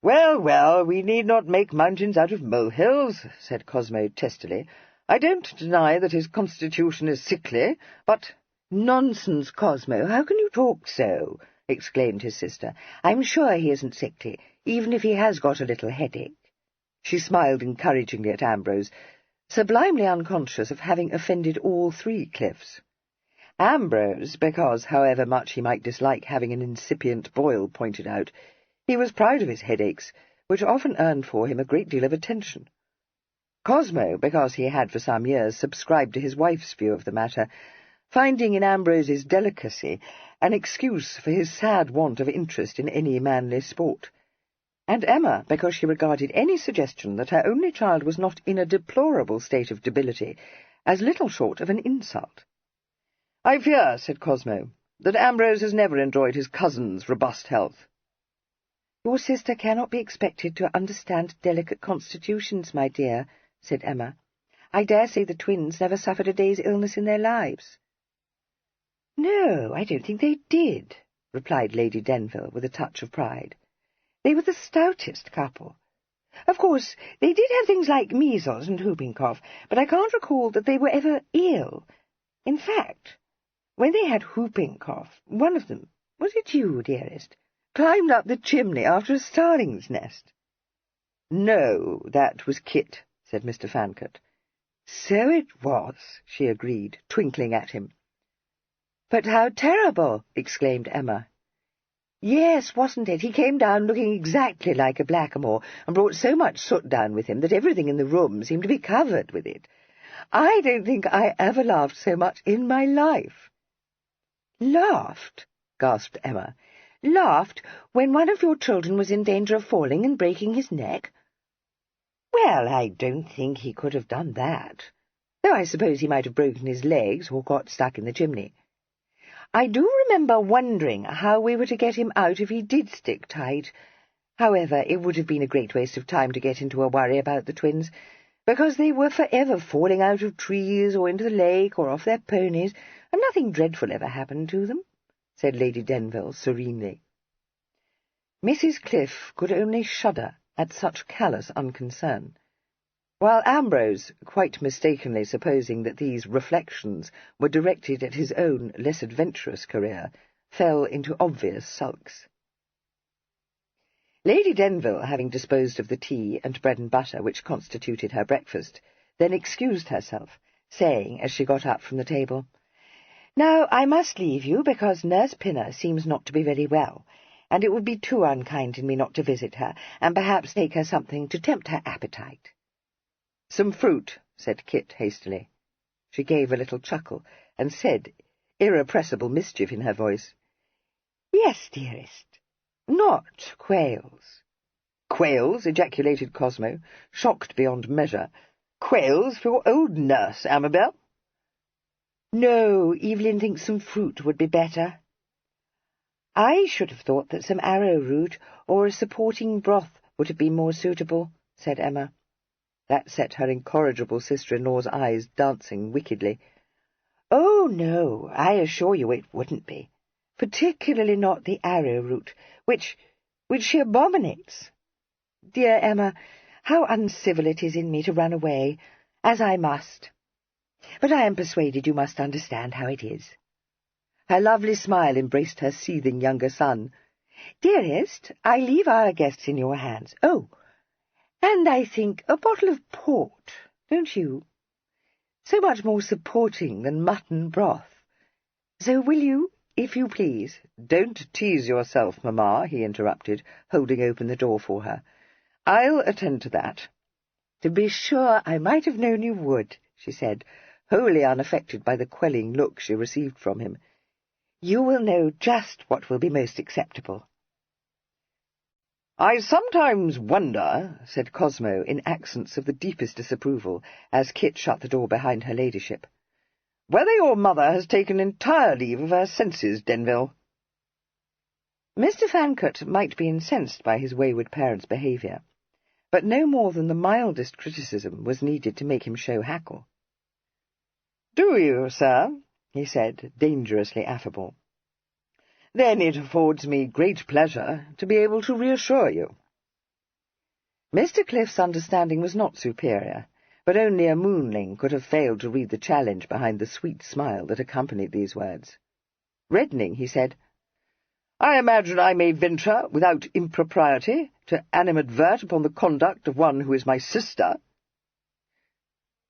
"Well, well, we need not make mountains out of molehills," said Cosmo testily. "I don't deny that his constitution is sickly, but—" "Nonsense, Cosmo, how can you talk so?" exclaimed his sister. "I'm sure he isn't sickly, even if he has got a little headache." She smiled encouragingly at Ambrose, sublimely unconscious of having offended all three Cliffs. Ambrose, because, however much he might dislike having an incipient boil pointed out, he was proud of his headaches, which often earned for him a great deal of attention. Cosmo, because he had for some years subscribed to his wife's view of the matter, finding in Ambrose's delicacy an excuse for his sad want of interest in any manly sport, and Emma, because she regarded any suggestion that her only child was not in a deplorable state of debility as little short of an insult. "I fear," said Cosmo, "that Ambrose has never enjoyed his cousin's robust health." "Your sister cannot be expected to understand delicate constitutions, my dear," said Emma. "I dare say the twins never suffered a day's illness in their lives." "No, I don't think they did," replied Lady Denville with a touch of pride. "They were the stoutest couple. Of course, they did have things like measles and whooping cough, but I can't recall that they were ever ill. In fact, when they had whooping cough, one of them, was it you, dearest, climbed up the chimney after a starling's nest?" "No, that was Kit," said Mr. Fancourt. "So it was," she agreed, twinkling at him. "But how terrible!" exclaimed Emma. "Yes, wasn't it? He came down looking exactly like a blackamoor, and brought so much soot down with him that everything in the room seemed to be covered with it. I don't think I ever laughed so much in my life." "Laughed?" gasped Emma. "Laughed when one of your children was in danger of falling and breaking his neck? Well, I don't think he could have done that, though I suppose he might have broken his legs or got stuck in the chimney. I do remember wondering how we were to get him out if he did stick tight. However, it would have been a great waste of time to get into a worry about the twins, because they were forever falling out of trees or into the lake or off their ponies, and nothing dreadful ever happened to them," said Lady Denville serenely. Mrs. Cliff could only shudder at such callous unconcern, while Ambrose, quite mistakenly supposing that these reflections were directed at his own less adventurous career, fell into obvious sulks. Lady Denville, having disposed of the tea and bread and butter which constituted her breakfast, then excused herself, saying, as she got up from the table, "Now I must leave you, because Nurse Pinner seems not to be very well, and it would be too unkind in me not to visit her, and perhaps take her something to tempt her appetite." "Some fruit," said Kit hastily. She gave a little chuckle, and said, irrepressible mischief in her voice, "Yes, dearest, not quails." "Quails!" ejaculated Cosmo, shocked beyond measure. "Quails for your old nurse, Amabel?" "No, Evelyn thinks some fruit would be better." I should have thought that some arrowroot or a supporting broth would have been more suitable, said Emma. That set her incorrigible sister-in-law's eyes dancing wickedly. Oh, no, I assure you it wouldn't be. Particularly not the arrowroot, which she abominates. Dear Emma, how uncivil it is in me to run away, as I must. But I am persuaded you must understand how it is. Her lovely smile embraced her seething younger son. Dearest, I leave our guests in your hands. Oh, and I think a bottle of port, don't you? So much more supporting than mutton broth. So will you, if you please? Don't tease yourself, Mamma, he interrupted, holding open the door for her. I'll attend to that. To be sure, I might have known you would, she said, wholly unaffected by the quelling look she received from him. You will know just what will be most acceptable. I sometimes wonder, said Cosmo in accents of the deepest disapproval, as Kit shut the door behind her ladyship, whether your mother has taken entire leave of her senses, Denville. Mr. Fancourt might be incensed by his wayward parent's behaviour, but no more than the mildest criticism was needed to make him show hackle. Do you, sir? He said, dangerously affable. Then it affords me great pleasure to be able to reassure you. Mr. Cliff's understanding was not superior, but only a moonling could have failed to read the challenge behind the sweet smile that accompanied these words. Reddening, he said, I imagine I may venture, without impropriety, to animadvert upon the conduct of one who is my sister.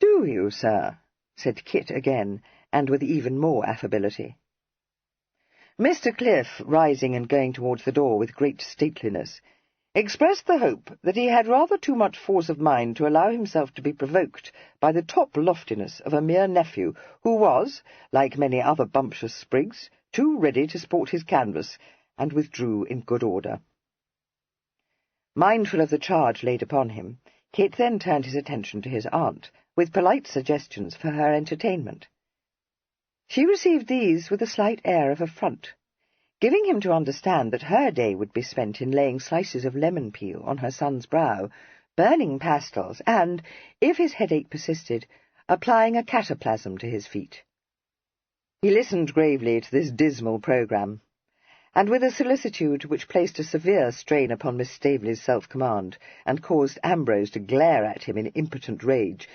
Do you, sir? Said Kit again, and with even more affability. Mr. Cliff, rising and going towards the door with great stateliness, expressed the hope that he had rather too much force of mind to allow himself to be provoked by the top loftiness of a mere nephew who was, like many other bumptious sprigs, too ready to sport his canvas, and withdrew in good order. Mindful of the charge laid upon him, Kit then turned his attention to his aunt, with polite suggestions for her entertainment. She received these with a slight air of affront, giving him to understand that her day would be spent in laying slices of lemon peel on her son's brow, burning pastils, and, if his headache persisted, applying a cataplasm to his feet. He listened gravely to this dismal programme, and with a solicitude which placed a severe strain upon Miss Staveley's self-command, and caused Ambrose to glare at him in impotent rage,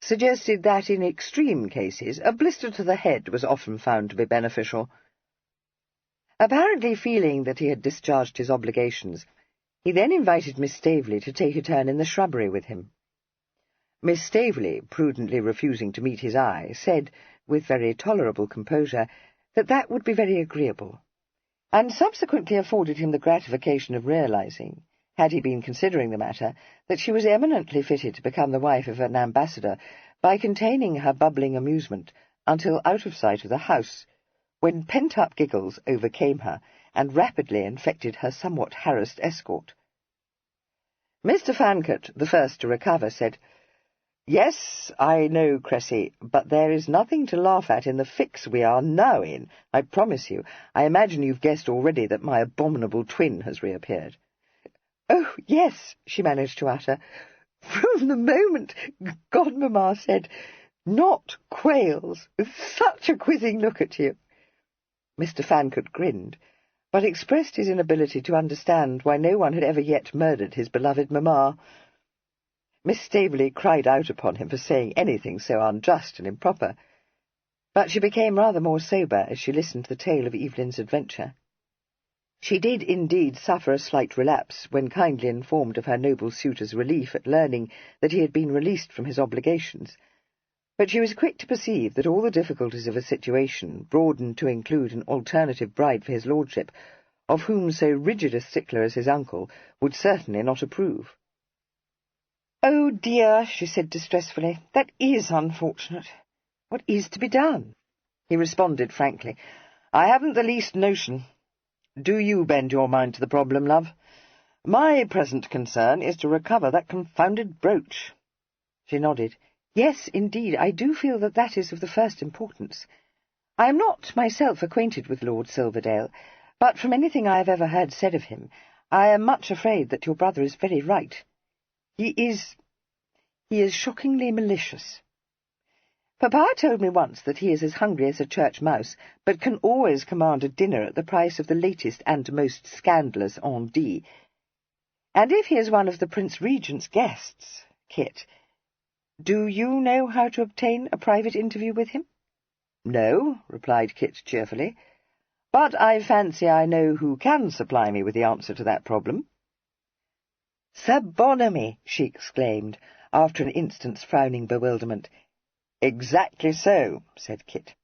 suggested that in extreme cases a blister to the head was often found to be beneficial. Apparently feeling that he had discharged his obligations, he then invited Miss Staveley to take a turn in the shrubbery with him. Miss Staveley, prudently refusing to meet his eye, said, with very tolerable composure, that would be very agreeable, and subsequently afforded him the gratification of realizing, had he been considering the matter, that she was eminently fitted to become the wife of an ambassador by containing her bubbling amusement until out of sight of the house, when pent-up giggles overcame her and rapidly infected her somewhat harassed escort. Mr. Fancourt, the first to recover, said, "Yes, I know, Cressy, but there is nothing to laugh at in the fix we are now in, I promise you. I imagine you've guessed already that my abominable twin has reappeared." "Oh, yes," she managed to utter. "From the moment Godmamma said, 'Not quails,' with such a quizzing look at you." Mr. Fancourt grinned, but expressed his inability to understand why no one had ever yet murdered his beloved mamma. Miss Staveley cried out upon him for saying anything so unjust and improper, but she became rather more sober as she listened to the tale of Evelyn's adventure. She did indeed suffer a slight relapse when kindly informed of her noble suitor's relief at learning that he had been released from his obligations, but she was quick to perceive that all the difficulties of a situation, broadened to include an alternative bride for his lordship, of whom so rigid a stickler as his uncle would certainly not approve. "Oh, dear," she said distressfully, "that is unfortunate. What is to be done?" He responded frankly, "I haven't the least notion. Do you bend your mind to the problem, love? My present concern is to recover that confounded brooch." She nodded. "Yes, indeed, I do feel that is of the first importance. I am not myself acquainted with Lord Silverdale, But from anything I have ever heard said of him, I am much afraid that your brother is very right. He is shockingly malicious. Papa told me once that he is as hungry as a church mouse, but can always command a dinner at the price of the latest and most scandalous on D. And if he is one of the Prince Regent's guests, Kit, do you know how to obtain a private interview with him? No, replied Kit cheerfully, but I fancy I know who can supply me with the answer to that problem. Sir Bonamy, she exclaimed, after an instant's frowning bewilderment. Exactly so, said Kit.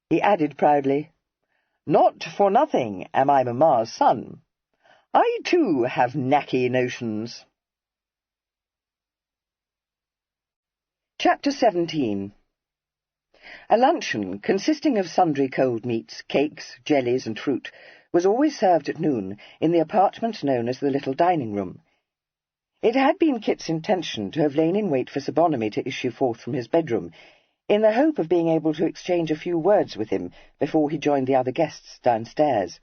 He added proudly, Not for nothing am I Mamma's son. I, too, have knacky notions. Chapter 17. A luncheon, consisting of sundry cold meats, cakes, jellies, and fruit, was always served at noon in the apartment known as the little dining-room. It had been Kit's intention to have lain in wait for Sir Bonamy to issue forth from his bedroom, in the hope of being able to exchange a few words with him before he joined the other guests downstairs.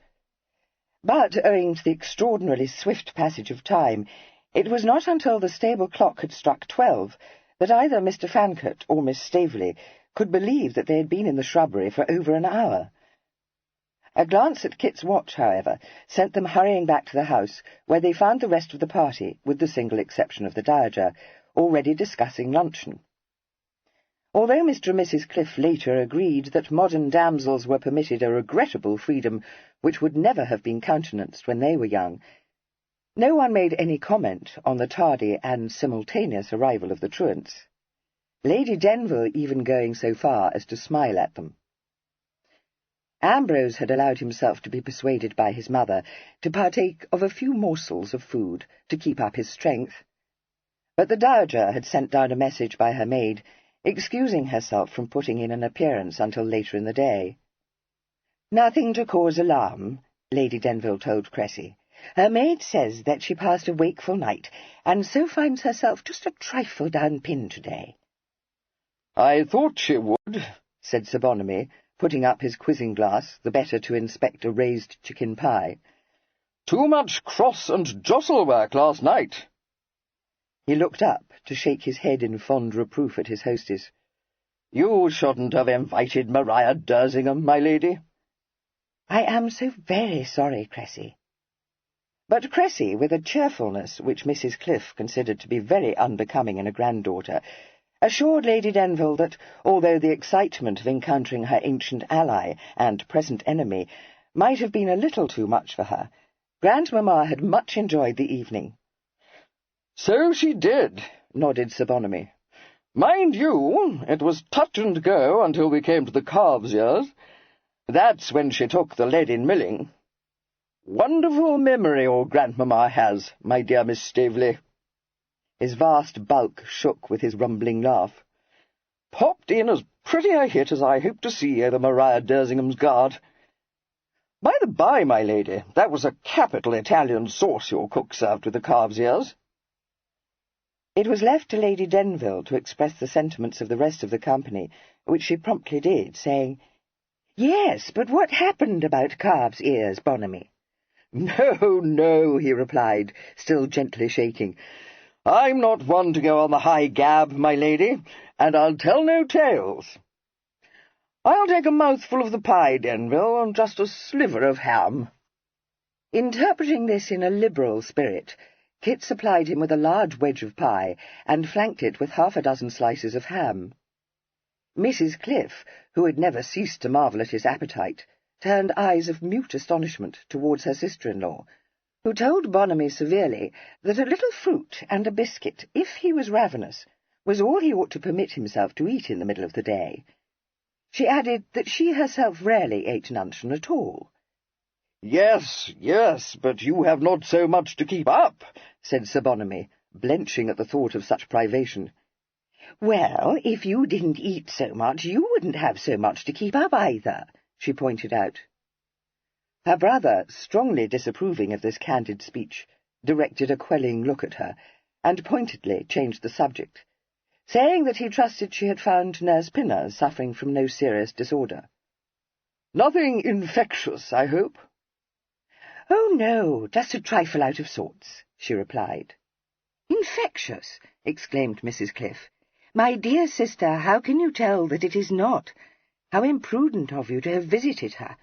But, owing to the extraordinarily swift passage of time, it was not until the stable clock had struck 12 that either Mr. Fancourt or Miss Staveley could believe that they had been in the shrubbery for over an hour. A glance at Kit's watch, however, sent them hurrying back to the house, where they found the rest of the party, with the single exception of the Dowager, already discussing luncheon. Although Mr. and Mrs. Cliff later agreed that modern damsels were permitted a regrettable freedom which would never have been countenanced when they were young, no one made any comment on the tardy and simultaneous arrival of the truants, Lady Denville even going so far as to smile at them. Ambrose had allowed himself to be persuaded by his mother to partake of a few morsels of food to keep up his strength, but the Dowager had sent down a message by her maid, excusing herself from putting in an appearance until later in the day. "Nothing to cause alarm," Lady Denville told Cressy. "Her maid says that she passed a wakeful night, and so finds herself just a trifle down-pinned today." "I thought she would," said Sir Bonamy, putting up his quizzing glass, the better to inspect a raised chicken pie. "Too much cross and jostle work last night." He looked up to shake his head in fond reproof at his hostess. "You shouldn't have invited Maria Dersingham, my lady." "I am so very sorry, Cressy." But Cressy, with a cheerfulness which Mrs. Cliff considered to be very unbecoming in a granddaughter, assured Lady Denville that, although the excitement of encountering her ancient ally and present enemy might have been a little too much for her, Grandmamma had much enjoyed the evening. "So she did," nodded Sir Bonamy. "Mind you, it was touch and go until we came to the calves' ears. That's when she took the lead in milling. Wonderful memory your Grandmamma has, my dear Miss Staveley." His vast bulk shook with his rumbling laugh. "Popped in as pretty a hit as I hope to see over Maria Dersingham's guard. By the by, my lady, that was a capital Italian sauce your cook served with the calves' ears." It was left to Lady Denville to express the sentiments of the rest of the company, which she promptly did, saying, "Yes, but what happened about calves' ears, Bonamy?" "No, no," he replied, still gently shaking. "I'm not one to go on the high gab, my lady, and I'll tell no tales. I'll take a mouthful of the pie, Denville, and just a sliver of ham." Interpreting this in a liberal spirit, Kit supplied him with a large wedge of pie, and flanked it with half a dozen slices of ham. Mrs. Cliff, who had never ceased to marvel at his appetite, turned eyes of mute astonishment towards her sister-in-law, who told Bonamy severely that a little fruit and a biscuit, if he was ravenous, was all he ought to permit himself to eat in the middle of the day. She added that she herself rarely ate luncheon at all. "Yes, yes, but you have not so much to keep up," said Sir Bonamy, blenching at the thought of such privation. "Well, if you didn't eat so much, you wouldn't have so much to keep up either," she pointed out. Her brother, strongly disapproving of this candid speech, directed a quelling look at her, and pointedly changed the subject, saying that he trusted she had found Nurse Pinner suffering from no serious disorder. "Nothing infectious, I hope?" "Oh, no, just a trifle out of sorts," she replied. "Infectious!" exclaimed Mrs. Cliff. "My dear sister, how can you tell that it is not? How imprudent of you to have visited her.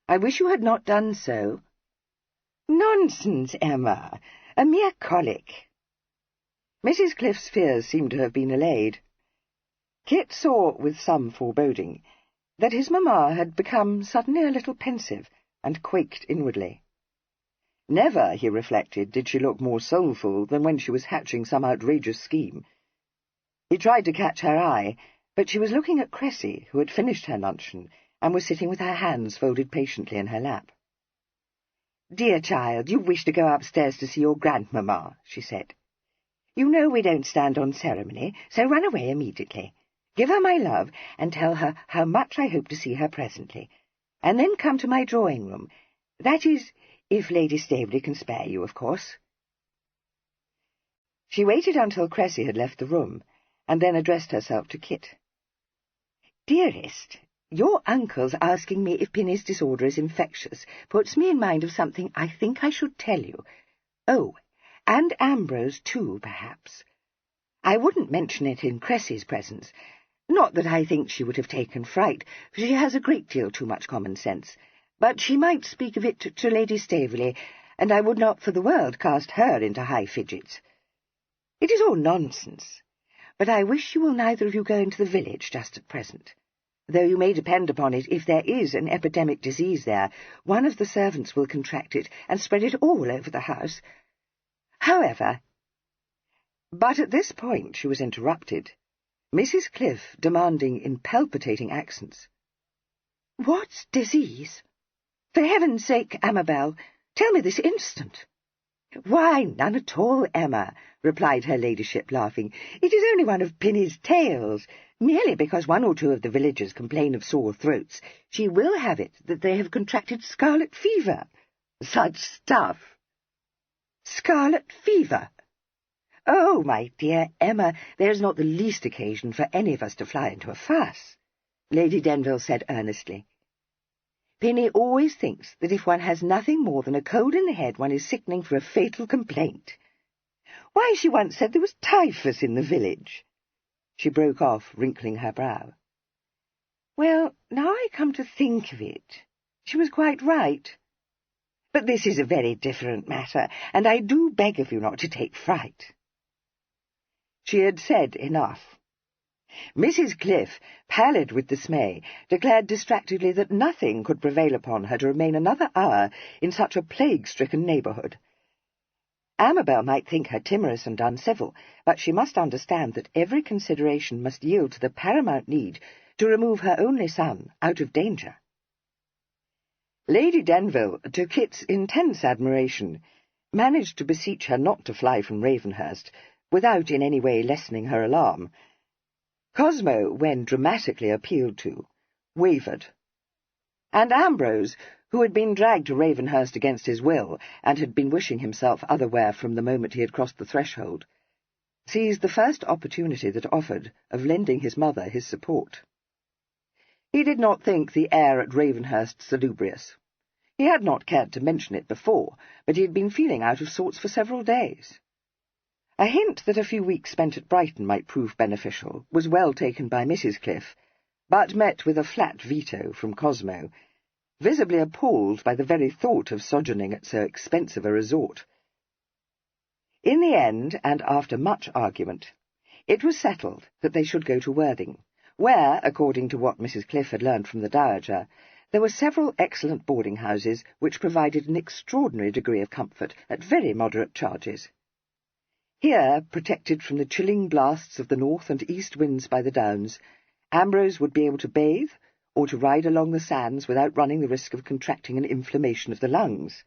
I wish you had not done so." "Nonsense, Emma. A mere colic." Mrs. Cliff's fears seemed to have been allayed. Kit saw, with some foreboding, that his mamma had become suddenly a little pensive, and quaked inwardly. Never, he reflected, did she look more soulful than when she was hatching some outrageous scheme. He tried to catch her eye, but she was looking at Cressy, who had finished her luncheon, and was sitting with her hands folded patiently in her lap. "Dear child, you wish to go upstairs to see your grandmamma," she said. "You know we don't stand on ceremony, so run away immediately. Give her my love, and tell her how much I hope to see her presently, and then come to my drawing-room. That is, if Lady Staveley can spare you, of course." She waited until Cressy had left the room, and then addressed herself to Kit. "Dearest, your uncle's asking me if Pinny's disorder is infectious puts me in mind of something I think I should tell you. Oh, and Ambrose, too, perhaps. I wouldn't mention it in Cressy's presence. Not that I think she would have taken fright, for she has a great deal too much common sense. But she might speak of it to Lady Staveley, and I would not for the world cast her into high fidgets. It is all nonsense, but I wish you will neither of you go into the village just at present. Though you may depend upon it, if there is an epidemic disease there, one of the servants will contract it and spread it all over the house. However—" But at this point she was interrupted, Mrs. Cliff demanding in palpitating accents, "What disease? For heaven's sake, Amabel, tell me this instant." "Why, none at all, Emma," replied her ladyship, laughing. "It is only one of Pinny's tales. Merely because one or two of the villagers complain of sore throats, she will have it that they have contracted scarlet fever." "Such stuff!" "Scarlet fever? Oh, my dear Emma, there is not the least occasion for any of us to fly into a fuss," Lady Denville said earnestly. "Pinny always thinks that if one has nothing more than a cold in the head, one is sickening for a fatal complaint. Why, she once said there was typhus in the village." She broke off, wrinkling her brow. "Well, now I come to think of it, she was quite right. But this is a very different matter, and I do beg of you not to take fright." She had said enough. Mrs. Cliff, pallid with dismay, declared distractedly that nothing could prevail upon her to remain another hour in such a plague-stricken neighbourhood. Amabel might think her timorous and uncivil, but she must understand that every consideration must yield to the paramount need to remove her only son out of danger. Lady Denville, to Kit's intense admiration, managed to beseech her not to fly from Ravenhurst, without in any way lessening her alarm. Cosmo, when dramatically appealed to, wavered, and Ambrose, who had been dragged to Ravenhurst against his will, and had been wishing himself otherwhere from the moment he had crossed the threshold, seized the first opportunity that offered of lending his mother his support. He did not think the air at Ravenhurst salubrious. He had not cared to mention it before, but he had been feeling out of sorts for several days. A hint that a few weeks spent at Brighton might prove beneficial was well taken by Mrs. Cliff, but met with a flat veto from Cosmo, visibly appalled by the very thought of sojourning at so expensive a resort. In the end, and after much argument, it was settled that they should go to Worthing, where, according to what Mrs. Cliff had learned from the Dowager, there were several excellent boarding-houses which provided an extraordinary degree of comfort at very moderate charges. Here, protected from the chilling blasts of the north and east winds by the downs, Ambrose would be able to bathe, or to ride along the sands without running the risk of contracting an inflammation of the lungs.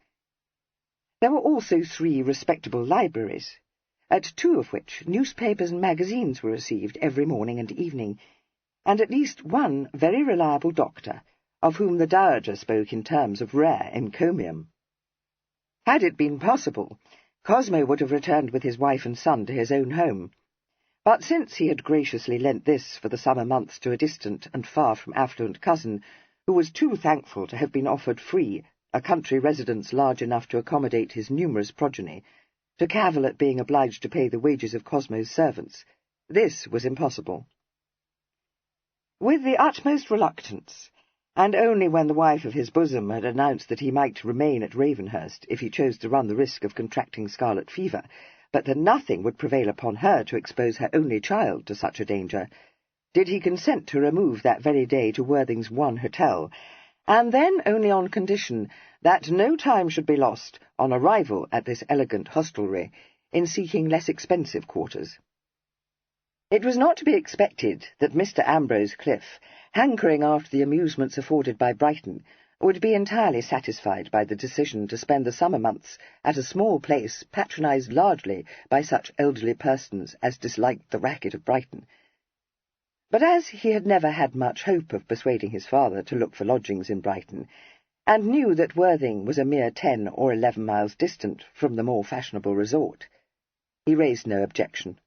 There were also 3 respectable libraries, at 2 of which newspapers and magazines were received every morning and evening, and at least 1 very reliable doctor, of whom the Dowager spoke in terms of rare encomium. Had it been possible, Cosmo would have returned with his wife and son to his own home, but since he had graciously lent this for the summer months to a distant and far from affluent cousin, who was too thankful to have been offered free a country residence large enough to accommodate his numerous progeny, to cavil at being obliged to pay the wages of Cosmo's servants. This was impossible. With the utmost reluctance, and only when the wife of his bosom had announced that he might remain at Ravenhurst if he chose to run the risk of contracting scarlet fever, but that nothing would prevail upon her to expose her only child to such a danger, did he consent to remove that very day to Worthing's one hotel, and then only on condition that no time should be lost on arrival at this elegant hostelry in seeking less expensive quarters. It was not to be expected that Mr. Ambrose Cliff, hankering after the amusements afforded by Brighton, would be entirely satisfied by the decision to spend the summer months at a small place patronized largely by such elderly persons as disliked the racket of Brighton. But as he had never had much hope of persuading his father to look for lodgings in Brighton, and knew that Worthing was a mere 10 or 11 miles distant from the more fashionable resort, he raised no objection.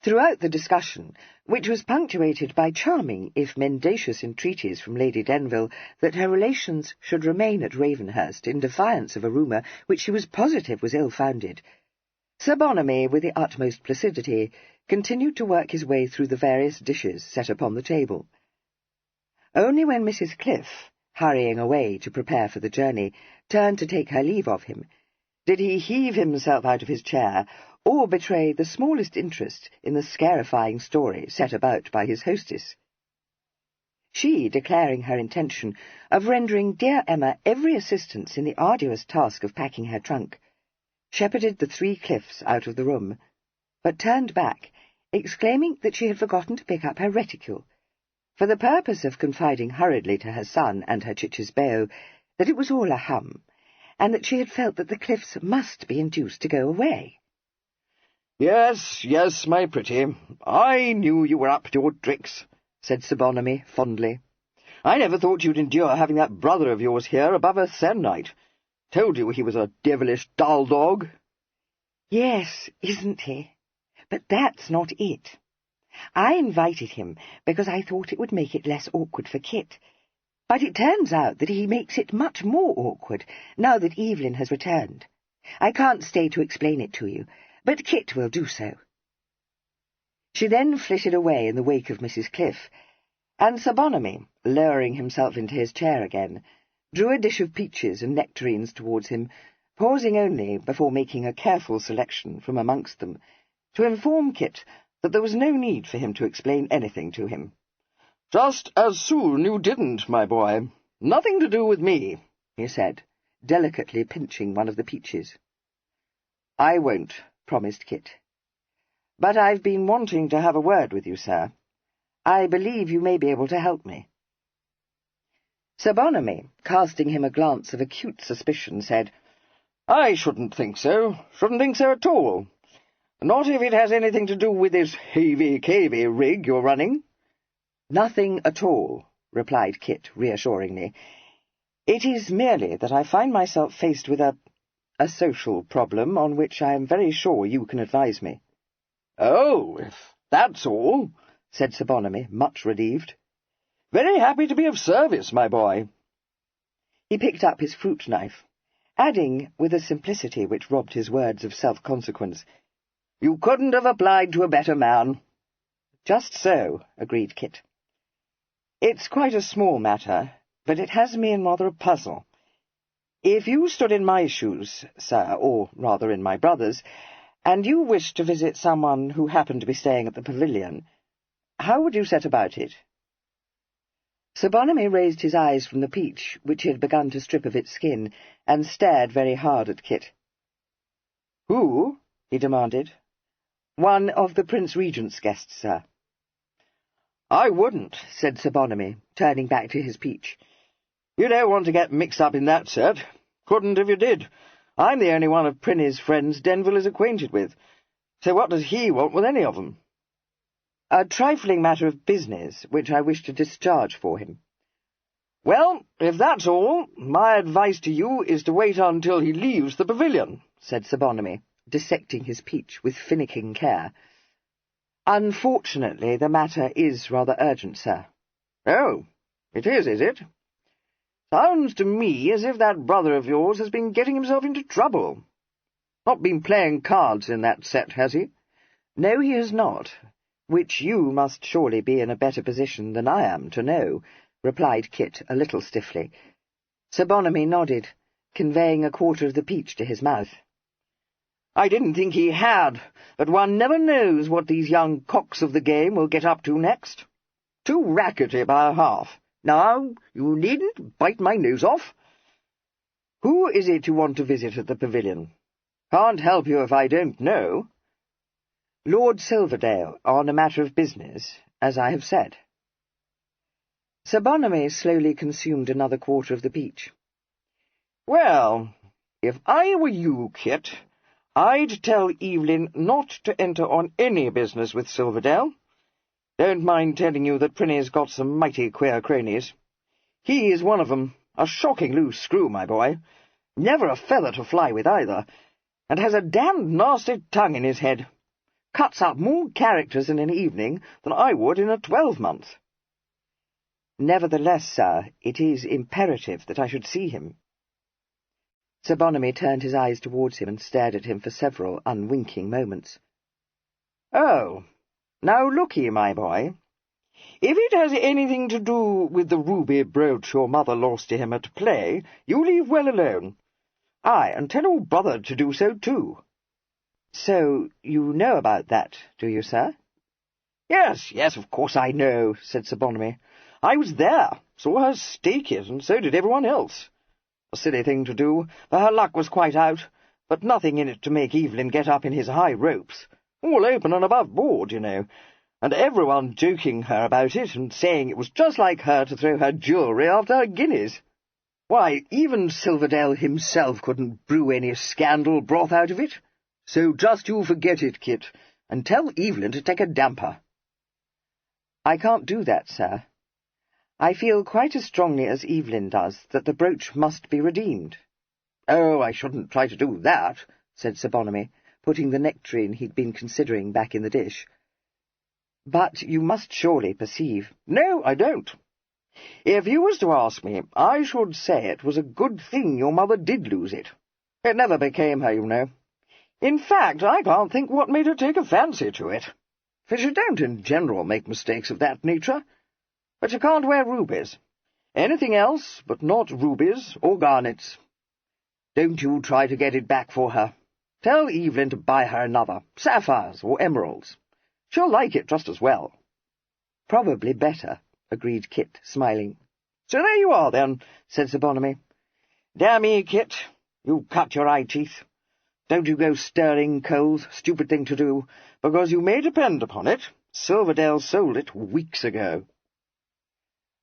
Throughout the discussion, which was punctuated by charming if mendacious entreaties from Lady Denville that her relations should remain at Ravenhurst in defiance of a rumour which she was positive was ill-founded, Sir Bonamy, with the utmost placidity, continued to work his way through the various dishes set upon the table. Only when Mrs. Cliff, hurrying away to prepare for the journey, turned to take her leave of him, did he heave himself out of his chair or betray the smallest interest in the scarifying story set about by his hostess. She, declaring her intention of rendering dear Emma every assistance in the arduous task of packing her trunk, shepherded the 3 Cliffs out of the room, but turned back, exclaiming that she had forgotten to pick up her reticule, for the purpose of confiding hurriedly to her son and her cicisbeo that it was all a hum, and that she had felt that the Cliffs must be induced to go away. "Yes, yes, my pretty, I knew you were up to your tricks," said Sir Bonamy fondly. "I never thought you'd endure having that brother of yours here above a se'nnight. Told you he was a devilish dull dog." "Yes, isn't he? But that's not it. I invited him because I thought it would make it less awkward for Kit, but it turns out that he makes it much more awkward now that Evelyn has returned. I can't stay to explain it to you, but Kit will do so." She then flitted away in the wake of Mrs. Cliff, and Sir Bonamy, lowering himself into his chair again, drew a dish of peaches and nectarines towards him, pausing only before making a careful selection from amongst them, to inform Kit that there was no need for him to explain anything to him. "Just as soon you didn't, my boy. Nothing to do with me," he said, delicately pinching one of the peaches. "I won't," promised Kit. "But I've been wanting to have a word with you, sir. I believe you may be able to help me." Sir Bonamy, casting him a glance of acute suspicion, said, "I shouldn't think so. Shouldn't think so at all. Not if it has anything to do with this havey-cavey rig you're running." "Nothing at all," replied Kit reassuringly. "It is merely that I find myself faced with a social problem on which I am very sure you can advise me." "Oh, if that's all," said Sir Bonamy, much relieved. "Very happy to be of service, my boy." He picked up his fruit-knife, adding, with a simplicity which robbed his words of self-consequence, "You couldn't have applied to a better man." "Just so," agreed Kit. "It's quite a small matter, but it has me in rather a puzzle. If you stood in my shoes, sir, or rather in my brother's, and you wished to visit someone who happened to be staying at the pavilion, how would you set about it?" Sir Bonamy raised his eyes from the peach, which he had begun to strip of its skin, and stared very hard at Kit. "Who?" he demanded. "One of the Prince Regent's guests, sir." "I wouldn't," said Sir Bonamy, turning back to his peach. "You don't want to get mixed up in that set. Couldn't if you did. I'm the only one of Prinny's friends Denville is acquainted with. So what does he want with any of them?" "A trifling matter of business, which I wish to discharge for him." "Well, if that's all, my advice to you is to wait until he leaves the pavilion," said Sir Bonamy, dissecting his peach with finicking care. "Unfortunately, the matter is rather urgent, sir." "Oh, it is it?" Sounds to me as if that brother of yours has been getting himself into trouble. Not been playing cards in that set, has he? No, he has not, which you must surely be in a better position than I am to know, replied Kit a little stiffly. Sir Bonamy nodded, conveying a quarter of the peach to his mouth. I didn't think he had, but one never knows what these young cocks of the game will get up to next. Too rackety by half. Now, you needn't bite my nose off. Who is it you want to visit at the pavilion? Can't help you if I don't know. Lord Silverdale, on a matter of business, as I have said. Sir Bonamy slowly consumed another quarter of the peach. Well, if I were you, Kit, I'd tell Evelyn not to enter on any business with Silverdale. Don't mind telling you that Prinny's got some mighty queer cronies. He is one of them, a shocking loose screw, my boy. Never a feather to fly with either, and has a damned nasty tongue in his head. Cuts up more characters in an evening than I would in a 12-month. Nevertheless, sir, it is imperative that I should see him. Sir Bonamy turned his eyes towards him and stared at him for several unwinking moments. Oh, now look ye, my boy. If it has anything to do with the ruby brooch your mother lost to him at play, you leave well alone. Aye, and tell your brother to do so too. So you know about that, do you, sir? Yes, of course I know, said Sir Bonamy. I was there, saw her stake it, and so did everyone else. A silly thing to do, for her luck was quite out, but nothing in it to make Evelyn get up in his high ropes. All open and above board, you know, and everyone joking her about it, and saying it was just like her to throw her jewellery after her guineas. Why, even Silverdale himself couldn't brew any scandal broth out of it. So just you forget it, Kit, and tell Evelyn to take a damper. I can't do that, sir. I feel quite as strongly as Evelyn does that the brooch must be redeemed. Oh, I shouldn't try to do that, said Sir Bonamy, putting the nectarine he'd been considering back in the dish. But you must surely perceive— No, I don't. If you was to ask me, I should say it was a good thing your mother did lose it. It never became her, you know. In fact, I can't think what made her take a fancy to it. For she don't in general make mistakes of that nature. But she can't wear rubies. Anything else, but not rubies or garnets. Don't you try to get it back for her. Tell Evelyn to buy her another, sapphires or emeralds. She'll like it just as well. Probably better, agreed Kit, smiling. So there you are, then, said Sir Bonamy. Damn me, Kit, you cut your eye teeth. Don't you go stirring coals, stupid thing to do, because you may depend upon it, Silverdale sold it weeks ago.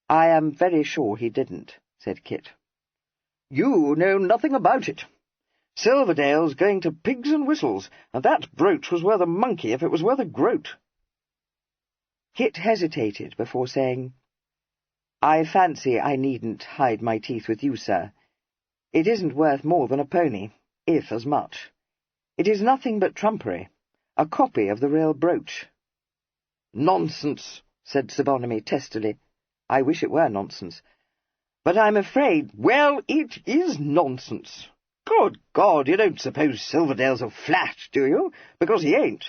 I am very sure he didn't, said Kit. You know nothing about it. Silverdale's going to pigs and whistles, and that brooch was worth a monkey if it was worth a groat. Kit hesitated before saying, I fancy I needn't hide my teeth with you, sir. It isn't worth more than a pony, if as much. It is nothing but trumpery, a copy of the real brooch. Nonsense, said Sir Bonamy testily. I wish it were nonsense. But I'm afraid— Well, it is nonsense. Good God, you don't suppose Silverdale's a flat, do you? Because he ain't.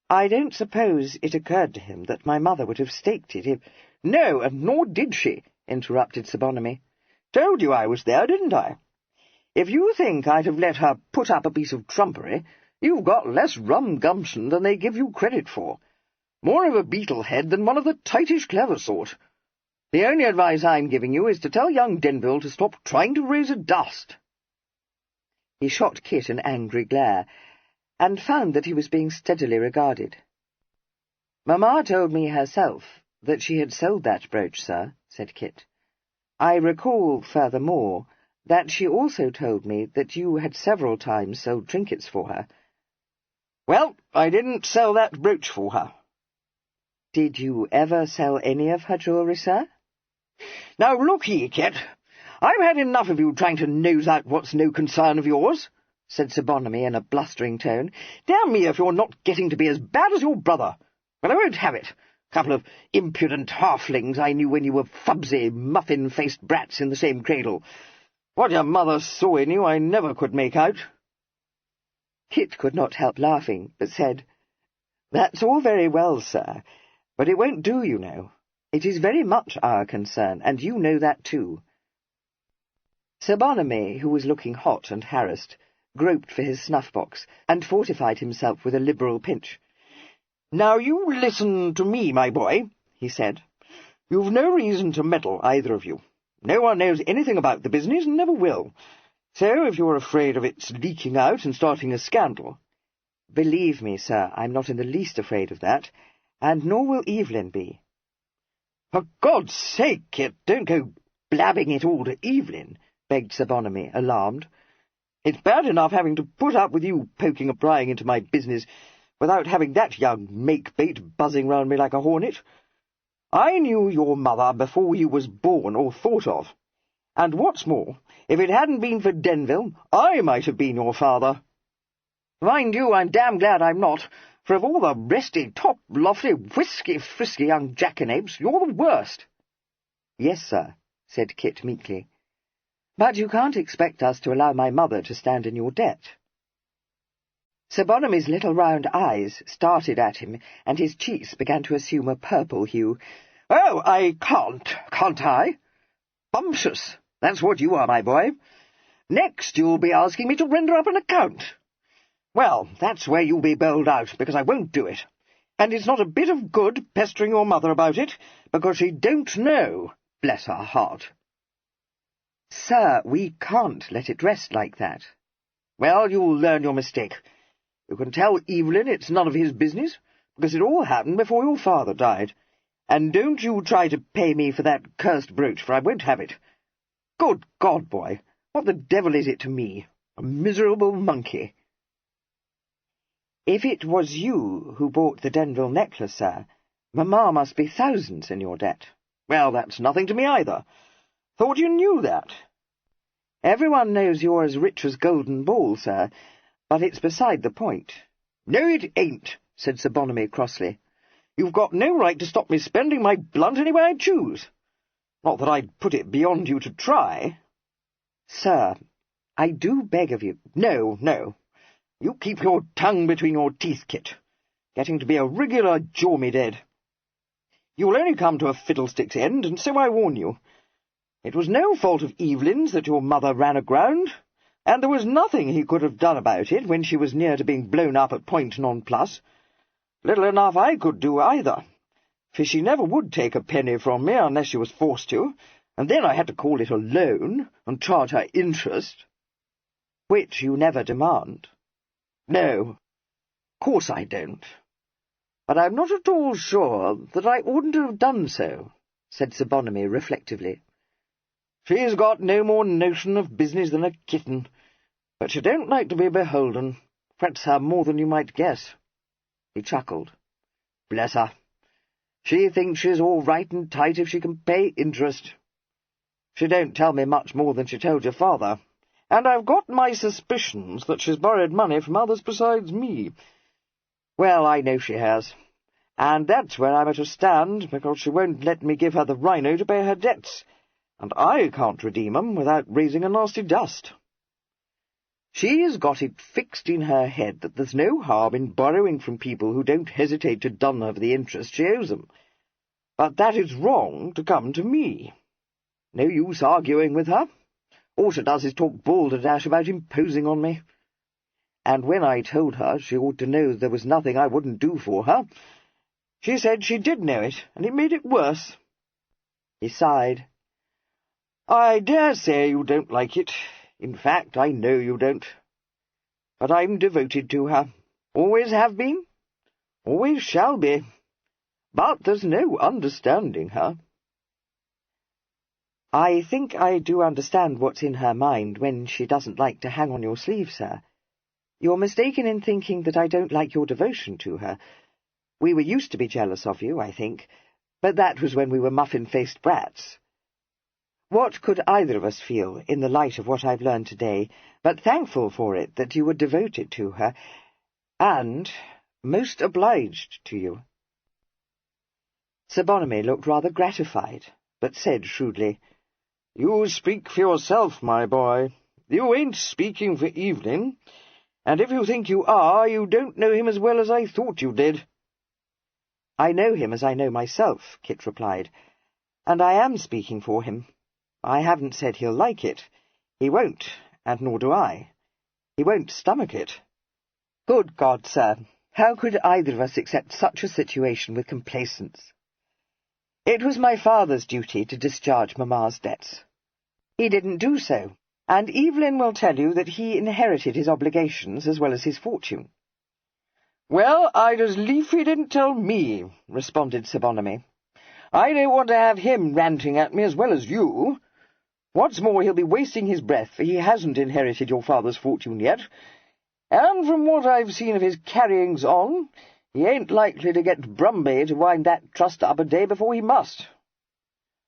I don't suppose it occurred to him that my mother would have staked it if— No, and nor did she, interrupted Sir Bonamy. Told you I was there, didn't I? If you think I'd have let her put up a piece of trumpery, you've got less rum gumption than they give you credit for. More of a beetle head than one of the tightish clever sort. The only advice I'm giving you is to tell young Denville to stop trying to raise a dust. He shot Kit an angry glare, and found that he was being steadily regarded. Mamma told me herself that she had sold that brooch, sir, said Kit. I recall, furthermore, that she also told me that you had several times sold trinkets for her. Well, I didn't sell that brooch for her. Did you ever sell any of her jewellery, sir? Now look ye, Kit, I've had enough of you trying to nose out what's no concern of yours, said Sir Bonamy in a blustering tone. Damn me if you're not getting to be as bad as your brother. Well, I won't have it. Couple of impudent halflings I knew when you were fubsy, muffin-faced brats in the same cradle. What your mother saw in you I never could make out." Kit could not help laughing, but said, "That's all very well, sir, but it won't do, you know. It is very much our concern, and you know that too." Sir Barnaby, who was looking hot and harassed, groped for his snuff-box, and fortified himself with a liberal pinch. "Now you listen to me, my boy," he said. "You've no reason to meddle, either of you. No one knows anything about the business, and never will. So if you're afraid of its leaking out and starting a scandal—" "Believe me, sir, I'm not in the least afraid of that, and nor will Evelyn be." "For God's sake, Kit, don't go blabbing it all to Evelyn," begged Sir Barnaby, alarmed. "It's bad enough having to put up with you poking and prying into my business without having that young make-bait buzzing round me like a hornet. I knew your mother before you was born or thought of. And what's more, if it hadn't been for Denville, I might have been your father. Mind you, I'm damn glad I'm not, for of all the resty, top-lofty, whisky-frisky young jackanapes, you're the worst." "Yes, sir," said Kit meekly. "But you can't expect us to allow my mother to stand in your debt." Sir Barnaby's little round eyes started at him, and his cheeks began to assume a purple hue. "Oh, I can't I? Bumptious, that's what you are, my boy. Next you'll be asking me to render up an account. Well, that's where you'll be bowled out, because I won't do it. And it's not a bit of good pestering your mother about it, because she don't know, bless her heart." "Sir, we can't let it rest like that." "Well, you'll learn your mistake. You can tell Evelyn it's none of his business, because it all happened before your father died. And don't you try to pay me for that cursed brooch, for I won't have it. Good God, boy, what the devil is it to me? A miserable monkey." "If it was you who bought the Denville necklace, sir, Mamma must be thousands in your debt." "Well, that's nothing to me either. Thought you knew that." "Everyone knows you're as rich as Golden Ball, sir, but it's beside the point." "No, it ain't," said Sir Barnaby crossly. "You've got no right to stop me spending my blunt any way I choose. Not that I'd put it beyond you to try." "Sir, I do beg of you—" "No, no. You keep your tongue between your teeth, Kit. Getting to be a regular jaw-me-dead. You'll only come to a fiddlestick's end, and so I warn you. It was no fault of Evelyn's that your mother ran aground, and there was nothing he could have done about it when she was near to being blown up at Point Nonplus. Little enough I could do either, for she never would take a penny from me unless she was forced to, and then I had to call it a loan and charge her interest." "Which you never demand." "No, course I don't. But I'm not at all sure that I oughtn't to have done so," said Sir Barnaby reflectively. "She's got no more notion of business than a kitten, but she don't like to be beholden. Frets her more than you might guess." He chuckled. "Bless her. She thinks she's all right and tight if she can pay interest. She don't tell me much more than she told your father, and I've got my suspicions that she's borrowed money from others besides me. Well, I know she has, and that's where I'm at a stand, because she won't let me give her the rhino to pay her debts, and I can't redeem 'em without raising a nasty dust. She's got it fixed in her head that there's no harm in borrowing from people who don't hesitate to dun her for the interest she owes them, but that it's wrong to come to me. No use arguing with her. All she does is talk balderdash about imposing on me. And when I told her she ought to know there was nothing I wouldn't do for her, she said she did know it, and it made it worse." He sighed. "I dare say you don't like it. In fact, I know you don't. But I'm devoted to her. Always have been. Always shall be. But there's no understanding her." "I think I do understand what's in her mind when she doesn't like to hang on your sleeve, sir. You're mistaken in thinking that I don't like your devotion to her. We were used to be jealous of you, I think, but that was when we were muffin-faced brats. What could either of us feel, in the light of what I've learned today, but thankful for it that you were devoted to her, and most obliged to you?" Sir Bonamy looked rather gratified, but said shrewdly, "You speak for yourself, my boy. You ain't speaking for Evelyn, and if you think you are, you don't know him as well as I thought you did." "I know him as I know myself," Kit replied, "and I am speaking for him. I haven't said he'll like it. He won't, and nor do I. He won't stomach it. Good God, sir, how could either of us accept such a situation with complacence? It was my father's duty to discharge Mamma's debts. He didn't do so, and Evelyn will tell you that he inherited his obligations as well as his fortune." "Well, I'd as lief he didn't tell me," responded Sir Bonamy. "I don't want to have him ranting at me as well as you. What's more, he'll be wasting his breath, for he hasn't inherited your father's fortune yet, and from what I've seen of his carryings on, he ain't likely to get Brumby to wind that trust up a day before he must.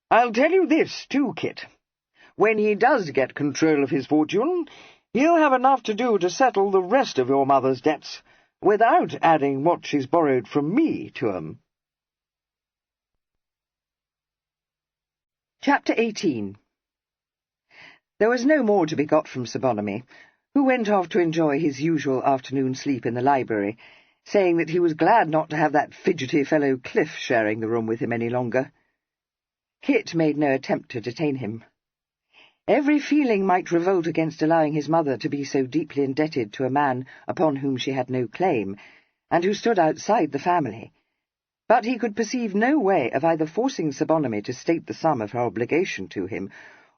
I'll tell you this, too, Kit. When he does get control of his fortune, he'll have enough to do to settle the rest of your mother's debts, without adding what she's borrowed from me to 'em." Chapter 18. There was no more to be got from Sir Bonamy, who went off to enjoy his usual afternoon sleep in the library, saying that he was glad not to have that fidgety fellow Cliff sharing the room with him any longer. Kit made no attempt to detain him. Every feeling might revolt against allowing his mother to be so deeply indebted to a man upon whom she had no claim, and who stood outside the family, but he could perceive no way of either forcing Sir Bonamy to state the sum of her obligation to him,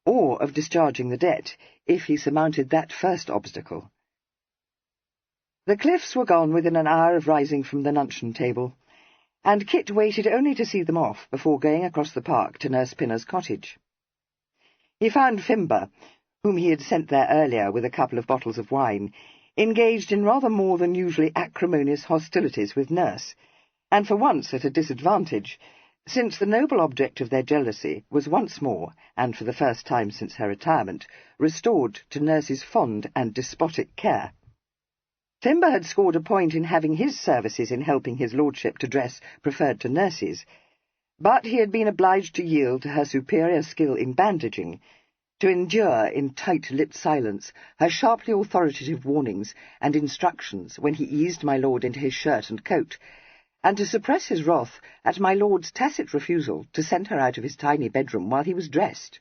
or of discharging the debt, if he surmounted that first obstacle. The Cliffs were gone within an hour of rising from the luncheon-table, and Kit waited only to see them off before going across the park to Nurse Pinner's cottage. He found Fimber, whom he had sent there earlier with a couple of bottles of wine, engaged in rather more than usually acrimonious hostilities with Nurse, and for once at a disadvantage, since the noble object of their jealousy was once more, and for the first time since her retirement, restored to Nurse's fond and despotic care. Fimber had scored a point in having his services in helping his lordship to dress preferred to Nurse's, but he had been obliged to yield to her superior skill in bandaging, to endure in tight-lipped silence her sharply authoritative warnings and instructions when he eased my lord into his shirt and coat, and to suppress his wrath at my lord's tacit refusal to send her out of his tiny bedroom while he was dressed.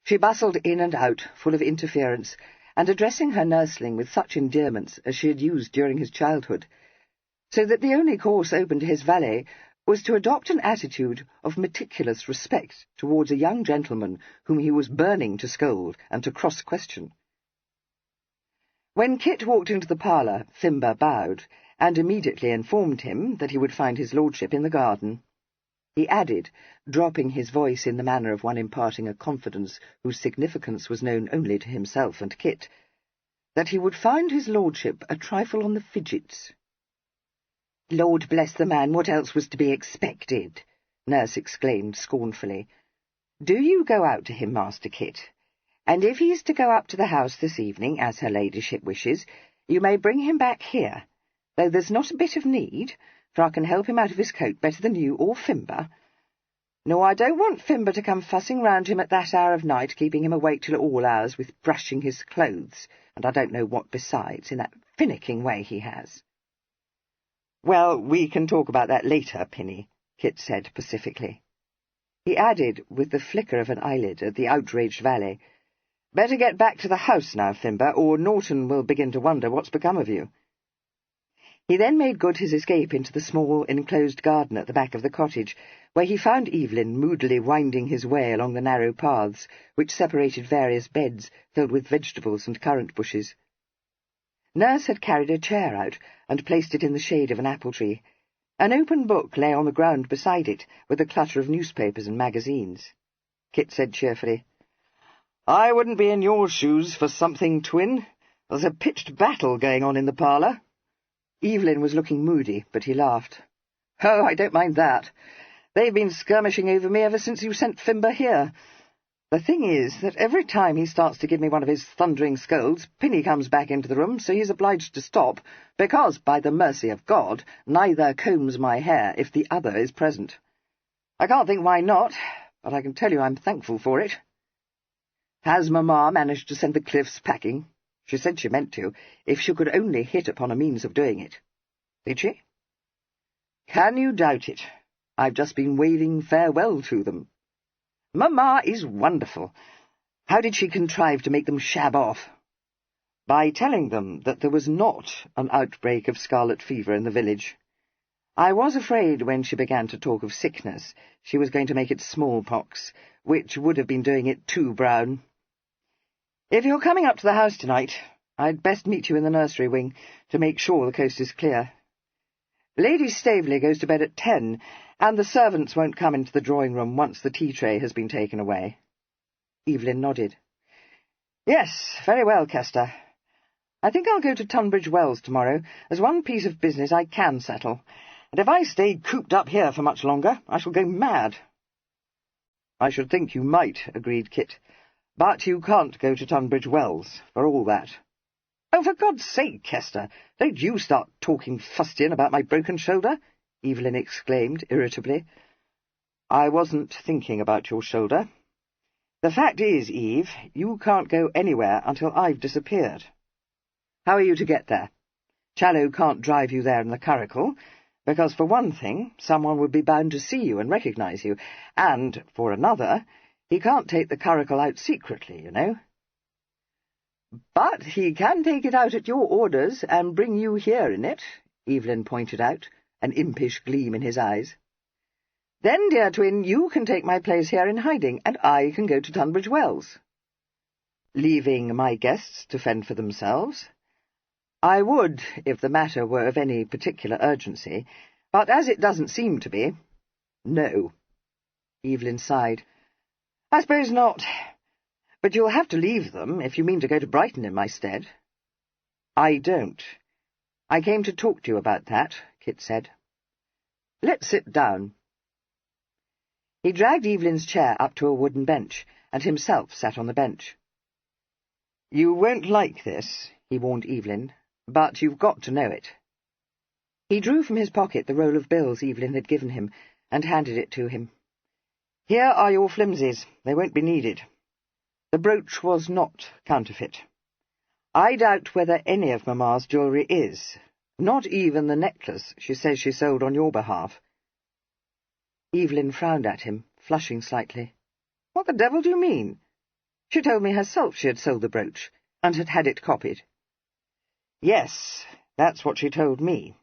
She bustled in and out, full of interference, and addressing her nursling with such endearments as she had used during his childhood, so that the only course open to his valet was to adopt an attitude of meticulous respect towards a young gentleman whom he was burning to scold and to cross-question. When Kit walked into the parlour, Fimber bowed, and immediately informed him that he would find his lordship in the garden. He added, dropping his voice in the manner of one imparting a confidence whose significance was known only to himself and Kit, that he would find his lordship a trifle on the fidgets. "Lord bless the man, what else was to be expected?" Nurse exclaimed scornfully. "Do you go out to him, Master Kit, and if he is to go up to the house this evening, as her ladyship wishes, you may bring him back here, though there's not a bit of need, for I can help him out of his coat better than you or Fimber. No, I don't want Fimber to come fussing round him at that hour of night, keeping him awake till all hours with brushing his clothes, and I don't know what besides, in that finicking way he has." "Well, we can talk about that later, Pinny," Kit said pacifically. He added, with the flicker of an eyelid at the outraged valet, "Better get back to the house now, Fimber, or Norton will begin to wonder what's become of you." He then made good his escape into the small, enclosed garden at the back of the cottage, where he found Evelyn moodily winding his way along the narrow paths which separated various beds filled with vegetables and currant bushes. Nurse had carried a chair out and placed it in the shade of an apple tree. An open book lay on the ground beside it, with a clutter of newspapers and magazines. Kit said cheerfully, "I wouldn't be in your shoes for something, twin. There's a pitched battle going on in the parlour." Evelyn was looking moody, but he laughed. "Oh, I don't mind that. They've been skirmishing over me ever since you sent Fimber here. The thing is that every time he starts to give me one of his thundering scolds, Pinny comes back into the room, so he's obliged to stop, because, by the mercy of God, neither combs my hair if the other is present. I can't think why not, but I can tell you I'm thankful for it. Has Mamma managed to send the Cliffs packing? She said she meant to, if she could only hit upon a means of doing it. Did she? Can you doubt it? I've just been waving farewell to them. Mamma is wonderful. How did she contrive to make them shab off? By telling them that there was not an outbreak of scarlet fever in the village. I was afraid when she began to talk of sickness she was going to make it smallpox, which would have been doing it too brown. If you're coming up to the house tonight, I'd best meet you in the nursery wing to make sure the coast is clear. Lady Staveley goes to bed at 10, and the servants won't come into the drawing-room once the tea-tray has been taken away. Evelyn nodded. Yes, very well, Kester. I think I'll go to Tunbridge Wells tomorrow. There's one piece of business I can settle, and if I stay cooped up here for much longer, I shall go mad. I should think you might, agreed Kit, but you can't go to Tunbridge Wells, for all that. Oh, for God's sake, Kester, don't you start talking fustian about my broken shoulder, Evelyn exclaimed irritably. I wasn't thinking about your shoulder. The fact is, Eve, you can't go anywhere until I've disappeared. How are you to get there? Challow can't drive you there in the curricle, because for one thing, someone would be bound to see you and recognise you, and, for another, he can't take the curricle out secretly, you know. But he can take it out at your orders and bring you here in it, Evelyn pointed out, an impish gleam in his eyes. Then, dear twin, you can take my place here in hiding, and I can go to Tunbridge Wells. Leaving my guests to fend for themselves. I would, if the matter were of any particular urgency, but as it doesn't seem to be, no. Evelyn sighed. I suppose not. But you'll have to leave them if you mean to go to Brighton in my stead. I don't. I came to talk to you about that, Kit said. Let's sit down. He dragged Evelyn's chair up to a wooden bench, and himself sat on the bench. You won't like this, he warned Evelyn, but you've got to know it. He drew from his pocket the roll of bills Evelyn had given him, and handed it to him. Here are your flimsies. They won't be needed. The brooch was not counterfeit. I doubt whether any of Mamma's jewellery is, not even the necklace she says she sold on your behalf. Evelyn frowned at him, flushing slightly. What the devil do you mean? She told me herself she had sold the brooch, and had had it copied. Yes, that's what she told me.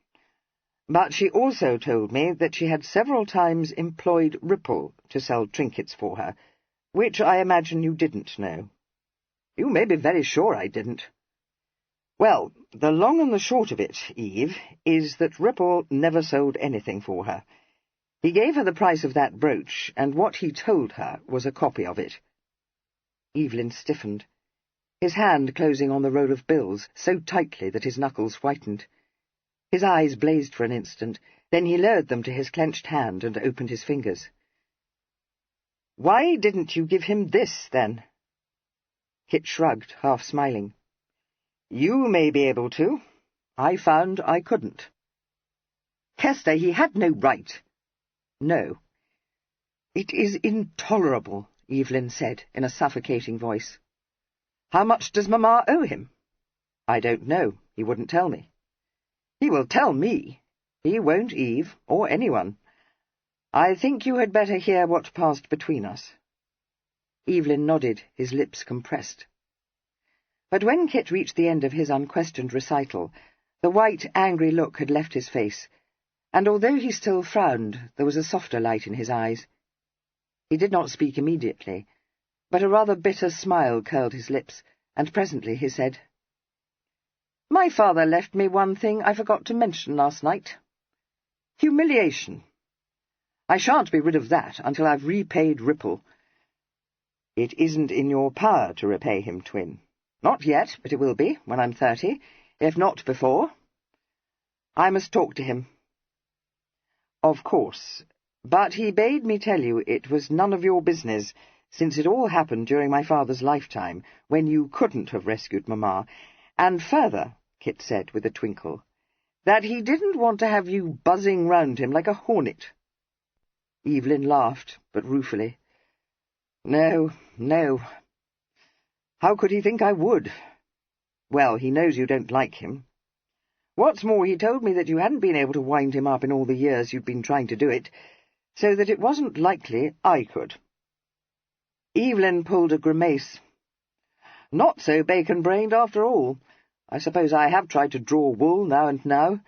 But she also told me that she had several times employed Ripple to sell trinkets for her, which I imagine you didn't know. You may be very sure I didn't. Well, the long and the short of it, Eve, is that Ripple never sold anything for her. He gave her the price of that brooch, and what he told her was a copy of it. Evelyn stiffened, his hand closing on the roll of bills so tightly that his knuckles whitened. His eyes blazed for an instant, then he lowered them to his clenched hand and opened his fingers. Why didn't you give him this, then? Kit shrugged, half smiling. You may be able to. I found I couldn't. Kester, he had no right. No. It is intolerable, Evelyn said in a suffocating voice. How much does Mamma owe him? I don't know. He wouldn't tell me. He will tell me. He won't, Eve, or anyone. I think you had better hear what passed between us. Evelyn nodded, his lips compressed. But when Kit reached the end of his unquestioned recital, the white, angry look had left his face, and although he still frowned, there was a softer light in his eyes. He did not speak immediately, but a rather bitter smile curled his lips, and presently he said, My father left me one thing I forgot to mention last night. Humiliation. I shan't be rid of that until I've repaid Ripple. It isn't in your power to repay him, twin. Not yet, but it will be, when I'm 30, if not before. I must talk to him. Of course, but he bade me tell you it was none of your business, since it all happened during my father's lifetime, when you couldn't have rescued Mamma, and further, Kit said with a twinkle, that he didn't want to have you buzzing round him like a hornet. Evelyn laughed, but ruefully. No, no. How could he think I would? Well, he knows you don't like him. What's more, he told me that you hadn't been able to wind him up in all the years you'd been trying to do it, so that it wasn't likely I could. Evelyn pulled a grimace. Not so bacon-brained after all. I suppose I have tried to draw wool now and now.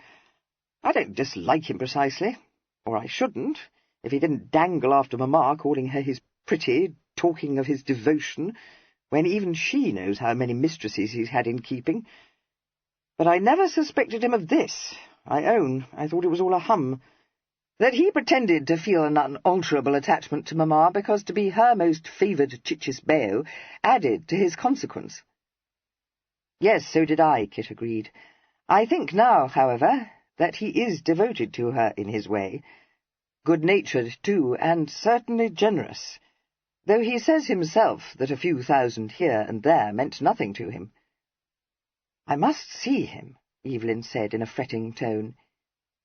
I don't dislike him precisely, or I shouldn't, if he didn't dangle after Mamma, calling her his pretty, talking of his devotion, when even she knows how many mistresses he's had in keeping. But I never suspected him of this. I own I thought it was all a hum, that he pretended to feel an unalterable attachment to Mamma because to be her most favoured cicisbeo added to his consequence. Yes, so did I, Kit agreed. I think now, however, that he is devoted to her in his way, good-natured, too, and certainly generous, though he says himself that a few thousand here and there meant nothing to him. I must see him, Evelyn said in a fretting tone.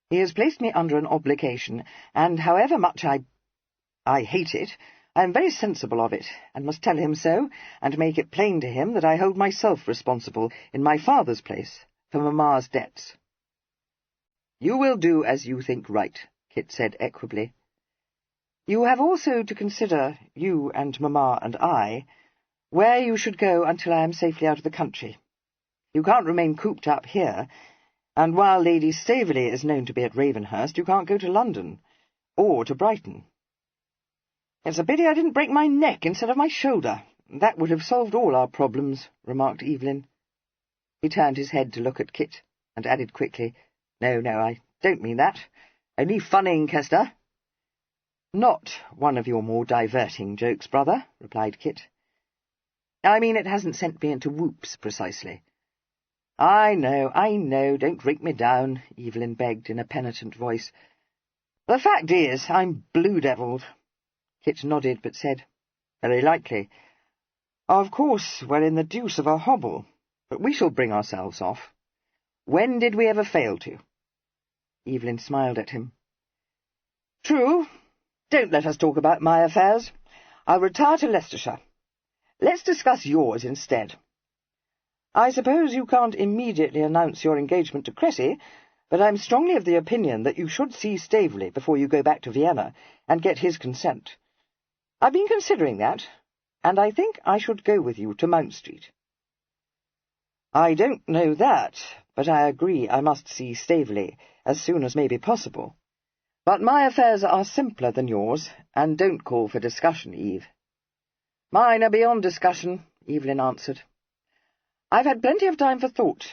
He has placed me under an obligation, and however much I hate it, I am very sensible of it, and must tell him so, and make it plain to him that I hold myself responsible, in my father's place, for Mamma's debts. You will do as you think right, Kit said equably. You have also to consider, you and Mamma and I, where you should go until I am safely out of the country. You can't remain cooped up here, and while Lady Staveley is known to be at Ravenhurst, you can't go to London, or to Brighton. It's a pity I didn't break my neck instead of my shoulder. That would have solved all our problems, remarked Evelyn. He turned his head to look at Kit, and added quickly, No, I don't mean that. Only funning, Kester. Not one of your more diverting jokes, brother, replied Kit. I mean it hasn't sent me into whoops, precisely. I know, don't rake me down, Evelyn begged in a penitent voice. The fact is, I'm blue-devilled. Kit nodded, but said, Very likely. Of course, we're in the deuce of a hobble, but we shall bring ourselves off. When did we ever fail to? Evelyn smiled at him. True. Don't let us talk about my affairs. I'll retire to Leicestershire. Let's discuss yours instead. I suppose you can't immediately announce your engagement to Cressy, but I'm strongly of the opinion that you should see Staveley before you go back to Vienna, and get his consent. I've been considering that, and I think I should go with you to Mount Street. I don't know that, but I agree I must see Staveley as soon as may be possible. But my affairs are simpler than yours, and don't call for discussion, Eve. Mine are beyond discussion, Evelyn answered. I've had plenty of time for thought,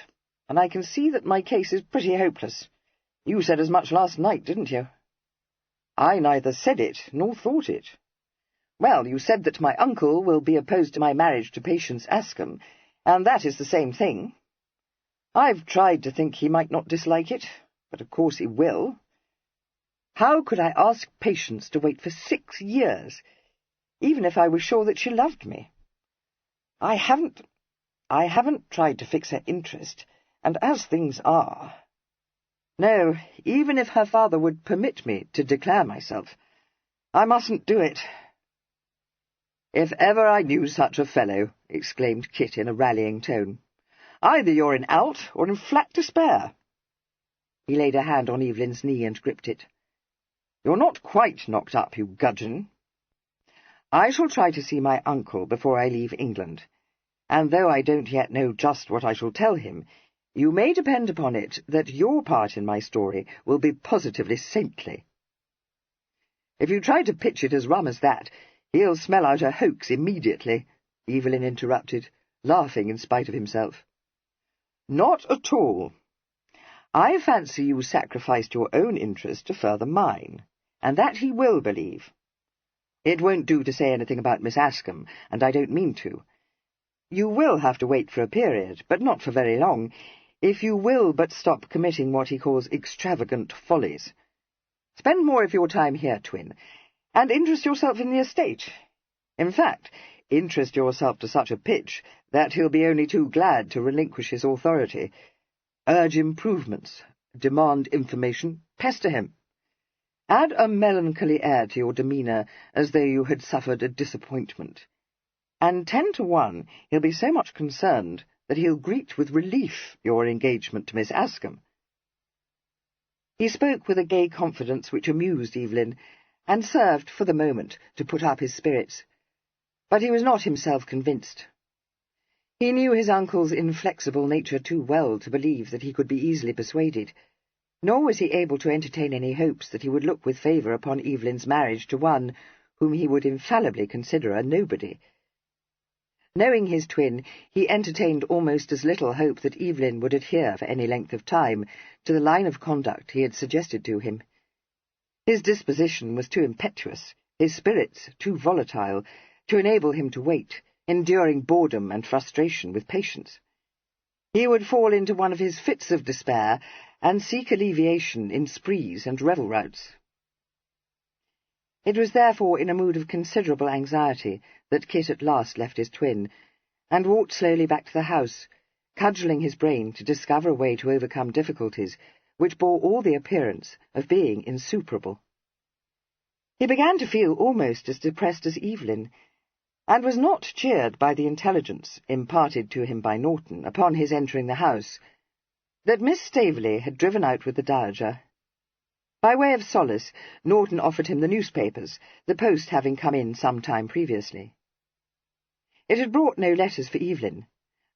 and I can see that my case is pretty hopeless. You said as much last night, didn't you? I neither said it nor thought it. Well, you said that my uncle will be opposed to my marriage to Patience Ascombe, and that is the same thing. I've tried to think he might not dislike it, but of course he will. How could I ask Patience to wait for 6 years, even if I was sure that she loved me? I haven't tried to fix her interest, and as things are— No, even if her father would permit me to declare myself, I mustn't do it. If ever I knew such a fellow, exclaimed Kit in a rallying tone. Either you're in out or in flat despair. He laid a hand on Evelyn's knee and gripped it. You're not quite knocked up, you gudgeon. I shall try to see my uncle before I leave England, and though I don't yet know just what I shall tell him, you may depend upon it that your part in my story will be positively saintly. If you try to pitch it as rum as that, he'll smell out a hoax immediately, Evelyn interrupted, laughing in spite of himself. Not at all. I fancy you sacrificed your own interest to further mine, and that he will believe. It won't do to say anything about Miss Ascombe, and I don't mean to. You will have to wait for a period, but not for very long, if you will but stop committing what he calls extravagant follies. Spend more of your time here, Twin, and interest yourself in the estate. In fact, interest yourself to such a pitch that he'll be only too glad to relinquish his authority. Urge improvements, demand information, pester him. Add a melancholy air to your demeanour, as though you had suffered a disappointment, and 10 to 1 he'll be so much concerned that he'll greet with relief your engagement to Miss Ascombe. He spoke with a gay confidence which amused Evelyn, and served, for the moment, to put up his spirits. But he was not himself convinced. He knew his uncle's inflexible nature too well to believe that he could be easily persuaded, nor was he able to entertain any hopes that he would look with favour upon Evelyn's marriage to one whom he would infallibly consider a nobody. Knowing his twin, he entertained almost as little hope that Evelyn would adhere for any length of time to the line of conduct he had suggested to him. His disposition was too impetuous, his spirits too volatile, to enable him to wait, enduring boredom and frustration with patience. He would fall into one of his fits of despair, and seek alleviation in sprees and revel routs. It was therefore in a mood of considerable anxiety that Kit at last left his twin, and walked slowly back to the house, cudgelling his brain to discover a way to overcome difficulties which bore all the appearance of being insuperable. He began to feel almost as depressed as Evelyn, and was not cheered by the intelligence imparted to him by Norton upon his entering the house, that Miss Staveley had driven out with the dowager. By way of solace, Norton offered him the newspapers, the post having come in some time previously. It had brought no letters for Evelyn,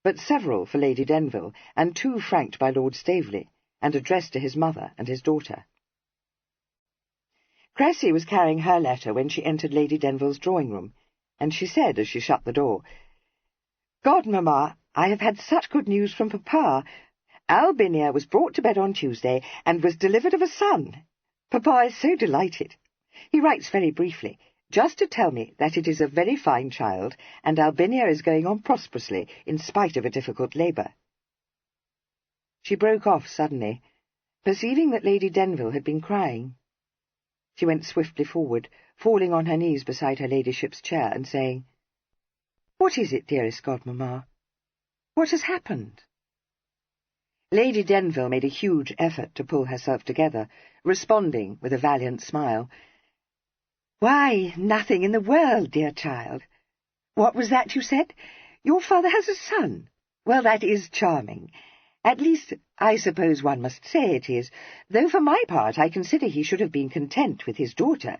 but several for Lady Denville, and 2 franked by Lord Staveley, and addressed to his mother and his daughter. Cressy was carrying her letter when she entered Lady Denville's drawing-room, and she said, as she shut the door, "Godmamma, I have had such good news from Papa. Albinia was brought to bed on Tuesday, and was delivered of a son. Papa is so delighted. He writes very briefly, just to tell me that it is a very fine child, and Albinia is going on prosperously, in spite of a difficult labour." She broke off suddenly, perceiving that Lady Denville had been crying. She went swiftly forward, falling on her knees beside her ladyship's chair, and saying, "What is it, dearest Godmamma? What has happened?" Lady Denville made a huge effort to pull herself together, responding with a valiant smile. "Why, nothing in the world, dear child. What was that you said? Your father has a son? Well, that is charming. At least, I suppose one must say it is, though for my part I consider he should have been content with his daughter,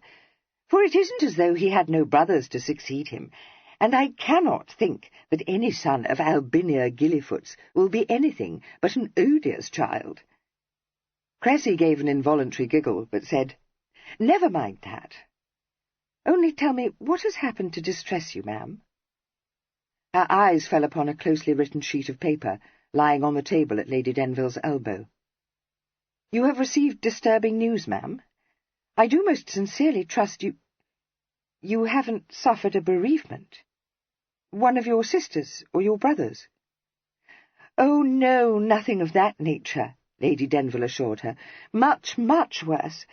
for it isn't as though he had no brothers to succeed him, and I cannot think that any son of Albinia Gillyfoot's will be anything but an odious child." Cressy gave an involuntary giggle, but said, "Never mind that. Only tell me, what has happened to distress you, ma'am?" Her eyes fell upon a closely written sheet of paper, lying on the table at Lady Denville's elbow. "You have received disturbing news, ma'am? I do most sincerely trust you haven't suffered a bereavement? One of your sisters or your brothers?" "Oh, no, nothing of that nature," Lady Denville assured her. "Much, much worse.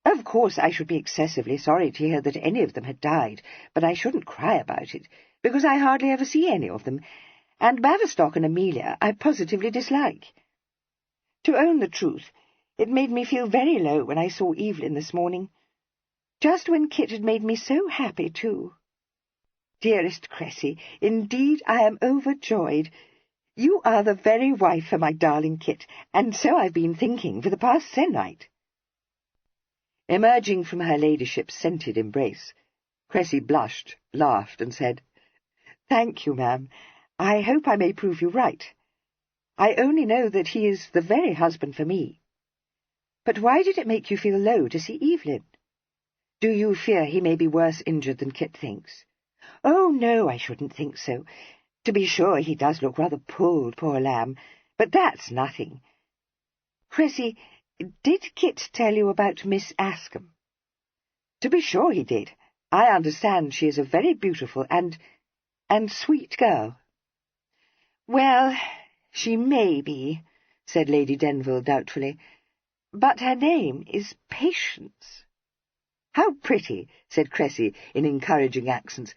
Of course, I should be excessively sorry to hear that any of them had died, but I shouldn't cry about it, because I hardly ever see any of them, and Baverstock and Amelia I positively dislike. To own the truth, it made me feel very low when I saw Evelyn this morning, just when Kit had made me so happy, too. Dearest Cressy, indeed I am overjoyed. You are the very wife for my darling Kit, and so I've been thinking for the past se'nnight." Emerging from her ladyship's scented embrace, Cressy blushed, laughed, and said, "Thank you, ma'am. I hope I may prove you right. I only know that he is the very husband for me. But why did it make you feel low to see Evelyn? Do you fear he may be worse injured than Kit thinks?" "Oh, no, I shouldn't think so. To be sure, he does look rather pulled, poor lamb, but that's nothing. Cressy, did Kit tell you about Miss Ascombe?" "To be sure he did. I understand she is a very beautiful and sweet girl." "Well, she may be," said Lady Denville doubtfully, "but her name is Patience." "How pretty," said Cressy in encouraging accents.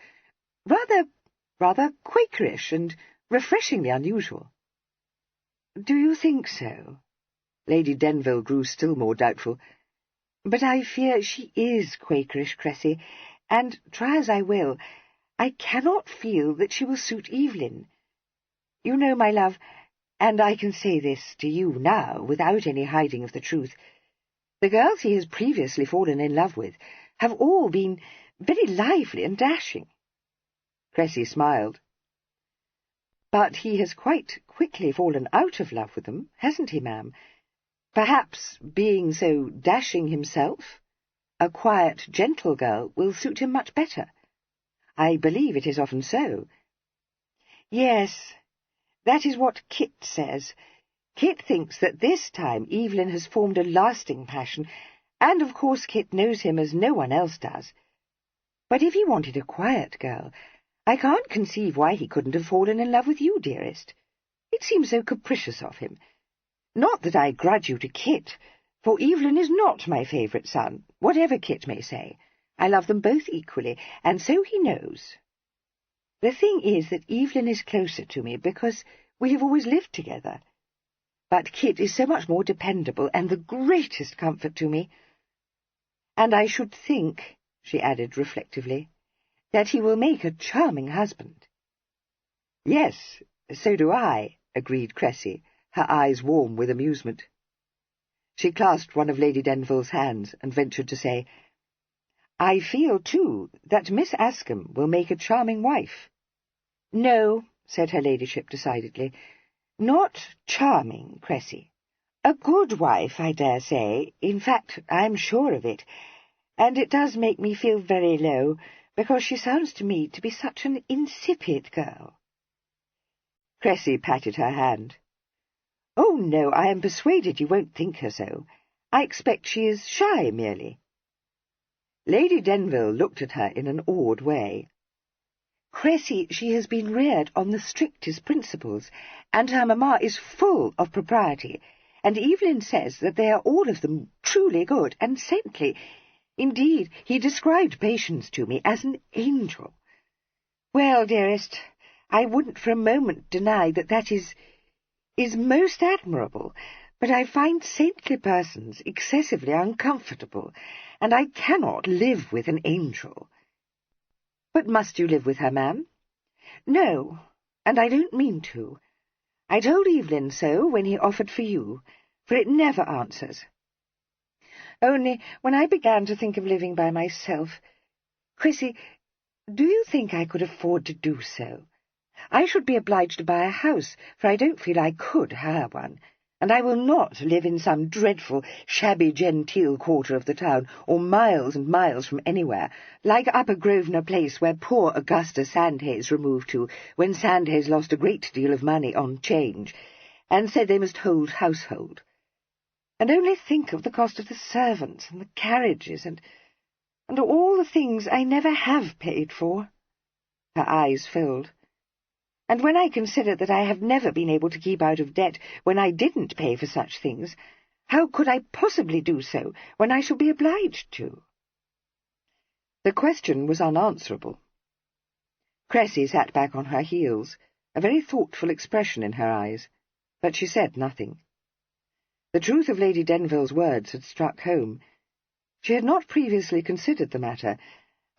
Rather Quakerish and refreshingly unusual." "Do you think so?" Lady Denville grew still more doubtful. But I fear she is Quakerish, Cressy, and, try as I will, I cannot feel that she will suit Evelyn. You know, my love, and I can say this to you now without any hiding of the truth, the girls he has previously fallen in love with have all been very lively and dashing. Cressy smiled. But he has quite quickly fallen out of love with them, hasn't he, ma'am? Perhaps, being so dashing himself, a quiet, gentle girl will suit him much better. I believe it is often so. Yes, that is what Kit says. Kit thinks that this time Evelyn has formed a lasting passion, and of course Kit knows him as no one else does. But if he wanted a quiet girl, I can't conceive why he couldn't have fallen in love with you, dearest. It seems so capricious of him. Not that I grudge you to Kit, for Evelyn is not my favourite son, whatever Kit may say. I love them both equally, and so he knows. The thing is that Evelyn is closer to me because we have always lived together. But Kit is so much more dependable and the greatest comfort to me. And I should think, she added reflectively, that he will make a charming husband. Yes, so do I, agreed Cressy, her eyes warm with amusement. She clasped one of Lady Denville's hands and ventured to say, I feel, too, that Miss Ascombe will make a charming wife. No, said her ladyship decidedly, not charming, Cressy. A good wife, I dare say. In fact, I'm sure of it. And it does make me feel very low, because she sounds to me to be such an insipid girl. Cressy patted her hand. Oh, no, I am persuaded you won't think her so. I expect she is shy, merely. Lady Denville looked at her in an awed way. Cressy, she has been reared on the strictest principles, and her mamma is full of propriety, and Evelyn says that they are all of them truly good and saintly. Indeed, he described Patience to me as an angel. Well, dearest, I wouldn't for a moment deny that that is most admirable, but I find saintly persons excessively uncomfortable, and I cannot live with an angel. But must you live with her, ma'am? No, and I don't mean to. I told Evelyn so when he offered for you, for it never answers. Only, when I began to think of living by myself, Cressy, do you think I could afford to do so? I should be obliged to buy a house, for I don't feel I could hire one, and I will not live in some dreadful, shabby-genteel quarter of the town, or miles and miles from anywhere, like Upper Grosvenor Place, where poor Augusta Sandhayes removed to, when Sandhayes lost a great deal of money on change, and said they must hold household. And only think of the cost of the servants, and the carriages, and all the things I never have paid for. Her eyes filled. And when I consider that I have never been able to keep out of debt when I didn't pay for such things, how could I possibly do so when I shall be obliged to? The question was unanswerable. Cressy sat back on her heels, a very thoughtful expression in her eyes, but she said nothing. The truth of Lady Denville's words had struck home. She had not previously considered the matter,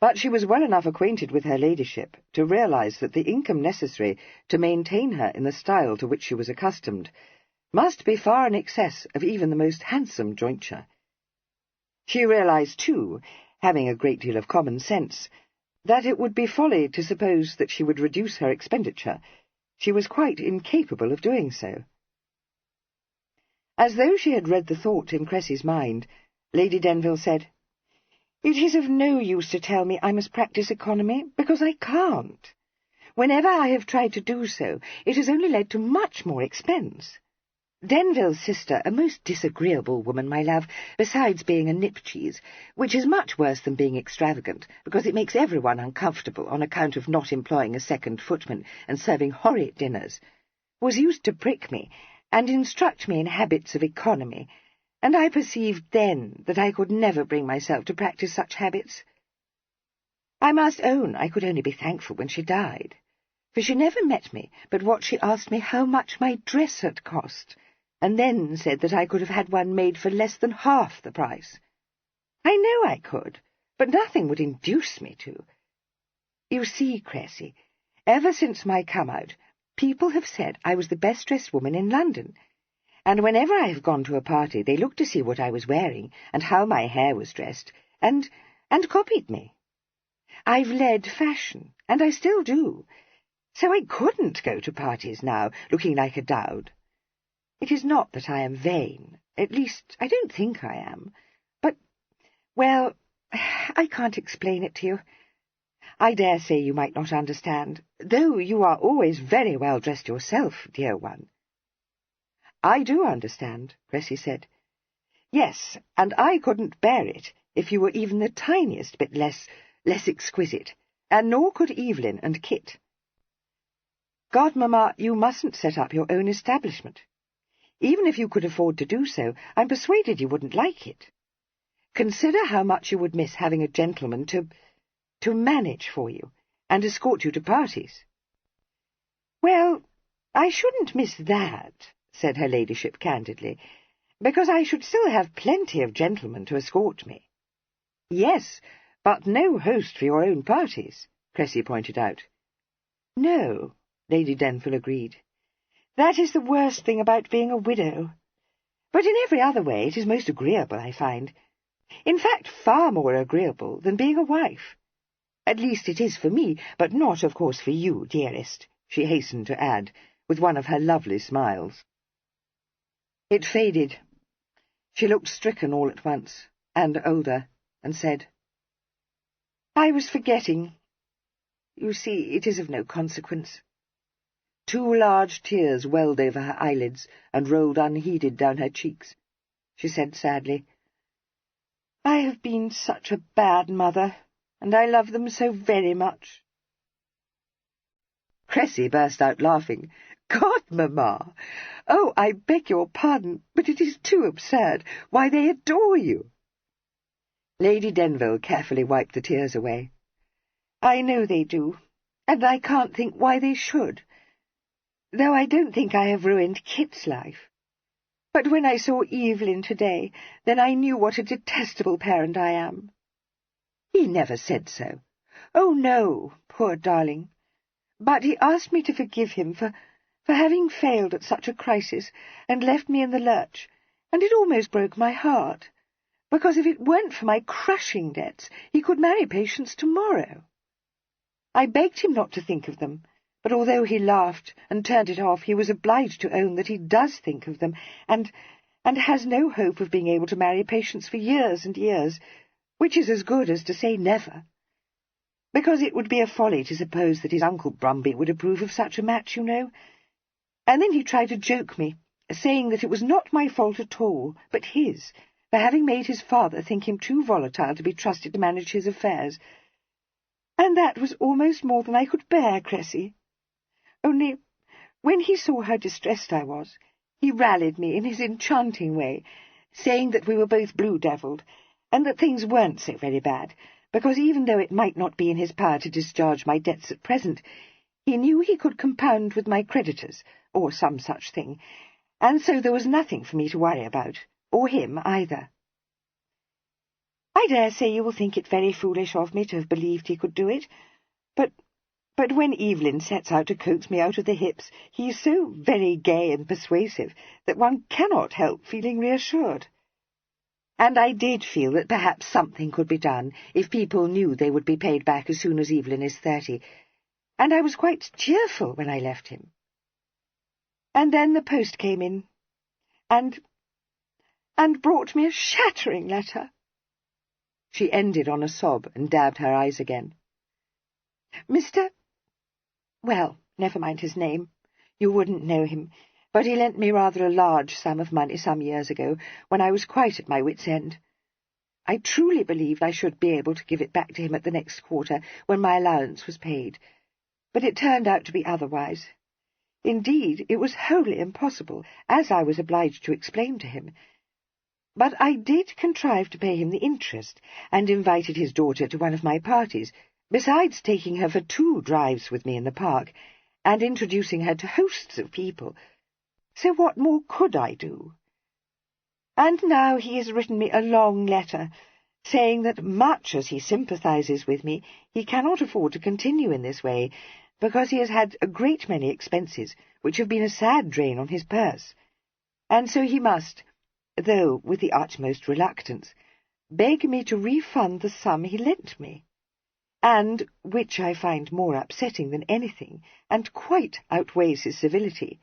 but she was well enough acquainted with her ladyship to realize that the income necessary to maintain her in the style to which she was accustomed must be far in excess of even the most handsome jointure. She realized, too, having a great deal of common sense, that it would be folly to suppose that she would reduce her expenditure. She was quite incapable of doing so. As though she had read the thought in Cressy's mind, Lady Denville said, It is of no use to tell me I must practice economy, because I can't. Whenever I have tried to do so, it has only led to much more expense. Denville's sister, a most disagreeable woman, my love, besides being a nip-cheese, which is much worse than being extravagant, because it makes everyone uncomfortable on account of not employing a second footman and serving horrid dinners, was used to prick me and instruct me in habits of economy, and I perceived then that I could never bring myself to practice such habits. I must own I could only be thankful when she died, for she never met me but what she asked me how much my dress had cost, and then said that I could have had one made for less than half the price. I know I could, but nothing would induce me to. You see, Cressy, ever since my come-out, people have said I was the best-dressed woman in London, and whenever I have gone to a party they looked to see what I was wearing and how my hair was dressed, and copied me. I've led fashion, and I still do, so I couldn't go to parties now looking like a dowd. It is not that I am vain, at least I don't think I am, but, well, I can't explain it to you. I dare say you might not understand, though you are always very well dressed yourself, dear one. I do understand, Cressy said. Yes, and I couldn't bear it if you were even the tiniest bit less exquisite, and nor could Evelyn and Kit. Godmamma, you mustn't set up your own establishment. Even if you could afford to do so, I'm persuaded you wouldn't like it. Consider how much you would miss having a gentleman to manage for you, and escort you to parties. Well, I shouldn't miss that, said her ladyship candidly, because I should still have plenty of gentlemen to escort me. Yes, but no host for your own parties, Cressy pointed out. No, Lady Denville agreed. That is the worst thing about being a widow. But in every other way it is most agreeable, I find. In fact, far more agreeable than being a wife. At least it is for me, but not, of course, for you, dearest, she hastened to add, with one of her lovely smiles. It faded. She looked stricken all at once, and older, and said, I was forgetting. You see, it is of no consequence. 2 large tears welled over her eyelids and rolled unheeded down her cheeks. She said sadly, I have been such a bad mother, and I love them so very much. Cressy burst out laughing. Godmamma! Oh, I beg your pardon, but it is too absurd. Why, they adore you. Lady Denville carefully wiped the tears away. I know they do, and I can't think why they should, though I don't think I have ruined Kit's life. But when I saw Evelyn today, then I knew what a detestable parent I am. He never said so. Oh, no, poor darling. But he asked me to forgive him for having failed at such a crisis and left me in the lurch, and it almost broke my heart, because if it weren't for my crushing debts, he could marry Patience tomorrow. I begged him not to think of them, but although he laughed and turned it off, he was obliged to own that he does think of them, and has no hope of being able to marry Patience for years and years, which is as good as to say never, because it would be a folly to suppose that his Uncle Brumby would approve of such a match, you know. And then he tried to joke me, saying that it was not my fault at all, but his, for having made his father think him too volatile to be trusted to manage his affairs. And that was almost more than I could bear, Cressy. Only, when he saw how distressed I was, he rallied me in his enchanting way, saying that we were both blue-devilled, and that things weren't so very bad, because even though it might not be in his power to discharge my debts at present, he knew he could compound with my creditors, or some such thing, and so there was nothing for me to worry about, or him either. I dare say you will think it very foolish of me to have believed he could do it, but when Evelyn sets out to coax me out of the hips, he is so very gay and persuasive that one cannot help feeling reassured. And I did feel that perhaps something could be done if people knew they would be paid back as soon as Evelyn is 30, and I was quite cheerful when I left him. And then the post came in, and brought me a shattering letter. She ended on a sob and dabbed her eyes again. Well, never mind his name. You wouldn't know him, but he lent me rather a large sum of money some years ago, when I was quite at my wit's end. I truly believed I should be able to give it back to him at the next quarter, when my allowance was paid, but it turned out to be otherwise. Indeed, it was wholly impossible, as I was obliged to explain to him. But I did contrive to pay him the interest, and invited his daughter to one of my parties, besides taking her for 2 drives with me in the park, and introducing her to hosts of people. So what more could I do? And now he has written me a long letter, saying that much as he sympathizes with me, he cannot afford to continue in this way, because he has had a great many expenses, which have been a sad drain on his purse, and so he must, though with the utmost reluctance, beg me to refund the sum he lent me, and, which I find more upsetting than anything, and quite outweighs his civility,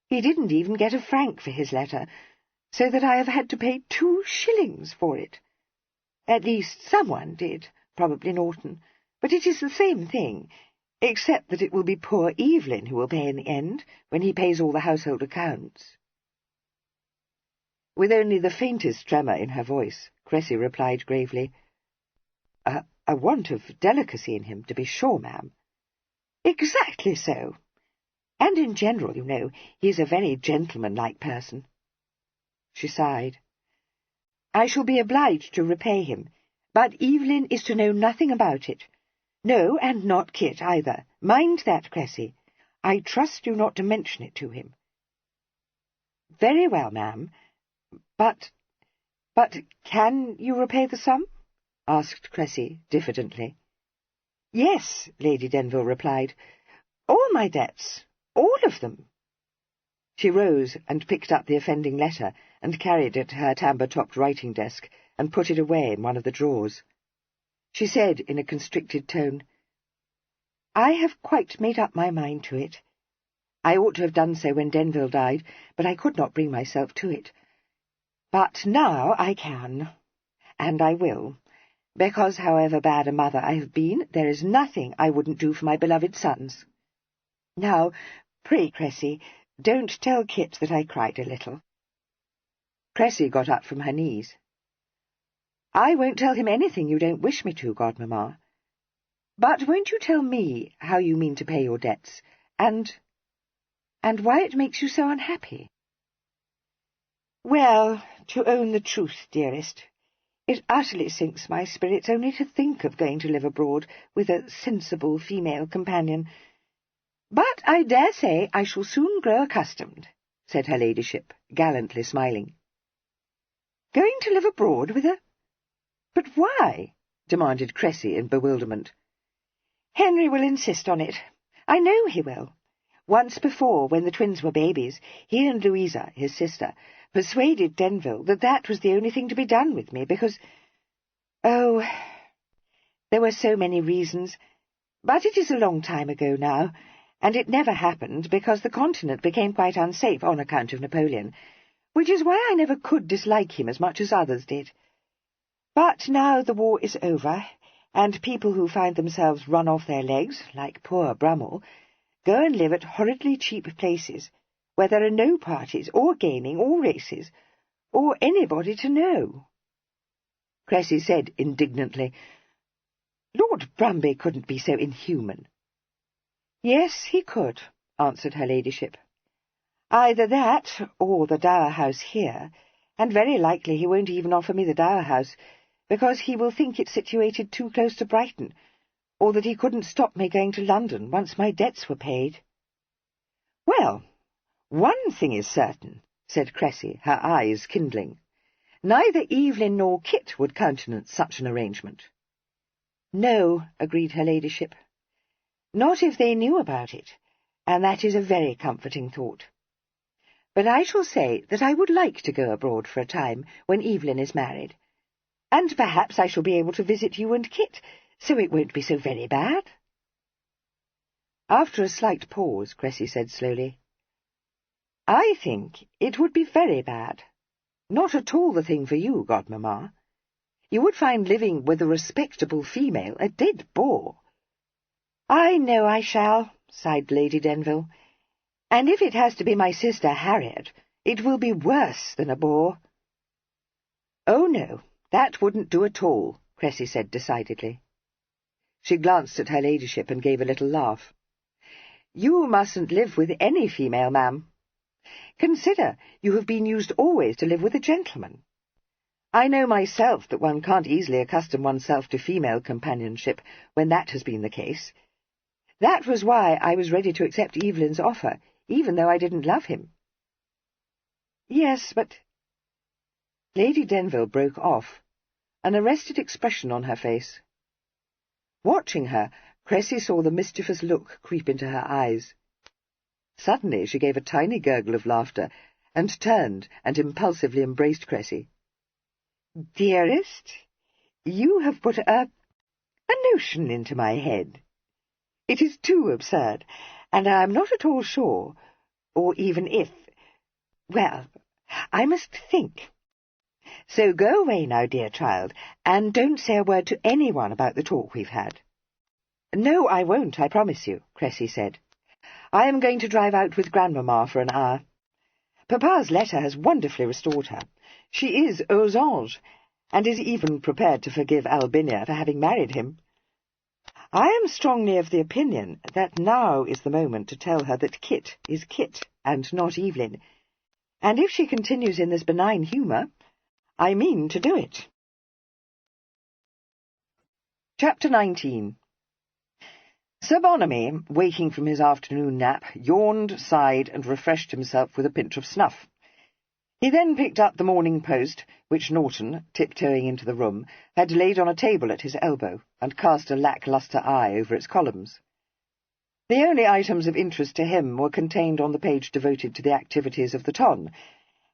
he didn't even get a franc for his letter, so that I have had to pay 2 shillings for it. At least someone did, probably Norton, but it is the same thing, except that it will be poor Evelyn who will pay in the end, when he pays all the household accounts. With only the faintest tremor in her voice, Cressy replied gravely, A want of delicacy in him, to be sure, ma'am. Exactly so. And in general, you know, he is a very gentlemanlike person. She sighed. I shall be obliged to repay him, but Evelyn is to know nothing about it. No, and not Kit either. Mind that, Cressy. I trust you not to mention it to him. Very well, ma'am. But can you repay the sum? Asked Cressy diffidently. Yes, Lady Denville replied. All my debts. All of them. She rose and picked up the offending letter and carried it to her tambour-topped writing desk and put it away in one of the drawers. She said in a constricted tone, I have quite made up my mind to it. I ought to have done so when Denville died, but I could not bring myself to it. But now I can, and I will, because however bad a mother I have been, there is nothing I wouldn't do for my beloved sons. Now, pray, Cressy, don't tell Kit that I cried a little. Cressy got up from her knees. I won't tell him anything you don't wish me to, godmamma. But won't you tell me how you mean to pay your debts, and why it makes you so unhappy? Well, to own the truth, dearest, it utterly sinks my spirits only to think of going to live abroad with a sensible female companion. But I dare say I shall soon grow accustomed, said her ladyship, gallantly smiling. Going to live abroad with a— But why? Demanded Cressy in bewilderment. Henry will insist on it. I know he will. Once before, when the twins were babies, he and Louisa, his sister, persuaded Denville that that was the only thing to be done with me, because— Oh, there were so many reasons, but it is a long time ago now, and it never happened because the continent became quite unsafe on account of Napoleon, which is why I never could dislike him as much as others did. But now the war is over, and people who find themselves run off their legs, like poor Brummel, go and live at horridly cheap places, where there are no parties, or gaming, or races, or anybody to know. Cressy said indignantly, Lord Brumby couldn't be so inhuman. Yes, he could, answered her ladyship. Either that, or the Dower House here, and very likely he won't even offer me the Dower House, because he will think it situated too close to Brighton, or that he couldn't stop me going to London once my debts were paid. Well, one thing is certain, said Cressy, her eyes kindling. Neither Evelyn nor Kit would countenance such an arrangement. No, agreed her ladyship. Not if they knew about it, and that is a very comforting thought. But I shall say that I would like to go abroad for a time when Evelyn is married, and perhaps I shall be able to visit you and Kit, so it won't be so very bad. After a slight pause, Cressy said slowly, I think it would be very bad. Not at all the thing for you, godmamma. You would find living with a respectable female a dead bore. I know I shall, sighed Lady Denville, and if it has to be my sister Harriet, it will be worse than a bore. Oh, no, that wouldn't do at all, Cressy said decidedly. She glanced at her ladyship and gave a little laugh. You mustn't live with any female, ma'am. Consider, you have been used always to live with a gentleman. I know myself that one can't easily accustom oneself to female companionship when that has been the case. That was why I was ready to accept Evelyn's offer, even though I didn't love him. Yes, but— Lady Denville broke off. an arrested expression on her face. Watching her, Cressy saw the mischievous look creep into her eyes. Suddenly she gave a tiny gurgle of laughter, and turned and impulsively embraced Cressy. "Dearest, you have put a notion into my head. It is too absurd, and I am not at all sure, or even if... Well, I must think. So go away now, dear child, and don't say a word to anyone about the talk we've had." "No, I won't, I promise you," Cressy said. "I am going to drive out with Grandmamma for an hour. Papa's letter has wonderfully restored her. She is aux anges, and is even prepared to forgive Albinia for having married him. I am strongly of the opinion that now is the moment to tell her that Kit is Kit, and not Evelyn, and if she continues in this benign humour, I mean to do it." Chapter 19. Sir Bonamy, waking from his afternoon nap, yawned, sighed, and refreshed himself with a pinch of snuff. He then picked up the Morning Post, which Norton, tiptoeing into the room, had laid on a table at his elbow, and cast a lack-lustre eye over its columns. The only items of interest to him were contained on the page devoted to the activities of the Ton,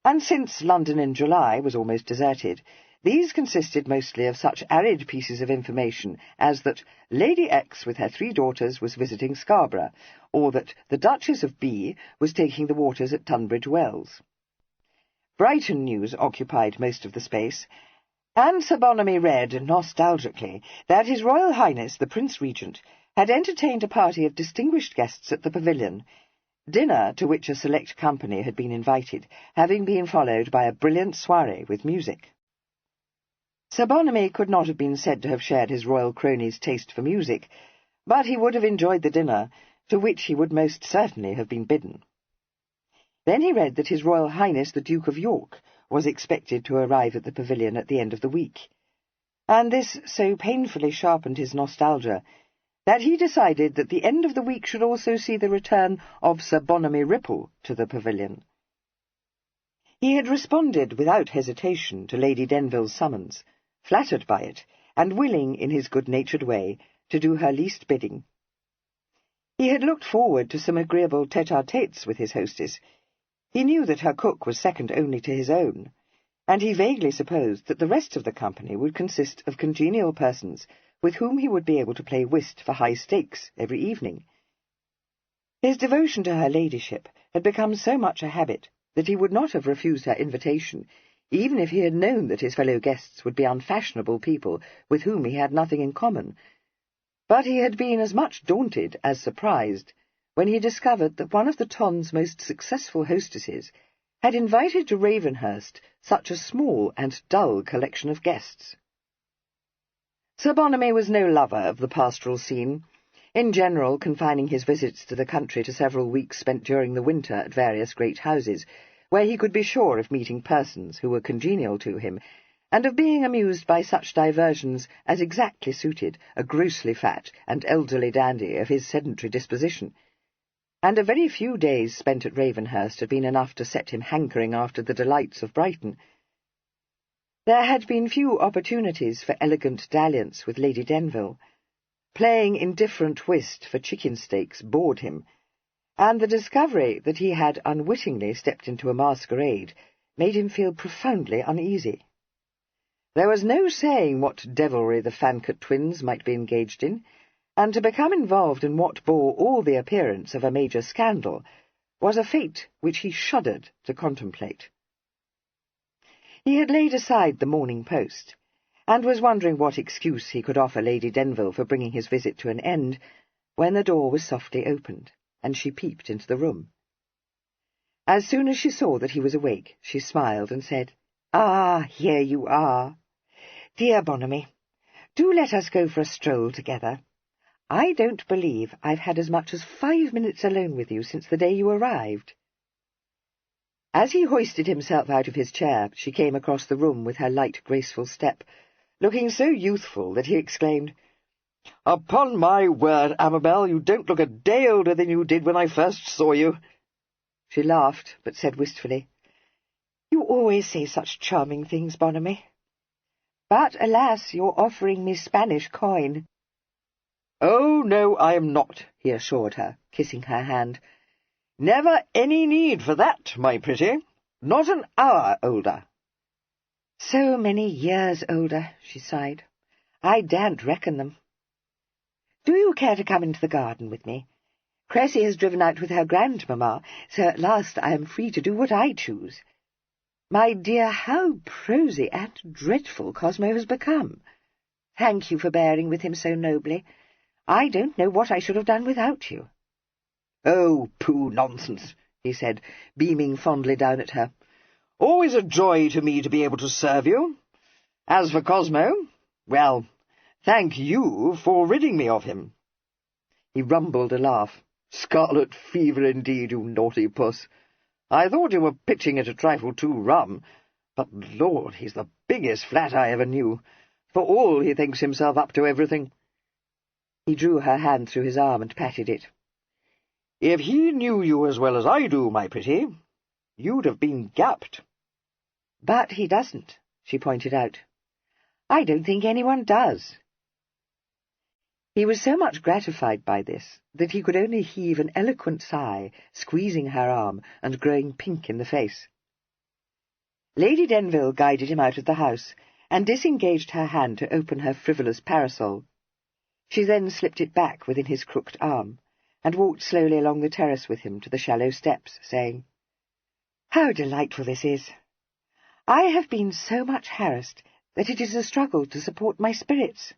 and since London in July was almost deserted, these consisted mostly of such arid pieces of information as that Lady X with her 3 daughters was visiting Scarborough, or that the Duchess of B was taking the waters at Tunbridge Wells. Brighton news occupied most of the space, and Sir Bonamy read, nostalgically, that His Royal Highness the Prince Regent had entertained a party of distinguished guests at the pavilion, dinner to which a select company had been invited, having been followed by a brilliant soirée with music. Sir Bonamy could not have been said to have shared his royal crony's taste for music, but he would have enjoyed the dinner, to which he would most certainly have been bidden. Then he read that His Royal Highness the Duke of York was expected to arrive at the pavilion at the end of the week, and this so painfully sharpened his nostalgia that he decided that the end of the week should also see the return of Sir Bonamy Ripple to the pavilion. He had responded without hesitation to Lady Denville's summons, flattered by it, and willing, in his good-natured way, to do her least bidding. He had looked forward to some agreeable tete-a-tetes with his hostess. He knew that her cook was second only to his own, and he vaguely supposed that the rest of the company would consist of congenial persons with whom he would be able to play whist for high stakes every evening. His devotion to her ladyship had become so much a habit that he would not have refused her invitation, even if he had known that his fellow guests would be unfashionable people with whom he had nothing in common. But he had been as much daunted as surprised when he discovered that one of the Ton's most successful hostesses had invited to Ravenhurst such a small and dull collection of guests. Sir Bonamy was no lover of the pastoral scene, in general confining his visits to the country to several weeks spent during the winter at various great houses, where he could be sure of meeting persons who were congenial to him, and of being amused by such diversions as exactly suited a grossly fat and elderly dandy of his sedentary disposition, and a very few days spent at Ravenhurst had been enough to set him hankering after the delights of Brighton. There had been few opportunities for elegant dalliance with Lady Denville. Playing indifferent whist for chicken steaks bored him, and the discovery that he had unwittingly stepped into a masquerade made him feel profoundly uneasy. There was no saying what devilry the Fancourt twins might be engaged in, and to become involved in what bore all the appearance of a major scandal was a fate which he shuddered to contemplate. He had laid aside the Morning Post, and was wondering what excuse he could offer Lady Denville for bringing his visit to an end, when the door was softly opened, and she peeped into the room. As soon as she saw that he was awake, she smiled and said, "Ah, here you are. Dear Bonamy, do let us go for a stroll together. I don't believe I've had as much as 5 minutes alone with you since the day you arrived." As he hoisted himself out of his chair, she came across the room with her light, graceful step, looking so youthful that he exclaimed, "Upon my word, Amabel, you don't look a day older than you did when I first saw you." She laughed, but said wistfully, "You always say such charming things, Bonamy." But, alas, you're offering me Spanish coin. "Oh, no, I am not," he assured her, kissing her hand. "Never any need for that, my pretty. Not an hour older." So many years older, she sighed. I daren't reckon them. Do you care to come into the garden with me? Cressy has driven out with her grandmamma, so at last I am free to do what I choose. My dear, how prosy and dreadful Cosmo has become. Thank you for bearing with him so nobly. I don't know what I should have done without you." "Oh, pooh, nonsense," he said, beaming fondly down at her. "Always a joy to me to be able to serve you. As for Cosmo, well, thank you for ridding me of him." He rumbled a laugh. "Scarlet fever indeed, you naughty puss. I thought you were pitching it a trifle too rum, but, Lord, he's the biggest flat I ever knew. For all he thinks himself up to everything." He drew her hand through his arm and patted it. "If he knew you as well as I do, my pretty, you'd have been gapped." "But he doesn't," she pointed out. "I don't think anyone does." He was so much gratified by this that he could only heave an eloquent sigh, squeezing her arm and growing pink in the face. Lady Denville guided him out of the house, and disengaged her hand to open her frivolous parasol. She then slipped it back within his crooked arm, and walked slowly along the terrace with him to the shallow steps, saying, "How delightful this is! I have been so much harassed that it is a struggle to support my spirits.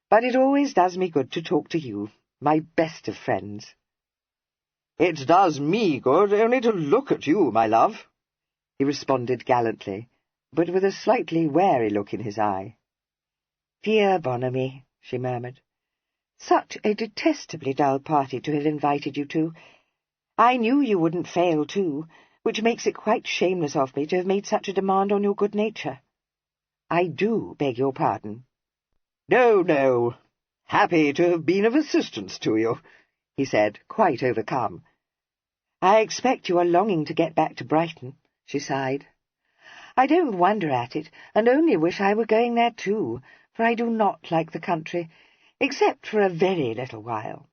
But it always does me good to talk to you, my best of friends." "It does me good only to look at you, my love," he responded gallantly, but with a slightly wary look in his eye. "Dear Bonamy," she murmured, "such a detestably dull party to have invited you to. I knew you wouldn't fail, too, which makes it quite shameless of me to have made such a demand on your good nature. I do beg your pardon." "No, no. Happy to have been of assistance to you," he said, quite overcome. "I expect you are longing to get back to Brighton," she sighed. "I don't wonder at it, and only wish I were going there too, for I do not like the country, except for a very little while."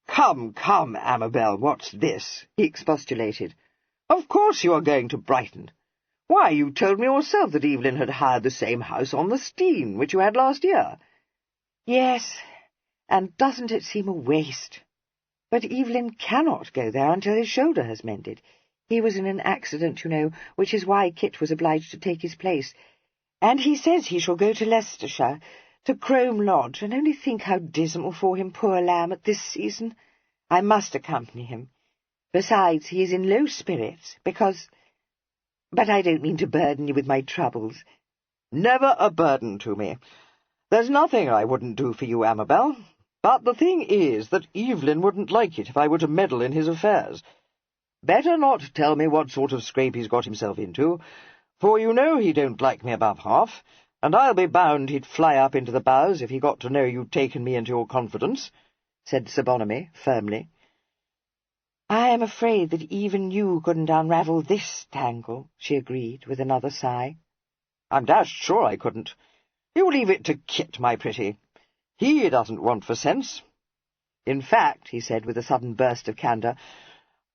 "Come, come, Amabel, what's this?" he expostulated. "Of course you are going to Brighton. Why, you told me yourself that Evelyn had hired the same house on the Stean, which you had last year." "Yes, and doesn't it seem a waste? But Evelyn cannot go there until his shoulder has mended. He was in an accident, you know, which is why Kit was obliged to take his place. And he says he shall go to Leicestershire, to Crome Lodge, and only think how dismal for him, poor lamb, at this season. I must accompany him. Besides, he is in low spirits, because— But I don't mean to burden you with my troubles." "Never a burden to me. There's nothing I wouldn't do for you, Amabel. But the thing is that Evelyn wouldn't like it if I were to meddle in his affairs. Better not tell me what sort of scrape he's got himself into, for you know he don't like me above half, and I'll be bound he'd fly up into the bows if he got to know you'd taken me into your confidence," said Sir Bonamy firmly. "I am afraid that even you couldn't unravel this tangle," she agreed, with another sigh. "I'm dashed sure I couldn't. You leave it to Kit, my pretty. He doesn't want for sense. In fact," he said, with a sudden burst of candour,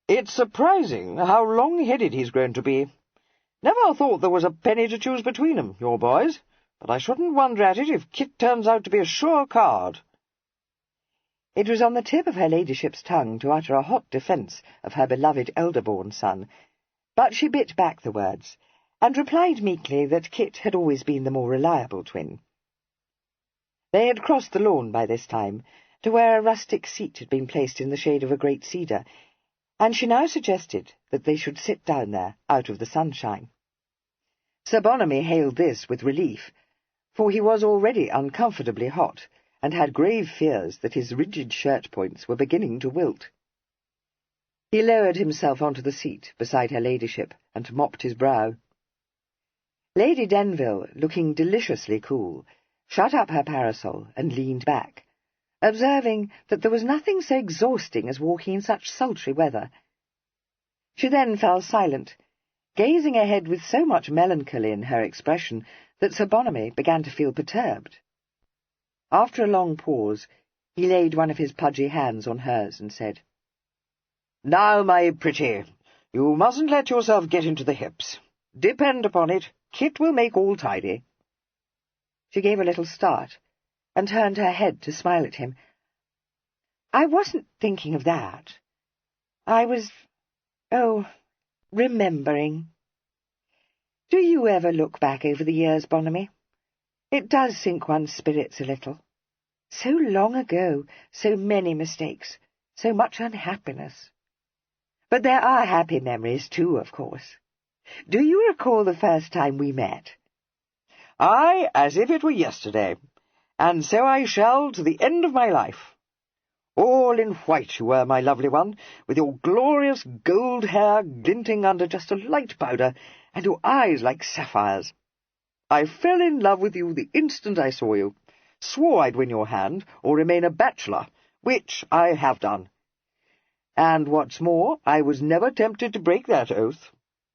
"it's surprising how long-headed he's grown to be. Never thought there was a penny to choose between 'em, your boys, but I shouldn't wonder at it if Kit turns out to be a sure card." It was on the tip of her ladyship's tongue to utter a hot defence of her beloved elder-born son, but she bit back the words, and replied meekly that Kit had always been the more reliable twin. They had crossed the lawn by this time, to where a rustic seat had been placed in the shade of a great cedar, and she now suggested that they should sit down there out of the sunshine. Sir Bonamy hailed this with relief, for he was already uncomfortably hot, and had grave fears that his rigid shirt-points were beginning to wilt. He lowered himself onto the seat beside her ladyship, and mopped his brow. Lady Denville, looking deliciously cool, shut up her parasol and leaned back, observing that there was nothing so exhausting as walking in such sultry weather. She then fell silent, gazing ahead with so much melancholy in her expression that Sir Bonamy began to feel perturbed. After a long pause, he laid one of his pudgy hands on hers and said, "Now, my pretty, you mustn't let yourself get into the hips. Depend upon it, Kit will make all tidy." She gave a little start, and turned her head to smile at him. "I wasn't thinking of that. I was, remembering. Do you ever look back over the years, Bonamy? It does sink one's spirits a little. So long ago, so many mistakes, so much unhappiness. But there are happy memories too, of course. Do you recall the first time we met?" "Aye, as if it were yesterday, and so I shall to the end of my life. All in white you were, my lovely one, with your glorious gold hair glinting under just a light powder, and your eyes like sapphires. I fell in love with you the instant I saw you, swore I'd win your hand, or remain a bachelor, which I have done. And what's more, I was never tempted to break that oath,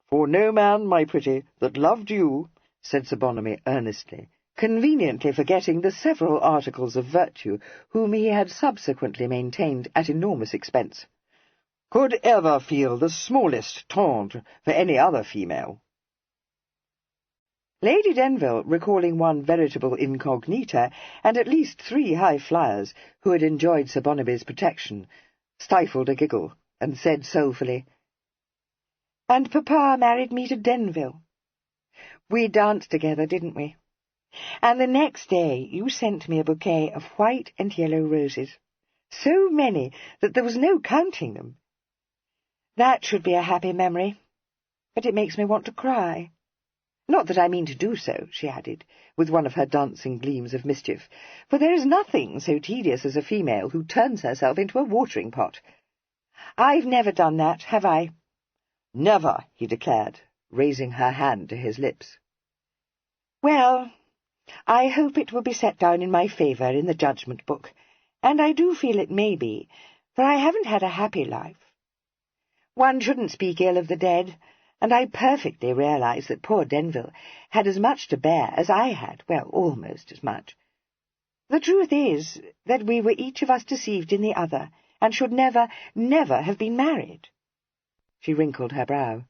for no man, my pretty, that loved you," said Sir Bonamy earnestly, conveniently forgetting the several articles of virtue whom he had subsequently maintained at enormous expense, "could ever feel the smallest tendre for any other female." Lady Denville, recalling one veritable incognita, and at least 3 high-flyers who had enjoyed Sir Bonamy's protection, stifled a giggle, and said soulfully, "And Papa married me to Denville. We danced together, didn't we? And the next day you sent me a bouquet of white and yellow roses, so many that there was no counting them. That should be a happy memory, but it makes me want to cry. Not that I mean to do so," she added, with one of her dancing gleams of mischief, "for there is nothing so tedious as a female who turns herself into a watering-pot. I've never done that, have I?" "Never," he declared, raising her hand to his lips. "Well, I hope it will be set down in my favour in the judgment book, and I do feel it may be, for I haven't had a happy life. One shouldn't speak ill of the dead, and I perfectly realise that poor Denville had as much to bear as I had, well, almost as much. The truth is that we were each of us deceived in the other, and should never, never have been married." She wrinkled her brow.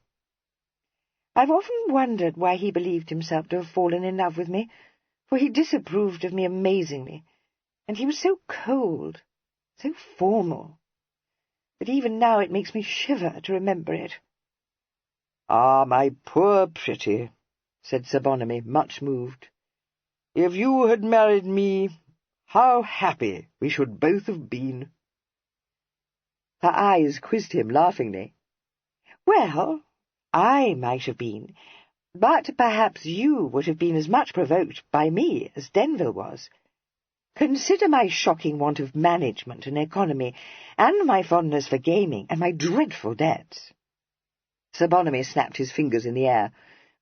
"I've often wondered why he believed himself to have fallen in love with me, for he disapproved of me amazingly, and he was so cold, so formal, that even now it makes me shiver to remember it." "Ah, my poor pretty," said Sir Bonamy, much moved. "If you had married me, how happy we should both have been." Her eyes quizzed him laughingly. "Well, I might have been, but perhaps you would have been as much provoked by me as Denville was. Consider my shocking want of management and economy, and my fondness for gaming, and my dreadful debts." Sir Bonamy snapped his fingers in the air.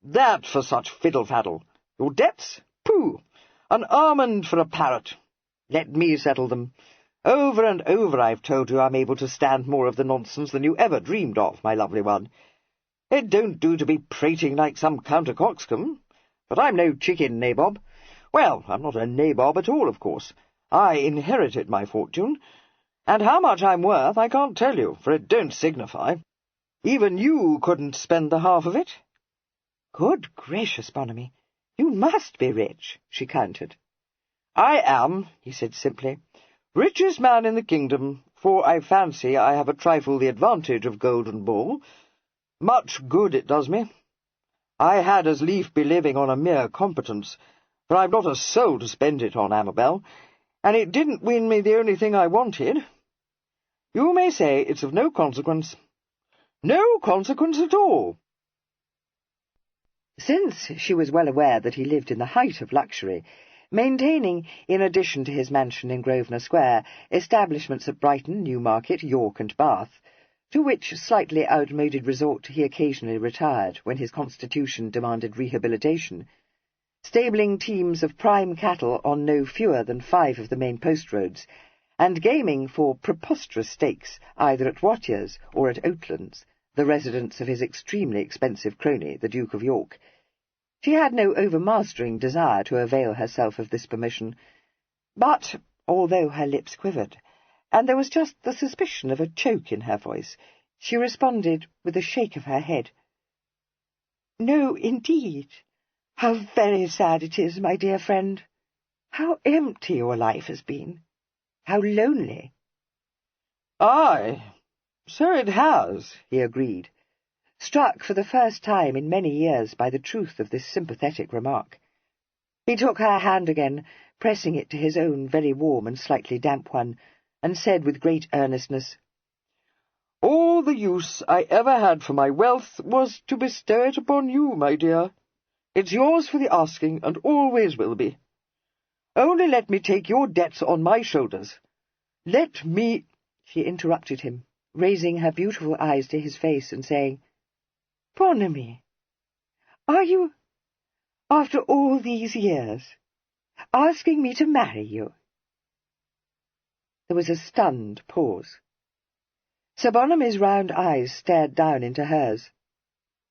"That for such fiddle-faddle! Your debts? Pooh! An almond for a parrot! Let me settle them. Over and over I've told you I'm able to stand more of the nonsense than you ever dreamed of, my lovely one. It don't do to be prating like some counter-coxcomb, but I'm no chicken, nabob. Well, I'm not a nabob at all, of course. I inherited my fortune, and how much I'm worth I can't tell you, for it don't signify. Even you couldn't spend the half of it." "Good gracious, Bonamy, you must be rich," she countered. "I am," he said simply. "Richest man in the kingdom, for I fancy I have a trifle the advantage of Golden Ball. Much good it does me. I had as lief be living on a mere competence, for I've not a soul to spend it on, Amabel, and it didn't win me the only thing I wanted. You may say it's of no consequence. No consequence at all." Since she was well aware that he lived in the height of luxury, maintaining, in addition to his mansion in Grosvenor Square, establishments at Brighton, Newmarket, York, and Bath, to which slightly outmoded resort he occasionally retired when his constitution demanded rehabilitation, stabling teams of prime cattle on no fewer than 5 of the main post-roads, and gaming for preposterous stakes either at Watier's or at Oatlands, the residence of his extremely expensive crony, the Duke of York. She had no overmastering desire to avail herself of this permission, but, although her lips quivered, and there was just the suspicion of a choke in her voice, she responded with a shake of her head. "No, indeed. How very sad it is, my dear friend. How empty your life has been. How lonely." "Aye, so it has," he agreed, struck for the first time in many years by the truth of this sympathetic remark. He took her hand again, pressing it to his own very warm and slightly damp one, and said with great earnestness, "All the use I ever had for my wealth was to bestow it upon you, my dear. It's yours for the asking, and always will be. Only let me take your debts on my shoulders. Let me—" She interrupted him, raising her beautiful eyes to his face and saying, "Bon ami, are you, after all these years, asking me to marry you?" There was a stunned pause. Sir Bonamy's round eyes stared down into hers.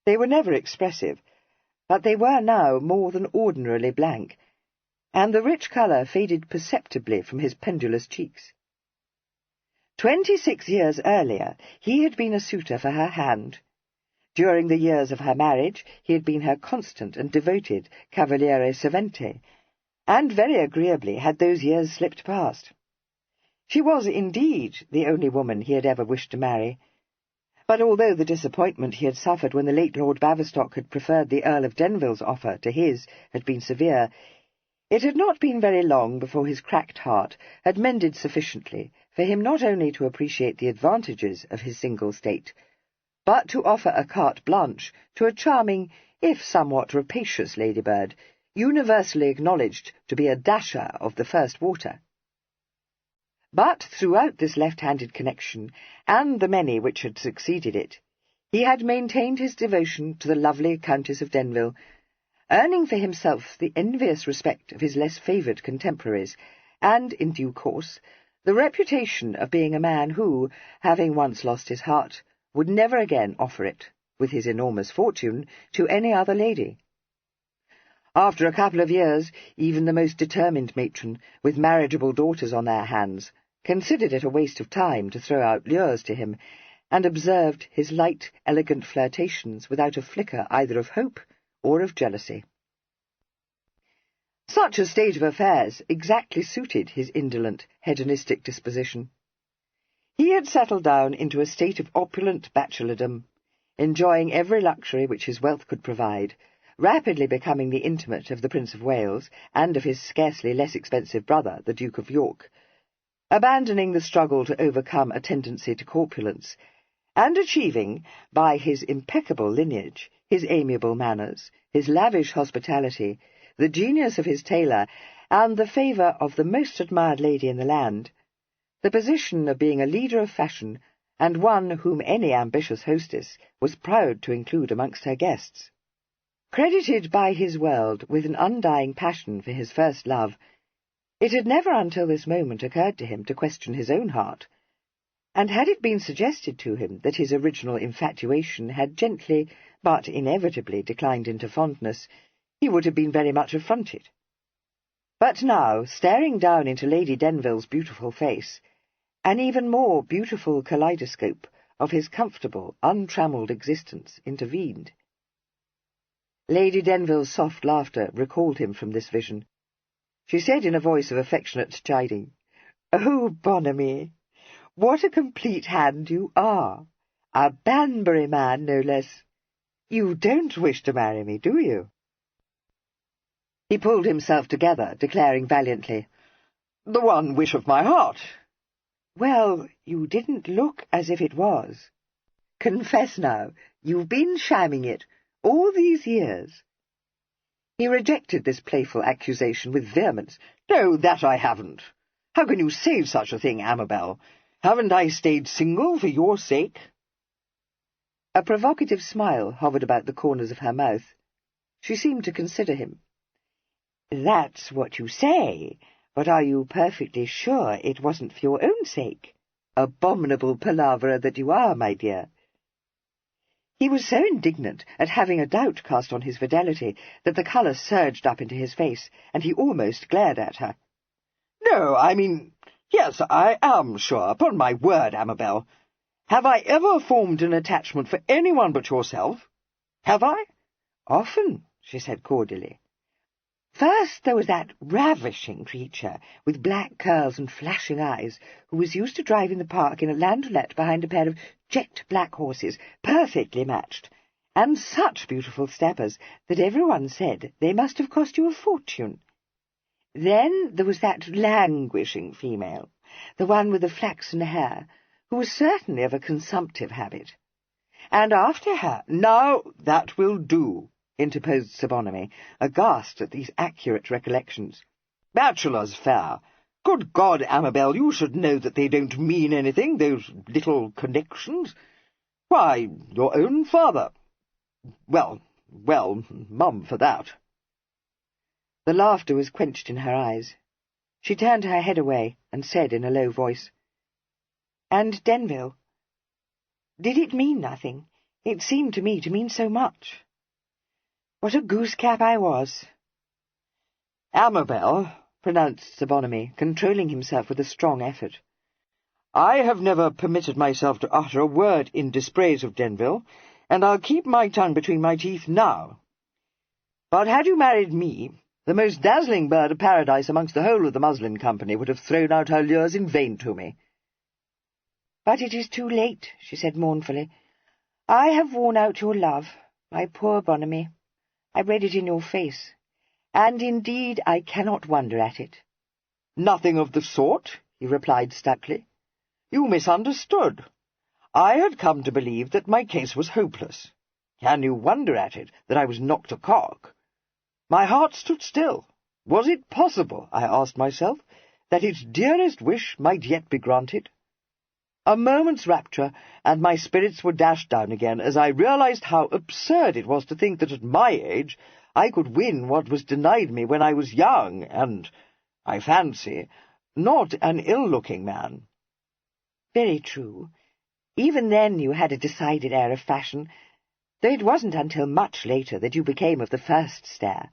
They were never expressive, but they were now more than ordinarily blank, and the rich colour faded perceptibly from his pendulous cheeks. 26 years earlier he had been a suitor for her hand. During the years of her marriage he had been her constant and devoted cavaliere servente, and very agreeably had those years slipped past. She was indeed the only woman he had ever wished to marry, but although the disappointment he had suffered when the late Lord Baverstock had preferred the Earl of Denville's offer to his had been severe, it had not been very long before his cracked heart had mended sufficiently for him not only to appreciate the advantages of his single state, but to offer a carte blanche to a charming, if somewhat rapacious ladybird, universally acknowledged to be a dasher of the first water. But throughout this left-handed connection, and the many which had succeeded it, he had maintained his devotion to the lovely Countess of Denville, earning for himself the envious respect of his less favoured contemporaries, and, in due course, the reputation of being a man who, having once lost his heart, would never again offer it, with his enormous fortune, to any other lady. After a couple of years, even the most determined matron, with marriageable daughters on their hands, considered it a waste of time to throw out lures to him, and observed his light, elegant flirtations without a flicker either of hope or of jealousy. Such a state of affairs exactly suited his indolent, hedonistic disposition. He had settled down into a state of opulent bachelordom, enjoying every luxury which his wealth could provide, rapidly becoming the intimate of the Prince of Wales and of his scarcely less expensive brother, the Duke of York, abandoning the struggle to overcome a tendency to corpulence, and achieving, by his impeccable lineage, his amiable manners, his lavish hospitality, the genius of his tailor, and the favour of the most admired lady in the land, the position of being a leader of fashion, and one whom any ambitious hostess was proud to include amongst her guests. Credited by his world with an undying passion for his first love, it had never until this moment occurred to him to question his own heart, and had it been suggested to him that his original infatuation had gently but inevitably declined into fondness, he would have been very much affronted. But now, staring down into Lady Denville's beautiful face, an even more beautiful kaleidoscope of his comfortable, untrammelled existence intervened. Lady Denville's soft laughter recalled him from this vision. She said in a voice of affectionate chiding, "Oh, bon ami, what a complete hand you are! A Banbury man, no less. You don't wish to marry me, do you?" He pulled himself together, declaring valiantly, "The one wish of my heart." "Well, you didn't look as if it was. Confess now, you've been shamming it all these years." He rejected this playful accusation with vehemence. "No, that I haven't. How can you say such a thing, Amabel? Haven't I stayed single for your sake?" A provocative smile hovered about the corners of her mouth. She seemed to consider him. "That's what you say, but are you perfectly sure it wasn't for your own sake? Abominable palaverer that you are, my dear." He was so indignant at having a doubt cast on his fidelity that the colour surged up into his face, and he almost glared at her. "No, I mean, yes, I am sure, upon my word, Amabel. Have I ever formed an attachment for anyone but yourself? Have I?" "Often," she said cordially. "First there was that ravishing creature with black curls and flashing eyes, who was used to drive in the park in a landaulet behind a pair of jet black horses, perfectly matched, and such beautiful steppers that everyone said they must have cost you a fortune. Then there was that languishing female, the one with the flaxen hair, who was certainly of a consumptive habit. And after her—" "Now that will do," interposed Sir Bonamy, aghast at these accurate recollections. "Bachelor's fare! Good God, Amabel, you should know that they don't mean anything, those little connections. Why, your own father. Well, mum for that." The laughter was quenched in her eyes. She turned her head away and said in a low voice, "And Denville? Did it mean nothing? It seemed to me to mean so much. What a goose-cap I was." "Amabel," pronounced Sir Bonamy, controlling himself with a strong effort, "I have never permitted myself to utter a word in dispraise of Denville, and I'll keep my tongue between my teeth now. But had you married me, the most dazzling bird of paradise amongst the whole of the muslin company would have thrown out her lures in vain to me." "But it is too late," she said mournfully. "I have worn out your love, my poor Bonamy. I read it in your face, and indeed I cannot wonder at it." "Nothing of the sort," he replied stoutly. "You misunderstood. I had come to believe that my case was hopeless. Can you wonder at it, that I was knocked a cock? My heart stood still. Was it possible, I asked myself, that its dearest wish might yet be granted? A moment's rapture, and my spirits were dashed down again as I realized how absurd it was to think that at my age I could win what was denied me when I was young and, I fancy, not an ill-looking man." "Very true. Even then you had a decided air of fashion, though it wasn't until much later that you became of the first stare."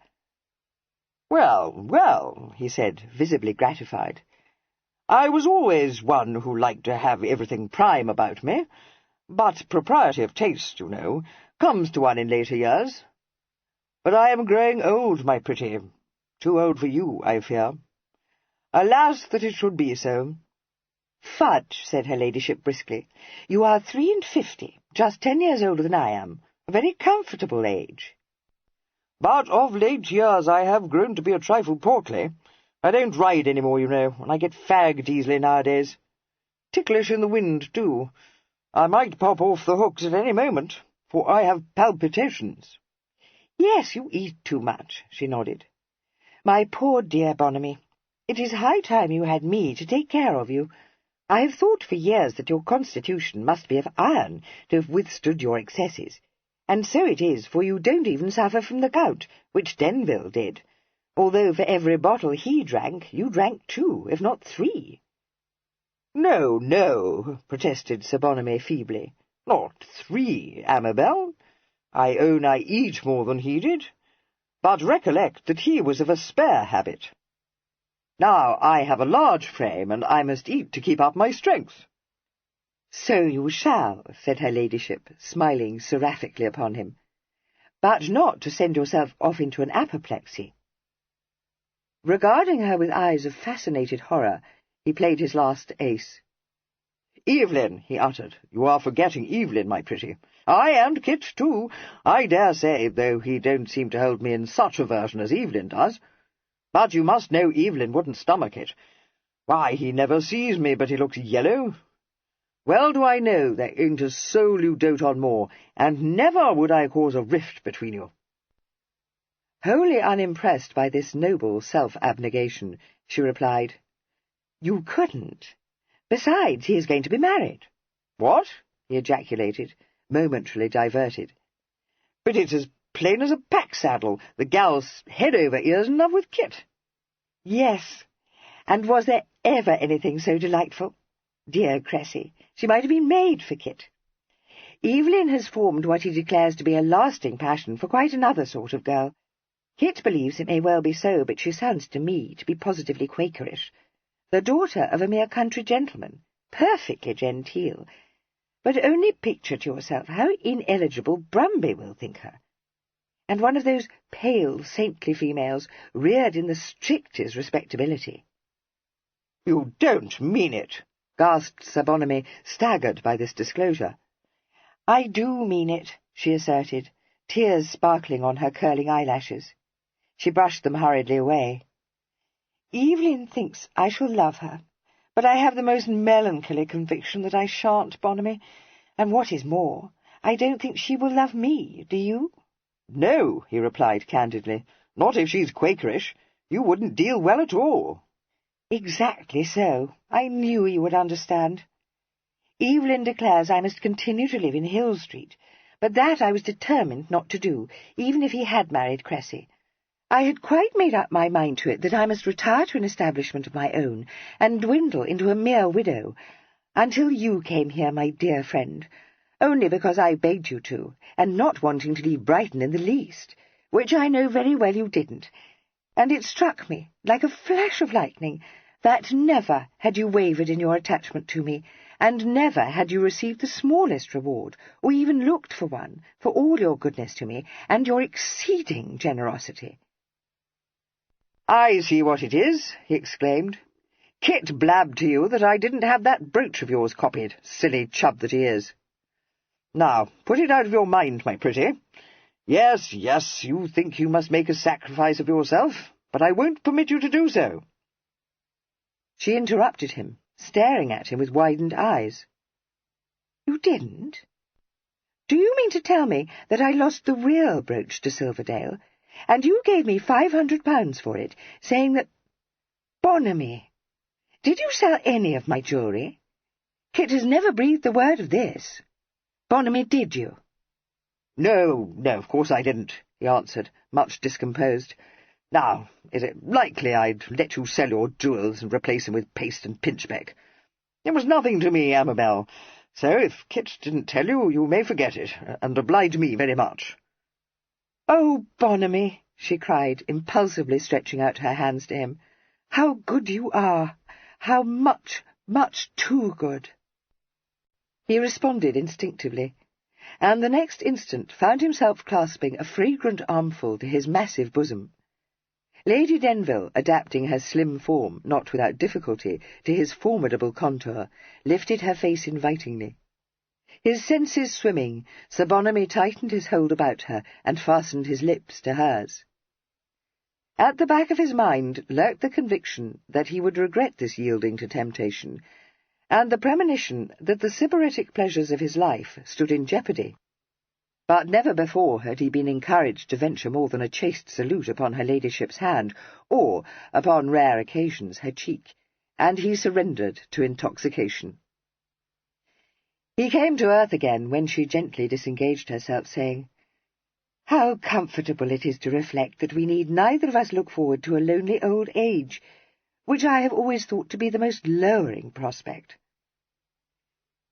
Well, he said, visibly gratified. "I was always one who liked to have everything prime about me, but propriety of taste, you know, comes to one in later years. But I am growing old, my pretty. Too old for you, I fear. Alas, that it should be so." "Fudge," said her ladyship briskly. "You are 53, just 10 years older than I am, a very comfortable age." "But of late years I have grown to be a trifle portly. I don't ride any more, you know, and I get fagged easily nowadays. Ticklish in the wind, too. I might pop off the hooks at any moment, for I have palpitations." "Yes, you eat too much," she nodded. "My poor dear Bonamy, it is high time you had me to take care of you. I have thought for years that your constitution must be of iron to have withstood your excesses, and so it is, for you don't even suffer from the gout, which Denville did, although for every bottle he drank, you drank 2, if not 3. No, protested Sir Bonamy feebly. "Not 3, Amabel. I own I eat more than he did, but recollect that he was of a spare habit. Now I have a large frame, and I must eat to keep up my strength." "So you shall," said her ladyship, smiling seraphically upon him, "but not to send yourself off into an apoplexy." Regarding her with eyes of fascinated horror, he played his last ace. "Evelyn," he uttered. "You are forgetting Evelyn, my pretty. Ay, and Kit, too, I dare say, though he don't seem to hold me in such aversion as Evelyn does. But you must know Evelyn wouldn't stomach it. Why, he never sees me but he looks yellow. Well do I know there ain't a soul you dote on more, and never would I cause a rift between you." Wholly unimpressed by this noble self-abnegation, she replied, "You couldn't. Besides, he is going to be married." "What?" he ejaculated, momentarily diverted. "But it's as plain as a pack-saddle. The gal's head over ears in love with Kit." "Yes, and was there ever anything so delightful? Dear Cressy, she might have been made for Kit." Evelyn has formed what he declares to be a lasting passion for quite another sort of girl. Kit believes it may well be so, but she sounds to me to be positively Quakerish. The daughter of a mere country gentleman, perfectly genteel. But only picture to yourself how ineligible Brumby will think her. And one of those pale, saintly females, reared in the strictest respectability. "You don't mean it," gasped Sir Bonamy, staggered by this disclosure. "I do mean it," she asserted, tears sparkling on her curling eyelashes. She brushed them hurriedly away. "Evelyn thinks I shall love her, but I have the most melancholy conviction that I shan't, Bonamy, and what is more, I don't think she will love me, do you?" "No," he replied candidly, "not if she's Quakerish. You wouldn't deal well at all." "Exactly so. I knew you would understand. Evelyn declares I must continue to live in Hill Street, but that I was determined not to do, even if he had married Cressy. I had quite made up my mind to it that I must retire to an establishment of my own, and dwindle into a mere widow, until you came here, my dear friend, only because I begged you to, and not wanting to leave Brighton in the least, which I know very well you didn't, and it struck me, like a flash of lightning, that never had you wavered in your attachment to me, and never had you received the smallest reward, or even looked for one, for all your goodness to me, and your exceeding generosity." "I see what it is," he exclaimed. "Kit blabbed to you that I didn't have that brooch of yours copied, silly chub that he is. Now, put it out of your mind, my pretty. Yes, yes, you think you must make a sacrifice of yourself, but I won't permit you to do so." She interrupted him, staring at him with widened eyes. "You didn't? Do you mean to tell me that I lost the real brooch to Silverdale, and you gave me £500 for it, saying that— Bonamy, did you sell any of my jewellery? Kit has never breathed a word of this. Bonamy, did you?" No, of course I didn't," he answered, much discomposed. "Now, is it likely I'd let you sell your jewels and replace them with paste and pinchbeck? It was nothing to me, Amabel, so if Kit didn't tell you, you may forget it, and oblige me very much." "Oh, Bonamy," she cried, impulsively stretching out her hands to him, "how good you are! How much, much too good!" He responded instinctively, and the next instant found himself clasping a fragrant armful to his massive bosom. Lady Denville, adapting her slim form, not without difficulty, to his formidable contour, lifted her face invitingly. His senses swimming, Sir Bonamy tightened his hold about her and fastened his lips to hers. At the back of his mind lurked the conviction that he would regret this yielding to temptation, and the premonition that the sybaritic pleasures of his life stood in jeopardy. But never before had he been encouraged to venture more than a chaste salute upon her ladyship's hand, or, upon rare occasions, her cheek, and he surrendered to intoxication. He came to earth again when she gently disengaged herself, saying, "How comfortable it is to reflect that we need neither of us look forward to a lonely old age, which I have always thought to be the most lowering prospect."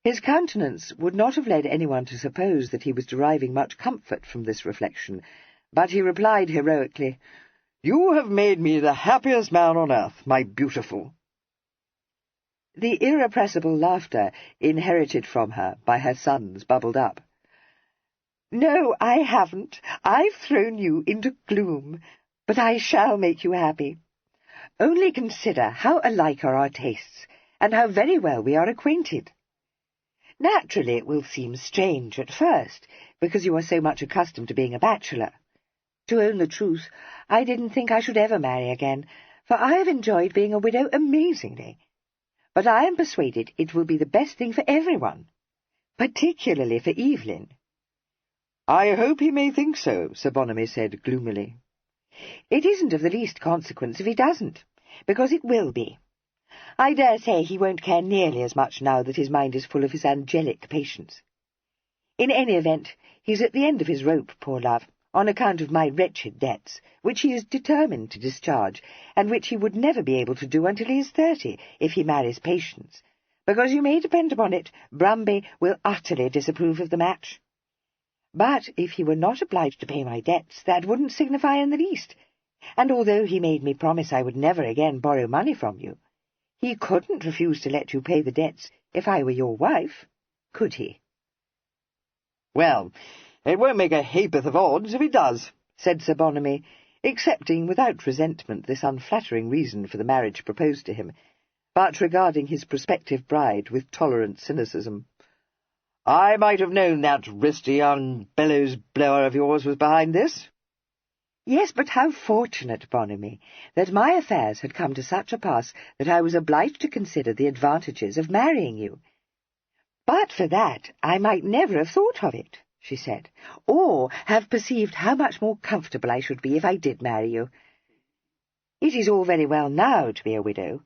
His countenance would not have led anyone to suppose that he was deriving much comfort from this reflection, but he replied heroically, "You have made me the happiest man on earth, my beautiful." The irrepressible laughter inherited from her by her sons bubbled up. "No, I haven't. I've thrown you into gloom, but I shall make you happy. Only consider how alike are our tastes, and how very well we are acquainted. Naturally, it will seem strange at first, because you are so much accustomed to being a bachelor. To own the truth, I didn't think I should ever marry again, for I have enjoyed being a widow amazingly. But I am persuaded it will be the best thing for everyone, particularly for Evelyn." "I hope he may think so," Sir Bonamy said gloomily. "It isn't of the least consequence if he doesn't, because it will be. I dare say he won't care nearly as much now that his mind is full of his angelic patients. In any event, he's at the end of his rope, poor love, on account of my wretched debts, which he is determined to discharge, and which he would never be able to do until he is 30, if he marries Patience. because you may depend upon it, Brumby will utterly disapprove of the match. But if he were not obliged to pay my debts, that wouldn't signify in the least, and although he made me promise I would never again borrow money from you, he couldn't refuse to let you pay the debts if I were your wife, could he?" "Well, it won't make a ha'porth of odds if he does," said Sir Bonamy, accepting without resentment this unflattering reason for the marriage proposed to him, but regarding his prospective bride with tolerant cynicism. "I might have known that wristy young bellows-blower of yours was behind this." "Yes, but how fortunate, Bonamy, that my affairs had come to such a pass that I was obliged to consider the advantages of marrying you. But for that I might never have thought of it," she said, "or have perceived how much more comfortable I should be if I did marry you. It is all very well now to be a widow,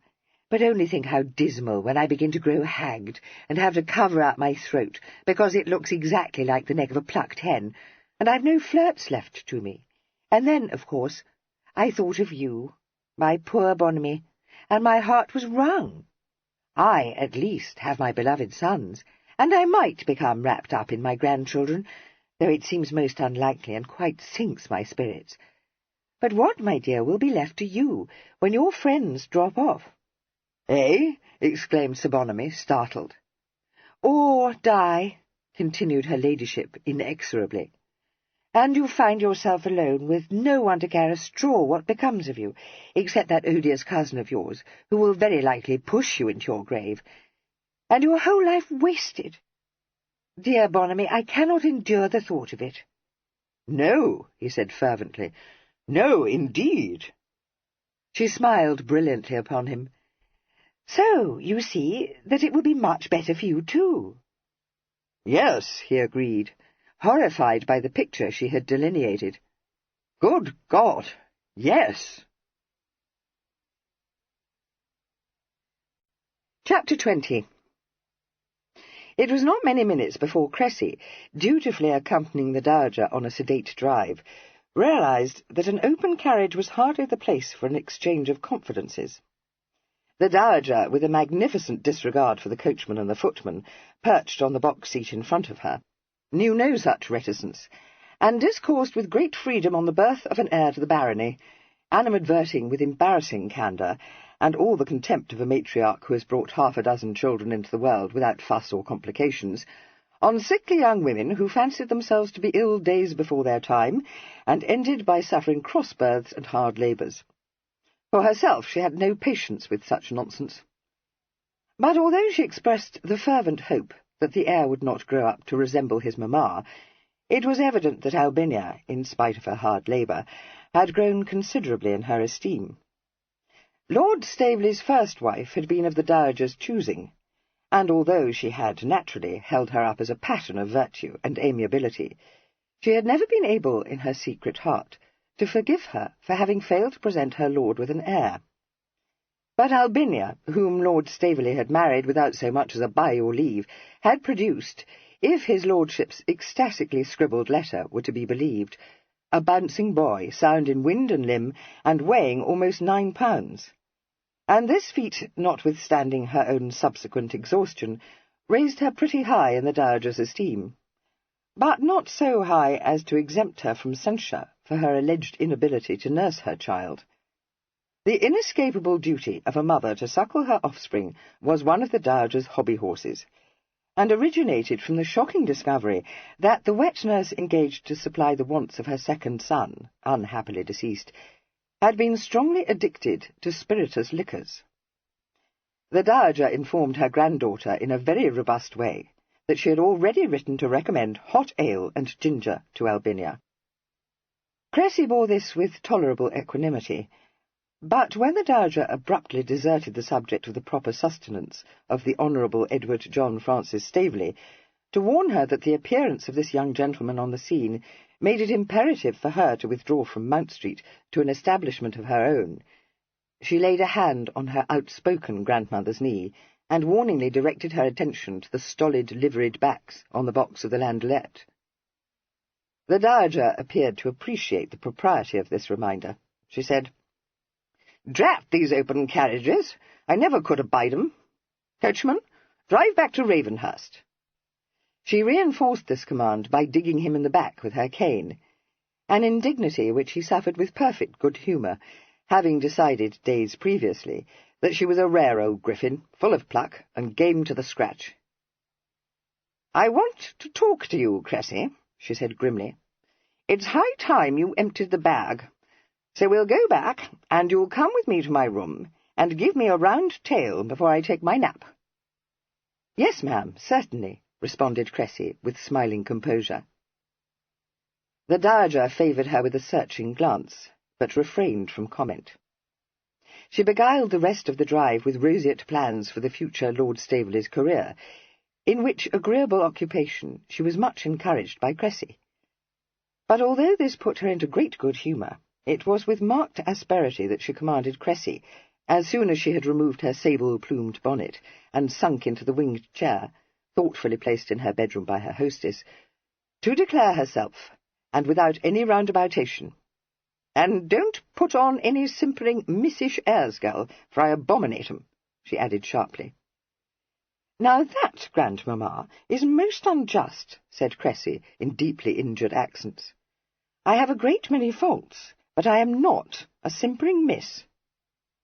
but only think how dismal when I begin to grow hagged and have to cover up my throat because it looks exactly like the neck of a plucked hen, and I've no flirts left to me. And then, of course, I thought of you, my poor Bonamy, and my heart was wrung. I, at least, have my beloved sons, and I might become wrapped up in my grandchildren, though it seems most unlikely and quite sinks my spirits. But what, my dear, will be left to you when your friends drop off?" "Eh?" exclaimed Sir Bonamy, startled. "Or die," continued her ladyship inexorably, "and you find yourself alone with no one to care a straw what becomes of you, except that odious cousin of yours, who will very likely push you into your grave, and your whole life wasted. Dear Bonamy, I cannot endure the thought of it." "No," he said fervently. "No, indeed." She smiled brilliantly upon him. "So you see that it will be much better for you too." "Yes," he agreed, horrified by the picture she had delineated. "Good God, yes." Chapter 20. It was not many minutes before Cressy, dutifully accompanying the Dowager on a sedate drive, realized that an open carriage was hardly the place for an exchange of confidences. The Dowager, with a magnificent disregard for the coachman and the footman, perched on the box-seat in front of her, knew no such reticence, and discoursed with great freedom on the birth of an heir to the barony, animadverting with embarrassing candour, and all the contempt of a matriarch who has brought 6 children into the world without fuss or complications, on sickly young women who fancied themselves to be ill days before their time, and ended by suffering cross-births and hard labours. For herself, she had no patience with such nonsense. But although she expressed the fervent hope that the heir would not grow up to resemble his mamma, it was evident that Albinia, in spite of her hard labour, had grown considerably in her esteem. Lord Staveley's first wife had been of the Dowager's choosing, and although she had naturally held her up as a pattern of virtue and amiability, she had never been able, in her secret heart, to forgive her for having failed to present her lord with an heir. But Albinia, whom Lord Staveley had married without so much as a by your leave, had produced, if his lordship's ecstatically scribbled letter were to be believed, a bouncing boy, sound in wind and limb, and weighing almost 9 pounds. And this feat, notwithstanding her own subsequent exhaustion, raised her pretty high in the Dowager's esteem, but not so high as to exempt her from censure for her alleged inability to nurse her child. The inescapable duty of a mother to suckle her offspring was one of the Dowager's hobby-horses, and originated from the shocking discovery that the wet nurse engaged to supply the wants of her second son, unhappily deceased, had been strongly addicted to spirituous liquors. The Dowager informed her granddaughter in a very robust way that she had already written to recommend hot ale and ginger to Albinia. Cressy bore this with tolerable equanimity, but when the Dowager abruptly deserted the subject of the proper sustenance of the Honourable Edward John Francis Staveley, to warn her that the appearance of this young gentleman on the scene made it imperative for her to withdraw from Mount Street to an establishment of her own, she laid a hand on her outspoken grandmother's knee, and warningly directed her attention to the stolid liveried backs on the box of the landaulette. The Dowager appeared to appreciate the propriety of this reminder. She said, "Drat these open carriages! I never could abide 'em. Coachman, Drive back to Ravenhurst." She reinforced this command by digging him in the back with her cane, an indignity which he suffered with perfect good humour, having decided days previously that she was a rare old griffin, full of pluck, and game to the scratch. "I want to talk to you, Cressy," she said grimly. "It's high time you emptied the bag, so we'll go back, and you'll come with me to my room, and give me a round tale before I take my nap." "Yes, ma'am, certainly," responded Cressy, with smiling composure. The Dowager favoured her with a searching glance, but refrained from comment. She beguiled the rest of the drive with roseate plans for the future Lord Staveley's career, in which agreeable occupation she was much encouraged by Cressy. But although this put her into great good humour, it was with marked asperity that she commanded Cressy, as soon as she had removed her sable-plumed bonnet and sunk into the winged chair, thoughtfully placed in her bedroom by her hostess, to declare herself, and without any roundaboutation. "And don't put on any simpering missish airs, girl, for I abominate 'em," she added sharply. "Now that, grandmamma, is most unjust," said Cressy, in deeply injured accents. "I have a great many faults, but I am not a simpering miss."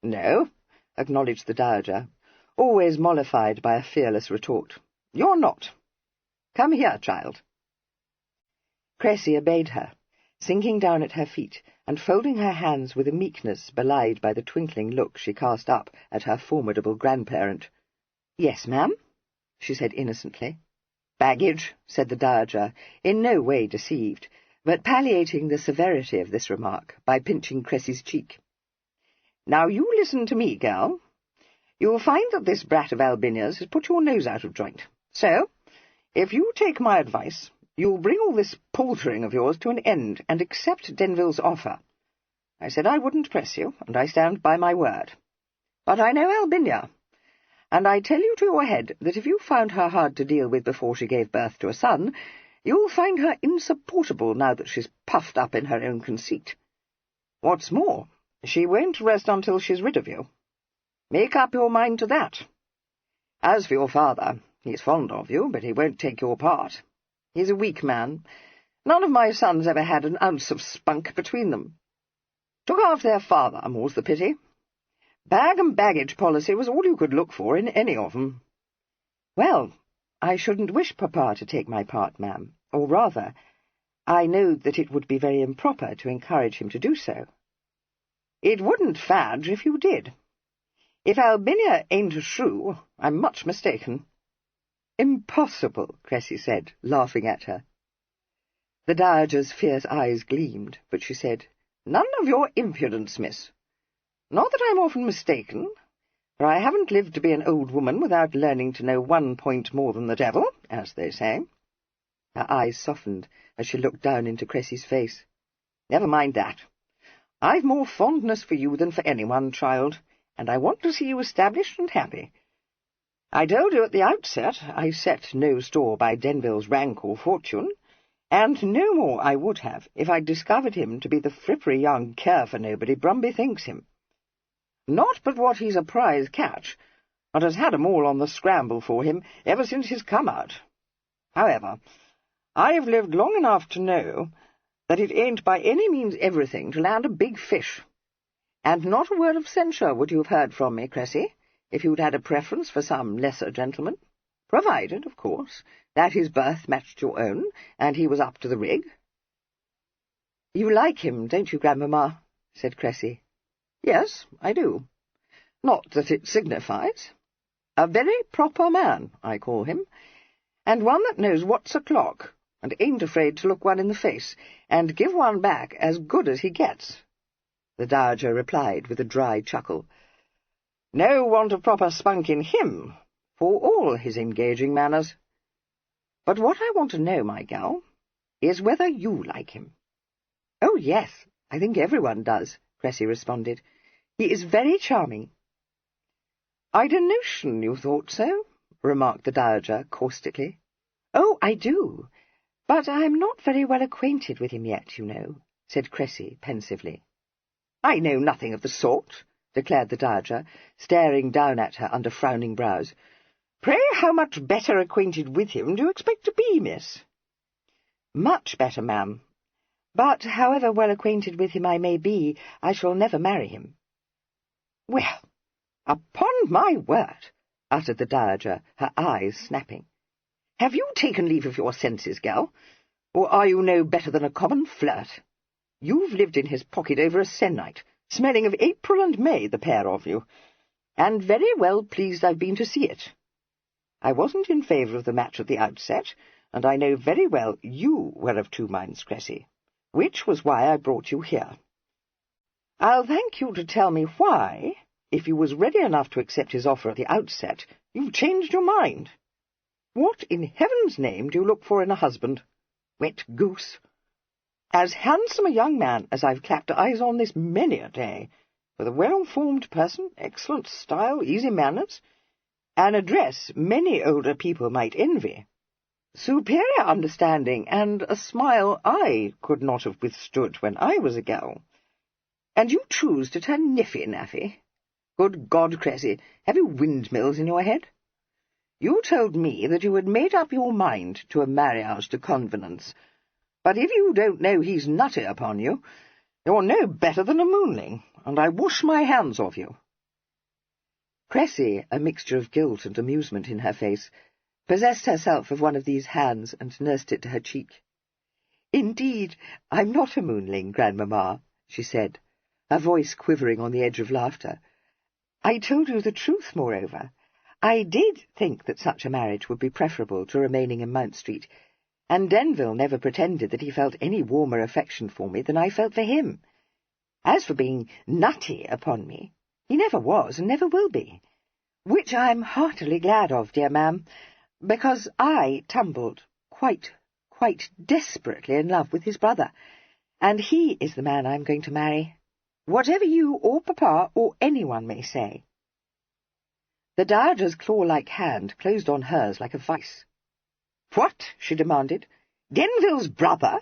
"No," acknowledged the Dowager, always mollified by a fearless retort. "You're not. Come here, child." Cressy obeyed her, sinking down at her feet and folding her hands with a meekness belied by the twinkling look she cast up at her formidable grandparent. "Yes, ma'am," she said innocently. "Baggage," said the Dowager, in no way deceived, but palliating the severity of this remark by pinching Cressy's cheek. "Now you listen to me, girl. You'll find that this brat of Albinia's has put your nose out of joint. So, if you take my advice, you'll bring all this paltering of yours to an end, and accept Denville's offer. I said I wouldn't press you, and I stand by my word. But I know Albinia, and I tell you to your head that if you found her hard to deal with before she gave birth to a son, you'll find her insupportable now that she's puffed up in her own conceit. What's more, she won't rest until she's rid of you. Make up your mind to that. As for your father, he's fond of you, but he won't take your part. He's a weak man. None of my sons ever had an ounce of spunk between them. Took after their father, more's the pity. Bag and baggage policy was all you could look for in any of them." "Well, I shouldn't wish Papa to take my part, ma'am, or rather, I know that it would be very improper to encourage him to do so." "It wouldn't, Fadge, if you did. If Albinia ain't a shrew, I'm much mistaken." "Impossible," Cressy said, laughing at her. The Dowager's fierce eyes gleamed, but she said, "None of your impudence, miss. Not that I'm often mistaken, for I haven't lived to be an old woman without learning to know one point more than the devil, as they say." Her eyes softened as she looked down into Cressy's face. "Never mind that. I've more fondness for you than for anyone, child, and I want to see you established and happy. I told you at the outset I set no store by Denville's rank or fortune, and no more I would have if I'd discovered him to be the frippery young care-for-nobody Brumby thinks him. Not but what he's a prize catch, and has had 'em all on the scramble for him ever since he's come out. However, I've lived long enough to know that it ain't by any means everything to land a big fish. And not a word of censure would you have heard from me, Cressy, if you'd had a preference for some lesser gentleman, provided, of course, that his birth matched your own, and he was up to the rig." "You like him, don't you, grandmamma?" said Cressy. "Yes, I do. Not that it signifies. A very proper man, I call him, and one that knows what's o'clock, and ain't afraid to look one in the face, and give one back as good as he gets," the Dowager replied with a dry chuckle. "No want of proper spunk in him, for all his engaging manners. But what I want to know, my gal, is whether you like him." "Oh, yes, I think everyone does," Cressy responded. "He is very charming." "I'd a notion you thought so," remarked the Dowager caustically. "Oh, I do, but I'm not very well acquainted with him yet, you know," said Cressy pensively. "I know nothing of the sort," declared the Dowager, staring down at her under frowning brows. Pray, how much better acquainted with him do you expect to be, miss? Much better, ma'am. But however well acquainted with him I may be, I shall never marry him. Well, upon my word, uttered the dowager, her eyes snapping. Have you taken leave of your senses, gal? Or are you no better than a common flirt? You've lived in his pocket over a se'nnight, smelling of April and May, the pair of you, and very well pleased I've been to see it. I wasn't in favour of the match at the outset, and I know very well you were of 2 minds, Cressy, which was why I brought you here. I'll thank you to tell me why, if you was ready enough to accept his offer at the outset, you've changed your mind. What in heaven's name do you look for in a husband? Wet goose! As handsome a young man as I've clapped eyes on this many a day, with a well-informed person, excellent style, easy manners, an address many older people might envy, superior understanding, and a smile I could not have withstood when I was a gal. And you choose to turn niffy-naffy? Good God, Cressy, have you windmills in your head? You told me that you had made up your mind to a marriage to convenance, but if you don't know he's nutty upon you, you're no better than a moonling, and I wash my hands of you. Cressy, a mixture of guilt and amusement in her face, possessed herself of one of these hands and nursed it to her cheek. "Indeed, I'm not a moonling, Grandmamma," she said, her voice quivering on the edge of laughter. "I told you the truth, moreover. I did think that such a marriage would be preferable to remaining in Mount Street, and Denville never pretended that he felt any warmer affection for me than I felt for him. As for being nutty upon me, he never was and never will be, which I am heartily glad of, dear ma'am, because I tumbled quite desperately in love with his brother, and he is the man I'm going to marry, whatever you or Papa or anyone may say." The dowager's claw-like hand closed on hers like a vice. "What?" she demanded. "Denville's brother?"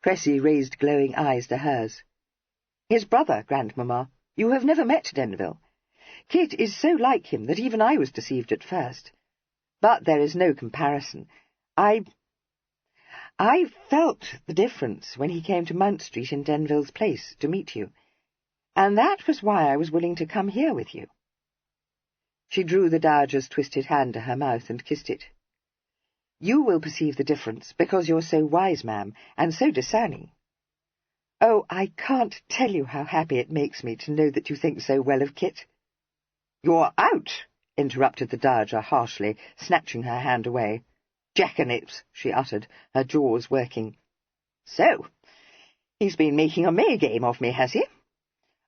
Cressy raised glowing eyes to hers. "His brother, Grandmamma. You have never met Denville. Kit is so like him that even I was deceived at first. But there is no comparison. I felt the difference when he came to Mount Street in Denville's place to meet you, and that was why I was willing to come here with you." She drew the dowager's twisted hand to her mouth and kissed it. "You will perceive the difference, because you're so wise, ma'am, and so discerning. Oh, I can't tell you how happy it makes me to know that you think so well of Kit." "You're out," interrupted the dowager harshly, snatching her hand away. "Jackanapes," she uttered, her jaws working. "So, he's been making a May game of me, has he?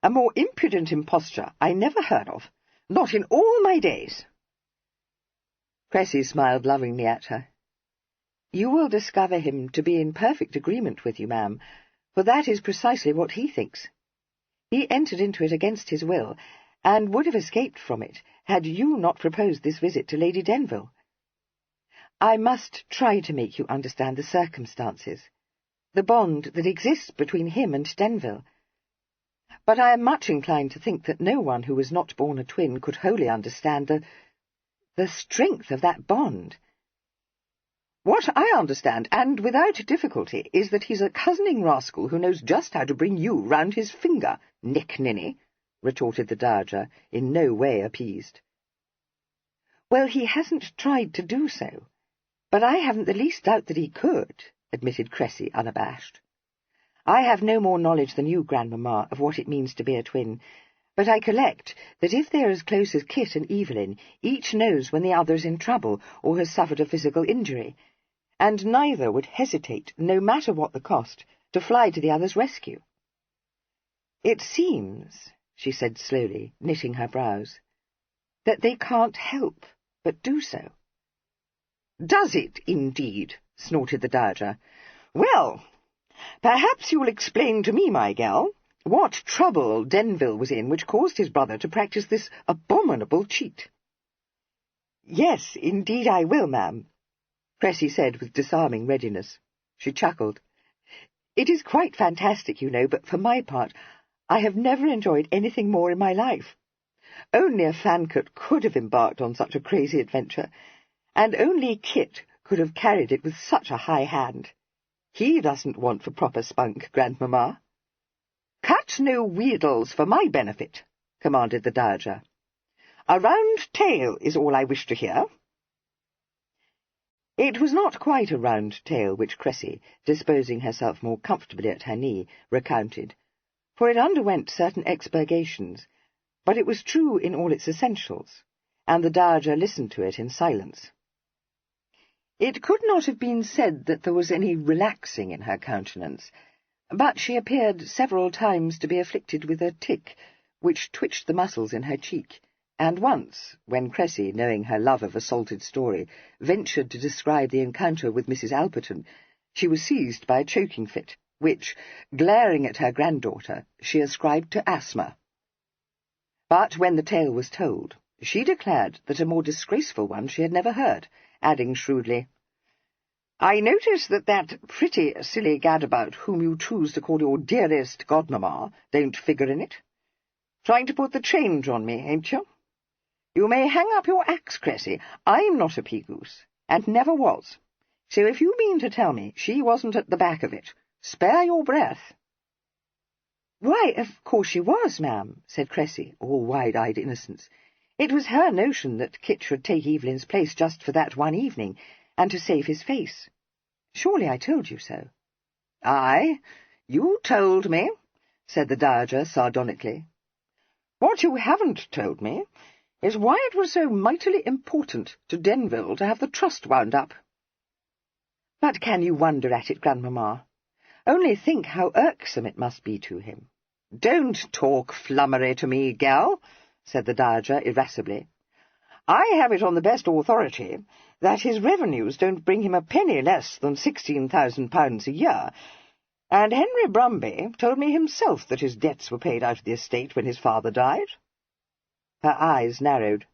A more impudent imposture I never heard of, not in all my days." Cressy smiled lovingly at her. "You will discover him to be in perfect agreement with you, ma'am, for that is precisely what he thinks. He entered into it against his will, and would have escaped from it had you not proposed this visit to Lady Denville. I must try to make you understand the circumstances, the bond that exists between him and Denville. But I am much inclined to think that no one who was not born a twin could wholly understand the strength of that bond. What I understand, and without difficulty, is that he's a cozening rascal who knows just how to bring you round his finger, Nick-Ninny," retorted the dowager, in no way appeased. "Well, he hasn't tried to do so, but I haven't the least doubt that he could," admitted Cressy, unabashed. "I have no more knowledge than you, Grandmamma, of what it means to be a twin, but I collect that if they are as close as Kit and Evelyn, each knows when the other is in trouble or has suffered a physical injury, and neither would hesitate, no matter what the cost, to fly to the other's rescue. It seems," she said slowly, knitting her brows, "that they can't help but do so." "Does it, indeed?" snorted the dowager. "Well, perhaps you'll explain to me, my gal, what trouble Denville was in which caused his brother to practice this abominable cheat." "Yes, indeed I will, ma'am," Cressy said with disarming readiness. She chuckled. "It is quite fantastic, you know, but for my part, I have never enjoyed anything more in my life. Only a Fancourt could have embarked on such a crazy adventure, and only Kit could have carried it with such a high hand. He doesn't want for proper spunk, Grandmamma. "Cut no wheedles for my benefit," commanded the Dowager. "A round tale is all I wish to hear." It was not quite a round tale which Cressy, disposing herself more comfortably at her knee, recounted, for it underwent certain expurgations, but it was true in all its essentials, and the Dowager listened to it in silence. It could not have been said that there was any relaxing in her countenance, but she appeared several times to be afflicted with a tic, which twitched the muscles in her cheek, and once, when Cressy, knowing her love of a salted story, ventured to describe the encounter with Mrs. Alperton, she was seized by a choking fit, which, glaring at her granddaughter, she ascribed to asthma. But when the tale was told, she declared that a more disgraceful one she had never heard, adding shrewdly, "I notice that pretty silly gadabout whom you choose to call your dearest godmamma don't figure in it. Trying to put the change on me, ain't you? You may hang up your axe, Cressy. I'm not a pea-goose, and never was. So if you mean to tell me she wasn't at the back of it, spare your breath." "Why, of course she was, ma'am," said Cressy, all wide-eyed innocence. "It was her notion that Kit should take Evelyn's place just for that one evening, and to save his face. Surely I told you so." "Aye, you told me," said the Dowager sardonically. "What you haven't told me is why it was so mightily important to Denville to have the trust wound up." "But can you wonder at it, Grandmamma? Only think how irksome it must be to him." "Don't talk flummery to me, gal," said the Dowager irascibly. "I have it on the best authority that his revenues don't bring him a penny less than £16,000 a year, and Henry Brumby told me himself that his debts were paid out of the estate when his father died." Her eyes narrowed.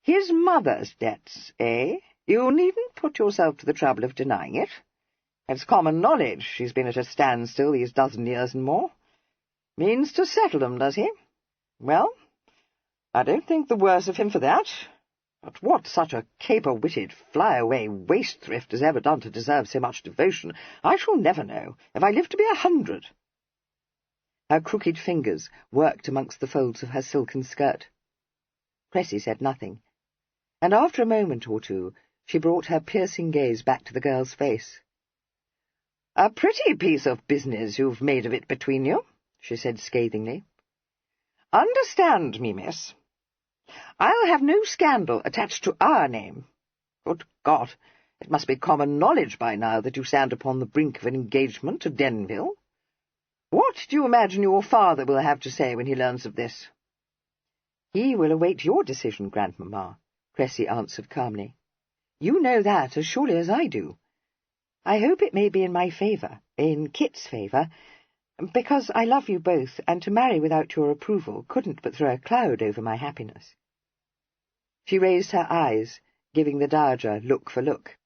"His mother's debts, eh? You needn't put yourself to the trouble of denying it. It's common knowledge she's been at a standstill these dozen years and more. Means to settle them, does he? Well, I don't think the worse of him for that. But what such a caper-witted, fly-away waste-thrift has ever done to deserve so much devotion, I shall never know, if I live to be 100. Her crooked fingers worked amongst the folds of her silken skirt. Cressy said nothing, and after a moment or two she brought her piercing gaze back to the girl's face. "A pretty piece of business you've made of it between you," she said scathingly. "Understand me, miss. I'll have no scandal attached to our name. Good God, it must be common knowledge by now that you stand upon the brink of an engagement to Denville. What do you imagine your father will have to say when he learns of this?" "He will await your decision, Grandmamma," Cressy answered calmly. "You know that as surely as I do. I hope it may be in my favour, in Kit's favour, because I love you both, and to marry without your approval couldn't but throw a cloud over my happiness." She raised her eyes, giving the Dowager look for look.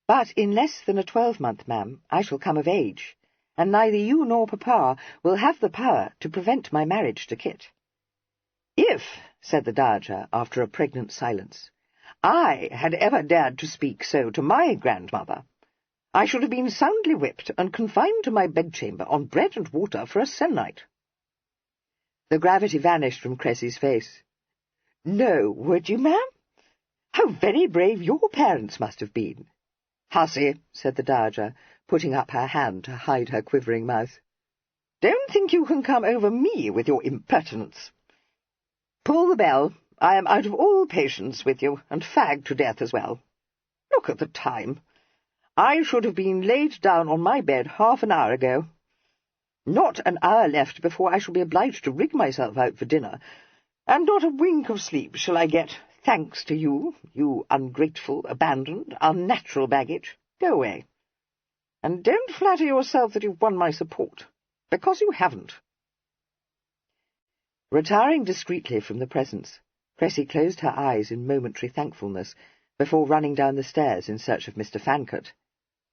"But in less than a 12-month, ma'am, I shall come of age, and neither you nor Papa will have the power to prevent my marriage to Kit." "If," said the Dowager, after a pregnant silence, "I had ever dared to speak so to my grandmother, I should have been soundly whipped and confined to my bedchamber on bread and water for a se'nnight." The gravity vanished from Cressy's face. "No, would you, ma'am? How very brave your parents must have been." "Hussy," said the Dowager, putting up her hand to hide her quivering mouth. "Don't think you can come over me with your impertinence. Pull the bell. I am out of all patience with you, and fagged to death as well. Look at the time. I should have been laid down on my bed half an hour ago. Not an hour left before I shall be obliged to rig myself out for dinner, and not a wink of sleep shall I get, thanks to you, you ungrateful, abandoned, unnatural baggage. Go away. And don't flatter yourself that you've won my support, because you haven't." Retiring discreetly from the presence, Cressy closed her eyes in momentary thankfulness before running down the stairs in search of Mr. Fancourt.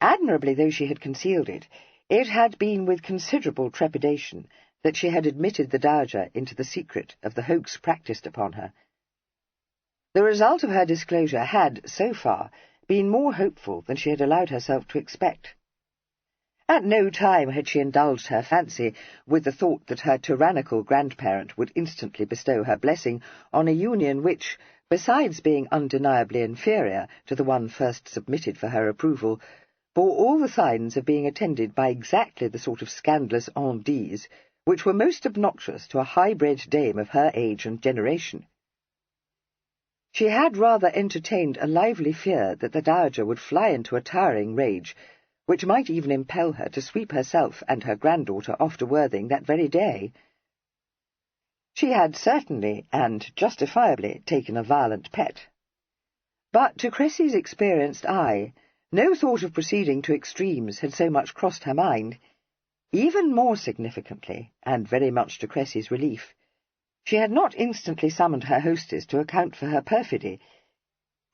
Admirably though she had concealed it, it had been with considerable trepidation that she had admitted the Dowager into the secret of the hoax practised upon her. The result of her disclosure had, so far, been more hopeful than she had allowed herself to expect. At no time had she indulged her fancy with the thought that her tyrannical grandparent would instantly bestow her blessing on a union which, besides being undeniably inferior to the one first submitted for her approval, bore all the signs of being attended by exactly the sort of scandalous on-dits which were most obnoxious to a high-bred dame of her age and generation. She had rather entertained a lively fear that the Dowager would fly into a towering rage, which might even impel her to sweep herself and her granddaughter off to Worthing that very day. She had certainly, and justifiably, taken a violent pet. But to Cressy's experienced eye, no thought of proceeding to extremes had so much crossed her mind. Even more significantly, and very much to Cressy's relief, she had not instantly summoned her hostess to account for her perfidy.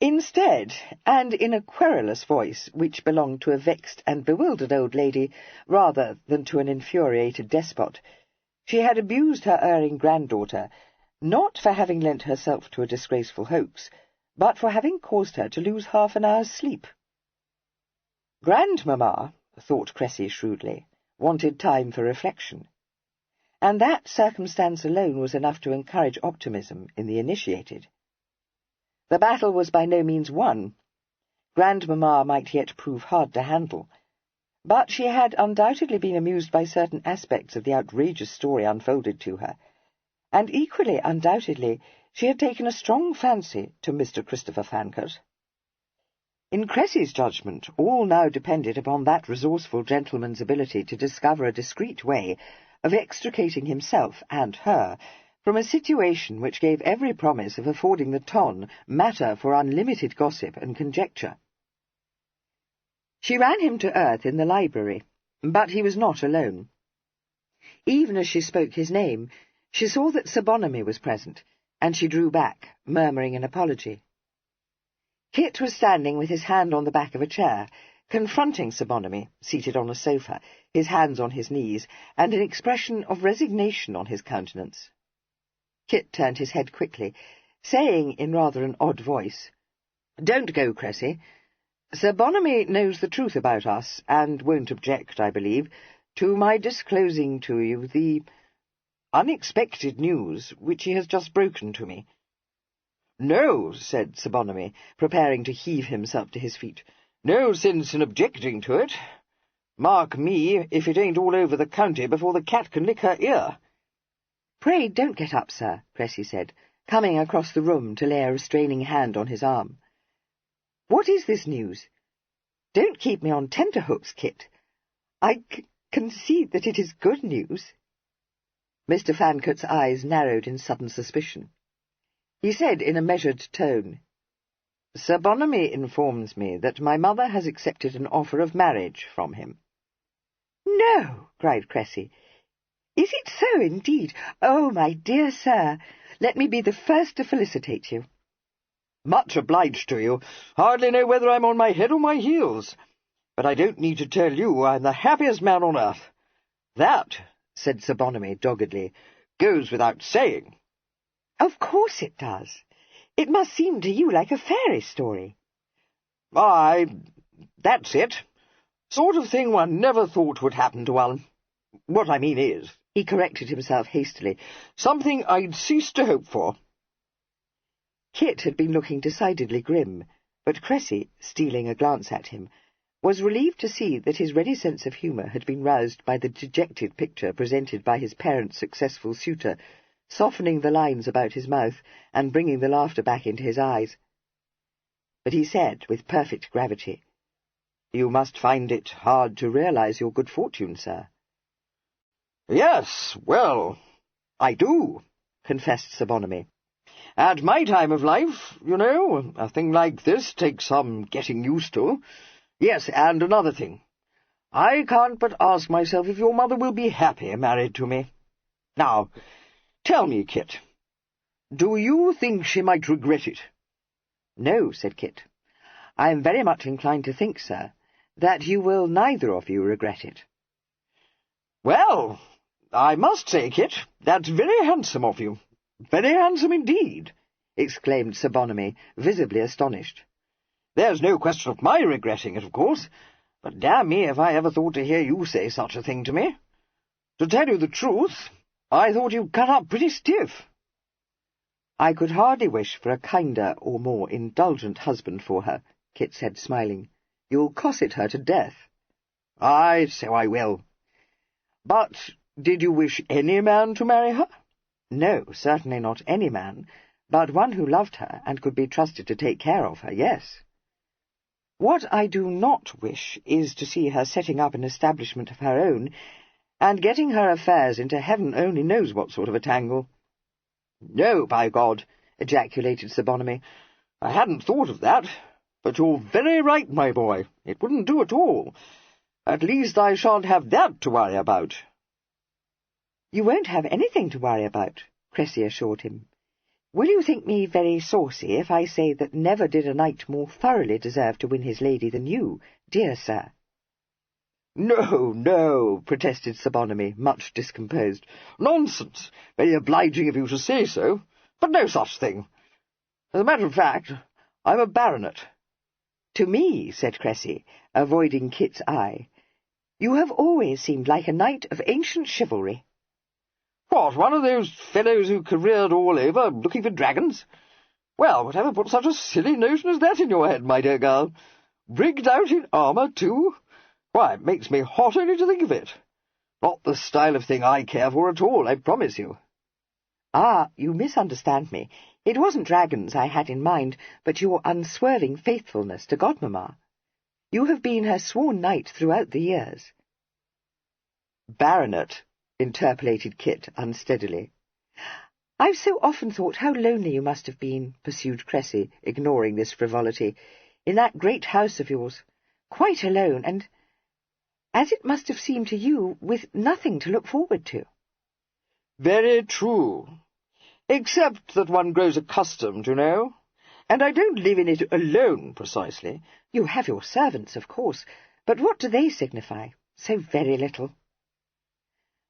Instead, and in a querulous voice which belonged to a vexed and bewildered old lady rather than to an infuriated despot, she had abused her erring granddaughter, not for having lent herself to a disgraceful hoax, but for having caused her to lose half an hour's sleep. Grandmamma, thought Cressy shrewdly, wanted time for reflection, and that circumstance alone was enough to encourage optimism in the initiated. The battle was by no means won. Grandmamma might yet prove hard to handle, but she had undoubtedly been amused by certain aspects of the outrageous story unfolded to her, and equally undoubtedly she had taken a strong fancy to Mr. Christopher Fancourt. In Cressy's judgment, all now depended upon that resourceful gentleman's ability to discover a discreet way of extricating himself and her from a situation which gave every promise of affording the ton matter for unlimited gossip and conjecture. She ran him to earth in the library, but he was not alone. Even as she spoke his name, she saw that Sir Bonamy was present, and she drew back, murmuring an apology. Kit was standing with his hand on the back of a chair, confronting Sir Bonamy, seated on a sofa, his hands on his knees, and an expression of resignation on his countenance. Kit turned his head quickly, saying in rather an odd voice, "Don't go, Cressy. Sir Bonamy knows the truth about us, and won't object, I believe, to my disclosing to you the unexpected news which he has just broken to me." "No," said Sir Bonamy, preparing to heave himself to his feet. "No sense in objecting to it. Mark me, if it ain't all over the county before the cat can lick her ear." "Pray don't get up, sir," Cressy said, coming across the room to lay a restraining hand on his arm. "What is this news? Don't keep me on tenterhooks, Kit. I concede that it is good news." Mr. Fancourt's eyes narrowed in sudden suspicion. He said in a measured tone, "Sir Bonamy informs me that my mother has accepted an offer of marriage from him." "No!" cried Cressy. "Is it so, indeed? Oh, my dear sir, let me be the first to felicitate you." "Much obliged to you. Hardly know whether I'm on my head or my heels. But I don't need to tell you I'm the happiest man on earth. That," said Sir Bonamy doggedly, "goes without saying." "Of course it does. It must seem to you like a fairy story." "Aye, that's it. Sort of thing one never thought would happen to one. What I mean is," he corrected himself hastily, "something I'd ceased to hope for." Kit had been looking decidedly grim, but Cressy, stealing a glance at him, was relieved to see that his ready sense of humour had been roused by the dejected picture presented by his parent's successful suitor, softening the lines about his mouth and bringing the laughter back into his eyes. But he said, with perfect gravity, "You must find it hard to realize your good fortune, sir." "Yes, well, I do," confessed Sir Bonamy. "At my time of life, you know, a thing like this takes some getting used to. Yes, and another thing. I can't but ask myself if your mother will be happy married to me. Now, tell me, Kit, do you think she might regret it?" "No," said Kit. "I am very much inclined to think, sir, that you will neither of you regret it." "Well, I must say, Kit, that's very handsome of you. Very handsome indeed, exclaimed Sir Bonamy, visibly astonished. There's no question of my regretting it, of course, but damn me if I ever thought to hear you say such a thing to me. To tell you the truth, I thought you cut up pretty stiff. I could hardly wish for a kinder or more indulgent husband for her, Kit said, smiling. You'll cosset her to death. Aye, so I will. But did you wish any man to marry her? No, certainly not any man, but one who loved her and could be trusted to take care of her, yes. What I do not wish is to see her setting up an establishment of her own, and getting her affairs into heaven only knows what sort of a tangle. No, by God, ejaculated Sir Bonamy, I hadn't thought of that, but you're very right, my boy. It wouldn't do at all. At least I shan't have that to worry about. You won't have anything to worry about, Cressy assured him. Will you think me very saucy if I say that never did a knight more thoroughly deserve to win his lady than you, dear sir? No, no, protested Sir Bonamy, much discomposed. Nonsense! Very obliging of you to say so, but no such thing. As a matter of fact, I'm a baronet. To me, said Cressy, avoiding Kit's eye, you have always seemed like a knight of ancient chivalry. What, one of those fellows who careered all over, looking for dragons? Well, whatever put such a silly notion as that in your head, my dear girl? Rigged out in armour, too? Why, it makes me hot only to think of it. Not the style of thing I care for at all, I promise you. Ah, you misunderstand me. It wasn't dragons I had in mind, but your unswerving faithfulness to Godmamma. You have been her sworn knight throughout the years. Baronet, interpolated Kit unsteadily. I've so often thought how lonely you must have been, pursued Cressy, ignoring this frivolity, in that great house of yours, quite alone, and, as it must have seemed to you, with nothing to look forward to. Very true. Except that one grows accustomed, you know. And I don't live in it alone, precisely. You have your servants, of course, but what do they signify? So very little.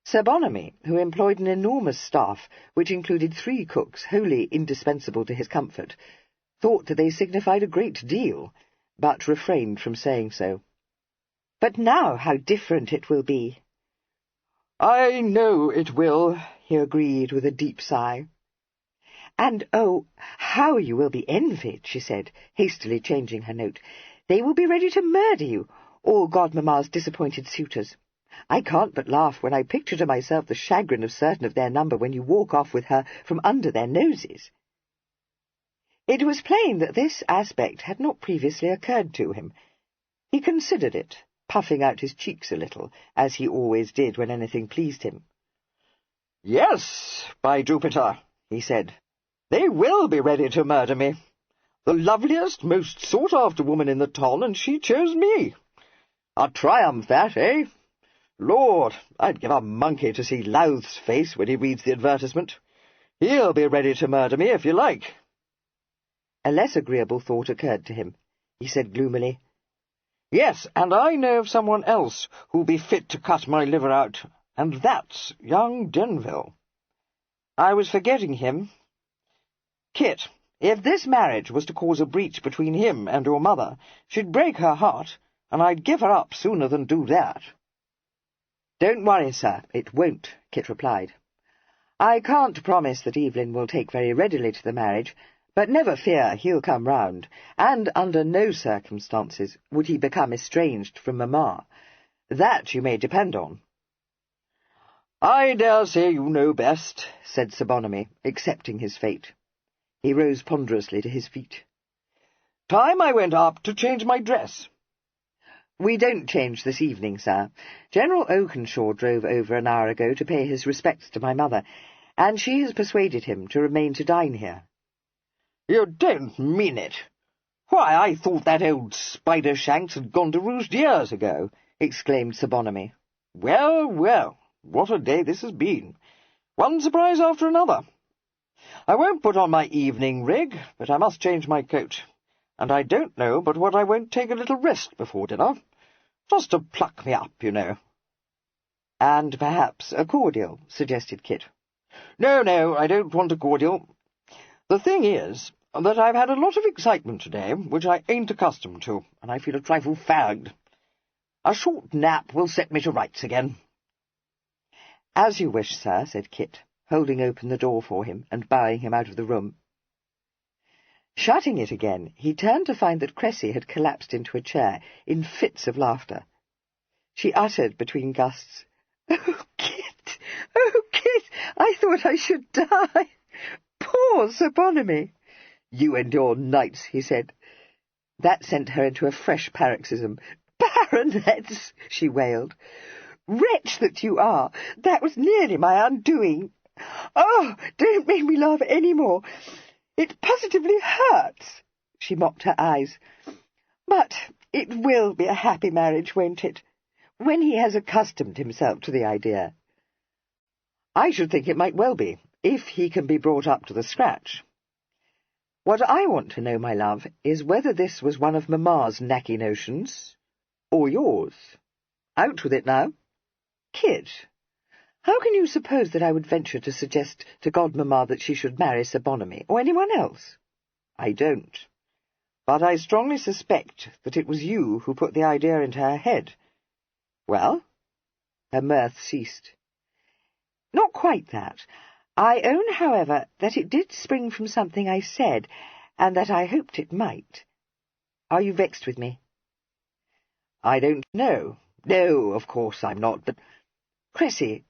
Sir Bonamy, who employed an enormous staff, which included 3 cooks wholly indispensable to his comfort, thought that they signified a great deal, but refrained from saying so. But now how different it will be! I know it will, he agreed with a deep sigh. And, oh, how you will be envied, she said, hastily changing her note. They will be ready to murder you, all Godmamma's disappointed suitors. I can't but laugh when I picture to myself the chagrin of certain of their number when you walk off with her from under their noses. It was plain that this aspect had not previously occurred to him. He considered it, puffing out his cheeks a little, as he always did when anything pleased him. Yes, by Jupiter, he said, they will be ready to murder me. The loveliest, most sought-after woman in the ton, and she chose me. A triumph, that, eh? Lord, I'd give a monkey to see Louth's face when he reads the advertisement. He'll be ready to murder me, if you like. A less agreeable thought occurred to him. He said gloomily, Yes, and I know of someone else who'll be fit to cut my liver out, and that's young Denville. I was forgetting him. Kit, if this marriage was to cause a breach between him and your mother, she'd break her heart, and I'd give her up sooner than do that. Don't worry, sir, it won't, Kit replied. I can't promise that Evelyn will take very readily to the marriage, but never fear, he'll come round, and under no circumstances would he become estranged from Mamma. That you may depend on. I dare say you know best, said Sir Bonamy, accepting his fate. He rose ponderously to his feet. Time I went up to change my dress. We don't change this evening, sir. General Oakenshaw drove over an hour ago to pay his respects to my mother, and she has persuaded him to remain to dine here. You don't mean it? Why, I thought that old Spider-Shanks had gone to roost years ago, exclaimed Sir Bonamy. Well, well, what a day this has been. One surprise after another. I won't put on my evening rig, but I must change my coat. And I don't know but what I won't take a little rest before dinner. Just to pluck me up, you know. And perhaps a cordial, suggested Kit. No, I don't want a cordial. The thing is that I've had a lot of excitement today, which I ain't accustomed to, and I feel a trifle fagged. A short nap will set me to rights again. As you wish, sir, said Kit, holding open the door for him and bowing him out of the room. Shutting it again, he turned to find that Cressy had collapsed into a chair, in fits of laughter. She uttered between gusts, "Oh, Kit! Oh, Kit! I thought I should die! Poor Sir Bonamy!" "You and your knights," he said. That sent her into a fresh paroxysm. "Baronets!" she wailed. "Wretch that you are! That was nearly my undoing. Oh, don't make me laugh any more. It positively hurts." She mopped her eyes. "But it will be a happy marriage, won't it, when he has accustomed himself to the idea?" "I should think it might well be, if he can be brought up to the scratch." "What I want to know, my love, is whether this was one of Mamma's knacky notions, or yours. Out with it now. Kit, how can you suppose that I would venture to suggest to Godmamma that she should marry Sir Bonamy, or anyone else? I don't. But I strongly suspect that it was you who put the idea into her head." "Well?" Her mirth ceased. "Not quite that. I own, however, that it did spring from something I said, and that I hoped it might. Are you vexed with me?" "I don't know. No, of course I'm not, but—" "Cressy,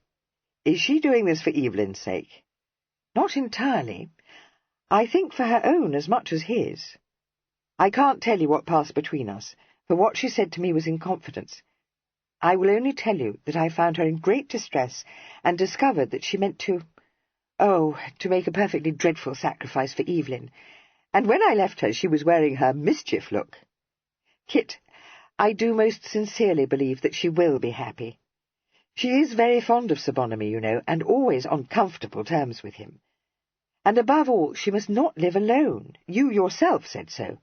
is she doing this for Evelyn's sake?" "Not entirely. I think for her own as much as his. I can't tell you what passed between us, for what she said to me was in confidence. I will only tell you that I found her in great distress, and discovered that she meant to make a perfectly dreadful sacrifice for Evelyn, and when I left her she was wearing her mischief look. Kit, I do most sincerely believe that she will be happy. She is very fond of Sir Bonamy, you know, and always on comfortable terms with him. And above all, she must not live alone. You yourself said so.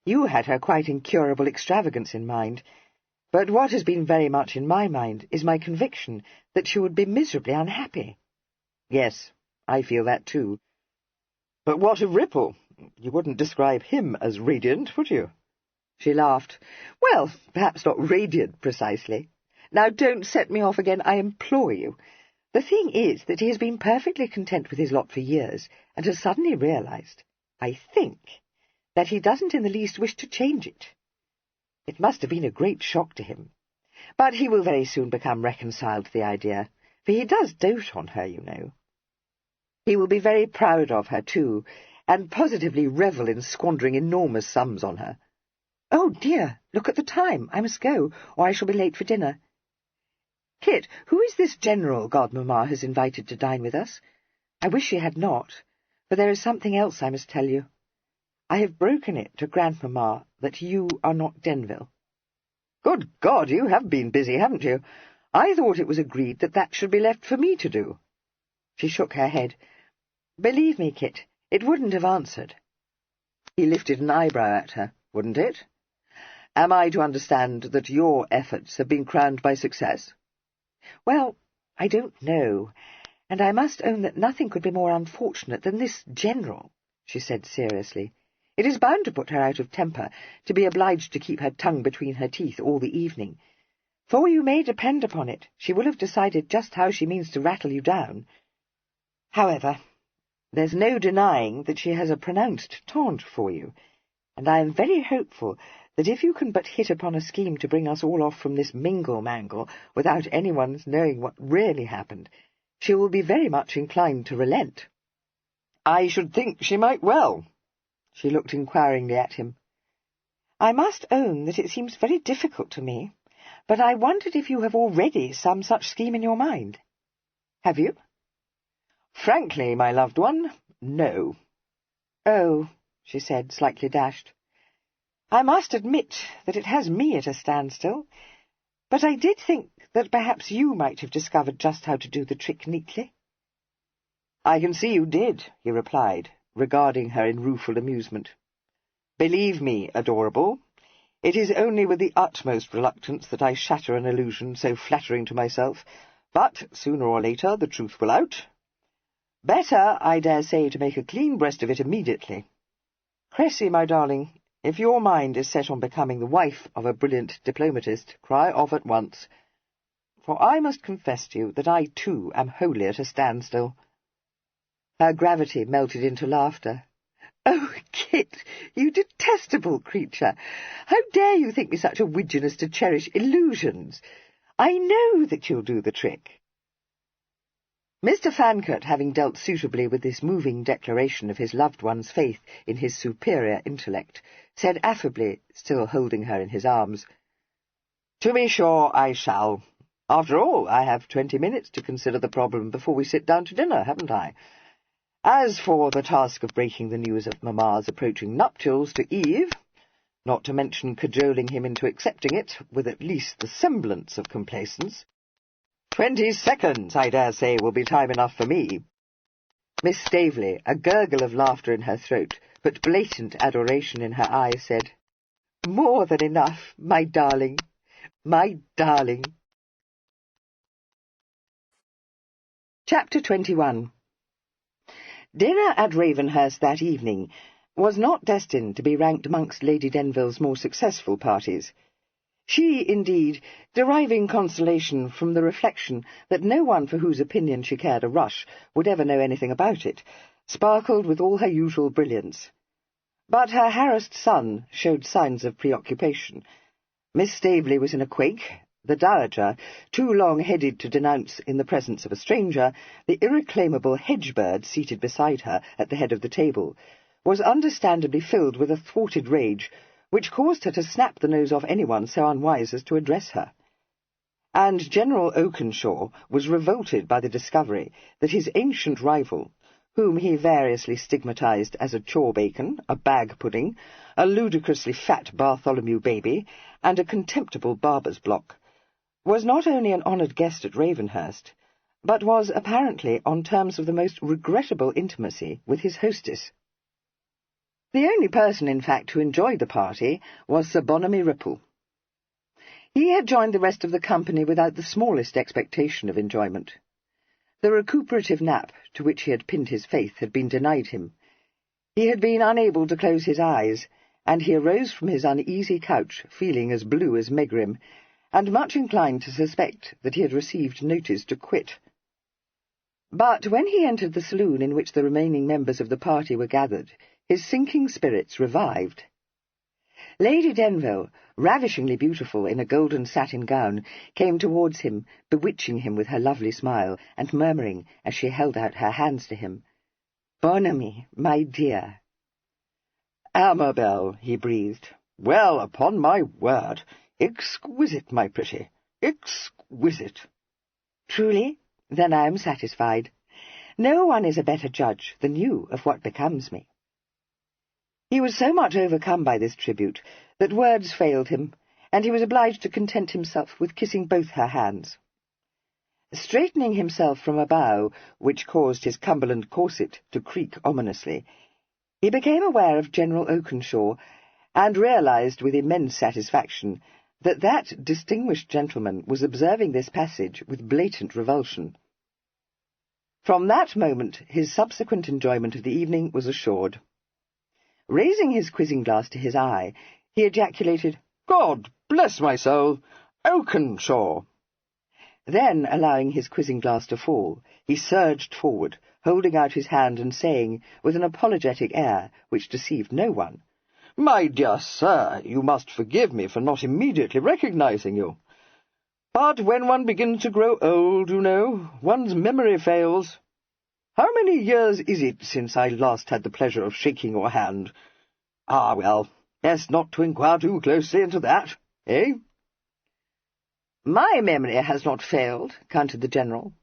You had her quite incurable extravagance in mind. But what has been very much in my mind is my conviction that she would be miserably unhappy." "Yes, I feel that too. But what of Ripple? You wouldn't describe him as radiant, would you?" She laughed. "Well, perhaps not radiant precisely. Now don't set me off again, I implore you. The thing is that he has been perfectly content with his lot for years, and has suddenly realized, I think, that he doesn't in the least wish to change it. It must have been a great shock to him. But he will very soon become reconciled to the idea, for he does dote on her, you know. He will be very proud of her, too, and positively revel in squandering enormous sums on her. Oh, dear, look at the time. I must go, or I shall be late for dinner. Kit, who is this general Godmamma has invited to dine with us? I wish she had not, for there is something else I must tell you. I have broken it to Grandmamma that you are not Denville." "Good God, you have been busy, haven't you? I thought it was agreed that that should be left for me to do." She shook her head. "Believe me, Kit, it wouldn't have answered." He lifted an eyebrow at her. "Wouldn't it? Am I to understand that your efforts have been crowned by success?" "Well, I don't know, and I must own that nothing could be more unfortunate than this general," she said seriously. "It is bound to put her out of temper, to be obliged to keep her tongue between her teeth all the evening. For you may depend upon it, she will have decided just how she means to rattle you down. However, there's no denying that she has a pronounced taunt for you, and I am very hopeful that if you can but hit upon a scheme to bring us all off from this mingle-mangle without anyone's knowing what really happened, she will be very much inclined to relent." "I should think she might well." She looked inquiringly at him. "I must own that it seems very difficult to me, but I wondered if you have already some such scheme in your mind. Have you?" "Frankly, my loved one, no." "Oh," she said, slightly dashed. "I must admit that it has me at a standstill, but I did think that perhaps you might have discovered just how to do the trick neatly." "I can see you did," he replied, regarding her in rueful amusement. "Believe me, adorable, it is only with the utmost reluctance that I shatter an illusion so flattering to myself, But sooner or later the truth will out. Better, I dare say, to make a clean breast of it immediately. Cressy, my darling, if your mind is set on becoming the wife of a brilliant diplomatist, cry off at once. For I must confess to you that I, too, am wholly at a standstill. Her gravity melted into laughter. "Oh, Kit, you detestable creature! How dare you think me such a widgeon as to cherish illusions? I know that you'll do the trick." Mr. Fancourt, having dealt suitably with this moving declaration of his loved one's faith in his superior intellect, said affably, still holding her in his arms, "To be sure I shall. After all, I have 20 minutes to consider the problem before we sit down to dinner, haven't I? As for the task of breaking the news of Mamma's approaching nuptials to Eve, not to mention cajoling him into accepting it with at least the semblance of complaisance, 20 seconds, I dare say, will be time enough for me." Miss Staveley, a gurgle of laughter in her throat, but blatant adoration in her eyes, said, "More than enough, my darling, my darling." Chapter 21. Dinner at Ravenhurst that evening was not destined to be ranked amongst Lady Denville's more successful parties. She, indeed, deriving consolation from the reflection that no one for whose opinion she cared a rush would ever know anything about it, sparkled with all her usual brilliance. But her harassed son showed signs of preoccupation. Miss Staveley was in a quake. The dowager, too long-headed to denounce in the presence of a stranger the irreclaimable hedge-bird seated beside her at the head of the table, was understandably filled with a thwarted rage, which caused her to snap the nose off anyone so unwise as to address her. And General Oakenshaw was revolted by the discovery that his ancient rival, whom he variously stigmatized as a chaw-bacon, a bag-pudding, a ludicrously fat Bartholomew baby, and a contemptible barber's block, was not only an honoured guest at Ravenhurst, but was apparently on terms of the most regrettable intimacy with his hostess. The only person, in fact, who enjoyed the party was Sir Bonamy Ripple. He had joined the rest of the company without the smallest expectation of enjoyment. The recuperative nap to which he had pinned his faith had been denied him. He had been unable to close his eyes, and he arose from his uneasy couch feeling as blue as Megrim, and much inclined to suspect that he had received notice to quit. But when he entered the saloon in which the remaining members of the party were gathered, his sinking spirits revived. Lady Denville, ravishingly beautiful in a golden satin gown, came towards him, bewitching him with her lovely smile, and murmuring, as she held out her hands to him, "Bonamy, my dear." "Amabel," he breathed. "Well, upon my word, exquisite, my pretty, exquisite." "Truly? Then I am satisfied. No one is a better judge than you of what becomes me." He was so much overcome by this tribute that words failed him, and he was obliged to content himself with kissing both her hands. Straightening himself from a bow which caused his Cumberland corset to creak ominously, he became aware of General Oakenshaw, and realized with immense satisfaction that that distinguished gentleman was observing this passage with blatant revulsion. From that moment his subsequent enjoyment of the evening was assured. Raising his quizzing-glass to his eye, he ejaculated, "God bless my soul! Oakenshaw!" Then, allowing his quizzing-glass to fall, he surged forward, holding out his hand and saying, with an apologetic air which deceived no one, "My dear sir, you must forgive me for not immediately recognizing you. But when one begins to grow old, you know, one's memory fails. How many years is it since I last had the pleasure of shaking your hand? Ah, well, best not to inquire too closely into that, eh?" "My memory has not failed," countered the General.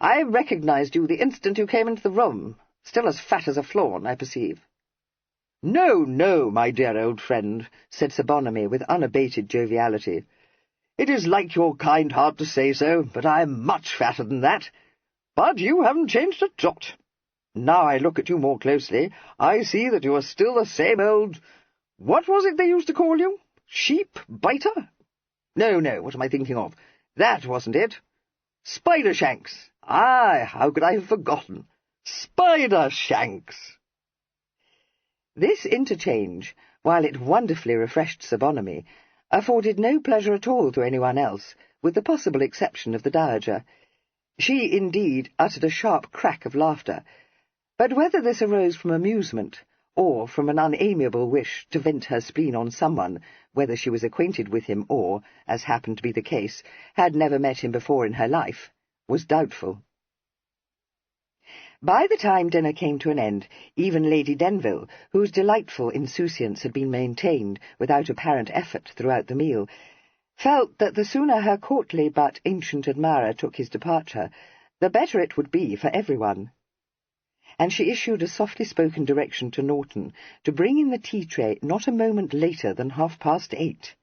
"I recognized you the instant you came into the room. Still as fat as a flawn, I perceive." "No, no, my dear old friend," said Sir Bonamy with unabated joviality. "It is like your kind heart to say so, but I am much fatter than that. But you haven't changed a jot. Now I look at you more closely, I see that you are still the same old— what was it they used to call you? Sheep-biter? No, what am I thinking of? That wasn't it. Spider-shanks! Aye, how could I have forgotten? Spider-shanks! This interchange, while it wonderfully refreshed Sir Bonamy, afforded no pleasure at all to anyone else, with the possible exception of the Dowager. She, indeed, uttered a sharp crack of laughter, but whether this arose from amusement, or from an unamiable wish to vent her spleen on someone, whether she was acquainted with him or, as happened to be the case, had never met him before in her life, was doubtful. By the time dinner came to an end, even Lady Denville, whose delightful insouciance had been maintained without apparent effort throughout the meal, felt that the sooner her courtly but ancient admirer took his departure, the better it would be for everyone. And she issued a softly spoken direction to Norton to bring in the tea-tray not a moment later than 8:30.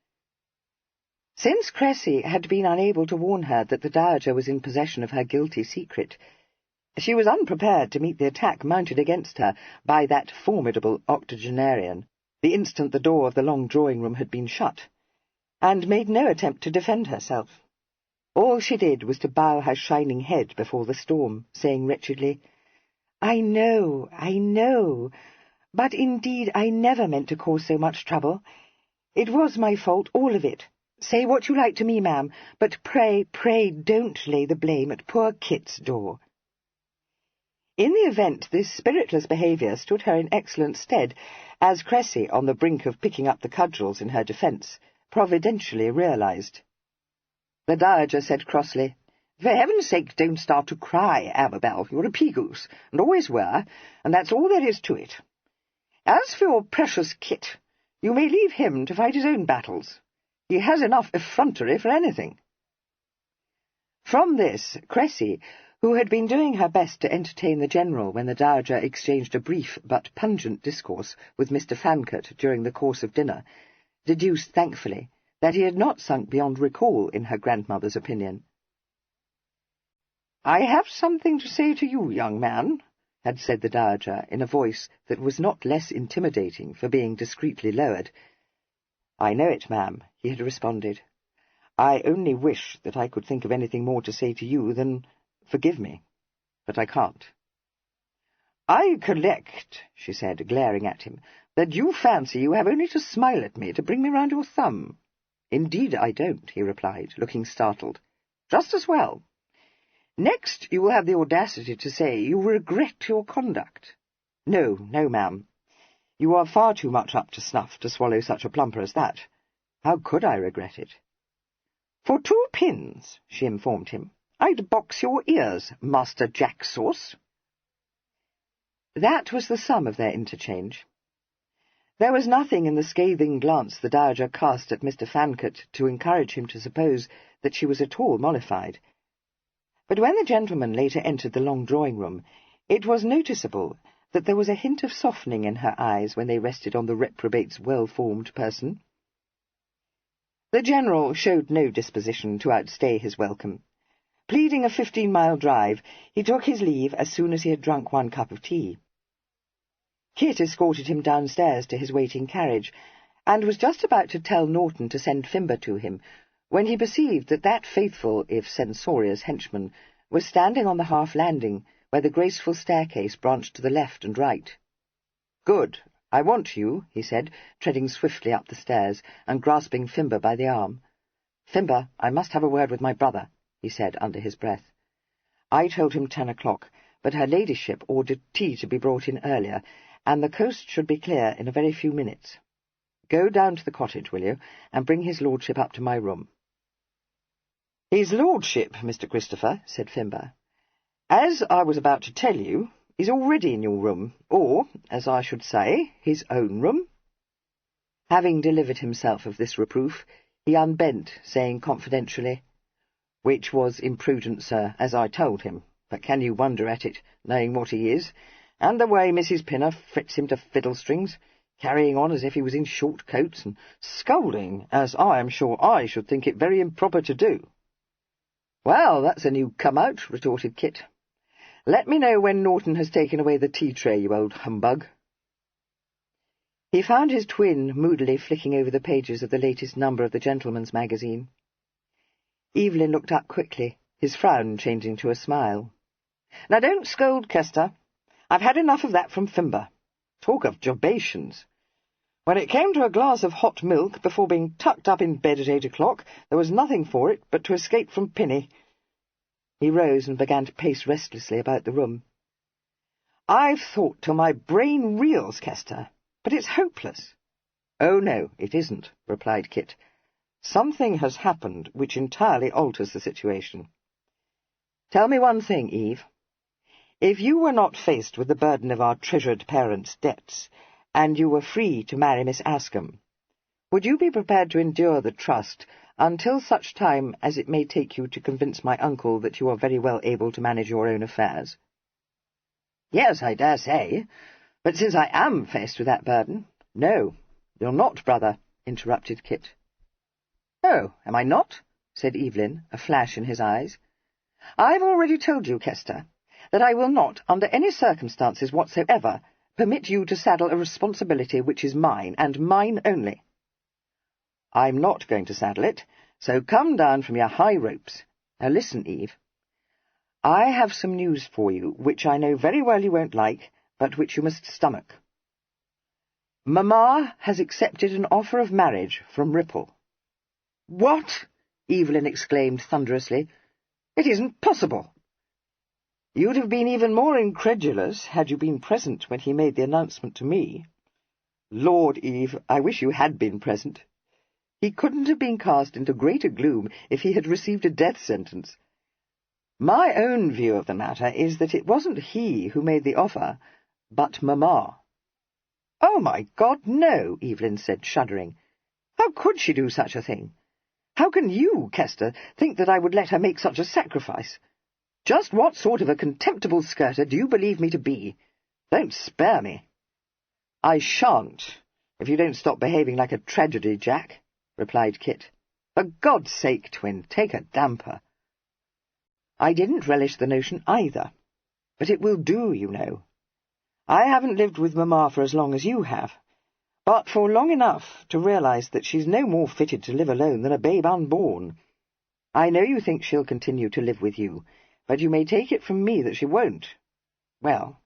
Since Cressy had been unable to warn her that the Dowager was in possession of her guilty secret, she was unprepared to meet the attack mounted against her by that formidable octogenarian, the instant the door of the long drawing-room had been shut, and made no attempt to defend herself. All she did was to bow her shining head before the storm, saying wretchedly, "I know, but indeed I never meant to cause so much trouble. It was my fault, all of it. Say what you like to me, ma'am, but pray, pray don't lay the blame at poor Kit's door." In the event, this spiritless behaviour stood her in excellent stead, as Cressy, on the brink of picking up the cudgels in her defence, providentially realised. The Dowager said crossly, "For heaven's sake, don't start to cry, Amabel. You're a pea-goose, and always were, and that's all there is to it. As for your precious Kit, you may leave him to fight his own battles. He has enough effrontery for anything." From this, Cressy, who had been doing her best to entertain the General when the Dowager exchanged a brief but pungent discourse with Mr. Fancourt during the course of dinner, deduced thankfully that he had not sunk beyond recall in her grandmother's opinion. "I have something to say to you, young man," had said the Dowager in a voice that was not less intimidating for being discreetly lowered. "I know it, ma'am," he had responded. "I only wish that I could think of anything more to say to you than, 'Forgive me,' but I can't." "I collect," she said, glaring at him, "that you fancy you have only to smile at me to bring me round your thumb." "Indeed I don't," he replied, looking startled. "Just as well. Next you will have the audacity to say you regret your conduct." "No, no, ma'am. You are far too much up to snuff to swallow such a plumper as that. How could I regret it?" "For 2 pins," she informed him, "I'd box your ears, Master Jack-sauce." That was the sum of their interchange. There was nothing in the scathing glance the Dowager cast at Mr. Fancourt to encourage him to suppose that she was at all mollified. But when the gentleman later entered the long drawing-room, it was noticeable that there was a hint of softening in her eyes when they rested on the reprobate's well-formed person. The General showed no disposition to outstay his welcome. Pleading a 15-mile drive, he took his leave as soon as he had drunk 1 cup of tea. Kit escorted him downstairs to his waiting carriage, and was just about to tell Norton to send Fimber to him, when he perceived that that faithful, if censorious henchman, was standing on the half-landing, where the graceful staircase branched to the left and right. "Good. I want you," he said, treading swiftly up the stairs, and grasping Fimber by the arm. "Fimber, I must have a word with my brother," he said under his breath. "I told him 10 o'clock, but her ladyship ordered tea to be brought in earlier, and the coast should be clear in a very few minutes. Go down to the cottage, will you, and bring his lordship up to my room." "His lordship, Mr. Christopher," said Fimber, "as I was about to tell you, is already in your room, or, as I should say, his own room." Having delivered himself of this reproof, he unbent, saying confidentially, "Which was imprudent, sir, as I told him, but can you wonder at it, knowing what he is, and the way Mrs. Pinner frets him to fiddle-strings, carrying on as if he was in short coats, and scolding, as I am sure I should think it very improper to do." "Well, that's a new come-out," retorted Kit. "Let me know when Norton has taken away the tea-tray, you old humbug." He found his twin moodily flicking over the pages of the latest number of the Gentleman's Magazine. Evelyn looked up quickly, his frown changing to a smile. "Now don't scold, Kester. I've had enough of that from Fimber. Talk of jobations. When it came to a glass of hot milk before being tucked up in bed at 8 o'clock, there was nothing for it but to escape from Pinny." He rose and began to pace restlessly about the room. "I've thought till my brain reels, Kester, but it's hopeless." "Oh, no, it isn't," replied Kit. "Something has happened which entirely alters the situation. Tell me one thing, Eve. If you were not faced with the burden of our treasured parents' debts, and you were free to marry Miss Ascombe, would you be prepared to endure the trust until such time as it may take you to convince my uncle that you are very well able to manage your own affairs?" "Yes, I dare say. But since I am faced with that burden—" "No, you're not, brother," interrupted Kit. "Oh, am I not?" said Evelyn, a flash in his eyes. "I've already told you, Kester, that I will not, under any circumstances whatsoever, permit you to saddle a responsibility which is mine, and mine only." "I'm not going to saddle it, so come down from your high ropes. Now listen, Eve. I have some news for you, which I know very well you won't like, but which you must stomach. Mamma has accepted an offer of marriage from Ripple." "What?" Evelyn exclaimed thunderously. "It isn't possible." "You'd have been even more incredulous had you been present when he made the announcement to me. Lord, Eve, I wish you had been present. He couldn't have been cast into greater gloom if he had received a death sentence. My own view of the matter is that it wasn't he who made the offer, but Mamma." "Oh, my God, no," Evelyn said, shuddering. "How could she do such a thing? How can you, Kester, think that I would let her make such a sacrifice? Just what sort of a contemptible skirter do you believe me to be? Don't spare me." "I shan't, if you don't stop behaving like a tragedy, Jack," replied Kit. "For God's sake, Twin, take a damper." "I didn't relish the notion either, but it will do, you know. I haven't lived with Mamma for as long as you have, but for long enough to realize that she's no more fitted to live alone than a babe unborn. I know you think she'll continue to live with you, but you may take it from me that she won't. Well,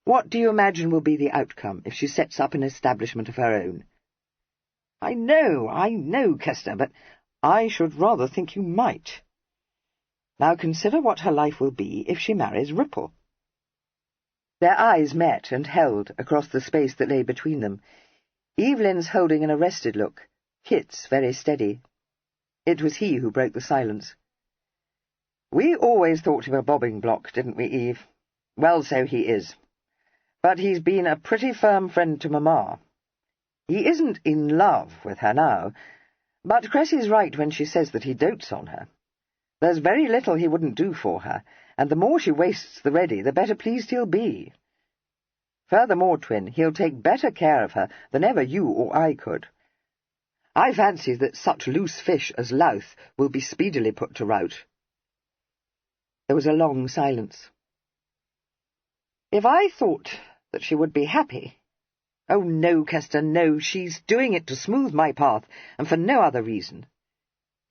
what do you imagine will be the outcome if she sets up an establishment of her own?" I know, Kester, but I should rather think you might. Now consider what her life will be if she marries Ripple." Their eyes met and held across the space that lay between them, Evelyn's holding an arrested look, Kit's very steady. It was he who broke the silence. "We always thought him a bobbing block, didn't we, Eve? Well, so he is. But he's been a pretty firm friend to Mamma. He isn't in love with her now, but Cressy's right when she says that he dotes on her. There's very little he wouldn't do for her, and the more she wastes the ready, the better pleased he'll be. Furthermore, Twin, he'll take better care of her than ever you or I could. I fancy that such loose fish as Louth will be speedily put to rout." There was a long silence. "If I thought that she would be happy—" "Oh, no, Kester, no, she's doing it to smooth my path, and for no other reason."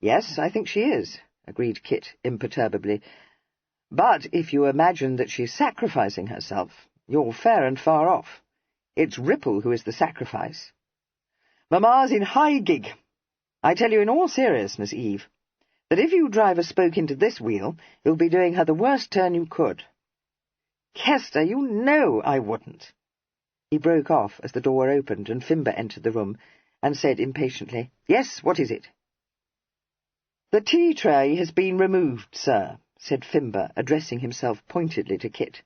"Yes, I think she is," agreed Kit imperturbably. "But if you imagine that she's sacrificing herself, you're fair and far off. It's Ripple who is the sacrifice. Mamma's in high gig. I tell you in all seriousness, Eve, that if you drive a spoke into this wheel, you'll be doing her the worst turn you could." "Kester, you know I wouldn't." He broke off as the door opened and Fimber entered the room, and said impatiently, "Yes, what is it?" "The tea-tray has been removed, sir," said Fimber, addressing himself pointedly to Kit.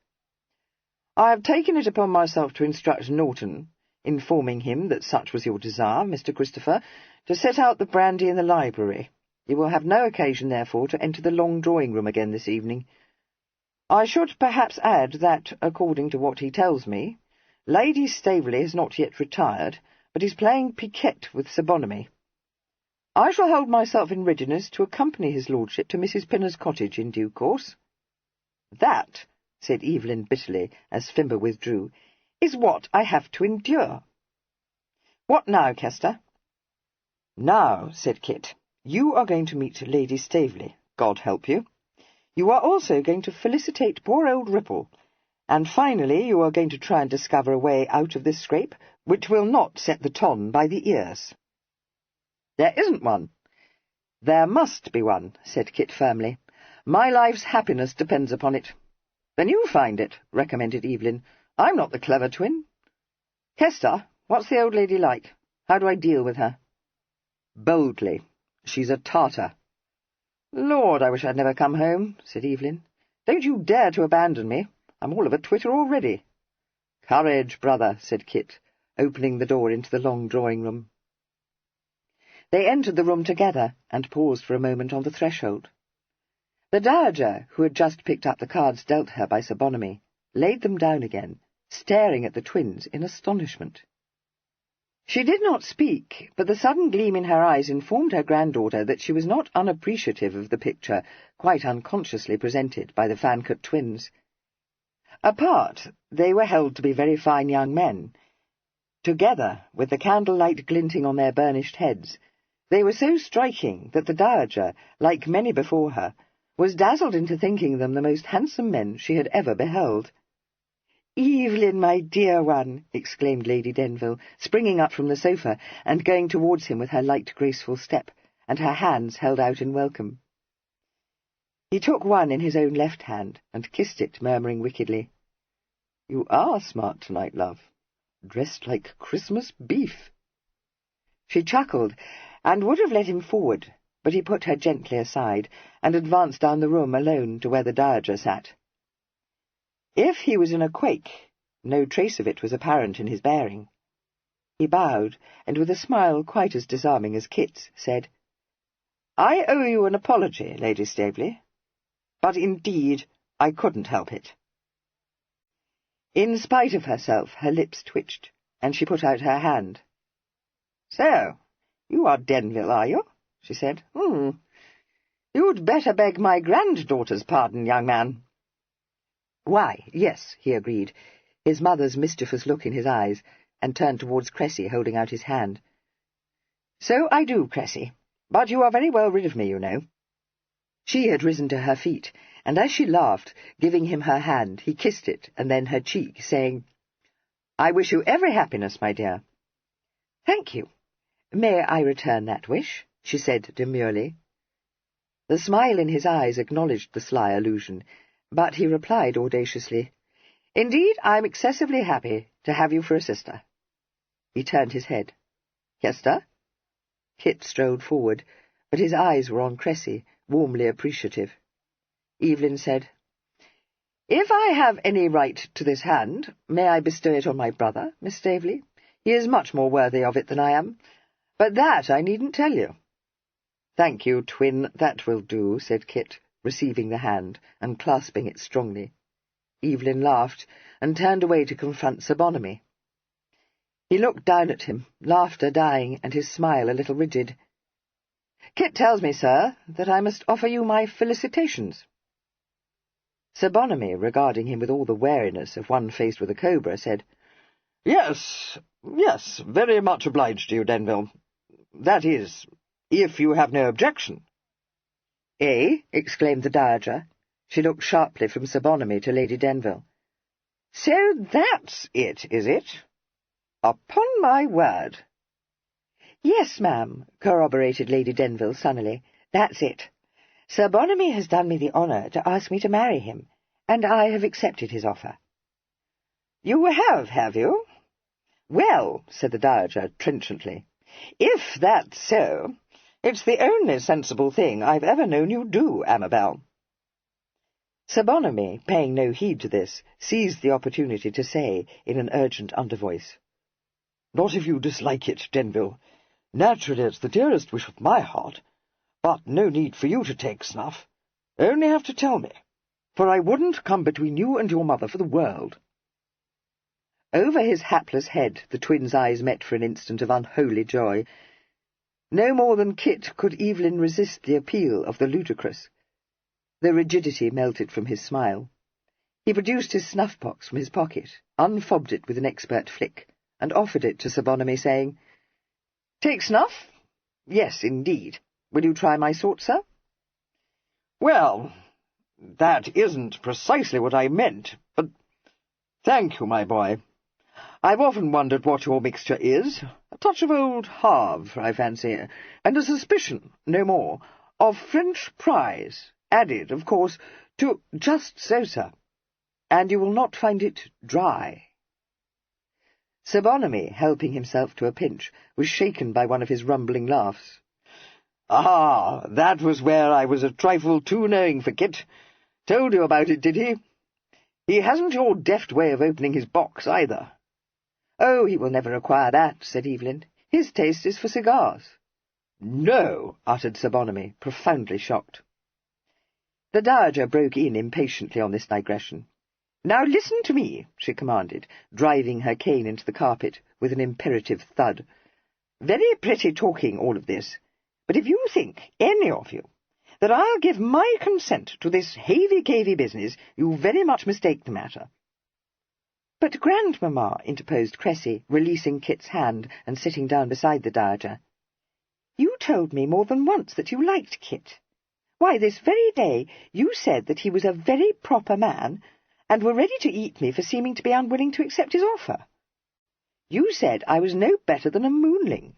"I have taken it upon myself to instruct Norton, informing him that such was your desire, Mr. Christopher, to set out the brandy in the library. You will have no occasion, therefore, to enter the long drawing-room again this evening. I should perhaps add that, according to what he tells me, Lady Staveley has not yet retired, but is playing piquet with Sir Bonamy. I shall hold myself in readiness to accompany his lordship to Mrs. Pinner's cottage in due course." "That," said Evelyn bitterly, as Fimber withdrew, "is what I have to endure. What now, Kester?" "Now," said Kit, "you are going to meet Lady Staveley, God help you. You are also going to felicitate poor old Ripple. And finally you are going to try and discover a way out of this scrape which will not set the ton by the ears. There isn't one. There must be one, said Kit firmly. My life's happiness depends upon it. Then you find it, recommended Evelyn. I'm not the clever twin. Hester, what's the old lady like? How do I deal with her? Boldly. She's a Tartar. Lord, I wish I'd never come home, said Evelyn. Don't you dare to abandon me. I'm all of a twitter already. Courage, brother, said Kit, opening the door into the long drawing-room. They entered the room together and paused for a moment on the threshold. The dowager, who had just picked up the cards dealt her by Sir Bonamy, laid them down again, staring at the twins in astonishment. She did not speak, but the sudden gleam in her eyes informed her granddaughter that she was not unappreciative of the picture, quite unconsciously presented by the Fancourt twins. Apart, they were held to be very fine young men. Together, with the candlelight glinting on their burnished heads, they were so striking that the dowager, like many before her, was dazzled into thinking them the most handsome men she had ever beheld. "Evelyn, my dear one!" exclaimed Lady Denville, springing up from the sofa and going towards him with her light, graceful step, and her hands held out in welcome. He took one in his own left hand and kissed it, murmuring wickedly, "You are smart tonight, love. Dressed like Christmas beef." She chuckled, and would have led him forward, but he put her gently aside, and advanced down the room alone to where the dowager sat. If he was in a quake, no trace of it was apparent in his bearing. He bowed, and with a smile quite as disarming as Kit's, said, "I owe you an apology, Lady Staveley, but indeed I couldn't help it." In spite of herself, her lips twitched, and she put out her hand. "So, you are Denville, are you?" she said. You'd better beg my granddaughter's pardon, young man." "Why, yes," he agreed, his mother's mischievous look in his eyes, and turned towards Cressy, holding out his hand. "So I do, Cressy, but you are very well rid of me, you know." She had risen to her feet, and as she laughed, giving him her hand, he kissed it, and then her cheek, saying, "I wish you every happiness, my dear." "Thank you. May I return that wish?" she said demurely. The smile in his eyes acknowledged the sly allusion, but he replied audaciously, "Indeed, I'm excessively happy to have you for a sister." He turned his head. "Hester?" Kit strolled forward, but his eyes were on Cressy, warmly appreciative. Evelyn said, "If I have any right to this hand, may I bestow it on my brother, Miss Staveley? He is much more worthy of it than I am, but that I needn't tell you." "Thank you, twin, that will do," said Kit, receiving the hand and clasping it strongly. Evelyn laughed, and turned away to confront Sir Bonamy. He looked down at him, laughter dying, and his smile a little rigid. "Kit tells me, sir, that I must offer you my felicitations." Sir Bonamy, regarding him with all the wariness of one faced with a cobra, said, Yes, very much obliged to you, Denville. That is, if you have no objection." "Eh?" exclaimed the dowager. She looked sharply from Sir Bonamy to Lady Denville. "So that's it, is it? Upon my word." "Yes, ma'am," corroborated Lady Denville sunnily. "That's it. Sir Bonamy has done me the honour to ask me to marry him, and I have accepted his offer." "You have you? Well," said the dowager trenchantly, "if that's so, it's the only sensible thing I've ever known you do, Amabel." Sir Bonamy, paying no heed to this, seized the opportunity to say, in an urgent undervoice, "Not if you dislike it, Denville. Naturally, it's the dearest wish of my heart, but no need for you to take snuff. Only have to tell me, for I wouldn't come between you and your mother for the world." Over his hapless head the twins' eyes met for an instant of unholy joy. No more than Kit could Evelyn resist the appeal of the ludicrous. The rigidity melted from his smile. He produced his snuff-box from his pocket, unfobbed it with an expert flick, and offered it to Sir Bonamy, saying, "Take snuff? Yes, indeed. Will you try my sort, sir?" "Well, That isn't precisely what I meant, but thank you, my boy. I've often wondered what your mixture is. A touch of old Havre, I fancy, and a suspicion, no more, of French prize, added, of course, to just so, sir. And you will not find it dry. Sir Bonamy, helping himself to a pinch, was shaken by one of his rumbling laughs. Ah, that was where I was a trifle too knowing for Kit. Told you about it, did he? He hasn't your deft way of opening his box, either. Oh, he will never acquire that, said Evelyn. His taste is for cigars. No, uttered Sir Bonamy, profoundly shocked. The Dowager broke in impatiently on this digression. Now listen to me, she commanded, driving her cane into the carpet with an imperative thud. Very pretty talking, all of this, but if you think, any of you, that I'll give my consent to this havey-cavey business, you very much mistake the matter. But, Grandmamma, interposed Cressy, releasing Kit's hand and sitting down beside the Dowager, you told me more than once that you liked Kit. Why, this very day you said that he was a very proper man, and were ready to eat me for seeming to be unwilling to accept his offer. You said I was no better than a moonling.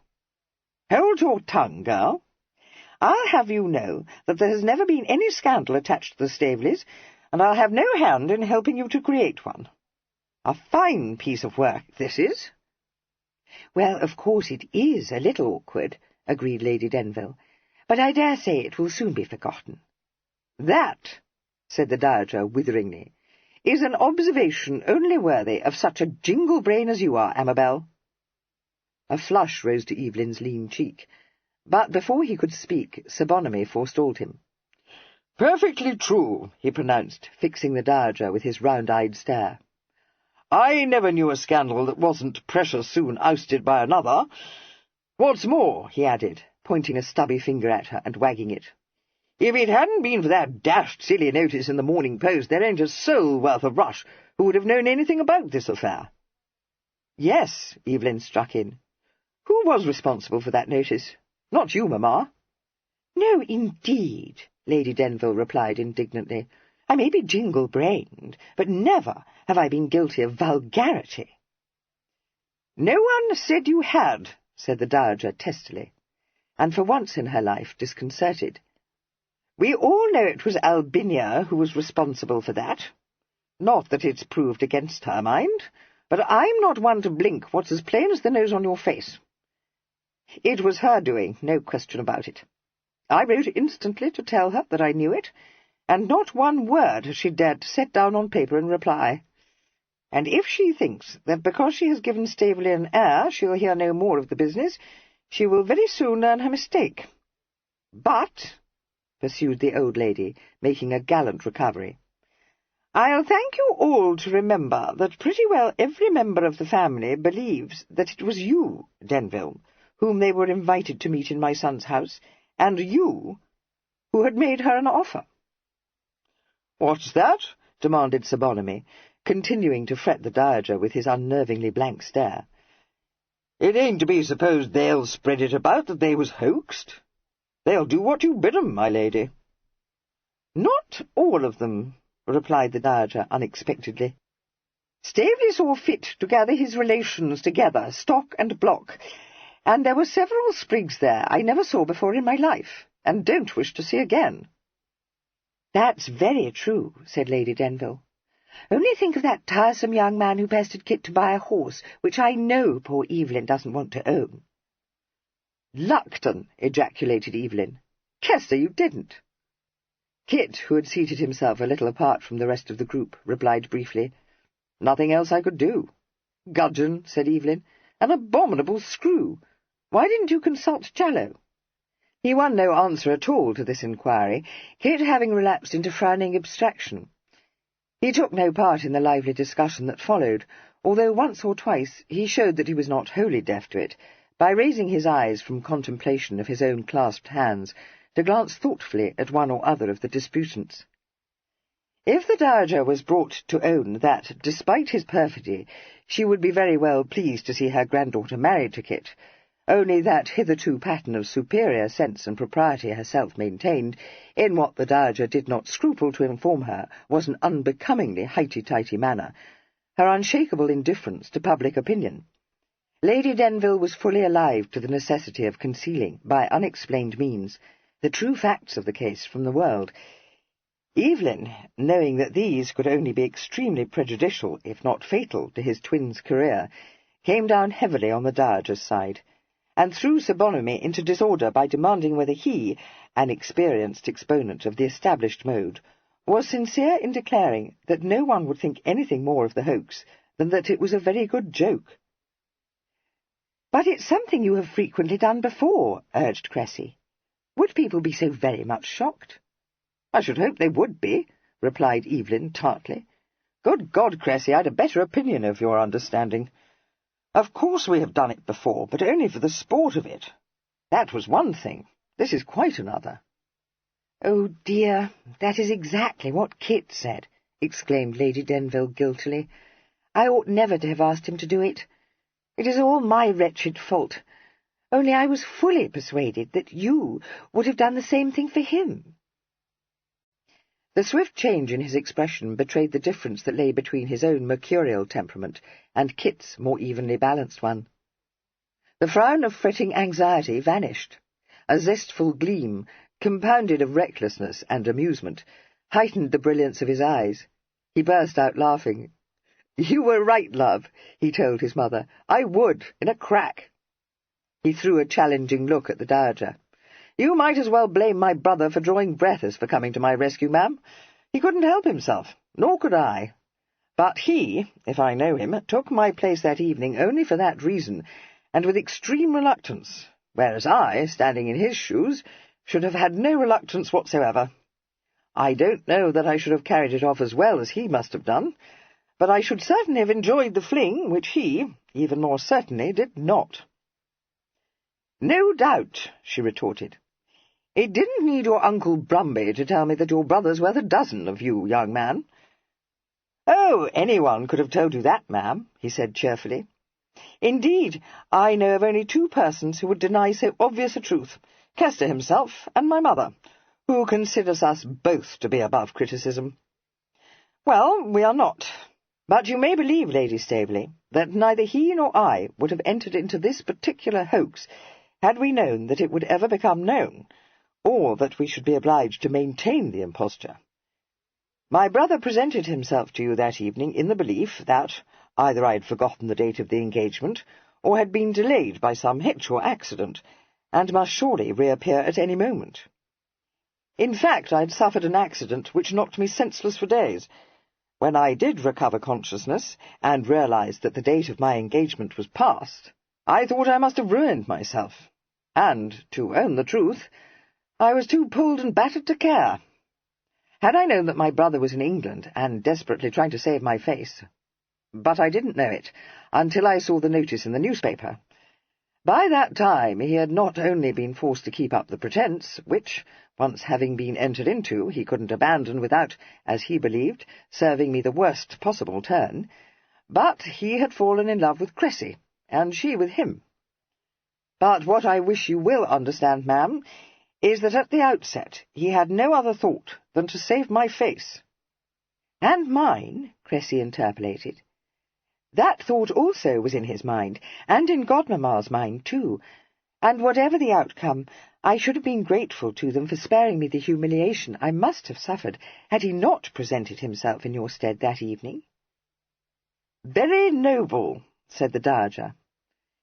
Hold your tongue, girl. I'll have you know that there has never been any scandal attached to the Staveleys, and I'll have no hand in helping you to create one. A fine piece of work, this is. Well, of course it is a little awkward, agreed Lady Denville, but I dare say it will soon be forgotten. That, said the Dowager witheringly, is an observation only worthy of such a jingle-brain as you are, Amabel. A flush rose to Evelyn's lean cheek, but before he could speak, Sir Bonamy forestalled him. Perfectly true, he pronounced, fixing the Dowager with his round-eyed stare. I never knew a scandal that wasn't precious soon ousted by another. What's more, he added, pointing a stubby finger at her and wagging it, if it hadn't been for that dashed silly notice in the Morning Post, there ain't a soul worth of rush who would have known anything about this affair. Yes, Evelyn struck in. Who was responsible for that notice? Not you, Mamma. No, indeed, Lady Denville replied indignantly. I may be jingle-brained, but never have I been guilty of vulgarity. No one said you had, said the Dowager testily, and for once in her life disconcerted. We all know it was Albinia who was responsible for that. Not that it's proved against her, mind, but I'm not one to blink what's as plain as the nose on your face. It was her doing, no question about it. I wrote instantly to tell her that I knew it, and not one word has she dared to set down on paper in reply. And if she thinks that because she has given Staveley an heir she'll hear no more of the business, she will very soon learn her mistake. But, pursued the old lady, making a gallant recovery, I'll thank you all to remember that pretty well every member of the family believes that it was you, Denville, whom they were invited to meet in my son's house, and you who had made her an offer. What's that? Demanded Sir Bonamy, continuing to fret the Dowager with his unnervingly blank stare. It ain't to be supposed they'll spread it about that they was hoaxed. They'll do what you bid 'em, my lady. Not all of them, replied the Dowager unexpectedly. Staveley saw fit to gather his relations together, stock and block, and there were several sprigs there I never saw before in my life, and don't wish to see again. That's very true, said Lady Denville. Only think of that tiresome young man who pestered Kit to buy a horse, which I know poor Evelyn doesn't want to own. Luckton, ejaculated Evelyn. Kester, you didn't. Kit, who had seated himself a little apart from the rest of the group, replied briefly, Nothing else I could do. Gudgeon, said Evelyn, an abominable screw. Why didn't you consult Jallow? He won no answer at all to this inquiry, Kit having relapsed into frowning abstraction. He took no part in the lively discussion that followed, although once or twice he showed that he was not wholly deaf to it, by raising his eyes from contemplation of his own clasped hands to glance thoughtfully at one or other of the disputants. If the Dowager was brought to own that, despite his perfidy, she would be very well pleased to see her granddaughter married to Kit, only that hitherto pattern of superior sense and propriety herself maintained, in what the Dowager did not scruple to inform her was an unbecomingly highty-tighty manner, her unshakable indifference to public opinion. Lady Denville was fully alive to the necessity of concealing, by unexplained means, the true facts of the case from the world. Evelyn, knowing that these could only be extremely prejudicial, if not fatal, to his twin's career, came down heavily on the Dowager's side, and threw Sir Bonamy into disorder by demanding whether he, an experienced exponent of the established mode, was sincere in declaring that no one would think anything more of the hoax than that it was a very good joke. "But it's something you have frequently done before," urged Cressy. "Would people be so very much shocked?" "I should hope they would be," replied Evelyn tartly. "Good God, Cressy, I'd a better opinion of your understanding. Of course we have done it before, but only for the sport of it. That was one thing. This is quite another." "Oh, dear, that is exactly what Kit said," exclaimed Lady Denville guiltily. "I ought never to have asked him to do it. It is all my wretched fault. Only I was fully persuaded that you would have done the same thing for him." The swift change in his expression betrayed the difference that lay between his own mercurial temperament and Kit's more evenly balanced one. The frown of fretting anxiety vanished. A zestful gleam, compounded of recklessness and amusement, heightened the brilliance of his eyes. He burst out laughing. "You were right, love," he told his mother. "I would, in a crack." He threw a challenging look at the Dowager. "You might as well blame my brother for drawing breath as for coming to my rescue, ma'am. He couldn't help himself, nor could I. But he, if I know him, took my place that evening only for that reason, and with extreme reluctance, whereas I, standing in his shoes, should have had no reluctance whatsoever. I don't know that I should have carried it off as well as he must have done, but I should certainly have enjoyed the fling, which he, even more certainly, did not." "No doubt," she retorted. "It didn't need your Uncle Brumby to tell me that your brother's worth a dozen of you, young man." "Oh, anyone could have told you that, ma'am," he said cheerfully. "Indeed, I know of only two persons who would deny so obvious a truth, Kester himself and my mother, who considers us both to be above criticism." "Well, we are not. But you may believe, Lady Staveley, that neither he nor I would have entered into this particular hoax had we known that it would ever become known, or that we should be obliged to maintain the imposture. My brother presented himself to you that evening in the belief that either I had forgotten the date of the engagement, or had been delayed by some hitch or accident, and must surely reappear at any moment. In fact, I had suffered an accident which knocked me senseless for days. When I did recover consciousness, and realized that the date of my engagement was past, I thought I must have ruined myself, and, to own the truth, I was too pulled and battered to care. Had I known that my brother was in England, and desperately trying to save my face— but I didn't know it until I saw the notice in the newspaper. By that time he had not only been forced to keep up the pretense, which, once having been entered into, he couldn't abandon without, as he believed, serving me the worst possible turn, but he had fallen in love with Cressy, and she with him. But what I wish you will understand, ma'am, is that at the outset he had no other thought than to save my face." "And mine," Cressy interpolated. "That thought also was in his mind, and in Godmamma's mind too, and whatever the outcome, I should have been grateful to them for sparing me the humiliation I must have suffered had he not presented himself in your stead that evening." "Very noble," said the Dowager.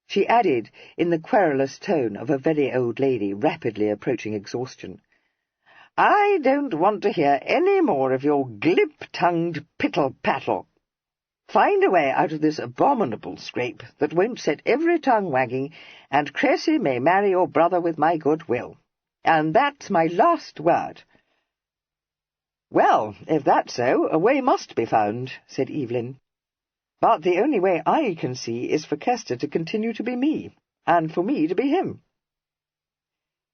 She added, in the querulous tone of a very old lady rapidly approaching exhaustion, "I don't want to hear any more of your glib-tongued pittle-pattle. Find a way out of this abominable scrape that won't set every tongue wagging, and Cressy may marry your brother with my good will. And that's my last word." "Well, if that's so, a way must be found," said Evelyn. "But the only way I can see is for Kester to continue to be me, and for me to be him."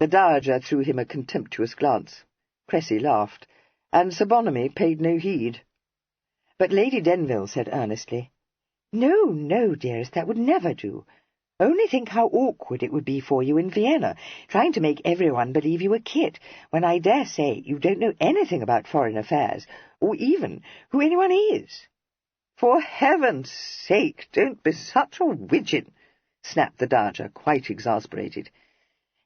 The Dowager threw him a contemptuous glance. Cressy laughed, and Sir Bonamy paid no heed. But Lady Denville said earnestly, "No, no, dearest, that would never do. Only think how awkward it would be for you in Vienna, trying to make everyone believe you were Kit, when I dare say you don't know anything about foreign affairs, or even who anyone is." "For heaven's sake, don't be such a widgeon," snapped the Dowager, quite exasperated.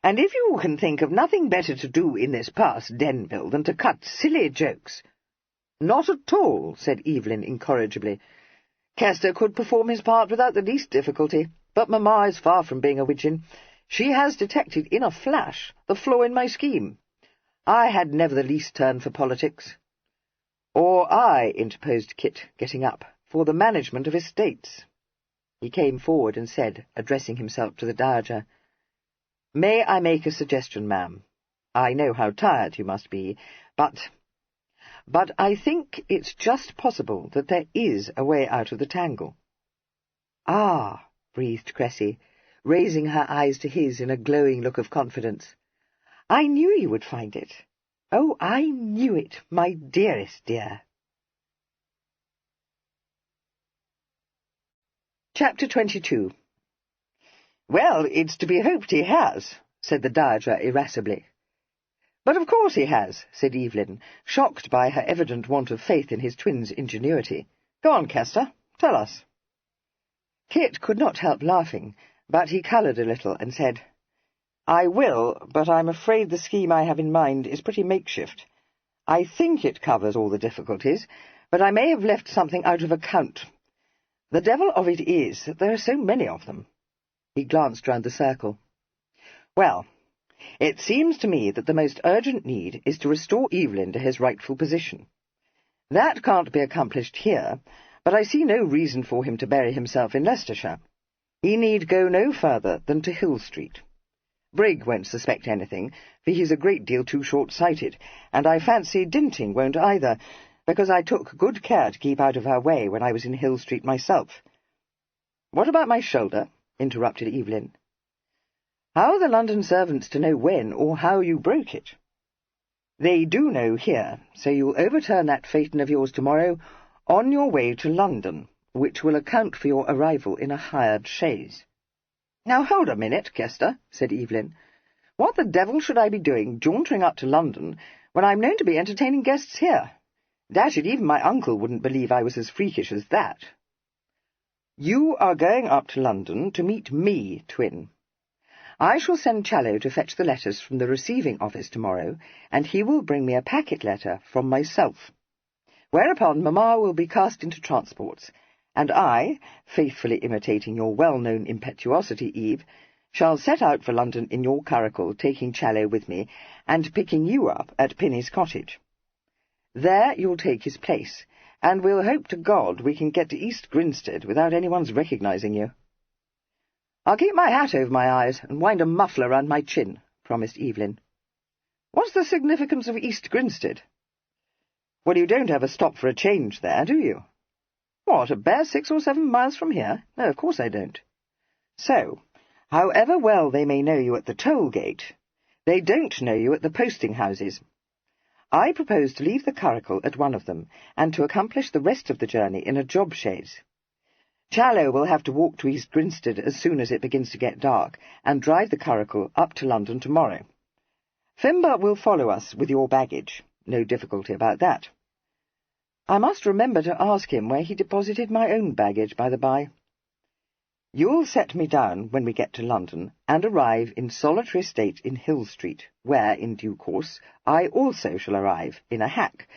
"And if you can think of nothing better to do in this past Denville than to cut silly jokes—" "Not at all," said Evelyn incorrigibly. "Kester could perform his part without the least difficulty, but Mamma is far from being a widgeon. She has detected in a flash the flaw in my scheme. I had never the least turn for politics." "Or I," interposed Kit, getting up, "for the management of estates." He came forward and said, addressing himself to the Dowager, "May I make a suggestion, ma'am? I know how tired you must be, but I think it's just possible that there is a way out of the tangle." "Ah," breathed Cressy, raising her eyes to his in a glowing look of confidence. "I knew you would find it. Oh, I knew it, my dearest dear." Chapter 22. "Well, it's to be hoped he has," said the Dowager irascibly. "But of course he has," said Evelyn, shocked by her evident want of faith in his twin's ingenuity. "Go on, Kester, tell us." Kit could not help laughing, but he coloured a little and said, "I will, but I'm afraid the scheme I have in mind is pretty makeshift. I think it covers all the difficulties, but I may have left something out of account. The devil of it is that there are so many of them." He glanced round the circle. "Well, it seems to me that the most urgent need is to restore Evelyn to his rightful position. That can't be accomplished here, but I see no reason for him to bury himself in Leicestershire. He need go no further than to Hill Street. Brigg won't suspect anything, for he's a great deal too short-sighted, and I fancy Dinting won't either, because I took good care to keep out of her way when I was in Hill Street myself." "What about my shoulder?" interrupted Evelyn. "How are the London servants to know when or how you broke it?" "They do know here, so you'll overturn that phaeton of yours tomorrow on your way to London, which will account for your arrival in a hired chaise." "Now hold a minute, Kester," said Evelyn. "What the devil should I be doing jauntering up to London when I'm known to be entertaining guests here? Dash it, even my uncle wouldn't believe I was as freakish as that." "You are going up to London to meet me, twin. I shall send Challow to fetch the letters from the receiving office tomorrow, and he will bring me a packet letter from myself. Whereupon Mamma will be cast into transports, and I, faithfully imitating your well-known impetuosity, Eve, shall set out for London in your curricle, taking Challow with me, and picking you up at Pinny's cottage. There you'll take his place, and we'll hope to God we can get to East Grinstead without anyone's recognising you." "I'll keep my hat over my eyes and wind a muffler round my chin," promised Evelyn. "What's the significance of East Grinstead?" "Well, you don't ever stop for a change there, do you?" "What, a bare 6 or 7 miles from here? No, of course I don't." "So, however well they may know you at the toll-gate, they don't know you at the posting-houses. I propose to leave the curricle at one of them, and to accomplish the rest of the journey in a job chaise. Challow will have to walk to East Grinstead as soon as it begins to get dark, and drive the curricle up to London tomorrow. Fimber will follow us with your baggage. No difficulty about that. I must remember to ask him where he deposited my own baggage, by the by. You'll set me down when we get to London, and arrive in solitary state in Hill Street, where, in due course, I also shall arrive in a hack,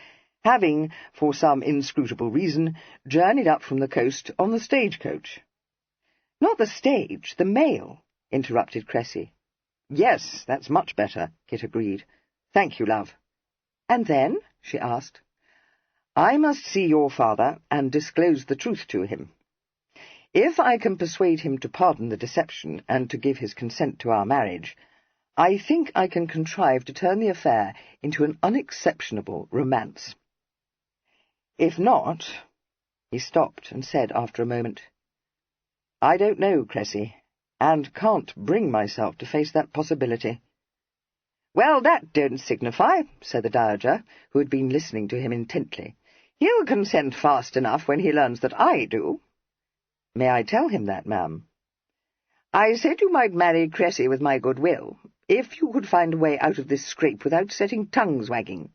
having, for some inscrutable reason, journeyed up from the coast on the stagecoach." "Not the stage, the mail," interrupted Cressy. "Yes, that's much better," Kit agreed. "Thank you, love." "And then?" she asked. "I must see your father and disclose the truth to him. If I can persuade him to pardon the deception and to give his consent to our marriage, I think I can contrive to turn the affair into an unexceptionable romance. If not—" He stopped and said after a moment, "I don't know, Cressy, and can't bring myself to face that possibility." "Well, that don't signify," said the Dowager, who had been listening to him intently. "He'll consent fast enough when he learns that I do." "May I tell him that, ma'am?" I said you might marry Cressy with my goodwill, if you could find a way out of this scrape without setting tongues wagging,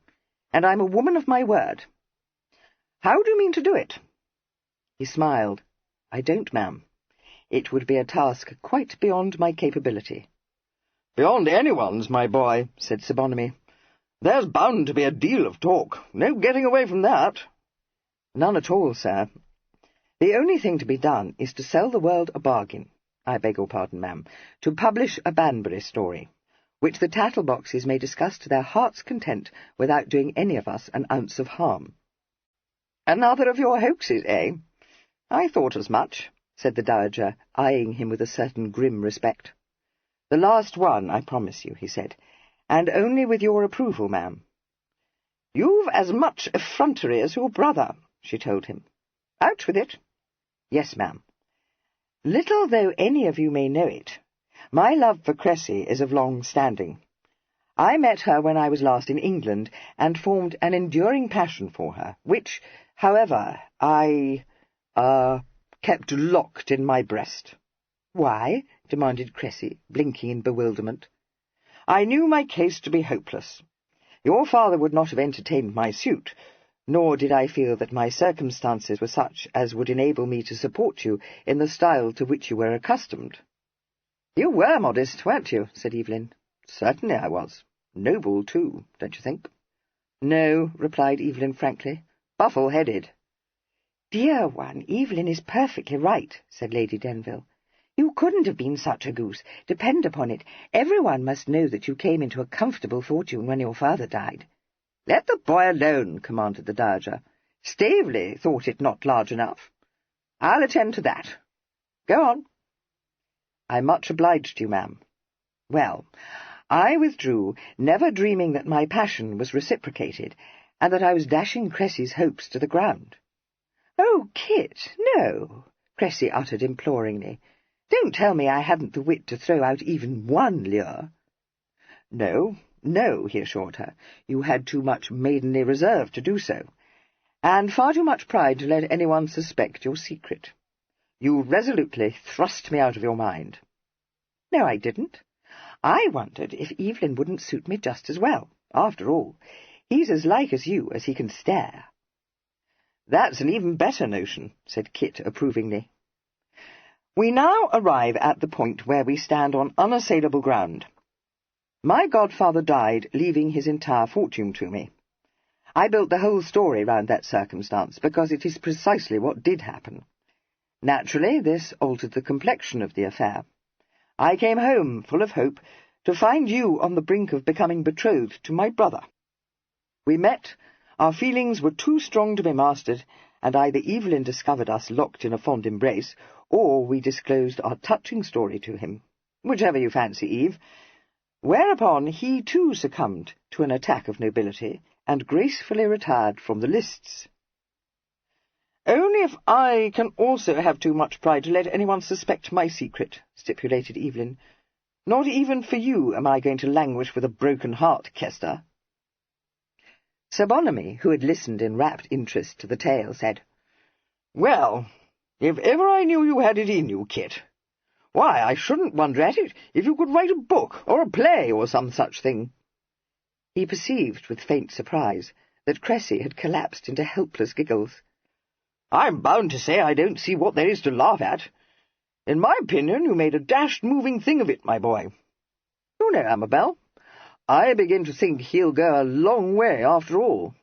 and I'm a woman of my word. How do you mean to do it?" He smiled. "I don't, ma'am. It would be a task quite beyond my capability." "Beyond anyone's, my boy," said Sir Bonamy. "There's bound to be a deal of talk. No getting away from that." "None at all, sir. The only thing to be done is to sell the world a bargain, I beg your pardon, ma'am, to publish a Banbury story, which the tattle-boxes may discuss to their heart's content without doing any of us an ounce of harm." "Another of your hoaxes, eh? I thought as much," said the Dowager, eyeing him with a certain grim respect. "The last one, I promise you," he said, "and only with your approval, ma'am." "You've as much effrontery as your brother," she told him. "Out with it." "Yes, ma'am. Little though any of you may know it, my love for Cressy is of long standing. I met her when I was last in England, and formed an enduring passion for her, which, however, I kept locked in my breast." "Why?" demanded Cressy, blinking in bewilderment. "I knew my case to be hopeless. Your father would not have entertained my suit, nor did I feel that my circumstances were such as would enable me to support you in the style to which you were accustomed." "You were modest, weren't you?" said Evelyn. "Certainly I was. Noble, too, don't you think?" "No," replied Evelyn frankly. "Buffle-headed." "Dear one, Evelyn is perfectly right," said Lady Denville. "You couldn't have been such a goose. Depend upon it, everyone must know that you came into a comfortable fortune when your father died." "Let the boy alone," commanded the Dowager. "Staveley thought it not large enough. I'll attend to that. Go on." "I'm much obliged to you, ma'am. Well, I withdrew, never dreaming that my passion was reciprocated, and that I was dashing Cressy's hopes to the ground." "Oh, Kit, no," Cressy uttered imploringly. "Don't tell me I hadn't the wit to throw out even one lure." "No, no," he assured her. "You had too much maidenly reserve to do so, and far too much pride to let anyone suspect your secret. You resolutely thrust me out of your mind." "No, I didn't. I wondered if Evelyn wouldn't suit me just as well. After all, he's as like as you as he can stare." "That's an even better notion," said Kit approvingly. "We now arrive at the point where we stand on unassailable ground. My godfather died, leaving his entire fortune to me. I built the whole story round that circumstance, because it is precisely what did happen. Naturally, this altered the complexion of the affair. I came home, full of hope, to find you on the brink of becoming betrothed to my brother. We met, our feelings were too strong to be mastered, and either Evelyn discovered us locked in a fond embrace, or we disclosed our touching story to him, whichever you fancy, Eve, whereupon he too succumbed to an attack of nobility, and gracefully retired from the lists." "Only if I can also have too much pride to let anyone suspect my secret," stipulated Evelyn. "Not even for you am I going to languish with a broken heart, Kester." Sir Bonamy, who had listened in rapt interest to the tale, said, "Well, if ever I knew you had it in you, Kit, why, I shouldn't wonder at it if you could write a book or a play or some such thing." He perceived with faint surprise that Cressy had collapsed into helpless giggles. "I'm bound to say I don't see what there is to laugh at. In my opinion, you made a dashed moving thing of it, my boy. You know, Amabel, I begin to think he'll go a long way after all."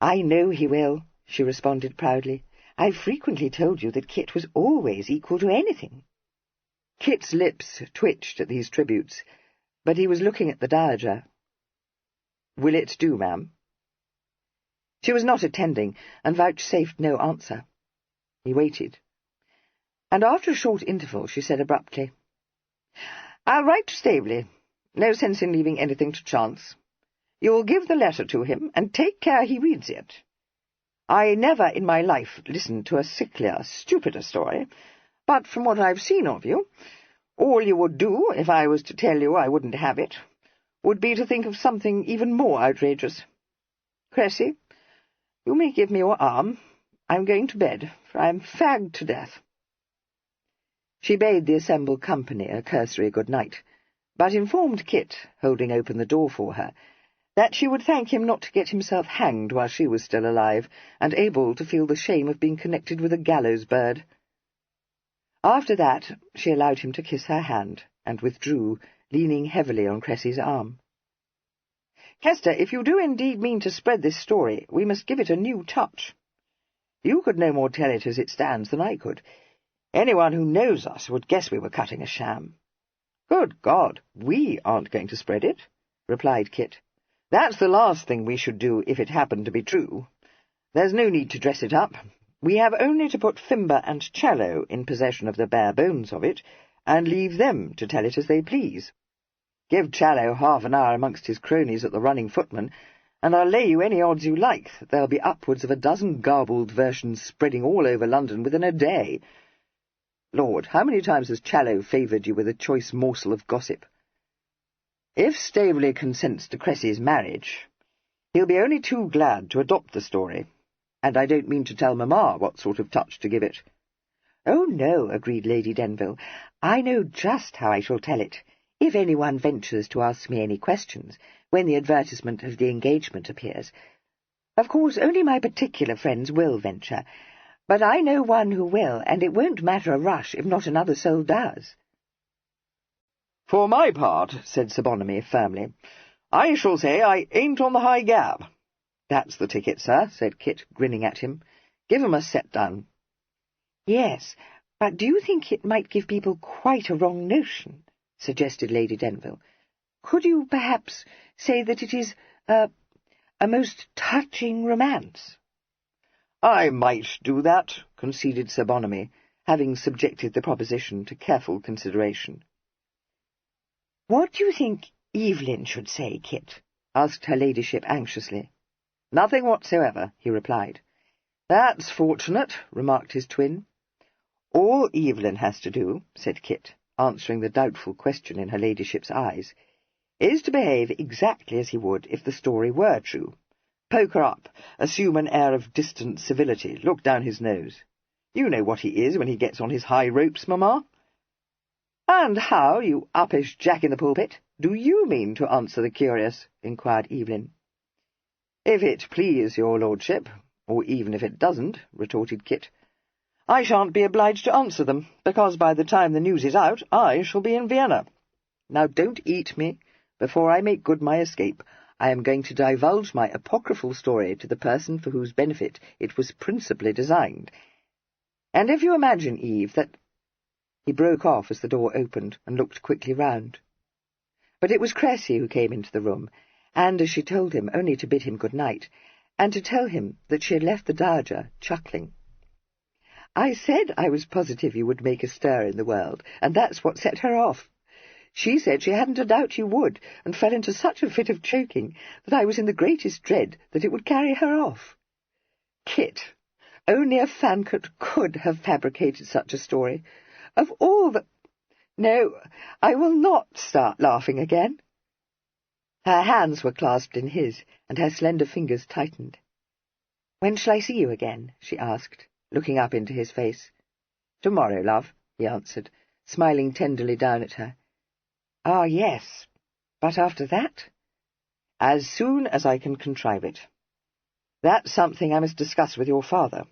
"I know he will," she responded proudly. "I've frequently told you that Kit was always equal to anything." Kit's lips twitched at these tributes, but he was looking at the Dowager. "Will it do, ma'am?" She was not attending, and vouchsafed no answer. He waited, and after a short interval she said abruptly, "I'll write to Staveley. No sense in leaving anything to chance. You'll give the letter to him, and take care he reads it. I never in my life listened to a sicklier, stupider story, but from what I've seen of you, all you would do, if I was to tell you I wouldn't have it, would be to think of something even more outrageous. Cressy, you may give me your arm. I'm going to bed, for I'm fagged to death." She bade the assembled company a cursory good night, but informed Kit, holding open the door for her, that she would thank him not to get himself hanged while she was still alive, and able to feel the shame of being connected with a gallows bird. After that, she allowed him to kiss her hand, and withdrew, leaning heavily on Cressy's arm. "Kester, if you do indeed mean to spread this story, we must give it a new touch. You could no more tell it as it stands than I could. Anyone who knows us would guess we were cutting a sham." "Good God, we aren't going to spread it," replied Kit. "That's the last thing we should do if it happened to be true. There's no need to dress it up. We have only to put Fimber and Challow in possession of the bare bones of it, and leave them to tell it as they please. Give Challow half an hour amongst his cronies at the Running Footman, and I'll lay you any odds you like that there'll be upwards of a dozen garbled versions spreading all over London within a day. Lord, how many times has Challow favoured you with a choice morsel of gossip? If Staveley consents to Cressy's marriage, he'll be only too glad to adopt the story, and I don't mean to tell Mamma what sort of touch to give it." "Oh, no," agreed Lady Denville. "I know just how I shall tell it, if anyone ventures to ask me any questions, when the advertisement of the engagement appears. Of course, only my particular friends will venture, but I know one who will, and it won't matter a rush if not another soul does." "For my part," said Sir Bonamy firmly, "I shall say I ain't on the high gab." "That's the ticket, sir," said Kit, grinning at him. "Give 'em a set-down." "Yes, but do you think it might give people quite a wrong notion?" suggested Lady Denville. "Could you, perhaps, say that it is a most touching romance?" "I might do that," conceded Sir Bonamy, having subjected the proposition to careful consideration. "What do you think Evelyn should say, Kit?" asked her ladyship anxiously. "Nothing whatsoever," he replied. "That's fortunate," remarked his twin. "All Evelyn has to do," said Kit, answering the doubtful question in her ladyship's eyes, "is to behave exactly as he would if the story were true. Poker up, assume an air of distant civility, look down his nose. You know what he is when he gets on his high ropes, Mamma." "And how, you uppish jack-in-the-pulpit, do you mean to answer the curious?" inquired Evelyn. "If it please your lordship, or even if it doesn't," retorted Kit, "I shan't be obliged to answer them, because by the time the news is out I shall be in Vienna. Now don't eat me. Before I make good my escape, I am going to divulge my apocryphal story to the person for whose benefit it was principally designed. And if you imagine, Eve, that—" He broke off as the door opened and looked quickly round. But it was Cressy who came into the room, and, as she told him, only to bid him good night, and to tell him that she had left the Dowager chuckling. "I said I was positive you would make a stir in the world, and that's what set her off. She said she hadn't a doubt you would, and fell into such a fit of choking that I was in the greatest dread that it would carry her off. Kit, only a Fancourt could have fabricated such a story. Of all the— No, I will not start laughing again." Her hands were clasped in his, and her slender fingers tightened. "When shall I see you again?" she asked, looking up into his face. "Tomorrow, love," he answered, smiling tenderly down at her. "Ah, yes. But after that?" "As soon as I can contrive it. That's something I must discuss with your father.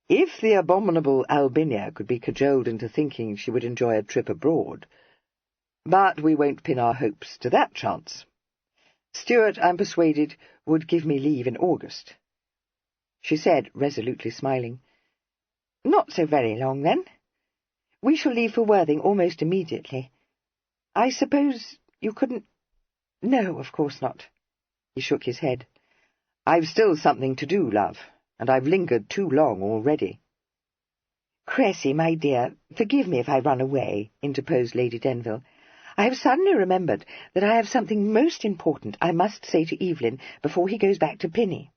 If the abominable Albinia could be cajoled into thinking she would enjoy a trip abroad. But we won't pin our hopes to that chance. Stuart, I'm persuaded, would give me leave in August." She said, resolutely smiling, "Not so very long, then. We shall leave for Worthing almost immediately. I suppose you couldn't—" "No, of course not." He shook his head. "I've still something to do, love, and I've lingered too long already." "Cressy, my dear, forgive me if I run away," interposed Lady Denville. "I have suddenly remembered that I have something most important I must say to Evelyn before he goes back to Pinny."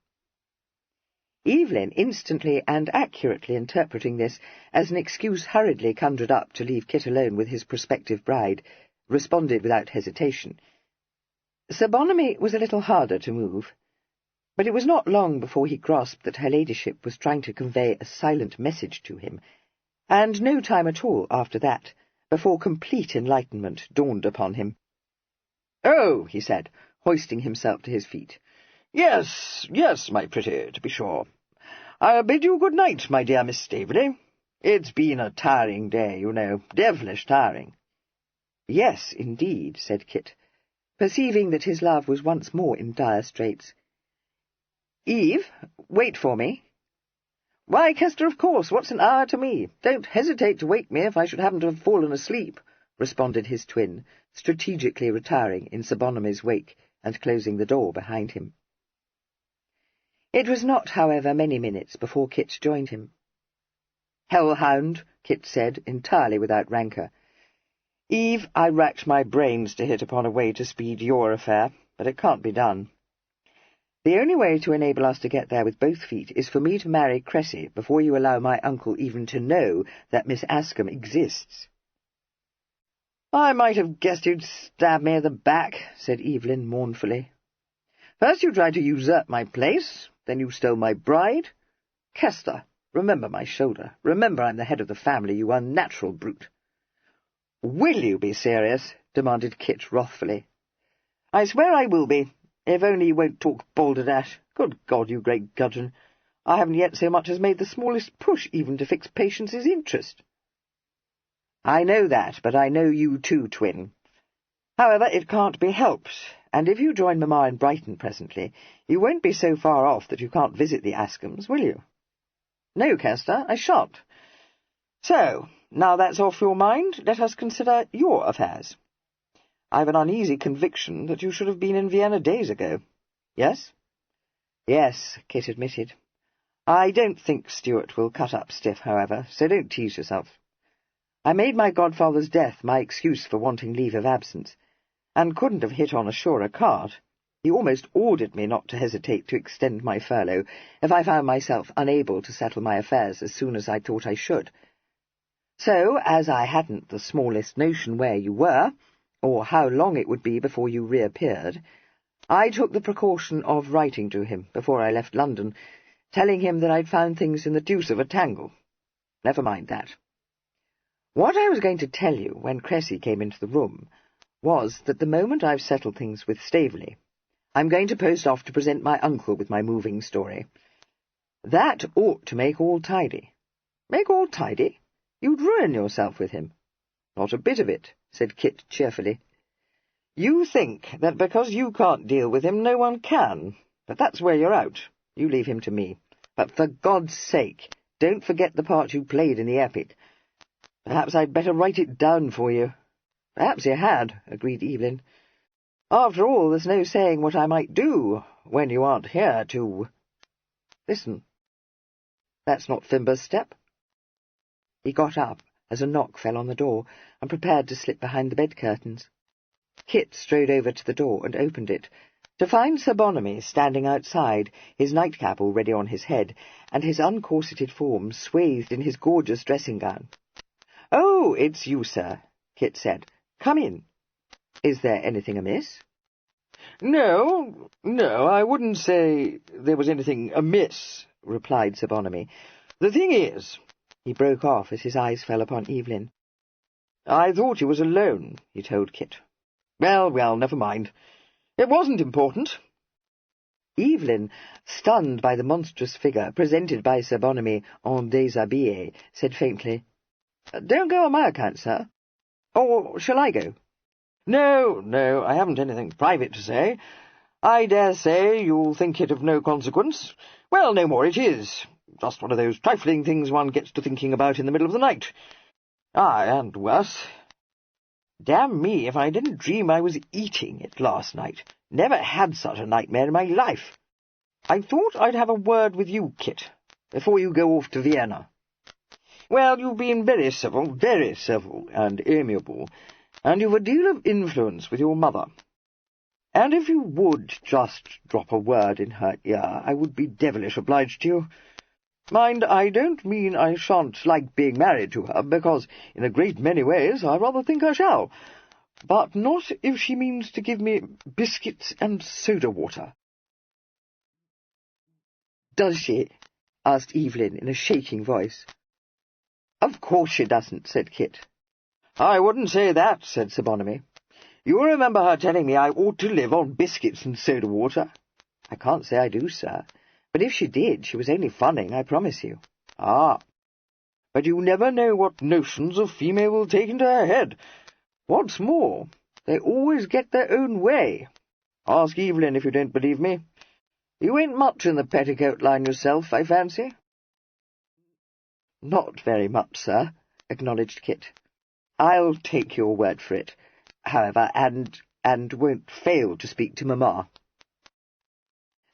Evelyn, instantly and accurately interpreting this as an excuse hurriedly conjured up to leave Kit alone with his prospective bride, responded without hesitation. Sir Bonamy was a little harder to move, but it was not long before he grasped that her ladyship was trying to convey a silent message to him, and no time at all after that, before complete enlightenment dawned upon him. "Oh," he said, hoisting himself to his feet. "Yes, yes, my pretty, to be sure. I bid you good night, my dear Miss Staveley. It's been a tiring day, you know, devilish tiring." "Yes, indeed," said Kit, perceiving that his love was once more in dire straits. "Eve, wait for me." "Why, Kester, of course. What's an hour to me? Don't hesitate to wake me if I should happen to have fallen asleep," responded his twin, strategically retiring in Sir Bonamy's wake and closing the door behind him. It was not, however, many minutes before Kit joined him. "Hellhound," Kit said, entirely without rancour. "Eve, I racked my brains to hit upon a way to speed your affair, but it can't be done. The only way to enable us to get there with both feet is for me to marry Cressy before you allow my uncle even to know that Miss Ascombe exists." "I might have guessed you'd stab me at the back," said Evelyn mournfully. "First you tried to usurp my place, then you stole my bride. Kester, remember my shoulder. Remember I'm the head of the family, you unnatural brute." "Will you be serious?" demanded Kit wrathfully. "I swear I will be, if only you won't talk balderdash. Good God, you great gudgeon, I haven't yet so much as made the smallest push even to fix Patience's interest." "I know that, but I know you too, twin. However, it can't be helped, And if you join Mamma in Brighton presently, you won't be so far off that you can't visit the Ascombes, will you?" "No, Kester, I shan't. So, now that's off your mind, let us consider your affairs. I've an uneasy conviction that you should have been in Vienna days ago. Yes?" "Yes," Kit admitted. "I don't think Stuart will cut up stiff, however, so don't tease yourself. I made my godfather's death my excuse for wanting leave of absence, and couldn't have hit on a surer card. He almost ordered me not to hesitate to extend my furlough if I found myself unable to settle my affairs as soon as I thought I should. So, as I hadn't the smallest notion where you were, or how long it would be before you reappeared, I took the precaution of writing to him before I left London, telling him that I'd found things in the deuce of a tangle. Never mind that. What I was going to tell you when Cressy came into the room was that the moment I've settled things with Staveley, I'm going to post off to present my uncle with my moving story. That ought to make all tidy." "Make all tidy? You'd ruin yourself with him." "Not a bit of it," said Kit cheerfully. "You think that because you can't deal with him, no one can, but that's where you're out. You leave him to me. But for God's sake, don't forget the part you played in the epic. Perhaps I'd better write it down for you." "Perhaps you had," agreed Evelyn. "After all, there's no saying what I might do when you aren't here to... Listen. That's not Fimber's step." He got up as a knock fell on the door, and prepared to slip behind the bed-curtains. Kit strode over to the door and opened it, to find Sir Bonamy standing outside, his nightcap already on his head, and his uncorseted form swathed in his gorgeous dressing-gown. "Oh, it's you, sir," Kit said. "Come in. Is there anything amiss?" No, I wouldn't say there was anything amiss," replied Sir Bonamy. "The thing is—" He broke off as his eyes fell upon Evelyn. "I thought he was alone," he told Kit. Well, never mind. It wasn't important." Evelyn, stunned by the monstrous figure presented by Sir Bonamy en déshabillé, said faintly, "Don't go on my account, sir. Or shall I go?" No, I haven't anything private to say. I dare say you'll think it of no consequence. Well, no more it is. Just one of those trifling things one gets to thinking about in the middle of the night. Aye, and worse. Damn me if I didn't dream I was eating it last night. Never had such a nightmare in my life. I thought I'd have a word with you, Kit, before you go off to Vienna. Well, you've been very civil and amiable, and you've a deal of influence with your mother. And if you would just drop a word in her ear, I would be devilish obliged to you. Mind, I don't mean I shan't like being married to her, because in a great many ways I rather think I shall, but not if she means to give me biscuits and soda-water." "Does she?" asked Evelyn in a shaking voice. "Of course she doesn't," said Kit. "I wouldn't say that," said Sir Bonamy. "You remember her telling me I ought to live on biscuits and soda water?" "I can't say I do, sir. But if she did, she was only funning, I promise you." "Ah, but you never know what notions a female will take into her head. What's more, they always get their own way. Ask Evelyn if you don't believe me. You ain't much in the petticoat line yourself, I fancy." "Not very much, sir," acknowledged Kit. "I'll take your word for it, however, and won't fail to speak to Mamma."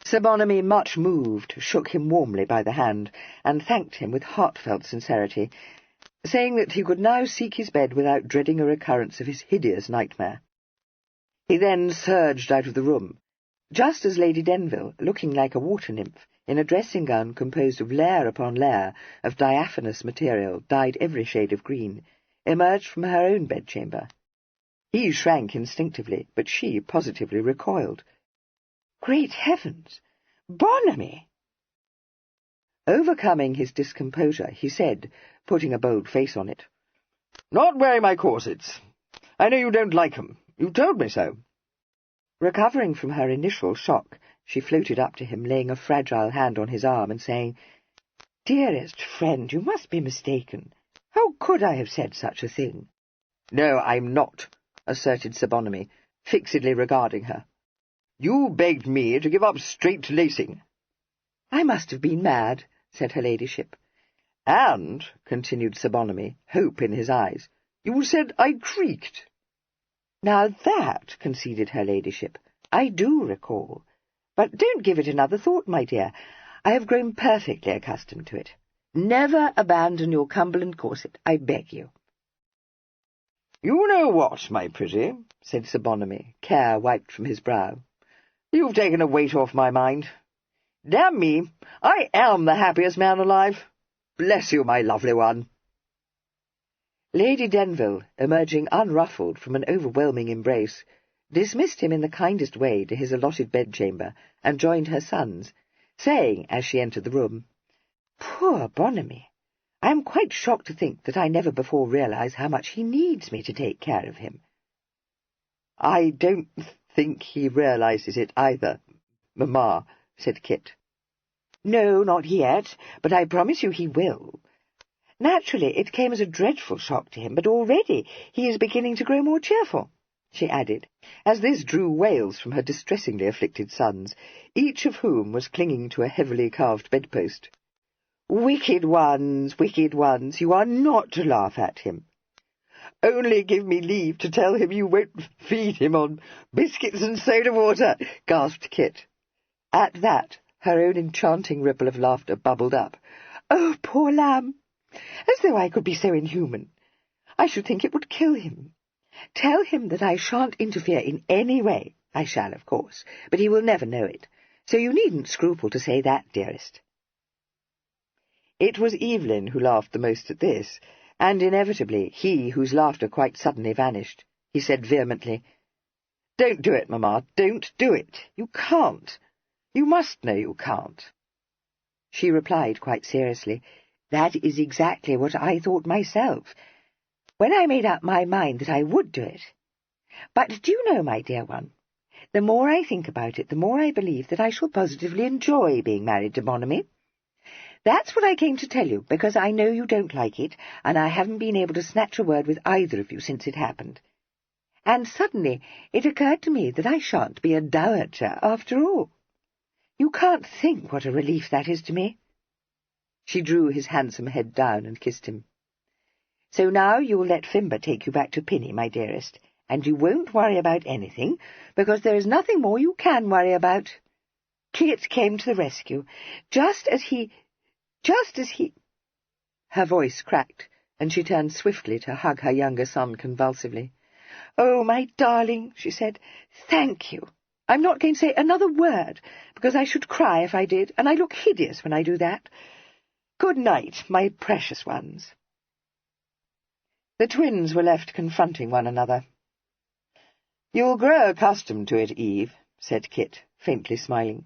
Sir Bonamy, much moved, shook him warmly by the hand, and thanked him with heartfelt sincerity, saying that he could now seek his bed without dreading a recurrence of his hideous nightmare. He then surged out of the room, just as Lady Denville, looking like a water-nymph, in a dressing-gown composed of layer upon layer of diaphanous material dyed every shade of green, emerged from her own bedchamber. He shrank instinctively, but she positively recoiled. "Great heavens! Bonamy!" Overcoming his discomposure, he said, putting a bold face on it, "Not wearing my corsets. I know you don't like 'em. You told me so." Recovering from her initial shock, she floated up to him, laying a fragile hand on his arm and saying, "Dearest friend, you must be mistaken. How could I have said such a thing?" "No, I'm not," asserted Sir Bonamy, fixedly regarding her. "You begged me to give up straight-lacing." "I must have been mad," said her ladyship. "And," continued Sir Bonamy, hope in his eyes, "you said I creaked." "Now that," conceded her ladyship, "I do recall. But don't give it another thought, my dear. I have grown perfectly accustomed to it. Never abandon your Cumberland corset, I beg you." "You know what, my pretty," said Sir Bonamy, care wiped from his brow. "You've taken a weight off my mind. Damn me, I am the happiest man alive. Bless you, my lovely one." Lady Denville, emerging unruffled from an overwhelming embrace, dismissed him in the kindest way to his allotted bedchamber, and joined her sons, saying, as she entered the room, "Poor Bonamy! I am quite shocked to think that I never before realized how much he needs me to take care of him." "I don't think he realizes it either, Mamma," said Kit. "No, not yet, but I promise you he will. Naturally, it came as a dreadful shock to him, but already he is beginning to grow more cheerful," she added, as this drew wails from her distressingly afflicted sons, each of whom was clinging to a heavily carved bedpost. Wicked ones, you are not to laugh at him." "Only give me leave to tell him you won't feed him on biscuits and soda water," gasped Kit. At that, her own enchanting ripple of laughter bubbled up. "Oh, poor lamb! As though I could be so inhuman. I should think it would kill him. Tell him that I shan't interfere in any way. I shall, of course, but he will never know it, so you needn't scruple to say that, dearest." It was Evelyn who laughed the most at this, and inevitably he whose laughter quite suddenly vanished. He said vehemently, "Don't do it, Mamma, don't do it. You can't. You must know you can't." She replied quite seriously, "That is exactly what I thought myself, when I made up my mind that I would do it. But do you know, my dear one, the more I think about it, the more I believe that I shall positively enjoy being married to Bonamy. That's what I came to tell you, because I know you don't like it, and I haven't been able to snatch a word with either of you since it happened. And suddenly it occurred to me that I shan't be a dowager after all. You can't think what a relief that is to me." She drew his handsome head down and kissed him. "So now you'll let Fimber take you back to Pinny, my dearest, and you won't worry about anything, because there is nothing more you can worry about." Kit came to the rescue, just as he... Her voice cracked, and she turned swiftly to hug her younger son convulsively. "Oh, my darling," she said, "thank you. I'm not going to say another word, because I should cry if I did, and I look hideous when I do that. Good night, my precious ones." The twins were left confronting one another. "You'll grow accustomed to it, Eve," said Kit, faintly smiling.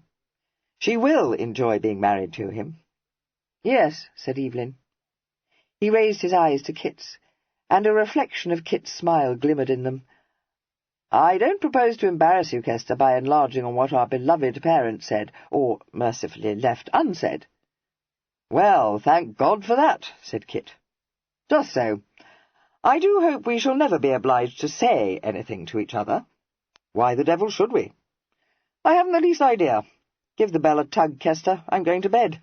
"She will enjoy being married to him." "Yes," said Evelyn. He raised his eyes to Kit's, and a reflection of Kit's smile glimmered in them. "I don't propose to embarrass you, Kester, by enlarging on what our beloved parent said, or mercifully left unsaid." "Well, thank God for that," said Kit. "Just so. I do hope we shall never be obliged to say anything to each other. Why the devil should we? I haven't the least idea. Give the bell a tug, Kester. I'm going to bed.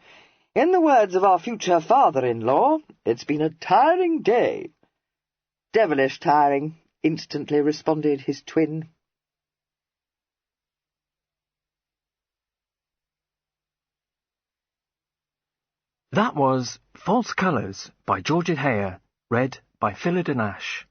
In the words of our future father-in-law, it's been a tiring day." "Devilish tiring," instantly responded his twin. That was False Colours by Georgette Heyer, read by Philida Nash.